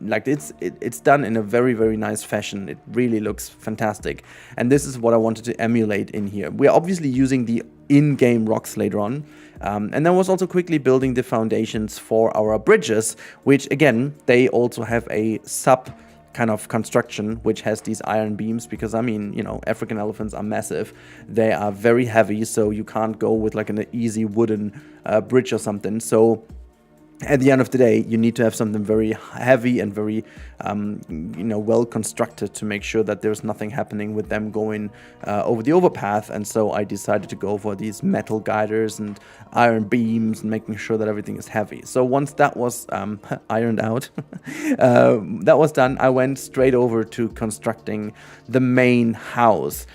like it's done in a very, very nice fashion. It really looks fantastic, and this is what I wanted to emulate in here. We're obviously using the in-game rocks later on, and then was also quickly building the foundations for our bridges, which again, they also have a sub kind of construction, which has these iron beams, because I mean, you know, African elephants are massive. They are very heavy, so you can't go with like an easy wooden bridge or something. So at the end of the day, you need to have something very heavy and very, you know, well constructed to make sure that there's nothing happening with them going over the overpath. And so I decided to go for these metal guiders and iron beams and making sure that everything is heavy. So once that was ironed out, that was done, I went straight over to constructing the main house.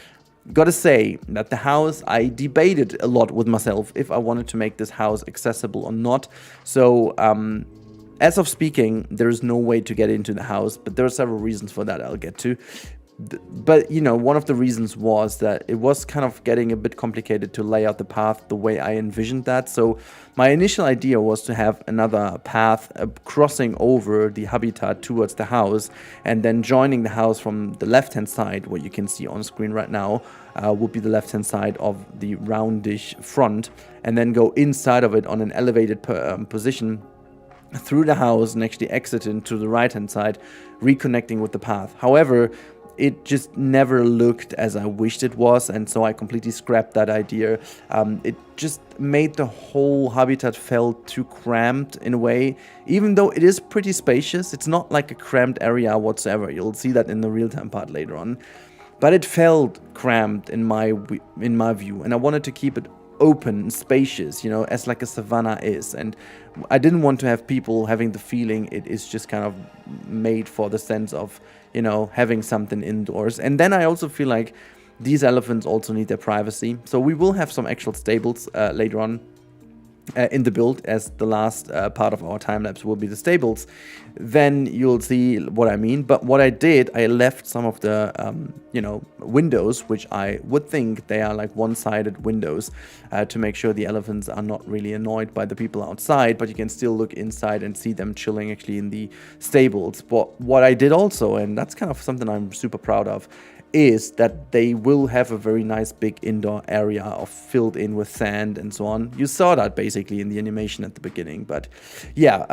Gotta say that the house, I debated a lot with myself if I wanted to make this house accessible or not. So as of speaking, there is no way to get into the house, but there are several reasons for that I'll get to. But, you know, one of the reasons was that it was kind of getting a bit complicated to lay out the path the way I envisioned that. So my initial idea was to have another path crossing over the habitat towards the house, and then joining the house from the left-hand side, what you can see on screen right now, would be the left-hand side of the roundish front, and then go inside of it on an elevated position through the house and actually exit into the right-hand side, reconnecting with the path. However, it just never looked as I wished it was, and so I completely scrapped that idea. It just made the whole habitat felt too cramped in a way, even though it is pretty spacious. It's not like a cramped area whatsoever. You'll see that in the real-time part later on. But it felt cramped in my view, and I wanted to keep it open and spacious, you know, as like a savanna is. And I didn't want to have people having the feeling it is just kind of made for the sense of, you know, having something indoors. And then I also feel like these elephants also need their privacy. So we will have some actual stables later on in the build, as the last part of our time lapse will be the stables. Then you'll see what I mean. But what I did, I left some of the you know, windows, which I would think they are like one-sided windows, to make sure the elephants are not really annoyed by the people outside, but you can still look inside and see them chilling actually in the stables. But what I did also, and that's kind of something I'm super proud of, is that they will have a very nice big indoor area of filled in with sand and so on. You saw that basically in the animation at the beginning. But yeah,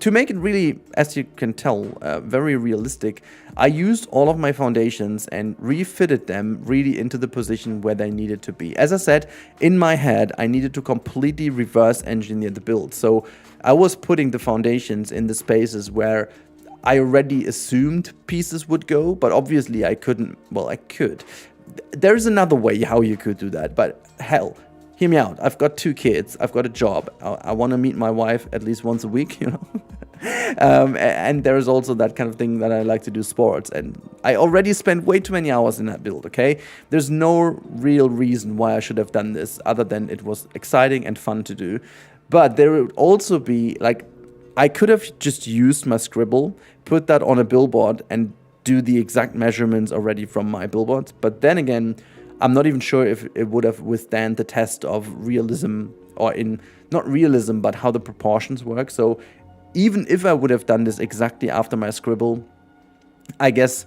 to make it really, as you can tell, very realistic, I used all of my foundations and refitted them really into the position where they needed to be. As I said, in my head, I needed to completely reverse engineer the build. So I was putting the foundations in the spaces where I already assumed pieces would go, but obviously I couldn't. Well, I could. There's another way how you could do that, but hell, hear me out. I've got 2 kids. I've got a job. I want to meet my wife at least once a week, you know. And there's also that kind of thing that I like to do sports. And I already spent way too many hours in that build, okay? There's no real reason why I should have done this other than it was exciting and fun to do. But there would also be, like, I could have just used my scribble, put that on a billboard, and do the exact measurements already from my billboards. But then again, I'm not even sure if it would have withstand the test of realism, or not realism, but how the proportions work. So even if I would have done this exactly after my scribble, I guess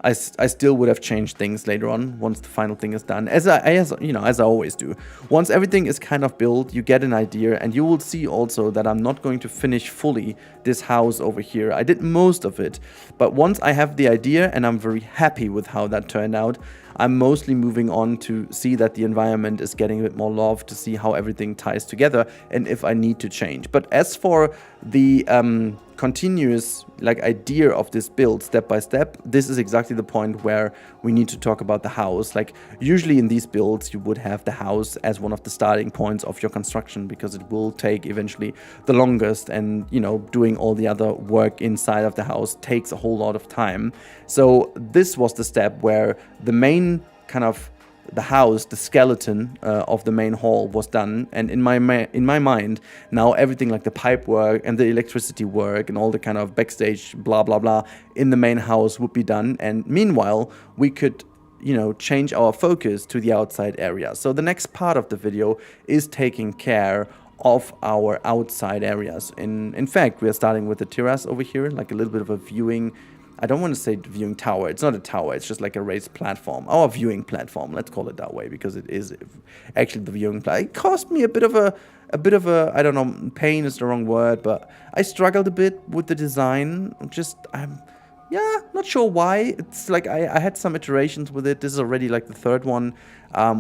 I still would have changed things later on once the final thing is done, as I always do. Once everything is kind of built, you get an idea, and you will see also that I'm not going to finish fully this house over here. I did most of it, but once I have the idea and I'm very happy with how that turned out, I'm mostly moving on to see that the environment is getting a bit more love, to see how everything ties together and if I need to change. But as for the continuous idea of this build step by step, this is exactly the point where we need to talk about the house. Like, usually in these builds you would have the house as one of the starting points of your construction, because it will take eventually the longest, and doing all the other work inside of the house takes a whole lot of time. So this was the step where the main kind of the house, the skeleton of the main hall was done, and in my mind now everything like the pipe work and the electricity work and all the kind of backstage blah blah blah in the main house would be done. And meanwhile we could change our focus to the outside area. So the next part of the video is taking care of our outside areas. In fact, we are starting with the terrace over here, like a little bit of a viewing, I don't want to say viewing tower. It's not a tower. It's just like a raised platform. Our viewing platform. Let's call it that way, because it is actually the viewing platform. It cost me a bit of a I don't know, pain is the wrong word, but I struggled a bit with the design. Yeah, not sure why. It's like I had some iterations with it. This is already like the third one,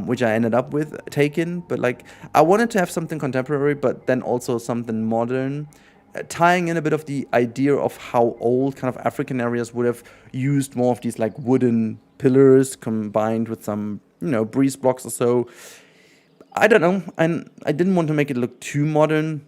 which I ended up with taken. But like I wanted to have something contemporary, but then also something modern, tying in a bit of the idea of how old kind of African areas would have used more of these like wooden pillars combined with some, breeze blocks or so. I don't know, and I didn't want to make it look too modern.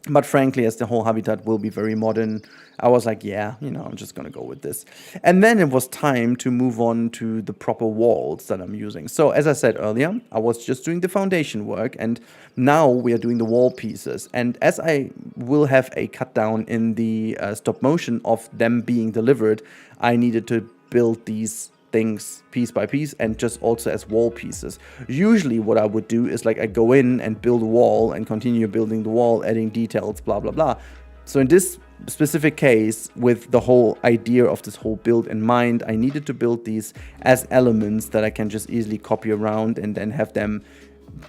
But frankly, as the whole habitat will be very modern, I was like, yeah, I'm just going to go with this. And then it was time to move on to the proper walls that I'm using. So as I said earlier, I was just doing the foundation work, and now we are doing the wall pieces. And as I will have a cut down in the stop motion of them being delivered, I needed to build these things piece by piece and just also as wall pieces. Usually what I would do is like I go in and build a wall and continue building the wall, adding details, blah, blah, blah. So in this specific case, with the whole idea of this whole build in mind, I needed to build these as elements that I can just easily copy around and then have them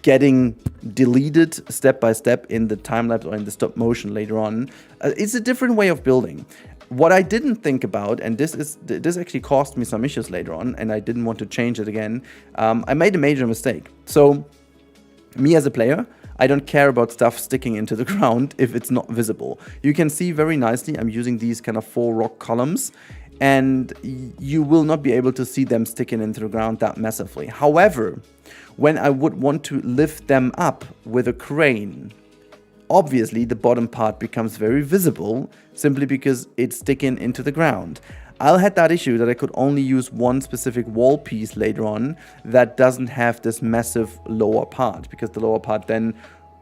getting deleted step by step in the time lapse or in the stop motion later on. It's a different way of building. What I didn't think about, and this actually caused me some issues later on, and I didn't want to change it again, I made a major mistake. So, me as a player, I don't care about stuff sticking into the ground if it's not visible. You can see very nicely I'm using these kind of 4 rock columns, and you will not be able to see them sticking into the ground that massively. However, when I would want to lift them up with a crane, obviously the bottom part becomes very visible simply because it's sticking into the ground. I had that issue that I could only use one specific wall piece later on that doesn't have this massive lower part, because the lower part then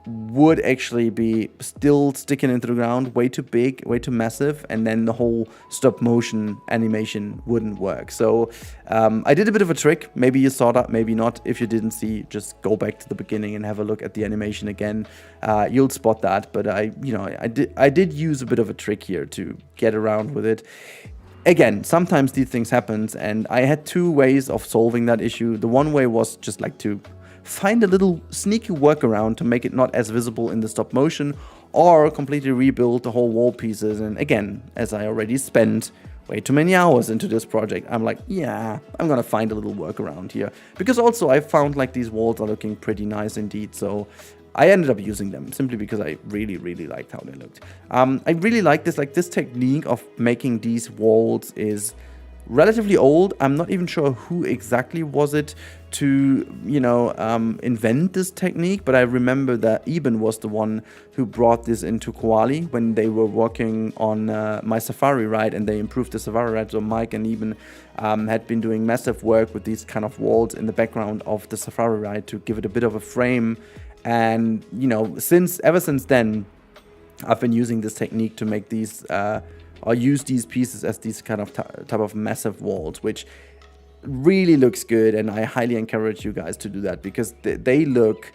would actually be still sticking into the ground, way too big, way too massive, and then the whole stop motion animation wouldn't work. So I did a bit of a trick. Maybe you saw that, maybe not. If you didn't see, just go back to the beginning and have a look at the animation again. You'll spot that. But I did use a bit of a trick here to get around with it. Again, sometimes these things happen, and I had 2 ways of solving that issue. The one way was just like to find a little sneaky workaround to make it not as visible in the stop motion, or completely rebuild the whole wall pieces. And again, as I already spent way too many hours into this project, I'm like, yeah, I'm gonna find a little workaround here. Because also I found like these walls are looking pretty nice indeed, so I ended up using them simply because I really, really liked how they looked. I really like this technique of making these walls is relatively old. I'm not even sure who exactly was it to, invent this technique, but I remember that Eben was the one who brought this into Koali when they were working on my safari ride, and they improved the safari ride. So Mike and Eben had been doing massive work with these kind of walls in the background of the safari ride to give it a bit of a frame. And, ever since then, I've been using this technique to make these or use these pieces as these kind of type of massive walls, which really looks good, and I highly encourage you guys to do that, because they look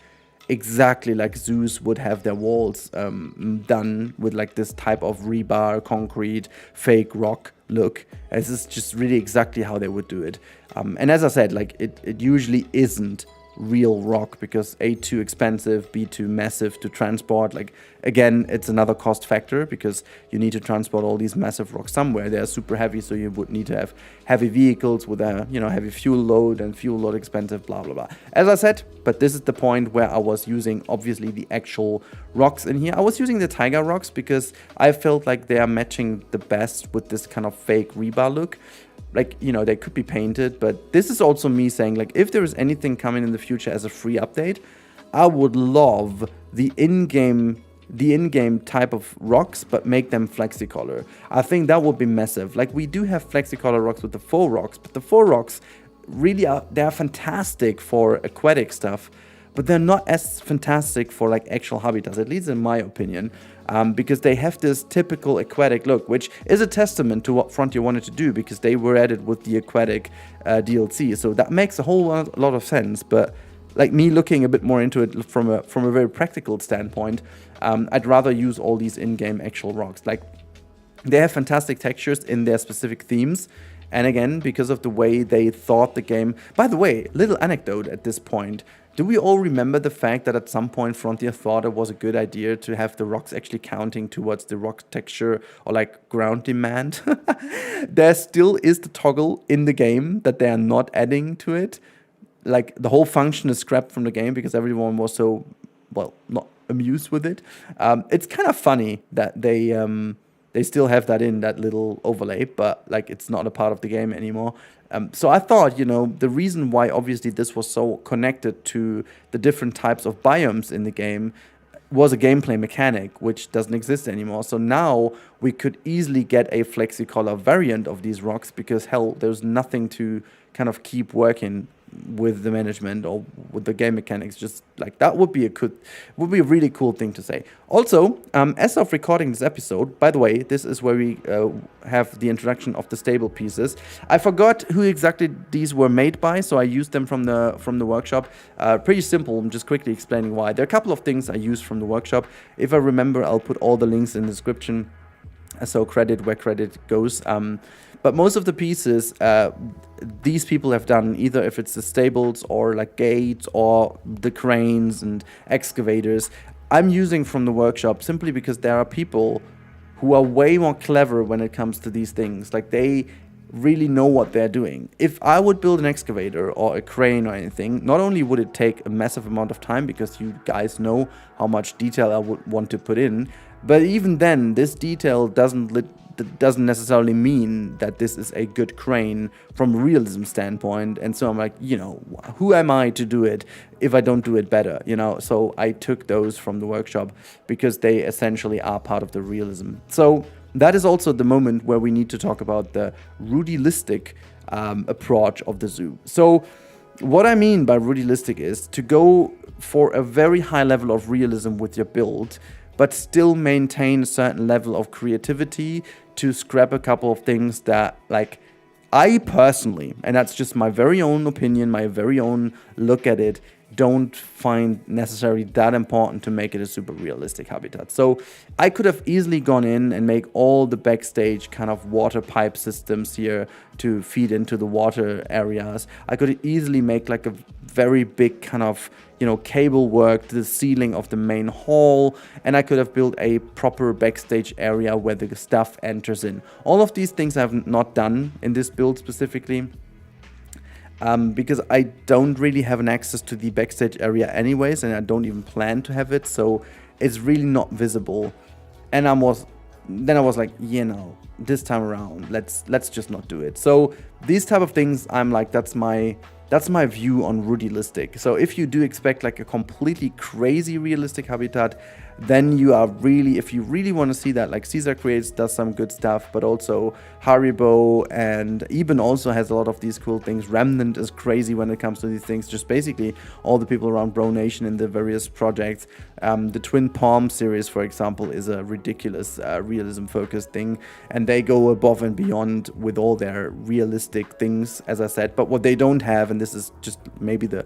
exactly like zoos would have their walls done, with like this type of rebar, concrete, fake rock look. This is just really exactly how they would do it. And as I said, like it usually isn't real rock, because A, too expensive, B, too massive to transport. Like, again, it's another cost factor, because you need to transport all these massive rocks somewhere. They're super heavy, so you would need to have heavy vehicles with a heavy fuel load, and fuel load expensive, blah blah blah. As I said, but this is the point where I was using obviously the actual rocks in here. I was using the tiger rocks because I felt like they are matching the best with this kind of fake rebar look. Like, they could be painted, but this is also me saying, like, if there is anything coming in the future as a free update, I would love the in-game type of rocks, but make them flexicolor. I think that would be massive. Like, we do have flexicolor rocks with the faux rocks, but the faux rocks really they're fantastic for aquatic stuff, but they're not as fantastic for like actual habitats, at least in my opinion. Because they have this typical aquatic look, which is a testament to what Frontier wanted to do, because they were added with the aquatic DLC. So that makes a whole lot of sense. But like me looking a bit more into it from a very practical standpoint, I'd rather use all these in-game actual rocks. Like, they have fantastic textures in their specific themes. And again, because of the way they thought the game... By the way, little anecdote at this point. Do we all remember the fact that at some point Frontier thought it was a good idea to have the rocks actually counting towards the rock texture or like ground demand? There still is the toggle in the game that they are not adding to it. Like the whole function is scrapped from the game because everyone was so, well, not amused with it. It's kind of funny that they still have that in that little overlay, but like it's not a part of the game anymore. So I thought, the reason why obviously this was so connected to the different types of biomes in the game was a gameplay mechanic, which doesn't exist anymore. So now we could easily get a flexicolor variant of these rocks because, hell, there's nothing to kind of keep working with the management or with the game mechanics. Just like that would be a really cool thing to say. Also, as of recording this episode, by the way, this is where we have the introduction of the stable pieces. I forgot who exactly these were made by, so I used them from the workshop. Pretty simple. I'm just quickly explaining why. There are a couple of things I used from the workshop. If I remember, I'll put all the links in the description. So credit where credit goes. But most of the pieces these people have done, either if it's the stables or like gates or the cranes and excavators, I'm using from the workshop simply because there are people who are way more clever when it comes to these things. Like they really know what they're doing. If I would build an excavator or a crane or anything, not only would it take a massive amount of time because you guys know how much detail I would want to put in, but even then, this detail doesn't necessarily mean that this is a good crane from a realism standpoint. And so I'm like, who am I to do it if I don't do it better? So I took those from the workshop because they essentially are part of the realism. So that is also the moment where we need to talk about the Rudilistic approach of the zoo. So what I mean by Rudilistic is to go for a very high level of realism with your build, but still maintain a certain level of creativity to scrap a couple of things that, like, I personally, and that's just my very own opinion, my very own look at it, don't find necessarily that important to make it a super realistic habitat. So I could have easily gone in and make all the backstage kind of water pipe systems here to feed into the water areas. I could easily make like a very big kind of, cable work to the ceiling of the main hall, and I could have built a proper backstage area where the stuff enters in. All of these things I have not done in this build specifically. Because I don't really have an access to the backstage area anyways, and I don't even plan to have it, so it's really not visible. And I was like, this time around, let's just not do it. So these type of things, I'm like, that's my view on Rudilistic. So if you do expect like a completely crazy realistic habitat, then if you really want to see that, like Caesar Creates does some good stuff, but also Haribo and Eben also has a lot of these cool things. Remnant is crazy when it comes to these things. Just basically all the people around Bro Nation in the various projects. The Twin Palm series, for example, is a ridiculous realism focused thing, and they go above and beyond with all their realistic things, as I said. But what they don't have, and this is just maybe the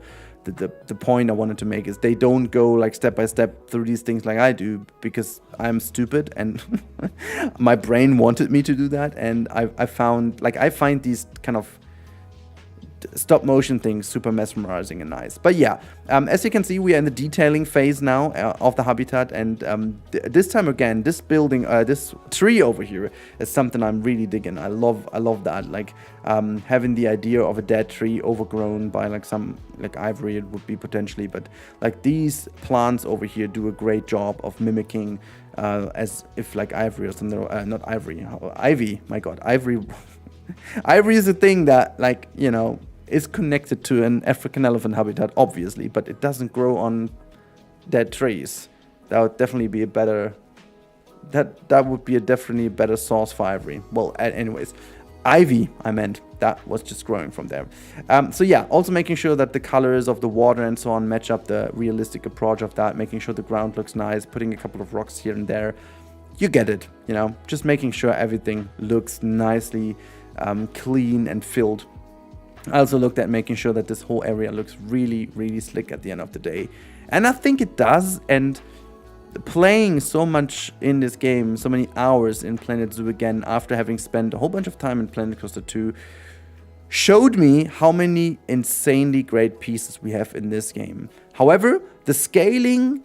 point I wanted to make, is they don't go like step by step through these things like I do, because I'm stupid and my brain wanted me to do that, and I find these kind of stop motion things super mesmerizing and nice. But yeah, as you can see, we are in the detailing phase now of the habitat, and this time again, this building, this tree over here is something I'm really digging. I love that, like having the idea of a dead tree overgrown by like some like ivory, it would be potentially, but like these plants over here do a great job of mimicking as if like ivory or something, not ivory, ivy, my god, ivory. Ivory is a thing that, like, is connected to an African elephant habitat, obviously, but it doesn't grow on dead trees. That would definitely be a better... That would be definitely a better source for ivory. Well, anyways, ivy, I meant. That was just growing from there. So yeah, also making sure that the colors of the water and so on match up the realistic approach of that, making sure the ground looks nice, putting a couple of rocks here and there. You get it, just making sure everything looks nicely clean and filled. I also looked at making sure that this whole area looks really, really slick at the end of the day. And I think it does. And playing so much in this game, so many hours in Planet Zoo again, after having spent a whole bunch of time in Planet Coaster 2, showed me how many insanely great pieces we have in this game. However, the scaling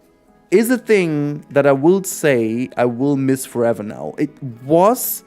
is a thing that I will say I will miss forever now. It was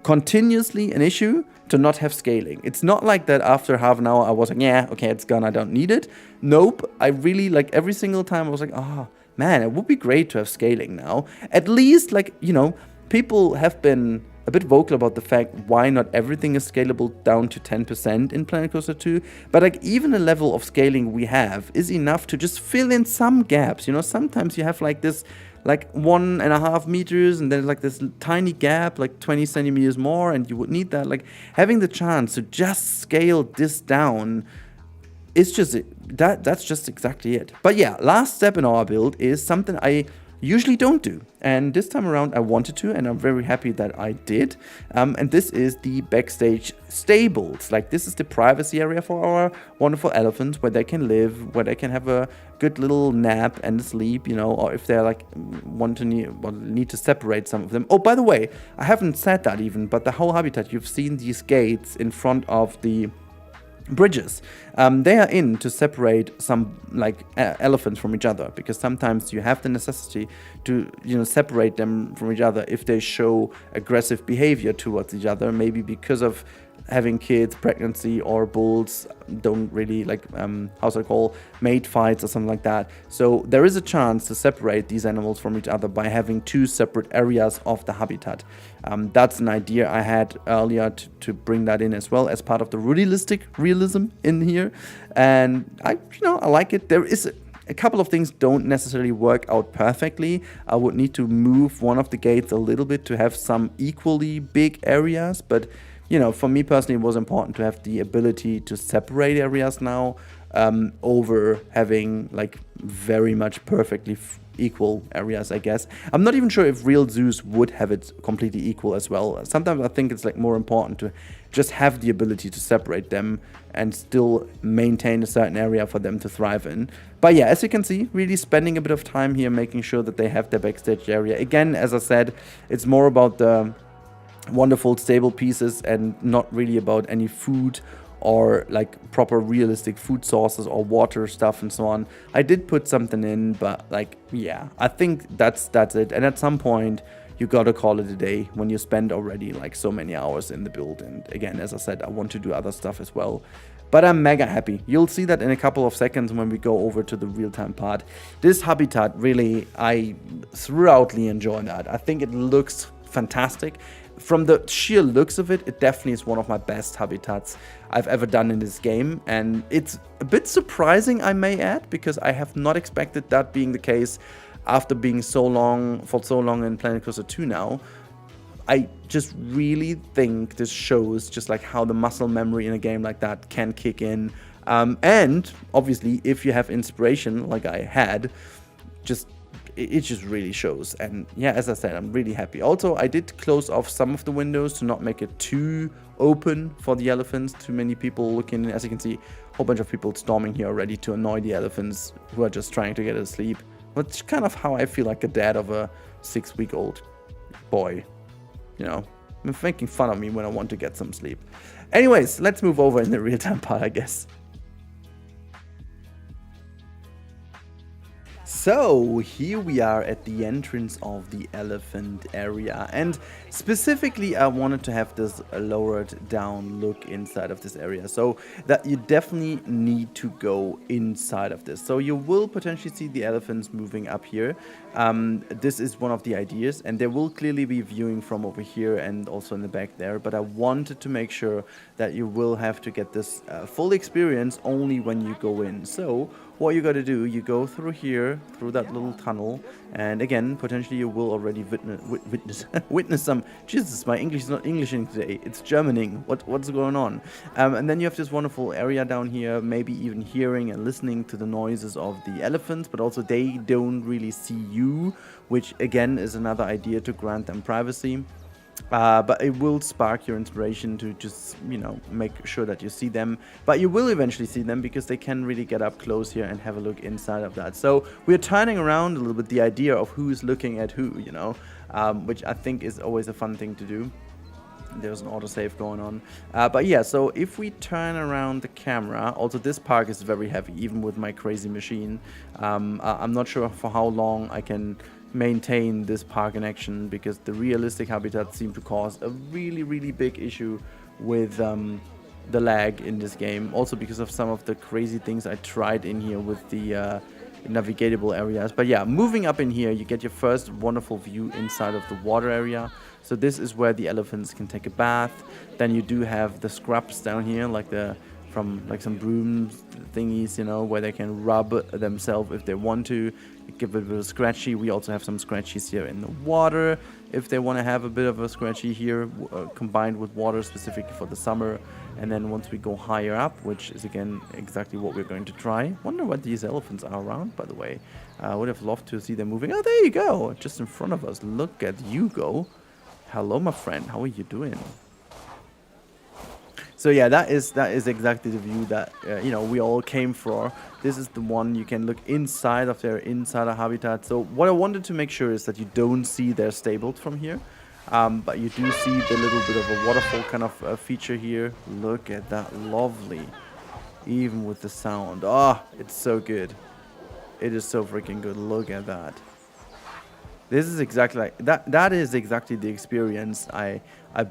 continuously an issue to not have scaling. It's not like that after half an hour I was like, yeah, okay, it's gone, I don't need it. Nope, I really, like, every single time I was like, oh, man, it would be great to have scaling now. At least, like, you know, people have been a bit vocal about the fact why not everything is scalable down to 10% in Planet Coaster 2, but like even the level of scaling we have is enough to just fill in some gaps. You know, sometimes you have like this like 1.5 meters and then like this tiny gap like 20 centimeters more, and you would need that. Like having the chance to just scale this down is just that's just exactly it. But yeah, last step in our build is something I usually don't do, and this time around I wanted to, and I'm very happy that I did. And this is the backstage stables. Like, this is the privacy area for our wonderful elephants, where they can live, where they can have a good little nap and sleep, you know, or if they're like need to separate some of them. Oh, by the way, I haven't said that even, but the whole habitat, you've seen these gates in front of the bridges. They are in to separate some like elephants from each other, because sometimes you have the necessity to, you know, separate them from each other if they show aggressive behavior towards each other, maybe because of having kids, pregnancy, or bulls don't really like how's it called, mate fights or something like that. So there is a chance to separate these animals from each other by having two separate areas of the habitat. That's an idea I had earlier to bring that in as well as part of the Rudilistic realism in here, and I like it. There is a couple of things don't necessarily work out perfectly. I would need to move one of the gates a little bit to have some equally big areas, but you know, for me personally, it was important to have the ability to separate areas now, over having like very much perfectly equal areas, I guess. I'm not even sure if real zoos would have it completely equal as well. Sometimes I think it's like more important to just have the ability to separate them and still maintain a certain area for them to thrive in. But yeah, as you can see, really spending a bit of time here making sure that they have their backstage area. Again, as I said, it's more about the wonderful stable pieces and not really about any food or like proper realistic food sources or water stuff and so on. I did put something in, but like, yeah, I think that's it. And at some point you gotta call it a day when you spend already like so many hours in the build. And again, as I said, I want to do other stuff as well, but I'm mega happy. You'll see that in a couple of seconds when we go over to the real-time part. This habitat, really, I thoroughly enjoy that. I think it looks fantastic. From the sheer looks of it, it definitely is one of my best habitats I've ever done in this game. And it's a bit surprising, I may add, because I have not expected that being the case after being for so long in Planet Coaster 2 now. I just really think this shows just like how the muscle memory in a game like that can kick in. And obviously, if you have inspiration like I had, it just really shows. And yeah, as I said, I'm really happy. Also, I did close off some of the windows to not make it too open for the elephants. Too many people looking. As you can see, a whole bunch of people storming here already to annoy the elephants who are just trying to get to sleep. That's kind of how I feel like a dad of a 6-week-old boy. You know, I'm making fun of me when I want to get some sleep. Anyways, let's move over in the real-time part, I guess. So here we are at the entrance of the elephant area, and specifically I wanted to have this lowered down look inside of this area, so that you definitely need to go inside of this. So you will potentially see the elephants moving up here. This is one of the ideas, and there will clearly be viewing from over here and also in the back there, but I wanted to make sure that you will have to get this full experience only when you go in. So what you got to do, you go through here, through that little tunnel, and again, potentially you will already witness some. Jesus, my English is not Englishing today, it's Germaning. What's going on? And then you have this wonderful area down here, maybe even hearing and listening to the noises of the elephants, but also they don't really see you, which again is another idea to grant them privacy. But it will spark your inspiration to just, you know, make sure that you see them. But you will eventually see them because they can really get up close here and have a look inside of that. So we're turning around a little bit the idea of who's looking at who, you know, which I think is always a fun thing to do. there's an autosave going on. But yeah, so if we turn around the camera, also this park is very heavy, even with my crazy machine. I'm not sure for how long I can maintain this park in action, because the realistic habitats seem to cause a really big issue with the lag in this game. Also because of some of the crazy things I tried in here with the navigatable areas. But yeah, moving up in here, you get your first wonderful view inside of the water area. So this is where the elephants can take a bath. Then you do have the scrubs down here, like some brooms thingies, you know, where they can rub themselves if they want to. Give it a bit of scratchy. We also have some scratchies here in the water if they want to have a bit of a scratchy here, combined with water specifically for the summer. And then once we go higher up, which is again exactly what we're going to try. Wonder what these elephants are around, by the way. I would have loved to see them moving. Oh, there you go, just in front of us. Look at you go. Hello, my friend. How are you doing? So yeah, that is exactly the view that you know, we all came for. This is the one you can look inside of their insider habitat. So what I wanted to make sure is that you don't see their stables from here, but you do see the little bit of a waterfall kind of feature here. Look at that, lovely, even with the sound. Ah, oh, it's so good. It is so freaking good. Look at that. This is exactly like that. That is exactly the experience I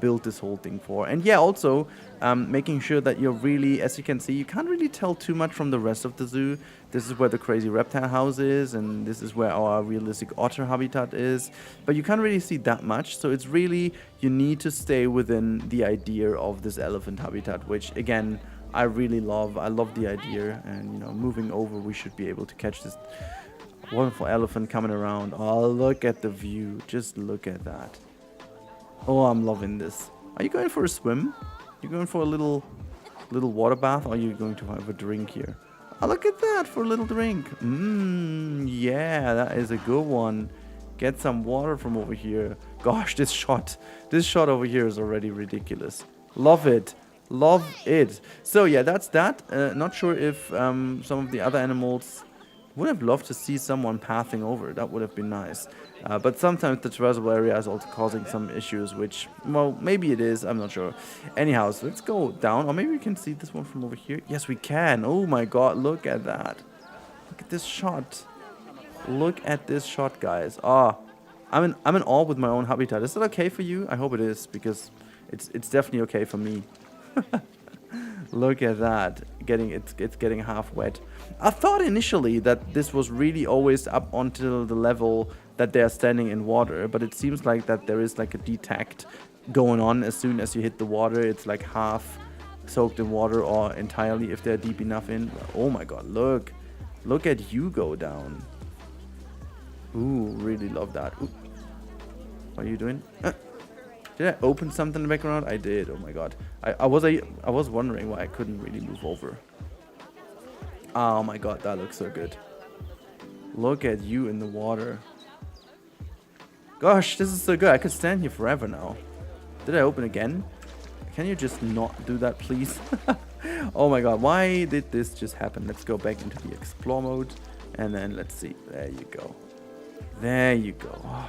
built this whole thing for. And yeah, also making sure that you're really, as you can see, you can't really tell too much from the rest of the zoo. This is where the crazy reptile house is, and this is where our realistic otter habitat is. But you can't really see that much. So it's really, you need to stay within the idea of this elephant habitat, which again, I really love. I love the idea, and you know, moving over, we should be able to catch this wonderful elephant coming around. Oh, look at the view. Just look at that. Oh, I'm loving this. Are you going for a swim? You going for a little water bath? Or are you going to have a drink here? Oh, look at that, for a little drink. Yeah, that is a good one. Get some water from over here. Gosh, this shot over here is already ridiculous. Love it. Love it. So yeah, that's that. Not sure if some of the other animals, would have loved to see someone pathing over. That would have been nice. But sometimes the traversable area is also causing some issues, which, well, maybe it is. I'm not sure. Anyhow, so let's go down. Or maybe we can see this one from over here. Yes, we can. Oh my god, look at that. Look at this shot. Look at this shot, guys. Ah, I'm in awe with my own habitat. Is that okay for you? I hope it is, because it's definitely okay for me. Look at that. It's getting half wet. I thought initially that this was really always up until the level that they are standing in water, but it seems like that there is like a detect going on as soon as you hit the water. It's like half soaked in water, or entirely if they're deep enough in. Oh my god, look at you go down. Ooh, really love that. Ooh. What are you doing? Did I open something in the background? I did. Oh my god. I was wondering why I couldn't really move over. Oh my god, that looks so good. Look at you in the water. Gosh, this is so good. I could stand here forever now. Did I open again? Can you just not do that, please? Oh my god, why did this just happen? Let's go back into the explore mode. And then let's see. There you go. There you go. Oh.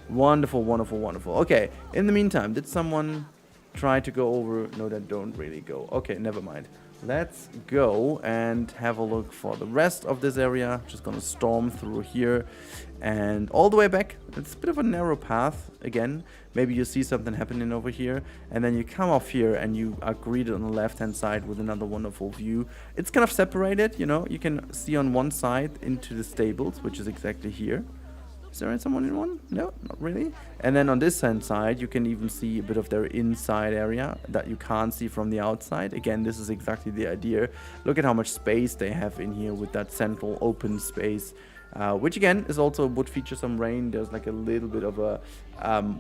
Wonderful, wonderful, wonderful. Okay, in the meantime, did someone try to go over? No, that don't really go. Okay, never mind. Let's go and have a look for the rest of this area. Just gonna storm through here and all the way back. It's a bit of a narrow path again. Maybe you see something happening over here, and then you come off here and you are greeted on the left hand side with another wonderful view. It's kind of separated, you know. You can see on one side into the stables, which is exactly here. Is there someone in one? No, not really. And then on this hand side, you can even see a bit of their inside area that you can't see from the outside. Again, this is exactly the idea. Look at how much space they have in here with that central open space, which again is also would feature some rain. There's like a little bit of a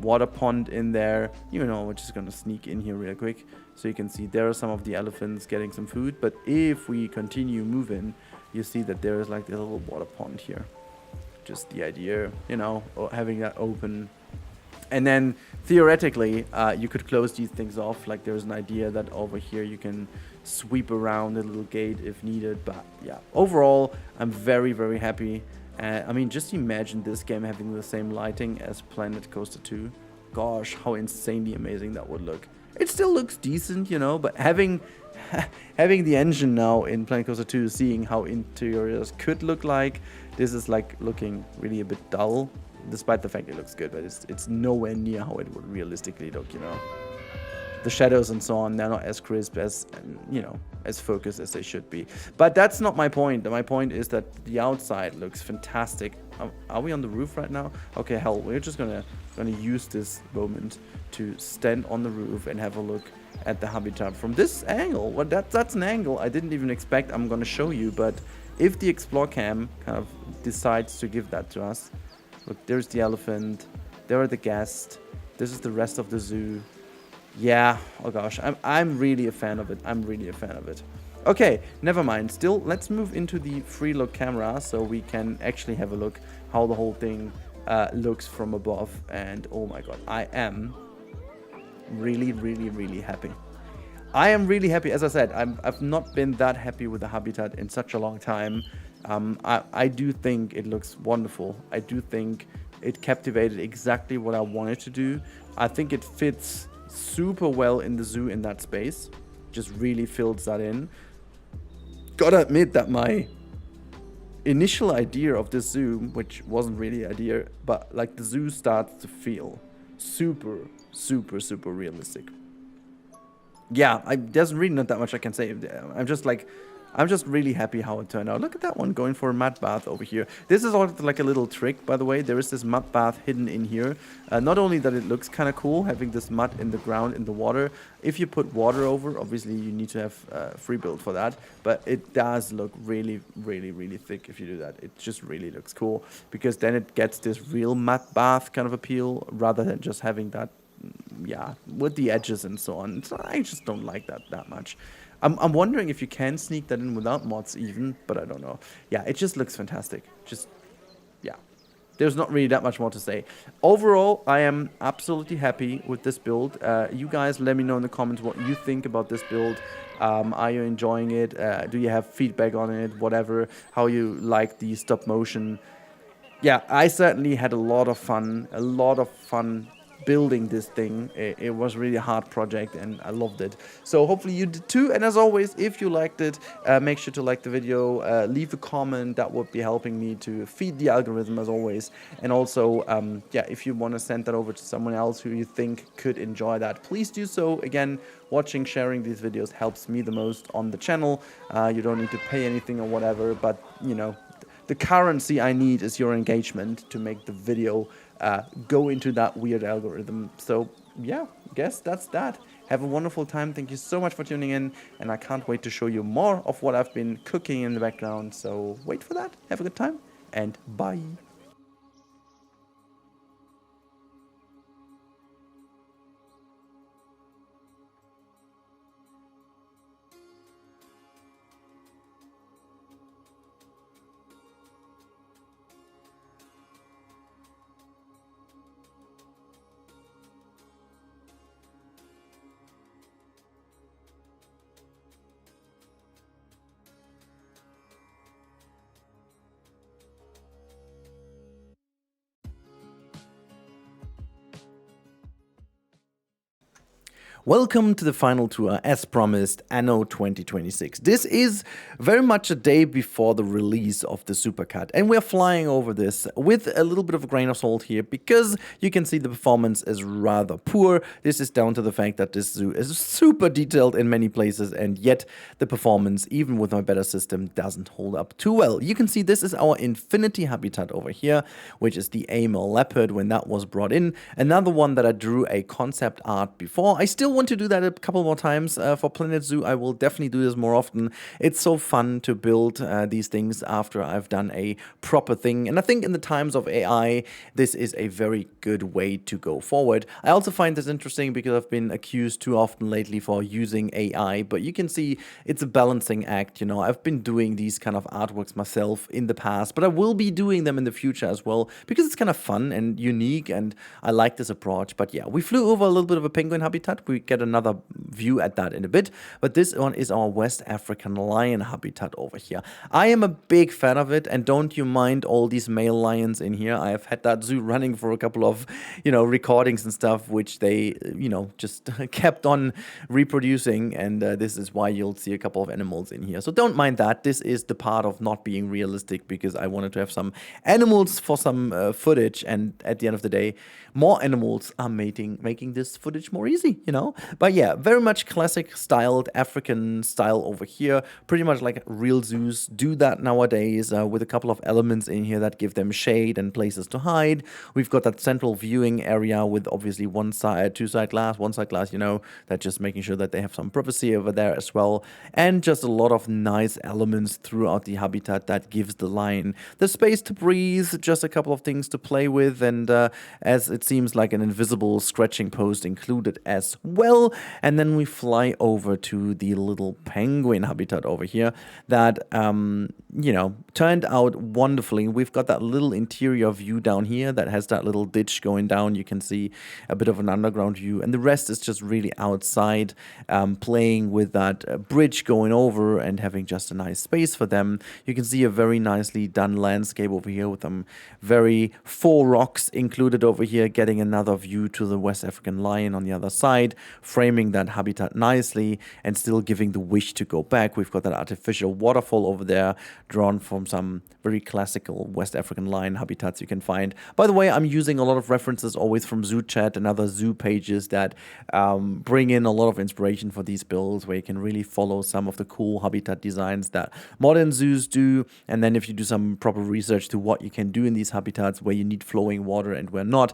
water pond in there. You know, we're just gonna sneak in here real quick so you can see there are some of the elephants getting some food. But if we continue moving, you see that there is like this little water pond here. Just the idea, you know, having that open. And then theoretically, you could close these things off. Like there's an idea that over here you can sweep around a little gate if needed. But yeah, overall, I'm very, very happy. I mean, just imagine this game having the same lighting as Planet Coaster 2. gosh, how insanely amazing that would look. It still looks decent, you know, but having having the engine now in Planet Coaster 2, seeing how interiors could look like, this is like looking really a bit dull, despite the fact it looks good, but it's nowhere near how it would realistically look, you know. The shadows and so on, they're not as crisp as, you know, as focused as they should be. But that's not my point. My point is that the outside looks fantastic. Are we on the roof right now? Okay, hell, we're just gonna use this moment to stand on the roof and have a look at the habitat from this angle. Well, that's an angle I didn't even expect I'm gonna show you, but if the Explore Cam kind of decides to give that to us, look, there's the elephant, there are the guests, this is the rest of the zoo. Yeah, oh gosh, I'm really a fan of it. I'm really a fan of it. Okay, never mind. Still, let's move into the free look camera so we can actually have a look how the whole thing looks from above. And oh my god, I am really, really, really happy. I am really happy. As I said, I've not been that happy with the habitat in such a long time. I do think it looks wonderful. I do think it captivated exactly what I wanted to do. I think it fits super well in the zoo in that space. Just really fills that in. Gotta admit that my initial idea of this zoo, which wasn't really an idea, but like the zoo starts to feel super, super, super realistic. Yeah, there's really not that much I can say. I'm just really happy how it turned out. Look at that one going for a mud bath over here. This is also like a little trick, by the way. There is this mud bath hidden in here. Not only that it looks kind of cool, having this mud in the ground, in the water. If you put water over, obviously you need to have free build for that. But it does look really, really, really thick if you do that. It just really looks cool. Because then it gets this real mud bath kind of appeal, rather than just having that, yeah, with the edges and so on. So I just don't like that much. I'm wondering if you can sneak that in without mods even, but I don't know. Yeah, it just looks fantastic. Just, yeah. There's not really that much more to say. Overall, I am absolutely happy with this build. You guys let me know in the comments what you think about this build. Are you enjoying it? Do you have feedback on it? Whatever. How you like the stop motion. Yeah, I certainly had a lot of fun. Building this thing. It was really a hard project and I loved it. So hopefully you did too. And as always, if you liked it, make sure to like the video, leave a comment. That would be helping me to feed the algorithm as always. And also, yeah, if you want to send that over to someone else who you think could enjoy that, please do so. Again, watching, sharing these videos helps me the most on the channel. You don't need to pay anything or whatever, but you know, the currency I need is your engagement to make the video go into that weird algorithm. So yeah, guess that's that. Have a wonderful time. Thank you so much for tuning in, and I can't wait to show you more of what I've been cooking in the background. So wait for that. Have a good time, and bye. Welcome to the final tour, as promised, Anno 2026. This is very much a day before the release of the Supercut, and we're flying over this with a little bit of a grain of salt here, because you can see the performance is rather poor. This is down to the fact that this zoo is super detailed in many places, and yet the performance, even with my better system, doesn't hold up too well. You can see this is our Infinity Habitat over here, which is the Amur Leopard when that was brought in. Another one that I drew a concept art before. I still want to do that a couple more times for Planet Zoo. I will definitely do this more often. It's so fun to build these things after I've done a proper thing, and I think in the times of AI, this is a very good way to go forward. I also find this interesting because I've been accused too often lately for using AI, but you can see it's a balancing act. You know, I've been doing these kind of artworks myself in the past, but I will be doing them in the future as well, because it's kind of fun and unique, and I like this approach. But yeah, we flew over a little bit of a penguin habitat. We get another view at that in a bit. But this one is our West African lion habitat over here. I am a big fan of it, and don't you mind all these male lions in here. I have had that zoo running for a couple of, recordings and stuff, which they, just kept on reproducing, and this is why you'll see a couple of animals in here. So don't mind that. This is the part of not being realistic, because I wanted to have some animals for some footage, and at the end of the day, more animals are making this footage more easy, But yeah, very much classic styled African style over here. Pretty much like real zoos do that nowadays, with a couple of elements in here that give them shade and places to hide. We've got that central viewing area with obviously one side, two side glass, that's just making sure that they have some privacy over there as well. And just a lot of nice elements throughout the habitat that gives the lion the space to breathe, just a couple of things to play with, and as it seems like an invisible scratching post included as well. And then we fly over to the little penguin habitat over here that, turned out wonderfully. We've got that little interior view down here that has that little ditch going down. You can see a bit of an underground view, and the rest is just really outside, playing with that bridge going over and having just a nice space for them. You can see a very nicely done landscape over here with some very 4 rocks included over here, getting another view to the West African lion on the other side, framing that habitat nicely and still giving the wish to go back. We've got that artificial waterfall over there, drawn from some very classical West African lion habitats you can find. By the way, I'm using a lot of references always from Zoo Chat and other zoo pages that bring in a lot of inspiration for these builds, where you can really follow some of the cool habitat designs that modern zoos do. And then if you do some proper research to what you can do in these habitats, where you need flowing water and where not,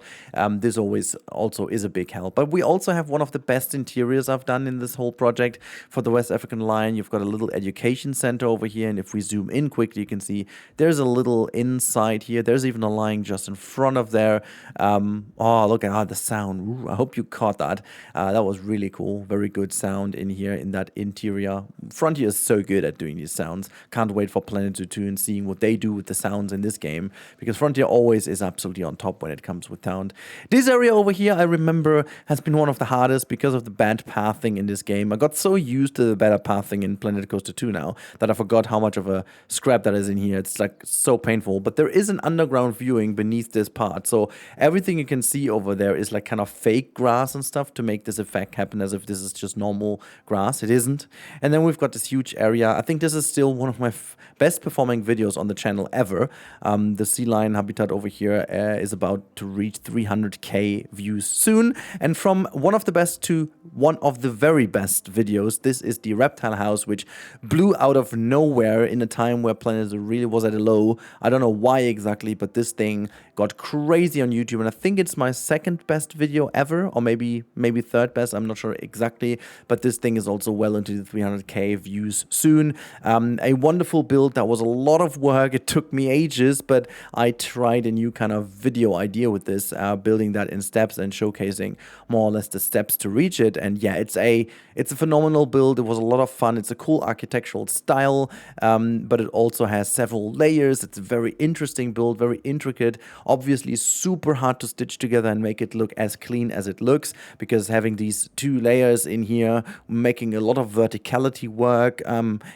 this always also is a big help. But we also have one of the best interiors I've done in this whole project for the West African lion. You've got a little education center over here, and if we zoom in quickly, you can see there's a little inside here. There's even a lion just in front of there. Look at the sound. Ooh, I hope you caught that. That was really cool. Very good sound in here in that interior. Frontier is so good at doing these sounds. Can't wait for Planet Zoo 2 and seeing what they do with the sounds in this game, because Frontier always is absolutely on top when it comes with sound. This area over here, I remember, has been one of the hardest because of the bad pathing in this game. I got so used to the better pathing in Planet Coaster 2 now that I forgot how much of a scrap that is in here. It's like so painful, but there is an underground viewing beneath this part, so everything you can see over there is like kind of fake grass and stuff to make this effect happen as if this is just normal grass. It isn't. And then we've got this huge area. I think this is still one of my best performing videos on the channel ever. The sea lion habitat over here is about to reach 300k views soon, and from one of the best to one of the very best videos, this is the reptile house, which blew out of nowhere in a time where Planet Zoo really was at a low. I don't know why exactly, but this thing got crazy on YouTube, and I think it's my second best video ever, or maybe third best. I'm not sure exactly, but this thing is also well into the 300k views soon. A wonderful build that was a lot of work. It took me ages, but I tried a new kind of video idea with this, building that in steps and showcasing more or less the steps to reach it. And yeah, it's a phenomenal build. It was a lot of fun. It's a cool architectural style, but it also has several layers. It's a very interesting build, very intricate, obviously super hard to stitch together and make it look as clean as it looks, because having these 2 layers in here, making a lot of verticality work,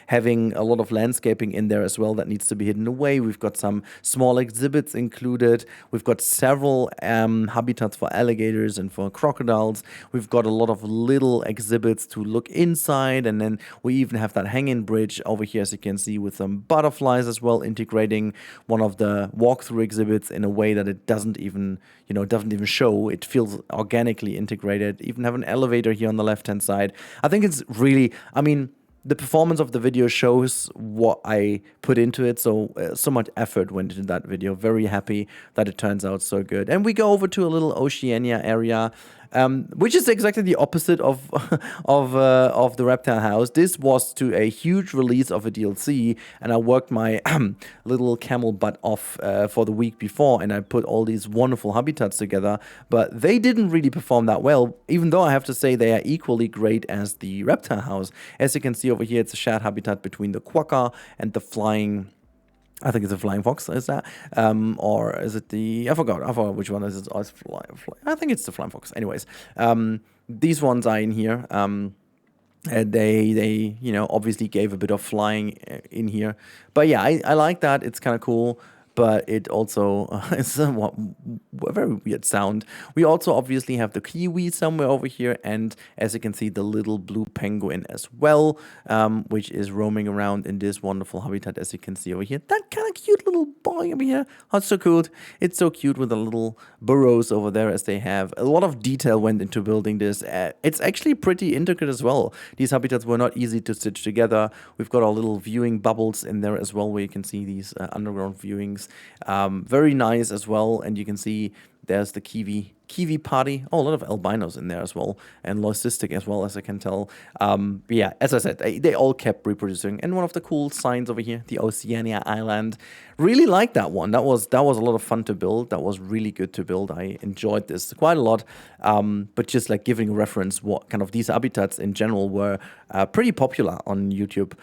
having a lot of landscaping in there as well that needs to be hidden away. We've got some small exhibits included. We've got several habitats for alligators and for crocodiles. We've got a lot of little exhibits to look inside, and then we even have that hanging bridge over here, as you can see, with some butterflies as well, integrating one of the walkthrough exhibits in a way that it doesn't even show. It feels organically integrated. Even have an elevator here on the left hand side. I think it's really, the performance of the video shows what I put into it, so much effort went into that video. Very happy that it turns out so good. And we go over to a little Oceania area, which is exactly the opposite of the reptile house. This was to a huge release of a DLC, and I worked my little camel butt off for the week before, and I put all these wonderful habitats together, but they didn't really perform that well, even though I have to say they are equally great as the reptile house. As you can see over here, it's a shared habitat between the quokka and the flying, I think it's a flying fox, is that? Or is it the, I forgot which one is it. Oh, it's I think it's the flying fox. Anyways, these ones are in here. They obviously gave a bit of flying in here, but yeah, I like that. It's kind of cool, but it also is somewhat a very weird sound. We also obviously have the Kiwi somewhere over here, and as you can see, the little blue penguin as well, which is roaming around in this wonderful habitat, as you can see over here. That kind of cute little boy over here. Oh, it's so cute. It's so cute with the little burrows over there, as they have. A lot of detail went into building this. It's actually pretty intricate as well. These habitats were not easy to stitch together. We've got our little viewing bubbles in there as well, where you can see these underground viewings. Very nice as well, and you can see there's the Kiwi party. Oh, a lot of albinos in there as well, and leucistic as well, as I can tell. But yeah, as I said, they all kept reproducing. And one of the cool signs over here, the Oceania Island. Really like that one. That was a lot of fun to build. That was really good to build. I enjoyed this quite a lot. But just like giving a reference, what kind of these habitats in general were pretty popular on YouTube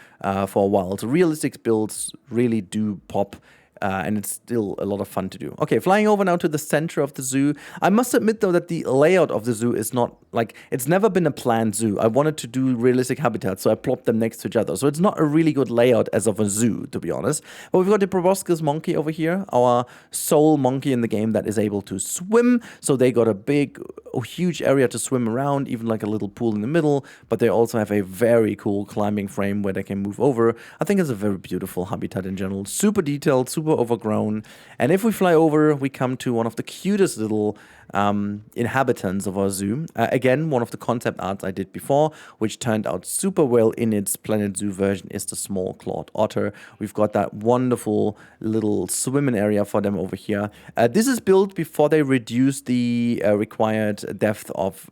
for a while. So realistic builds really do pop. And it's still a lot of fun to do. Okay, flying over now to the center of the zoo. I must admit, though, that the layout of the zoo is not, like, it's never been a planned zoo. I wanted to do realistic habitats, so I plopped them next to each other. So it's not a really good layout as of a zoo, to be honest. But we've got the Proboscis Monkey over here, our sole monkey in the game that is able to swim. So they got a big, huge area to swim around, even like a little pool in the middle. But they also have a very cool climbing frame where they can move over. I think it's a very beautiful habitat in general. Super detailed, super overgrown. And if we fly over, we come to one of the cutest little inhabitants of our zoo. Again, one of the concept arts I did before, which turned out super well in its Planet Zoo version, is the small clawed otter. We've got that wonderful little swimming area for them over here. This is built before they reduced the required depth of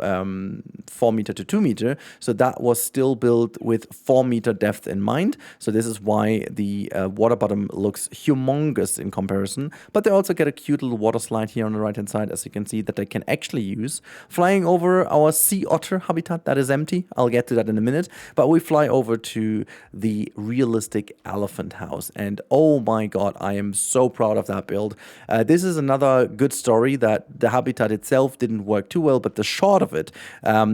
4 meter to 2 meter. So that was still built with 4 meter depth in mind. So this is why the water bottom looks humongous in comparison. But they also get a cute little water slide here on the right hand side, as you can see, that they can actually use. Flying over our sea otter habitat, that is empty. I'll get to that in a minute. But we fly over to the realistic elephant house. And oh my god, I am so proud of that build. This is another good story that the habitat itself didn't work too well, but the shot of it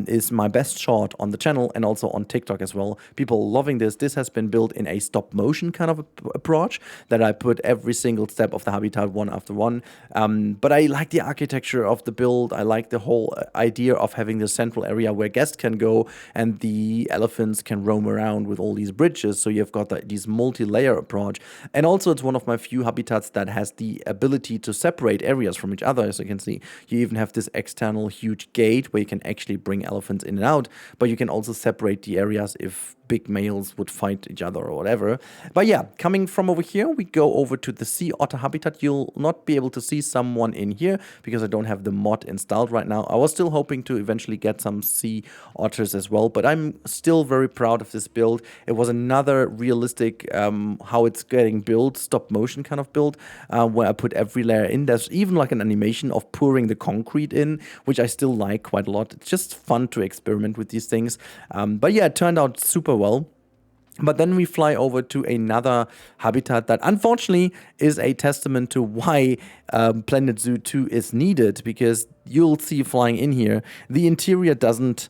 is my best shot on the channel and also on TikTok as well. People loving this. This has been built in a stop motion kind of approach that I put every single step of the habitat one after one. But I like the architecture of the build. I like the whole idea of having the central area where guests can go and the elephants can roam around with all these bridges. So you've got these multi-layer approach. And also it's one of my few habitats that has the ability to separate areas from each other. As you can see, you even have this external huge gate where you can actually bring elephants in and out, but you can also separate the areas if big males would fight each other or whatever. But yeah, coming from over here, we go over to the sea otter habitat. You'll not be able to see someone in here because I don't have the mod installed right now. I was still hoping to eventually get some sea otters as well, but I'm still very proud of this build. It was another realistic, how it's getting built, stop motion kind of build, where I put every layer in. There's even like an animation of pouring the concrete in, which I still like quite a lot. It's just fun to experiment with these things. But yeah, it turned out super well. But then we fly over to another habitat that unfortunately is a testament to why Planet Zoo 2 is needed, because you'll see flying in here, the interior doesn't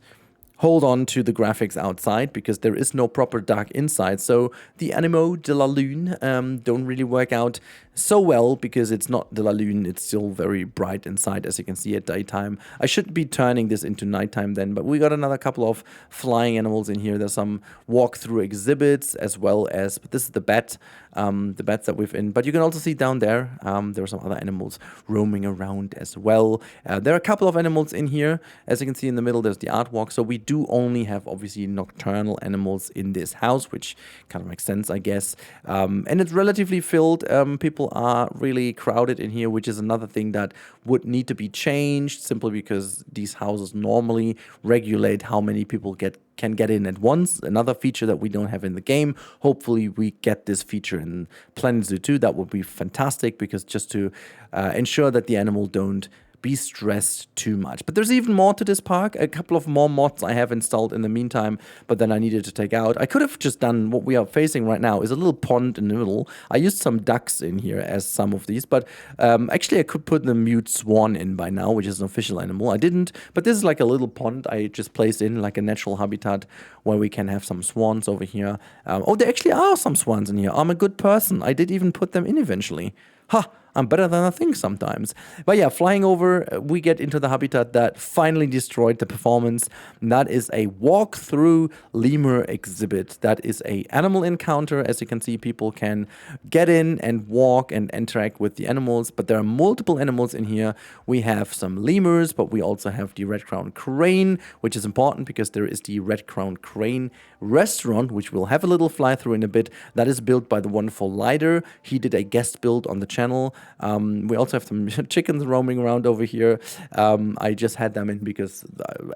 hold on to the graphics outside because there is no proper dark inside. So the Animaux de la Lune don't really work out so well because it's not de la Lune, it's still very bright inside, as you can see at daytime. I should be turning this into nighttime then, but we got another couple of flying animals in here. There's some walkthrough exhibits as well as, but this is the bats that we've in. But you can also see down there, there are some other animals roaming around as well. There are a couple of animals in here. As you can see in the middle, there's the artwork. So we do only have obviously nocturnal animals in this house, which kind of makes sense, I guess. And it's relatively filled. People are really crowded in here, which is another thing that would need to be changed simply because these houses normally regulate how many people can get in at once. Another feature that we don't have in the game. Hopefully we get this feature in Planet Zoo 2. That would be fantastic, because just to ensure that the animal don't be stressed too much. But there's even more to this park. A couple of more mods I have installed in the meantime, but then I needed to take out. I could have just done what we are facing right now is a little pond in the middle. I used some ducks in here as some of these, but actually I could put the mute swan in by now, which is an official animal. I didn't, but this is like a little pond I just placed in like a natural habitat where we can have some swans over here. Oh, there actually are some swans in here. I'm a good person. I did even put them in eventually. Ha! I'm better than I think sometimes. But yeah, flying over, we get into the habitat that finally destroyed the performance. And that is a walk-through lemur exhibit. That is a animal encounter. As you can see, people can get in and walk and interact with the animals. But there are multiple animals in here. We have some lemurs, but we also have the red-crowned crane, which is important because there is the red-crowned crane restaurant, which we'll have a little fly-through in a bit. That is built by the wonderful Lider. He did a guest build on the channel. We also have some chickens roaming around over here. I just had them in because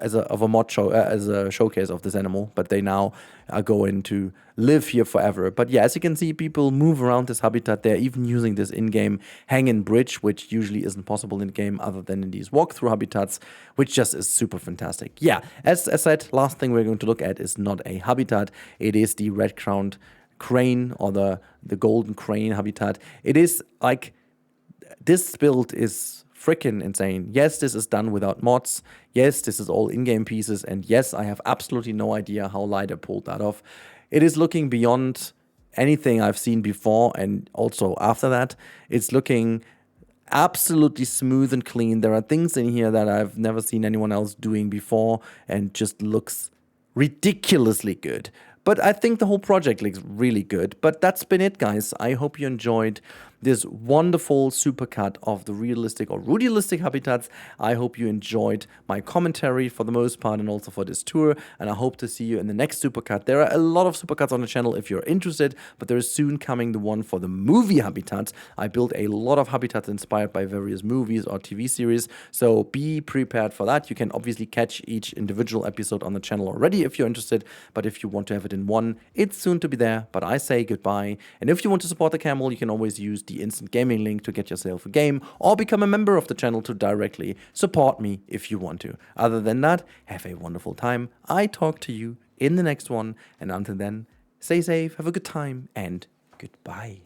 as a mod show, as a showcase of this animal, but they now are going to live here forever. But yeah, as you can see, people move around this habitat. They're even using this in-game hang-in bridge, which usually isn't possible in game other than in these walk-through habitats, which just is super fantastic. Yeah, as I said, last thing we're going to look at is not a habitat. It is the red-crowned crane or the golden crane habitat. It is like... This build is freaking insane. Yes, this is done without mods. Yes, this is all in-game pieces. And yes, I have absolutely no idea how Lider pulled that off. It is looking beyond anything I've seen before. And also after that, it's looking absolutely smooth and clean. There are things in here that I've never seen anyone else doing before and just looks ridiculously good. But I think the whole project looks really good. But that's been it, guys. I hope you enjoyed this wonderful supercut of the realistic or Rudilistic habitats. I hope you enjoyed my commentary for the most part and also for this tour. And I hope to see you in the next supercut. There are a lot of supercuts on the channel if you're interested, but there is soon coming the one for the movie habitats. I built a lot of habitats inspired by various movies or TV series, so be prepared for that. You can obviously catch each individual episode on the channel already if you're interested, but if you want to have it in one, it's soon to be there. But I say goodbye. And if you want to support the Camel, you can always use the instant gaming link to get yourself a game or become a member of the channel to directly support me if you want to. Other than that, have a wonderful time. I talk to you in the next one, and until then, stay safe, have a good time, and goodbye.